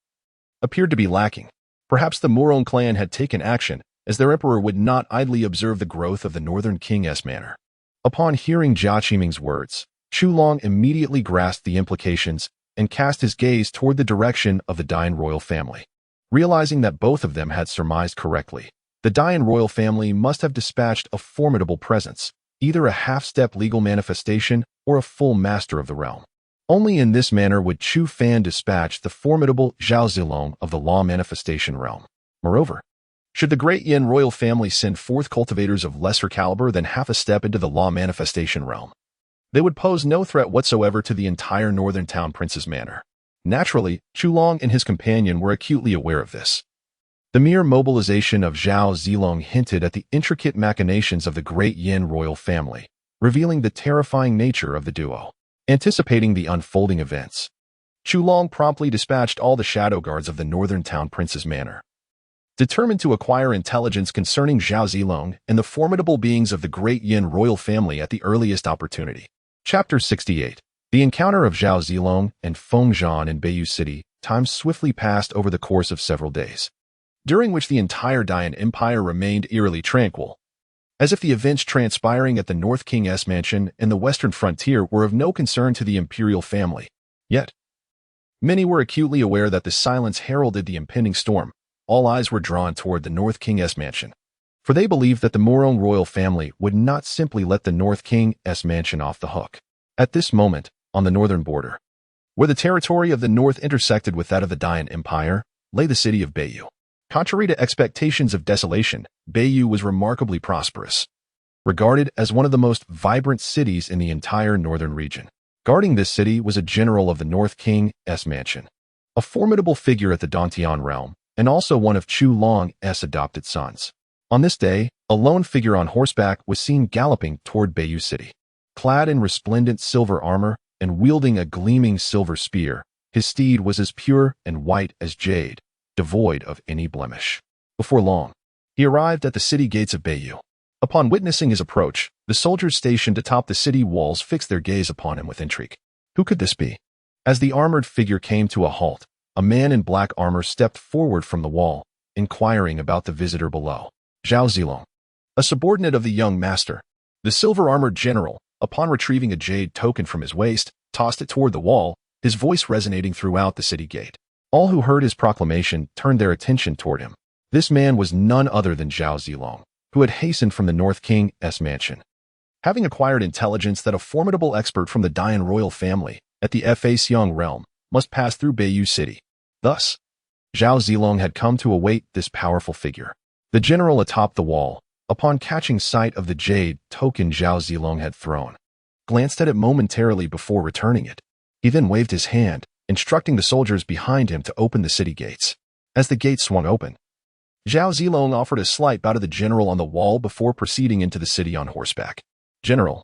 appeared to be lacking. Perhaps the Morong clan had taken action, as their emperor would not idly observe the growth of the Northern King's manor. Upon hearing Jia Qiming's words, Chu Long immediately grasped the implications and cast his gaze toward the direction of the Dian royal family. Realizing that both of them had surmised correctly, the Dian royal family must have dispatched a formidable presence, either a half-step legal manifestation or a full master of the realm. Only in this manner would Chu Fan dispatch the formidable Zhao Zilong of the law manifestation realm. Moreover, should the great Yin royal family send forth cultivators of lesser caliber than half a step into the law manifestation realm, they would pose no threat whatsoever to the entire northern town prince's manor. Naturally, Chu Long and his companion were acutely aware of this. The mere mobilization of Zhao Zilong hinted at the intricate machinations of the great Yin royal family, revealing the terrifying nature of the duo. Anticipating the unfolding events, Chu Long promptly dispatched all the shadow guards of the northern town prince's manor, determined to acquire intelligence concerning Zhao Zilong and the formidable beings of the great Yin royal family at the earliest opportunity. Chapter 68. The encounter of Zhao Zilong and Feng Zhan in Beiyu City. Time swiftly passed over the course of several days, during which the entire Dian Empire remained eerily tranquil, as if the events transpiring at the North King's mansion and the western frontier were of no concern to the imperial family. Yet, many were acutely aware that the silence heralded the impending storm. All eyes were drawn toward the North King's mansion, for they believed that the Morong royal family would not simply let the North King's mansion off the hook. At this moment, on the northern border, where the territory of the north intersected with that of the Dian Empire, lay the city of Beiyu. Contrary to expectations of desolation, Beiyu was remarkably prosperous, regarded as one of the most vibrant cities in the entire northern region. Guarding this city was a general of the North King's mansion, a formidable figure at the Dantian realm, and also one of Chu Long's adopted sons. On this day, a lone figure on horseback was seen galloping toward Beiyu City. Clad in resplendent silver armor and wielding a gleaming silver spear, his steed was as pure and white as jade, devoid of any blemish. Before long, he arrived at the city gates of Beiyu. Upon witnessing his approach, the soldiers stationed atop the city walls fixed their gaze upon him with intrigue. Who could this be? As the armored figure came to a halt, a man in black armor stepped forward from the wall, inquiring about the visitor below. Zhao Zilong, a subordinate of the young master. The silver-armored general, upon retrieving a jade token from his waist, tossed it toward the wall, his voice resonating throughout the city gate. All who heard his proclamation turned their attention toward him. This man was none other than Zhao Zilong, who had hastened from the North King's mansion, having acquired intelligence that a formidable expert from the Dian royal family at the Fa-Xiong realm must pass through Beiyu City. Thus, Zhao Zilong had come to await this powerful figure. The general atop the wall, upon catching sight of the jade token Zhao Zilong had thrown, glanced at it momentarily before returning it. He then waved his hand, instructing the soldiers behind him to open the city gates. As the gates swung open, Zhao Zilong offered a slight bow to the general on the wall before proceeding into the city on horseback. General,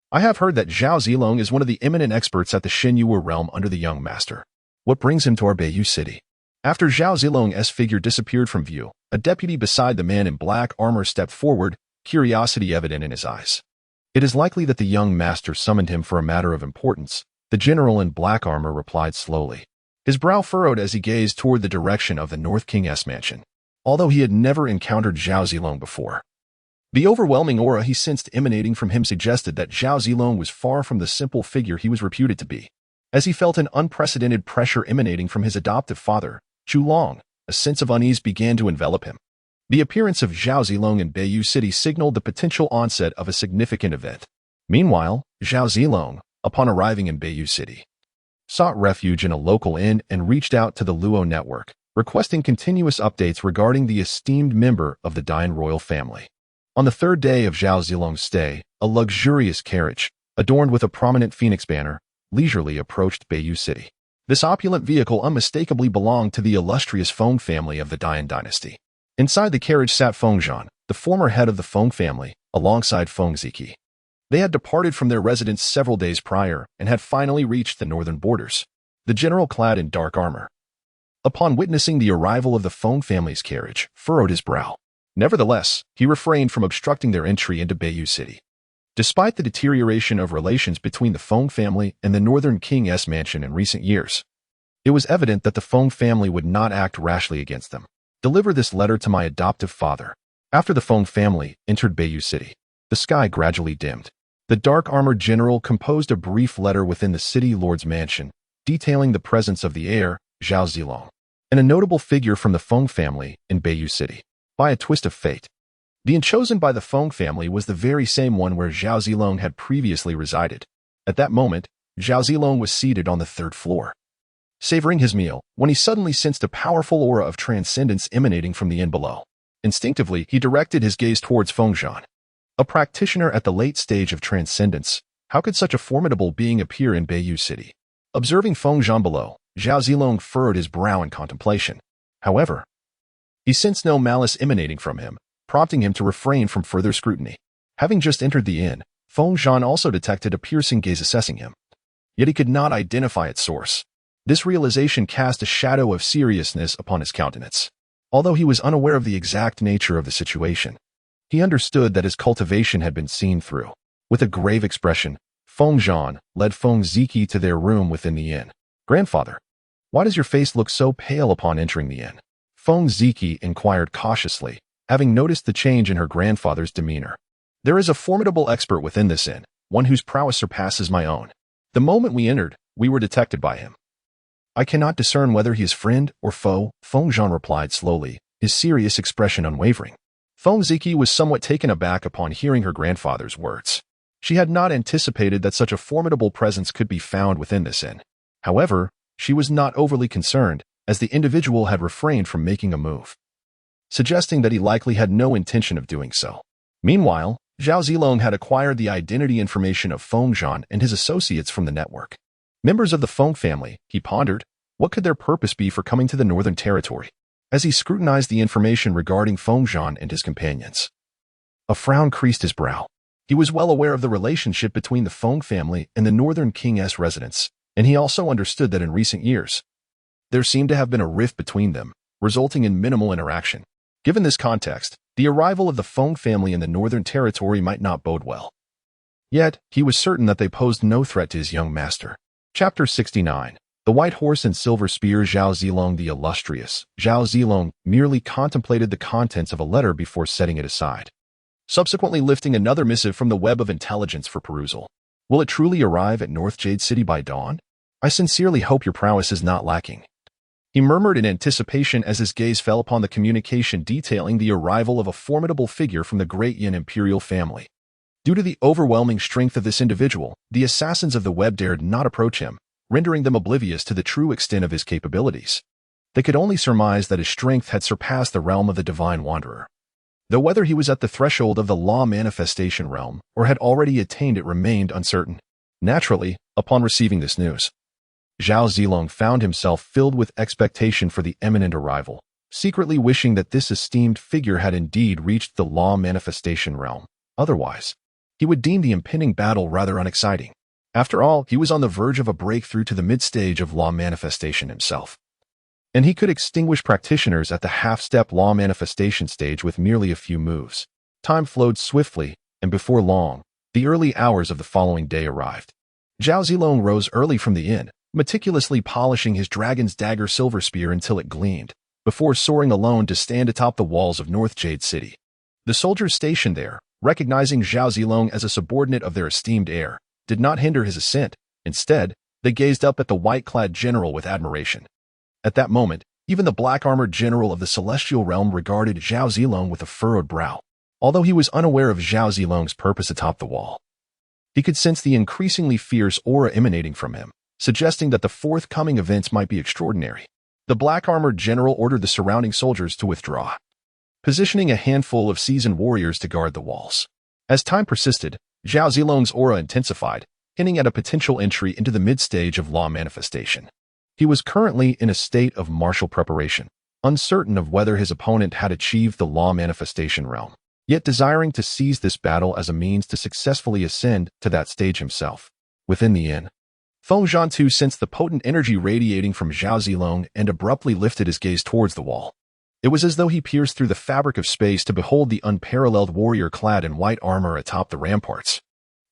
I have heard that Zhao Zilong is one of the eminent experts at the Shenyue realm under the young master. What brings him to our Beiyu city? After Zhao Zilong's figure disappeared from view, a deputy beside the man in black armor stepped forward, curiosity evident in his eyes. It is likely that the young master summoned him for a matter of importance, the general in black armor replied slowly. His brow furrowed as he gazed toward the direction of the North King's mansion. Although he had never encountered Zhao Zilong before, The overwhelming aura he sensed emanating from him suggested that Zhao Zilong was far from the simple figure he was reputed to be. As he felt an unprecedented pressure emanating from his adoptive father, Chu Long, a sense of unease began to envelop him. The appearance of Zhao Zilong in Beiyu City signaled the potential onset of a significant event. Meanwhile, Zhao Zilong, upon arriving in Beiyu City, sought refuge in a local inn and reached out to the Luo network, requesting continuous updates regarding the esteemed member of the Dine royal family. On the third day of Zhao Zilong's stay, a luxurious carriage, adorned with a prominent phoenix banner, leisurely approached Beiyu City. This opulent vehicle unmistakably belonged to the illustrious Feng family of the Dian dynasty. Inside the carriage sat Feng Zhan, the former head of the Feng family, alongside Feng Ziki. They had departed from their residence several days prior and had finally reached the northern borders, the general clad in dark armor. Upon witnessing the arrival of the Feng family's carriage, furrowed his brow. Nevertheless, he refrained from obstructing their entry into Beiyu City. Despite the deterioration of relations between the Feng family and the Northern King's mansion in recent years, it was evident that the Feng family would not act rashly against them. Deliver this letter to my adoptive father. After the Feng family entered Beiyu City, the sky gradually dimmed. The dark-armored general composed a brief letter within the city lord's mansion, detailing the presence of the heir, Zhao Zilong, and a notable figure from the Feng family in Beiyu City. By a twist of fate, the inn chosen by the Feng family was the very same one where Zhao Zilong had previously resided. At that moment, Zhao Zilong was seated on the third floor, savoring his meal, when he suddenly sensed a powerful aura of transcendence emanating from the inn below. Instinctively, he directed his gaze towards Feng Zhan. A practitioner at the late stage of transcendence, how could such a formidable being appear in Beiyu City? Observing Feng Zhan below, Zhao Zilong furrowed his brow in contemplation. However, he sensed no malice emanating from him, prompting him to refrain from further scrutiny. Having just entered the inn, Feng Zhan also detected a piercing gaze assessing him. Yet he could not identify its source. This realization cast a shadow of seriousness upon his countenance. Although he was unaware of the exact nature of the situation, he understood that his cultivation had been seen through. With a grave expression, Feng Zhan led Feng Ziki to their room within the inn. "Grandfather, why does your face look so pale upon entering the inn?" Feng Ziki inquired cautiously, having noticed the change in her grandfather's demeanor. "There is a formidable expert within this inn, one whose prowess surpasses my own. The moment we entered, we were detected by him. I cannot discern whether he is friend or foe," Feng Zhan replied slowly, his serious expression unwavering. Feng Ziki was somewhat taken aback upon hearing her grandfather's words. She had not anticipated that such a formidable presence could be found within this inn. However, she was not overly concerned, as the individual had refrained from making a move, suggesting that he likely had no intention of doing so. Meanwhile, Zhao Zilong had acquired the identity information of Feng Zhan and his associates from the network. Members of the Feng family, he pondered, what could their purpose be for coming to the Northern Territory? As he scrutinized the information regarding Feng Zhan and his companions, a frown creased his brow. He was well aware of the relationship between the Feng family and the Northern King's residence, and he also understood that in recent years, there seemed to have been a rift between them, resulting in minimal interaction. Given this context, the arrival of the Feng family in the Northern Territory might not bode well. Yet, he was certain that they posed no threat to his young master. Chapter 69. The White Horse and Silver Spear. Zhao Zilong the illustrious. Zhao Zilong merely contemplated the contents of a letter before setting it aside, subsequently lifting another missive from the web of intelligence for perusal. Will it truly arrive at North Jade City by dawn? I sincerely hope your prowess is not lacking, he murmured in anticipation as his gaze fell upon the communication detailing the arrival of a formidable figure from the Great Yin imperial family. Due to the overwhelming strength of this individual, the assassins of the web dared not approach him, rendering them oblivious to the true extent of his capabilities. They could only surmise that his strength had surpassed the realm of the Divine Wanderer, though whether he was at the threshold of the law manifestation realm or had already attained it remained uncertain. Naturally, upon receiving this news, Zhao Zilong found himself filled with expectation for the imminent arrival, secretly wishing that this esteemed figure had indeed reached the law manifestation realm. Otherwise, he would deem the impending battle rather unexciting. After all, he was on the verge of a breakthrough to the mid-stage of law manifestation himself, and he could extinguish practitioners at the half-step law manifestation stage with merely a few moves. Time flowed swiftly, and before long, the early hours of the following day arrived. Zhao Zilong rose early from the inn, meticulously polishing his dragon's dagger silver spear until it gleamed, before soaring alone to stand atop the walls of North Jade City. The soldiers stationed there, recognizing Zhao Zilong as a subordinate of their esteemed heir, did not hinder his ascent. Instead, they gazed up at the white-clad general with admiration. At that moment, even the black-armored general of the celestial realm regarded Zhao Zilong with a furrowed brow. Although he was unaware of Zhao Zilong's purpose atop the wall, he could sense the increasingly fierce aura emanating from him, suggesting that the forthcoming events might be extraordinary. The black-armored general ordered the surrounding soldiers to withdraw, positioning a handful of seasoned warriors to guard the walls. As time persisted, Zhao Zilong's aura intensified, hinting at a potential entry into the mid-stage of law manifestation. He was currently in a state of martial preparation, uncertain of whether his opponent had achieved the law manifestation realm, yet desiring to seize this battle as a means to successfully ascend to that stage himself. Within the inn, Feng Zhantu sensed the potent energy radiating from Zhao Zilong and abruptly lifted his gaze towards the wall. It was as though he pierced through the fabric of space to behold the unparalleled warrior clad in white armor atop the ramparts.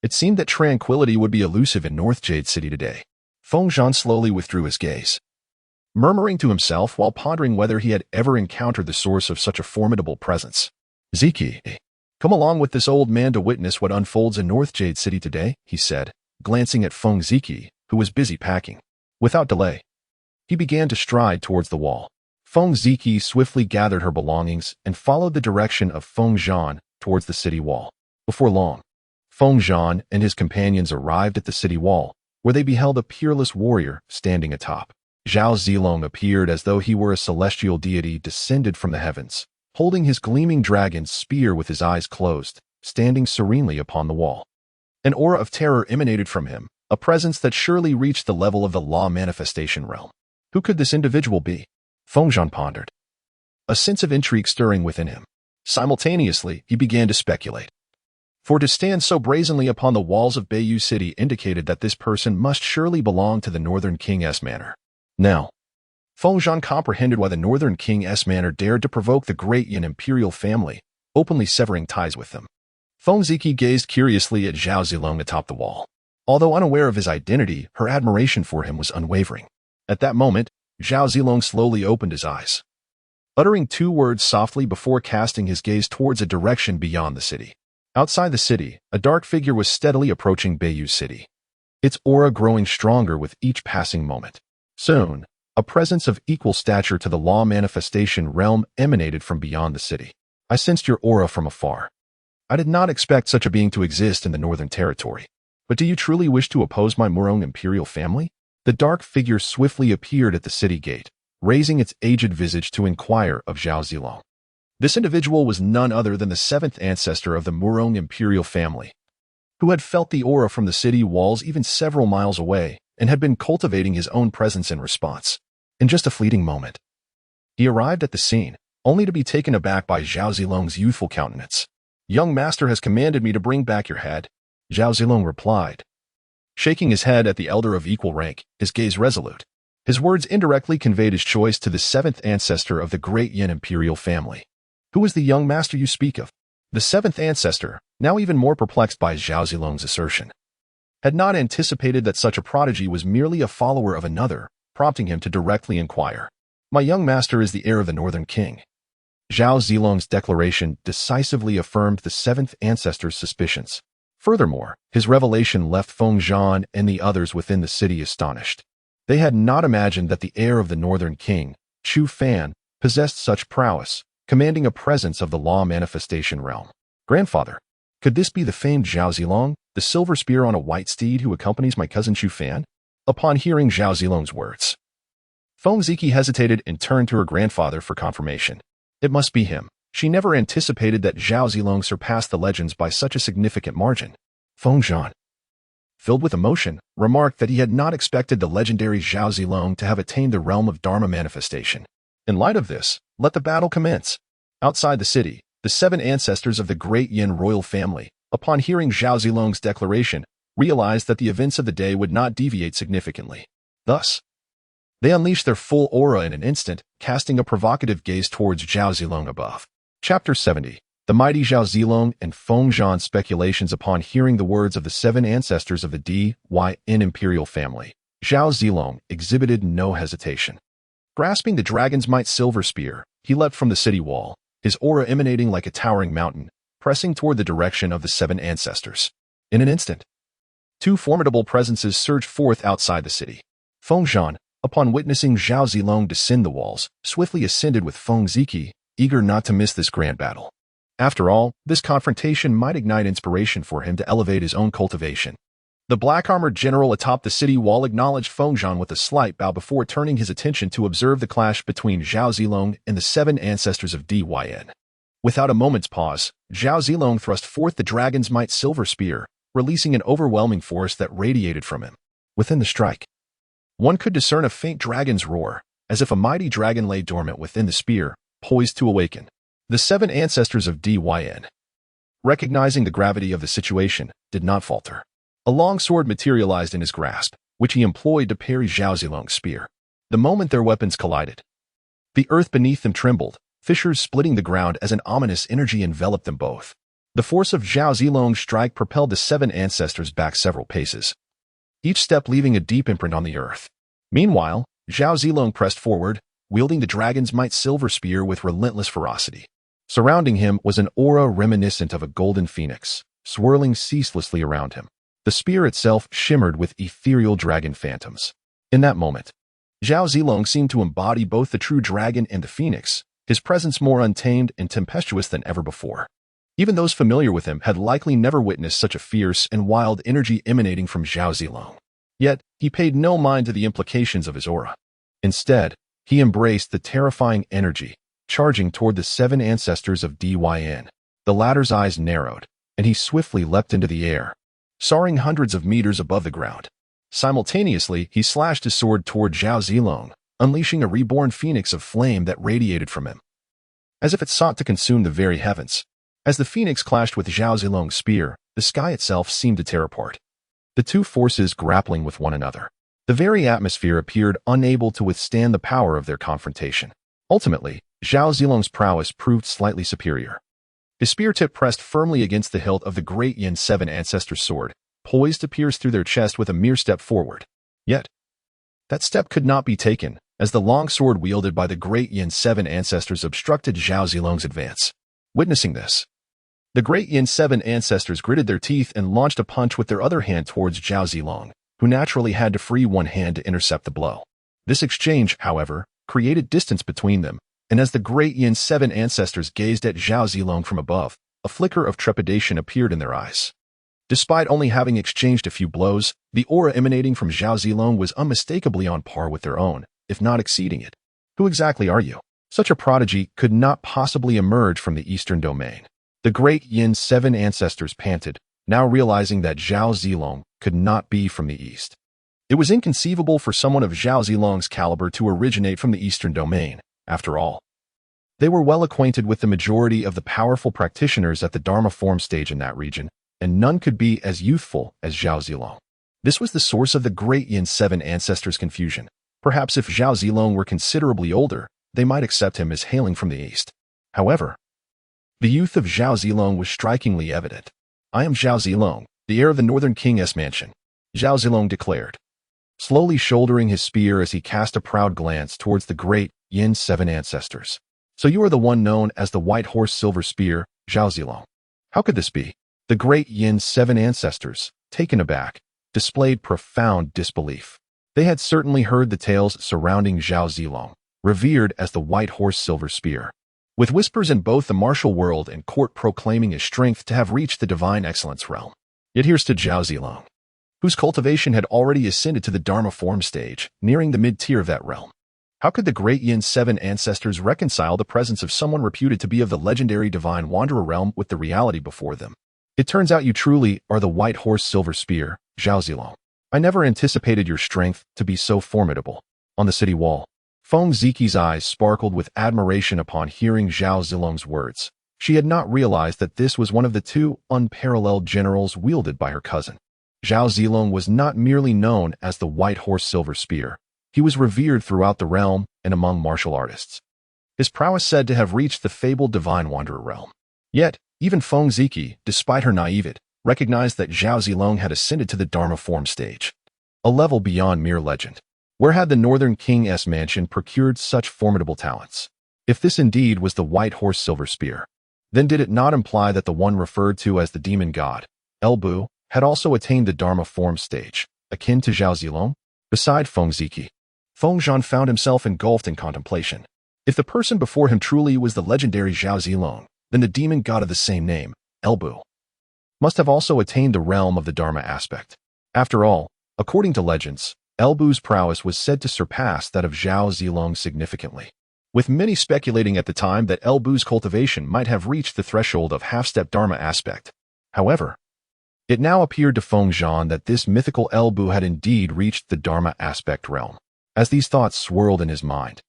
It seemed that tranquility would be elusive in North Jade City today. Feng Zhan slowly withdrew his gaze, murmuring to himself while pondering whether he had ever encountered the source of such a formidable presence. "Ziki, come along with this old man to witness what unfolds in North Jade City today," he said, glancing at Feng Ziki, who was busy packing. Without delay, he began to stride towards the wall. Feng Ziki swiftly gathered her belongings and followed the direction of Feng Zhan towards the city wall. Before long, Feng Zhan and his companions arrived at the city wall, where they beheld a peerless warrior standing atop. Zhao Zilong appeared as though he were a celestial deity descended from the heavens, holding his gleaming dragon's spear with his eyes closed, standing serenely upon the wall. An aura of terror emanated from him, a presence that surely reached the level of the law manifestation realm. Who could this individual be? Feng Zhan pondered, a sense of intrigue stirring within him. Simultaneously, he began to speculate. For to stand so brazenly upon the walls of Beiyu City indicated that this person must surely belong to the Northern King's manor. Now, Feng Zhan comprehended why the Northern King's manor dared to provoke the great Yin imperial family, openly severing ties with them. Feng Ziki gazed curiously at Zhao Zilong atop the wall. Although unaware of his identity, her admiration for him was unwavering. At that moment, Zhao Zilong slowly opened his eyes, uttering 2 words softly before casting his gaze towards a direction beyond the city. Outside the city, a dark figure was steadily approaching Beiyu City, its aura growing stronger with each passing moment. Soon, a presence of equal stature to the law manifestation realm emanated from beyond the city. "I sensed your aura from afar. I did not expect such a being to exist in the Northern Territory. But do you truly wish to oppose my Murong imperial family?" The dark figure swiftly appeared at the city gate, raising its aged visage to inquire of Zhao Zilong. This individual was none other than the 7th ancestor of the Murong imperial family, who had felt the aura from the city walls even several miles away and had been cultivating his own presence in response. In just a fleeting moment, he arrived at the scene, only to be taken aback by Zhao Zilong's youthful countenance. "Young master has commanded me to bring back your head," Zhao Zilong replied, shaking his head at the elder of equal rank, his gaze resolute. His words indirectly conveyed his choice to the 7th ancestor of the great Yin imperial family. "Who is the young master you speak of?" The 7th ancestor, now even more perplexed by Zhao Zilong's assertion, had not anticipated that such a prodigy was merely a follower of another, prompting him to directly inquire. "My young master is the heir of the Northern King." Zhao Zilong's declaration decisively affirmed the 7th ancestor's suspicions. Furthermore, his revelation left Feng Zhan and the others within the city astonished. They had not imagined that the heir of the Northern King, Chu Fan, possessed such prowess, commanding a presence of the law manifestation realm. "Grandfather, could this be the famed Zhao Zilong, the silver spear on a white steed who accompanies my cousin Chu Fan?" Upon hearing Zhao Zilong's words, Feng Ziki hesitated and turned to her grandfather for confirmation. It must be him. She never anticipated that Zhao Zilong surpassed the legends by such a significant margin. Feng Zhan, filled with emotion, remarked that he had not expected the legendary Zhao Zilong to have attained the realm of Dharma manifestation. In light of this, let the battle commence. Outside the city, the 7 ancestors of the great Yin royal family, upon hearing Zhao Zilong's declaration, realized that the events of the day would not deviate significantly. Thus, they unleashed their full aura in an instant, casting a provocative gaze towards Zhao Zilong above. Chapter 70. The mighty Zhao Zilong and Feng Zhan's speculations upon hearing the words of the 7 ancestors of the Dyn imperial family. Zhao Zilong exhibited no hesitation. Grasping the dragon's might silver spear, he leapt from the city wall, his aura emanating like a towering mountain, pressing toward the direction of the seven ancestors. In an instant, two formidable presences surged forth outside the city. Feng Zhan, upon witnessing Zhao Zilong descend the walls, swiftly ascended with Feng Ziki, eager not to miss this grand battle. After all, this confrontation might ignite inspiration for him to elevate his own cultivation. The black-armored general atop the city wall acknowledged Feng Zhan with a slight bow before turning his attention to observe the clash between Zhao Zilong and the seven ancestors of Dyn. Without a moment's pause, Zhao Zilong thrust forth the dragon's might silver spear, releasing an overwhelming force that radiated from him. Within the strike, one could discern a faint dragon's roar, as if a mighty dragon lay dormant within the spear, poised to awaken. The seven ancestors of Dyn, recognizing the gravity of the situation, did not falter. A long sword materialized in his grasp, which he employed to parry Zhao Zilong's spear. The moment their weapons collided, the earth beneath them trembled, fissures splitting the ground as an ominous energy enveloped them both. The force of Zhao Zilong's strike propelled the seven ancestors back several paces, each step leaving a deep imprint on the earth. Meanwhile, Zhao Zilong pressed forward, wielding the dragon's might silver spear with relentless ferocity. Surrounding him was an aura reminiscent of a golden phoenix, swirling ceaselessly around him. The spear itself shimmered with ethereal dragon phantoms. In that moment, Zhao Zilong seemed to embody both the true dragon and the phoenix, his presence more untamed and tempestuous than ever before. Even those familiar with him had likely never witnessed such a fierce and wild energy emanating from Zhao Zilong. Yet, he paid no mind to the implications of his aura. Instead, he embraced the terrifying energy, charging toward the seven ancestors of Dyn. The latter's eyes narrowed, and he swiftly leapt into the air, soaring hundreds of meters above the ground. Simultaneously, he slashed his sword toward Zhao Zilong, unleashing a reborn phoenix of flame that radiated from him, as if it sought to consume the very heavens. As the phoenix clashed with Zhao Zilong's spear, the sky itself seemed to tear apart, the two forces grappling with one another. The very atmosphere appeared unable to withstand the power of their confrontation. Ultimately, Zhao Zilong's prowess proved slightly superior. His spear tip pressed firmly against the hilt of the great Yin Seven Ancestors' sword, poised to pierce through their chest with a mere step forward. Yet, that step could not be taken, as the long sword wielded by the great Yin Seven Ancestors obstructed Zhao Zilong's advance. Witnessing this, the great Yin Seven Ancestors gritted their teeth and launched a punch with their other hand towards Zhao Zilong, who naturally had to free one hand to intercept the blow. This exchange, however, created distance between them, and as the great Yin Seven Ancestors gazed at Zhao Zilong from above, a flicker of trepidation appeared in their eyes. Despite only having exchanged a few blows, the aura emanating from Zhao Zilong was unmistakably on par with their own, if not exceeding it. Who exactly are you? Such a prodigy could not possibly emerge from the Eastern Domain. The great Yin Seven Ancestors panted, now realizing that Zhao Zilong could not be from the East. It was inconceivable for someone of Zhao Zilong's caliber to originate from the Eastern Domain, after all. They were well acquainted with the majority of the powerful practitioners at the Dharma form stage in that region, and none could be as youthful as Zhao Zilong. This was the source of the great Yin Seven Ancestors' confusion. Perhaps if Zhao Zilong were considerably older, they might accept him as hailing from the East. However, the youth of Zhao Zilong was strikingly evident. I am Zhao Zilong, the heir of the Northern King's mansion, Zhao Zilong declared, slowly shouldering his spear as he cast a proud glance towards the great Yin Seven Ancestors. So you are the one known as the White Horse Silver Spear, Zhao Zilong. How could this be? The great Yin Seven Ancestors, taken aback, displayed profound disbelief. They had certainly heard the tales surrounding Zhao Zilong, revered as the White Horse Silver Spear, with whispers in both the martial world and court proclaiming his strength to have reached the divine excellence realm. Yet here stood Zhao Zilong, whose cultivation had already ascended to the Dharma form stage, nearing the mid-tier of that realm. How could the great Yin Seven Ancestors reconcile the presence of someone reputed to be of the legendary divine wanderer realm with the reality before them? It turns out you truly are the White Horse Silver Spear, Zhao Zilong. I never anticipated your strength to be so formidable. On the city wall, Feng Ziki's eyes sparkled with admiration upon hearing Zhao Zilong's words. She had not realized that this was one of the two unparalleled generals wielded by her cousin. Zhao Zilong was not merely known as the White Horse Silver Spear. He was revered throughout the realm and among martial artists. His prowess said to have reached the fabled divine wanderer realm. Yet, even Feng Ziki, despite her naivete, recognized that Zhao Zilong had ascended to the Dharma form stage, a level beyond mere legend. Where had the Northern King's mansion procured such formidable talents? If this indeed was the white horse silver spear, then did it not imply that the one referred to as the demon god, Elbu, had also attained the Dharma form stage, akin to Zhao Zilong? Beside Feng Ziki, Feng Zhan found himself engulfed in contemplation. If the person before him truly was the legendary Zhao Zilong, then the demon god of the same name, Elbu, must have also attained the realm of the Dharma aspect. After all, according to legends, Elbu's prowess was said to surpass that of Zhao Zilong significantly, with many speculating at the time that Elbu's cultivation might have reached the threshold of half-step Dharma aspect. However, it now appeared to Feng Zhan that this mythical Elbu had indeed reached the Dharma aspect realm. As these thoughts swirled in his mind,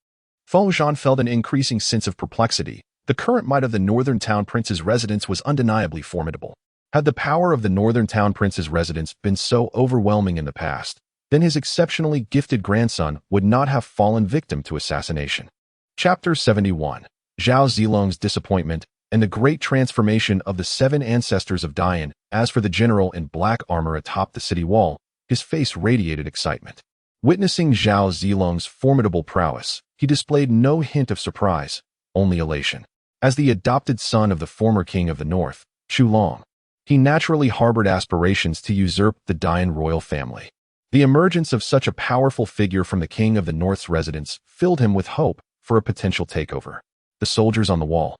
Feng Zhan felt an increasing sense of perplexity. The current might of the Northern Town Prince's residence was undeniably formidable. Had the power of the Northern Town Prince's residence been so overwhelming in the past, then his exceptionally gifted grandson would not have fallen victim to assassination. Chapter 71. Zhao Zilong's disappointment and the great transformation of the 7 ancestors of Dian. As for the general in black armor atop the city wall, his face radiated excitement. Witnessing Zhao Zilong's formidable prowess, he displayed no hint of surprise, only elation. As the adopted son of the former king of the north, Chu Long, he naturally harbored aspirations to usurp the Dian royal family. The emergence of such a powerful figure from the king of the north's residence filled him with hope for a potential takeover. The soldiers on the wall,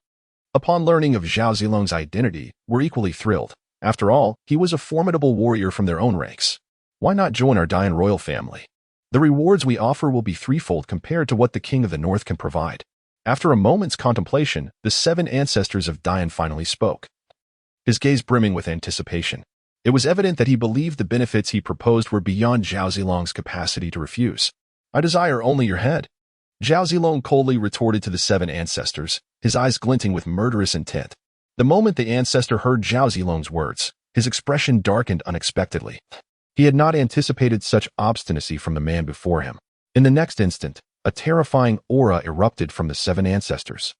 upon learning of Zhao Zilong's identity, were equally thrilled. After all, he was a formidable warrior from their own ranks. Why not join our Dian royal family? The rewards we offer will be threefold compared to what the king of the north can provide. After a moment's contemplation, the 7 ancestors of Dian finally spoke, his gaze brimming with anticipation. It was evident that he believed the benefits he proposed were beyond Zhao Zilong's capacity to refuse. I desire only your head, Zhao Zilong coldly retorted to the 7 ancestors, his eyes glinting with murderous intent. The moment the ancestor heard Zhao Zilong's words, his expression darkened unexpectedly. He had not anticipated such obstinacy from the man before him. In the next instant, a terrifying aura erupted from the 7 ancestors,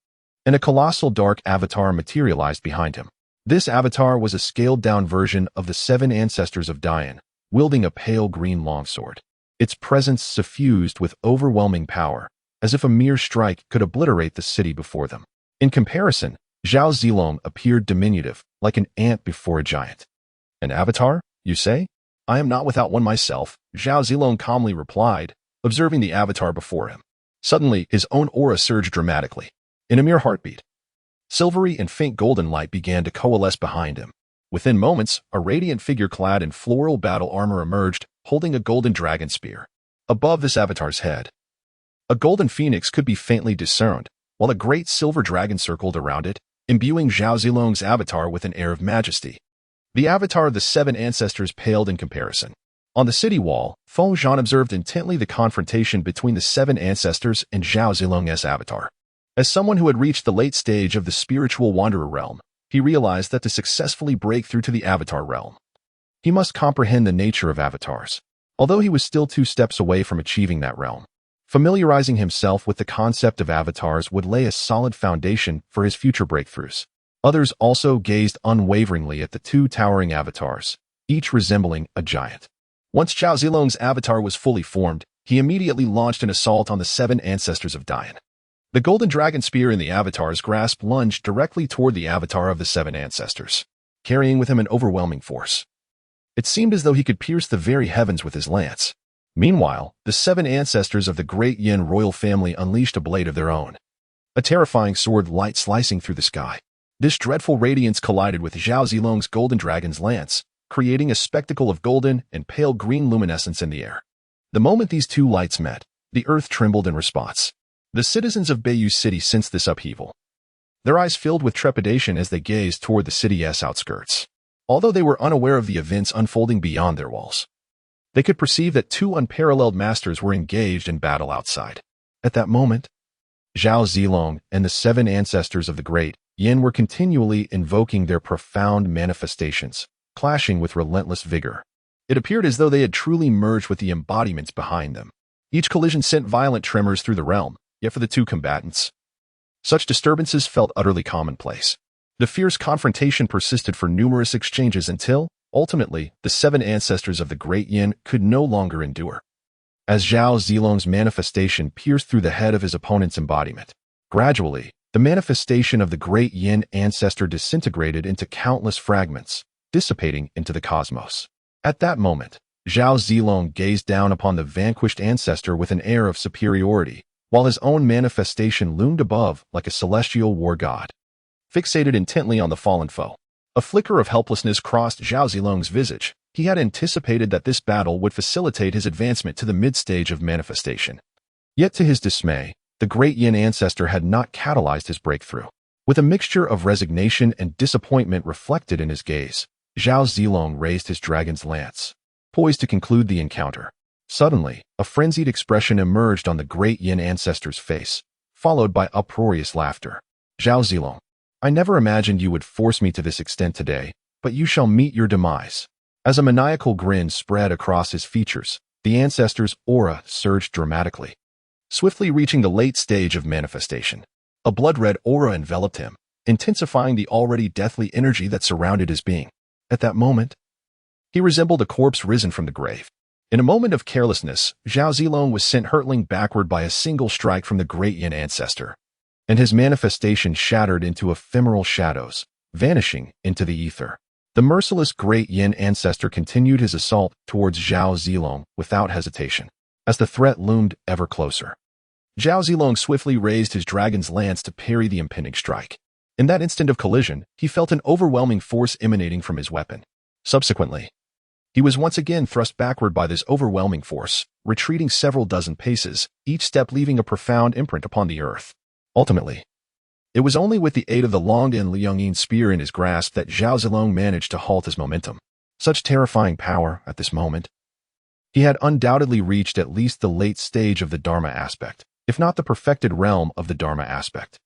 and a colossal dark avatar materialized behind him. This avatar was a scaled-down version of the 7 ancestors of Dian, wielding a pale green longsword. Its presence suffused with overwhelming power, as if a mere strike could obliterate the city before them. In comparison, Zhao Zilong appeared diminutive, like an ant before a giant. An avatar, you say? I am not without one myself, Zhao Zilong calmly replied, observing the avatar before him. Suddenly, his own aura surged dramatically. In a mere heartbeat, silvery and faint golden light began to coalesce behind him. Within moments, a radiant figure clad in floral battle armor emerged, holding a golden dragon spear. Above this avatar's head, a golden phoenix could be faintly discerned, while a great silver dragon circled around it, imbuing Zhao Zilong's avatar with an air of majesty. The avatar of the 7 ancestors paled in comparison. On the city wall, Feng Zhan observed intently the confrontation between the 7 ancestors and Zhao Zilong's avatar. As someone who had reached the late stage of the spiritual wanderer realm, he realized that to successfully break through to the avatar realm, he must comprehend the nature of avatars. Although he was still 2 steps away from achieving that realm, familiarizing himself with the concept of avatars would lay a solid foundation for his future breakthroughs. Others also gazed unwaveringly at the 2 towering avatars, each resembling a giant. Once Zhao Zilong's avatar was fully formed, he immediately launched an assault on the 7 ancestors of Dian. The golden dragon spear in the avatar's grasp lunged directly toward the avatar of the 7 ancestors, carrying with him an overwhelming force. It seemed as though he could pierce the very heavens with his lance. Meanwhile, the 7 ancestors of the great Yin royal family unleashed a blade of their own, a terrifying sword light slicing through the sky. This dreadful radiance collided with Zhao Zilong's golden dragon's lance, creating a spectacle of golden and pale green luminescence in the air. The moment these 2 lights met, the earth trembled in response. The citizens of Bayou City sensed this upheaval. Their eyes filled with trepidation as they gazed toward the city's outskirts. Although they were unaware of the events unfolding beyond their walls, they could perceive that 2 unparalleled masters were engaged in battle outside. At that moment, Zhao Zilong and the 7 ancestors of the great Yin were continually invoking their profound manifestations, clashing with relentless vigor. It appeared as though they had truly merged with the embodiments behind them. Each collision sent violent tremors through the realm, yet for the 2 combatants, such disturbances felt utterly commonplace. The fierce confrontation persisted for numerous exchanges until, ultimately, the 7 ancestors of the great Yin could no longer endure. As Zhao Zilong's manifestation pierced through the head of his opponent's embodiment, Gradually, the manifestation of the great yin ancestor disintegrated into countless fragments, dissipating into the cosmos. At that moment, Zhao Zilong gazed down upon the vanquished ancestor with an air of superiority, while his own manifestation loomed above like a celestial war god. Fixated intently on the fallen foe, a flicker of helplessness crossed Zhao Zilong's visage. He had anticipated that this battle would facilitate his advancement to the mid-stage of manifestation. Yet to his dismay, the great yin ancestor had not catalyzed his breakthrough. With a mixture of resignation and disappointment reflected in his gaze, Zhao Zilong raised his dragon's lance, poised to conclude the encounter. Suddenly, a frenzied expression emerged on the great yin ancestor's face, followed by uproarious laughter. Zhao Zilong, I never imagined you would force me to this extent today, but you shall meet your demise. As a maniacal grin spread across his features, the ancestor's aura surged dramatically, swiftly reaching the late stage of manifestation. A blood-red aura enveloped him, intensifying the already deathly energy that surrounded his being. At that moment, he resembled a corpse risen from the grave. In a moment of carelessness, Zhao Zilong was sent hurtling backward by a single strike from the great yin ancestor, and his manifestation shattered into ephemeral shadows, vanishing into the ether. The merciless great yin ancestor continued his assault towards Zhao Zilong without hesitation, as the threat loomed ever closer. Zhao Zilong swiftly raised his dragon's lance to parry the impending strike. In that instant of collision, he felt an overwhelming force emanating from his weapon. Subsequently, he was once again thrust backward by this overwhelming force, retreating several dozen paces, each step leaving a profound imprint upon the earth. Ultimately, it was only with the aid of the Long and Liangyin spear in his grasp that Zhao Zilong managed to halt his momentum. Such terrifying power at this moment. He had undoubtedly reached at least the late stage of the Dharma aspect, if not the perfected realm of the Dharma aspect.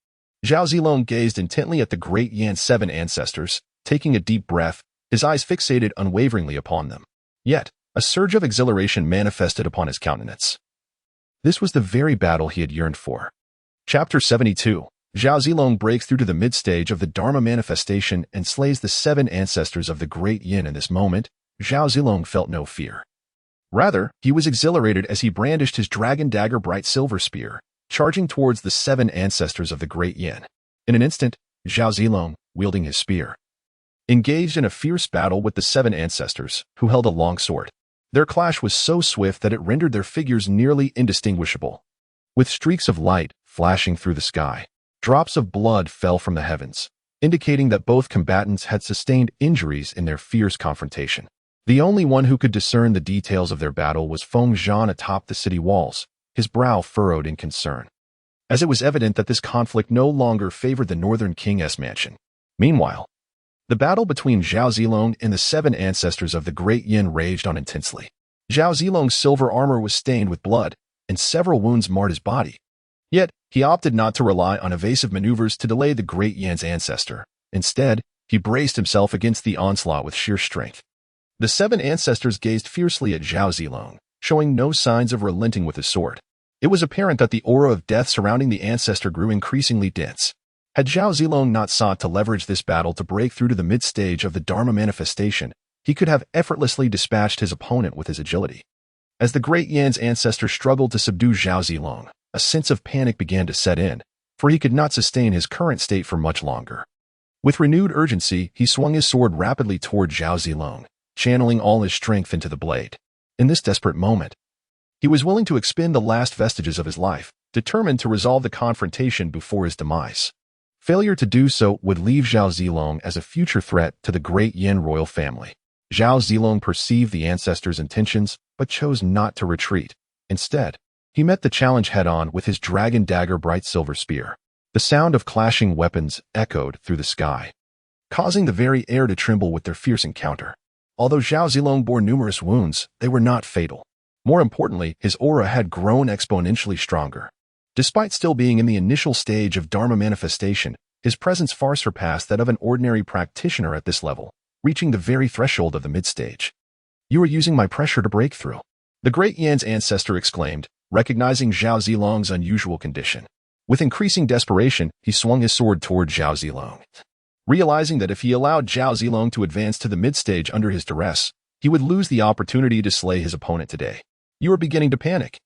Zhao Zilong gazed intently at the great Yan 7 ancestors, taking a deep breath, his eyes fixated unwaveringly upon them. Yet, a surge of exhilaration manifested upon his countenance. This was the very battle he had yearned for. Chapter 72. Zhao Zilong breaks through to the mid-stage of the Dharma manifestation and slays the 7 ancestors of the great yin. In this moment, Zhao Zilong felt no fear. Rather, he was exhilarated as he brandished his dragon dagger bright silver spear, charging towards the 7 ancestors of the great yin. In an instant, Zhao Zilong, wielding his spear, engaged in a fierce battle with the 7 ancestors, who held a long sword. Their clash was so swift that it rendered their figures nearly indistinguishable. With streaks of light flashing through the sky, drops of blood fell from the heavens, indicating that both combatants had sustained injuries in their fierce confrontation. The only one who could discern the details of their battle was Feng Zhan atop the city walls, his brow furrowed in concern, as it was evident that this conflict no longer favored the Northern King's mansion. Meanwhile, the battle between Zhao Zilong and the 7 ancestors of the great yin raged on intensely. Zhao Zilong's silver armor was stained with blood, and several wounds marred his body. Yet, he opted not to rely on evasive maneuvers to delay the great Yan's ancestor. Instead, he braced himself against the onslaught with sheer strength. The 7 ancestors gazed fiercely at Zhao Zilong, showing no signs of relenting with his sword. It was apparent that the aura of death surrounding the ancestor grew increasingly dense. Had Zhao Zilong not sought to leverage this battle to break through to the mid-stage of the Dharma manifestation, he could have effortlessly dispatched his opponent with his agility. As the great Yan's ancestor struggled to subdue Zhao Zilong, a sense of panic began to set in, for he could not sustain his current state for much longer. With renewed urgency, he swung his sword rapidly toward Zhao Zilong, channeling all his strength into the blade. In this desperate moment, he was willing to expend the last vestiges of his life, determined to resolve the confrontation before his demise. Failure to do so would leave Zhao Zilong as a future threat to the great Yin royal family. Zhao Zilong perceived the ancestors' intentions, but chose not to retreat. Instead, he met the challenge head-on with his dragon dagger bright silver spear. The sound of clashing weapons echoed through the sky, causing the very air to tremble with their fierce encounter. Although Zhao Zilong bore numerous wounds, they were not fatal. More importantly, his aura had grown exponentially stronger. Despite still being in the initial stage of Dharma manifestation, his presence far surpassed that of an ordinary practitioner at this level, reaching the very threshold of the mid-stage. "You are using my pressure to break through," the great Yan's ancestor exclaimed, recognizing Zhao Zilong's unusual condition. With increasing desperation, he swung his sword toward Zhao Zilong. Realizing that if he allowed Zhao Zilong to advance to the mid-stage under his duress, he would lose the opportunity to slay his opponent today. "You are beginning to panic."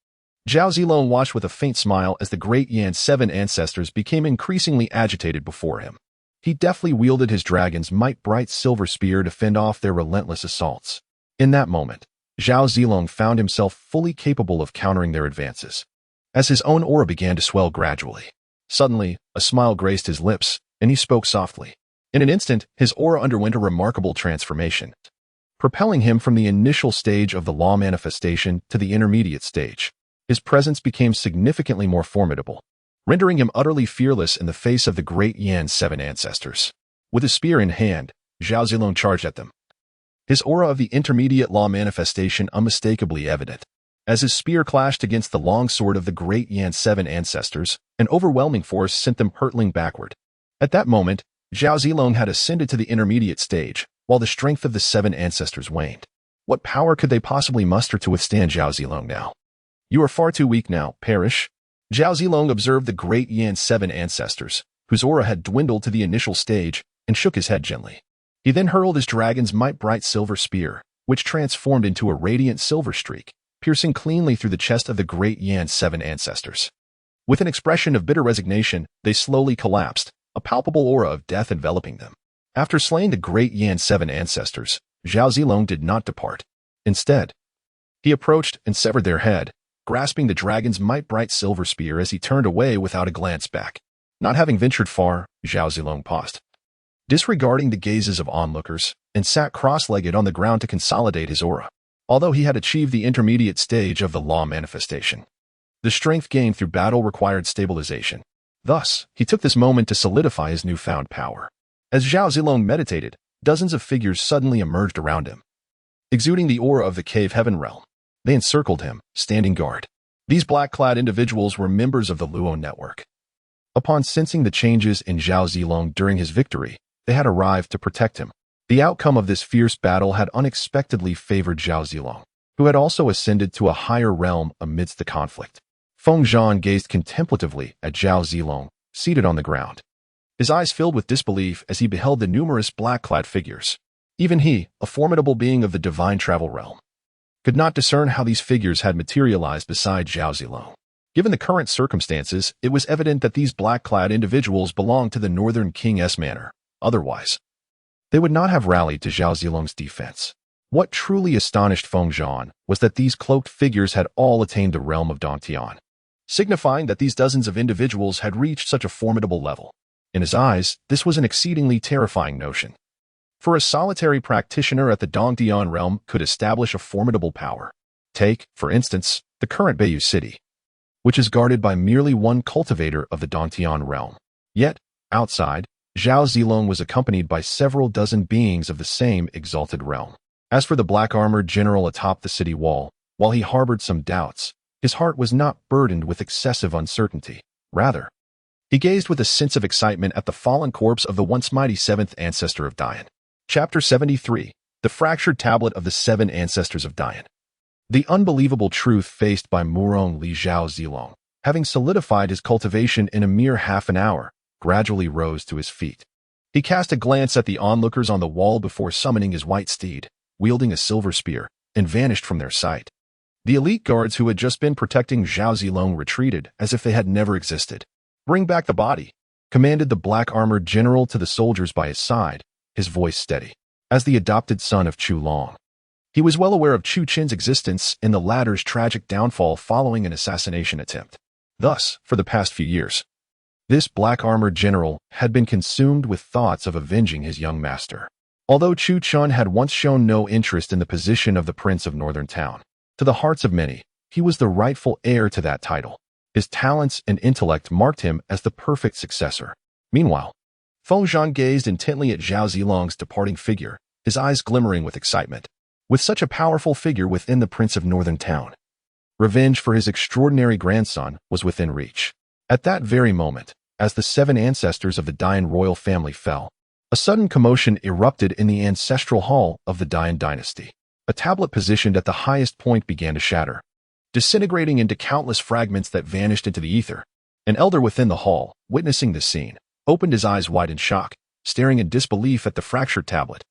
Zhao Zilong watched with a faint smile as the great Yan's 7 ancestors became increasingly agitated before him. He deftly wielded his dragon's might-bright silver spear to fend off their relentless assaults. In that moment, Zhao Zilong found himself fully capable of countering their advances. As his own aura began to swell gradually, suddenly, a smile graced his lips, and he spoke softly. In an instant, his aura underwent a remarkable transformation, propelling him from the initial stage of the law manifestation to the intermediate stage. His presence became significantly more formidable, rendering him utterly fearless in the face of the great Yan's 7 ancestors. With a spear in hand, Zhao Zilong charged at them, his aura of the intermediate law manifestation unmistakably evident. As his spear clashed against the long sword of the great Yan's 7 ancestors, an overwhelming force sent them hurtling backward. At that moment, Zhao Zilong had ascended to the intermediate stage, while the strength of the 7 ancestors waned. What power could they possibly muster to withstand Zhao Zilong now? You are far too weak now, perish. Zhao Zilong observed the great Yan's 7 ancestors, whose aura had dwindled to the initial stage, and shook his head gently. He then hurled his dragon's might-bright silver spear, which transformed into a radiant silver streak, piercing cleanly through the chest of the great Yan's 7 ancestors. With an expression of bitter resignation, they slowly collapsed, a palpable aura of death enveloping them. After slaying the great Yan's 7 ancestors, Zhao Zilong did not depart. Instead, he approached and severed their head, grasping the dragon's might-bright silver spear as he turned away without a glance back. Not having ventured far, Zhao Zilong paused, disregarding the gazes of onlookers, and sat cross-legged on the ground to consolidate his aura. Although he had achieved the intermediate stage of the law manifestation, the strength gained through battle required stabilization. Thus, he took this moment to solidify his newfound power. As Zhao Zilong meditated, dozens of figures suddenly emerged around him, exuding the aura of the cave heaven realm. They encircled him, standing guard. These black-clad individuals were members of the Luo network. Upon sensing the changes in Zhao Zilong during his victory, they had arrived to protect him. The outcome of this fierce battle had unexpectedly favored Zhao Zilong, who had also ascended to a higher realm amidst the conflict. Feng Zhan gazed contemplatively at Zhao Zilong, seated on the ground. His eyes filled with disbelief as he beheld the numerous black-clad figures. Even he, a formidable being of the divine travel realm, could not discern how these figures had materialized beside Zhao Zilong. Given the current circumstances, it was evident that these black-clad individuals belonged to the Northern King's manor. Otherwise, they would not have rallied to Zhao Zilong's defense. What truly astonished Feng Zhan was that these cloaked figures had all attained the realm of Dantian, signifying that these dozens of individuals had reached such a formidable level. In his eyes, this was an exceedingly terrifying notion. For a solitary practitioner at the Dongtian realm could establish a formidable power. Take, for instance, the current Beiyu city, which is guarded by merely one cultivator of the Dongtian realm. Yet, outside, Zhao Zilong was accompanied by several dozen beings of the same exalted realm. As for the black-armored general atop the city wall, while he harbored some doubts, his heart was not burdened with excessive uncertainty. Rather, he gazed with a sense of excitement at the fallen corpse of the once mighty 7th ancestor of Dian. Chapter 73. The Fractured Tablet of the 7 Ancestors of Dian. The unbelievable truth faced by Murong Li Zhao Zilong, having solidified his cultivation in a mere half an hour, gradually rose to his feet. He cast a glance at the onlookers on the wall before summoning his white steed, wielding a silver spear, and vanished from their sight. The elite guards who had just been protecting Zhao Zilong retreated as if they had never existed. "Bring back the body," commanded the black-armored general to the soldiers by his side, his voice steady. As the adopted son of Chu Long, he was well aware of Chu Qin's existence and the latter's tragic downfall following an assassination attempt. Thus, for the past few years, this black-armored general had been consumed with thoughts of avenging his young master. Although Chu Chun had once shown no interest in the position of the Prince of Northern Town, to the hearts of many, he was the rightful heir to that title. His talents and intellect marked him as the perfect successor. Meanwhile, Feng Zhan gazed intently at Zhao Zilong's departing figure, his eyes glimmering with excitement. With such a powerful figure within the Prince of Northern Town, revenge for his extraordinary grandson was within reach. At that very moment, as the 7 ancestors of the Dian royal family fell, a sudden commotion erupted in the ancestral hall of the Dian dynasty. A tablet positioned at the highest point began to shatter, disintegrating into countless fragments that vanished into the ether. An elder within the hall, witnessing this scene, opened his eyes wide in shock, staring in disbelief at the fractured tablet.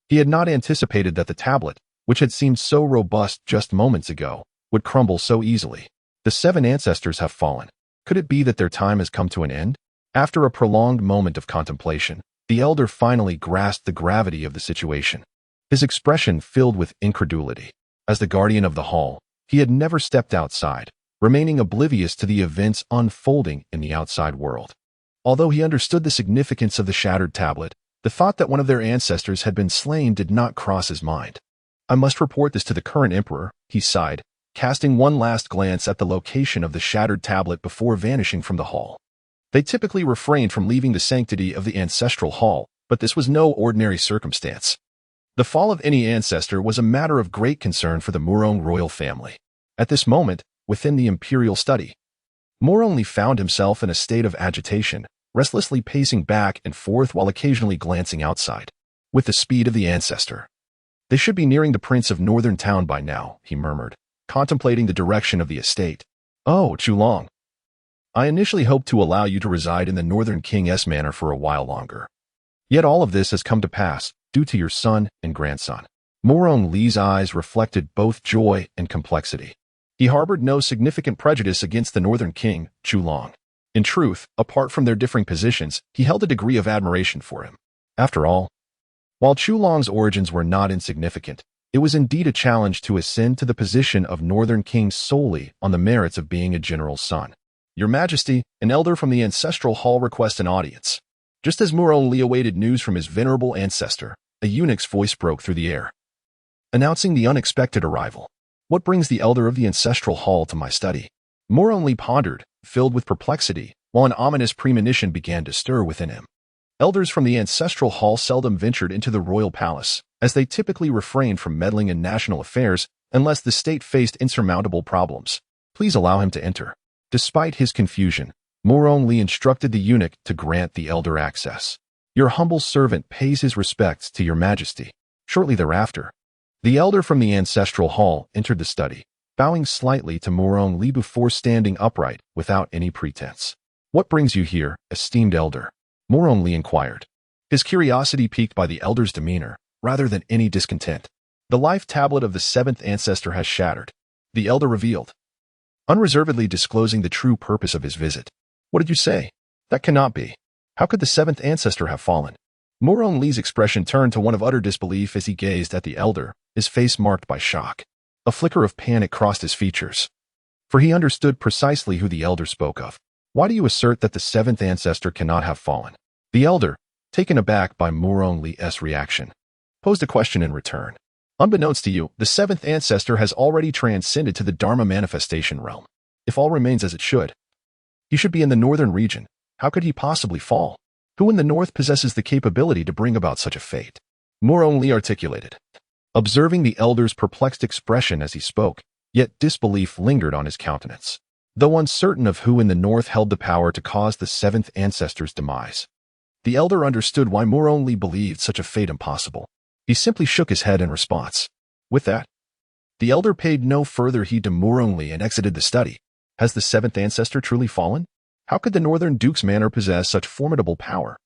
He had not anticipated that the tablet, which had seemed so robust just moments ago, would crumble so easily. The 7 ancestors have fallen. Could it be that their time has come to an end? After a prolonged moment of contemplation, the elder finally grasped the gravity of the situation. His expression filled with incredulity. As the guardian of the hall, he had never stepped outside, remaining oblivious to the events unfolding in the outside world. Although he understood the significance of the shattered tablet, the thought that one of their ancestors had been slain did not cross his mind. I must report this to the current emperor, he sighed, casting one last glance at the location of the shattered tablet before vanishing from the hall. They typically refrained from leaving the sanctity of the ancestral hall, but this was no ordinary circumstance. The fall of any ancestor was a matter of great concern for the Murong royal family. At this moment, within the imperial study, Murong found himself in a state of agitation, restlessly pacing back and forth while occasionally glancing outside. With the speed of the ancestor, they should be nearing the prince of northern town by now, he murmured, contemplating the direction of the estate. Oh, Chu. I initially hoped to allow you to reside in the northern king's manor for a while longer. Yet all of this has come to pass, due to your son and grandson. Murong Li's eyes reflected both joy and complexity. He harbored no significant prejudice against the northern king, Chu. In truth, apart from their differing positions, he held a degree of admiration for him. After all, while Chu's origins were not insignificant, it was indeed a challenge to ascend to the position of northern king solely on the merits of being a general's son. Your Majesty, an elder from the ancestral hall requests an audience. Just as Murong Li awaited news from his venerable ancestor, a eunuch's voice broke through the air, announcing the unexpected arrival. What brings the elder of the ancestral hall to my study? Murong Li pondered, filled with perplexity, while an ominous premonition began to stir within him. Elders from the ancestral hall seldom ventured into the royal palace, as they typically refrained from meddling in national affairs unless the state faced insurmountable problems. Please allow him to enter. Despite his confusion, Murong Li instructed the eunuch to grant the elder access. Your humble servant pays his respects to your Majesty. Shortly thereafter, the elder from the ancestral hall entered the study, bowing slightly to Murong Li before standing upright without any pretense. What brings you here, esteemed elder? Murong Li inquired, his curiosity piqued by the elder's demeanor, rather than any discontent. The life tablet of the 7th ancestor has shattered, the elder revealed, unreservedly disclosing the true purpose of his visit. What did you say? That cannot be. How could the 7th ancestor have fallen? Murong Li's expression turned to one of utter disbelief as he gazed at the elder, his face marked by shock. A flicker of panic crossed his features, for he understood precisely who the elder spoke of. Why do you assert that the 7th ancestor cannot have fallen? The elder, taken aback by Murong Li's reaction, posed a question in return. Unbeknownst to you, the 7th ancestor has already transcended to the Dharma manifestation realm. If all remains as it should, he should be in the northern region. How could he possibly fall? Who in the north possesses the capability to bring about such a fate? Murong Li articulated, observing the elder's perplexed expression as he spoke, yet disbelief lingered on his countenance. Though uncertain of who in the north held the power to cause the 7th ancestor's demise, the elder understood why Murong Li believed such a fate impossible. He simply shook his head in response. With that, the elder paid no further heed to Murong Li and exited the study. Has the 7th ancestor truly fallen? How could the northern duke's manor possess such formidable power?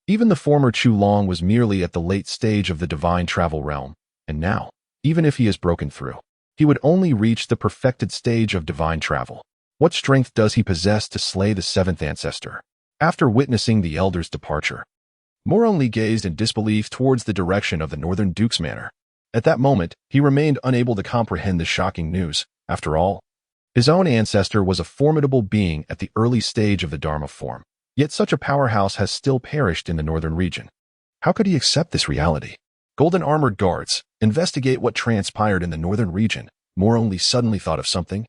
Even the former Chu was merely at the late stage of the divine travel realm, and now, even if he has broken through, he would only reach the perfected stage of divine travel. What strength does he possess to slay the 7th ancestor? After witnessing the elder's departure, Murong Li gazed in disbelief towards the direction of the northern duke's manor. At that moment, he remained unable to comprehend the shocking news. After all, his own ancestor was a formidable being at the early stage of the Dharma form, yet such a powerhouse has still perished in the northern region. How could he accept this reality? Golden armored guards, investigate what transpired in the northern region. Murong Li suddenly thought of something,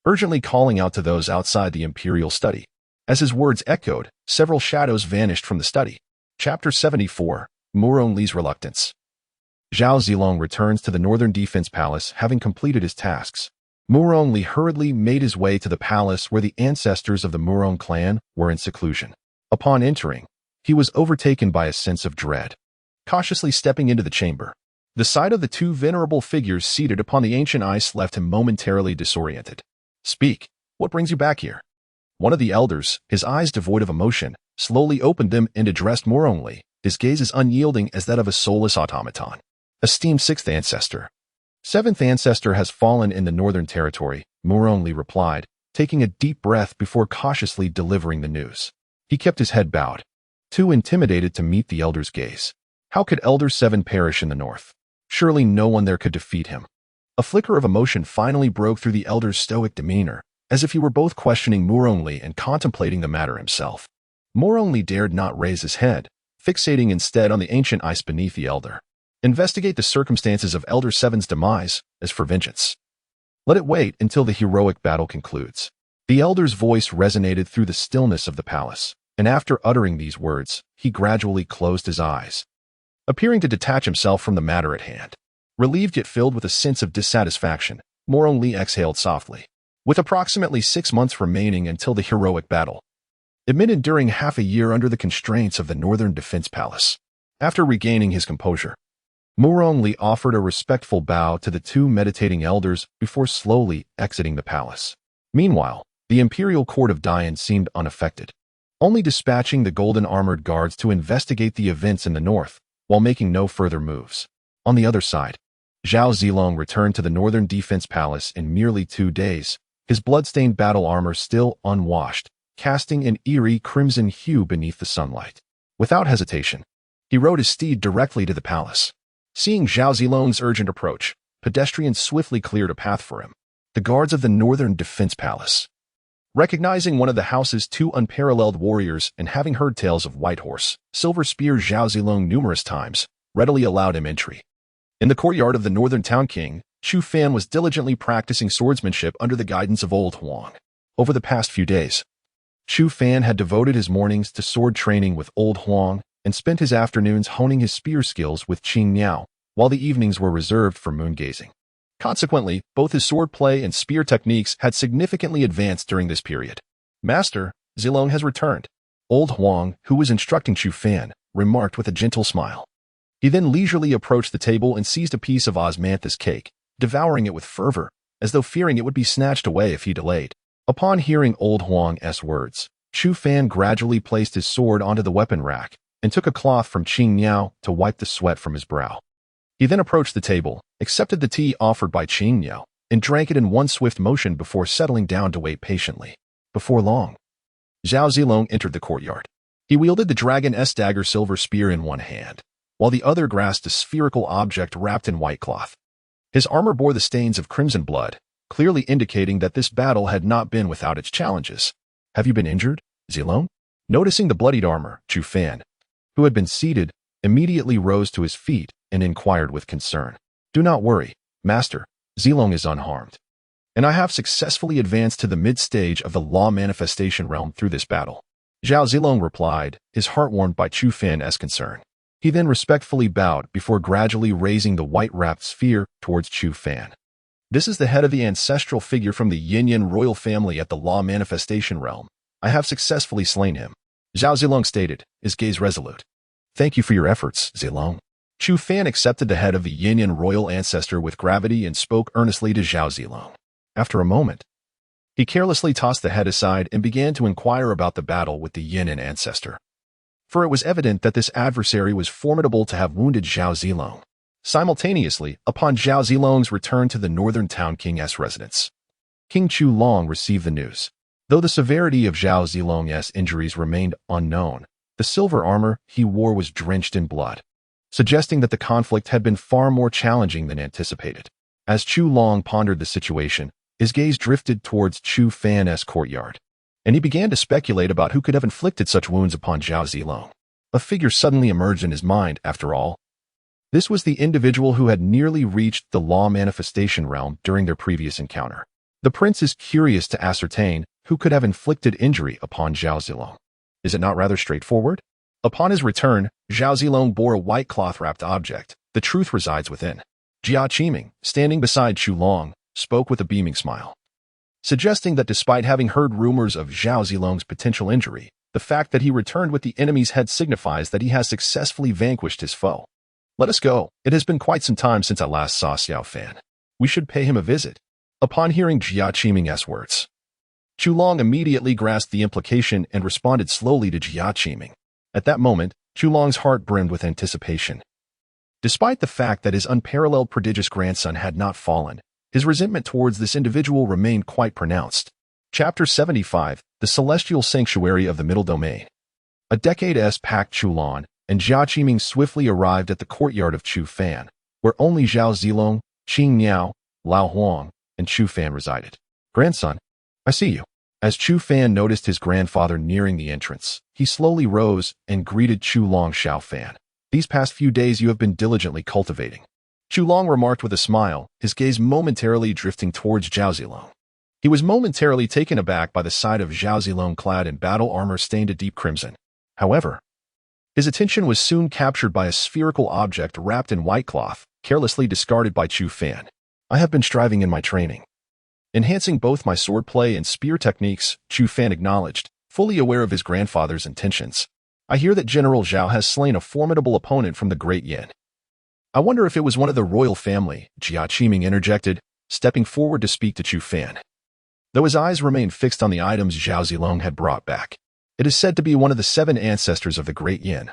urgently calling out to those outside the imperial study. As his words echoed, several shadows vanished from the study. Chapter 74, Murong Li's Reluctance. Zhao Zilong returns to the Northern Defense Palace having completed his tasks. Murong Li hurriedly made his way to the palace where the ancestors of the Murong clan were in seclusion. Upon entering, he was overtaken by a sense of dread. Cautiously stepping into the chamber, the sight of the 2 venerable figures seated upon the ancient ice left him momentarily disoriented. Speak, what brings you back here? One of the elders, his eyes devoid of emotion, slowly opened them and addressed Murong Li, his gaze as unyielding as that of a soulless automaton. Esteemed 6th ancestor. 7th ancestor has fallen in the northern territory, Murong Li replied, taking a deep breath before cautiously delivering the news. He kept his head bowed, too intimidated to meet the elder's gaze. How could Elder 7 perish in the north? Surely no one there could defeat him. A flicker of emotion finally broke through the elder's stoic demeanor, as if he were both questioning Moronli and contemplating the matter himself. Moronli dared not raise his head, fixating instead on the ancient ice beneath the elder. Investigate the circumstances of Elder 7's demise as for vengeance. Let it wait until the heroic battle concludes. The elder's voice resonated through the stillness of the palace, and after uttering these words, he gradually closed his eyes, appearing to detach himself from the matter at hand. Relieved yet filled with a sense of dissatisfaction, Moronli exhaled softly. With approximately 6 months remaining until the heroic battle, amid enduring half a year under the constraints of the Northern Defense Palace. After regaining his composure, Moronli offered a respectful bow to the two meditating elders before slowly exiting the palace. Meanwhile, the imperial court of Dian seemed unaffected, only dispatching the golden-armored guards to investigate the events in the north, while making no further moves. On the other side, Zhao Zilong returned to the Northern Defense Palace in merely 2 days, his blood-stained battle armor still unwashed, casting an eerie crimson hue beneath the sunlight. Without hesitation, he rode his steed directly to the palace. Seeing Zhao Zilong's urgent approach, pedestrians swiftly cleared a path for him. The guards of the Northern Defense Palace, recognizing one of the house's 2 unparalleled warriors and having heard tales of White Horse, Silver Spear Zhao Zilong numerous times, readily allowed him entry. In the courtyard of the Northern Town King, Chu Fan was diligently practicing swordsmanship under the guidance of Old Huang. Over the past few days, Chu Fan had devoted his mornings to sword training with Old Huang and spent his afternoons honing his spear skills with Qing Niao, while the evenings were reserved for moon gazing. Consequently, both his swordplay and spear techniques had significantly advanced during this period. Master, Zilong has returned. Old Huang, who was instructing Chu Fan, remarked with a gentle smile. He then leisurely approached the table and seized a piece of osmanthus cake, devouring it with fervor, as though fearing it would be snatched away if he delayed. Upon hearing Old Huang's words, Chu Fan gradually placed his sword onto the weapon rack and took a cloth from Qing Niao to wipe the sweat from his brow. He then approached the table, accepted the tea offered by Qing Niao, and drank it in one swift motion before settling down to wait patiently. Before long, Zhao Zilong entered the courtyard. He wielded the dragon-S dagger silver spear in one hand, while the other grasped a spherical object wrapped in white cloth. His armor bore the stains of crimson blood, clearly indicating that this battle had not been without its challenges. Have you been injured, Zilong? Noticing the bloodied armor, Chu Fan, who had been seated, immediately rose to his feet and inquired with concern. Do not worry, Master, Zilong is unharmed, and I have successfully advanced to the mid-stage of the law manifestation realm through this battle. Zhao Zilong replied, his heart warmed by Chu Fan's concern. He then respectfully bowed before gradually raising the white-wrapped sphere towards Chu Fan. This is the head of the ancestral figure from the Yin royal family at the law manifestation realm. I have successfully slain him, Zhao Zilong stated, his gaze resolute. Thank you for your efforts, Zilong. Chu Fan accepted the head of the Yin royal ancestor with gravity and spoke earnestly to Zhao Zilong. After a moment, he carelessly tossed the head aside and began to inquire about the battle with the Yin ancestor. For it was evident that this adversary was formidable to have wounded Zhao Zilong. Simultaneously, upon Zhao Zilong's return to the Northern Town King's residence, King Chu Long received the news. Though the severity of Zhao Zilong's injuries remained unknown, the silver armor he wore was drenched in blood, suggesting that the conflict had been far more challenging than anticipated. As Chu Long pondered the situation, his gaze drifted towards Chu Fan's courtyard, and he began to speculate about who could have inflicted such wounds upon Zhao Zilong. A figure suddenly emerged in his mind, after all. This was the individual who had nearly reached the law manifestation realm during their previous encounter. The prince is curious to ascertain who could have inflicted injury upon Zhao Zilong. Is it not rather straightforward? Upon his return, Zhao Zilong bore a white cloth-wrapped object. The truth resides within. Jia Qiming, standing beside Chu Long, spoke with a beaming smile, suggesting that despite having heard rumors of Zhao Zilong's potential injury, the fact that he returned with the enemy's head signifies that he has successfully vanquished his foe. Let us go. It has been quite some time since I last saw Xiao Fan. We should pay him a visit. Upon hearing Jia Qiming's words, Chu Long immediately grasped the implication and responded slowly to Jia Qiming. At that moment, Chu Long's heart brimmed with anticipation. Despite the fact that his unparalleled prodigious grandson had not fallen, his resentment towards this individual remained quite pronounced. Chapter 75, The Celestial Sanctuary of the Middle Domain. A decade-s packed Chulan, and Jia Qiming swiftly arrived at the courtyard of Chu Fan, where only Zhao Zilong, Qing Niao, Lao Huang, and Chu Fan resided. "Grandson, I see you." As Chu Fan noticed his grandfather nearing the entrance, he slowly rose and greeted Chu Long Xiao Fan. "These past few days you have been diligently cultivating," Chu Long remarked with a smile, his gaze momentarily drifting towards Zhao Zilong. He was momentarily taken aback by the sight of Zhao Zilong clad in battle armor stained a deep crimson. However, his attention was soon captured by a spherical object wrapped in white cloth, carelessly discarded by Chu Fan. "I have been striving in my training, enhancing both my swordplay and spear techniques," Chu Fan acknowledged, fully aware of his grandfather's intentions. "I hear that General Zhao has slain a formidable opponent from the Great Yin. I wonder if it was one of the royal family," Jia Qiming interjected, stepping forward to speak to Chu Fan. Though his eyes remained fixed on the items Zhao Zilong had brought back, it is said to be one of the 7 ancestors of the Great Yin,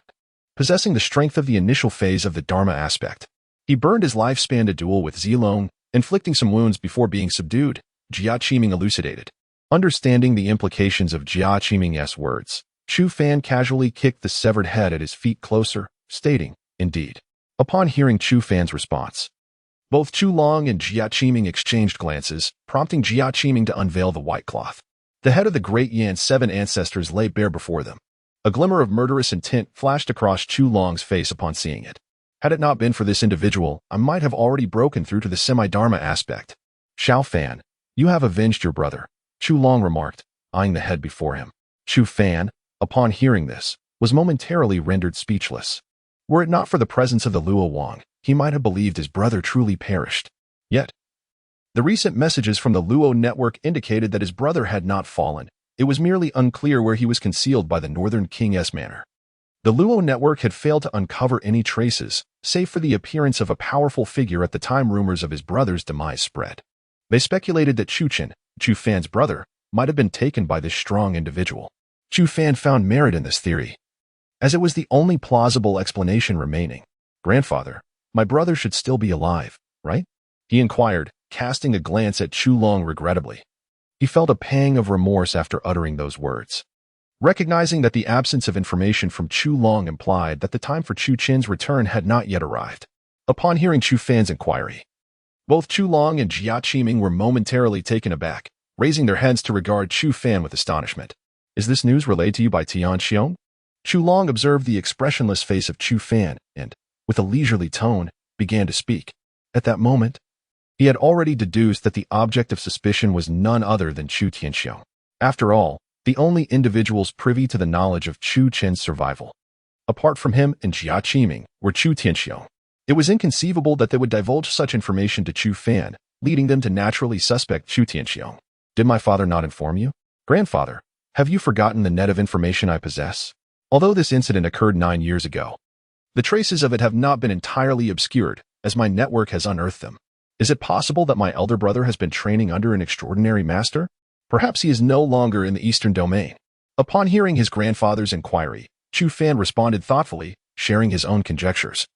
possessing the strength of the initial phase of the Dharma aspect. He burned his lifespan to duel with Zilong, inflicting some wounds before being subdued, Jia Qiming elucidated. Understanding the implications of Jia Qiming's words, Chu Fan casually kicked the severed head at his feet closer, stating, "Indeed." Upon hearing Chu Fan's response, both Chu Long and Jia Qiming exchanged glances, prompting Jia Qiming to unveil the white cloth. The head of the Great Yan's 7 ancestors lay bare before them. A glimmer of murderous intent flashed across Chu Long's face upon seeing it. "Had it not been for this individual, I might have already broken through to the semi-dharma aspect." "Xiao Fan, you have avenged your brother," Chu Long remarked, eyeing the head before him. Chu Fan, upon hearing this, was momentarily rendered speechless. Were it not for the presence of the Luo Wang, he might have believed his brother truly perished. Yet, the recent messages from the Luo network indicated that his brother had not fallen. It was merely unclear where he was concealed by the Northern King's manor. The Luo network had failed to uncover any traces, save for the appearance of a powerful figure at the time rumors of his brother's demise spread. They speculated that Chu Fan's brother, might have been taken by this strong individual. Chu Fan found merit in this theory, as it was the only plausible explanation remaining. "Grandfather, my brother should still be alive, right?" he inquired, casting a glance at Chu Long regrettably. He felt a pang of remorse after uttering those words, recognizing that the absence of information from Chu Long implied that the time for Chu Qin's return had not yet arrived. Upon hearing Chu Fan's inquiry, both Chu Long and Jia Qiming were momentarily taken aback, raising their heads to regard Chu Fan with astonishment. "Is this news relayed to you by Tian Xiong?" Chu Long observed the expressionless face of Chu Fan and, with a leisurely tone, began to speak. At that moment, he had already deduced that the object of suspicion was none other than Chu Tianxiong. After all, the only individuals privy to the knowledge of Chu Qin's survival, apart from him and Jia Qiming, were Chu Tianxiong. It was inconceivable that they would divulge such information to Chu Fan, leading them to naturally suspect Chu Tianxiong. "Did my father not inform you? Grandfather, have you forgotten the net of information I possess? Although this incident occurred 9 years ago, the traces of it have not been entirely obscured, as my network has unearthed them. Is it possible that my elder brother has been training under an extraordinary master? Perhaps he is no longer in the Eastern Domain." Upon hearing his grandfather's inquiry, Chu Fan responded thoughtfully, sharing his own conjectures,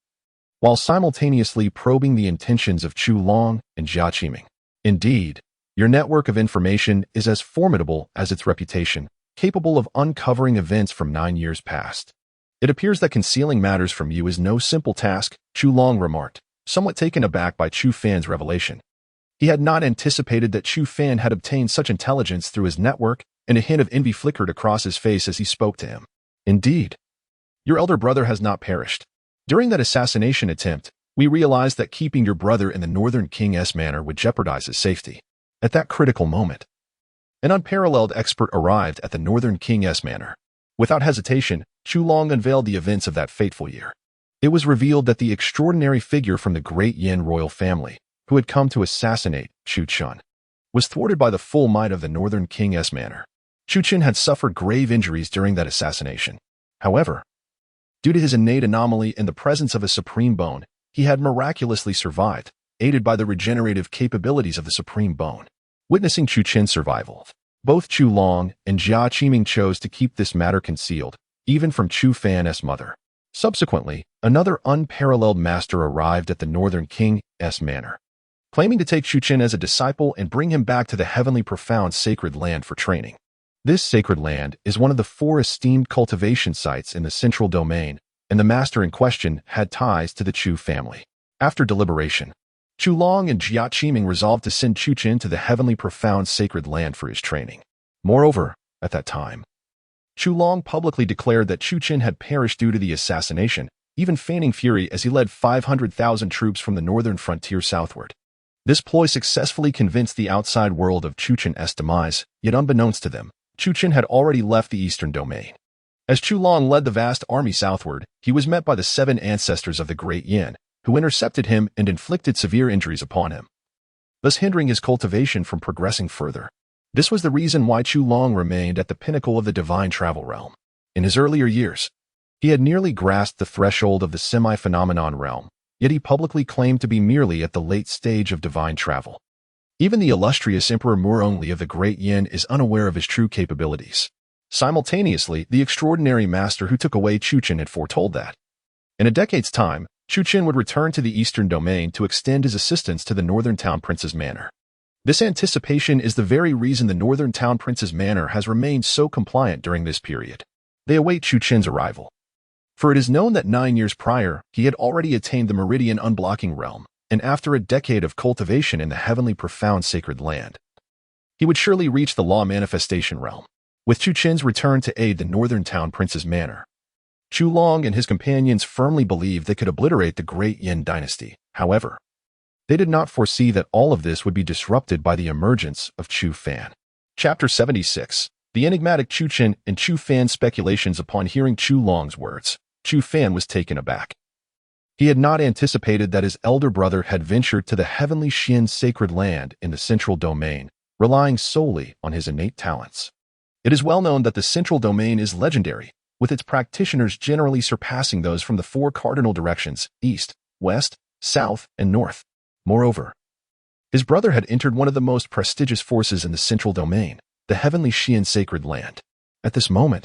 while simultaneously probing the intentions of Chu Long and Jia Qiming. "Indeed, your network of information is as formidable as its reputation, capable of uncovering events from 9 years past. It appears that concealing matters from you is no simple task," Chu Long remarked, somewhat taken aback by Chu Fan's revelation. He had not anticipated that Chu Fan had obtained such intelligence through his network, and a hint of envy flickered across his face as he spoke to him. "Indeed, your elder brother has not perished. During that assassination attempt, we realized that keeping your brother in the Northern King's manor would jeopardize his safety. At that critical moment, an unparalleled expert arrived at the Northern King's manor. Without hesitation, Chu Long unveiled the events of that fateful year. It was revealed that the extraordinary figure from the Great Yin royal family, who had come to assassinate Chu Qin, was thwarted by the full might of the Northern King's manor. Chu Qin had suffered grave injuries during that assassination. However, due to his innate anomaly in the presence of a supreme bone, he had miraculously survived, aided by the regenerative capabilities of the supreme bone." Witnessing Chu Qin's survival, both Chu Long and Jia Qiming chose to keep this matter concealed, even from Chu Fan's mother. Subsequently, another unparalleled master arrived at the Northern King's manor. claiming to take Chu Qin as a disciple and bring him back to the heavenly profound sacred land for training. This sacred land is one of the 4 esteemed cultivation sites in the central domain, and the master in question had ties to the Chu family. After deliberation, Chu Long and Jia Qiming resolved to send Chu Qin to the heavenly profound sacred land for his training. Moreover, at that time, Chu Long publicly declared that Chu Qin had perished due to the assassination, even feigning fury as he led 500,000 troops from the northern frontier southward. This ploy successfully convinced the outside world of Chu Qin's demise, yet unbeknownst to them, Chu Qin had already left the eastern domain. As Chu Long led the vast army southward, he was met by the 7 ancestors of the Great Yin, who intercepted him and inflicted severe injuries upon him, thus hindering his cultivation from progressing further. This was the reason why Chu Long remained at the pinnacle of the divine travel realm. In his earlier years, he had nearly grasped the threshold of the semi-phenomenon realm, yet he publicly claimed to be merely at the late stage of divine travel. Even the illustrious Emperor Murongli of the Great Yin is unaware of his true capabilities. Simultaneously, the extraordinary master who took away Chu Qin had foretold that, in a decade's time, Chu Qin would return to the eastern domain to extend his assistance to the northern town prince's manor. This anticipation is the very reason the northern town prince's manor has remained so compliant during this period. They await Chu Qin's arrival. For it is known that 9 years prior, he had already attained the meridian unblocking realm, and after a decade of cultivation in the heavenly profound sacred land, he would surely reach the law manifestation realm. With Chu Qin's return to aid the northern town prince's manor, Chu Long and his companions firmly believed they could obliterate the Great Yin dynasty. However, they did not foresee that all of this would be disrupted by the emergence of Chu Fan. Chapter 76. The enigmatic Chu Qin and Chu Fan's speculations. Upon hearing Chu Long's words, Chu Fan was taken aback. He had not anticipated that his elder brother had ventured to the heavenly Xian sacred land in the central domain, relying solely on his innate talents. It is well known that the central domain is legendary, with its practitioners generally surpassing those from the 4 cardinal directions, east, west, south, and north. Moreover, his brother had entered one of the most prestigious forces in the central domain, the heavenly Xian sacred land. At this moment,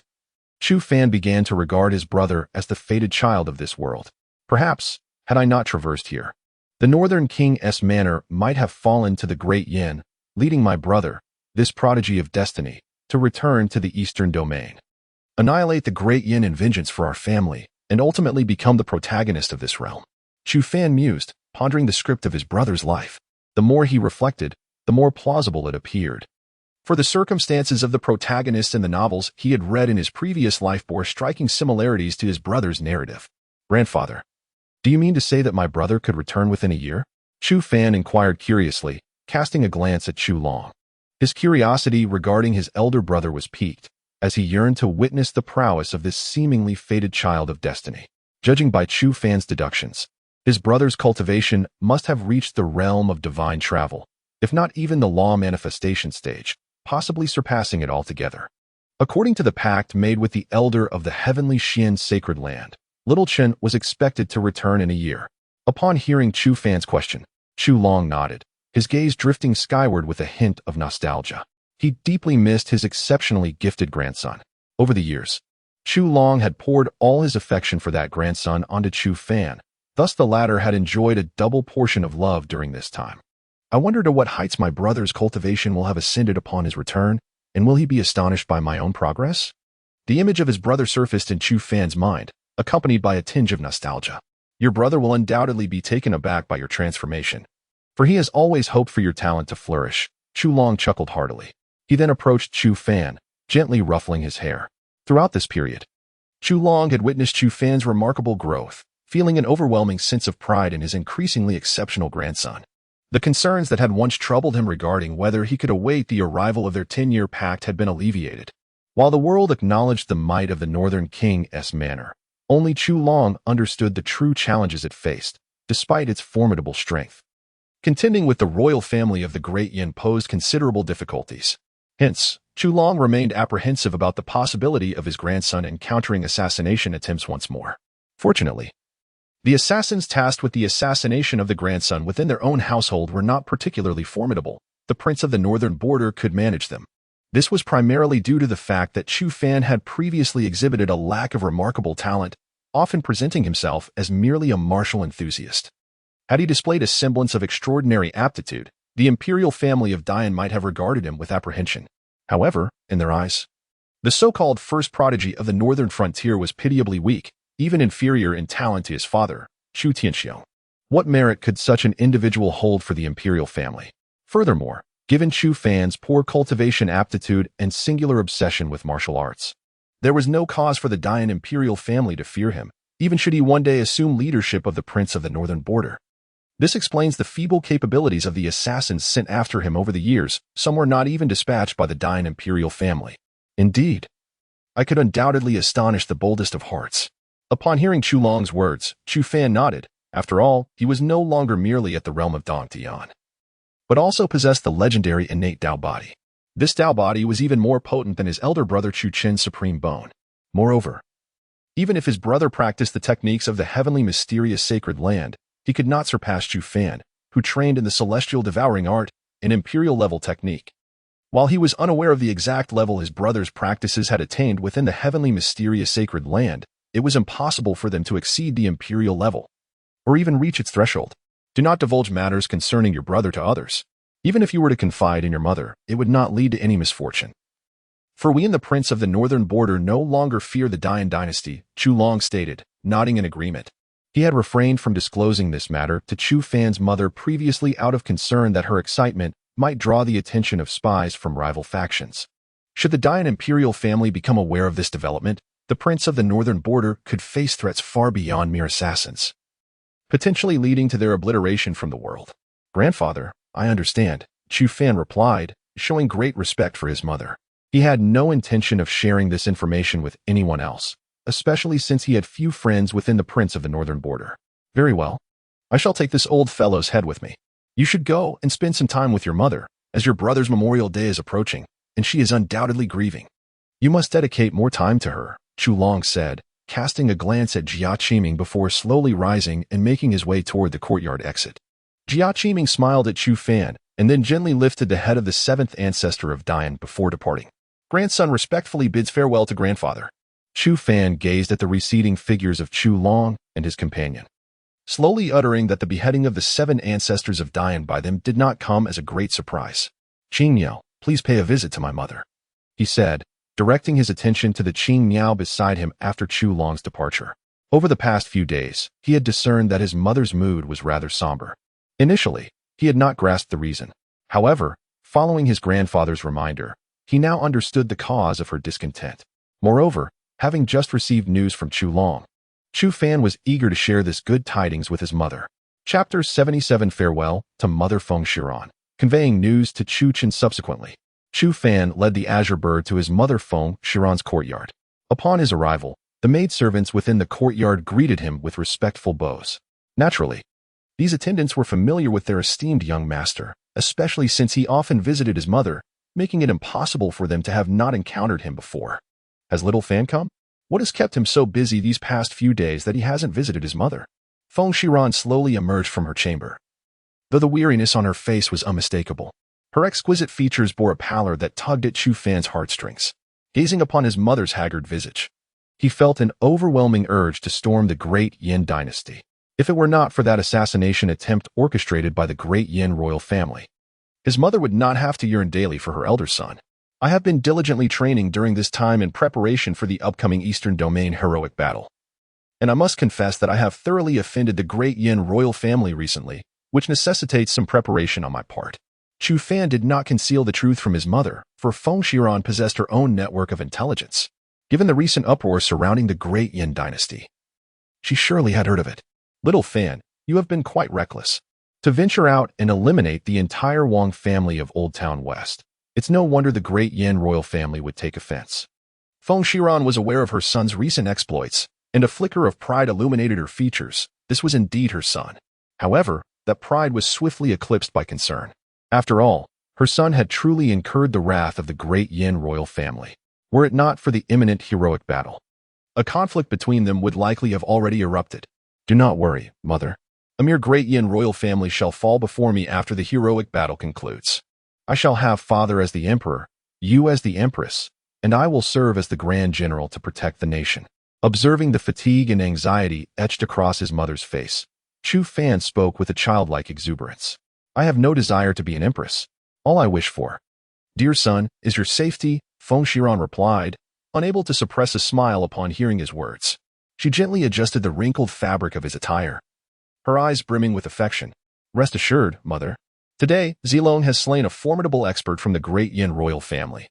Chu Fan began to regard his brother as the fated child of this world. Perhaps, had I not traversed here, the northern king's manor might have fallen to the Great Yin, leading my brother, this prodigy of destiny, to return to the eastern domain, annihilate the Great Yin in vengeance for our family, and ultimately become the protagonist of this realm. Chu Fan mused, pondering the script of his brother's life. The more he reflected, the more plausible it appeared. For the circumstances of the protagonist in the novels he had read in his previous life bore striking similarities to his brother's narrative. Grandfather, do you mean to say that my brother could return within a year? Chu Fan inquired curiously, casting a glance at Chu Long. His curiosity regarding his elder brother was piqued, as he yearned to witness the prowess of this seemingly fated child of destiny. Judging by Chu Fan's deductions, his brother's cultivation must have reached the realm of divine travel, if not even the law manifestation stage, possibly surpassing it altogether. According to the pact made with the elder of the heavenly Xian sacred land, Little Chen was expected to return in a year. Upon hearing Chu Fan's question, Chu Long nodded, his gaze drifting skyward with a hint of nostalgia. He deeply missed his exceptionally gifted grandson. Over the years, Chu Long had poured all his affection for that grandson onto Chu Fan. Thus the latter had enjoyed a double portion of love during this time. I wonder to what heights my brother's cultivation will have ascended upon his return, and will he be astonished by my own progress? The image of his brother surfaced in Chu Fan's mind, accompanied by a tinge of nostalgia. Your brother will undoubtedly be taken aback by your transformation, for he has always hoped for your talent to flourish. Chu Long chuckled heartily. He then approached Chu Fan, gently ruffling his hair. Throughout this period, Chu Long had witnessed Chu Fan's remarkable growth, feeling an overwhelming sense of pride in his increasingly exceptional grandson. The concerns that had once troubled him regarding whether he could await the arrival of their 10-year pact had been alleviated. While the world acknowledged the might of the Northern King's manor, only Chu Long understood the true challenges it faced, despite its formidable strength. Contending with the royal family of the Great Yin posed considerable difficulties. Hence, Chu Long remained apprehensive about the possibility of his grandson encountering assassination attempts once more. Fortunately, the assassins tasked with the assassination of the grandson within their own household were not particularly formidable. The prince of the northern border could manage them. This was primarily due to the fact that Chu Fan had previously exhibited a lack of remarkable talent, often presenting himself as merely a martial enthusiast. Had he displayed a semblance of extraordinary aptitude, the imperial family of Dian might have regarded him with apprehension. However, in their eyes, the so-called first prodigy of the northern frontier was pitiably weak, even inferior in talent to his father, Chu Tianxiong. What merit could such an individual hold for the imperial family? Furthermore, given Chu Fan's poor cultivation aptitude and singular obsession with martial arts, there was no cause for the Dian imperial family to fear him, even should he one day assume leadership of the prince of the northern border. This explains the feeble capabilities of the assassins sent after him over the years. Some were not even dispatched by the Dian imperial family. Indeed, I could undoubtedly astonish the boldest of hearts. Upon hearing Chu Long's words, Chu Fan nodded. After all, he was no longer merely at the realm of Dongtian, but also possessed the legendary Innate Dao body. This Dao body was even more potent than his elder brother Chu Chen's supreme bone. Moreover, even if his brother practiced the techniques of the heavenly mysterious sacred land, he could not surpass Chu Fan, who trained in the celestial devouring art, an imperial-level technique. While he was unaware of the exact level his brother's practices had attained within the heavenly mysterious sacred land, it was impossible for them to exceed the imperial level, or even reach its threshold. Do not divulge matters concerning your brother to others. Even if you were to confide in your mother, it would not lead to any misfortune. For we and the prince of the northern border no longer fear the Dian dynasty, Chu Long stated, nodding in agreement. He had refrained from disclosing this matter to Chu Fan's mother previously out of concern that her excitement might draw the attention of spies from rival factions. Should the Dian imperial family become aware of this development, the prince of the northern border could face threats far beyond mere assassins, potentially leading to their obliteration from the world. Grandfather, I understand, Chu Fan replied, showing great respect for his mother. He had no intention of sharing this information with anyone else, especially since he had few friends within the prince of the northern border. Very well. I shall take this old fellow's head with me. You should go and spend some time with your mother, as your brother's memorial day is approaching, and she is undoubtedly grieving. You must dedicate more time to her, Chu Long said, casting a glance at Jia Qiming before slowly rising and making his way toward the courtyard exit. Jia Qiming smiled at Chu Fan, and then gently lifted the head of the seventh ancestor of Dian before departing. Grandson respectfully bids farewell to grandfather. Chu Fan gazed at the receding figures of Chu Long and his companion, slowly uttering that the beheading of the seven ancestors of Dian by them did not come as a great surprise. Qing Miao, please pay a visit to my mother, he said, directing his attention to the Qing Miao beside him after Chu Long's departure. Over the past few days, he had discerned that his mother's mood was rather somber. Initially, he had not grasped the reason. However, following his grandfather's reminder, he now understood the cause of her discontent. Moreover, having just received news from Chu Long, Chu Fan was eager to share this good tidings with his mother. Chapter 77 Farewell to Mother Feng Shiran. Conveying news to Chu Chen subsequently, Chu Fan led the azure bird to his mother Feng Shiran's courtyard. Upon his arrival, the maidservants within the courtyard greeted him with respectful bows. Naturally, these attendants were familiar with their esteemed young master, especially since he often visited his mother, making it impossible for them to have not encountered him before. Has little Fan come? What has kept him so busy these past few days that he hasn't visited his mother? Feng Shiran slowly emerged from her chamber, though the weariness on her face was unmistakable. Her exquisite features bore a pallor that tugged at Chu Fan's heartstrings. Gazing upon his mother's haggard visage, he felt an overwhelming urge to storm the great Yin dynasty, if it were not for that assassination attempt orchestrated by the great Yin royal family. His mother would not have to yearn daily for her elder son. I have been diligently training during this time in preparation for the upcoming Eastern Domain heroic battle, and I must confess that I have thoroughly offended the great Yin royal family recently, which necessitates some preparation on my part. Chu Fan did not conceal the truth from his mother, for Feng Shiran possessed her own network of intelligence. Given the recent uproar surrounding the great Yin dynasty, she surely had heard of it. Little Fan, you have been quite reckless. To venture out and eliminate the entire Wang family of Old Town West. It's no wonder the great Yin royal family would take offense. Feng Shiran was aware of her son's recent exploits, and a flicker of pride illuminated her features. This was indeed her son. However, that pride was swiftly eclipsed by concern. After all, her son had truly incurred the wrath of the great Yin royal family. Were it not for the imminent heroic battle, a conflict between them would likely have already erupted. Do not worry, mother. A mere great Yin royal family shall fall before me after the heroic battle concludes. I shall have father as the emperor, you as the empress, and I will serve as the grand general to protect the nation. Observing the fatigue and anxiety etched across his mother's face, Chu Fan spoke with a childlike exuberance. I have no desire to be an empress. All I wish for, dear son, is your safety, Feng Shiran replied, unable to suppress a smile upon hearing his words. She gently adjusted the wrinkled fabric of his attire, her eyes brimming with affection. Rest assured, mother. Today, Zilong has slain a formidable expert from the great Yin royal family.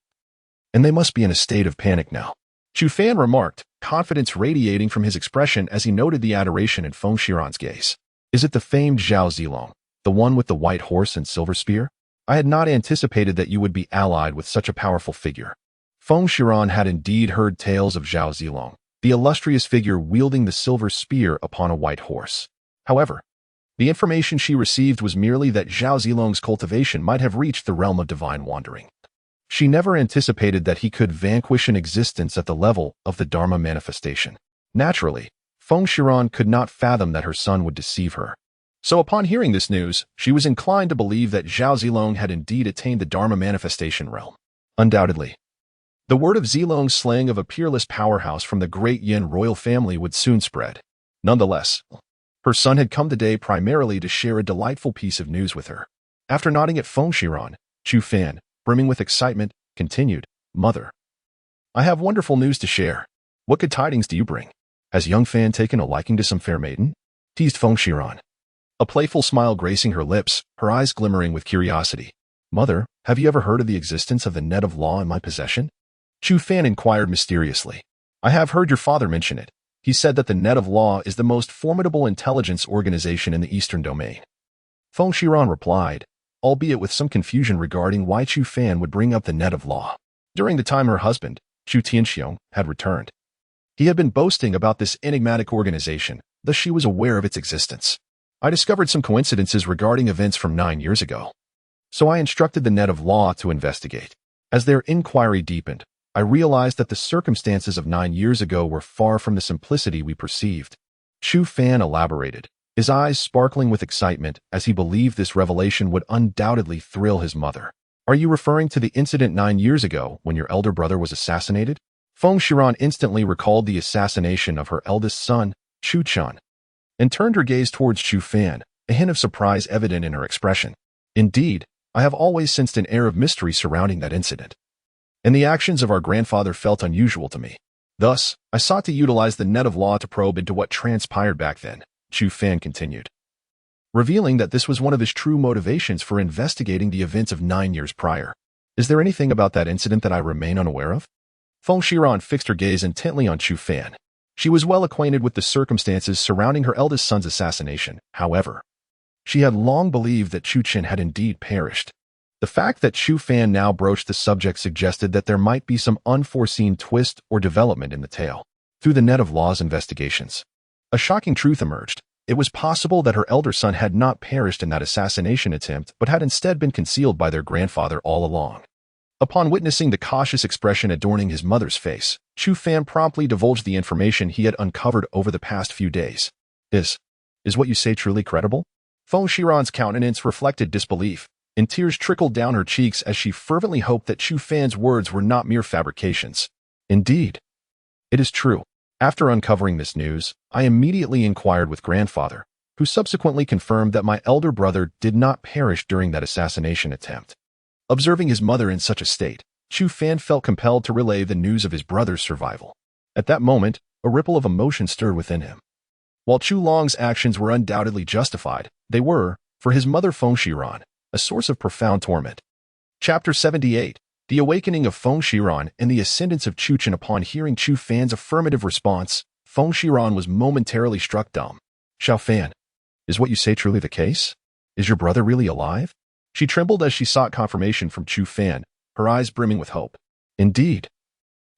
And they must be in a state of panic now. Chu Fan remarked, confidence radiating from his expression as he noted the adoration in Feng Shiran's gaze. Is it the famed Zhao Zilong, the one with the white horse and silver spear? I had not anticipated that you would be allied with such a powerful figure. Feng Shiran had indeed heard tales of Zhao Zilong, the illustrious figure wielding the silver spear upon a white horse. However, the information she received was merely that Zhao Zilong's cultivation might have reached the realm of divine wandering. She never anticipated that he could vanquish an existence at the level of the Dharma manifestation. Naturally, Feng Shiran could not fathom that her son would deceive her. So upon hearing this news, she was inclined to believe that Zhao Zilong had indeed attained the Dharma manifestation realm. Undoubtedly, the word of Zilong's slaying of a peerless powerhouse from the great Yin royal family would soon spread. Nonetheless, her son had come today primarily to share a delightful piece of news with her. After nodding at Feng Shiran, Chu Fan, brimming with excitement, continued, Mother, I have wonderful news to share. What good tidings do you bring? Has young Fan taken a liking to some fair maiden? Teased Feng Shiran, a playful smile gracing her lips, her eyes glimmering with curiosity. Mother, have you ever heard of the existence of the net of law in my possession? Chu Fan inquired mysteriously. I have heard your father mention it. He said that the net of law is the most formidable intelligence organization in the Eastern domain. Feng Shiran replied, albeit with some confusion regarding why Chu Fan would bring up the net of law. During the time her husband, Chu Tianxiong, had returned, he had been boasting about this enigmatic organization, thus she was aware of its existence. I discovered some coincidences regarding events from 9 years ago. So I instructed the net of law to investigate. As their inquiry deepened, I realized that the circumstances of 9 years ago were far from the simplicity we perceived. Chu Fan elaborated, his eyes sparkling with excitement as he believed this revelation would undoubtedly thrill his mother. Are you referring to the incident 9 years ago when your elder brother was assassinated? Feng Shiran instantly recalled the assassination of her eldest son, Chu Chan, and turned her gaze towards Chu Fan, a hint of surprise evident in her expression. Indeed, I have always sensed an air of mystery surrounding that incident, and the actions of our grandfather felt unusual to me. Thus, I sought to utilize the net of law to probe into what transpired back then, Chu Fan continued, revealing that this was one of his true motivations for investigating the events of 9 years prior. Is there anything about that incident that I remain unaware of? Feng Shiran fixed her gaze intently on Chu Fan. She was well acquainted with the circumstances surrounding her eldest son's assassination. However, she had long believed that Chu Chen had indeed perished. The fact that Chu Fan now broached the subject suggested that there might be some unforeseen twist or development in the tale. Through the net of law's investigations, a shocking truth emerged. It was possible that her elder son had not perished in that assassination attempt, but had instead been concealed by their grandfather all along. Upon witnessing the cautious expression adorning his mother's face, Chu Fan promptly divulged the information he had uncovered over the past few days. Is what you say truly credible? Feng Shiran's countenance reflected disbelief, and tears trickled down her cheeks as she fervently hoped that Chu Fan's words were not mere fabrications. Indeed, it is true. After uncovering this news, I immediately inquired with grandfather, who subsequently confirmed that my elder brother did not perish during that assassination attempt. Observing his mother in such a state, Chu Fan felt compelled to relay the news of his brother's survival. At that moment, a ripple of emotion stirred within him. While Chu Long's actions were undoubtedly justified, they were, for his mother Feng Shiran, a source of profound torment. Chapter 78. The Awakening of Feng Shiran and the Ascendance of Chu Chen. Upon hearing Chu Fan's affirmative response, Feng Shiran was momentarily struck dumb. Xiao Fan, is what you say truly the case? Is your brother really alive? She trembled as she sought confirmation from Chu Fan, her eyes brimming with hope. Indeed,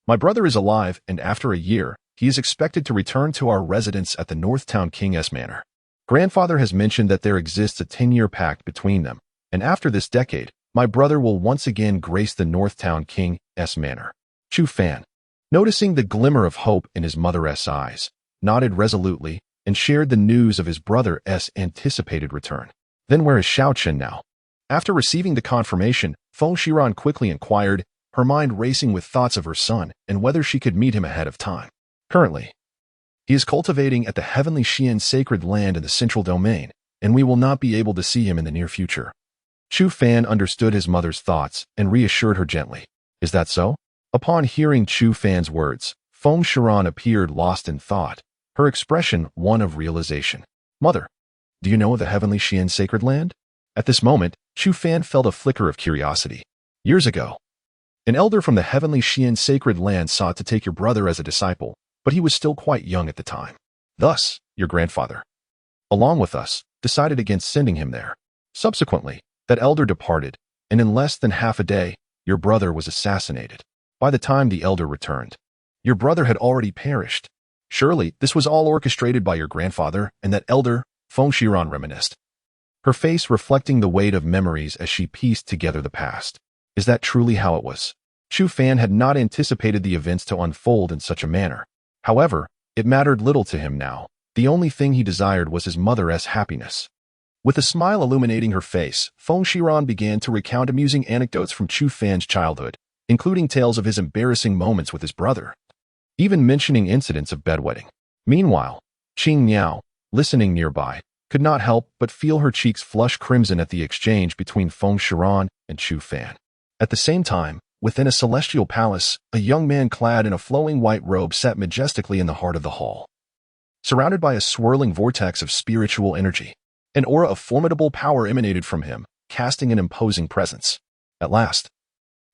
my brother is alive, and after a year, he is expected to return to our residence at the Northtown King's Manor. Grandfather has mentioned that there exists a 10-year pact between them, and after this decade, my brother will once again grace the Northtown King's Manor. Chu Fan, noticing the glimmer of hope in his mother's eyes, nodded resolutely and shared the news of his brother's anticipated return. Then where is Xiao Chen now? After receiving the confirmation, Feng Shiran quickly inquired, her mind racing with thoughts of her son and whether she could meet him ahead of time. Currently, He is cultivating at the heavenly Xian sacred land in the central domain, and we will not be able to see him in the near future. Chu Fan understood his mother's thoughts and reassured her gently. Is that so? Upon hearing Chu Fan's words, Feng Shiran appeared lost in thought, her expression one of realization. Mother, do you know of the heavenly Xian sacred land? At this moment, Chu Fan felt a flicker of curiosity. Years ago, an elder from the heavenly Xian sacred land sought to take your brother as a disciple, but he was still quite young at the time. Thus, your grandfather, along with us, decided against sending him there. Subsequently, that elder departed, and in less than half a day, your brother was assassinated. By the time the elder returned, your brother had already perished. Surely, this was all orchestrated by your grandfather and that elder, Feng Shiran reminisced, her face reflecting the weight of memories as she pieced together the past. Is that truly how it was? Chu Fan had not anticipated the events to unfold in such a manner. However, it mattered little to him now. The only thing he desired was his mother's happiness. With a smile illuminating her face, Feng Shiran began to recount amusing anecdotes from Chu Fan's childhood, including tales of his embarrassing moments with his brother, even mentioning incidents of bedwetting. Meanwhile, Qing Niao, listening nearby, could not help but feel her cheeks flush crimson at the exchange between Feng Shiran and Chu Fan. At the same time, within a celestial palace, a young man clad in a flowing white robe sat majestically in the heart of the hall, surrounded by a swirling vortex of spiritual energy. An aura of formidable power emanated from him, casting an imposing presence. At last,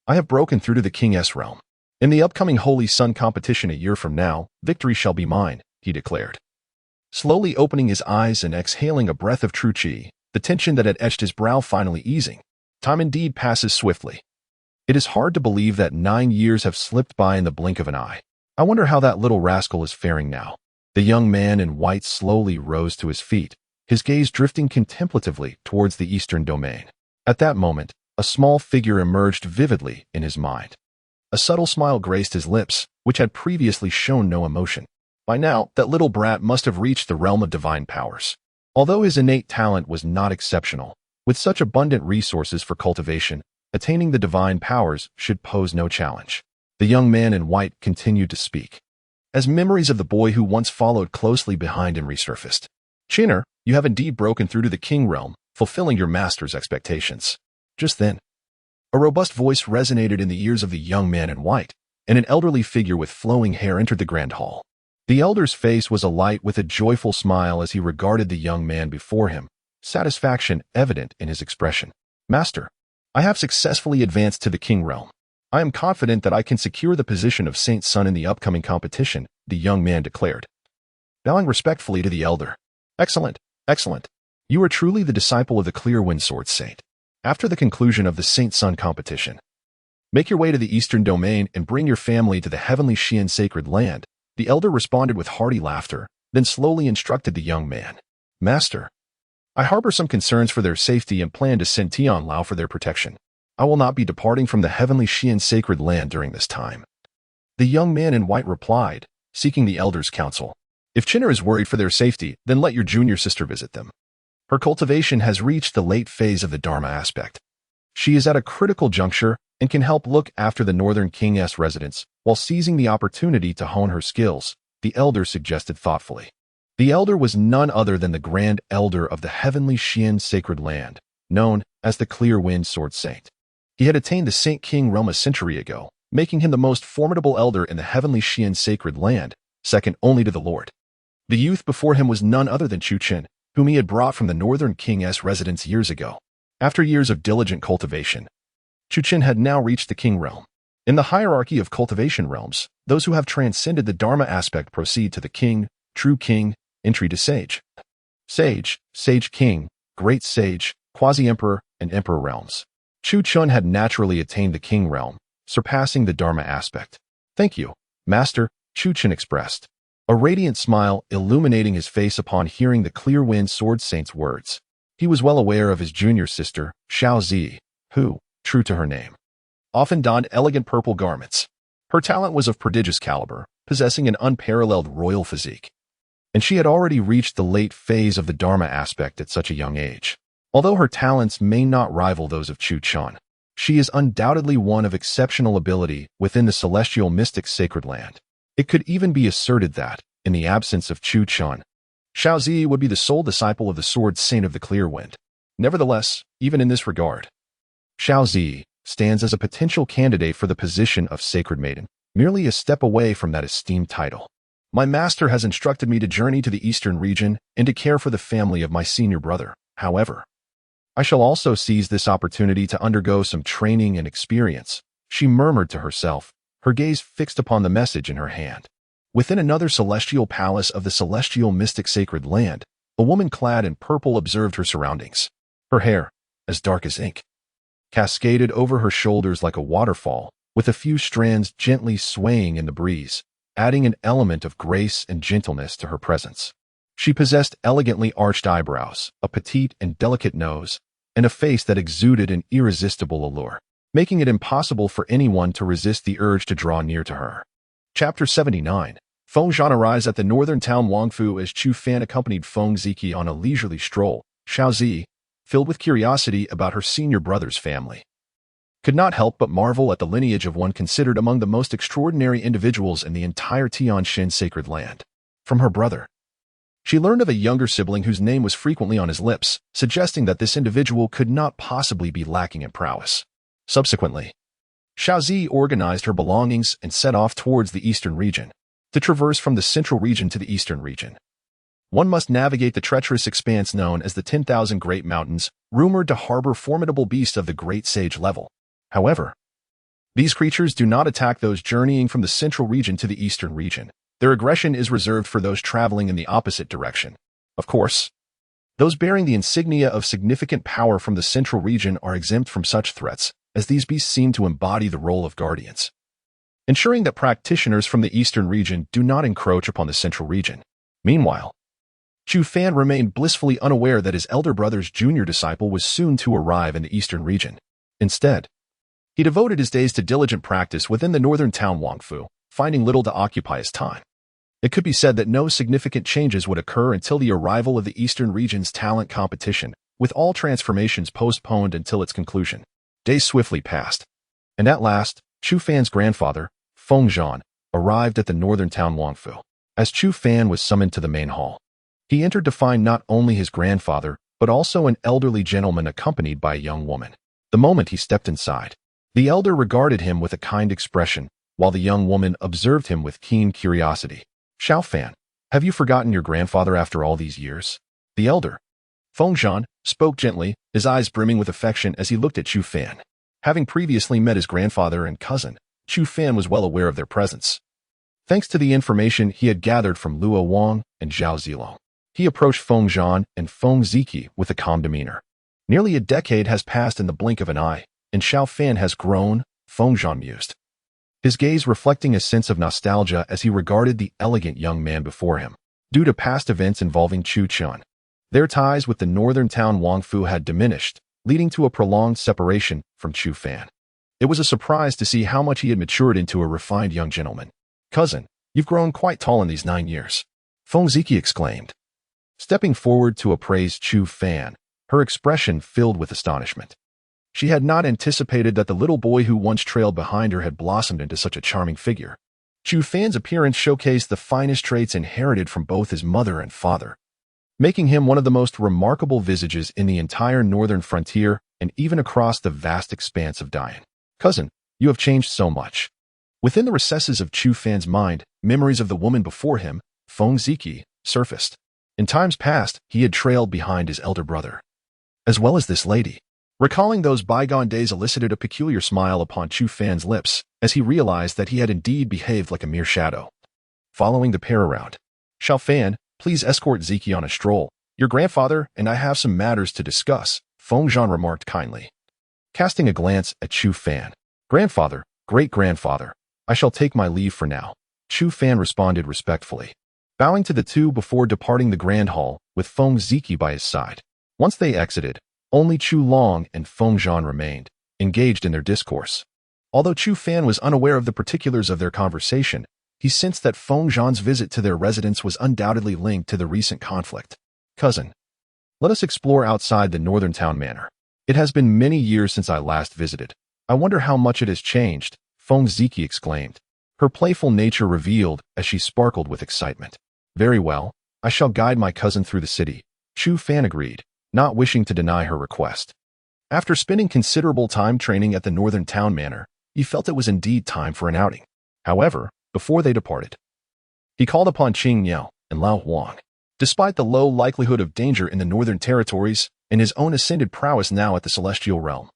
I have broken through to the King's realm. In the upcoming Holy Sun competition a year from now, victory shall be mine, he declared. Slowly opening his eyes and exhaling a breath of true qi, the tension that had etched his brow finally easing. Time indeed passes swiftly. It is hard to believe that 9 years have slipped by in the blink of an eye. I wonder how that little rascal is faring now. The young man in white slowly rose to his feet, his gaze drifting contemplatively towards the eastern domain. At that moment, a small figure emerged vividly in his mind. A subtle smile graced his lips, which had previously shown no emotion. By now, that little brat must have reached the realm of divine powers. Although his innate talent was not exceptional, with such abundant resources for cultivation, attaining the divine powers should pose no challenge. The young man in white continued to speak, as memories of the boy who once followed closely behind him resurfaced. Chinner, you have indeed broken through to the king realm, fulfilling your master's expectations. Just then, a robust voice resonated in the ears of the young man in white, and an elderly figure with flowing hair entered the grand hall. The elder's face was alight with a joyful smile as he regarded the young man before him, satisfaction evident in his expression. Master, I have successfully advanced to the king realm. I am confident that I can secure the position of Saint Sun in the upcoming competition, the young man declared, bowing respectfully to the elder. Excellent, excellent. You are truly the disciple of the Clear Wind Sword Saint. After the conclusion of the Saint Sun competition, make your way to the eastern domain and bring your family to the heavenly Xian sacred land. The elder responded with hearty laughter, then slowly instructed the young man. Master, I harbor some concerns for their safety and plan to send Tian Lao for their protection. I will not be departing from the heavenly Xian sacred land during this time. The young man in white replied, seeking the elder's counsel. If Chinner is worried for their safety, then let your junior sister visit them. Her cultivation has reached the late phase of the Dharma aspect. She is at a critical juncture and can help look after the Northern King's residents while seizing the opportunity to hone her skills, the elder suggested thoughtfully. The elder was none other than the Grand Elder of the heavenly Xian sacred land, known as the Clear Wind Sword Saint. He had attained the Saint King realm a century ago, making him the most formidable elder in the heavenly Xian sacred land, second only to the Lord. The youth before him was none other than Chu Chen, whom he had brought from the Northern King's residence years ago. After years of diligent cultivation, Chu Chen had now reached the king realm. In the hierarchy of cultivation realms, those who have transcended the Dharma aspect proceed to the king, true king, entry to sage. Sage, sage king, great sage, quasi-emperor, and emperor realms. Chu Chen had naturally attained the king realm, surpassing the Dharma aspect. Thank you, Master, Chu Chen expressed, a radiant smile illuminating his face upon hearing the Clear Wind Sword Saint's words. He was well aware of his junior sister, Xiao Zi, who, true to her name, often donned elegant purple garments. Her talent was of prodigious caliber, possessing an unparalleled royal physique. And she had already reached the late phase of the Dharma aspect at such a young age. Although her talents may not rival those of Chu Chen, she is undoubtedly one of exceptional ability within the celestial mystic sacred land. It could even be asserted that, In the absence of Chu Fan, Xiaozi would be the sole disciple of the Sword Saint of the Clear Wind. Nevertheless, even in this regard, Xiaozi stands as a potential candidate for the position of Sacred Maiden, merely a step away from that esteemed title. My master has instructed me to journey to the eastern region and to care for the family of my senior brother. However, I shall also seize this opportunity to undergo some training and experience, she murmured to herself, her gaze fixed upon the message in her hand. Within another celestial palace of the celestial mystic sacred land, a woman clad in purple observed her surroundings. Her hair, as dark as ink, cascaded over her shoulders like a waterfall, with a few strands gently swaying in the breeze, adding an element of grace and gentleness to her presence. She possessed elegantly arched eyebrows, a petite and delicate nose, and a face that exuded an irresistible allure, making it impossible for anyone to resist the urge to draw near to her. Chapter 79. Feng Zhan arrives at the northern town Wangfu as Chu Fan accompanied Feng Ziki on a leisurely stroll. Xiaozi, filled with curiosity about her senior brother's family, could not help but marvel at the lineage of one considered among the most extraordinary individuals in the entire Tianxin sacred land. From her brother, she learned of a younger sibling whose name was frequently on his lips, suggesting that this individual could not possibly be lacking in prowess. Subsequently, Xiaozi organized her belongings and set off towards the eastern region. To traverse from the central region to the eastern region, one must navigate the treacherous expanse known as the 10,000 Great Mountains, rumored to harbor formidable beasts of the Great Sage level. However, these creatures do not attack those journeying from the central region to the eastern region. Their aggression is reserved for those traveling in the opposite direction. Of course, those bearing the insignia of significant power from the central region are exempt from such threats, as these beasts seem to embody the role of guardians, ensuring that practitioners from the eastern region do not encroach upon the central region. Meanwhile, Chu Fan remained blissfully unaware that his elder brother's junior disciple was soon to arrive in the eastern region. Instead, he devoted his days to diligent practice within the northern town Wangfu, finding little to occupy his time. It could be said that no significant changes would occur until the arrival of the eastern region's talent competition, with all transformations postponed until its conclusion. Days swiftly passed, and at last, Chu Fan's grandfather, Feng Zhan, arrived at the northern town Wangfu. As Chu Fan was summoned to the main hall, he entered to find not only his grandfather, but also an elderly gentleman accompanied by a young woman. The moment he stepped inside, the elder regarded him with a kind expression, while the young woman observed him with keen curiosity. Xiao Fan, have you forgotten your grandfather after all these years? The elder, Feng Zhan, spoke gently, his eyes brimming with affection as he looked at Chu Fan. Having previously met his grandfather and cousin, Chu Fan was well aware of their presence, thanks to the information he had gathered from Luo Wang and Zhao Zilong. He approached Feng Zhan and Feng Ziki with a calm demeanor. Nearly a decade has passed in the blink of an eye, and Xiao Fan has grown, Feng Zhan mused, his gaze reflecting a sense of nostalgia as he regarded the elegant young man before him. Due to past events involving Chu Fan, their ties with the northern town Wangfu had diminished, leading to a prolonged separation from Chu Fan. It was a surprise to see how much he had matured into a refined young gentleman. Cousin, you've grown quite tall in these 9 years, Feng Ziki exclaimed, stepping forward to appraise Chu Fan, her expression filled with astonishment. She had not anticipated that the little boy who once trailed behind her had blossomed into such a charming figure. Chu Fan's appearance showcased the finest traits inherited from both his mother and father, making him one of the most remarkable visages in the entire northern frontier and even across the vast expanse of Dian. Cousin, you have changed so much. Within the recesses of Chu Fan's mind, memories of the woman before him, Feng Ziki, surfaced. In times past, he had trailed behind his elder brother, as well as this lady. Recalling those bygone days elicited a peculiar smile upon Chu Fan's lips as he realized that he had indeed behaved like a mere shadow. Following the pair around, Xiao Fan, please escort Ziki on a stroll. Your grandfather and I have some matters to discuss, Feng Zhan remarked kindly. Casting a glance at Chu Fan, grandfather, great-grandfather, I shall take my leave for now, Chu Fan responded respectfully, bowing to the two before departing the grand hall with Feng Ziki by his side. Once they exited, only Chu Long and Feng Zhan remained, engaged in their discourse. Although Chu Fan was unaware of the particulars of their conversation, he sensed that Feng Zhan's visit to their residence was undoubtedly linked to the recent conflict. Cousin, let us explore outside the northern town manor. It has been many years since I last visited. I wonder how much it has changed, Feng Ziki exclaimed, her playful nature revealed as she sparkled with excitement. Very well, I shall guide my cousin through the city. Chu Fan agreed, not wishing to deny her request. After spending considerable time training at the northern town manor, he felt it was indeed time for an outing. However, before they departed, he called upon Qing Yao and Lao Huang. Despite the low likelihood of danger in the northern territories and his own ascended prowess now at the celestial realm,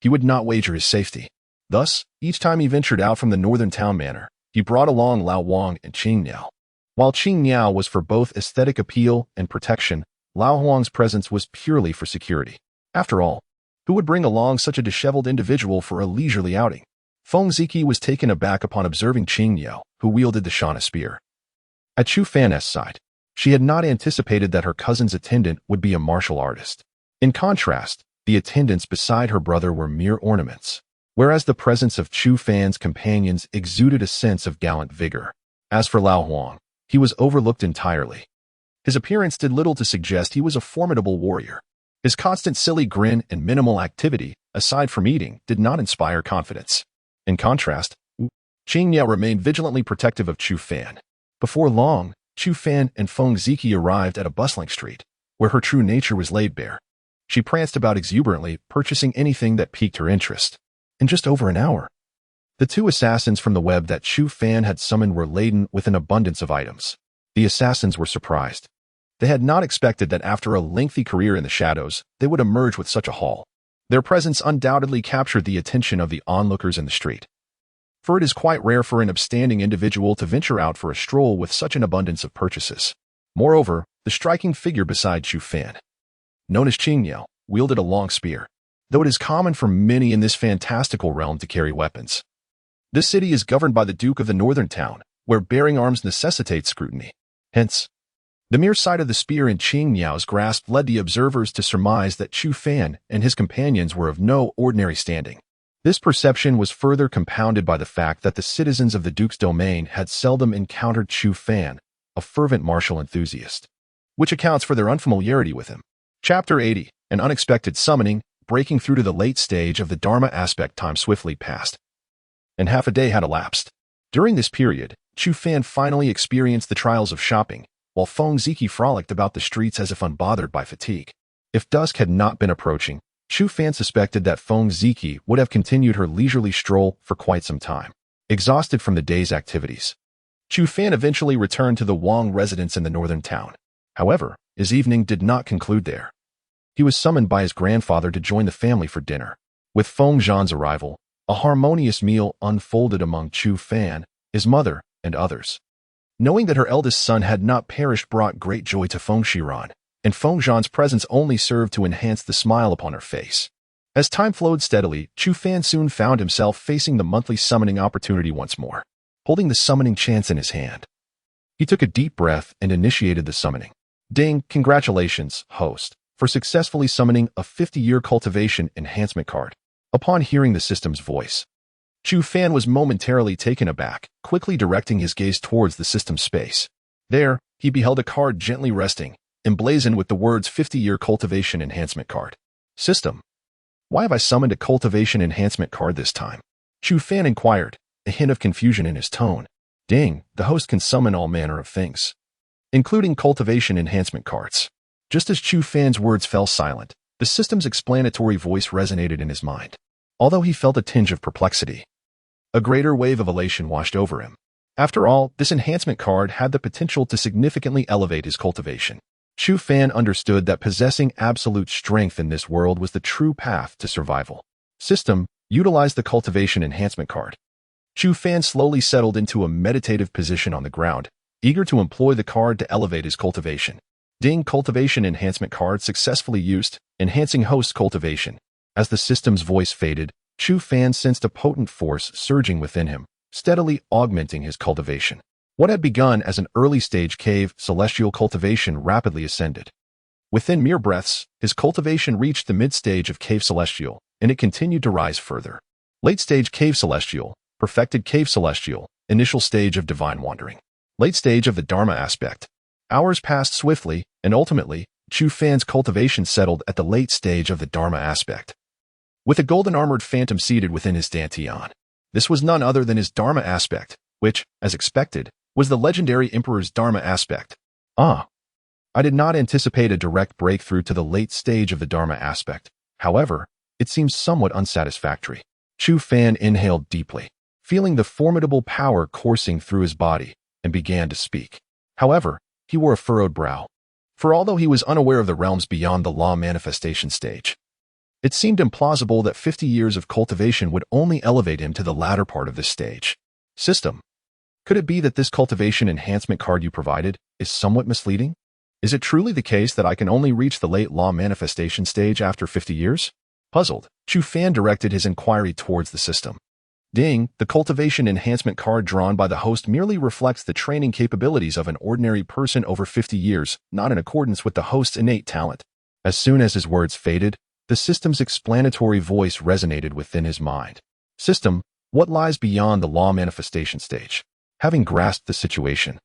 he would not wager his safety. Thus, each time he ventured out from the northern town manor, he brought along Lao Huang and Qing Yao. While Qing Yao was for both aesthetic appeal and protection, Lao Huang's presence was purely for security. After all, who would bring along such a disheveled individual for a leisurely outing? Feng Ziki was taken aback upon observing Qing Yao, who wielded the Shana spear. At Chu Fan's side, she had not anticipated that her cousin's attendant would be a martial artist. In contrast, the attendants beside her brother were mere ornaments, whereas the presence of Chu Fan's companions exuded a sense of gallant vigor. As for Lao Huang, he was overlooked entirely. His appearance did little to suggest he was a formidable warrior. His constant silly grin and minimal activity, aside from eating, did not inspire confidence. In contrast, Qing Yao remained vigilantly protective of Chu Fan. Before long, Chu Fan and Feng Ziki arrived at a bustling street, where her true nature was laid bare. She pranced about exuberantly, purchasing anything that piqued her interest. In just over an hour, the two assassins from the web that Chu Fan had summoned were laden with an abundance of items. The assassins were surprised. They had not expected that after a lengthy career in the shadows, they would emerge with such a haul. Their presence undoubtedly captured the attention of the onlookers in the street. For it is quite rare for an upstanding individual to venture out for a stroll with such an abundance of purchases. Moreover, the striking figure beside Chu Fan, known as Qing Yao, wielded a long spear, though it is common for many in this fantastical realm to carry weapons. This city is governed by the Duke of the Northern Town, where bearing arms necessitates scrutiny. Hence, the mere sight of the spear in Qing Yao's grasp led the observers to surmise that Chu Fan and his companions were of no ordinary standing. This perception was further compounded by the fact that the citizens of the Duke's domain had seldom encountered Chu Fan, a fervent martial enthusiast, which accounts for their unfamiliarity with him. Chapter 80, An Unexpected Summoning. Breaking through to the late stage of the Dharma aspect, time swiftly passed, and half a day had elapsed. During this period, Chu Fan finally experienced the trials of shopping, while Feng Ziki frolicked about the streets as if unbothered by fatigue. If dusk had not been approaching, Chu Fan suspected that Feng Ziki would have continued her leisurely stroll for quite some time. Exhausted from the day's activities, Chu Fan eventually returned to the Wang residence in the northern town. However, his evening did not conclude there. He was summoned by his grandfather to join the family for dinner. With Feng Zhan's arrival, a harmonious meal unfolded among Chu Fan, his mother, and others. Knowing that her eldest son had not perished brought great joy to Feng Shiran, and Feng Zhan's presence only served to enhance the smile upon her face. As time flowed steadily, Chu Fan soon found himself facing the monthly summoning opportunity once more, holding the summoning chance in his hand. He took a deep breath and initiated the summoning. Ding, congratulations, host, for successfully summoning a 50-year cultivation enhancement card. Upon hearing the system's voice, Chu Fan was momentarily taken aback, quickly directing his gaze towards the system's space. There, he beheld a card gently resting, emblazoned with the words 50-year cultivation enhancement card. System, why have I summoned a cultivation enhancement card this time? Chu Fan inquired, a hint of confusion in his tone. Ding, the host can summon all manner of things, including cultivation enhancement cards. Just as Chu Fan's words fell silent, the system's explanatory voice resonated in his mind. Although he felt a tinge of perplexity, a greater wave of elation washed over him. After all, this enhancement card had the potential to significantly elevate his cultivation. Chu Fan understood that possessing absolute strength in this world was the true path to survival. System, utilize the cultivation enhancement card. Chu Fan slowly settled into a meditative position on the ground, eager to employ the card to elevate his cultivation. Ding, cultivation enhancement card successfully used, enhancing host cultivation. As the system's voice faded, Chu Fan sensed a potent force surging within him, steadily augmenting his cultivation. What had begun as an early-stage cave celestial cultivation rapidly ascended. Within mere breaths, his cultivation reached the mid-stage of cave celestial, and it continued to rise further. Late-stage cave celestial, perfected cave celestial, initial stage of divine wandering. Late stage of the Dharma aspect. Hours passed swiftly, and ultimately, Chu Fan's cultivation settled at the late stage of the Dharma aspect. With a golden-armored phantom seated within his dantian. This was none other than his Dharma aspect, which, as expected, was the legendary Emperor's Dharma aspect, Ah, I did not anticipate a direct breakthrough to the late stage of the Dharma aspect. However, it seems somewhat unsatisfactory. Chu Fan inhaled deeply, feeling the formidable power coursing through his body, and began to speak. However, he wore a furrowed brow. For although he was unaware of the realms beyond the law manifestation stage, it seemed implausible that 50 years of cultivation would only elevate him to the latter part of this stage. System. Could it be that this cultivation enhancement card you provided is somewhat misleading? Is it truly the case that I can only reach the late law manifestation stage after 50 years? Puzzled, Chu Fan directed his inquiry towards the system. Ding, the cultivation enhancement card drawn by the host merely reflects the training capabilities of an ordinary person over 50 years, not in accordance with the host's innate talent. As soon as his words faded, the system's explanatory voice resonated within his mind. System, what lies beyond the law manifestation stage? Having grasped the situation,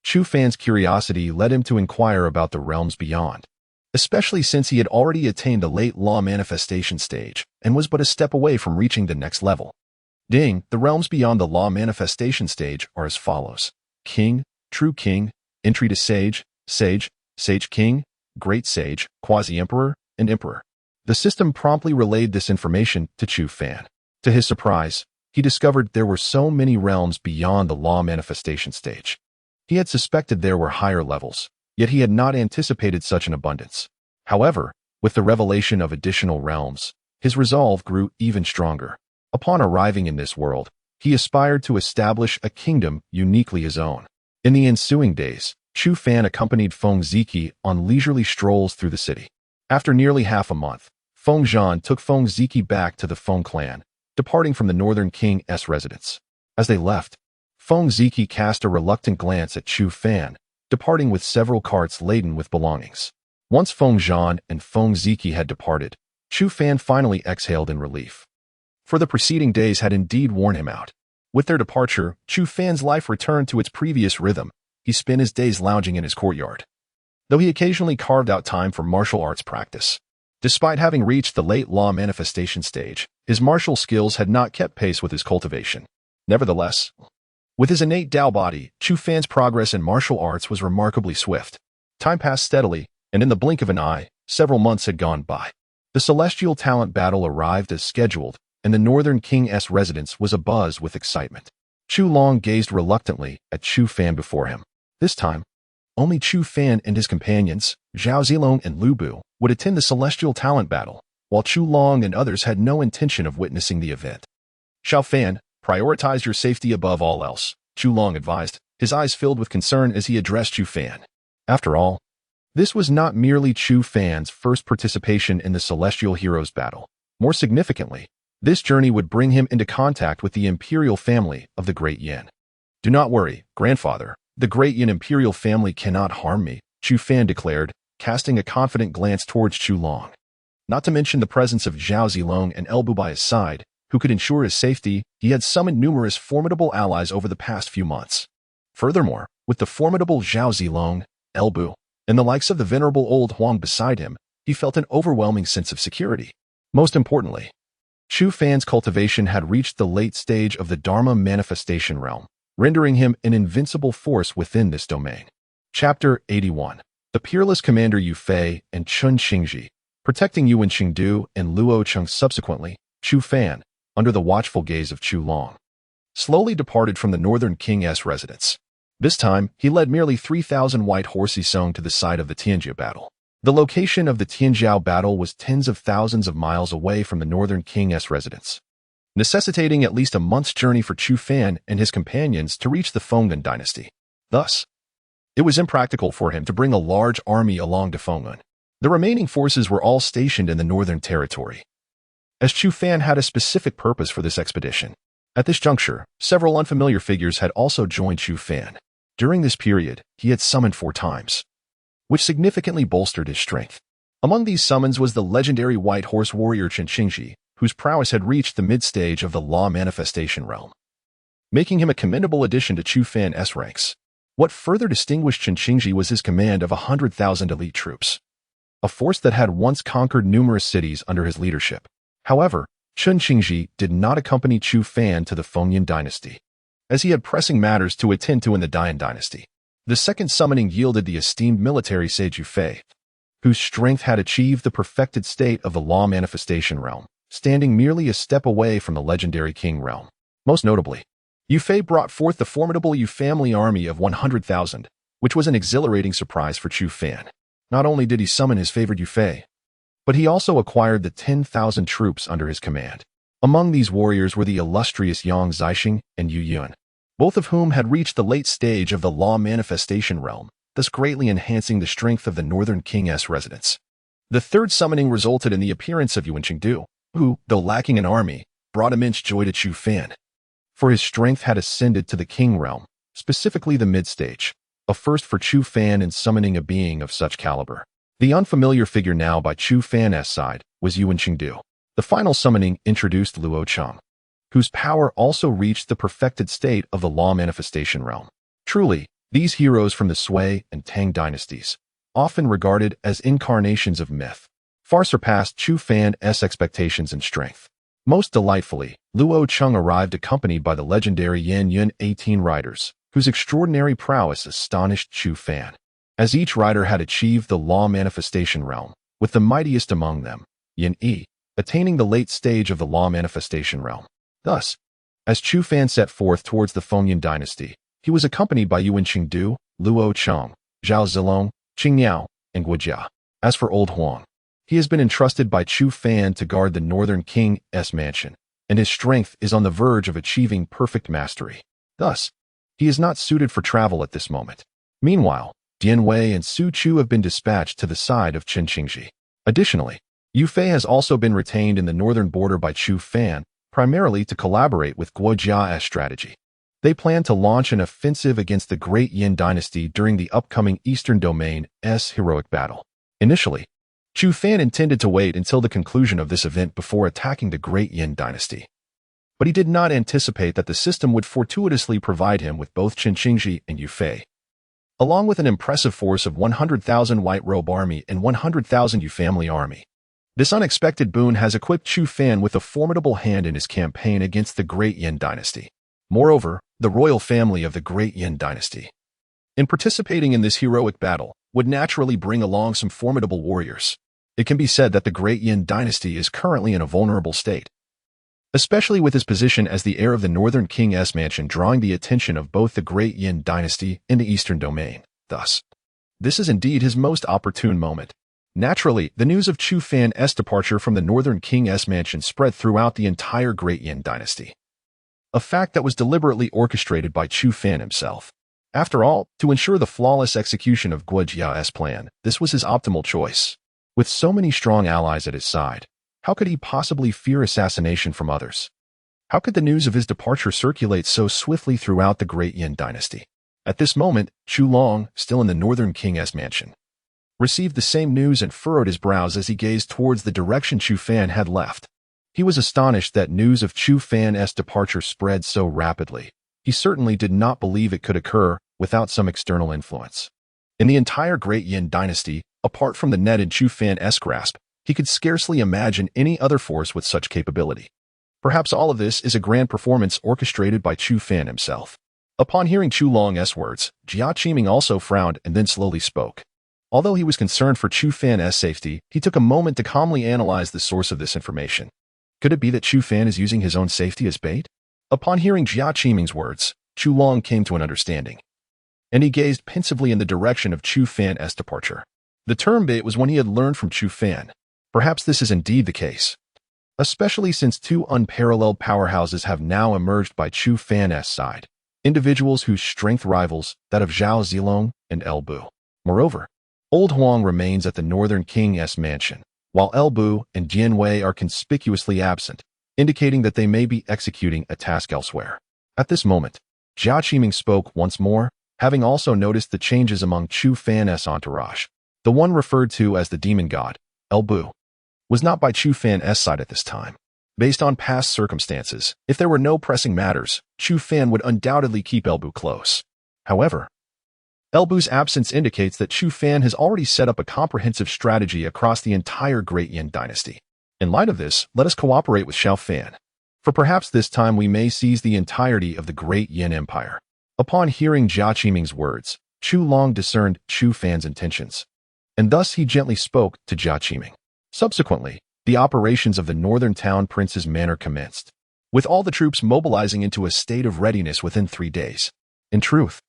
Chu Fan's curiosity led him to inquire about the realms beyond, especially since he had already attained the late law manifestation stage and was but a step away from reaching the next level. Ding, the realms beyond the law manifestation stage are as follows: King, True King, Entry to Sage, Sage, Sage King, Great Sage, Quasi-Emperor, and Emperor. The system promptly relayed this information to Chu Fan. To his surprise, he discovered there were so many realms beyond the law manifestation stage. He had suspected there were higher levels, yet he had not anticipated such an abundance. However, with the revelation of additional realms, his resolve grew even stronger. Upon arriving in this world, he aspired to establish a kingdom uniquely his own. In the ensuing days, Chu Fan accompanied Feng Ziki on leisurely strolls through the city. After nearly half a month, Feng Zhan took Feng Ziki back to the Feng clan, departing from the Northern King's residence. As they left, Feng Ziki cast a reluctant glance at Chu Fan, departing with several carts laden with belongings. Once Feng Zhan and Feng Ziki had departed, Chu Fan finally exhaled in relief. For the preceding days had indeed worn him out. With their departure, Chu Fan's life returned to its previous rhythm. He spent his days lounging in his courtyard, though he occasionally carved out time for martial arts practice. Despite having reached the late law manifestation stage, his martial skills had not kept pace with his cultivation. Nevertheless, with his innate Dao body, Chu Fan's progress in martial arts was remarkably swift. Time passed steadily, and in the blink of an eye, several months had gone by. The celestial talent battle arrived as scheduled, and the Northern King's residence was abuzz with excitement. Chu Long gazed reluctantly at Chu Fan before him. This time, only Chu Fan and his companions, Zhao Zilong and Lu Bu, would attend the celestial talent battle, while Chu Long and others had no intention of witnessing the event. Xiao Fan, prioritize your safety above all else, Chu Long advised, his eyes filled with concern as he addressed Chu Fan. After all, this was not merely Chu Fan's first participation in the Celestial Heroes battle. More significantly, this journey would bring him into contact with the imperial family of the Great Yin. Do not worry, grandfather. The Great Yin imperial family cannot harm me, Chu Fan declared, casting a confident glance towards Chu Long. Not to mention the presence of Zhao Zilong and Elbu by his side, who could ensure his safety. He had summoned numerous formidable allies over the past few months. Furthermore, with the formidable Zhao Zilong, Elbu, and the likes of the venerable old Huang beside him, he felt an overwhelming sense of security. Most importantly, Chu Fan's cultivation had reached the late stage of the Dharma manifestation realm, rendering him an invincible force within this domain. Chapter 81. The Peerless Commander Yu Fei and Chun Xingji, protecting Yuan Qingdu and Luo Cheng. Subsequently, Chu Fan, under the watchful gaze of Chu Long, slowly departed from the Northern King's residence. This time, he led merely 3,000 white horses to the site of the Tianjia battle. The location of the Tianjiao battle was tens of thousands of miles away from the Northern King's residence, necessitating at least a month's journey for Chu Fan and his companions to reach the Fenggan dynasty. Thus, it was impractical for him to bring a large army along to Fenggan. The remaining forces were all stationed in the Northern Territory, as Chu Fan had a specific purpose for this expedition. At this juncture, several unfamiliar figures had also joined Chu Fan. During this period, he had summoned 4 times, which significantly bolstered his strength. Among these summons was the legendary white horse warrior Chen Xingji, whose prowess had reached the mid-stage of the law manifestation realm, making him a commendable addition to Chu Fan's ranks. What further distinguished Chen Xingji was his command of 100,000 elite troops, a force that had once conquered numerous cities under his leadership. However, Chen Xingji did not accompany Chu Fan to the Fengyan dynasty, as he had pressing matters to attend to in the Dian dynasty. The second summoning yielded the esteemed military sage Chu Fan, whose strength had achieved the perfected state of the law manifestation realm, standing merely a step away from the legendary king realm. Most notably, Chu Fan brought forth the formidable Yu family army of 100,000, which was an exhilarating surprise for Chu Fan. Not only did he summon his favored Chu Fan, but he also acquired the 10,000 troops under his command. Among these warriors were the illustrious Yang Zixing and Yu Yun, both of whom had reached the late stage of the law manifestation realm, thus greatly enhancing the strength of the Northern King's residents. The third summoning resulted in the appearance of Yuan Qingdu, who, though lacking an army, brought immense joy to Chu Fan, for his strength had ascended to the king realm, specifically the mid-stage, a first for Chu Fan in summoning a being of such caliber. The unfamiliar figure now by Chu Fan's side was Yuan Qingdu. The final summoning introduced Luo Cheng, whose power also reached the perfected state of the law manifestation realm. Truly, these heroes from the Sui and Tang dynasties, often regarded as incarnations of myth, far surpassed Chu Fan's expectations in strength. Most delightfully, Luo Cheng arrived accompanied by the legendary Yan Yun 18 riders, whose extraordinary prowess astonished Chu Fan, as each rider had achieved the law manifestation realm, with the mightiest among them, Yin Yi, attaining the late stage of the law manifestation realm. Thus, as Chu Fan set forth towards the Fengyan dynasty, he was accompanied by Yuan Qingdu, Luo Cheng, Zhao Zilong, Qing Yao, and Guojia. As for Old Huang, he has been entrusted by Chu Fan to guard the Northern King's mansion, and his strength is on the verge of achieving perfect mastery. Thus, he is not suited for travel at this moment. Meanwhile, Dian Wei and Su Chu have been dispatched to the side of Qin Qingji. Additionally, Yu Fei has also been retained in the northern border by Chu Fan, primarily to collaborate with Guojia's strategy. They plan to launch an offensive against the Great Yin dynasty during the upcoming Eastern Domain's heroic battle. Initially, Chu Fan intended to wait until the conclusion of this event before attacking the Great Yin dynasty. But he did not anticipate that the system would fortuitously provide him with both Qin Qingji and Yu Fei, along with an impressive force of 100,000 White Robe Army and 100,000 Yu family army. This unexpected boon has equipped Chu Fan with a formidable hand in his campaign against the Great Yin dynasty. Moreover, the royal family of the Great Yin dynasty, in participating in this heroic battle, would naturally bring along some formidable warriors. It can be said that the Great Yin dynasty is currently in a vulnerable state, especially with his position as the heir of the Northern King's mansion drawing the attention of both the Great Yin dynasty and the Eastern Domain. Thus, this is indeed his most opportune moment. Naturally, the news of Chu Fan's departure from the Northern King's mansion spread throughout the entire Great Yin dynasty, a fact that was deliberately orchestrated by Chu Fan himself. After all, to ensure the flawless execution of Guojia's plan, this was his optimal choice. With so many strong allies at his side, how could he possibly fear assassination from others? How could the news of his departure circulate so swiftly throughout the Great Yin dynasty? At this moment, Chu Long, still in the Northern King's mansion, received the same news and furrowed his brows as he gazed towards the direction Chu Fan had left. He was astonished that news of Chu Fan's departure spread so rapidly. He certainly did not believe it could occur without some external influence. In the entire Great Yin dynasty, apart from the net in Chu Fan's grasp, he could scarcely imagine any other force with such capability. Perhaps all of this is a grand performance orchestrated by Chu Fan himself. Upon hearing Chu Long's words, Jia Qiming also frowned and then slowly spoke. Although he was concerned for Chu Fan's safety, he took a moment to calmly analyze the source of this information. Could it be that Chu Fan is using his own safety as bait? Upon hearing Jia Qiming's words, Chu Long came to an understanding, and he gazed pensively in the direction of Chu Fan's departure. The term bait was one he had learned from Chu Fan. Perhaps this is indeed the case, especially since two unparalleled powerhouses have now emerged by Chu Fan's side, individuals whose strength rivals that of Zhao Zilong and El Bu. Moreover, Old Huang remains at the Northern King's mansion, while El Bu and Dian Wei are conspicuously absent, indicating that they may be executing a task elsewhere. At this moment, Jia Qiming spoke once more, having also noticed the changes among Chu Fan's entourage. The one referred to as the demon god, El Bu, was not by Chu Fan's side at this time. Based on past circumstances, if there were no pressing matters, Chu Fan would undoubtedly keep El Bu close. However, El Bu's absence indicates that Chu Fan has already set up a comprehensive strategy across the entire Great Yin dynasty. In light of this, let us cooperate with Xiao Fan, for perhaps this time we may seize the entirety of the Great Yin Empire. Upon hearing Jia Qiming's words, Chu Long discerned Chu Fan's intentions, and thus he gently spoke to Jia Qiming. Subsequently, the operations of the northern town prince's manor commenced, with all the troops mobilizing into a state of readiness within 3 days. In truth,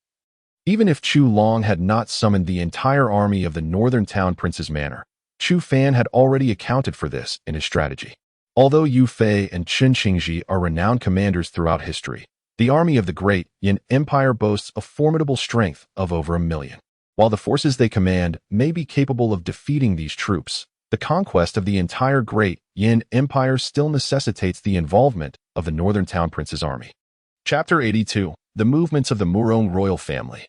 even if Chu Long had not summoned the entire army of the northern town prince's manor, Chu Fan had already accounted for this in his strategy. Although Yu Fei and Chen Qingji are renowned commanders throughout history, the army of the Great Yin Empire boasts a formidable strength of over 1 million. While the forces they command may be capable of defeating these troops, the conquest of the entire Great Yin Empire still necessitates the involvement of the Northern Town Prince's army. Chapter 82. The Movements of the Murong Royal Family.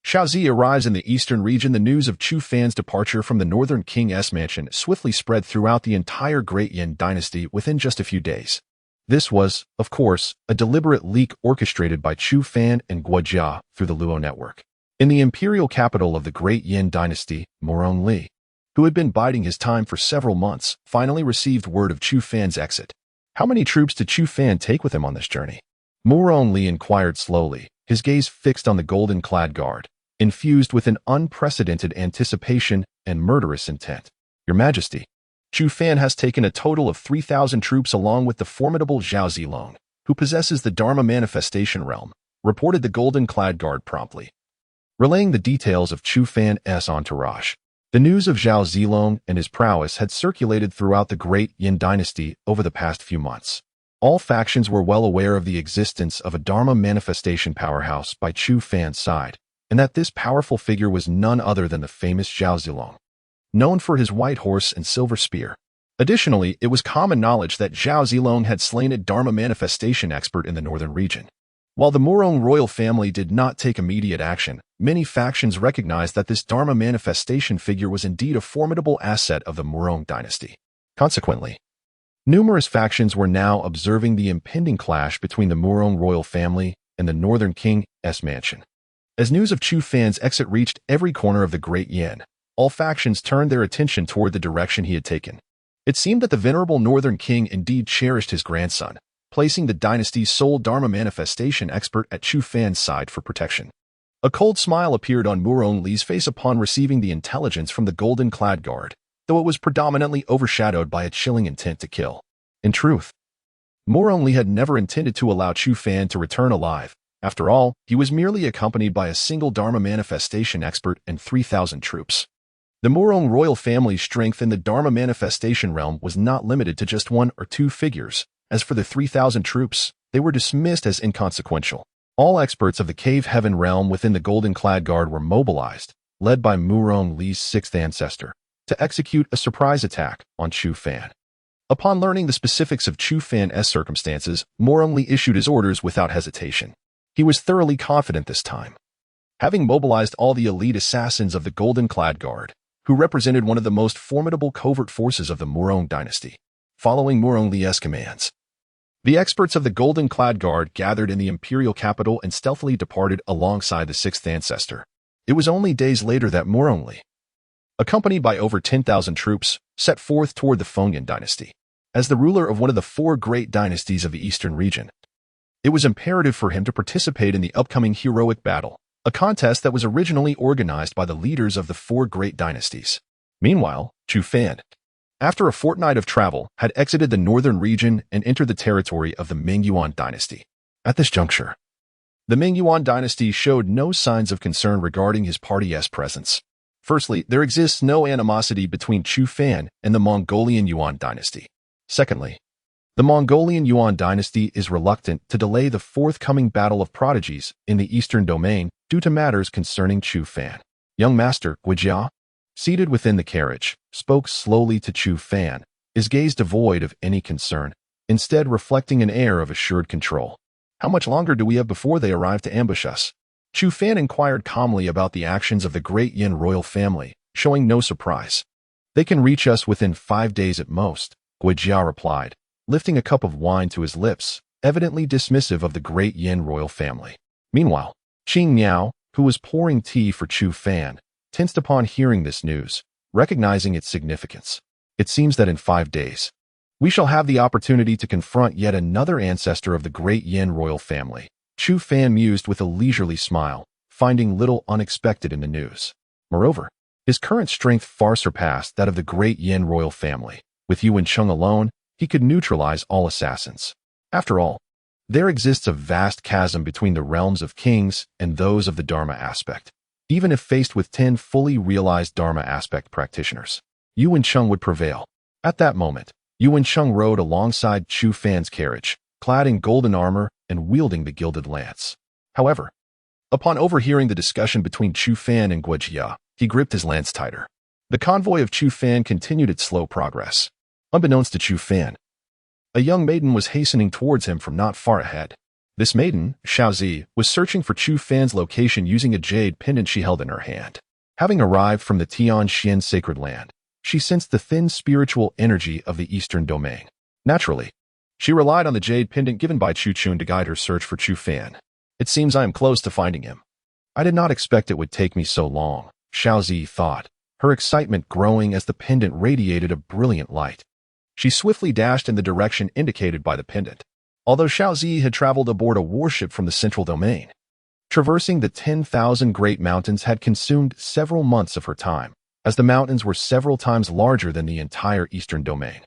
Shaozi arrives in the eastern region. The news of Chu Fan's departure from the Northern King's mansion swiftly spread throughout the entire Great Yin dynasty within just a few days. This was, of course, a deliberate leak orchestrated by Chu Fan and Guojia through the Luo network. In the imperial capital of the Great Yin dynasty, Murong Li, who had been biding his time for several months, finally received word of Chu Fan's exit. How many troops did Chu Fan take with him on this journey? Murong Li inquired slowly, his gaze fixed on the golden-clad guard, infused with an unprecedented anticipation and murderous intent. Your Majesty, Chu Fan has taken a total of 3,000 troops along with the formidable Zhao Zilong, who possesses the Dharma manifestation realm, reported the golden-clad guard promptly. Relaying the details of Chu Fan's entourage, the news of Zhao Zilong and his prowess had circulated throughout the Great Yin dynasty over the past few months. All factions were well aware of the existence of a Dharma manifestation powerhouse by Chu Fan's side, and that this powerful figure was none other than the famous Zhao Zilong, known for his white horse and silver spear. Additionally, it was common knowledge that Zhao Zilong had slain a Dharma manifestation expert in the northern region. While the Murong royal family did not take immediate action, many factions recognized that this Dharma manifestation figure was indeed a formidable asset of the Murong dynasty. Consequently, numerous factions were now observing the impending clash between the Murong royal family and the Northern King's mansion. As news of Chu Fan's exit reached every corner of the Great Yin, all factions turned their attention toward the direction he had taken. It seemed that the venerable Northern King indeed cherished his grandson, placing the dynasty's sole Dharma manifestation expert at Chu Fan's side for protection. A cold smile appeared on Murong Li's face upon receiving the intelligence from the golden-clad guard, though it was predominantly overshadowed by a chilling intent to kill. In truth, Murong Li had never intended to allow Chu Fan to return alive. After all, he was merely accompanied by a single Dharma manifestation expert and 3,000 troops. The Murong royal family's strength in the Dharma manifestation realm was not limited to just 1 or 2 figures. As for the 3,000 troops, they were dismissed as inconsequential. All experts of the Cave Heaven realm within the Golden-Clad Guard were mobilized, led by Murong Li's 6th ancestor, to execute a surprise attack on Chu Fan. Upon learning the specifics of Chu Fan's circumstances, Murong Li issued his orders without hesitation. He was thoroughly confident this time. Having mobilized all the elite assassins of the Golden-Clad Guard, who represented one of the most formidable covert forces of the Murong dynasty, following Murong Li's commands, the experts of the Golden-Clad Guard gathered in the imperial capital and stealthily departed alongside the 6th ancestor. It was only days later that Murong Li, accompanied by over 10,000 troops, set forth toward the Fengyan dynasty. As the ruler of one of the 4 great dynasties of the eastern region, it was imperative for him to participate in the upcoming heroic battle, a contest that was originally organized by the leaders of the 4 great dynasties. Meanwhile, Chu Fan, after a fortnight of travel, had exited the northern region and entered the territory of the Mingyuan dynasty. At this juncture, the Mingyuan dynasty showed no signs of concern regarding his party's presence. Firstly, there exists no animosity between Chu Fan and the Mongolian Yuan dynasty. Secondly, the Mongolian Yuan dynasty is reluctant to delay the forthcoming battle of prodigies in the eastern domain due to matters concerning Chu Fan. Young Master Guijia, seated within the carriage, spoke slowly to Chu Fan, his gaze devoid of any concern, instead reflecting an air of assured control. How much longer do we have before they arrive to ambush us? Chu Fan inquired calmly about the actions of the Great Yin royal family, showing no surprise. They can reach us within 5 days at most, Guijia replied, lifting a cup of wine to his lips, evidently dismissive of the Great Yin royal family. Meanwhile, Qing Miao, who was pouring tea for Chu Fan, tensed upon hearing this news, recognizing its significance. It seems that in 5 days, we shall have the opportunity to confront yet another ancestor of the Great Yin royal family. Chu Fan mused with a leisurely smile, finding little unexpected in the news. Moreover, his current strength far surpassed that of the great Yin royal family. With Yuan Cheng alone, he could neutralize all assassins. After all, there exists a vast chasm between the realms of kings and those of the Dharma aspect. Even if faced with 10 fully realized Dharma aspect practitioners, Yuan Cheng would prevail. At that moment, Yuan Cheng rode alongside Chu Fan's carriage, clad in golden armor and wielding the gilded lance. However, upon overhearing the discussion between Chu Fan and Guojia, he gripped his lance tighter. The convoy of Chu Fan continued its slow progress. Unbeknownst to Chu Fan, a young maiden was hastening towards him from not far ahead. This maiden, Xiaozi, was searching for Chu Fan's location using a jade pendant she held in her hand. Having arrived from the Tianxian sacred land, she sensed the thin spiritual energy of the eastern domain. Naturally, she relied on the jade pendant given by Chu Chun to guide her search for Chu Fan. It seems I am close to finding him. I did not expect it would take me so long, Xiaozi thought, her excitement growing as the pendant radiated a brilliant light. She swiftly dashed in the direction indicated by the pendant. Although Xiaozi had traveled aboard a warship from the central domain, traversing the 10,000 great mountains had consumed several months of her time, as the mountains were several times larger than the entire eastern domain.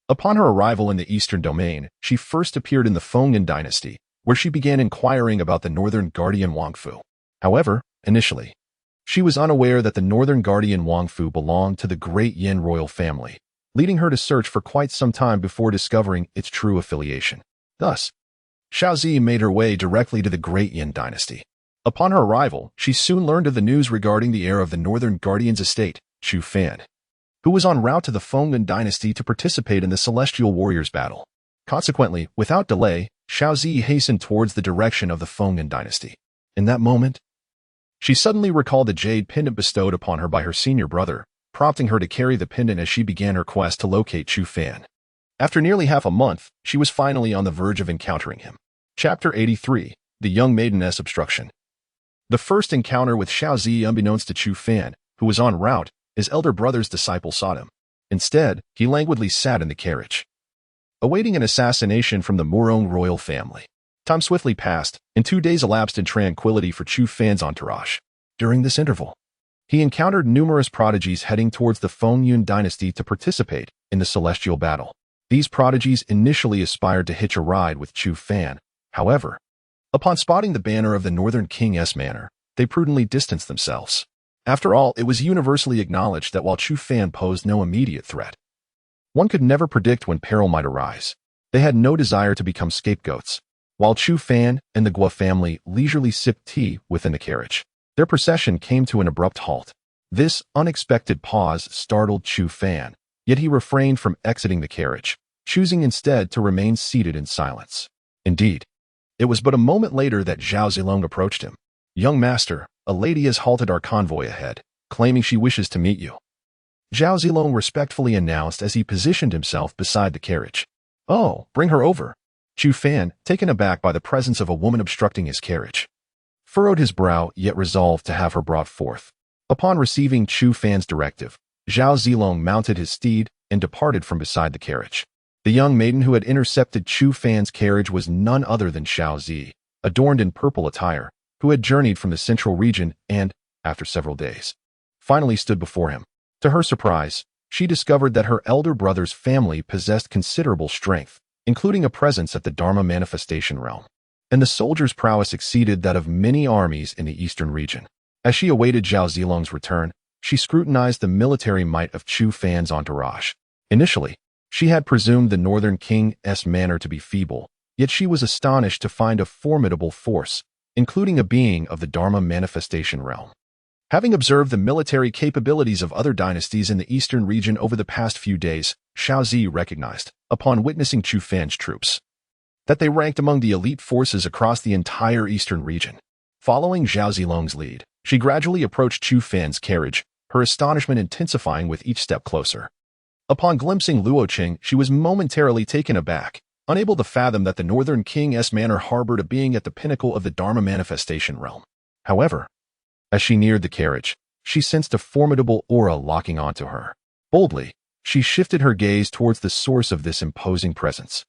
Upon her arrival in the eastern domain, she first appeared in the Fengyan Dynasty, where she began inquiring about the northern guardian Wangfu. However, initially, she was unaware that the northern guardian Wangfu belonged to the great Yin royal family, leading her to search for quite some time before discovering its true affiliation. Thus, Xiaozi made her way directly to the great Yin dynasty. Upon her arrival, she soon learned of the news regarding the heir of the northern guardian's estate, Chu Fan, who was en route to the Fengyan dynasty to participate in the celestial warriors battle. Consequently, without delay, Xiaozi hastened towards the direction of the Fengyan dynasty. In that moment, she suddenly recalled the jade pendant bestowed upon her by her senior brother, prompting her to carry the pendant as she began her quest to locate Chu Fan. After nearly half a month, she was finally on the verge of encountering him. Chapter 83, The Young Maideness Obstruction. The first encounter with Xiaozi, unbeknownst to Chu Fan, who was en route, his elder brother's disciple sought him. Instead, he languidly sat in the carriage, awaiting an assassination from the Murong royal family. Time swiftly passed, and 2 days elapsed in tranquility for Chu Fan's entourage. During this interval, he encountered numerous prodigies heading towards the Fengyan dynasty to participate in the celestial battle. These prodigies initially aspired to hitch a ride with Chu Fan. However, upon spotting the banner of the Northern King's manor, they prudently distanced themselves. After all, it was universally acknowledged that while Chu Fan posed no immediate threat, one could never predict when peril might arise. They had no desire to become scapegoats. While Chu Fan and the Guo family leisurely sipped tea within the carriage, their procession came to an abrupt halt. This unexpected pause startled Chu Fan, yet he refrained from exiting the carriage, choosing instead to remain seated in silence. Indeed, it was but a moment later that Zhao Zilong approached him. "Young master, a lady has halted our convoy ahead, claiming she wishes to meet you," Zhao Zilong respectfully announced as he positioned himself beside the carriage. "Oh, bring her over." Chu Fan, taken aback by the presence of a woman obstructing his carriage, furrowed his brow yet resolved to have her brought forth. Upon receiving Chu Fan's directive, Zhao Zilong mounted his steed and departed from beside the carriage. The young maiden who had intercepted Chu Fan's carriage was none other than Xiaozi, adorned in purple attire, who had journeyed from the central region and, after several days, finally stood before him. To her surprise, she discovered that her elder brother's family possessed considerable strength, including a presence at the Dharma manifestation realm, and the soldier's prowess exceeded that of many armies in the eastern region. As she awaited Zhao Zilong's return, she scrutinized the military might of Chu Fan's entourage. Initially, she had presumed the Northern King's manor to be feeble, yet she was astonished to find a formidable force, including a being of the Dharma manifestation realm. Having observed the military capabilities of other dynasties in the eastern region over the past few days, Xiaozi recognized, upon witnessing Chu Fan's troops, that they ranked among the elite forces across the entire eastern region. Following Zhao Zilong's lead, she gradually approached Chu Fan's carriage, her astonishment intensifying with each step closer. Upon glimpsing Luo Qing, she was momentarily taken aback, unable to fathom that the Northern King's manor harbored a being at the pinnacle of the Dharma manifestation realm. However, as she neared the carriage, she sensed a formidable aura locking onto her. Boldly, she shifted her gaze towards the source of this imposing presence,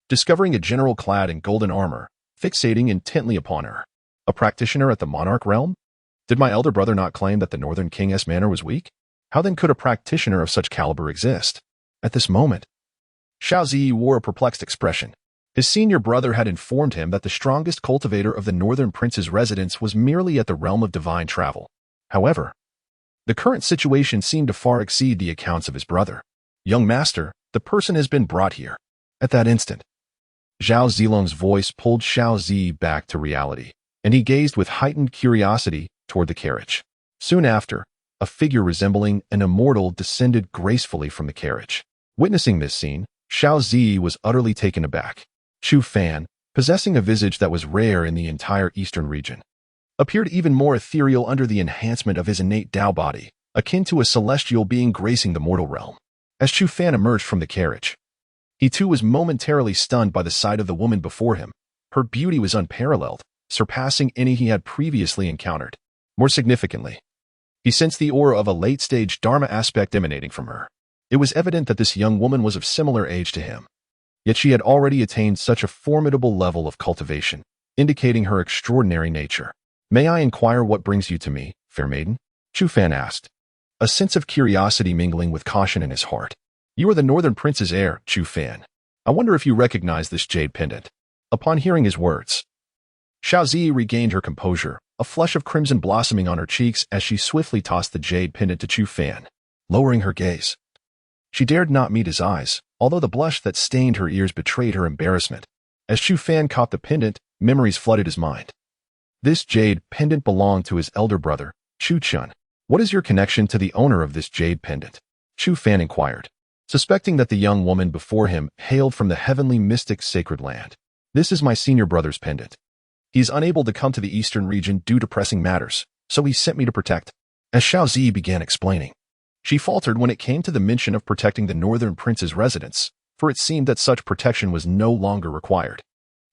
discovering a general clad in golden armor, fixating intently upon her. A practitioner at the monarch realm? Did my elder brother not claim that the Northern King's manner was weak? How then could a practitioner of such caliber exist? At this moment, Xiao Zi wore a perplexed expression. His senior brother had informed him that the strongest cultivator of the Northern Prince's residence was merely at the realm of divine travel. However, the current situation seemed to far exceed the accounts of his brother. Young master, the person has been brought here. At that instant, Zhao Zilong's voice pulled Xiao Zi back to reality, and he gazed with heightened curiosity toward the carriage. Soon after, a figure resembling an immortal descended gracefully from the carriage. Witnessing this scene, Xiao Zi was utterly taken aback. Chu Fan, possessing a visage that was rare in the entire eastern region, appeared even more ethereal under the enhancement of his innate Dao body, akin to a celestial being gracing the mortal realm. As Chu Fan emerged from the carriage, he too was momentarily stunned by the sight of the woman before him. Her beauty was unparalleled, surpassing any he had previously encountered. More significantly, he sensed the aura of a late-stage Dharma aspect emanating from her. It was evident that this young woman was of similar age to him, yet she had already attained such a formidable level of cultivation, indicating her extraordinary nature. "May I inquire what brings you to me, fair maiden?" Chu Fan asked, a sense of curiosity mingling with caution in his heart. "You are the Northern Prince's heir, Chu Fan. I wonder if you recognize this jade pendant." Upon hearing his words, Xiao Zi regained her composure, a flush of crimson blossoming on her cheeks as she swiftly tossed the jade pendant to Chu Fan. Lowering her gaze, she dared not meet his eyes, although the blush that stained her ears betrayed her embarrassment. As Chu Fan caught the pendant, memories flooded his mind. This jade pendant belonged to his elder brother, Chu Chun. "What is your connection to the owner of this jade pendant?" Chu Fan inquired, suspecting that the young woman before him hailed from the heavenly mystic sacred land. "This is my senior brother's pendant. He is unable to come to the eastern region due to pressing matters, so he sent me to protect." As Xiao Zi began explaining, she faltered when it came to the mention of protecting the Northern Prince's residence, for it seemed that such protection was no longer required.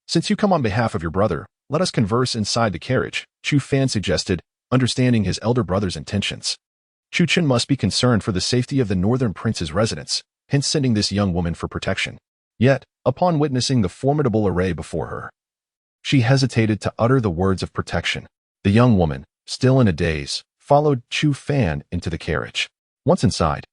"Since you come on behalf of your brother, let us converse inside the carriage," Chu Fan suggested, understanding his elder brother's intentions. Chu Chun must be concerned for the safety of the Northern Prince's residence, hence sending this young woman for protection. Yet, upon witnessing the formidable array before her, she hesitated to utter the words of protection. The young woman, still in a daze, followed Chu Fan into the carriage. Once inside,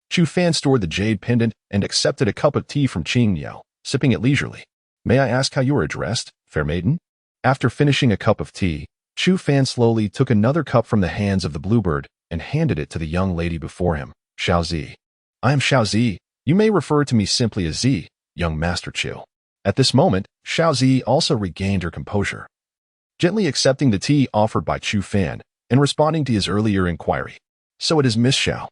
Chu Fan stored the jade pendant and accepted a cup of tea from Qing Yao, sipping it leisurely. "May I ask how you are addressed, fair maiden?" After finishing a cup of tea, Chu Fan slowly took another cup from the hands of the bluebird and handed it to the young lady before him. "Xiao Zi. I am Xiao Zi. You may refer to me simply as Zi, young Master Chu." At this moment, Xiao Zi also regained her composure, gently accepting the tea offered by Chu Fan and responding to his earlier inquiry. "So it is Miss Xiao.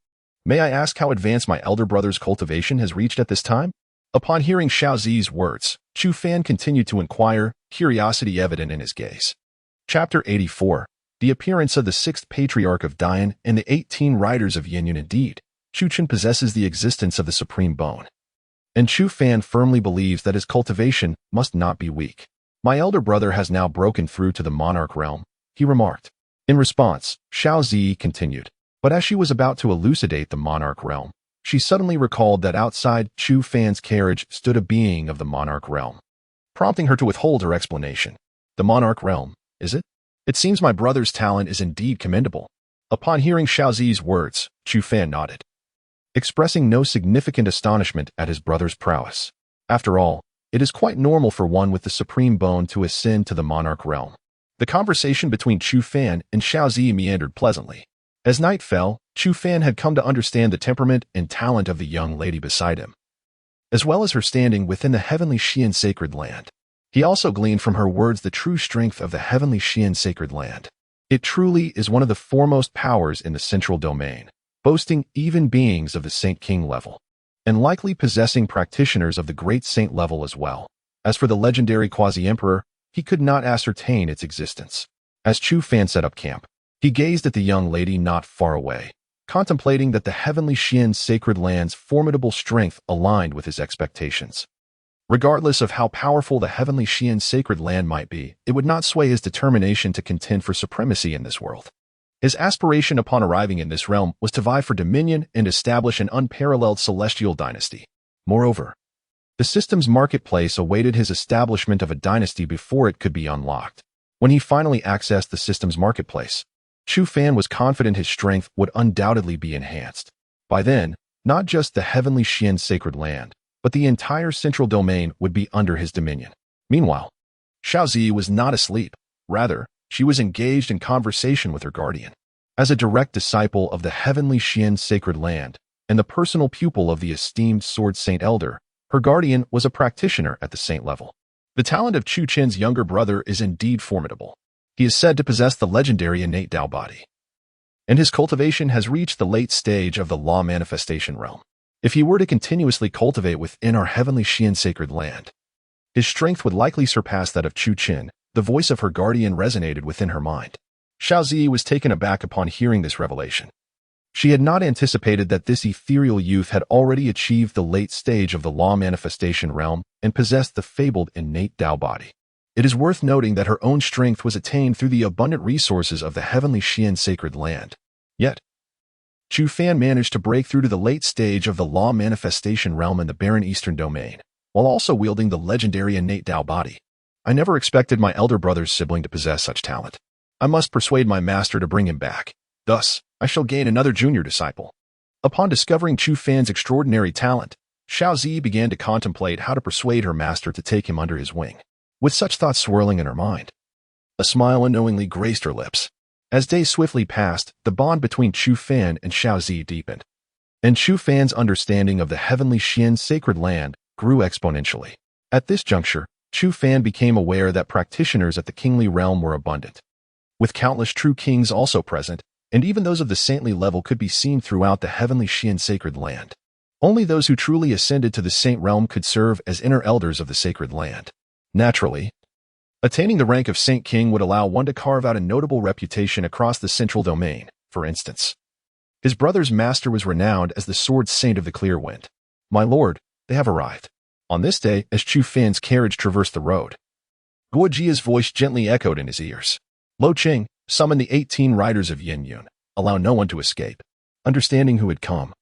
May I ask how advanced my elder brother's cultivation has reached at this time?" Upon hearing Xiao Zi's words, Chu Fan continued to inquire, curiosity evident in his gaze. Chapter 84. The appearance of the 6th patriarch of Dian and the 18 riders of Yin. Indeed, Chu Chun possesses the existence of the supreme bone, and Chu Fan firmly believes that his cultivation must not be weak. "My elder brother has now broken through to the monarch realm," he remarked. In response, Xiao Zi continued, but as she was about to elucidate the monarch realm, she suddenly recalled that outside Chu Fan's carriage stood a being of the monarch realm, prompting her to withhold her explanation. "The monarch realm, is it? It seems my brother's talent is indeed commendable." Upon hearing Xiao Zi's words, Chu Fan nodded, expressing no significant astonishment at his brother's prowess. After all, it is quite normal for one with the supreme bone to ascend to the monarch realm. The conversation between Chu Fan and Xiao Zi meandered pleasantly. As night fell, Chu Fan had come to understand the temperament and talent of the young lady beside him, as well as her standing within the heavenly Xian sacred land. He also gleaned from her words the true strength of the heavenly Xian sacred land. It truly is one of the foremost powers in the central domain, boasting even beings of the Saint King level, and likely possessing practitioners of the great saint level as well. As for the legendary quasi-emperor, he could not ascertain its existence. As Chu Fan set up camp, he gazed at the young lady not far away, contemplating that the heavenly Xian sacred land's formidable strength aligned with his expectations. Regardless of how powerful the heavenly Xian sacred land might be, it would not sway his determination to contend for supremacy in this world. His aspiration upon arriving in this realm was to vie for dominion and establish an unparalleled celestial dynasty. Moreover, the system's marketplace awaited his establishment of a dynasty before it could be unlocked. When he finally accessed the system's marketplace, Chu Fan was confident his strength would undoubtedly be enhanced. By then, not just the heavenly Xian sacred land, but the entire central domain would be under his dominion. Meanwhile, Xiaozi was not asleep. Rather, she was engaged in conversation with her guardian. As a direct disciple of the heavenly Xian sacred land and the personal pupil of the esteemed Sword Saint Elder, her guardian was a practitioner at the saint level. The talent of Chu Qin's younger brother is indeed formidable. He is said to possess the legendary Innate Dao body, and his cultivation has reached the late stage of the law manifestation realm. If he were to continuously cultivate within our heavenly Xian sacred land, his strength would likely surpass that of Chu Qin. The voice of her guardian resonated within her mind. Xiaozi was taken aback upon hearing this revelation. She had not anticipated that this ethereal youth had already achieved the late stage of the law manifestation realm and possessed the fabled Innate Dao body. It is worth noting that her own strength was attained through the abundant resources of the heavenly Xian sacred land. Yet, Chu Fan managed to break through to the late stage of the law manifestation realm in the barren eastern domain, while also wielding the legendary Innate Dao body. I never expected my elder brother's sibling to possess such talent. I must persuade my master to bring him back. Thus, I shall gain another junior disciple. Upon discovering Chu Fan's extraordinary talent, Xiaozi began to contemplate how to persuade her master to take him under his wing. With such thoughts swirling in her mind, a smile unknowingly graced her lips. As days swiftly passed, the bond between Chu Fan and Xiaozi deepened, and Chu Fan's understanding of the heavenly Xian sacred land grew exponentially. At this juncture, Chu Fan became aware that practitioners at the kingly realm were abundant, with countless true kings also present, and even those of the saintly level could be seen throughout the heavenly Xian sacred land. Only those who truly ascended to the saint realm could serve as inner elders of the sacred land. Naturally, attaining the rank of Saint King would allow one to carve out a notable reputation across the central domain. For instance, his brother's master was renowned as the Sword Saint of the Clear Wind. My lord, they have arrived. On this day, as Chu Fan's carriage traversed the road, Guo Jia's voice gently echoed in his ears. Lo Qing, summon the 18 riders of Yin Yun. Allow no one to escape. Understanding who had come,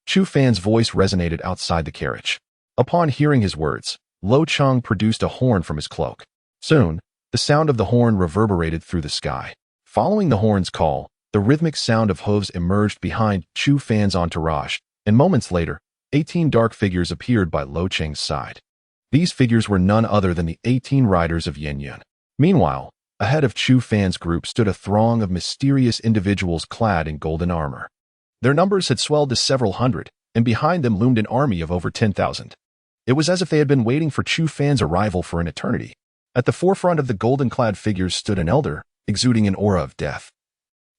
Chu Fan's voice resonated outside the carriage. Upon hearing his words, Lo Cheng produced a horn from his cloak. Soon, the sound of the horn reverberated through the sky. Following the horn's call, the rhythmic sound of hooves emerged behind Chu Fan's entourage, and moments later, 18 dark figures appeared by Lo Cheng's side. These figures were none other than the 18 riders of Yin Yun. Meanwhile, ahead of Chu Fan's group stood a throng of mysterious individuals clad in golden armor. Their numbers had swelled to several hundred, and behind them loomed an army of over 10,000. It was as if they had been waiting for Chu Fan's arrival for an eternity. At the forefront of the golden-clad figures stood an elder, exuding an aura of death,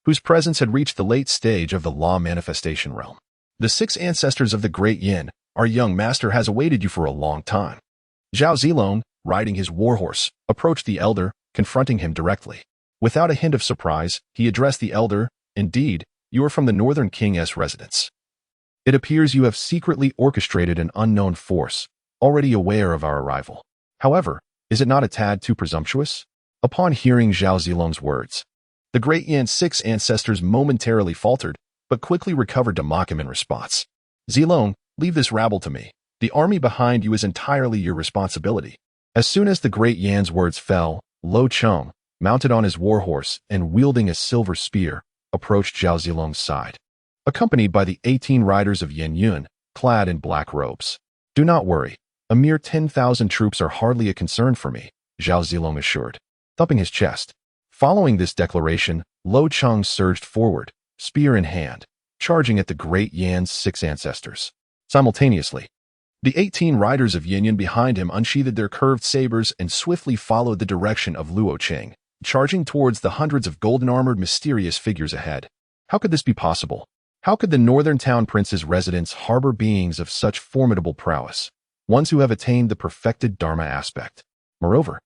whose presence had reached the late stage of the law manifestation realm. The 6 ancestors of the Great Yin, our young master has awaited you for a long time. Zhao Zilong, riding his warhorse, approached the elder, confronting him directly. Without a hint of surprise, he addressed the elder. Indeed, you are from the Northern King's residence. It appears you have secretly orchestrated an unknown force, already aware of our arrival. However, is it not a tad too presumptuous? Upon hearing Zhao Zilong's words, the Great Yan's 6 ancestors momentarily faltered, but quickly recovered to mock him in response. Zilong, leave this rabble to me. The army behind you is entirely your responsibility. As soon as the Great Yan's words fell, Lo Cheng, mounted on his warhorse and wielding a silver spear, approached Zhao Zilong's side, accompanied by the 18 riders of Yin Yun, clad in black robes. Do not worry. A mere 10,000 troops are hardly a concern for me, Zhao Zilong assured, thumping his chest. Following this declaration, Lo Cheng surged forward, spear in hand, charging at the Great Yan's 6 ancestors. Simultaneously, the 18 riders of Yin Yun behind him unsheathed their curved sabers and swiftly followed the direction of Luo Qing, charging towards the hundreds of golden-armored mysterious figures ahead. How could this be possible? How could the northern town prince's residence harbor beings of such formidable prowess, ones who have attained the perfected Dharma aspect? Moreover,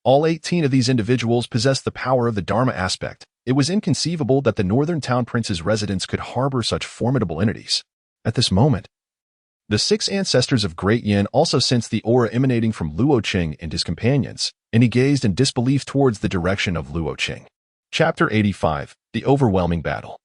all 18 of these individuals possessed the power of the Dharma aspect. It was inconceivable that the northern town prince's residence could harbor such formidable entities. At this moment, the 6 ancestors of Great Yin also sensed the aura emanating from Luo Qing and his companions, and he gazed in disbelief towards the direction of Luo Qing. Chapter 85, The Overwhelming Battle.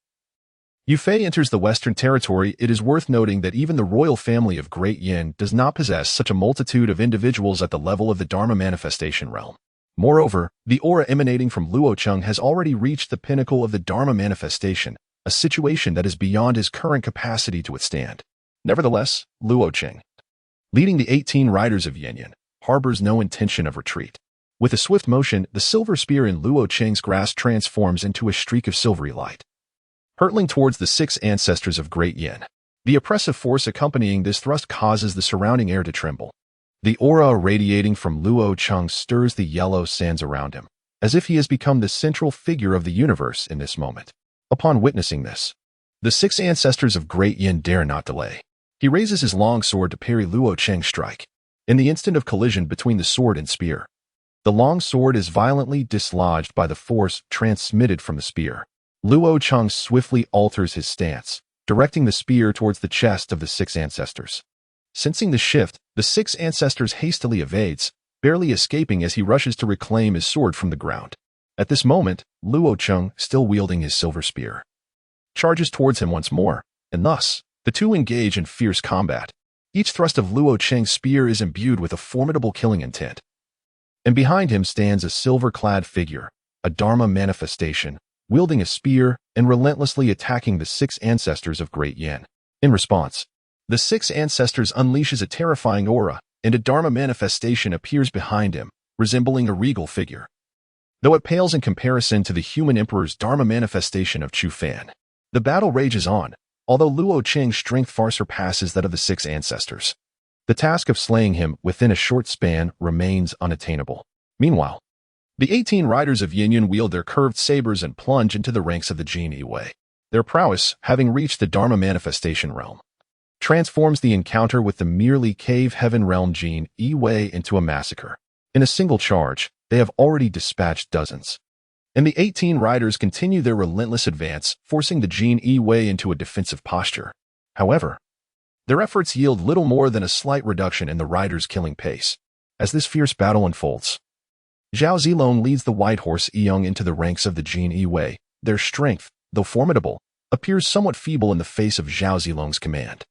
Yufei enters the Western Territory. It is worth noting that even the royal family of Great Yin does not possess such a multitude of individuals at the level of the Dharma manifestation realm. Moreover, the aura emanating from Luo Cheng has already reached the pinnacle of the Dharma manifestation, a situation that is beyond his current capacity to withstand. Nevertheless, Luo Cheng, leading the 18 riders of Yanyan, harbors no intention of retreat. With a swift motion, the silver spear in Luo Cheng's grasp transforms into a streak of silvery light, hurtling towards the 6 ancestors of Great Yin. The oppressive force accompanying this thrust causes the surrounding air to tremble. The aura radiating from Luo Cheng stirs the yellow sands around him, as if he has become the central figure of the universe in this moment. Upon witnessing this, the 6 ancestors of Great Yin dare not delay. He raises his long sword to parry Luo Cheng's strike. In the instant of collision between the sword and spear, the long sword is violently dislodged by the force transmitted from the spear. Luo Cheng swiftly alters his stance, directing the spear towards the chest of the 6 ancestors. Sensing the shift, the 6 ancestors hastily evades, barely escaping as he rushes to reclaim his sword from the ground. At this moment, Luo Cheng, still wielding his silver spear, charges towards him once more, and thus, the two engage in fierce combat. Each thrust of Luo Cheng's spear is imbued with a formidable killing intent. And behind him stands a silver-clad figure, a Dharma manifestation, wielding a spear and relentlessly attacking the 6 ancestors of Great Yin. In response, the 6 ancestors unleashes a terrifying aura, and a Dharma manifestation appears behind him, resembling a regal figure, though it pales in comparison to the human emperor's Dharma manifestation of Chu Fan. The battle rages on, although Luo Cheng's strength far surpasses that of the 6 ancestors. The task of slaying him within a short span remains unattainable. Meanwhile, the 18 riders of Yanyan wield their curved sabers and plunge into the ranks of the Jin Yi. Their prowess, having reached the Dharma manifestation realm, transforms the encounter with the merely cave heaven realm Jin Yi into a massacre. In a single charge, they have already dispatched dozens. And the 18 riders continue their relentless advance, forcing the Jin Yi into a defensive posture. However, their efforts yield little more than a slight reduction in the riders' killing pace. As this fierce battle unfolds, Zhao Zilong leads the white horse Yiyang into the ranks of the Jin Yi. Their strength, though formidable, appears somewhat feeble in the face of Zhao Zilong's command.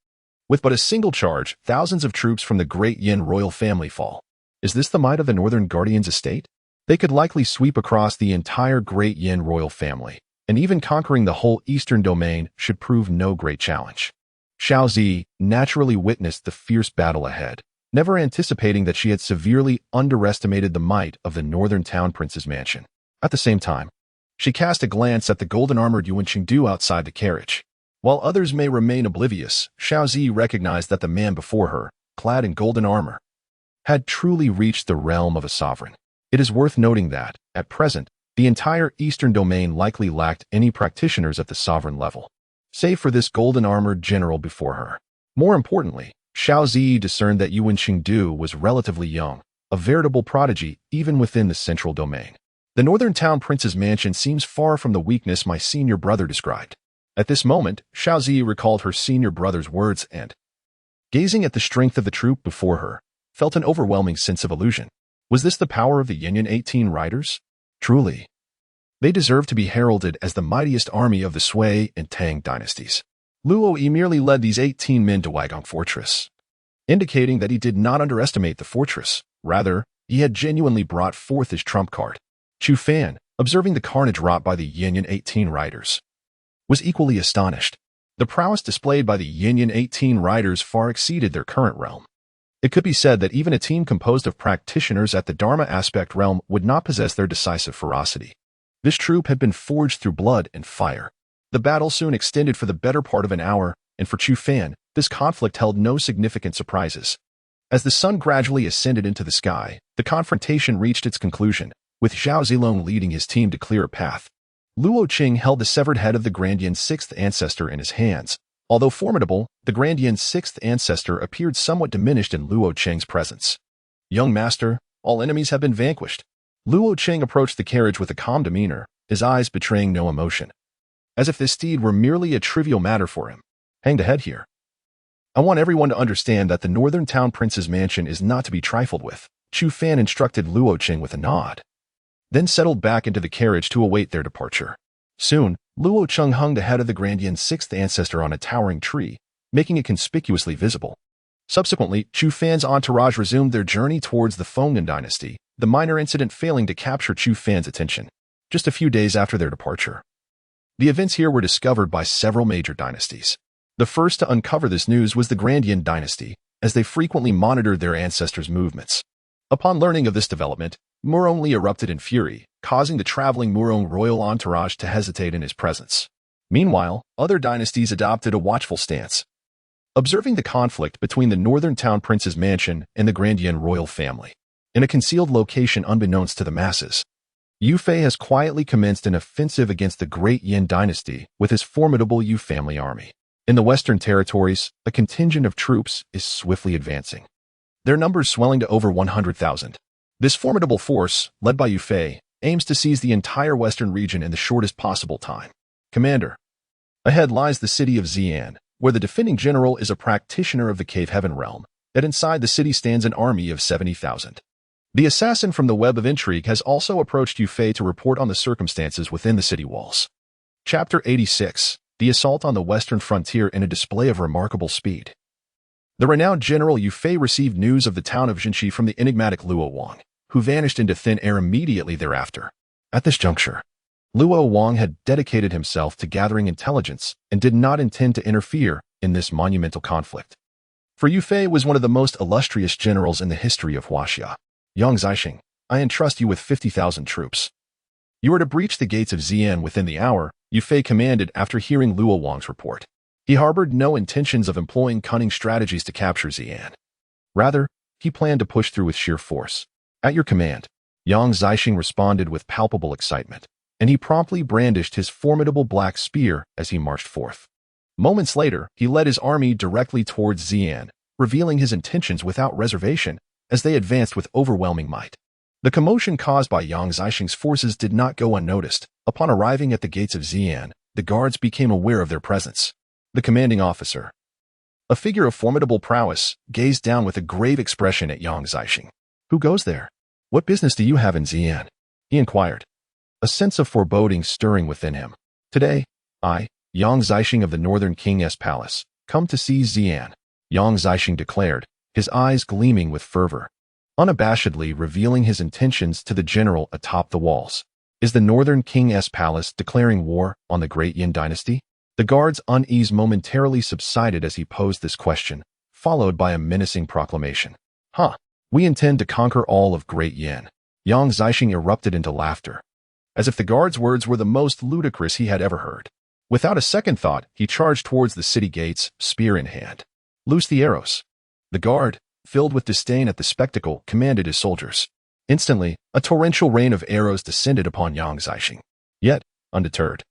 With but a single charge, thousands of troops from the Great Yin royal family fall. Is this the might of the Northern Guardian's estate? They could likely sweep across the entire Great Yin royal family, and even conquering the whole eastern domain should prove no great challenge. Xiao Zi naturally witnessed the fierce battle ahead, never anticipating that she had severely underestimated the might of the northern town prince's mansion. At the same time, she cast a glance at the golden-armored Yuan Qingdu outside the carriage. While others may remain oblivious, Xiao Zi recognized that the man before her, clad in golden armor, had truly reached the realm of a sovereign. It is worth noting that, at present, the entire eastern domain likely lacked any practitioners at the sovereign level, save for this golden-armored general before her. More importantly, Xiao Zi discerned that Yuan Qingdu was relatively young, a veritable prodigy even within the central domain. The northern town prince's mansion seems far from the weakness my senior brother described. At this moment, Xiao Zi recalled her senior brother's words and, gazing at the strength of the troop before her, felt an overwhelming sense of illusion. Was this the power of the Yanyan 18 riders? Truly, they deserve to be heralded as the mightiest army of the Sui and Tang dynasties. Luo Yi merely led these 18 men to Waigong Fortress, indicating that he did not underestimate the fortress. Rather, he had genuinely brought forth his trump card. Chu Fan, observing the carnage wrought by the Yanyan 18 riders, was equally astonished. The prowess displayed by the Yanyan 18 riders far exceeded their current realm. It could be said that even a team composed of practitioners at the Dharma aspect realm would not possess their decisive ferocity. This troop had been forged through blood and fire. The battle soon extended for the better part of an hour, and for Chu Fan, this conflict held no significant surprises. As the sun gradually ascended into the sky, the confrontation reached its conclusion, with Zhao Zilong leading his team to clear a path. Luo Cheng held the severed head of the Grand Yin's 6th ancestor in his hands. Although formidable, the Grand Yin's 6th ancestor appeared somewhat diminished in Luo Cheng's presence. Young master, all enemies have been vanquished. Luo Cheng approached the carriage with a calm demeanor, his eyes betraying no emotion, as if this deed were merely a trivial matter for him. Hang ahead here. I want everyone to understand that the northern town prince's mansion is not to be trifled with. Chu Fan instructed Luo Cheng with a nod, then settled back into the carriage to await their departure. Soon, Luo Cheng hung the head of the Grand Yin's 6th ancestor on a towering tree, making it conspicuously visible. Subsequently, Chu Fan's entourage resumed their journey towards the Fenghan dynasty, the minor incident failing to capture Chu Fan's attention. Just a few days after their departure, the events here were discovered by several major dynasties. The first to uncover this news was the Grand Yin Dynasty, as they frequently monitored their ancestors' movements. Upon learning of this development, Murong erupted in fury, causing the traveling Murong royal entourage to hesitate in his presence. Meanwhile, other dynasties adopted a watchful stance, observing the conflict between the northern town prince's mansion and the Grand Yin royal family. In a concealed location unbeknownst to the masses, Yu Fei has quietly commenced an offensive against the Great Yin Dynasty with his formidable Yu family army. In the western territories, a contingent of troops is swiftly advancing, their numbers swelling to over 100,000. This formidable force, led by Yu Fei, aims to seize the entire western region in the shortest possible time. Commander, ahead lies the city of Xi'an, where the defending general is a practitioner of the Cave Heaven realm, and inside the city stands an army of 70,000. The assassin from the web of intrigue has also approached Yu Fei to report on the circumstances within the city walls. Chapter 86. The assault on the western frontier in a display of remarkable speed. The renowned general Yu Fei received news of the town of Jinshi from the enigmatic Luo Wang, who vanished into thin air immediately thereafter. At this juncture, Luo Wang had dedicated himself to gathering intelligence and did not intend to interfere in this monumental conflict. For Yu Fei was one of the most illustrious generals in the history of Huaxia. Yang Zixing, I entrust you with 50,000 troops. You are to breach the gates of Xi'an within the hour, Yu Fei commanded after hearing Luo Wang's report. He harbored no intentions of employing cunning strategies to capture Xi'an. Rather, he planned to push through with sheer force. At your command, Yang Zixing responded with palpable excitement, and he promptly brandished his formidable black spear as he marched forth. Moments later, he led his army directly towards Xi'an, revealing his intentions without reservation as they advanced with overwhelming might. The commotion caused by Yang Zixing's forces did not go unnoticed. Upon arriving at the gates of Xi'an, the guards became aware of their presence. The commanding officer, a figure of formidable prowess, gazed down with a grave expression at Yang Zixing. Who goes there? What business do you have in Xi'an? He inquired, a sense of foreboding stirring within him. Today, I, Yang Zixing of the Northern King's Palace, come to seize Xi'an, Yang Zixing declared, his eyes gleaming with fervor, unabashedly revealing his intentions to the general atop the walls. Is the Northern King's Palace declaring war on the Great Yin Dynasty? The guard's unease momentarily subsided as he posed this question, followed by a menacing proclamation. We intend to conquer all of Great Yin. Yang Zixing erupted into laughter, as if the guard's words were the most ludicrous he had ever heard. Without a second thought, he charged towards the city gates, spear in hand. Loose the arrows. The guard, filled with disdain at the spectacle, commanded his soldiers. Instantly, a torrential rain of arrows descended upon Yang Zixing. Yet, undeterred,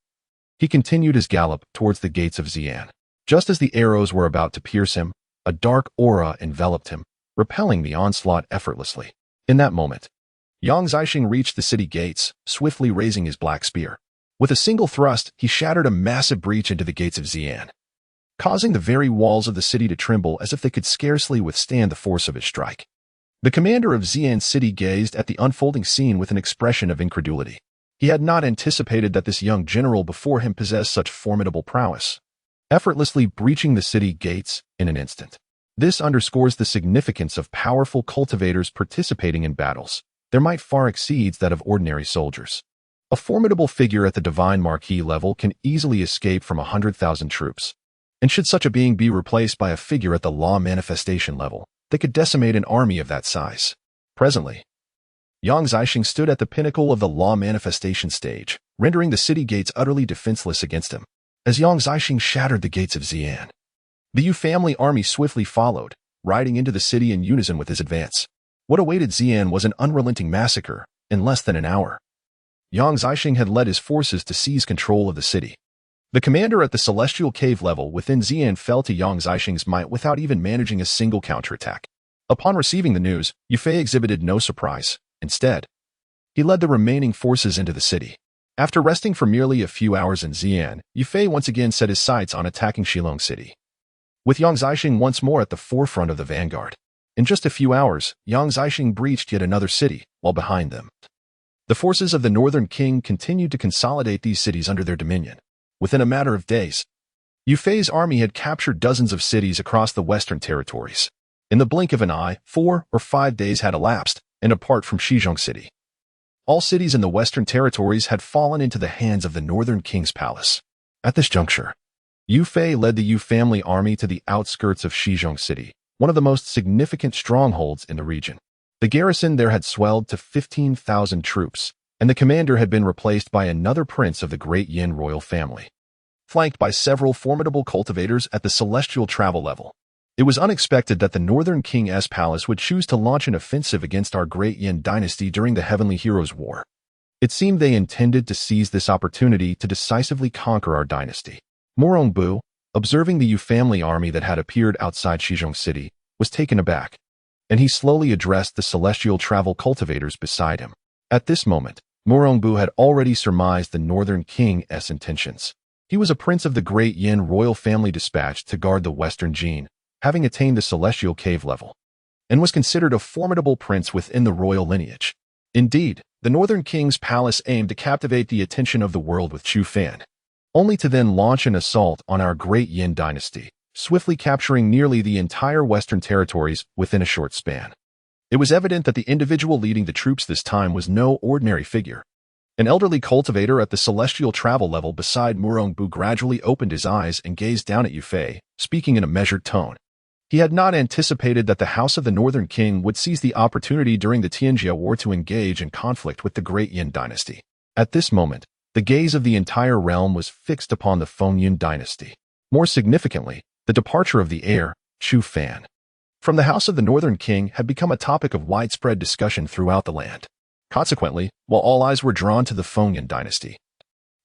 he continued his gallop towards the gates of Xi'an. Just as the arrows were about to pierce him, a dark aura enveloped him, repelling the onslaught effortlessly. In that moment, Yang Zixing reached the city gates, swiftly raising his black spear. With a single thrust, he shattered a massive breach into the gates of Xi'an, causing the very walls of the city to tremble as if they could scarcely withstand the force of his strike. The commander of Xi'an City gazed at the unfolding scene with an expression of incredulity. He had not anticipated that this young general before him possessed such formidable prowess, effortlessly breaching the city gates in an instant. This underscores the significance of powerful cultivators participating in battles. Their might far exceeds that of ordinary soldiers. A formidable figure at the divine marquis level can easily escape from 100,000 troops. And should such a being be replaced by a figure at the law manifestation level, they could decimate an army of that size. Presently, Yang Zixing stood at the pinnacle of the law manifestation stage, rendering the city gates utterly defenseless against him. As Yang Zixing shattered the gates of Xi'an, the Yu family army swiftly followed, riding into the city in unison with his advance. What awaited Xi'an was an unrelenting massacre in less than an hour. Yang Zixing had led his forces to seize control of the city. The commander at the celestial cave level within Xi'an fell to Yang Zixing's might without even managing a single counterattack. Upon receiving the news, Yu Fei exhibited no surprise. Instead, he led the remaining forces into the city. After resting for merely a few hours in Xi'an, Yu Fei once again set his sights on attacking Shilong City, with Yang Zixing once more at the forefront of the vanguard. In just a few hours, Yang Zixing breached yet another city, while behind them, the forces of the Northern King continued to consolidate these cities under their dominion. Within a matter of days, Yu Fei's army had captured dozens of cities across the western territories. In the blink of an eye, 4 or 5 days had elapsed, and apart from Xizhong City. All cities in the Western territories had fallen into the hands of the Northern King's palace. At this juncture, Yu Fei led the Yu family army to the outskirts of Xizhong City, one of the most significant strongholds in the region. The garrison there had swelled to 15,000 troops, and the commander had been replaced by another prince of the great Yin royal family. Flanked by several formidable cultivators at the celestial travel level, it was unexpected that the Northern King's palace would choose to launch an offensive against our great Yin dynasty during the Heavenly Heroes' War. It seemed they intended to seize this opportunity to decisively conquer our dynasty. Morongbu, observing the Yu family army that had appeared outside Xizhong City, was taken aback, and he slowly addressed the celestial travel cultivators beside him. At this moment, Morongbu had already surmised the Northern King's intentions. He was a prince of the great Yin royal family dispatched to guard the Western Jin, having attained the celestial cave level, and was considered a formidable prince within the royal lineage. Indeed, the Northern King's palace aimed to captivate the attention of the world with Chu Fan, only to then launch an assault on our great Yin dynasty, swiftly capturing nearly the entire Western territories within a short span. It was evident that the individual leading the troops this time was no ordinary figure. An elderly cultivator at the celestial travel level beside Morongbu gradually opened his eyes and gazed down at Yu Fei, speaking in a measured tone. He had not anticipated that the House of the Northern King would seize the opportunity during the Tianjia War to engage in conflict with the great Yin dynasty. At this moment, the gaze of the entire realm was fixed upon the Fengyin dynasty. More significantly, the departure of the heir, Chu Fan, from the House of the Northern King had become a topic of widespread discussion throughout the land. Consequently, while all eyes were drawn to the Fengyin dynasty,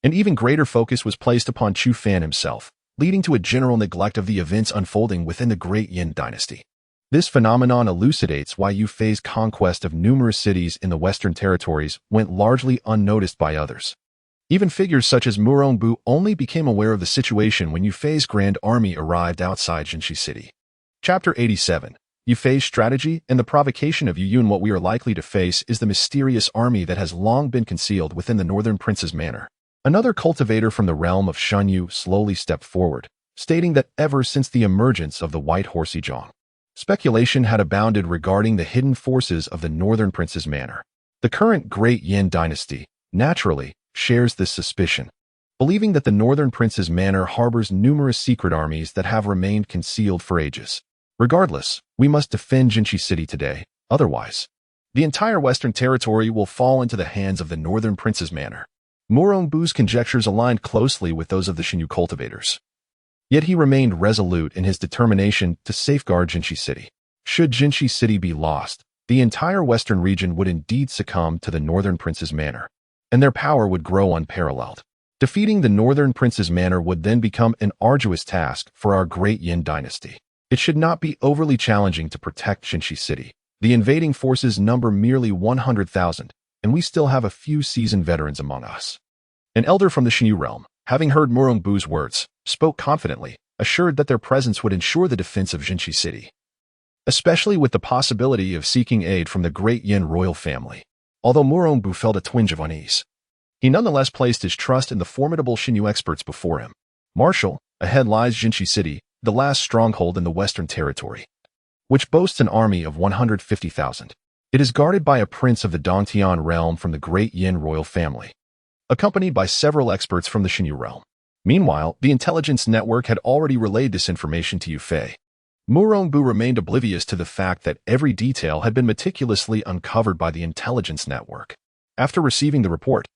an even greater focus was placed upon Chu Fan himself, leading to a general neglect of the events unfolding within the great Yin dynasty. This phenomenon elucidates why Yu Fei's conquest of numerous cities in the Western territories went largely unnoticed by others. Even figures such as Morongbu only became aware of the situation when Yu Fei's grand army arrived outside Jinshi City. Chapter 87. Yu Fei's strategy and the provocation of Yu Yun. What we are likely to face is the mysterious army that has long been concealed within the Northern Prince's manor. Another cultivator from the realm of Shanyu slowly stepped forward, stating that ever since the emergence of the White Horse Zhang, speculation had abounded regarding the hidden forces of the Northern Prince's manor. The current Great Yin dynasty, naturally, shares this suspicion, believing that the Northern Prince's manor harbors numerous secret armies that have remained concealed for ages. Regardless, we must defend Jinshi City today, otherwise, the entire Western territory will fall into the hands of the Northern Prince's manor. Morongbu's conjectures aligned closely with those of the Xinyu cultivators. Yet he remained resolute in his determination to safeguard Jinshi City. Should Jinshi City be lost, the entire western region would indeed succumb to the Northern Prince's manor, and their power would grow unparalleled. Defeating the Northern Prince's manor would then become an arduous task for our great Yin dynasty. It should not be overly challenging to protect Jinshi City. The invading forces number merely 100,000, and we still have a few seasoned veterans among us. An elder from the Xinyu realm, having heard Morongbu's words, spoke confidently, assured that their presence would ensure the defense of Jinshi City, especially with the possibility of seeking aid from the great Yin royal family. Although Morongbu felt a twinge of unease, he nonetheless placed his trust in the formidable Xinyu experts before him. Marshal, ahead lies Jinshi City, the last stronghold in the Western Territory, which boasts an army of 150,000. It is guarded by a prince of the Dongtian realm from the great Yin royal family, accompanied by several experts from the Xinyu realm. Meanwhile, the intelligence network had already relayed this information to Yu Fei. Morongbu remained oblivious to the fact that every detail had been meticulously uncovered by the intelligence network. After receiving the report,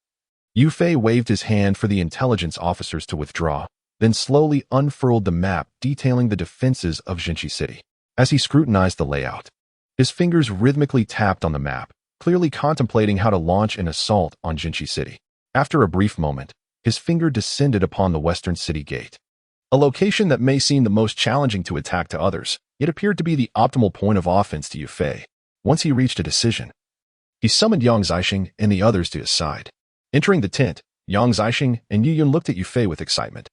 Yu Fei waved his hand for the intelligence officers to withdraw, then slowly unfurled the map detailing the defenses of Jinshi City. As he scrutinized the layout, his fingers rhythmically tapped on the map, clearly contemplating how to launch an assault on Jinshi City. After a brief moment, his finger descended upon the western city gate, a location that may seem the most challenging to attack to others, yet appeared to be the optimal point of offense to Yu Fei. Once he reached a decision, he summoned Yang Zixing and the others to his side. Entering the tent, Yang Zixing and Yu Yun looked at Yu Fei with excitement.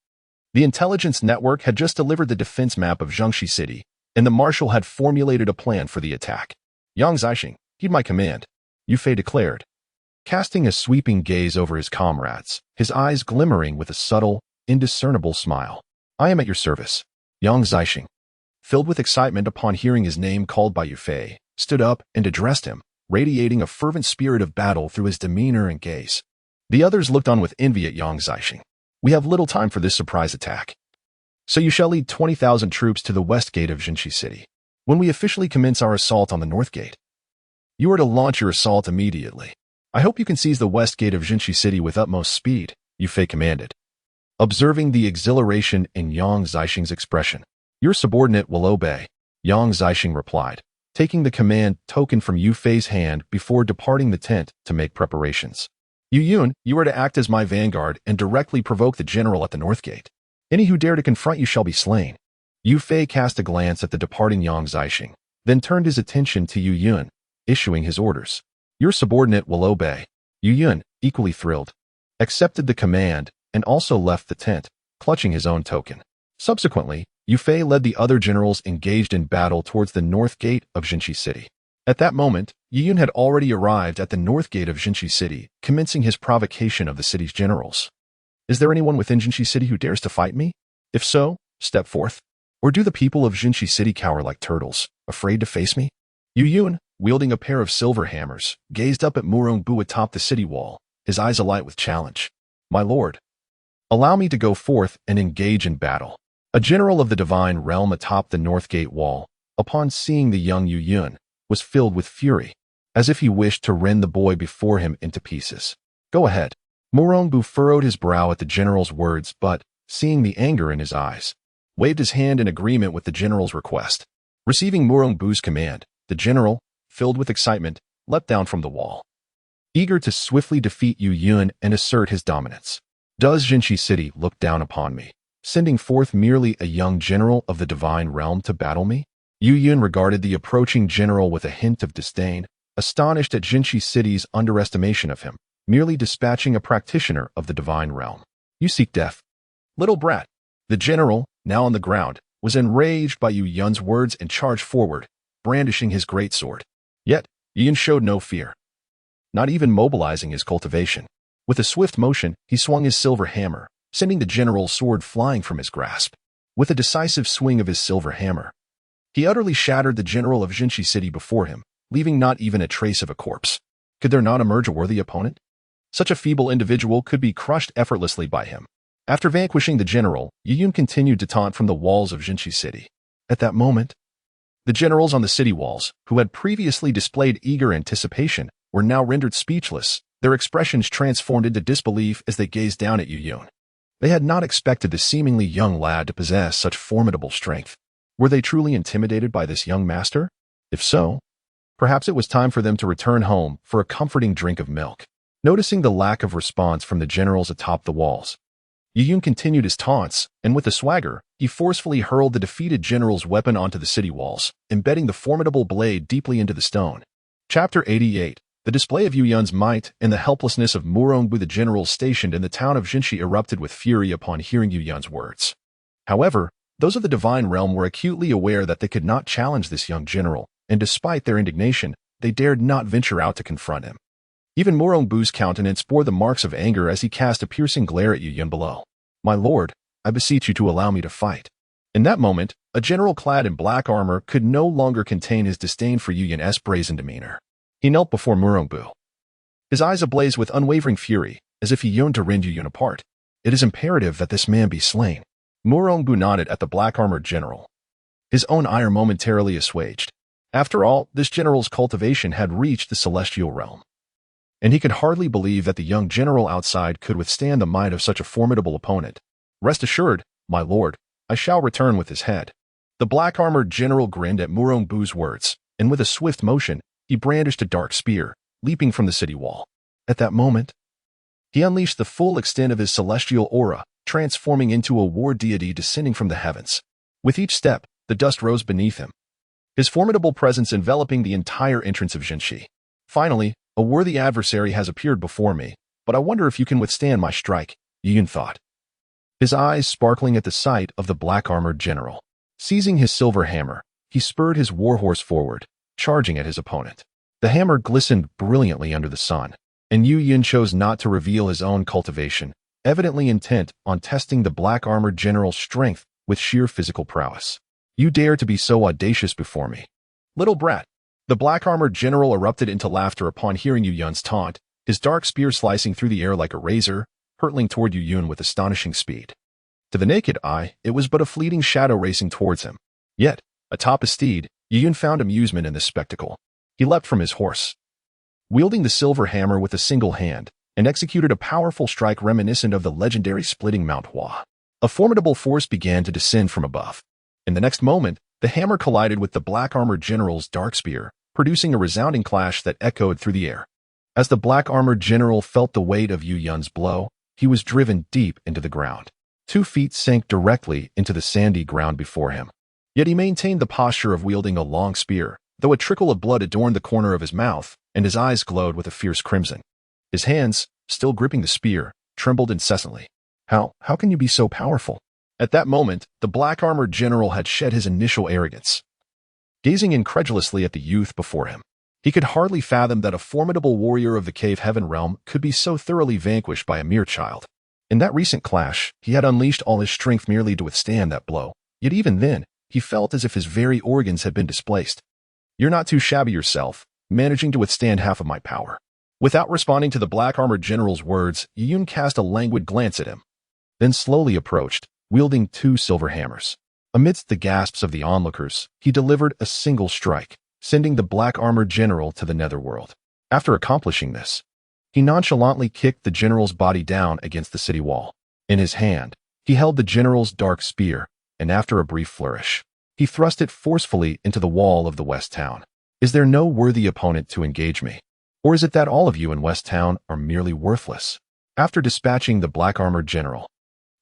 The intelligence network had just delivered the defense map of Jiangxi City, and the marshal had formulated a plan for the attack. Yang Zixing, heed my command, Yu Fei declared, casting a sweeping gaze over his comrades, his eyes glimmering with a subtle, indiscernible smile. I am at your service. Yang Zixing, filled with excitement upon hearing his name called by Yu Fei, stood up and addressed him, radiating a fervent spirit of battle through his demeanor and gaze. The others looked on with envy at Yang Zixing. We have little time for this surprise attack. So you shall lead 20,000 troops to the west gate of Jinshi City. When we officially commence our assault on the north gate, you are to launch your assault immediately. I hope you can seize the west gate of Jinshi City with utmost speed, Yu Fei commanded. Observing the exhilaration in Yang Zixing's expression, your subordinate will obey, Yang Zixing replied, taking the command token from Yu Fei's hand before departing the tent to make preparations. Yu Yun, you are to act as my vanguard and directly provoke the general at the north gate. Any who dare to confront you shall be slain. Yu Fei cast a glance at the departing Yang Zixing, then turned his attention to Yu Yun, issuing his orders. Your subordinate will obey. Yu Yun, equally thrilled, accepted the command and also left the tent, clutching his own token. Subsequently, Yu Fei led the other generals engaged in battle towards the north gate of Jinshi City. At that moment, Yu Yun had already arrived at the north gate of Jinshi City, commencing his provocation of the city's generals. Is there anyone within Jinshi City who dares to fight me? If so, step forth. Or do the people of Jinshi City cower like turtles, afraid to face me? Yu Yun, wielding a pair of silver hammers, gazed up at Murongbu atop the city wall, his eyes alight with challenge. My lord, allow me to go forth and engage in battle. A general of the divine realm atop the north gate wall, upon seeing the young Yu Yun, was filled with fury, as if he wished to rend the boy before him into pieces. Go ahead. Murongbu furrowed his brow at the general's words, but, seeing the anger in his eyes, waved his hand in agreement with the general's request. Receiving Murongbu's command, the general, filled with excitement, leapt down from the wall, eager to swiftly defeat Yu Yun and assert his dominance. Does Jinshi City look down upon me, sending forth merely a young general of the divine realm to battle me? Yu Yun regarded the approaching general with a hint of disdain, astonished at Jinshi City's underestimation of him, merely dispatching a practitioner of the divine realm. You seek death, little brat. The general, now on the ground, was enraged by Yu Yun's words and charged forward, brandishing his greatsword. Yet, Yu Yun showed no fear, not even mobilizing his cultivation. With a swift motion, he swung his silver hammer, sending the general's sword flying from his grasp. With a decisive swing of his silver hammer, he utterly shattered the general of Jinshi City before him, leaving not even a trace of a corpse. Could there not emerge a worthy opponent? Such a feeble individual could be crushed effortlessly by him. After vanquishing the general, Yu Yun continued to taunt from the walls of Jinshi City. At that moment, the generals on the city walls, who had previously displayed eager anticipation, were now rendered speechless, their expressions transformed into disbelief as they gazed down at Yu Yun. They had not expected the seemingly young lad to possess such formidable strength. Were they truly intimidated by this young master? If so, perhaps it was time for them to return home for a comforting drink of milk. Noticing the lack of response from the generals atop the walls, Yu Yun continued his taunts, and with a swagger, he forcefully hurled the defeated general's weapon onto the city walls, embedding the formidable blade deeply into the stone. Chapter 88. The display of Yu Yun's might and the helplessness of Murongbu, the generals stationed in the town of Jinshi, erupted with fury upon hearing Yu Yun's words. However, those of the divine realm were acutely aware that they could not challenge this young general, and despite their indignation, they dared not venture out to confront him. Even Murongbu's countenance bore the marks of anger as he cast a piercing glare at Yu Yun below. My lord, I beseech you to allow me to fight. In that moment, a general clad in black armor could no longer contain his disdain for Yu Yun's brazen demeanor. He knelt before Murongbu, his eyes ablaze with unwavering fury, as if he yearned to rend Yu Yun apart. It is imperative that this man be slain. Murongbu nodded at the black-armored general, his own ire momentarily assuaged. After all, this general's cultivation had reached the celestial realm, and he could hardly believe that the young general outside could withstand the might of such a formidable opponent. Rest assured, my lord, I shall return with his head. The black-armored general grinned at Murongbu's words, and with a swift motion, he brandished a dark spear, leaping from the city wall. At that moment, he unleashed the full extent of his celestial aura, transforming into a war deity descending from the heavens. With each step, the dust rose beneath him, his formidable presence enveloping the entire entrance of Jinshi. Finally, a worthy adversary has appeared before me, but I wonder if you can withstand my strike, Yu Yun thought, his eyes sparkling at the sight of the black-armored general. Seizing his silver hammer, he spurred his warhorse forward, charging at his opponent. The hammer glistened brilliantly under the sun, and Yu Yun chose not to reveal his own cultivation, evidently intent on testing the black-armored general's strength with sheer physical prowess. You dare to be so audacious before me, little brat. The black-armored general erupted into laughter upon hearing Yu Yun's taunt, his dark spear slicing through the air like a razor, hurtling toward Yu Yun with astonishing speed. To the naked eye, it was but a fleeting shadow racing towards him. Yet, atop a steed, Yu Yun found amusement in this spectacle. He leapt from his horse, wielding the silver hammer with a single hand, and executed a powerful strike reminiscent of the legendary splitting Mount Hua. A formidable force began to descend from above. In the next moment, the hammer collided with the black-armored general's dark spear, producing a resounding clash that echoed through the air. As the black-armored general felt the weight of Yu Yun's blow, he was driven deep into the ground. 2 feet sank directly into the sandy ground before him. Yet he maintained the posture of wielding a long spear, though a trickle of blood adorned the corner of his mouth, and his eyes glowed with a fierce crimson. His hands, still gripping the spear, trembled incessantly. How can you be so powerful? At that moment, the black-armored general had shed his initial arrogance. Gazing incredulously at the youth before him, he could hardly fathom that a formidable warrior of the cave heaven realm could be so thoroughly vanquished by a mere child. In that recent clash, he had unleashed all his strength merely to withstand that blow, yet even then, he felt as if his very organs had been displaced. You're not too shabby yourself, managing to withstand half of my power. Without responding to the black-armored general's words, Yu Yun cast a languid glance at him, then slowly approached, wielding 2 silver hammers. Amidst the gasps of the onlookers, he delivered a single strike, sending the black-armored general to the netherworld. After accomplishing this, he nonchalantly kicked the general's body down against the city wall. In his hand, he held the general's dark spear, and after a brief flourish, he thrust it forcefully into the wall of the West Town. Is there no worthy opponent to engage me? Or is it that all of you in West Town are merely worthless? After dispatching the black-armored general,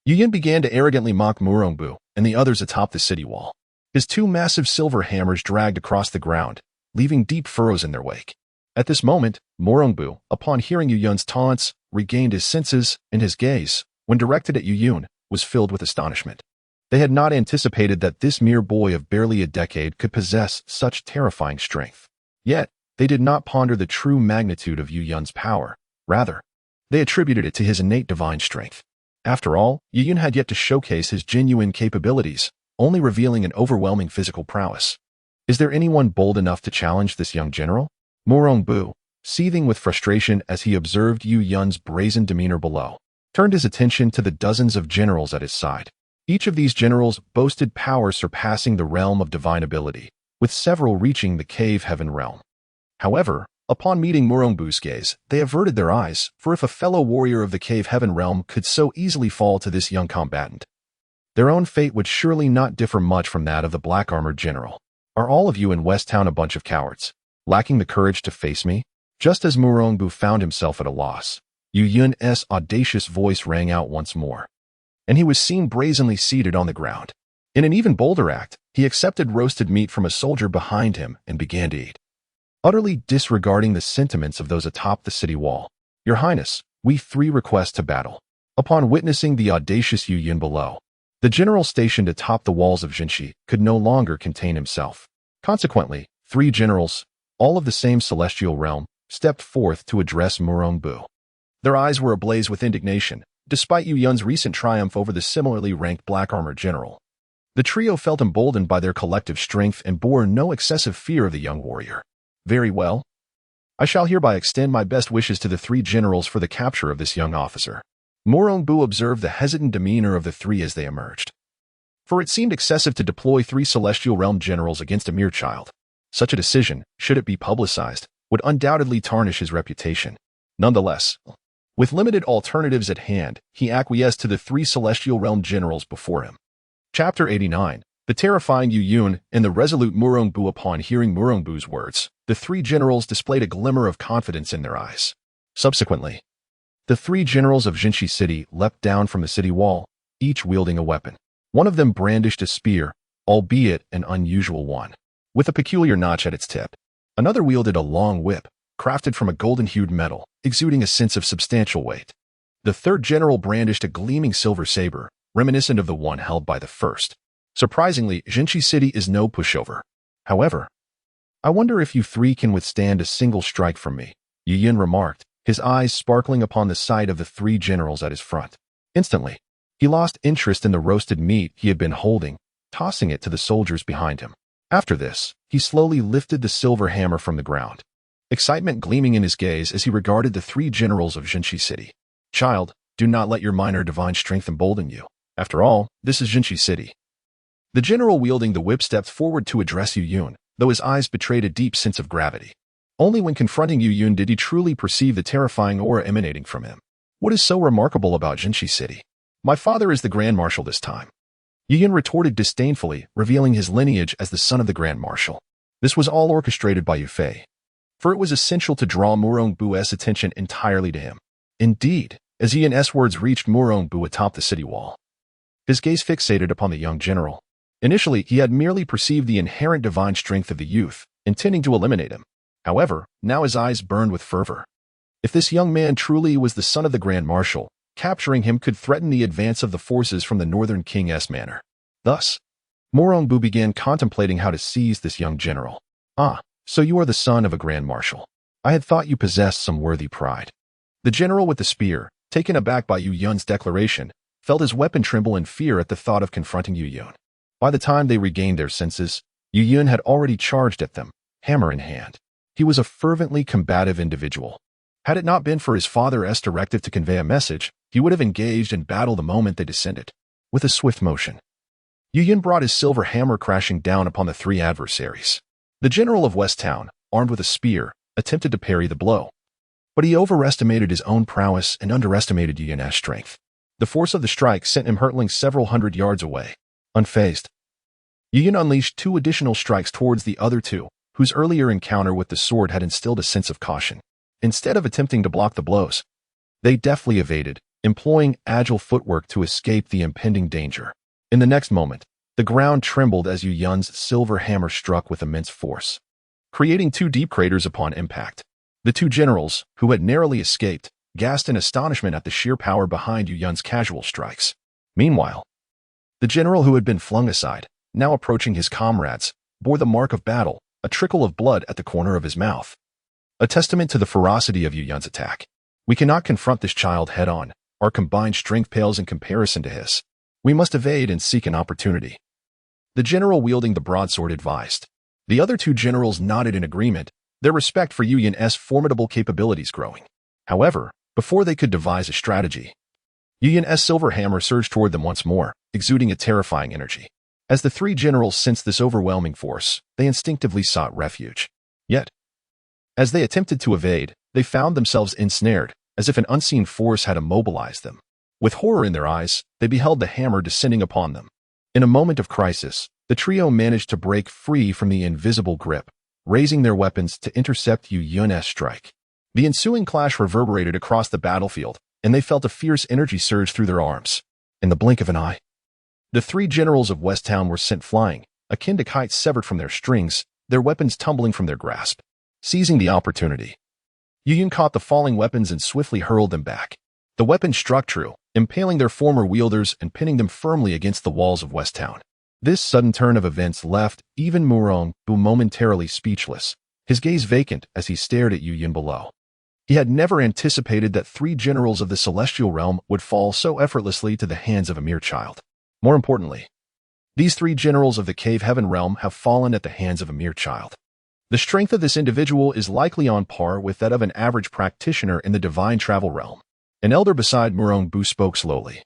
Yu Yun began to arrogantly mock Murongbu and the others atop the city wall. His 2 massive silver hammers dragged across the ground, leaving deep furrows in their wake. At this moment, Murongbu, upon hearing Yu Yun's taunts, regained his senses, and his gaze, when directed at Yu Yun, was filled with astonishment. They had not anticipated that this mere boy of barely a decade could possess such terrifying strength. Yet, they did not ponder the true magnitude of Yu Yun's power. Rather, they attributed it to his innate divine strength. After all, Yu Yun had yet to showcase his genuine capabilities, only revealing an overwhelming physical prowess. Is there anyone bold enough to challenge this young general? Murongbu, seething with frustration as he observed Yu Yun's brazen demeanor below, turned his attention to the dozens of generals at his side. Each of these generals boasted power surpassing the realm of divine ability, with several reaching the cave heaven realm. However, upon meeting Murongbu's gaze, they averted their eyes, for if a fellow warrior of the cave heaven realm could so easily fall to this young combatant, their own fate would surely not differ much from that of the black-armored general. Are all of you in West Town a bunch of cowards, lacking the courage to face me? Just as Murongbu found himself at a loss, Yu Yun's audacious voice rang out once more, and he was seen brazenly seated on the ground. In an even bolder act, he accepted roasted meat from a soldier behind him and began to eat, utterly disregarding the sentiments of those atop the city wall. Your Highness, we 3 request to battle. Upon witnessing the audacious Yu Yun below, the general stationed atop the walls of Jinshi could no longer contain himself. Consequently, 3 generals, all of the same celestial realm, stepped forth to address Murongbu. Their eyes were ablaze with indignation, despite Yu Yun's recent triumph over the similarly ranked black-armored general. The trio felt emboldened by their collective strength and bore no excessive fear of the young warrior. Very well. I shall hereby extend my best wishes to the 3 generals for the capture of this young officer. Murongbu observed the hesitant demeanor of the 3 as they emerged, for it seemed excessive to deploy 3 celestial realm generals against a mere child. Such a decision, should it be publicized, would undoubtedly tarnish his reputation. Nonetheless, with limited alternatives at hand, he acquiesced to the 3 celestial realm generals before him. Chapter 89. The terrifying Yu Yun and the resolute Murongbu. Upon hearing Murongbu's words, the 3 generals displayed a glimmer of confidence in their eyes. Subsequently, the 3 generals of Jinshi City leapt down from the city wall, each wielding a weapon. One of them brandished a spear, albeit an unusual one, with a peculiar notch at its tip. Another wielded a long whip, crafted from a golden-hued metal, exuding a sense of substantial weight. The 3rd general brandished a gleaming silver saber, reminiscent of the one held by the first. Surprisingly, Jinshi City is no pushover. However, I wonder if you 3 can withstand a single strike from me, Yu Yun remarked, his eyes sparkling upon the sight of the 3 generals at his front. Instantly, he lost interest in the roasted meat he had been holding, tossing it to the soldiers behind him. After this, he slowly lifted the silver hammer from the ground, excitement gleaming in his gaze as he regarded the three generals of Jinshi City. Child, do not let your minor divine strength embolden you. After all, this is Jinshi City. The general wielding the whip stepped forward to address Yu Yun, though his eyes betrayed a deep sense of gravity. Only when confronting Yu Yun did he truly perceive the terrifying aura emanating from him. What is so remarkable about Jinshi City? My father is the Grand Marshal this time. Yu Yun retorted disdainfully, revealing his lineage as the son of the Grand Marshal. This was all orchestrated by Yu Fei, for it was essential to draw Murong Bu's attention entirely to him. Indeed, as Yu Yun's words reached Murong Bu atop the city wall, his gaze fixated upon the young general. Initially, he had merely perceived the inherent divine strength of the youth, intending to eliminate him. However, now his eyes burned with fervor. If this young man truly was the son of the Grand Marshal, capturing him could threaten the advance of the forces from the Northern King's manor. Thus, Murong Bu began contemplating how to seize this young general. Ah, so you are the son of a Grand Marshal. I had thought you possessed some worthy pride. The general with the spear, taken aback by Yu Yun's declaration, felt his weapon tremble in fear at the thought of confronting Yu Yun. By the time they regained their senses, Yu Yun had already charged at them, hammer in hand. He was a fervently combative individual. Had it not been for his father's directive to convey a message, he would have engaged in battle the moment they descended. With a swift motion, Yu Yun brought his silver hammer crashing down upon the three adversaries. The general of West Town, armed with a spear, attempted to parry the blow. But he overestimated his own prowess and underestimated Yu Yun's strength. The force of the strike sent him hurtling several hundred yards away. Unfazed, Yu Yun unleashed two additional strikes towards the other two, whose earlier encounter with the sword had instilled a sense of caution. Instead of attempting to block the blows, they deftly evaded, employing agile footwork to escape the impending danger. In the next moment, the ground trembled as Yu Yun's silver hammer struck with immense force, creating two deep craters upon impact. The two generals, who had narrowly escaped, gasped in astonishment at the sheer power behind Yu Yun's casual strikes. Meanwhile, the general who had been flung aside, now approaching his comrades, bore the mark of battle, a trickle of blood at the corner of his mouth. A testament to the ferocity of Yu Yun's attack. We cannot confront this child head-on. Our combined strength pales in comparison to his. We must evade and seek an opportunity. The general wielding the broadsword advised. The other two generals nodded in agreement, their respect for Yu Yun's formidable capabilities growing. However, before they could devise a strategy, Yu Yun's silver hammer surged toward them once more, exuding a terrifying energy. As the three generals sensed this overwhelming force, they instinctively sought refuge. Yet, as they attempted to evade, they found themselves ensnared, as if an unseen force had immobilized them. With horror in their eyes, they beheld the hammer descending upon them. In a moment of crisis, the trio managed to break free from the invisible grip, raising their weapons to intercept Yu Yun's strike. The ensuing clash reverberated across the battlefield, and they felt a fierce energy surge through their arms. In the blink of an eye, the three generals of West Town were sent flying, akin to kites severed from their strings, their weapons tumbling from their grasp. Seizing the opportunity, Yu Yun caught the falling weapons and swiftly hurled them back. The weapons struck true, impaling their former wielders and pinning them firmly against the walls of West Town. This sudden turn of events left even Murong Bu momentarily speechless, his gaze vacant as he stared at Yu Yun below. He had never anticipated that three generals of the celestial realm would fall so effortlessly to the hands of a mere child. More importantly, these three generals of the Cave Heaven realm have fallen at the hands of a mere child. The strength of this individual is likely on par with that of an average practitioner in the divine travel realm. An elder beside Murong Bu spoke slowly,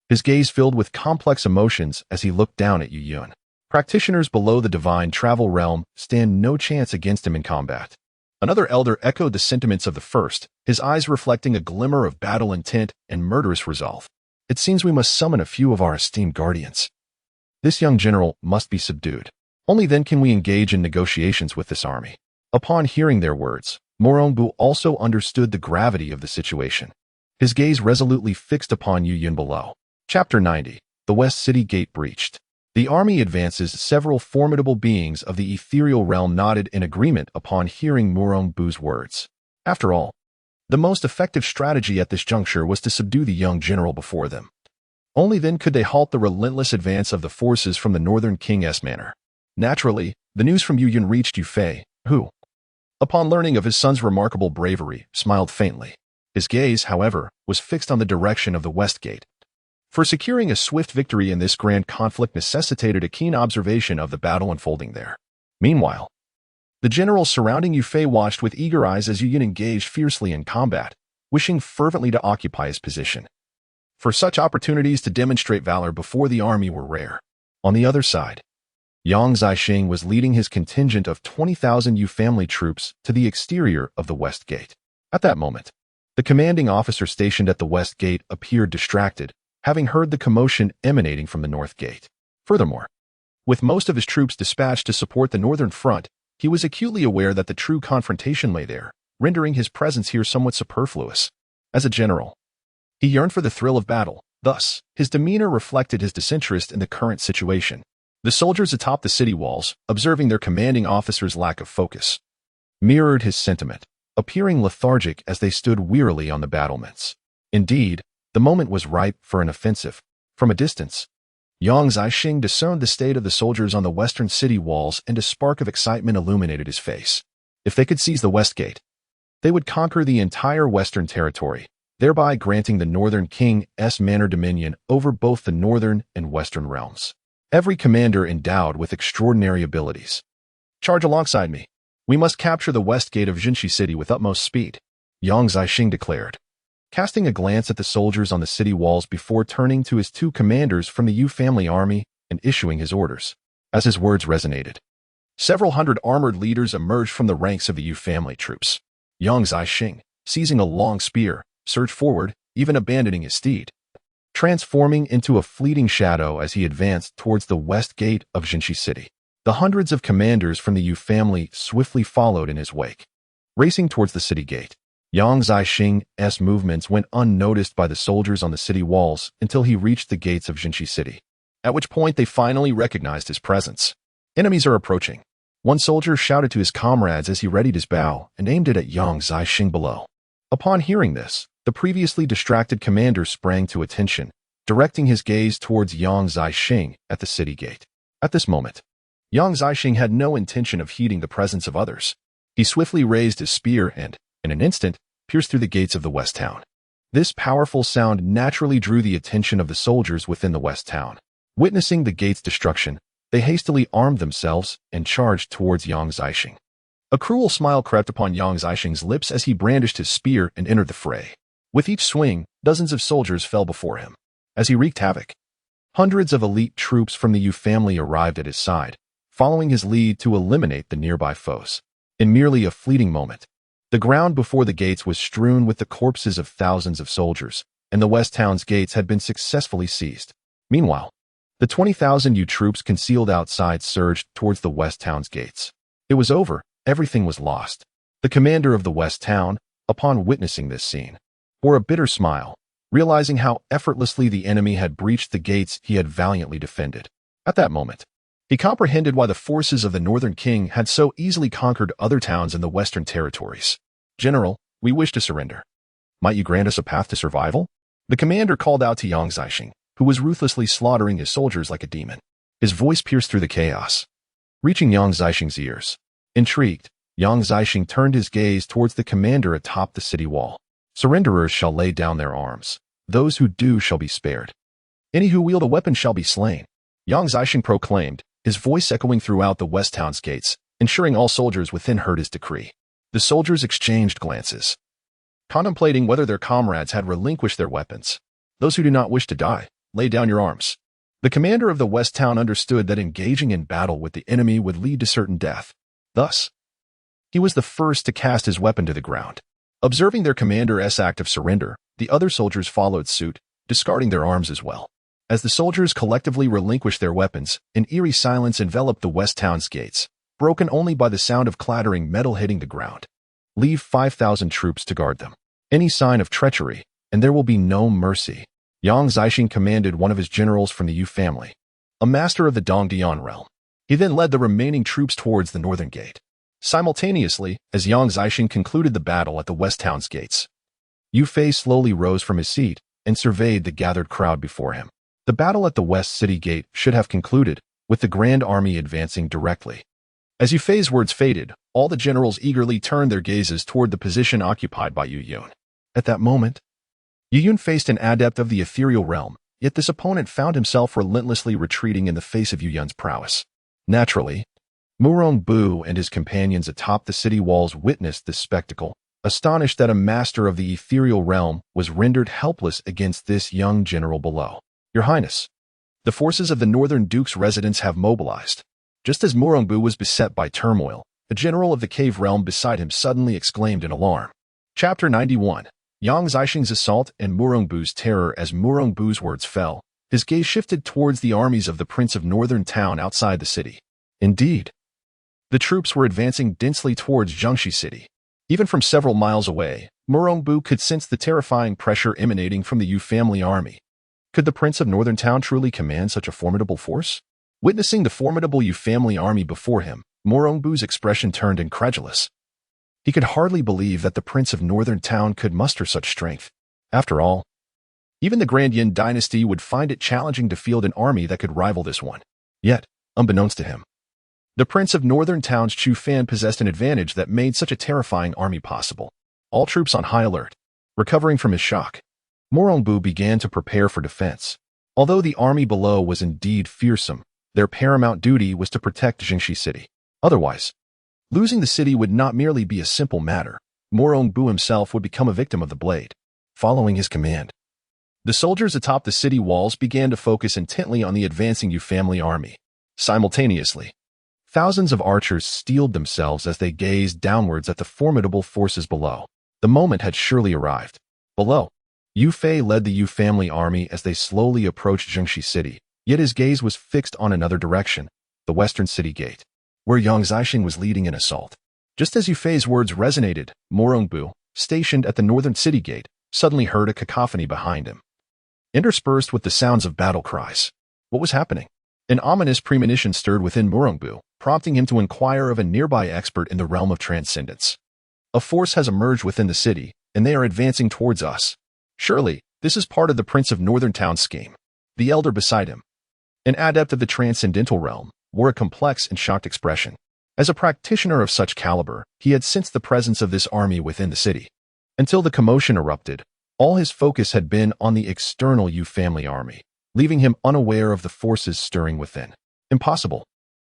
his gaze filled with complex emotions as he looked down at Yu Yun. Practitioners below the divine travel realm stand no chance against him in combat. Another elder echoed the sentiments of the first, his eyes reflecting a glimmer of battle intent and murderous resolve. It seems we must summon a few of our esteemed guardians. This young general must be subdued. Only then can we engage in negotiations with this army. Upon hearing their words, Murong Bu also understood the gravity of the situation. His gaze resolutely fixed upon Yu Yun below. Chapter 90. The West City Gate Breached. The army advances. Several formidable beings of the ethereal realm nodded in agreement upon hearing Murong Bu's words. After all, the most effective strategy at this juncture was to subdue the young general before them. Only then could they halt the relentless advance of the forces from the Northern King's manor. Naturally, the news from Yu Yun reached Yu Fei, who, upon learning of his son's remarkable bravery, smiled faintly. His gaze, however, was fixed on the direction of the West Gate. for securing a swift victory in this grand conflict necessitated a keen observation of the battle unfolding there. Meanwhile, the generals surrounding Yue watched with eager eyes as Yu Yun engaged fiercely in combat, wishing fervently to occupy his position. For such opportunities to demonstrate valor before the army were rare. On the other side, Yang Zixing was leading his contingent of 20,000 Yu family troops to the exterior of the West Gate. At that moment, the commanding officer stationed at the West Gate appeared distracted, having heard the commotion emanating from the North Gate. Furthermore, with most of his troops dispatched to support the northern front, he was acutely aware that the true confrontation lay there, rendering his presence here somewhat superfluous. As a general, he yearned for the thrill of battle. Thus, his demeanor reflected his disinterest in the current situation. The soldiers atop the city walls, observing their commanding officer's lack of focus, mirrored his sentiment, appearing lethargic as they stood wearily on the battlements. Indeed, the moment was ripe for an offensive. From a distance, Yang Zixing discerned the state of the soldiers on the western city walls, and a spark of excitement illuminated his face. If they could seize the West Gate, they would conquer the entire western territory, thereby granting the northern king's manor dominion over both the northern and western realms. Every commander endowed with extraordinary abilities. Charge alongside me. We must capture the West Gate of Jinshi City with utmost speed, Yang Zixing declared, casting a glance at the soldiers on the city walls before turning to his two commanders from the Yu family army and issuing his orders. As his words resonated, several hundred armored leaders emerged from the ranks of the Yu family troops. Yang Zixing, seizing a long spear, surged forward, even abandoning his steed, transforming into a fleeting shadow as he advanced towards the West Gate of Jinshi City. The hundreds of commanders from the Yu family swiftly followed in his wake. Racing towards the city gate, Yang Zixing's movements went unnoticed by the soldiers on the city walls until he reached the gates of Jinshi City, at which point they finally recognized his presence. Enemies are approaching. One soldier shouted to his comrades as he readied his bow and aimed it at Yang Zixing below. Upon hearing this, the previously distracted commander sprang to attention, directing his gaze towards Yang Zixing at the city gate. At this moment, Yang Zixing had no intention of heeding the presence of others. He swiftly raised his spear and, in an instant, pierced through the gates of the West Town. This powerful sound naturally drew the attention of the soldiers within the West Town. Witnessing the gate's destruction, they hastily armed themselves and charged towards Yang Zixing. A cruel smile crept upon Yang Zixing's lips as he brandished his spear and entered the fray. With each swing, dozens of soldiers fell before him. As he wreaked havoc, hundreds of elite troops from the Yu family arrived at his side, following his lead to eliminate the nearby foes. In merely a fleeting moment, the ground before the gates was strewn with the corpses of thousands of soldiers, and the West Town's gates had been successfully seized. Meanwhile, the 20,000 Yu troops concealed outside surged towards the West Town's gates. It was over. Everything was lost. The commander of the West Town, upon witnessing this scene, bore a bitter smile, realizing how effortlessly the enemy had breached the gates he had valiantly defended. At that moment, he comprehended why the forces of the Northern King had so easily conquered other towns in the Western territories. General, we wish to surrender. Might you grant us a path to survival? The commander called out to Yang Zixing, who was ruthlessly slaughtering his soldiers like a demon. His voice pierced through the chaos, reaching Yang Zixing's ears. Intrigued, Yang Zixing turned his gaze towards the commander atop the city wall. Surrenderers shall lay down their arms. Those who do shall be spared. Any who wield a weapon shall be slain, Yang Zixing proclaimed, his voice echoing throughout the West Town's gates, ensuring all soldiers within heard his decree. The soldiers exchanged glances, contemplating whether their comrades had relinquished their weapons. Those who do not wish to die, lay down your arms. The commander of the West Town understood that engaging in battle with the enemy would lead to certain death. Thus, he was the first to cast his weapon to the ground. Observing their commander's act of surrender, the other soldiers followed suit, discarding their arms as well. As the soldiers collectively relinquished their weapons, an eerie silence enveloped the West Town's gates, broken only by the sound of clattering metal hitting the ground. Leave 5,000 troops to guard them. Any sign of treachery, and there will be no mercy. Yang Zixing commanded one of his generals from the Yu family, a master of the Dongdian realm. He then led the remaining troops towards the northern gate. Simultaneously, as Yang Zixing concluded the battle at the West Town's gates, Yu Fei slowly rose from his seat and surveyed the gathered crowd before him. The battle at the West City Gate should have concluded, with the Grand Army advancing directly. As Yu Fei's words faded, all the generals eagerly turned their gazes toward the position occupied by Yu Yun. At that moment, Yu Yun faced an adept of the ethereal realm, Yet this opponent found himself relentlessly retreating in the face of Yu Yun's prowess. Naturally, Murong Bu and his companions atop the city walls witnessed this spectacle, astonished that a master of the ethereal realm was rendered helpless against this young general below. Your Highness, the forces of the Northern Duke's residence have mobilized. Just as Murong Bu was beset by turmoil, a general of the cave realm beside him suddenly exclaimed in alarm. Chapter 91. Yang Zixing's assault and Murong Bu's terror. As Murong Bu's words fell, his gaze shifted towards the armies of the Prince of Northern Town outside the city. Indeed, the troops were advancing densely towards Jiangxi City. Even from several miles away, Murong Bu could sense the terrifying pressure emanating from the Yu family army. Could the Prince of Northern Town truly command such a formidable force? Witnessing the formidable Yu family army before him, Murong Bu's expression turned incredulous. He could hardly believe that the Prince of Northern Town could muster such strength. After all, even the Grand Yin Dynasty would find it challenging to field an army that could rival this one. Yet, unbeknownst to him, the Prince of Northern Town's Chu Fan possessed an advantage that made such a terrifying army possible. All troops on high alert. Recovering from his shock, Murong Bu began to prepare for defense. Although the army below was indeed fearsome, their paramount duty was to protect Jiangxi City. Otherwise, losing the city would not merely be a simple matter. Murong Bu himself would become a victim of the blade. Following his command, the soldiers atop the city walls began to focus intently on the advancing Yu family army. Simultaneously, thousands of archers steeled themselves as they gazed downwards at the formidable forces below. The moment had surely arrived. Below, Yu Fei led the Yu family army as they slowly approached Jiangxi City, yet his gaze was fixed on another direction, the western city gate, where Yang Zixing was leading an assault. Just as Yu Fei's words resonated, Murong Bu, stationed at the northern city gate, suddenly heard a cacophony behind him, interspersed with the sounds of battle cries. What was happening? An ominous premonition stirred within Murong Bu, prompting him to inquire of a nearby expert in the realm of transcendence. A force has emerged within the city, and they are advancing towards us. Surely, this is part of the Prince of Northern Town's scheme. The elder beside him, an adept of the transcendental realm, wore a complex and shocked expression. As a practitioner of such caliber, he had sensed the presence of this army within the city. Until the commotion erupted, all his focus had been on the external Yu family army, leaving him unaware of the forces stirring within. Impossible.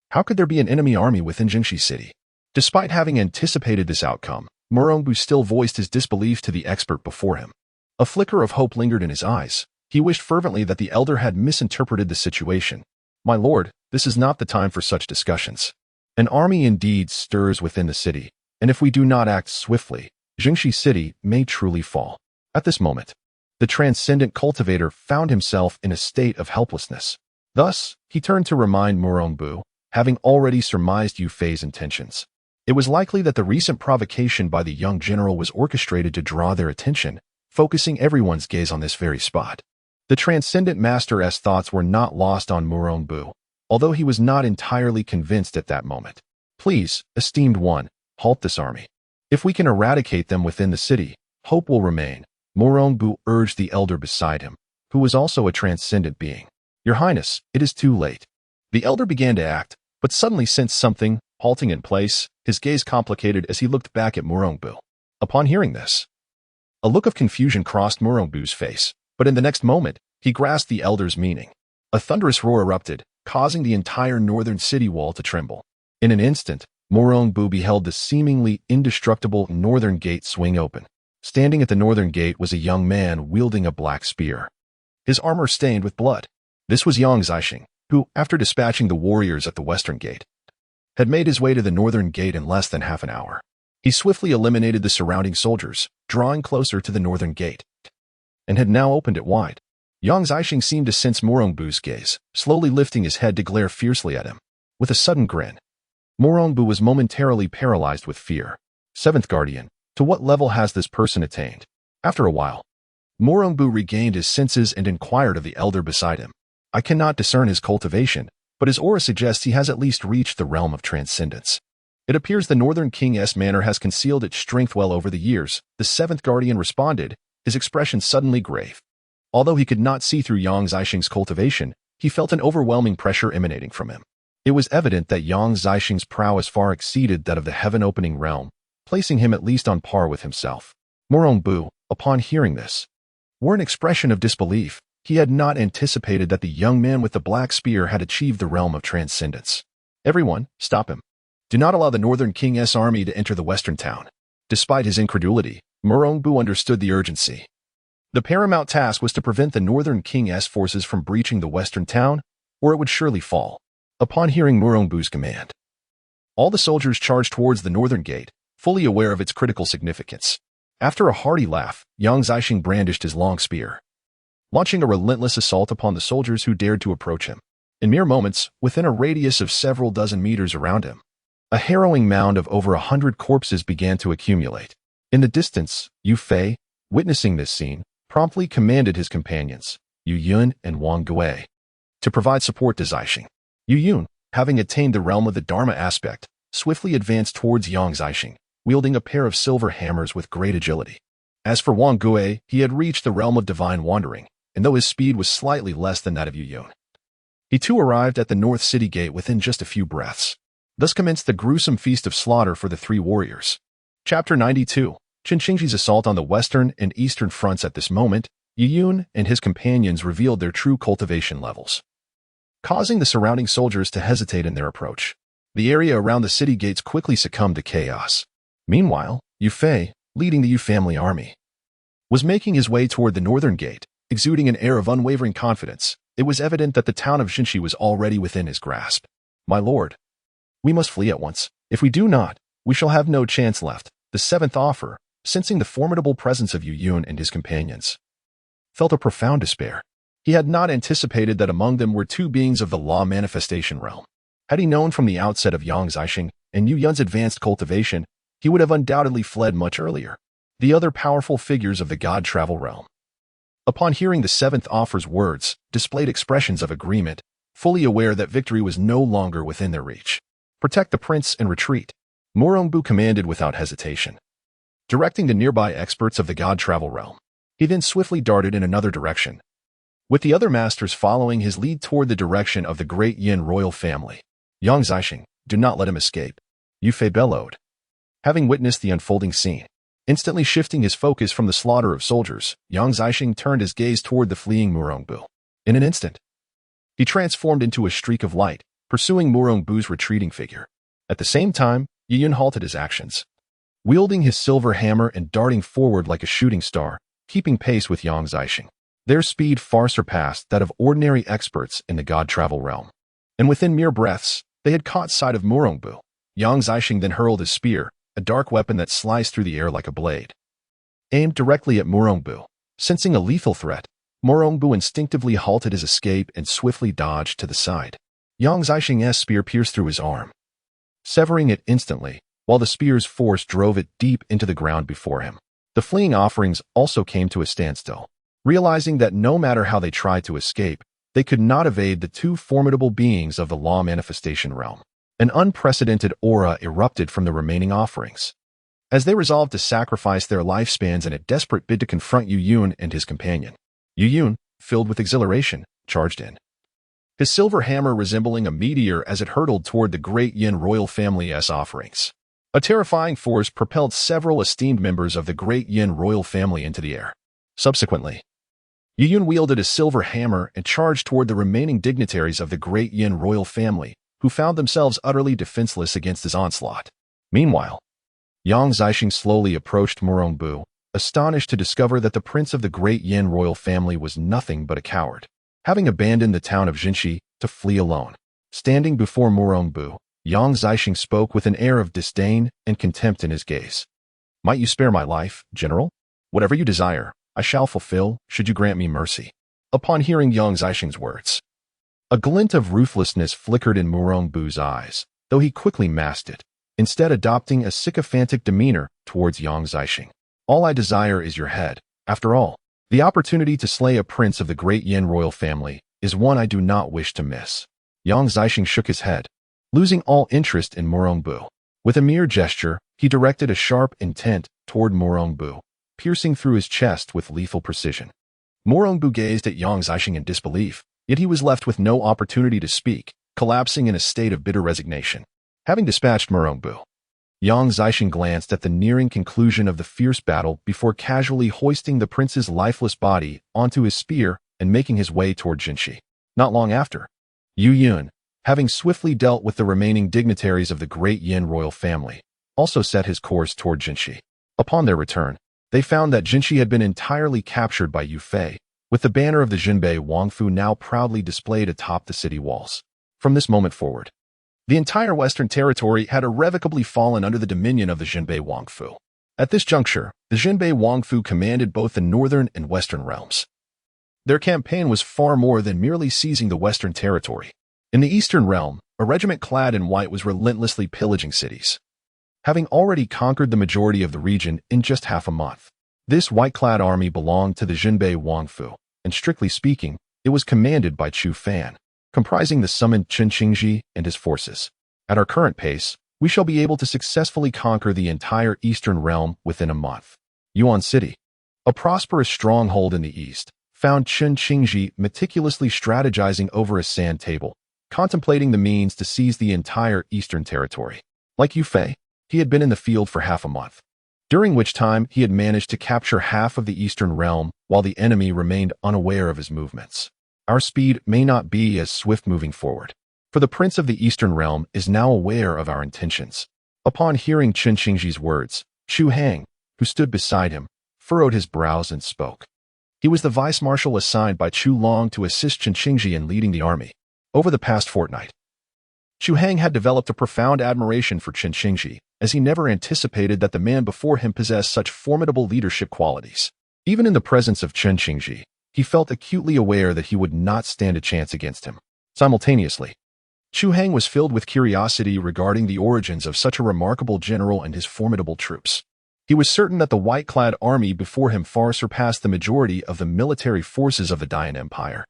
How could there be an enemy army within Jiangxi City? Despite having anticipated this outcome, Murong Bu still voiced his disbelief to the expert before him. A flicker of hope lingered in his eyes. He wished fervently that the elder had misinterpreted the situation. My lord, this is not the time for such discussions. An army indeed stirs within the city, and if we do not act swiftly, Jiangxi City may truly fall. At this moment, the transcendent cultivator found himself in a state of helplessness. Thus, he turned to remind Murong Bu, having already surmised Yu Fei's intentions. It was likely that the recent provocation by the young general was orchestrated to draw their attention, focusing everyone's gaze on this very spot. The transcendent master's thoughts were not lost on Murong Bu, although he was not entirely convinced at that moment. Please, esteemed one, halt this army. If we can eradicate them within the city, hope will remain. Murong Bu urged the elder beside him, who was also a transcendent being. Your Highness, it is too late. The elder began to act, but suddenly sensed something, halting in place, his gaze complicated as he looked back at Murong Bu. Upon hearing this, a look of confusion crossed Murong Bu's face, but in the next moment, he grasped the elder's meaning. A thunderous roar erupted, causing the entire northern city wall to tremble. In an instant, Murong Bu beheld the seemingly indestructible northern gate swing open. Standing at the northern gate was a young man wielding a black spear, his armor stained with blood. This was Yang Zixing, who, after dispatching the warriors at the western gate, had made his way to the northern gate in less than half an hour. He swiftly eliminated the surrounding soldiers, drawing closer to the northern gate, and had now opened it wide. Yang Zixing seemed to sense Murong Bu's gaze, slowly lifting his head to glare fiercely at him. With a sudden grin, Murong Bu was momentarily paralyzed with fear. Seventh Guardian, to what level has this person attained? After a while, Murong Bu regained his senses and inquired of the elder beside him. I cannot discern his cultivation, but his aura suggests he has at least reached the realm of transcendence. It appears the Northern King's manner has concealed its strength well over the years, the Seventh Guardian responded, his expression suddenly grave. Although he could not see through Yang Zixing's cultivation, he felt an overwhelming pressure emanating from him. It was evident that Yang Zixing's prowess far exceeded that of the heaven-opening realm, placing him at least on par with himself. Murong Bu, upon hearing this, wore an expression of disbelief. He had not anticipated that the young man with the black spear had achieved the realm of transcendence. Everyone, stop him. Do not allow the Northern King's army to enter the western town. Despite his incredulity, Murongbu understood the urgency. The paramount task was to prevent the Northern King's forces from breaching the western town, or it would surely fall. Upon hearing Murongbu's command, all the soldiers charged towards the northern gate, fully aware of its critical significance. After a hearty laugh, Yang Zixing brandished his long spear, launching a relentless assault upon the soldiers who dared to approach him. In mere moments, within a radius of several dozen meters around him, a harrowing mound of over 100 corpses began to accumulate. In the distance, Yu Fei, witnessing this scene, promptly commanded his companions, Yu Yun and Wang Gui, to provide support to Zixing. Yu Yun, having attained the realm of the Dharma aspect, swiftly advanced towards Yang Zixing, wielding a pair of silver hammers with great agility. As for Wang Gui, he had reached the realm of divine wandering, and though his speed was slightly less than that of Yu Yun, he too arrived at the North City Gate within just a few breaths. Thus commenced the gruesome feast of slaughter for the three warriors. Chapter 92. Qin Xingji's assault on the western and eastern fronts. At this moment, Yu Yun and his companions revealed their true cultivation levels, causing the surrounding soldiers to hesitate in their approach. The area around the city gates quickly succumbed to chaos. Meanwhile, Yu Fei, leading the Yu family army, was making his way toward the northern gate, exuding an air of unwavering confidence. It was evident that the town of Jinshi was already within his grasp. My lord, we must flee at once. If we do not, we shall have no chance left. The seventh offer, sensing the formidable presence of Yu Yun and his companions, felt a profound despair. He had not anticipated that among them were two beings of the law manifestation realm. Had he known from the outset of Yang Zixing and Yu Yun's advanced cultivation, he would have undoubtedly fled much earlier. The other powerful figures of the God travel realm, upon hearing the seventh offer's words, displayed expressions of agreement, fully aware that victory was no longer within their reach. Protect the prince and retreat, Murongbu commanded without hesitation. Directing the nearby experts of the God travel realm, he then swiftly darted in another direction, with the other masters following his lead toward the direction of the great Yin royal family. Yang Zixing, do not let him escape, Yu Fei bellowed. Having witnessed the unfolding scene, instantly shifting his focus from the slaughter of soldiers, Yang Zixing turned his gaze toward the fleeing Murongbu. In an instant, he transformed into a streak of light, pursuing Murongbu's retreating figure. At the same time, Yu Yun halted his actions, wielding his silver hammer and darting forward like a shooting star, keeping pace with Yang Zixing. Their speed far surpassed that of ordinary experts in the God travel realm, and within mere breaths, they had caught sight of Murongbu. Yang Zixing then hurled his spear, a dark weapon that sliced through the air like a blade, aimed directly at Murongbu. Sensing a lethal threat, Murongbu instinctively halted his escape and swiftly dodged to the side. Yang Zixing's spear pierced through his arm, severing it instantly, while the spear's force drove it deep into the ground before him. The fleeing offerings also came to a standstill, realizing that no matter how they tried to escape, they could not evade the two formidable beings of the law manifestation realm. An unprecedented aura erupted from the remaining offerings, as they resolved to sacrifice their lifespans in a desperate bid to confront Yu Yun and his companion. Yu Yun, filled with exhilaration, charged in, his silver hammer resembling a meteor as it hurtled toward the great Yin royal family's offerings. A terrifying force propelled several esteemed members of the great Yin royal family into the air. Subsequently, Yu Yun wielded a silver hammer and charged toward the remaining dignitaries of the great Yin royal family, who found themselves utterly defenseless against his onslaught. Meanwhile, Yang Zixing slowly approached Murongbu, astonished to discover that the prince of the great Yin royal family was nothing but a coward, having abandoned the town of Jinshi to flee alone. Standing before Murongbu, Yang Zixing spoke with an air of disdain and contempt in his gaze. Might you spare my life, general? Whatever you desire, I shall fulfill, should you grant me mercy. Upon hearing Yang Zixing's words, a glint of ruthlessness flickered in Murongbu's eyes, though he quickly masked it, instead adopting a sycophantic demeanor towards Yang Zixing. All I desire is your head. After all, the opportunity to slay a prince of the great Yin royal family is one I do not wish to miss. Yang Zixing shook his head, losing all interest in Murongbu. With a mere gesture, he directed a sharp intent toward Murongbu, piercing through his chest with lethal precision. Murongbu gazed at Yang Zixing in disbelief, yet he was left with no opportunity to speak, collapsing in a state of bitter resignation. Having dispatched Murongbu, Yang Zixing glanced at the nearing conclusion of the fierce battle before casually hoisting the prince's lifeless body onto his spear and making his way toward Jinshi. Not long after, Yu Yun, having swiftly dealt with the remaining dignitaries of the great Yin royal family, also set his course toward Jinshi. Upon their return, they found that Jinshi had been entirely captured by Yu Fei, with the banner of the Jinbei Wangfu now proudly displayed atop the city walls. From this moment forward, the entire Western territory had irrevocably fallen under the dominion of the Jinbei Wangfu. At this juncture, the Jinbei Wangfu commanded both the northern and western realms. Their campaign was far more than merely seizing the western territory. In the eastern realm, a regiment clad in white was relentlessly pillaging cities, having already conquered the majority of the region in just half a month. This white-clad army belonged to the Jinbei Wangfu, and strictly speaking, it was commanded by Chu Fan, comprising the summoned Chen Qingji and his forces. At our current pace, we shall be able to successfully conquer the entire eastern realm within a month. Yuan City, a prosperous stronghold in the east, found Chen Qingji meticulously strategizing over a sand table, contemplating the means to seize the entire eastern territory. Like Yu Fei, he had been in the field for half a month, during which time he had managed to capture half of the eastern realm while the enemy remained unaware of his movements. Our speed may not be as swift moving forward, for the prince of the eastern realm is now aware of our intentions. Upon hearing Chen Qingji's words, Chu Hang, who stood beside him, furrowed his brows and spoke. He was the vice marshal assigned by Chu Long to assist Chen Qingji in leading the army. Over the past fortnight, Chu Hang had developed a profound admiration for Chen Qingji, as he never anticipated that the man before him possessed such formidable leadership qualities. Even in the presence of Chen Qingji, he felt acutely aware that he would not stand a chance against him. Simultaneously, Chu Hang was filled with curiosity regarding the origins of such a remarkable general and his formidable troops. He was certain that the white-clad army before him far surpassed the majority of the military forces of the Dayan Empire.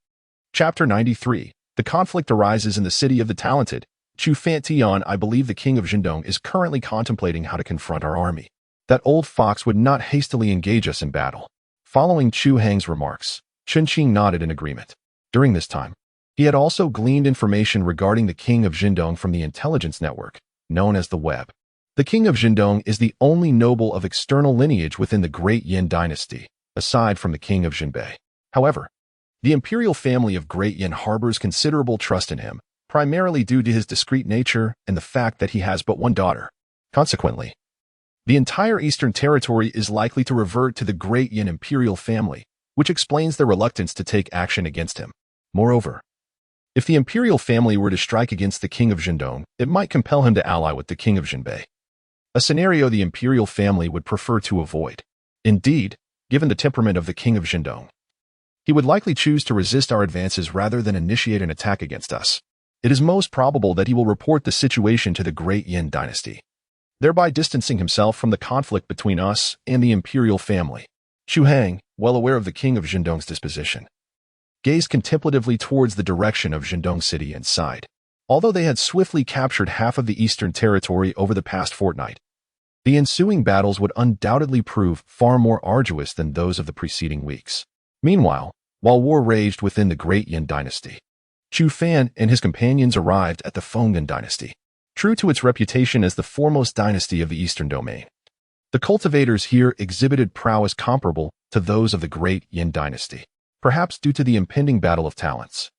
Chapter 93. The conflict arises in the city of the talented. Chu Fan Tian, I believe the king of Jindong is currently contemplating how to confront our army. That old fox would not hastily engage us in battle. Following Chu Hang's remarks, Chen Qing nodded in agreement. During this time, he had also gleaned information regarding the king of Jindong from the intelligence network, known as the Web. The king of Jindong is the only noble of external lineage within the Great Yin Dynasty, aside from the king of Jinbei. However, the imperial family of Great Yin harbors considerable trust in him, primarily due to his discreet nature and the fact that he has but one daughter. Consequently, the entire eastern territory is likely to revert to the Great Yin imperial family, which explains their reluctance to take action against him. Moreover, if the imperial family were to strike against the king of Jindong, it might compel him to ally with the king of Jinbei, a scenario the imperial family would prefer to avoid. Indeed, given the temperament of the king of Jindong, he would likely choose to resist our advances rather than initiate an attack against us. It is most probable that he will report the situation to the Great Yin Dynasty, thereby distancing himself from the conflict between us and the imperial family. Chu Hang, well aware of the king of Jindong's disposition, gazed contemplatively towards the direction of Jindong City and sighed. Although they had swiftly captured half of the eastern territory over the past fortnight, the ensuing battles would undoubtedly prove far more arduous than those of the preceding weeks. Meanwhile, while war raged within the Great Yin Dynasty, Chu Fan and his companions arrived at the Fengyan Dynasty. True to its reputation as the foremost dynasty of the eastern domain, the cultivators here exhibited prowess comparable to those of the Great Yin Dynasty, perhaps due to the impending battle of talents.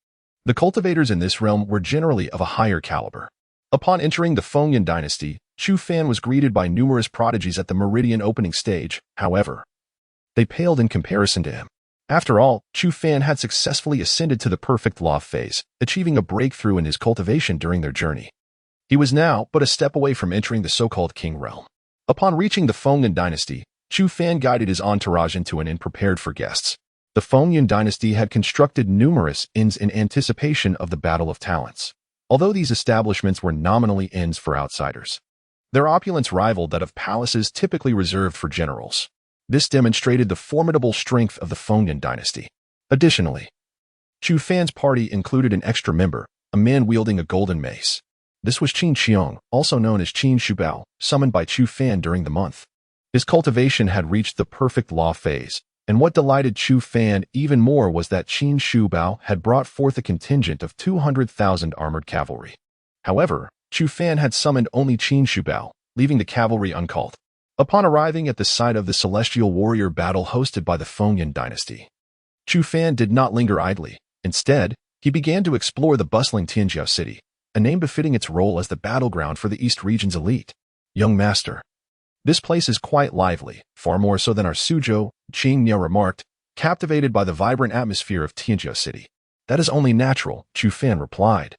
The cultivators in this realm were generally of a higher caliber. Upon entering the Fengyan Dynasty, Chu Fan was greeted by numerous prodigies at the Meridian opening stage. However, they paled in comparison to him. After all, Chu Fan had successfully ascended to the perfect law phase, achieving a breakthrough in his cultivation during their journey. He was now but a step away from entering the so-called King realm. Upon reaching the Fengyan Dynasty, Chu Fan guided his entourage into an inn prepared for guests. The Fengyan Dynasty had constructed numerous inns in anticipation of the Battle of Talents. Although these establishments were nominally inns for outsiders, their opulence rivaled that of palaces typically reserved for generals. This demonstrated the formidable strength of the Fengyan Dynasty. Additionally, Chu Fan's party included an extra member, a man wielding a golden mace. This was Qin Xiong, also known as Qin Shubao, summoned by Chu Fan during the month. His cultivation had reached the perfect law phase, and what delighted Chu Fan even more was that Qin Shubao had brought forth a contingent of 200,000 armored cavalry. However, Chu Fan had summoned only Qin Shubao, leaving the cavalry uncalled. Upon arriving at the site of the celestial warrior battle hosted by the Fengyan Dynasty, Chu Fan did not linger idly. Instead, he began to explore the bustling Tianjiao city, a name befitting its role as the battleground for the East region's elite. Young master. This place is quite lively, far more so than our Suzhou, Qing remarked, captivated by the vibrant atmosphere of Tianjiao city. That is only natural, Chu Fan replied,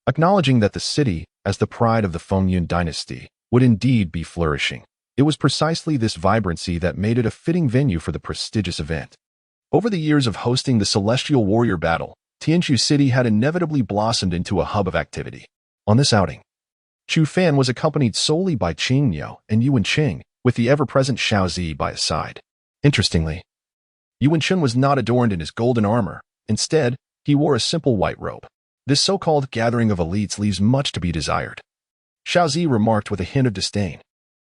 acknowledging that the city, as the pride of the Fengyun dynasty, would indeed be flourishing. It was precisely this vibrancy that made it a fitting venue for the prestigious event. Over the years of hosting the Celestial Warrior Battle, Tianjiao City had inevitably blossomed into a hub of activity. On this outing, Chu Fan was accompanied solely by Qing Niao and Yuan Qing, with the ever-present Xiao Zi by his side. Interestingly, Yuan Qing was not adorned in his golden armor. Instead, he wore a simple white robe. This so-called gathering of elites leaves much to be desired, Xiao Zi remarked with a hint of disdain.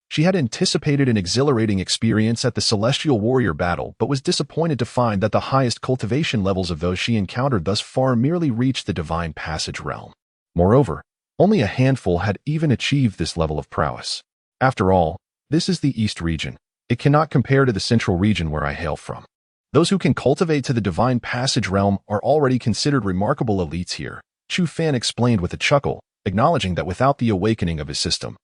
She had anticipated an exhilarating experience at the Celestial Warrior Battle, but was disappointed to find that the highest cultivation levels of those she encountered thus far merely reached the Divine Passage realm. Moreover, only a handful had even achieved this level of prowess. After all, this is the East region. It cannot compare to the Central region where I hail from. Those who can cultivate to the Divine Passage realm are already considered remarkable elites here, Chu Fan explained with a chuckle, acknowledging that without the awakening of his system,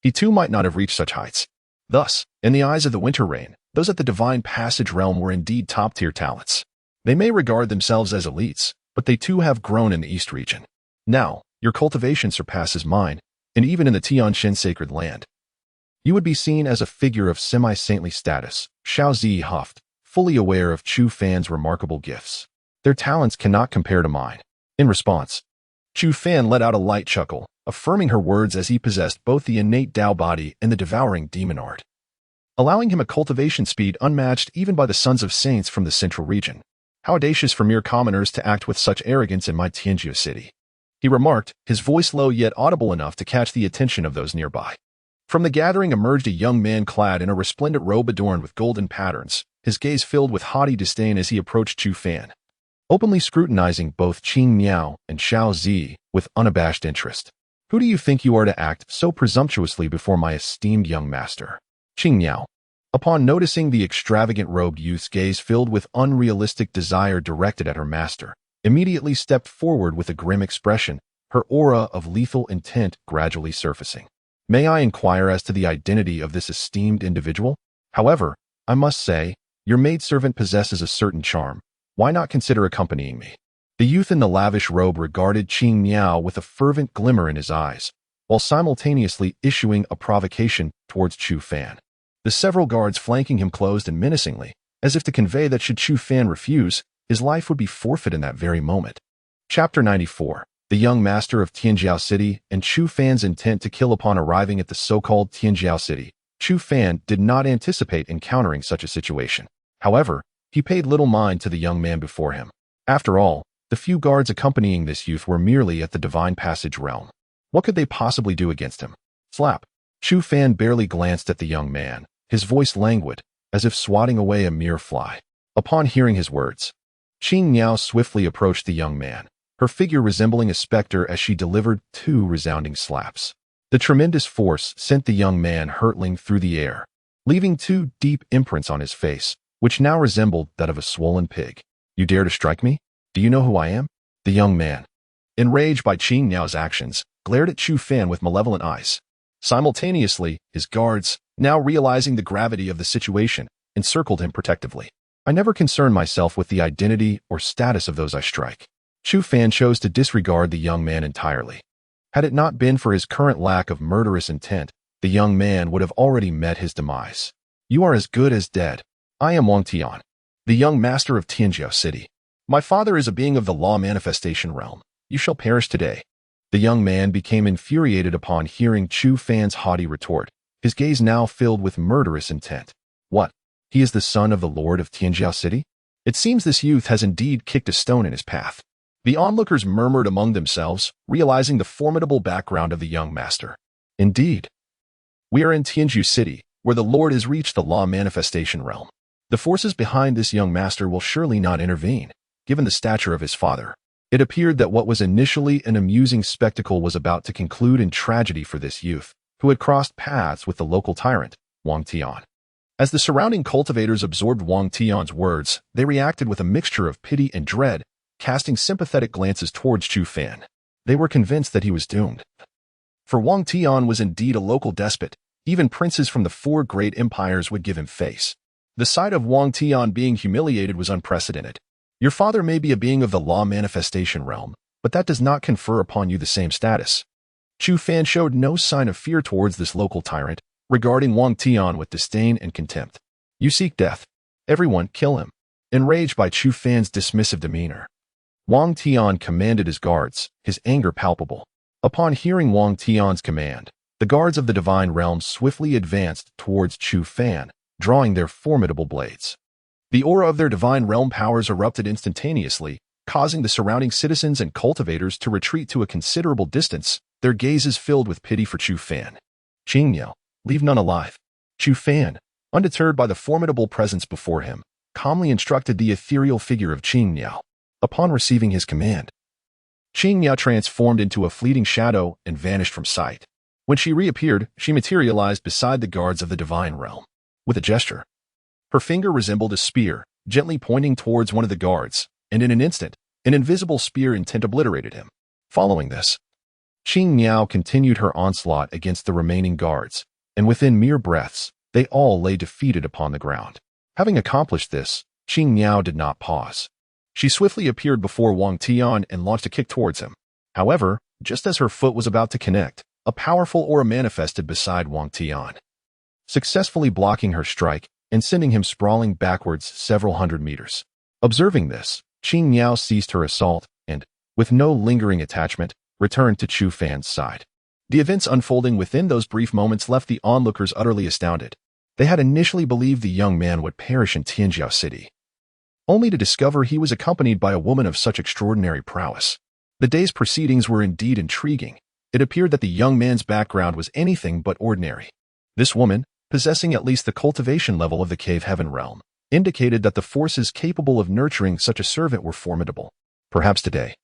he too might not have reached such heights. Thus, in the eyes of the Winter Rain, those at the Divine Passage realm were indeed top-tier talents. They may regard themselves as elites, but they too have grown in the East region. Now, your cultivation surpasses mine, and even in the Tianjin sacred land, you would be seen as a figure of semi-saintly status, Xiao Zi huffed, fully aware of Chu Fan's remarkable gifts. Their talents cannot compare to mine. In response, Chu Fan let out a light chuckle, affirming her words as he possessed both the innate Dao body and the devouring demon art, allowing him a cultivation speed unmatched even by the sons of saints from the Central region. How audacious for mere commoners to act with such arrogance in my Tianjiao city, he remarked, his voice low yet audible enough to catch the attention of those nearby. From the gathering emerged a young man clad in a resplendent robe adorned with golden patterns, his gaze filled with haughty disdain as he approached Chu Fan, openly scrutinizing both Qing Niao and Xiao Zi with unabashed interest. Who do you think you are to act so presumptuously before my esteemed young master? Qing Niao, upon noticing the extravagant robed youth's gaze filled with unrealistic desire directed at her master, immediately stepped forward with a grim expression, her aura of lethal intent gradually surfacing. May I inquire as to the identity of this esteemed individual? However, I must say, your maidservant possesses a certain charm. Why not consider accompanying me? The youth in the lavish robe regarded Qing Niao with a fervent glimmer in his eyes, while simultaneously issuing a provocation towards Chu Fan. The several guards flanking him closed in menacingly, as if to convey that should Chu Fan refuse, his life would be forfeit in that very moment. Chapter 94. The young master of Tianjiao City and Chu Fan's intent to kill upon arriving at the so-called Tianjiao City. Chu Fan did not anticipate encountering such a situation. However, he paid little mind to the young man before him. After all, the few guards accompanying this youth were merely at the Divine Passage realm. What could they possibly do against him? Slap. Chu Fan barely glanced at the young man, his voice languid, as if swatting away a mere fly. Upon hearing his words, Qing Niao swiftly approached the young man, her figure resembling a specter as she delivered 2 resounding slaps. The tremendous force sent the young man hurtling through the air, leaving 2 deep imprints on his face, which now resembled that of a swollen pig. You dare to strike me? Do you know who I am? The young man, enraged by Qing Niao's actions, glared at Chu Fan with malevolent eyes. Simultaneously, his guards, now realizing the gravity of the situation, encircled him protectively. I never concern myself with the identity or status of those I strike. Chu Fan chose to disregard the young man entirely. Had it not been for his current lack of murderous intent, the young man would have already met his demise. You are as good as dead. I am Wang Tian, the young master of Tianjiao City. My father is a being of the law manifestation realm. You shall perish today. The young man became infuriated upon hearing Chu Fan's haughty retort, his gaze now filled with murderous intent. What? He is the son of the lord of Tianjiao City? It seems this youth has indeed kicked a stone in his path. The onlookers murmured among themselves, realizing the formidable background of the young master. Indeed, we are in Tianjiao City, where the lord has reached the law manifestation realm. The forces behind this young master will surely not intervene. Given the stature of his father, it appeared that what was initially an amusing spectacle was about to conclude in tragedy for this youth, who had crossed paths with the local tyrant, Wang Tian. As the surrounding cultivators absorbed Wang Tian's words, they reacted with a mixture of pity and dread, casting sympathetic glances towards Chu Fan. They were convinced that he was doomed. For Wang Tian was indeed a local despot. Even princes from the four great empires would give him face. The sight of Wang Tian being humiliated was unprecedented. Your father may be a being of the law manifestation realm, but that does not confer upon you the same status. Chu Fan showed no sign of fear towards this local tyrant, regarding Wang Tian with disdain and contempt. You seek death. Everyone kill him. Enraged by Chu Fan's dismissive demeanor, Wang Tian commanded his guards, his anger palpable. Upon hearing Wang Tian's command, the guards of the divine realm swiftly advanced towards Chu Fan, drawing their formidable blades. The aura of their divine realm powers erupted instantaneously, causing the surrounding citizens and cultivators to retreat to a considerable distance, their gazes filled with pity for Chu Fan. Qingniao, leave none alive. Chu Fan, undeterred by the formidable presence before him, calmly instructed the ethereal figure of Qingniao. Upon receiving his command, Qingniao transformed into a fleeting shadow and vanished from sight. When she reappeared, she materialized beside the guards of the divine realm. With a gesture, her finger resembled a spear, gently pointing towards one of the guards, and in an instant, an invisible spear intent obliterated him. Following this, Qingniao continued her onslaught against the remaining guards, and within mere breaths, they all lay defeated upon the ground. Having accomplished this, Qingniao did not pause. She swiftly appeared before Wang Tian and launched a kick towards him. However, just as her foot was about to connect, a powerful aura manifested beside Wang Tian, successfully blocking her strike and sending him sprawling backwards several hundred meters. Observing this, Qingniao ceased her assault and, with no lingering attachment, returned to Chu Fan's side. The events unfolding within those brief moments left the onlookers utterly astounded. They had initially believed the young man would perish in Tianjiao City, only to discover he was accompanied by a woman of such extraordinary prowess. The day's proceedings were indeed intriguing. It appeared that the young man's background was anything but ordinary. This woman, possessing at least the cultivation level of the cave heaven realm, indicated that the forces capable of nurturing such a servant were formidable. Perhaps today,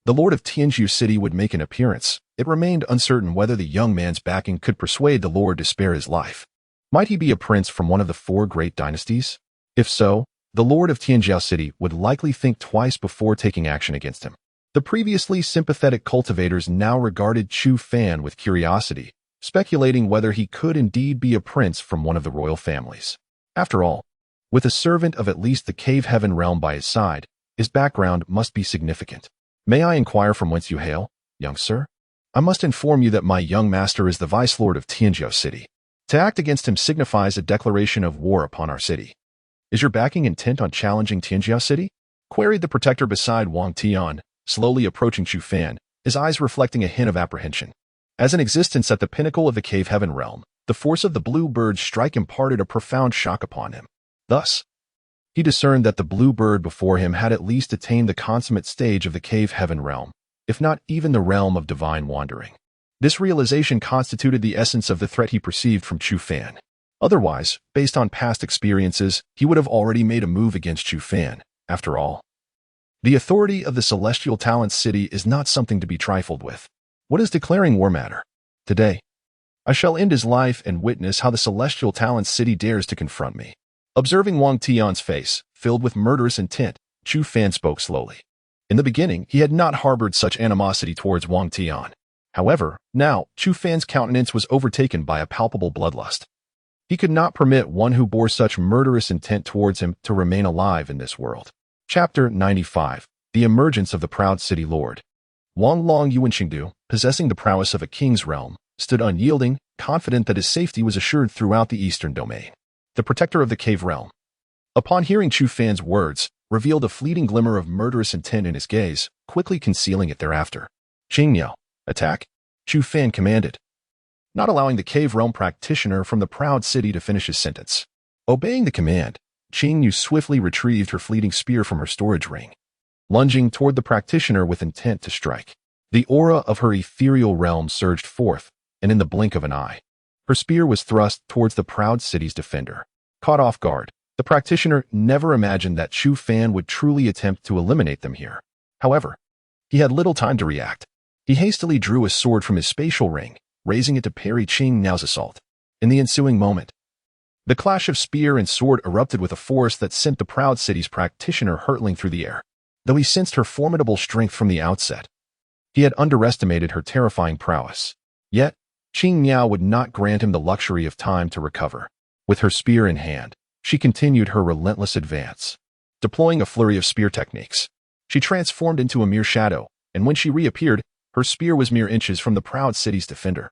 the Lord of Tianjiao City would make an appearance. It remained uncertain whether the young man's backing could persuade the Lord to spare his life. Might he be a prince from one of the four great dynasties? If so, the Lord of Tianjiao City would likely think twice before taking action against him. The previously sympathetic cultivators now regarded Chu Fan with curiosity, speculating whether he could indeed be a prince from one of the royal families. After all, with a servant of at least the cave heaven realm by his side, his background must be significant. May I inquire from whence you hail, young sir? I must inform you that my young master is the vice lord of Tianjiao City. To act against him signifies a declaration of war upon our city. Is your backing intent on challenging Tianjiao City? Queried the protector beside Wang Tian, slowly approaching Chu Fan, his eyes reflecting a hint of apprehension. As an existence at the pinnacle of the cave heaven realm, the force of the blue bird's strike imparted a profound shock upon him. Thus, he discerned that the blue bird before him had at least attained the consummate stage of the cave heaven realm, if not even the realm of divine wandering. This realization constituted the essence of the threat he perceived from Chu Fan. Otherwise, based on past experiences, he would have already made a move against Chu Fan. After all, the authority of the Celestial Talents City is not something to be trifled with. What does declaring war matter? Today, I shall end his life and witness how the Celestial Talents City dares to confront me. Observing Wang Tian's face, filled with murderous intent, Chu Fan spoke slowly. In the beginning, he had not harbored such animosity towards Wang Tian. However, now, Chu Fan's countenance was overtaken by a palpable bloodlust. He could not permit one who bore such murderous intent towards him to remain alive in this world. Chapter 95. The Emergence of the Proud City Lord. Wang Long Yuanqingdu, possessing the prowess of a king's realm, stood unyielding, confident that his safety was assured throughout the eastern domain. The protector of the cave realm, upon hearing Chu Fan's words, revealed a fleeting glimmer of murderous intent in his gaze, quickly concealing it thereafter. Qingniao, attack, Chu Fan commanded, not allowing the cave realm practitioner from the proud city to finish his sentence. Obeying the command, Qingniao swiftly retrieved her fleeting spear from her storage ring, lunging toward the practitioner with intent to strike. The aura of her ethereal realm surged forth, and in the blink of an eye, her spear was thrust towards the proud city's defender. Caught off guard, the practitioner never imagined that Chu Fan would truly attempt to eliminate them here. However, he had little time to react. He hastily drew a sword from his spatial ring, raising it to parry Qingniao's assault. In the ensuing moment, The clash of spear and sword erupted with a force that sent the proud city's practitioner hurtling through the air. Though he sensed her formidable strength from the outset, he had underestimated her terrifying prowess. Yet, Qing Miao would not grant him the luxury of time to recover. With her spear in hand, she continued her relentless advance. Deploying a flurry of spear techniques, she transformed into a mere shadow, and when she reappeared, her spear was mere inches from the proud city's defender.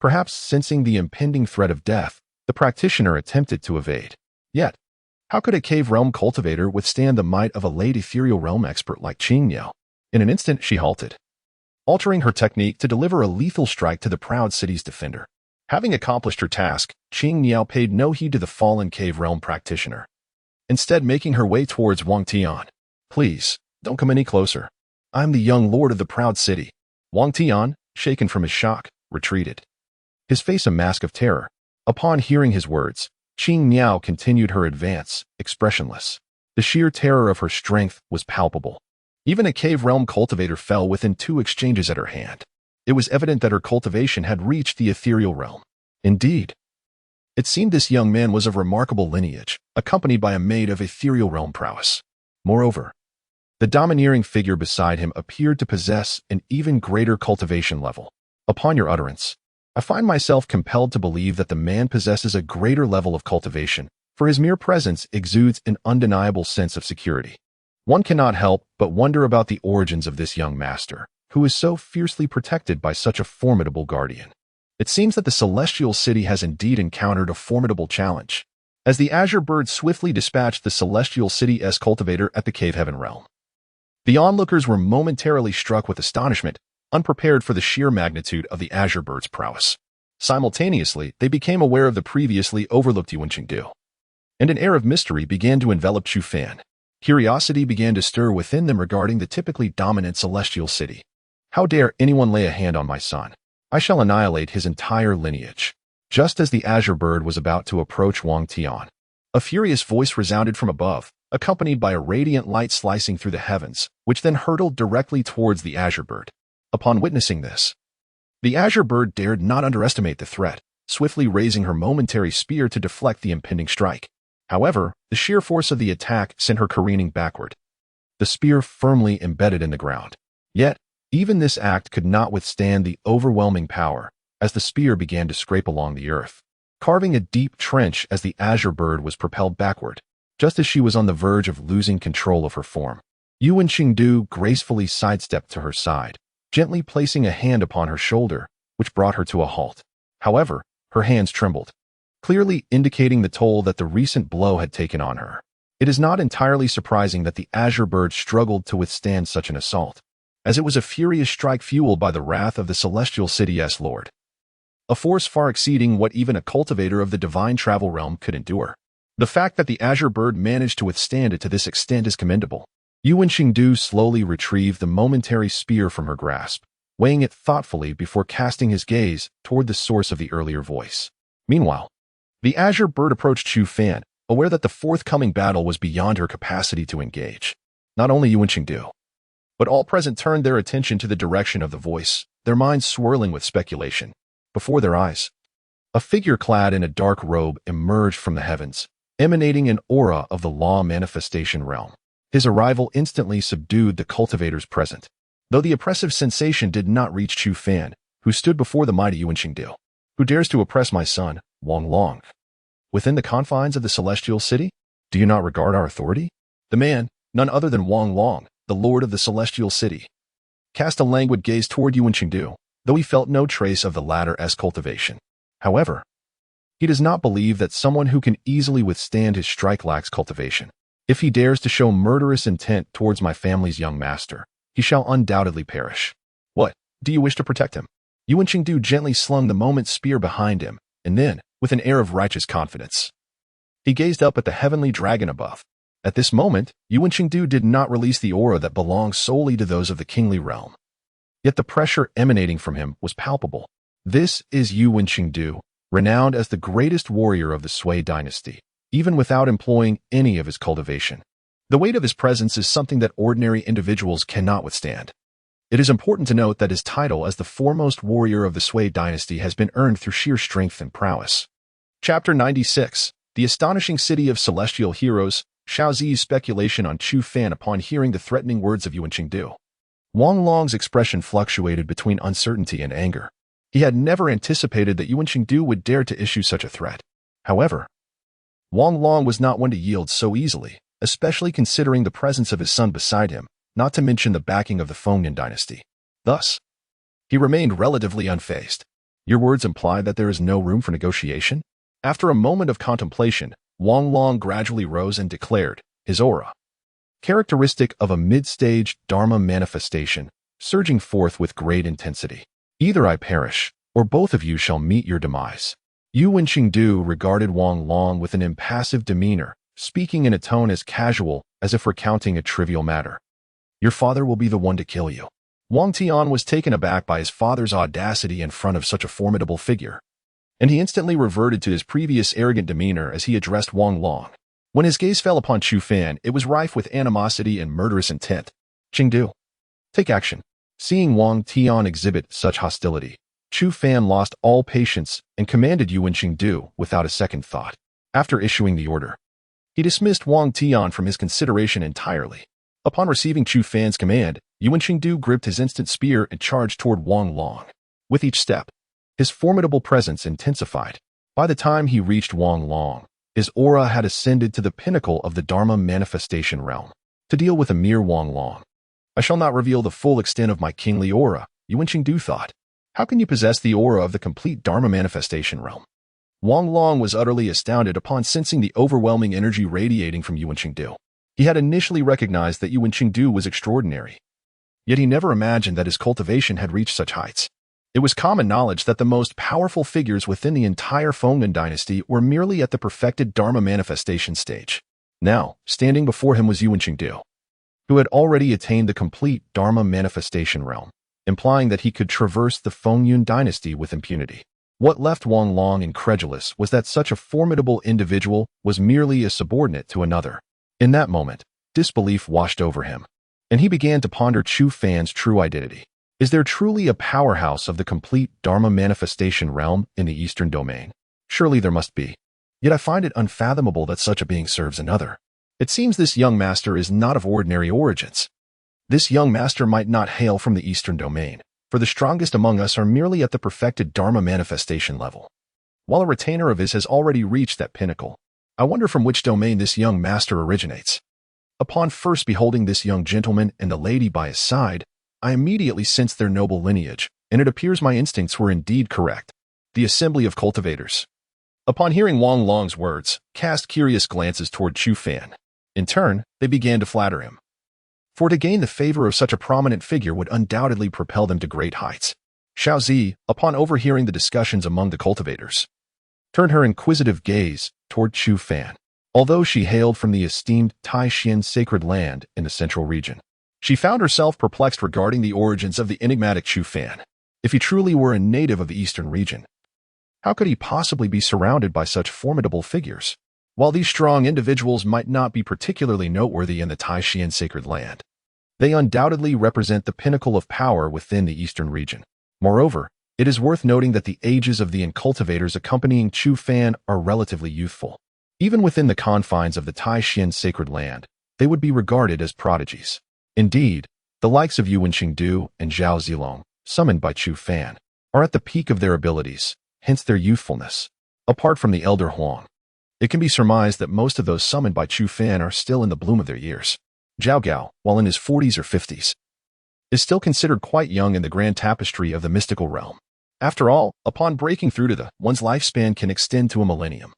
Perhaps sensing the impending threat of death, the practitioner attempted to evade. Yet, how could a cave realm cultivator withstand the might of a late ethereal realm expert like Qing Miao? In an instant, she halted, altering her technique to deliver a lethal strike to the proud city's defender. Having accomplished her task, Qing Miao paid no heed to the fallen cave realm practitioner, instead making her way towards Wang Tian. Please, don't come any closer. I'm the young lord of the proud city. Wang Tian, shaken from his shock, retreated, his face a mask of terror. Upon hearing his words, Qing Miao continued her advance, expressionless. The sheer terror of her strength was palpable. Even a cave realm cultivator fell within 2 exchanges at her hand. It was evident that her cultivation had reached the ethereal realm. Indeed, it seemed this young man was of remarkable lineage, accompanied by a maid of ethereal realm prowess. Moreover, the domineering figure beside him appeared to possess an even greater cultivation level. Upon your utterance, I find myself compelled to believe that the man possesses a greater level of cultivation, for his mere presence exudes an undeniable sense of security. One cannot help but wonder about the origins of this young master, who is so fiercely protected by such a formidable guardian. It seems that the celestial city has indeed encountered a formidable challenge, as the azure bird swiftly dispatched the celestial city's cultivator at the cave heaven realm. The onlookers were momentarily struck with astonishment, unprepared for the sheer magnitude of the azure bird's prowess. Simultaneously, they became aware of the previously overlooked Yuan Qingdu, and an air of mystery began to envelop Chu Fan. Curiosity began to stir within them regarding the typically dominant celestial city. How dare anyone lay a hand on my son? I shall annihilate his entire lineage. Just as the azure bird was about to approach Wang Tian, a furious voice resounded from above, accompanied by a radiant light slicing through the heavens, which then hurtled directly towards the azure bird. Upon witnessing this, the azure bird dared not underestimate the threat, swiftly raising her momentary spear to deflect the impending strike. However, the sheer force of the attack sent her careening backward, the spear firmly embedded in the ground. Yet, even this act could not withstand the overwhelming power, as the spear began to scrape along the earth, carving a deep trench as the azure bird was propelled backward. Just as she was on the verge of losing control of her form, Yuan Qingdu gracefully sidestepped to her side, gently placing a hand upon her shoulder, which brought her to a halt. However, her hands trembled, clearly indicating the toll that the recent blow had taken on her. It is not entirely surprising that the azure bird struggled to withstand such an assault, as it was a furious strike fueled by the wrath of the celestial city's lord, a force far exceeding what even a cultivator of the divine travel realm could endure. The fact that the azure bird managed to withstand it to this extent is commendable. Yuan Qingdu slowly retrieved the momentary spear from her grasp, weighing it thoughtfully before casting his gaze toward the source of the earlier voice. Meanwhile, the azure bird approached Chu Fan, aware that the forthcoming battle was beyond her capacity to engage. Not only Yuan Qingdu, but all present turned their attention to the direction of the voice, their minds swirling with speculation. Before their eyes, a figure clad in a dark robe emerged from the heavens, emanating an aura of the law manifestation realm. His arrival instantly subdued the cultivators present, though the oppressive sensation did not reach Chu Fan, who stood before the mighty Yuan Qingdu. Who dares to oppress my son, Wang Long? Within the confines of the celestial city? Do you not regard our authority? The man, none other than Wang Long, the lord of the celestial city, cast a languid gaze toward Yuan Qingdu, though he felt no trace of the latter's cultivation. However, he does not believe that someone who can easily withstand his strike lacks cultivation. If he dares to show murderous intent towards my family's young master, he shall undoubtedly perish. What, do you wish to protect him? Yuan Qingdu gently slung the moment's spear behind him, and then, with an air of righteous confidence, he gazed up at the heavenly dragon above. At this moment, Yuan Qingdu did not release the aura that belonged solely to those of the kingly realm. Yet the pressure emanating from him was palpable. This is Yuan Qingdu, renowned as the greatest warrior of the Sui dynasty, even without employing any of his cultivation. The weight of his presence is something that ordinary individuals cannot withstand. It is important to note that his title as the foremost warrior of the Sui dynasty has been earned through sheer strength and prowess. Chapter 96. The astonishing city of celestial heroes, Xiaozi's speculation on Chu Fan upon hearing the threatening words of Yuan Qingdu. Wang Long's expression fluctuated between uncertainty and anger. He had never anticipated that Yuan Qingdu would dare to issue such a threat. However, Wang Long was not one to yield so easily, especially considering the presence of his son beside him, not to mention the backing of the Fengyun dynasty. Thus, he remained relatively unfazed. Your words imply that there is no room for negotiation? After a moment of contemplation, Wang Long gradually rose and declared, his aura, characteristic of a mid-stage Dharma manifestation, surging forth with great intensity. Either I perish, or both of you shall meet your demise. Yuan Qingdu regarded Wang Long with an impassive demeanor, speaking in a tone as casual as if recounting a trivial matter. Your father will be the one to kill you. Wang Tian was taken aback by his father's audacity in front of such a formidable figure, and he instantly reverted to his previous arrogant demeanor as he addressed Wang Long. When his gaze fell upon Chu Fan, it was rife with animosity and murderous intent. Qingdu, take action. Seeing Wang Tian exhibit such hostility, Chu Fan lost all patience and commanded Yuan Qingdu without a second thought. After issuing the order, he dismissed Wang Tian from his consideration entirely. Upon receiving Chu Fan's command, Yuan Qingdu gripped his instant spear and charged toward Wang Long. With each step, his formidable presence intensified. By the time he reached Wang Long, his aura had ascended to the pinnacle of the Dharma manifestation realm. To deal with a mere Wang Long, I shall not reveal the full extent of my kingly aura, Yuan Qingdu thought. How can you possess the aura of the complete Dharma manifestation realm? Wang Long was utterly astounded upon sensing the overwhelming energy radiating from Yuan Qingdu. He had initially recognized that Yuan Qingdu was extraordinary, yet he never imagined that his cultivation had reached such heights. It was common knowledge that the most powerful figures within the entire Fengyun dynasty were merely at the perfected Dharma manifestation stage. Now, standing before him was Yuan Qingdu, who had already attained the complete Dharma manifestation realm, implying that he could traverse the Fengyun dynasty with impunity. What left Wang Long incredulous was that such a formidable individual was merely a subordinate to another. In that moment, disbelief washed over him, and he began to ponder Chu Fan's true identity. Is there truly a powerhouse of the complete Dharma manifestation realm in the Eastern domain? Surely there must be. Yet I find it unfathomable that such a being serves another. It seems this young master is not of ordinary origins. This young master might not hail from the Eastern domain, for the strongest among us are merely at the perfected Dharma manifestation level. While a retainer of his has already reached that pinnacle, I wonder from which domain this young master originates. Upon first beholding this young gentleman and the lady by his side, I immediately sensed their noble lineage, and it appears my instincts were indeed correct. The assembly of cultivators, upon hearing Wang Long's words, cast curious glances toward Chu Fan. In turn, they began to flatter him, for to gain the favor of such a prominent figure would undoubtedly propel them to great heights. Xiaozi, upon overhearing the discussions among the cultivators, turned her inquisitive gaze toward Chu Fan. Although she hailed from the esteemed Taishan sacred land in the central region, she found herself perplexed regarding the origins of the enigmatic Chu Fan. If he truly were a native of the eastern region, how could he possibly be surrounded by such formidable figures? While these strong individuals might not be particularly noteworthy in the Taishan sacred land, they undoubtedly represent the pinnacle of power within the eastern region. Moreover, it is worth noting that the ages of the cultivators accompanying Chu Fan are relatively youthful. Even within the confines of the Taishan sacred land, they would be regarded as prodigies. Indeed, the likes of Yuan Qingdu and Zhao Zilong, summoned by Chu Fan, are at the peak of their abilities, hence their youthfulness. Apart from the elder Huang, it can be surmised that most of those summoned by Chu Fan are still in the bloom of their years. Zhao Gao, while in his 40s or 50s, is still considered quite young in the grand tapestry of the mystical realm. After all, upon breaking through to one's lifespan can extend to a millennium,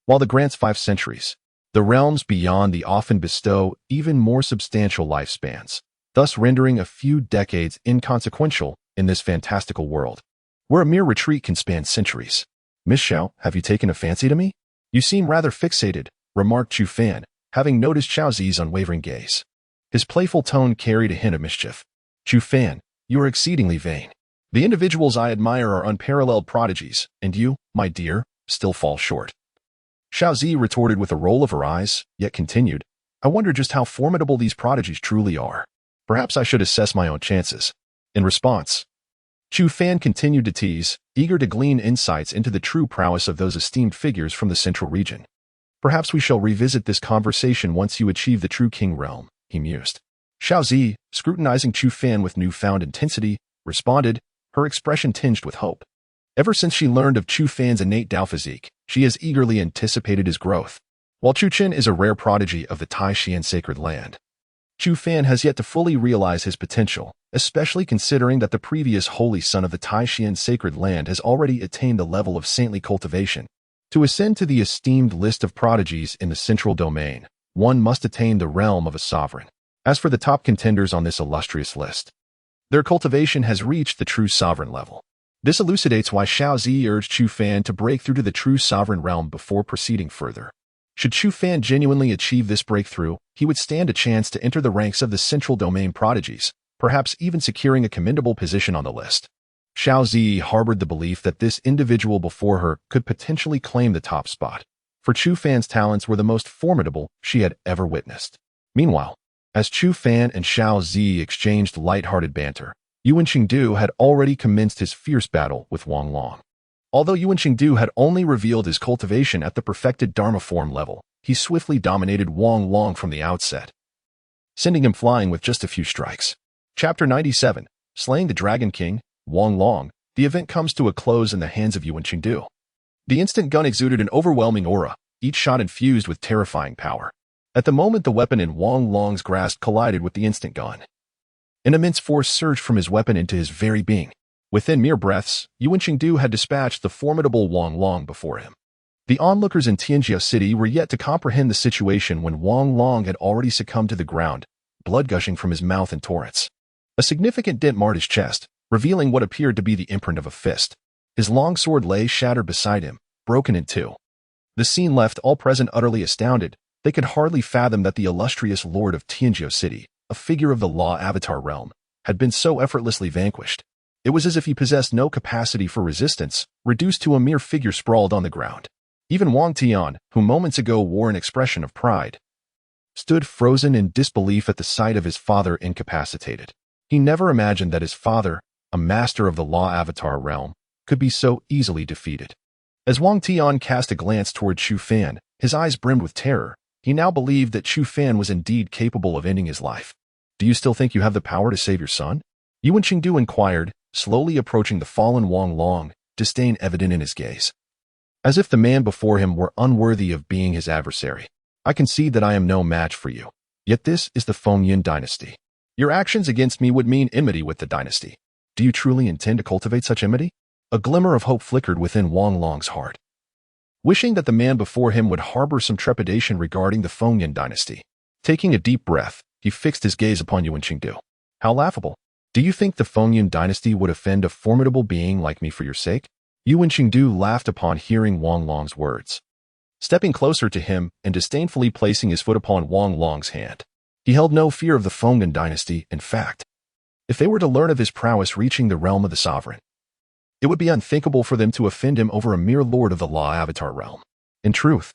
while the grants 5 centuries. The realms beyond the often bestow even more substantial lifespans, thus rendering a few decades inconsequential in this fantastical world, where a mere retreat can span centuries. Miss Xiao, have you taken a fancy to me? You seem rather fixated, remarked Chu Fan, having noticed Xiaozi's unwavering gaze. His playful tone carried a hint of mischief. Chu Fan, you are exceedingly vain. The individuals I admire are unparalleled prodigies, and you, my dear, still fall short. Xiaozi retorted with a roll of her eyes, yet continued, I wonder just how formidable these prodigies truly are. Perhaps I should assess my own chances. In response, Chu Fan continued to tease, eager to glean insights into the true prowess of those esteemed figures from the central region. Perhaps we shall revisit this conversation once you achieve the true king realm, he mused. Xiaozi, scrutinizing Chu Fan with newfound intensity, responded, her expression tinged with hope. Ever since she learned of Chu Fan's innate Dao physique, she has eagerly anticipated his growth. While Chu Qin is a rare prodigy of the Taishan sacred land, Chu Fan has yet to fully realize his potential, especially considering that the previous holy son of the Taishan sacred land has already attained the level of saintly cultivation. To ascend to the esteemed list of prodigies in the central domain, one must attain the realm of a sovereign. As for the top contenders on this illustrious list, their cultivation has reached the true sovereign level. This elucidates why Xiaozi urged Chu Fan to break through to the true sovereign realm before proceeding further. Should Chu Fan genuinely achieve this breakthrough, he would stand a chance to enter the ranks of the central domain prodigies, perhaps even securing a commendable position on the list. Xiaozi harbored the belief that this individual before her could potentially claim the top spot, for Chu Fan's talents were the most formidable she had ever witnessed. Meanwhile, as Chu Fan and Xiaozi exchanged light-hearted banter, Yuan Qingdu had already commenced his fierce battle with Wang Long. Although Yuan Qingdu had only revealed his cultivation at the perfected Dharma form level, he swiftly dominated Wang Long from the outset, sending him flying with just a few strikes. Chapter 97, Slaying the Dragon King, Wang Long. The event comes to a close in the hands of Yuan Qingdu. The instant gun exuded an overwhelming aura, each shot infused with terrifying power. At the moment the weapon in Wang Long's grasp collided with the instant gun, an immense force surged from his weapon into his very being. Within mere breaths, Yuan Qingdu had dispatched the formidable Wang Long before him. The onlookers in Tianjiao City were yet to comprehend the situation when Wang Long had already succumbed to the ground, blood gushing from his mouth in torrents. A significant dent marred his chest, revealing what appeared to be the imprint of a fist. His long sword lay shattered beside him, broken in two. The scene left all present utterly astounded. They could hardly fathom that the illustrious lord of Tianjiao City, a figure of the law avatar realm, had been so effortlessly vanquished. It was as if he possessed no capacity for resistance, reduced to a mere figure sprawled on the ground. Even Wang Tian, who moments ago wore an expression of pride, stood frozen in disbelief at the sight of his father incapacitated. He never imagined that his father, a master of the law avatar realm, could be so easily defeated. As Wang Tian cast a glance toward Chu Fan, his eyes brimmed with terror. He now believed that Chu Fan was indeed capable of ending his life. Do you still think you have the power to save your son? Yuan Qingdu inquired, slowly approaching the fallen Wang Long, disdain evident in his gaze. As if the man before him were unworthy of being his adversary. I concede that I am no match for you. Yet this is the Fengyin dynasty. Your actions against me would mean enmity with the dynasty. Do you truly intend to cultivate such enmity? A glimmer of hope flickered within Wang Long's heart, wishing that the man before him would harbor some trepidation regarding the Fengyin dynasty. Taking a deep breath, he fixed his gaze upon Yuan Qingdu. How laughable. Do you think the Fengyin dynasty would offend a formidable being like me for your sake? Yuan Qingdu laughed upon hearing Wang Long's words. Stepping closer to him and disdainfully placing his foot upon Wang Long's hand, he held no fear of the Fengyin dynasty. In fact, if they were to learn of his prowess reaching the realm of the sovereign, it would be unthinkable for them to offend him over a mere lord of the law avatar realm. In truth,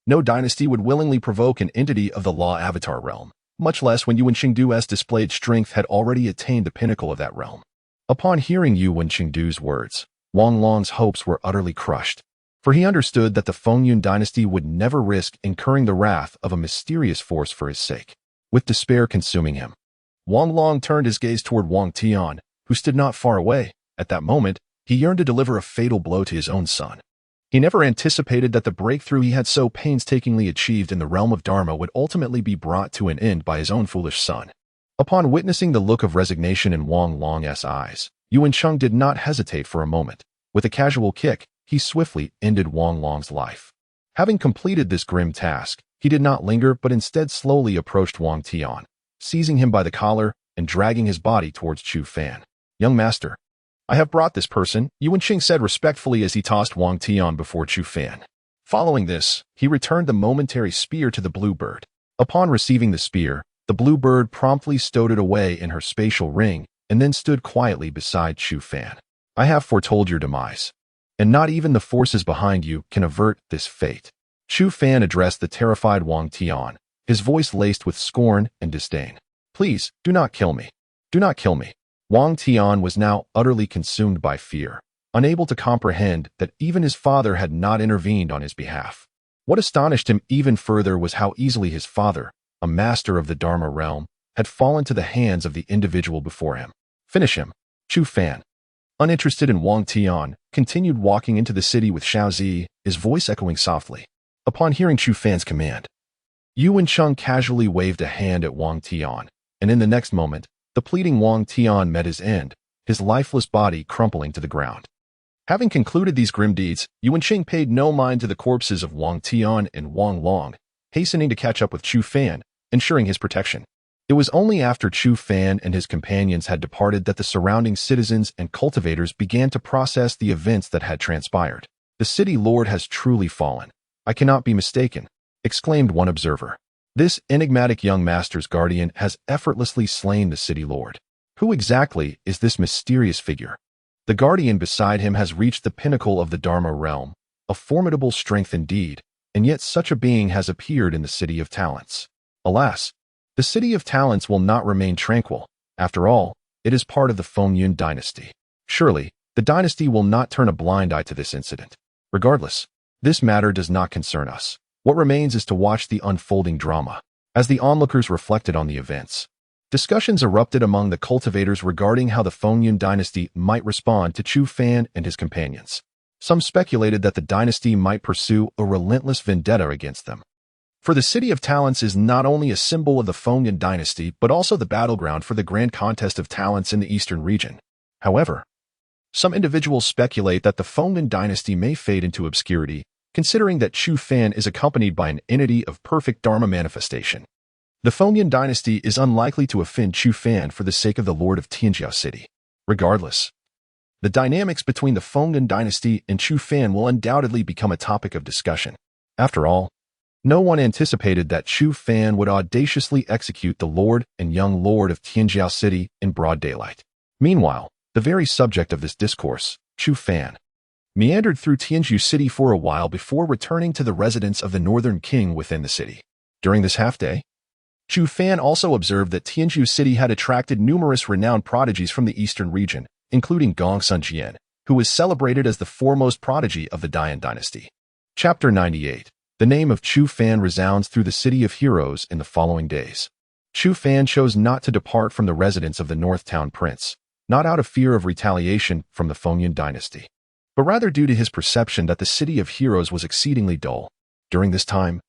no dynasty would willingly provoke an entity of the law avatar realm, much less when Yuan Qingdu's displayed strength had already attained the pinnacle of that realm. Upon hearing Yuan Qingdu's words, Wang Long's hopes were utterly crushed, for he understood that the Fengyin dynasty would never risk incurring the wrath of a mysterious force for his sake. With despair consuming him, Wang Long turned his gaze toward Wang Tian, who stood not far away. At that moment, he yearned to deliver a fatal blow to his own son. He never anticipated that the breakthrough he had so painstakingly achieved in the realm of Dharma would ultimately be brought to an end by his own foolish son. Upon witnessing the look of resignation in Wang Long's eyes, Yuan Cheng did not hesitate for a moment. With a casual kick, he swiftly ended Wang Long's life. Having completed this grim task, he did not linger but instead slowly approached Wang Tian, seizing him by the collar and dragging his body towards Chu Fan. Young master, I have brought this person, Yuan Qing said respectfully as he tossed Wang Tian before Chu Fan. Following this, he returned the momentary spear to the bluebird. Upon receiving the spear, the bluebird promptly stowed it away in her spatial ring and then stood quietly beside Chu Fan. I have foretold your demise, and not even the forces behind you can avert this fate. Chu Fan addressed the terrified Wang Tian, his voice laced with scorn and disdain. Please, do not kill me. Do not kill me. Wang Tian was now utterly consumed by fear, unable to comprehend that even his father had not intervened on his behalf. What astonished him even further was how easily his father, a master of the Dharma realm, had fallen to the hands of the individual before him. Finish him. Chu Fan, uninterested in Wang Tian, continued walking into the city with Xiaozi, his voice echoing softly. Upon hearing Chu Fan's command, Yu Wencheng casually waved a hand at Wang Tian, and in the next moment, the pleading Wang Tian met his end, his lifeless body crumpling to the ground. Having concluded these grim deeds, Yu Wencheng paid no mind to the corpses of Wang Tian and Wang Long, hastening to catch up with Chu Fan, ensuring his protection. It was only after Chu Fan and his companions had departed that the surrounding citizens and cultivators began to process the events that had transpired. The city lord has truly fallen. I cannot be mistaken, exclaimed one observer. This enigmatic young master's guardian has effortlessly slain the city lord. Who exactly is this mysterious figure? The guardian beside him has reached the pinnacle of the Dharma realm, a formidable strength indeed, and yet such a being has appeared in the City of Talents. Alas, the City of Talents will not remain tranquil. After all, it is part of the Fengyun dynasty. Surely, the dynasty will not turn a blind eye to this incident. Regardless, this matter does not concern us. What remains is to watch the unfolding drama. As the onlookers reflected on the events, discussions erupted among the cultivators regarding how the Fengyun dynasty might respond to Chu Fan and his companions. Some speculated that the dynasty might pursue a relentless vendetta against them. For the City of Talents is not only a symbol of the Fengyun dynasty, but also the battleground for the grand contest of talents in the eastern region. However, some individuals speculate that the Fengyun dynasty may fade into obscurity, considering that Chu Fan is accompanied by an entity of perfect Dharma manifestation. The Fengyun dynasty is unlikely to offend Chu Fan for the sake of the Lord of Tianjiao City. Regardless, the dynamics between the Fengyun dynasty and Chu Fan will undoubtedly become a topic of discussion. After all, no one anticipated that Chu Fan would audaciously execute the Lord and young Lord of Tianjiao City in broad daylight. Meanwhile, the very subject of this discourse, Chu Fan, meandered through Tianjiao City for a while before returning to the residence of the Northern King within the city. During this half-day, Chu Fan also observed that Tianjiao City had attracted numerous renowned prodigies from the eastern region, including Gong Sunjian, who was celebrated as the foremost prodigy of the Dian dynasty. Chapter 98. The name of Chu Fan resounds through the City of Heroes in the following days. Chu Fan chose not to depart from the residence of the North Town Prince, not out of fear of retaliation from the Fengyun dynasty, but rather due to his perception that the City of Heroes was exceedingly dull. During this time,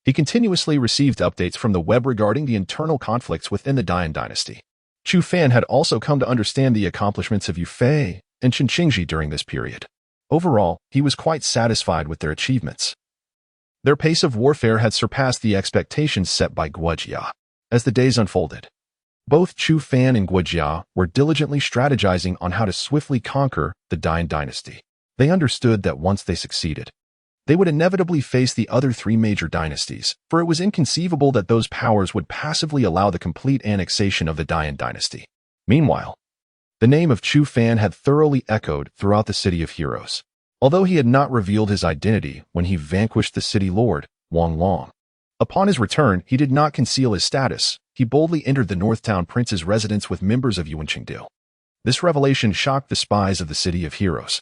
he continuously received updates from the web regarding the internal conflicts within the Dian dynasty. Chu Fan had also come to understand the accomplishments of Yu Fei and Chen Qingji during this period. Overall, he was quite satisfied with their achievements. Their pace of warfare had surpassed the expectations set by Guojia. As the days unfolded, both Chu Fan and Guojia were diligently strategizing on how to swiftly conquer the Dian dynasty. They understood that once they succeeded, they would inevitably face the other three major dynasties, for it was inconceivable that those powers would passively allow the complete annexation of the Dian dynasty. Meanwhile, the name of Chu Fan had thoroughly echoed throughout the City of Heroes, although he had not revealed his identity when he vanquished the city lord, Wang Long. Upon his return, he did not conceal his status. He boldly entered the North Town Prince's residence with members of Yuanqingdil. This revelation shocked the spies of the City of Heroes,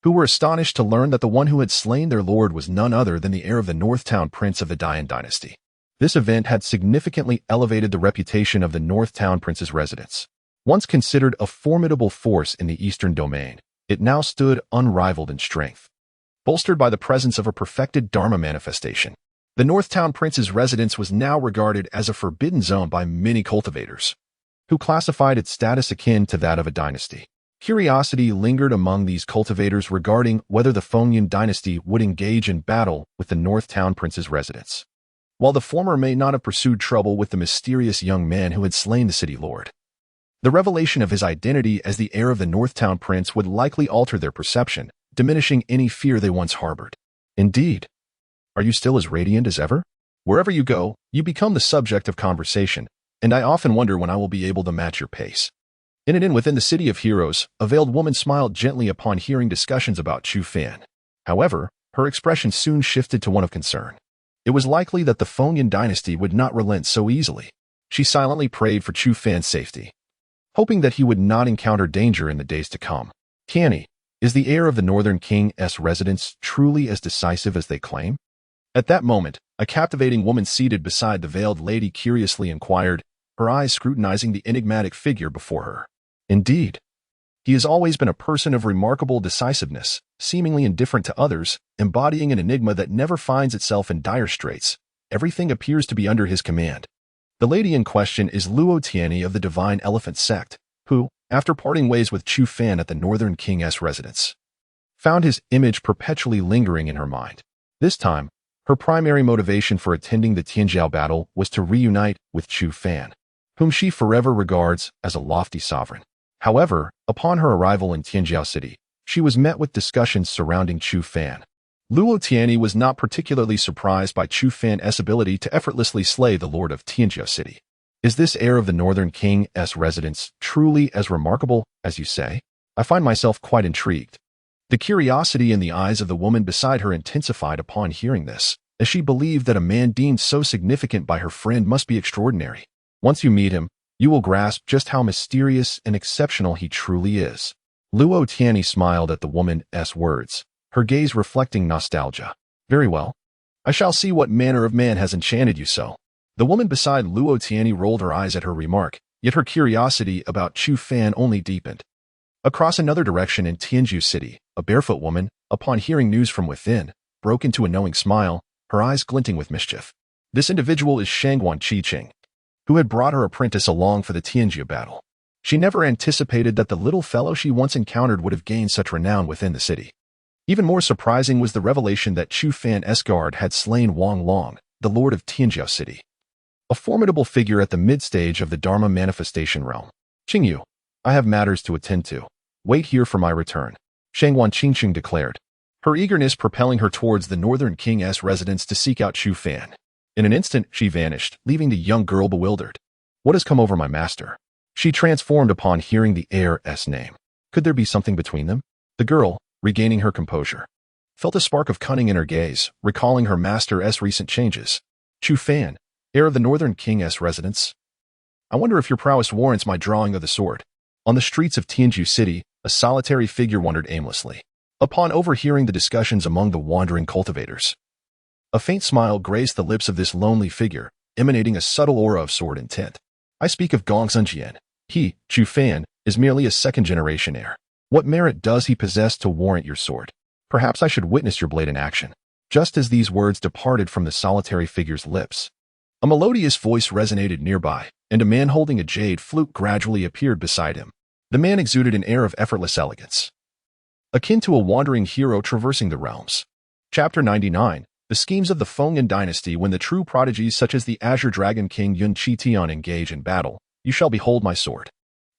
who were astonished to learn that the one who had slain their lord was none other than the heir of the North Town Prince of the Dian dynasty. This event had significantly elevated the reputation of the North Town Prince's residence. Once considered a formidable force in the eastern domain, it now stood unrivaled in strength. Bolstered by the presence of a perfected Dharma manifestation, the North Town Prince's residence was now regarded as a forbidden zone by many cultivators, who classified its status akin to that of a dynasty. Curiosity lingered among these cultivators regarding whether the Fengyun dynasty would engage in battle with the North Town Prince's residence. While the former may not have pursued trouble with the mysterious young man who had slain the city lord, the revelation of his identity as the heir of the North Town Prince would likely alter their perception, diminishing any fear they once harbored. Indeed, are you still as radiant as ever? Wherever you go, you become the subject of conversation, and I often wonder when I will be able to match your pace. In an inn within the City of Heroes, a veiled woman smiled gently upon hearing discussions about Chu Fan. However, her expression soon shifted to one of concern. It was likely that the Fengyun dynasty would not relent so easily. She silently prayed for Chu Fan's safety, hoping that he would not encounter danger in the days to come. Tianyi, is the heir of the Northern King's residence truly as decisive as they claim? At that moment, a captivating woman seated beside the veiled lady curiously inquired, her eyes scrutinizing the enigmatic figure before her. Indeed, he has always been a person of remarkable decisiveness, seemingly indifferent to others, embodying an enigma that never finds itself in dire straits. Everything appears to be under his command. The lady in question is Luo Tianyi of the Divine Elephant Sect, who, after parting ways with Chu Fan at the Northern King's residence, found his image perpetually lingering in her mind. This time, her primary motivation for attending the Tianjiao battle was to reunite with Chu Fan, whom she forever regards as a lofty sovereign. However, upon her arrival in Tianjiao City, she was met with discussions surrounding Chu Fan. Luo Tianyi was not particularly surprised by Chu Fan's ability to effortlessly slay the lord of Tianjiao City. Is this heir of the Northern King's residence truly as remarkable as you say? I find myself quite intrigued. The curiosity in the eyes of the woman beside her intensified upon hearing this, as she believed that a man deemed so significant by her friend must be extraordinary. Once you meet him, you will grasp just how mysterious and exceptional he truly is. Luo Tianyi smiled at the woman's words, her gaze reflecting nostalgia. Very well. I shall see what manner of man has enchanted you so. The woman beside Luo Tianyi rolled her eyes at her remark, yet her curiosity about Chu Fan only deepened. Across another direction in Tianjiao City, a barefoot woman, upon hearing news from within, broke into a knowing smile, her eyes glinting with mischief. This individual is Shangguan Qiqing, who had brought her apprentice along for the Tianjiao battle. She never anticipated that the little fellow she once encountered would have gained such renown within the city. Even more surprising was the revelation that Chu Fan's guard had slain Wang Long, the lord of Tianjiao City, a formidable figure at the mid-stage of the Dharma manifestation realm. Qingyu, I have matters to attend to. Wait here for my return, Shangguan Qiqing declared, her eagerness propelling her towards the Northern King's residence to seek out Chu Fan. In an instant, she vanished, leaving the young girl bewildered. What has come over my master? She transformed upon hearing the heir's name. Could there be something between them? The girl, regaining her composure, felt a spark of cunning in her gaze, recalling her master's recent changes. Chu Fan, heir of the Northern King's residence? I wonder if your prowess warrants my drawing of the sword. On the streets of Tianjiao City, a solitary figure wandered aimlessly. Upon overhearing the discussions among the wandering cultivators, a faint smile graced the lips of this lonely figure, emanating a subtle aura of sword intent. I speak of Gongsun Jian. He, Chu Fan, is merely a second-generation heir. What merit does he possess to warrant your sword? Perhaps I should witness your blade in action. Just as these words departed from the solitary figure's lips, a melodious voice resonated nearby, and a man holding a jade flute gradually appeared beside him. The man exuded an air of effortless elegance, akin to a wandering hero traversing the realms. Chapter 99. The schemes of the Fengyan dynasty. When the true prodigies such as the Azure Dragon King Yun Qitian engage in battle, you shall behold my sword.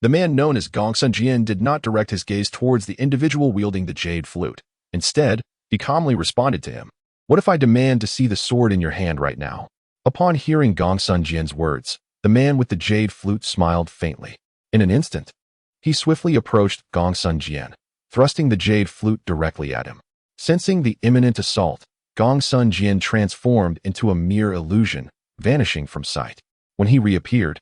The man known as Gongsun Jian did not direct his gaze towards the individual wielding the jade flute. Instead, he calmly responded to him. What if I demand to see the sword in your hand right now? Upon hearing Gongsun Jian's words, the man with the jade flute smiled faintly. In an instant, he swiftly approached Gongsun Jian, thrusting the jade flute directly at him. Sensing the imminent assault, Gongsun Jian transformed into a mere illusion, vanishing from sight. When he reappeared,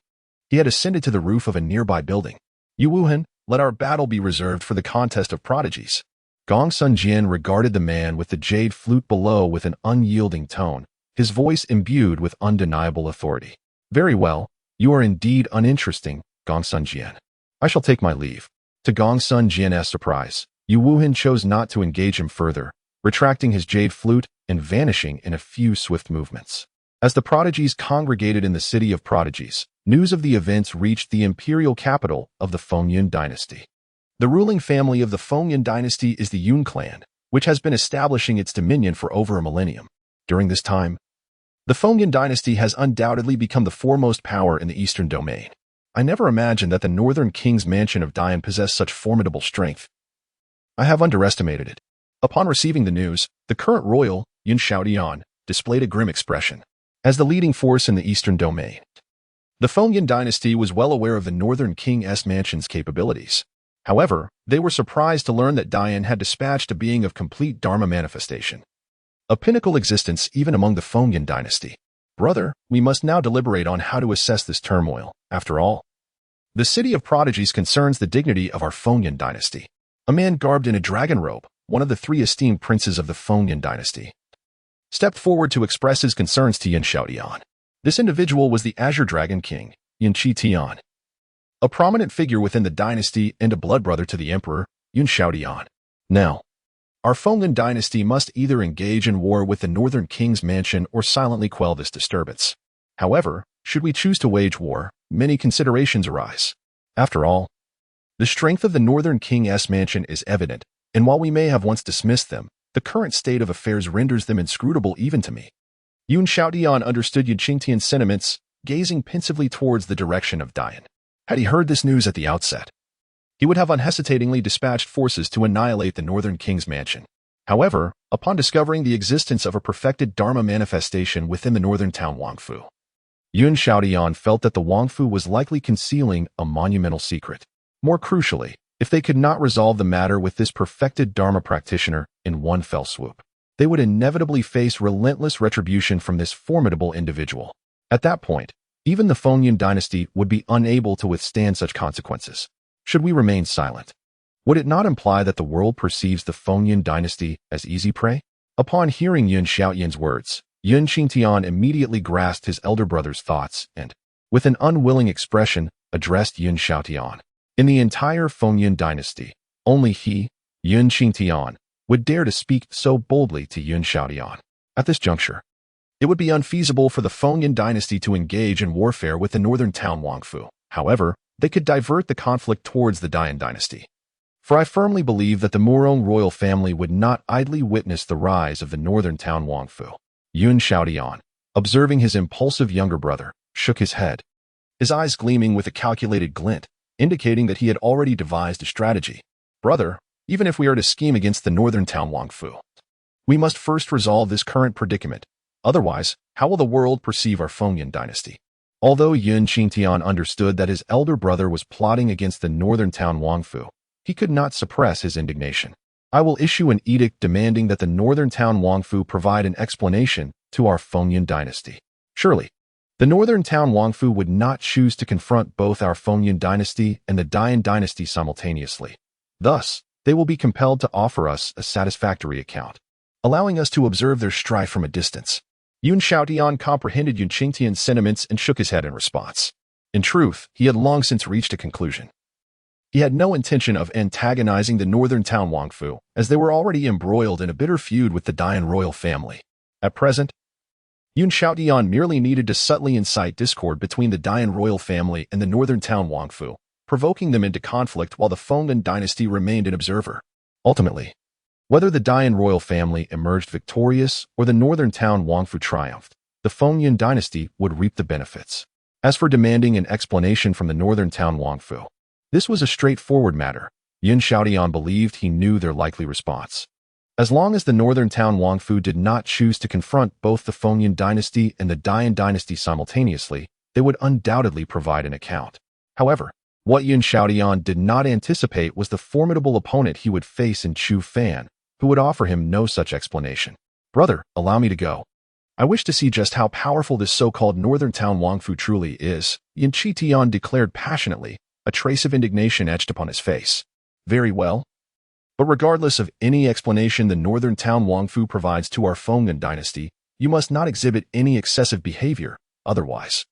he had ascended to the roof of a nearby building. Yu Wuhan, let our battle be reserved for the contest of prodigies. Gongsun Jian regarded the man with the jade flute below with an unyielding tone, his voice imbued with undeniable authority. Very well, you are indeed uninteresting, Gongsun Jian. I shall take my leave. To Gongsun Jian's surprise, Yu Wuhan chose not to engage him further, retracting his jade flute and vanishing in a few swift movements. As the prodigies congregated in the city of prodigies, news of the events reached the imperial capital of the Fengyan dynasty. The ruling family of the Fengyan dynasty is the Yun clan, which has been establishing its dominion for over a millennium. During this time, the Fengyan dynasty has undoubtedly become the foremost power in the eastern domain. I never imagined that the Northern King's mansion of Dian possessed such formidable strength. I have underestimated it. Upon receiving the news, the current royal, Yun Shaodian, displayed a grim expression. As the leading force in the eastern domain, the Fengyan dynasty was well aware of the Northern King's mansion's capabilities. However, they were surprised to learn that Dian had dispatched a being of complete Dharma manifestation, a pinnacle existence even among the Fengyan dynasty. Brother, we must now deliberate on how to assess this turmoil. After all, the city of prodigies concerns the dignity of our Fengyan dynasty. A man garbed in a dragon robe, one of the three esteemed princes of the Fengyan dynasty, stepped forward to express his concerns to Yin Xiaotian. This individual was the Azure Dragon King, Yin Qitian, a prominent figure within the dynasty and a blood brother to the emperor, Yin Xiaotian. Now, our Fengyan dynasty must either engage in war with the Northern King's mansion or silently quell this disturbance. However, should we choose to wage war, many considerations arise. After all, the strength of the Northern King's mansion is evident, and while we may have once dismissed them, the current state of affairs renders them inscrutable even to me. Yun Xiaotian understood Yin Qingtian's sentiments, gazing pensively towards the direction of Dian. Had he heard this news at the outset, he would have unhesitatingly dispatched forces to annihilate the Northern King's mansion. However, upon discovering the existence of a perfected Dharma manifestation within the northern town Wangfu, Yun Xiaotian felt that the Wangfu was likely concealing a monumental secret. More crucially, if they could not resolve the matter with this perfected Dharma practitioner in one fell swoop, they would inevitably face relentless retribution from this formidable individual. At that point, even the Fengyan dynasty would be unable to withstand such consequences. Should we remain silent? Would it not imply that the world perceives the Fengyan dynasty as easy prey? Upon hearing Yun Xiaotian's words, Yun Qingtian immediately grasped his elder brother's thoughts and, with an unwilling expression, addressed Yun Xiaotian. In the entire Fengyan dynasty, only he, Yun Qingtian, would dare to speak so boldly to Yun Xiaotian. At this juncture, it would be unfeasible for the Fengyan dynasty to engage in warfare with the northern town Wangfu. However, they could divert the conflict towards the Dian dynasty. For I firmly believe that the Murong royal family would not idly witness the rise of the northern town Wangfu. Yun Xiaotian, observing his impulsive younger brother, shook his head, his eyes gleaming with a calculated glint, indicating that he had already devised a strategy. Brother, even if we are to scheme against the northern town Wangfu, we must first resolve this current predicament. Otherwise, how will the world perceive our Fengyan dynasty? Although Yun Qingtian understood that his elder brother was plotting against the northern town Wangfu, he could not suppress his indignation. I will issue an edict demanding that the northern town Wangfu provide an explanation to our Fengyan dynasty. Surely, the northern town Wangfu would not choose to confront both our Fengyan dynasty and the Dian dynasty simultaneously. Thus, they will be compelled to offer us a satisfactory account, allowing us to observe their strife from a distance. Yun Xiaotian comprehended Yun Qingtian's sentiments and shook his head in response. In truth, he had long since reached a conclusion. He had no intention of antagonizing the northern town Wangfu, as they were already embroiled in a bitter feud with the Dian royal family. At present, Yun Xiaotian merely needed to subtly incite discord between the Dian royal family and the northern town Wangfu, provoking them into conflict while the Fengyan dynasty remained an observer. Ultimately, whether the Dian royal family emerged victorious or the northern town Wangfu triumphed, the Fengyan dynasty would reap the benefits. As for demanding an explanation from the northern town Wangfu, this was a straightforward matter. Yun Xiaotian believed he knew their likely response. As long as the northern town Wangfu did not choose to confront both the Fengyan dynasty and the Dian dynasty simultaneously, they would undoubtedly provide an account. However, what Yun Xiaotian did not anticipate was the formidable opponent he would face in Chu Fan, who would offer him no such explanation. Brother, allow me to go. I wish to see just how powerful this so-called northern town Wangfu truly is, Yin Qingtian declared passionately, a trace of indignation etched upon his face. Very well. But regardless of any explanation the northern town Wangfu provides to our Fengyan dynasty, you must not exhibit any excessive behavior, otherwise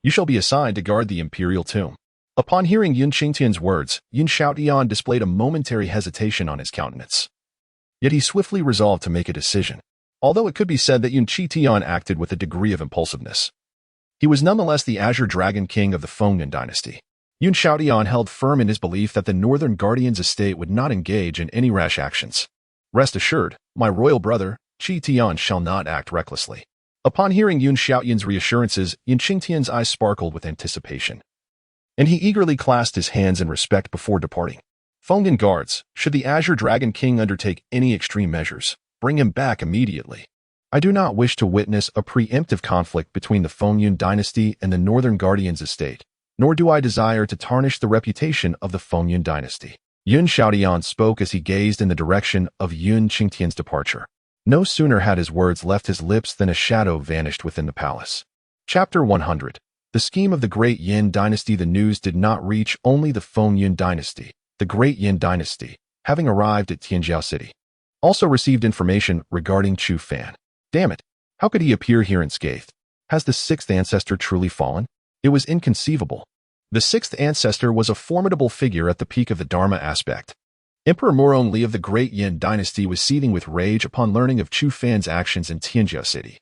you shall be assigned to guard the imperial tomb. Upon hearing Yun Qingtian's words, Yun Xiaotian displayed a momentary hesitation on his countenance. Yet he swiftly resolved to make a decision. Although it could be said that Yun Qingtian acted with a degree of impulsiveness, he was nonetheless the Azure Dragon King of the Fengyan dynasty. Yun Xiaotian held firm in his belief that the Northern Guardian's estate would not engage in any rash actions. Rest assured, my royal brother, Qingtian shall not act recklessly. Upon hearing Yun Xiaotian's reassurances, Yun Qingtian's eyes sparkled with anticipation, and he eagerly clasped his hands in respect before departing. Fengyan guards, should the Azure Dragon King undertake any extreme measures, bring him back immediately. I do not wish to witness a preemptive conflict between the Fengyan dynasty and the Northern Guardian's estate, nor do I desire to tarnish the reputation of the Fengyan dynasty. Yun Xiaotian spoke as he gazed in the direction of Yun Qingtian's departure. No sooner had his words left his lips than a shadow vanished within the palace. Chapter 100. The scheme of the Great Yin Dynasty. The news did not reach only the Fengyan dynasty. The Great Yin Dynasty, having arrived at Tianjiao City, also received information regarding Chu Fan. Damn it! How could he appear here unscathed? Has the sixth ancestor truly fallen? It was inconceivable. The sixth ancestor was a formidable figure at the peak of the Dharma aspect. Emperor Murong of the Great Yin Dynasty was seething with rage upon learning of Chu Fan's actions in Tianjia City.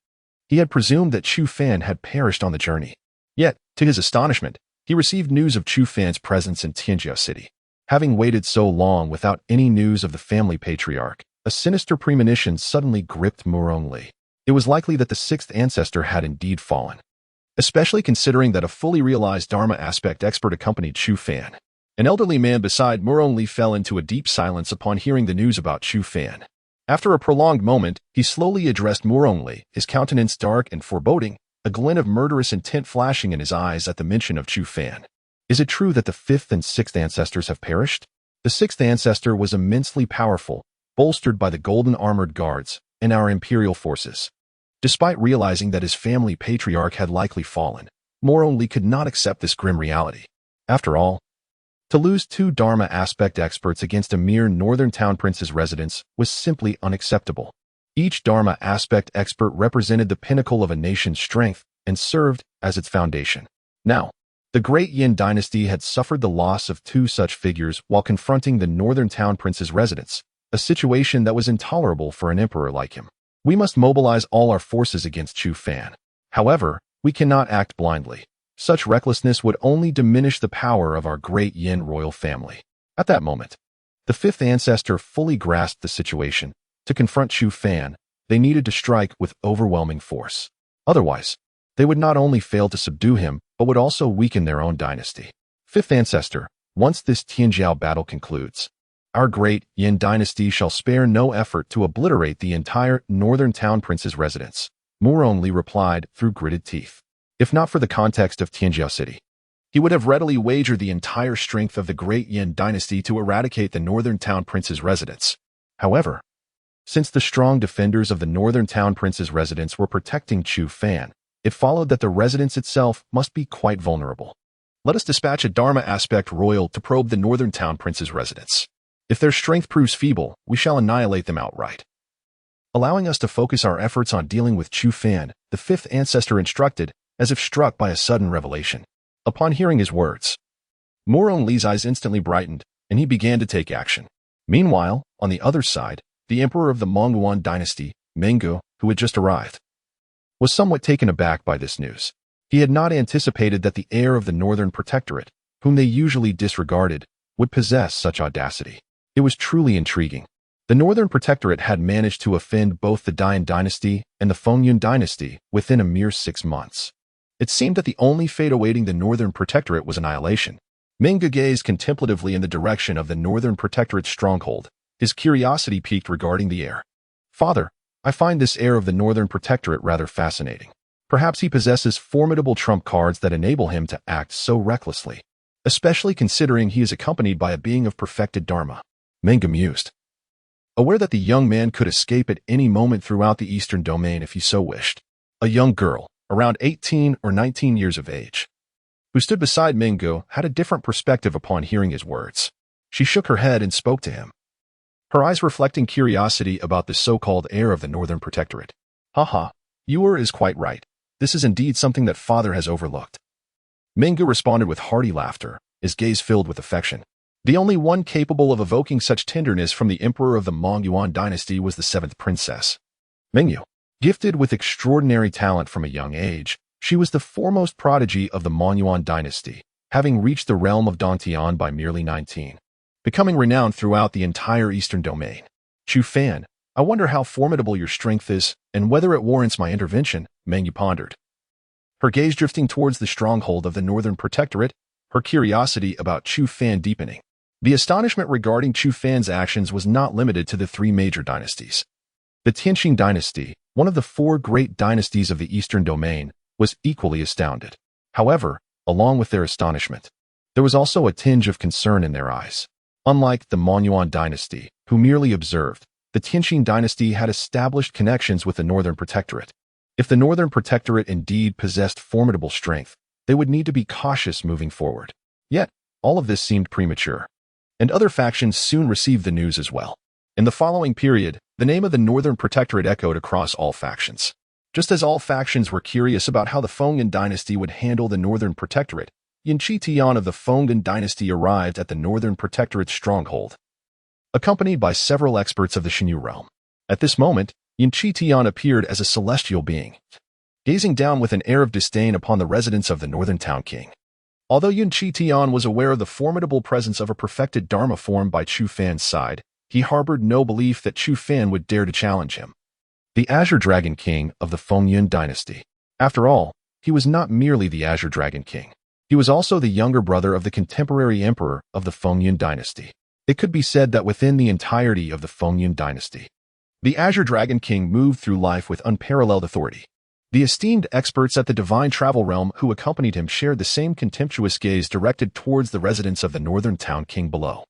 He had presumed that Chu Fan had perished on the journey. Yet, to his astonishment, he received news of Chu Fan's presence in Tianjia City. Having waited so long without any news of the family patriarch, a sinister premonition suddenly gripped Murong. It was likely that the sixth ancestor had indeed fallen, especially considering that a fully realized Dharma aspect expert accompanied Chu Fan. An elderly man beside Murong fell into a deep silence upon hearing the news about Chu Fan. After a prolonged moment, he slowly addressed Murong, his countenance dark and foreboding, a glint of murderous intent flashing in his eyes at the mention of Chu Fan. Is it true that the fifth and sixth ancestors have perished? The sixth ancestor was immensely powerful, bolstered by the golden armored guards and our imperial forces. Despite realizing that his family patriarch had likely fallen, Murong could not accept this grim reality. After all, to lose two Dharma aspect experts against a mere northern town prince's residence was simply unacceptable. Each Dharma aspect expert represented the pinnacle of a nation's strength and served as its foundation. Now, the Great Yin Dynasty had suffered the loss of two such figures while confronting the northern town prince's residence, a situation that was intolerable for an emperor like him. We must mobilize all our forces against Chu Fan. However, we cannot act blindly. Such recklessness would only diminish the power of our Great Yin royal family. At that moment, the fifth ancestor fully grasped the situation. To confront Chu Fan, they needed to strike with overwhelming force. Otherwise, they would not only fail to subdue him, but would also weaken their own dynasty. Fifth ancestor, once this Tianjiao battle concludes, our Great Yin Dynasty shall spare no effort to obliterate the entire northern town prince's residence. Murong replied through gritted teeth. If not for the context of Tianjia City, he would have readily wagered the entire strength of the Great Yin Dynasty to eradicate the northern town prince's residence. However, since the strong defenders of the northern town prince's residence were protecting Chu Fan, it followed that the residence itself must be quite vulnerable. Let us dispatch a Dharma aspect royal to probe the northern town prince's residence. If their strength proves feeble, we shall annihilate them outright. Allowing us to focus our efforts on dealing with Chu Fan, the fifth ancestor instructed, as if struck by a sudden revelation. Upon hearing his words, Murong's eyes instantly brightened, and he began to take action. Meanwhile, on the other side, the emperor of the Mongyuan dynasty, Menggu, who had just arrived, was somewhat taken aback by this news. He had not anticipated that the heir of the Northern Protectorate, whom they usually disregarded, would possess such audacity. It was truly intriguing. The Northern Protectorate had managed to offend both the Dian dynasty and the Fengyun dynasty within a mere 6 months. It seemed that the only fate awaiting the Northern Protectorate was annihilation. Menggu gazed contemplatively in the direction of the Northern Protectorate's stronghold. His curiosity piqued regarding the heir. Father, I find this heir of the Northern Protectorate rather fascinating. Perhaps he possesses formidable trump cards that enable him to act so recklessly, especially considering he is accompanied by a being of perfected Dharma. Menggu mused, aware that the young man could escape at any moment throughout the Eastern Domain if he so wished. A young girl, around 18 or 19 years of age, who stood beside Menggu, had a different perspective upon hearing his words. She shook her head and spoke to him, her eyes reflecting curiosity about the so-called heir of the Northern Protectorate. Haha, you is quite right. This is indeed something that father has overlooked. Menggu responded with hearty laughter, his gaze filled with affection. The only one capable of evoking such tenderness from the emperor of the Mongyuan dynasty was the seventh princess. Mengyu, gifted with extraordinary talent from a young age, she was the foremost prodigy of the Mongyuan dynasty, having reached the realm of Dantian by merely 19. Becoming renowned throughout the entire Eastern Domain. Chu Fan, I wonder how formidable your strength is and whether it warrants my intervention, Mengyu pondered. Her gaze drifting towards the stronghold of the Northern Protectorate, her curiosity about Chu Fan deepening. The astonishment regarding Chu Fan's actions was not limited to the three major dynasties. The Tianqing dynasty, one of the four great dynasties of the Eastern Domain, was equally astounded. However, along with their astonishment, there was also a tinge of concern in their eyes. Unlike the Mongyuan dynasty, who merely observed, the Tianqing dynasty had established connections with the Northern Protectorate. If the Northern Protectorate indeed possessed formidable strength, they would need to be cautious moving forward. Yet, all of this seemed premature. And other factions soon received the news as well. In the following period, the name of the Northern Protectorate echoed across all factions. Just as all factions were curious about how the Feng Dynasty would handle the Northern Protectorate, Yin Chi Tian of the Feng Dynasty arrived at the Northern Protectorate's stronghold, accompanied by several experts of the Xinyu realm. At this moment, Yin Chi Tian appeared as a celestial being, gazing down with an air of disdain upon the residents of the Northern Town King. Although Yin Chi Tian was aware of the formidable presence of a perfected Dharma form by Chu Fan's side, he harbored no belief that Chu Fan would dare to challenge him. The Azure Dragon King of the Feng Dynasty. After all, he was not merely the Azure Dragon King. He was also the younger brother of the contemporary emperor of the Feng Dynasty. It could be said that within the entirety of the Feng Dynasty, the Azure Dragon King moved through life with unparalleled authority. The esteemed experts at the Divine Travel Realm who accompanied him shared the same contemptuous gaze directed towards the residents of the Northern Town King below.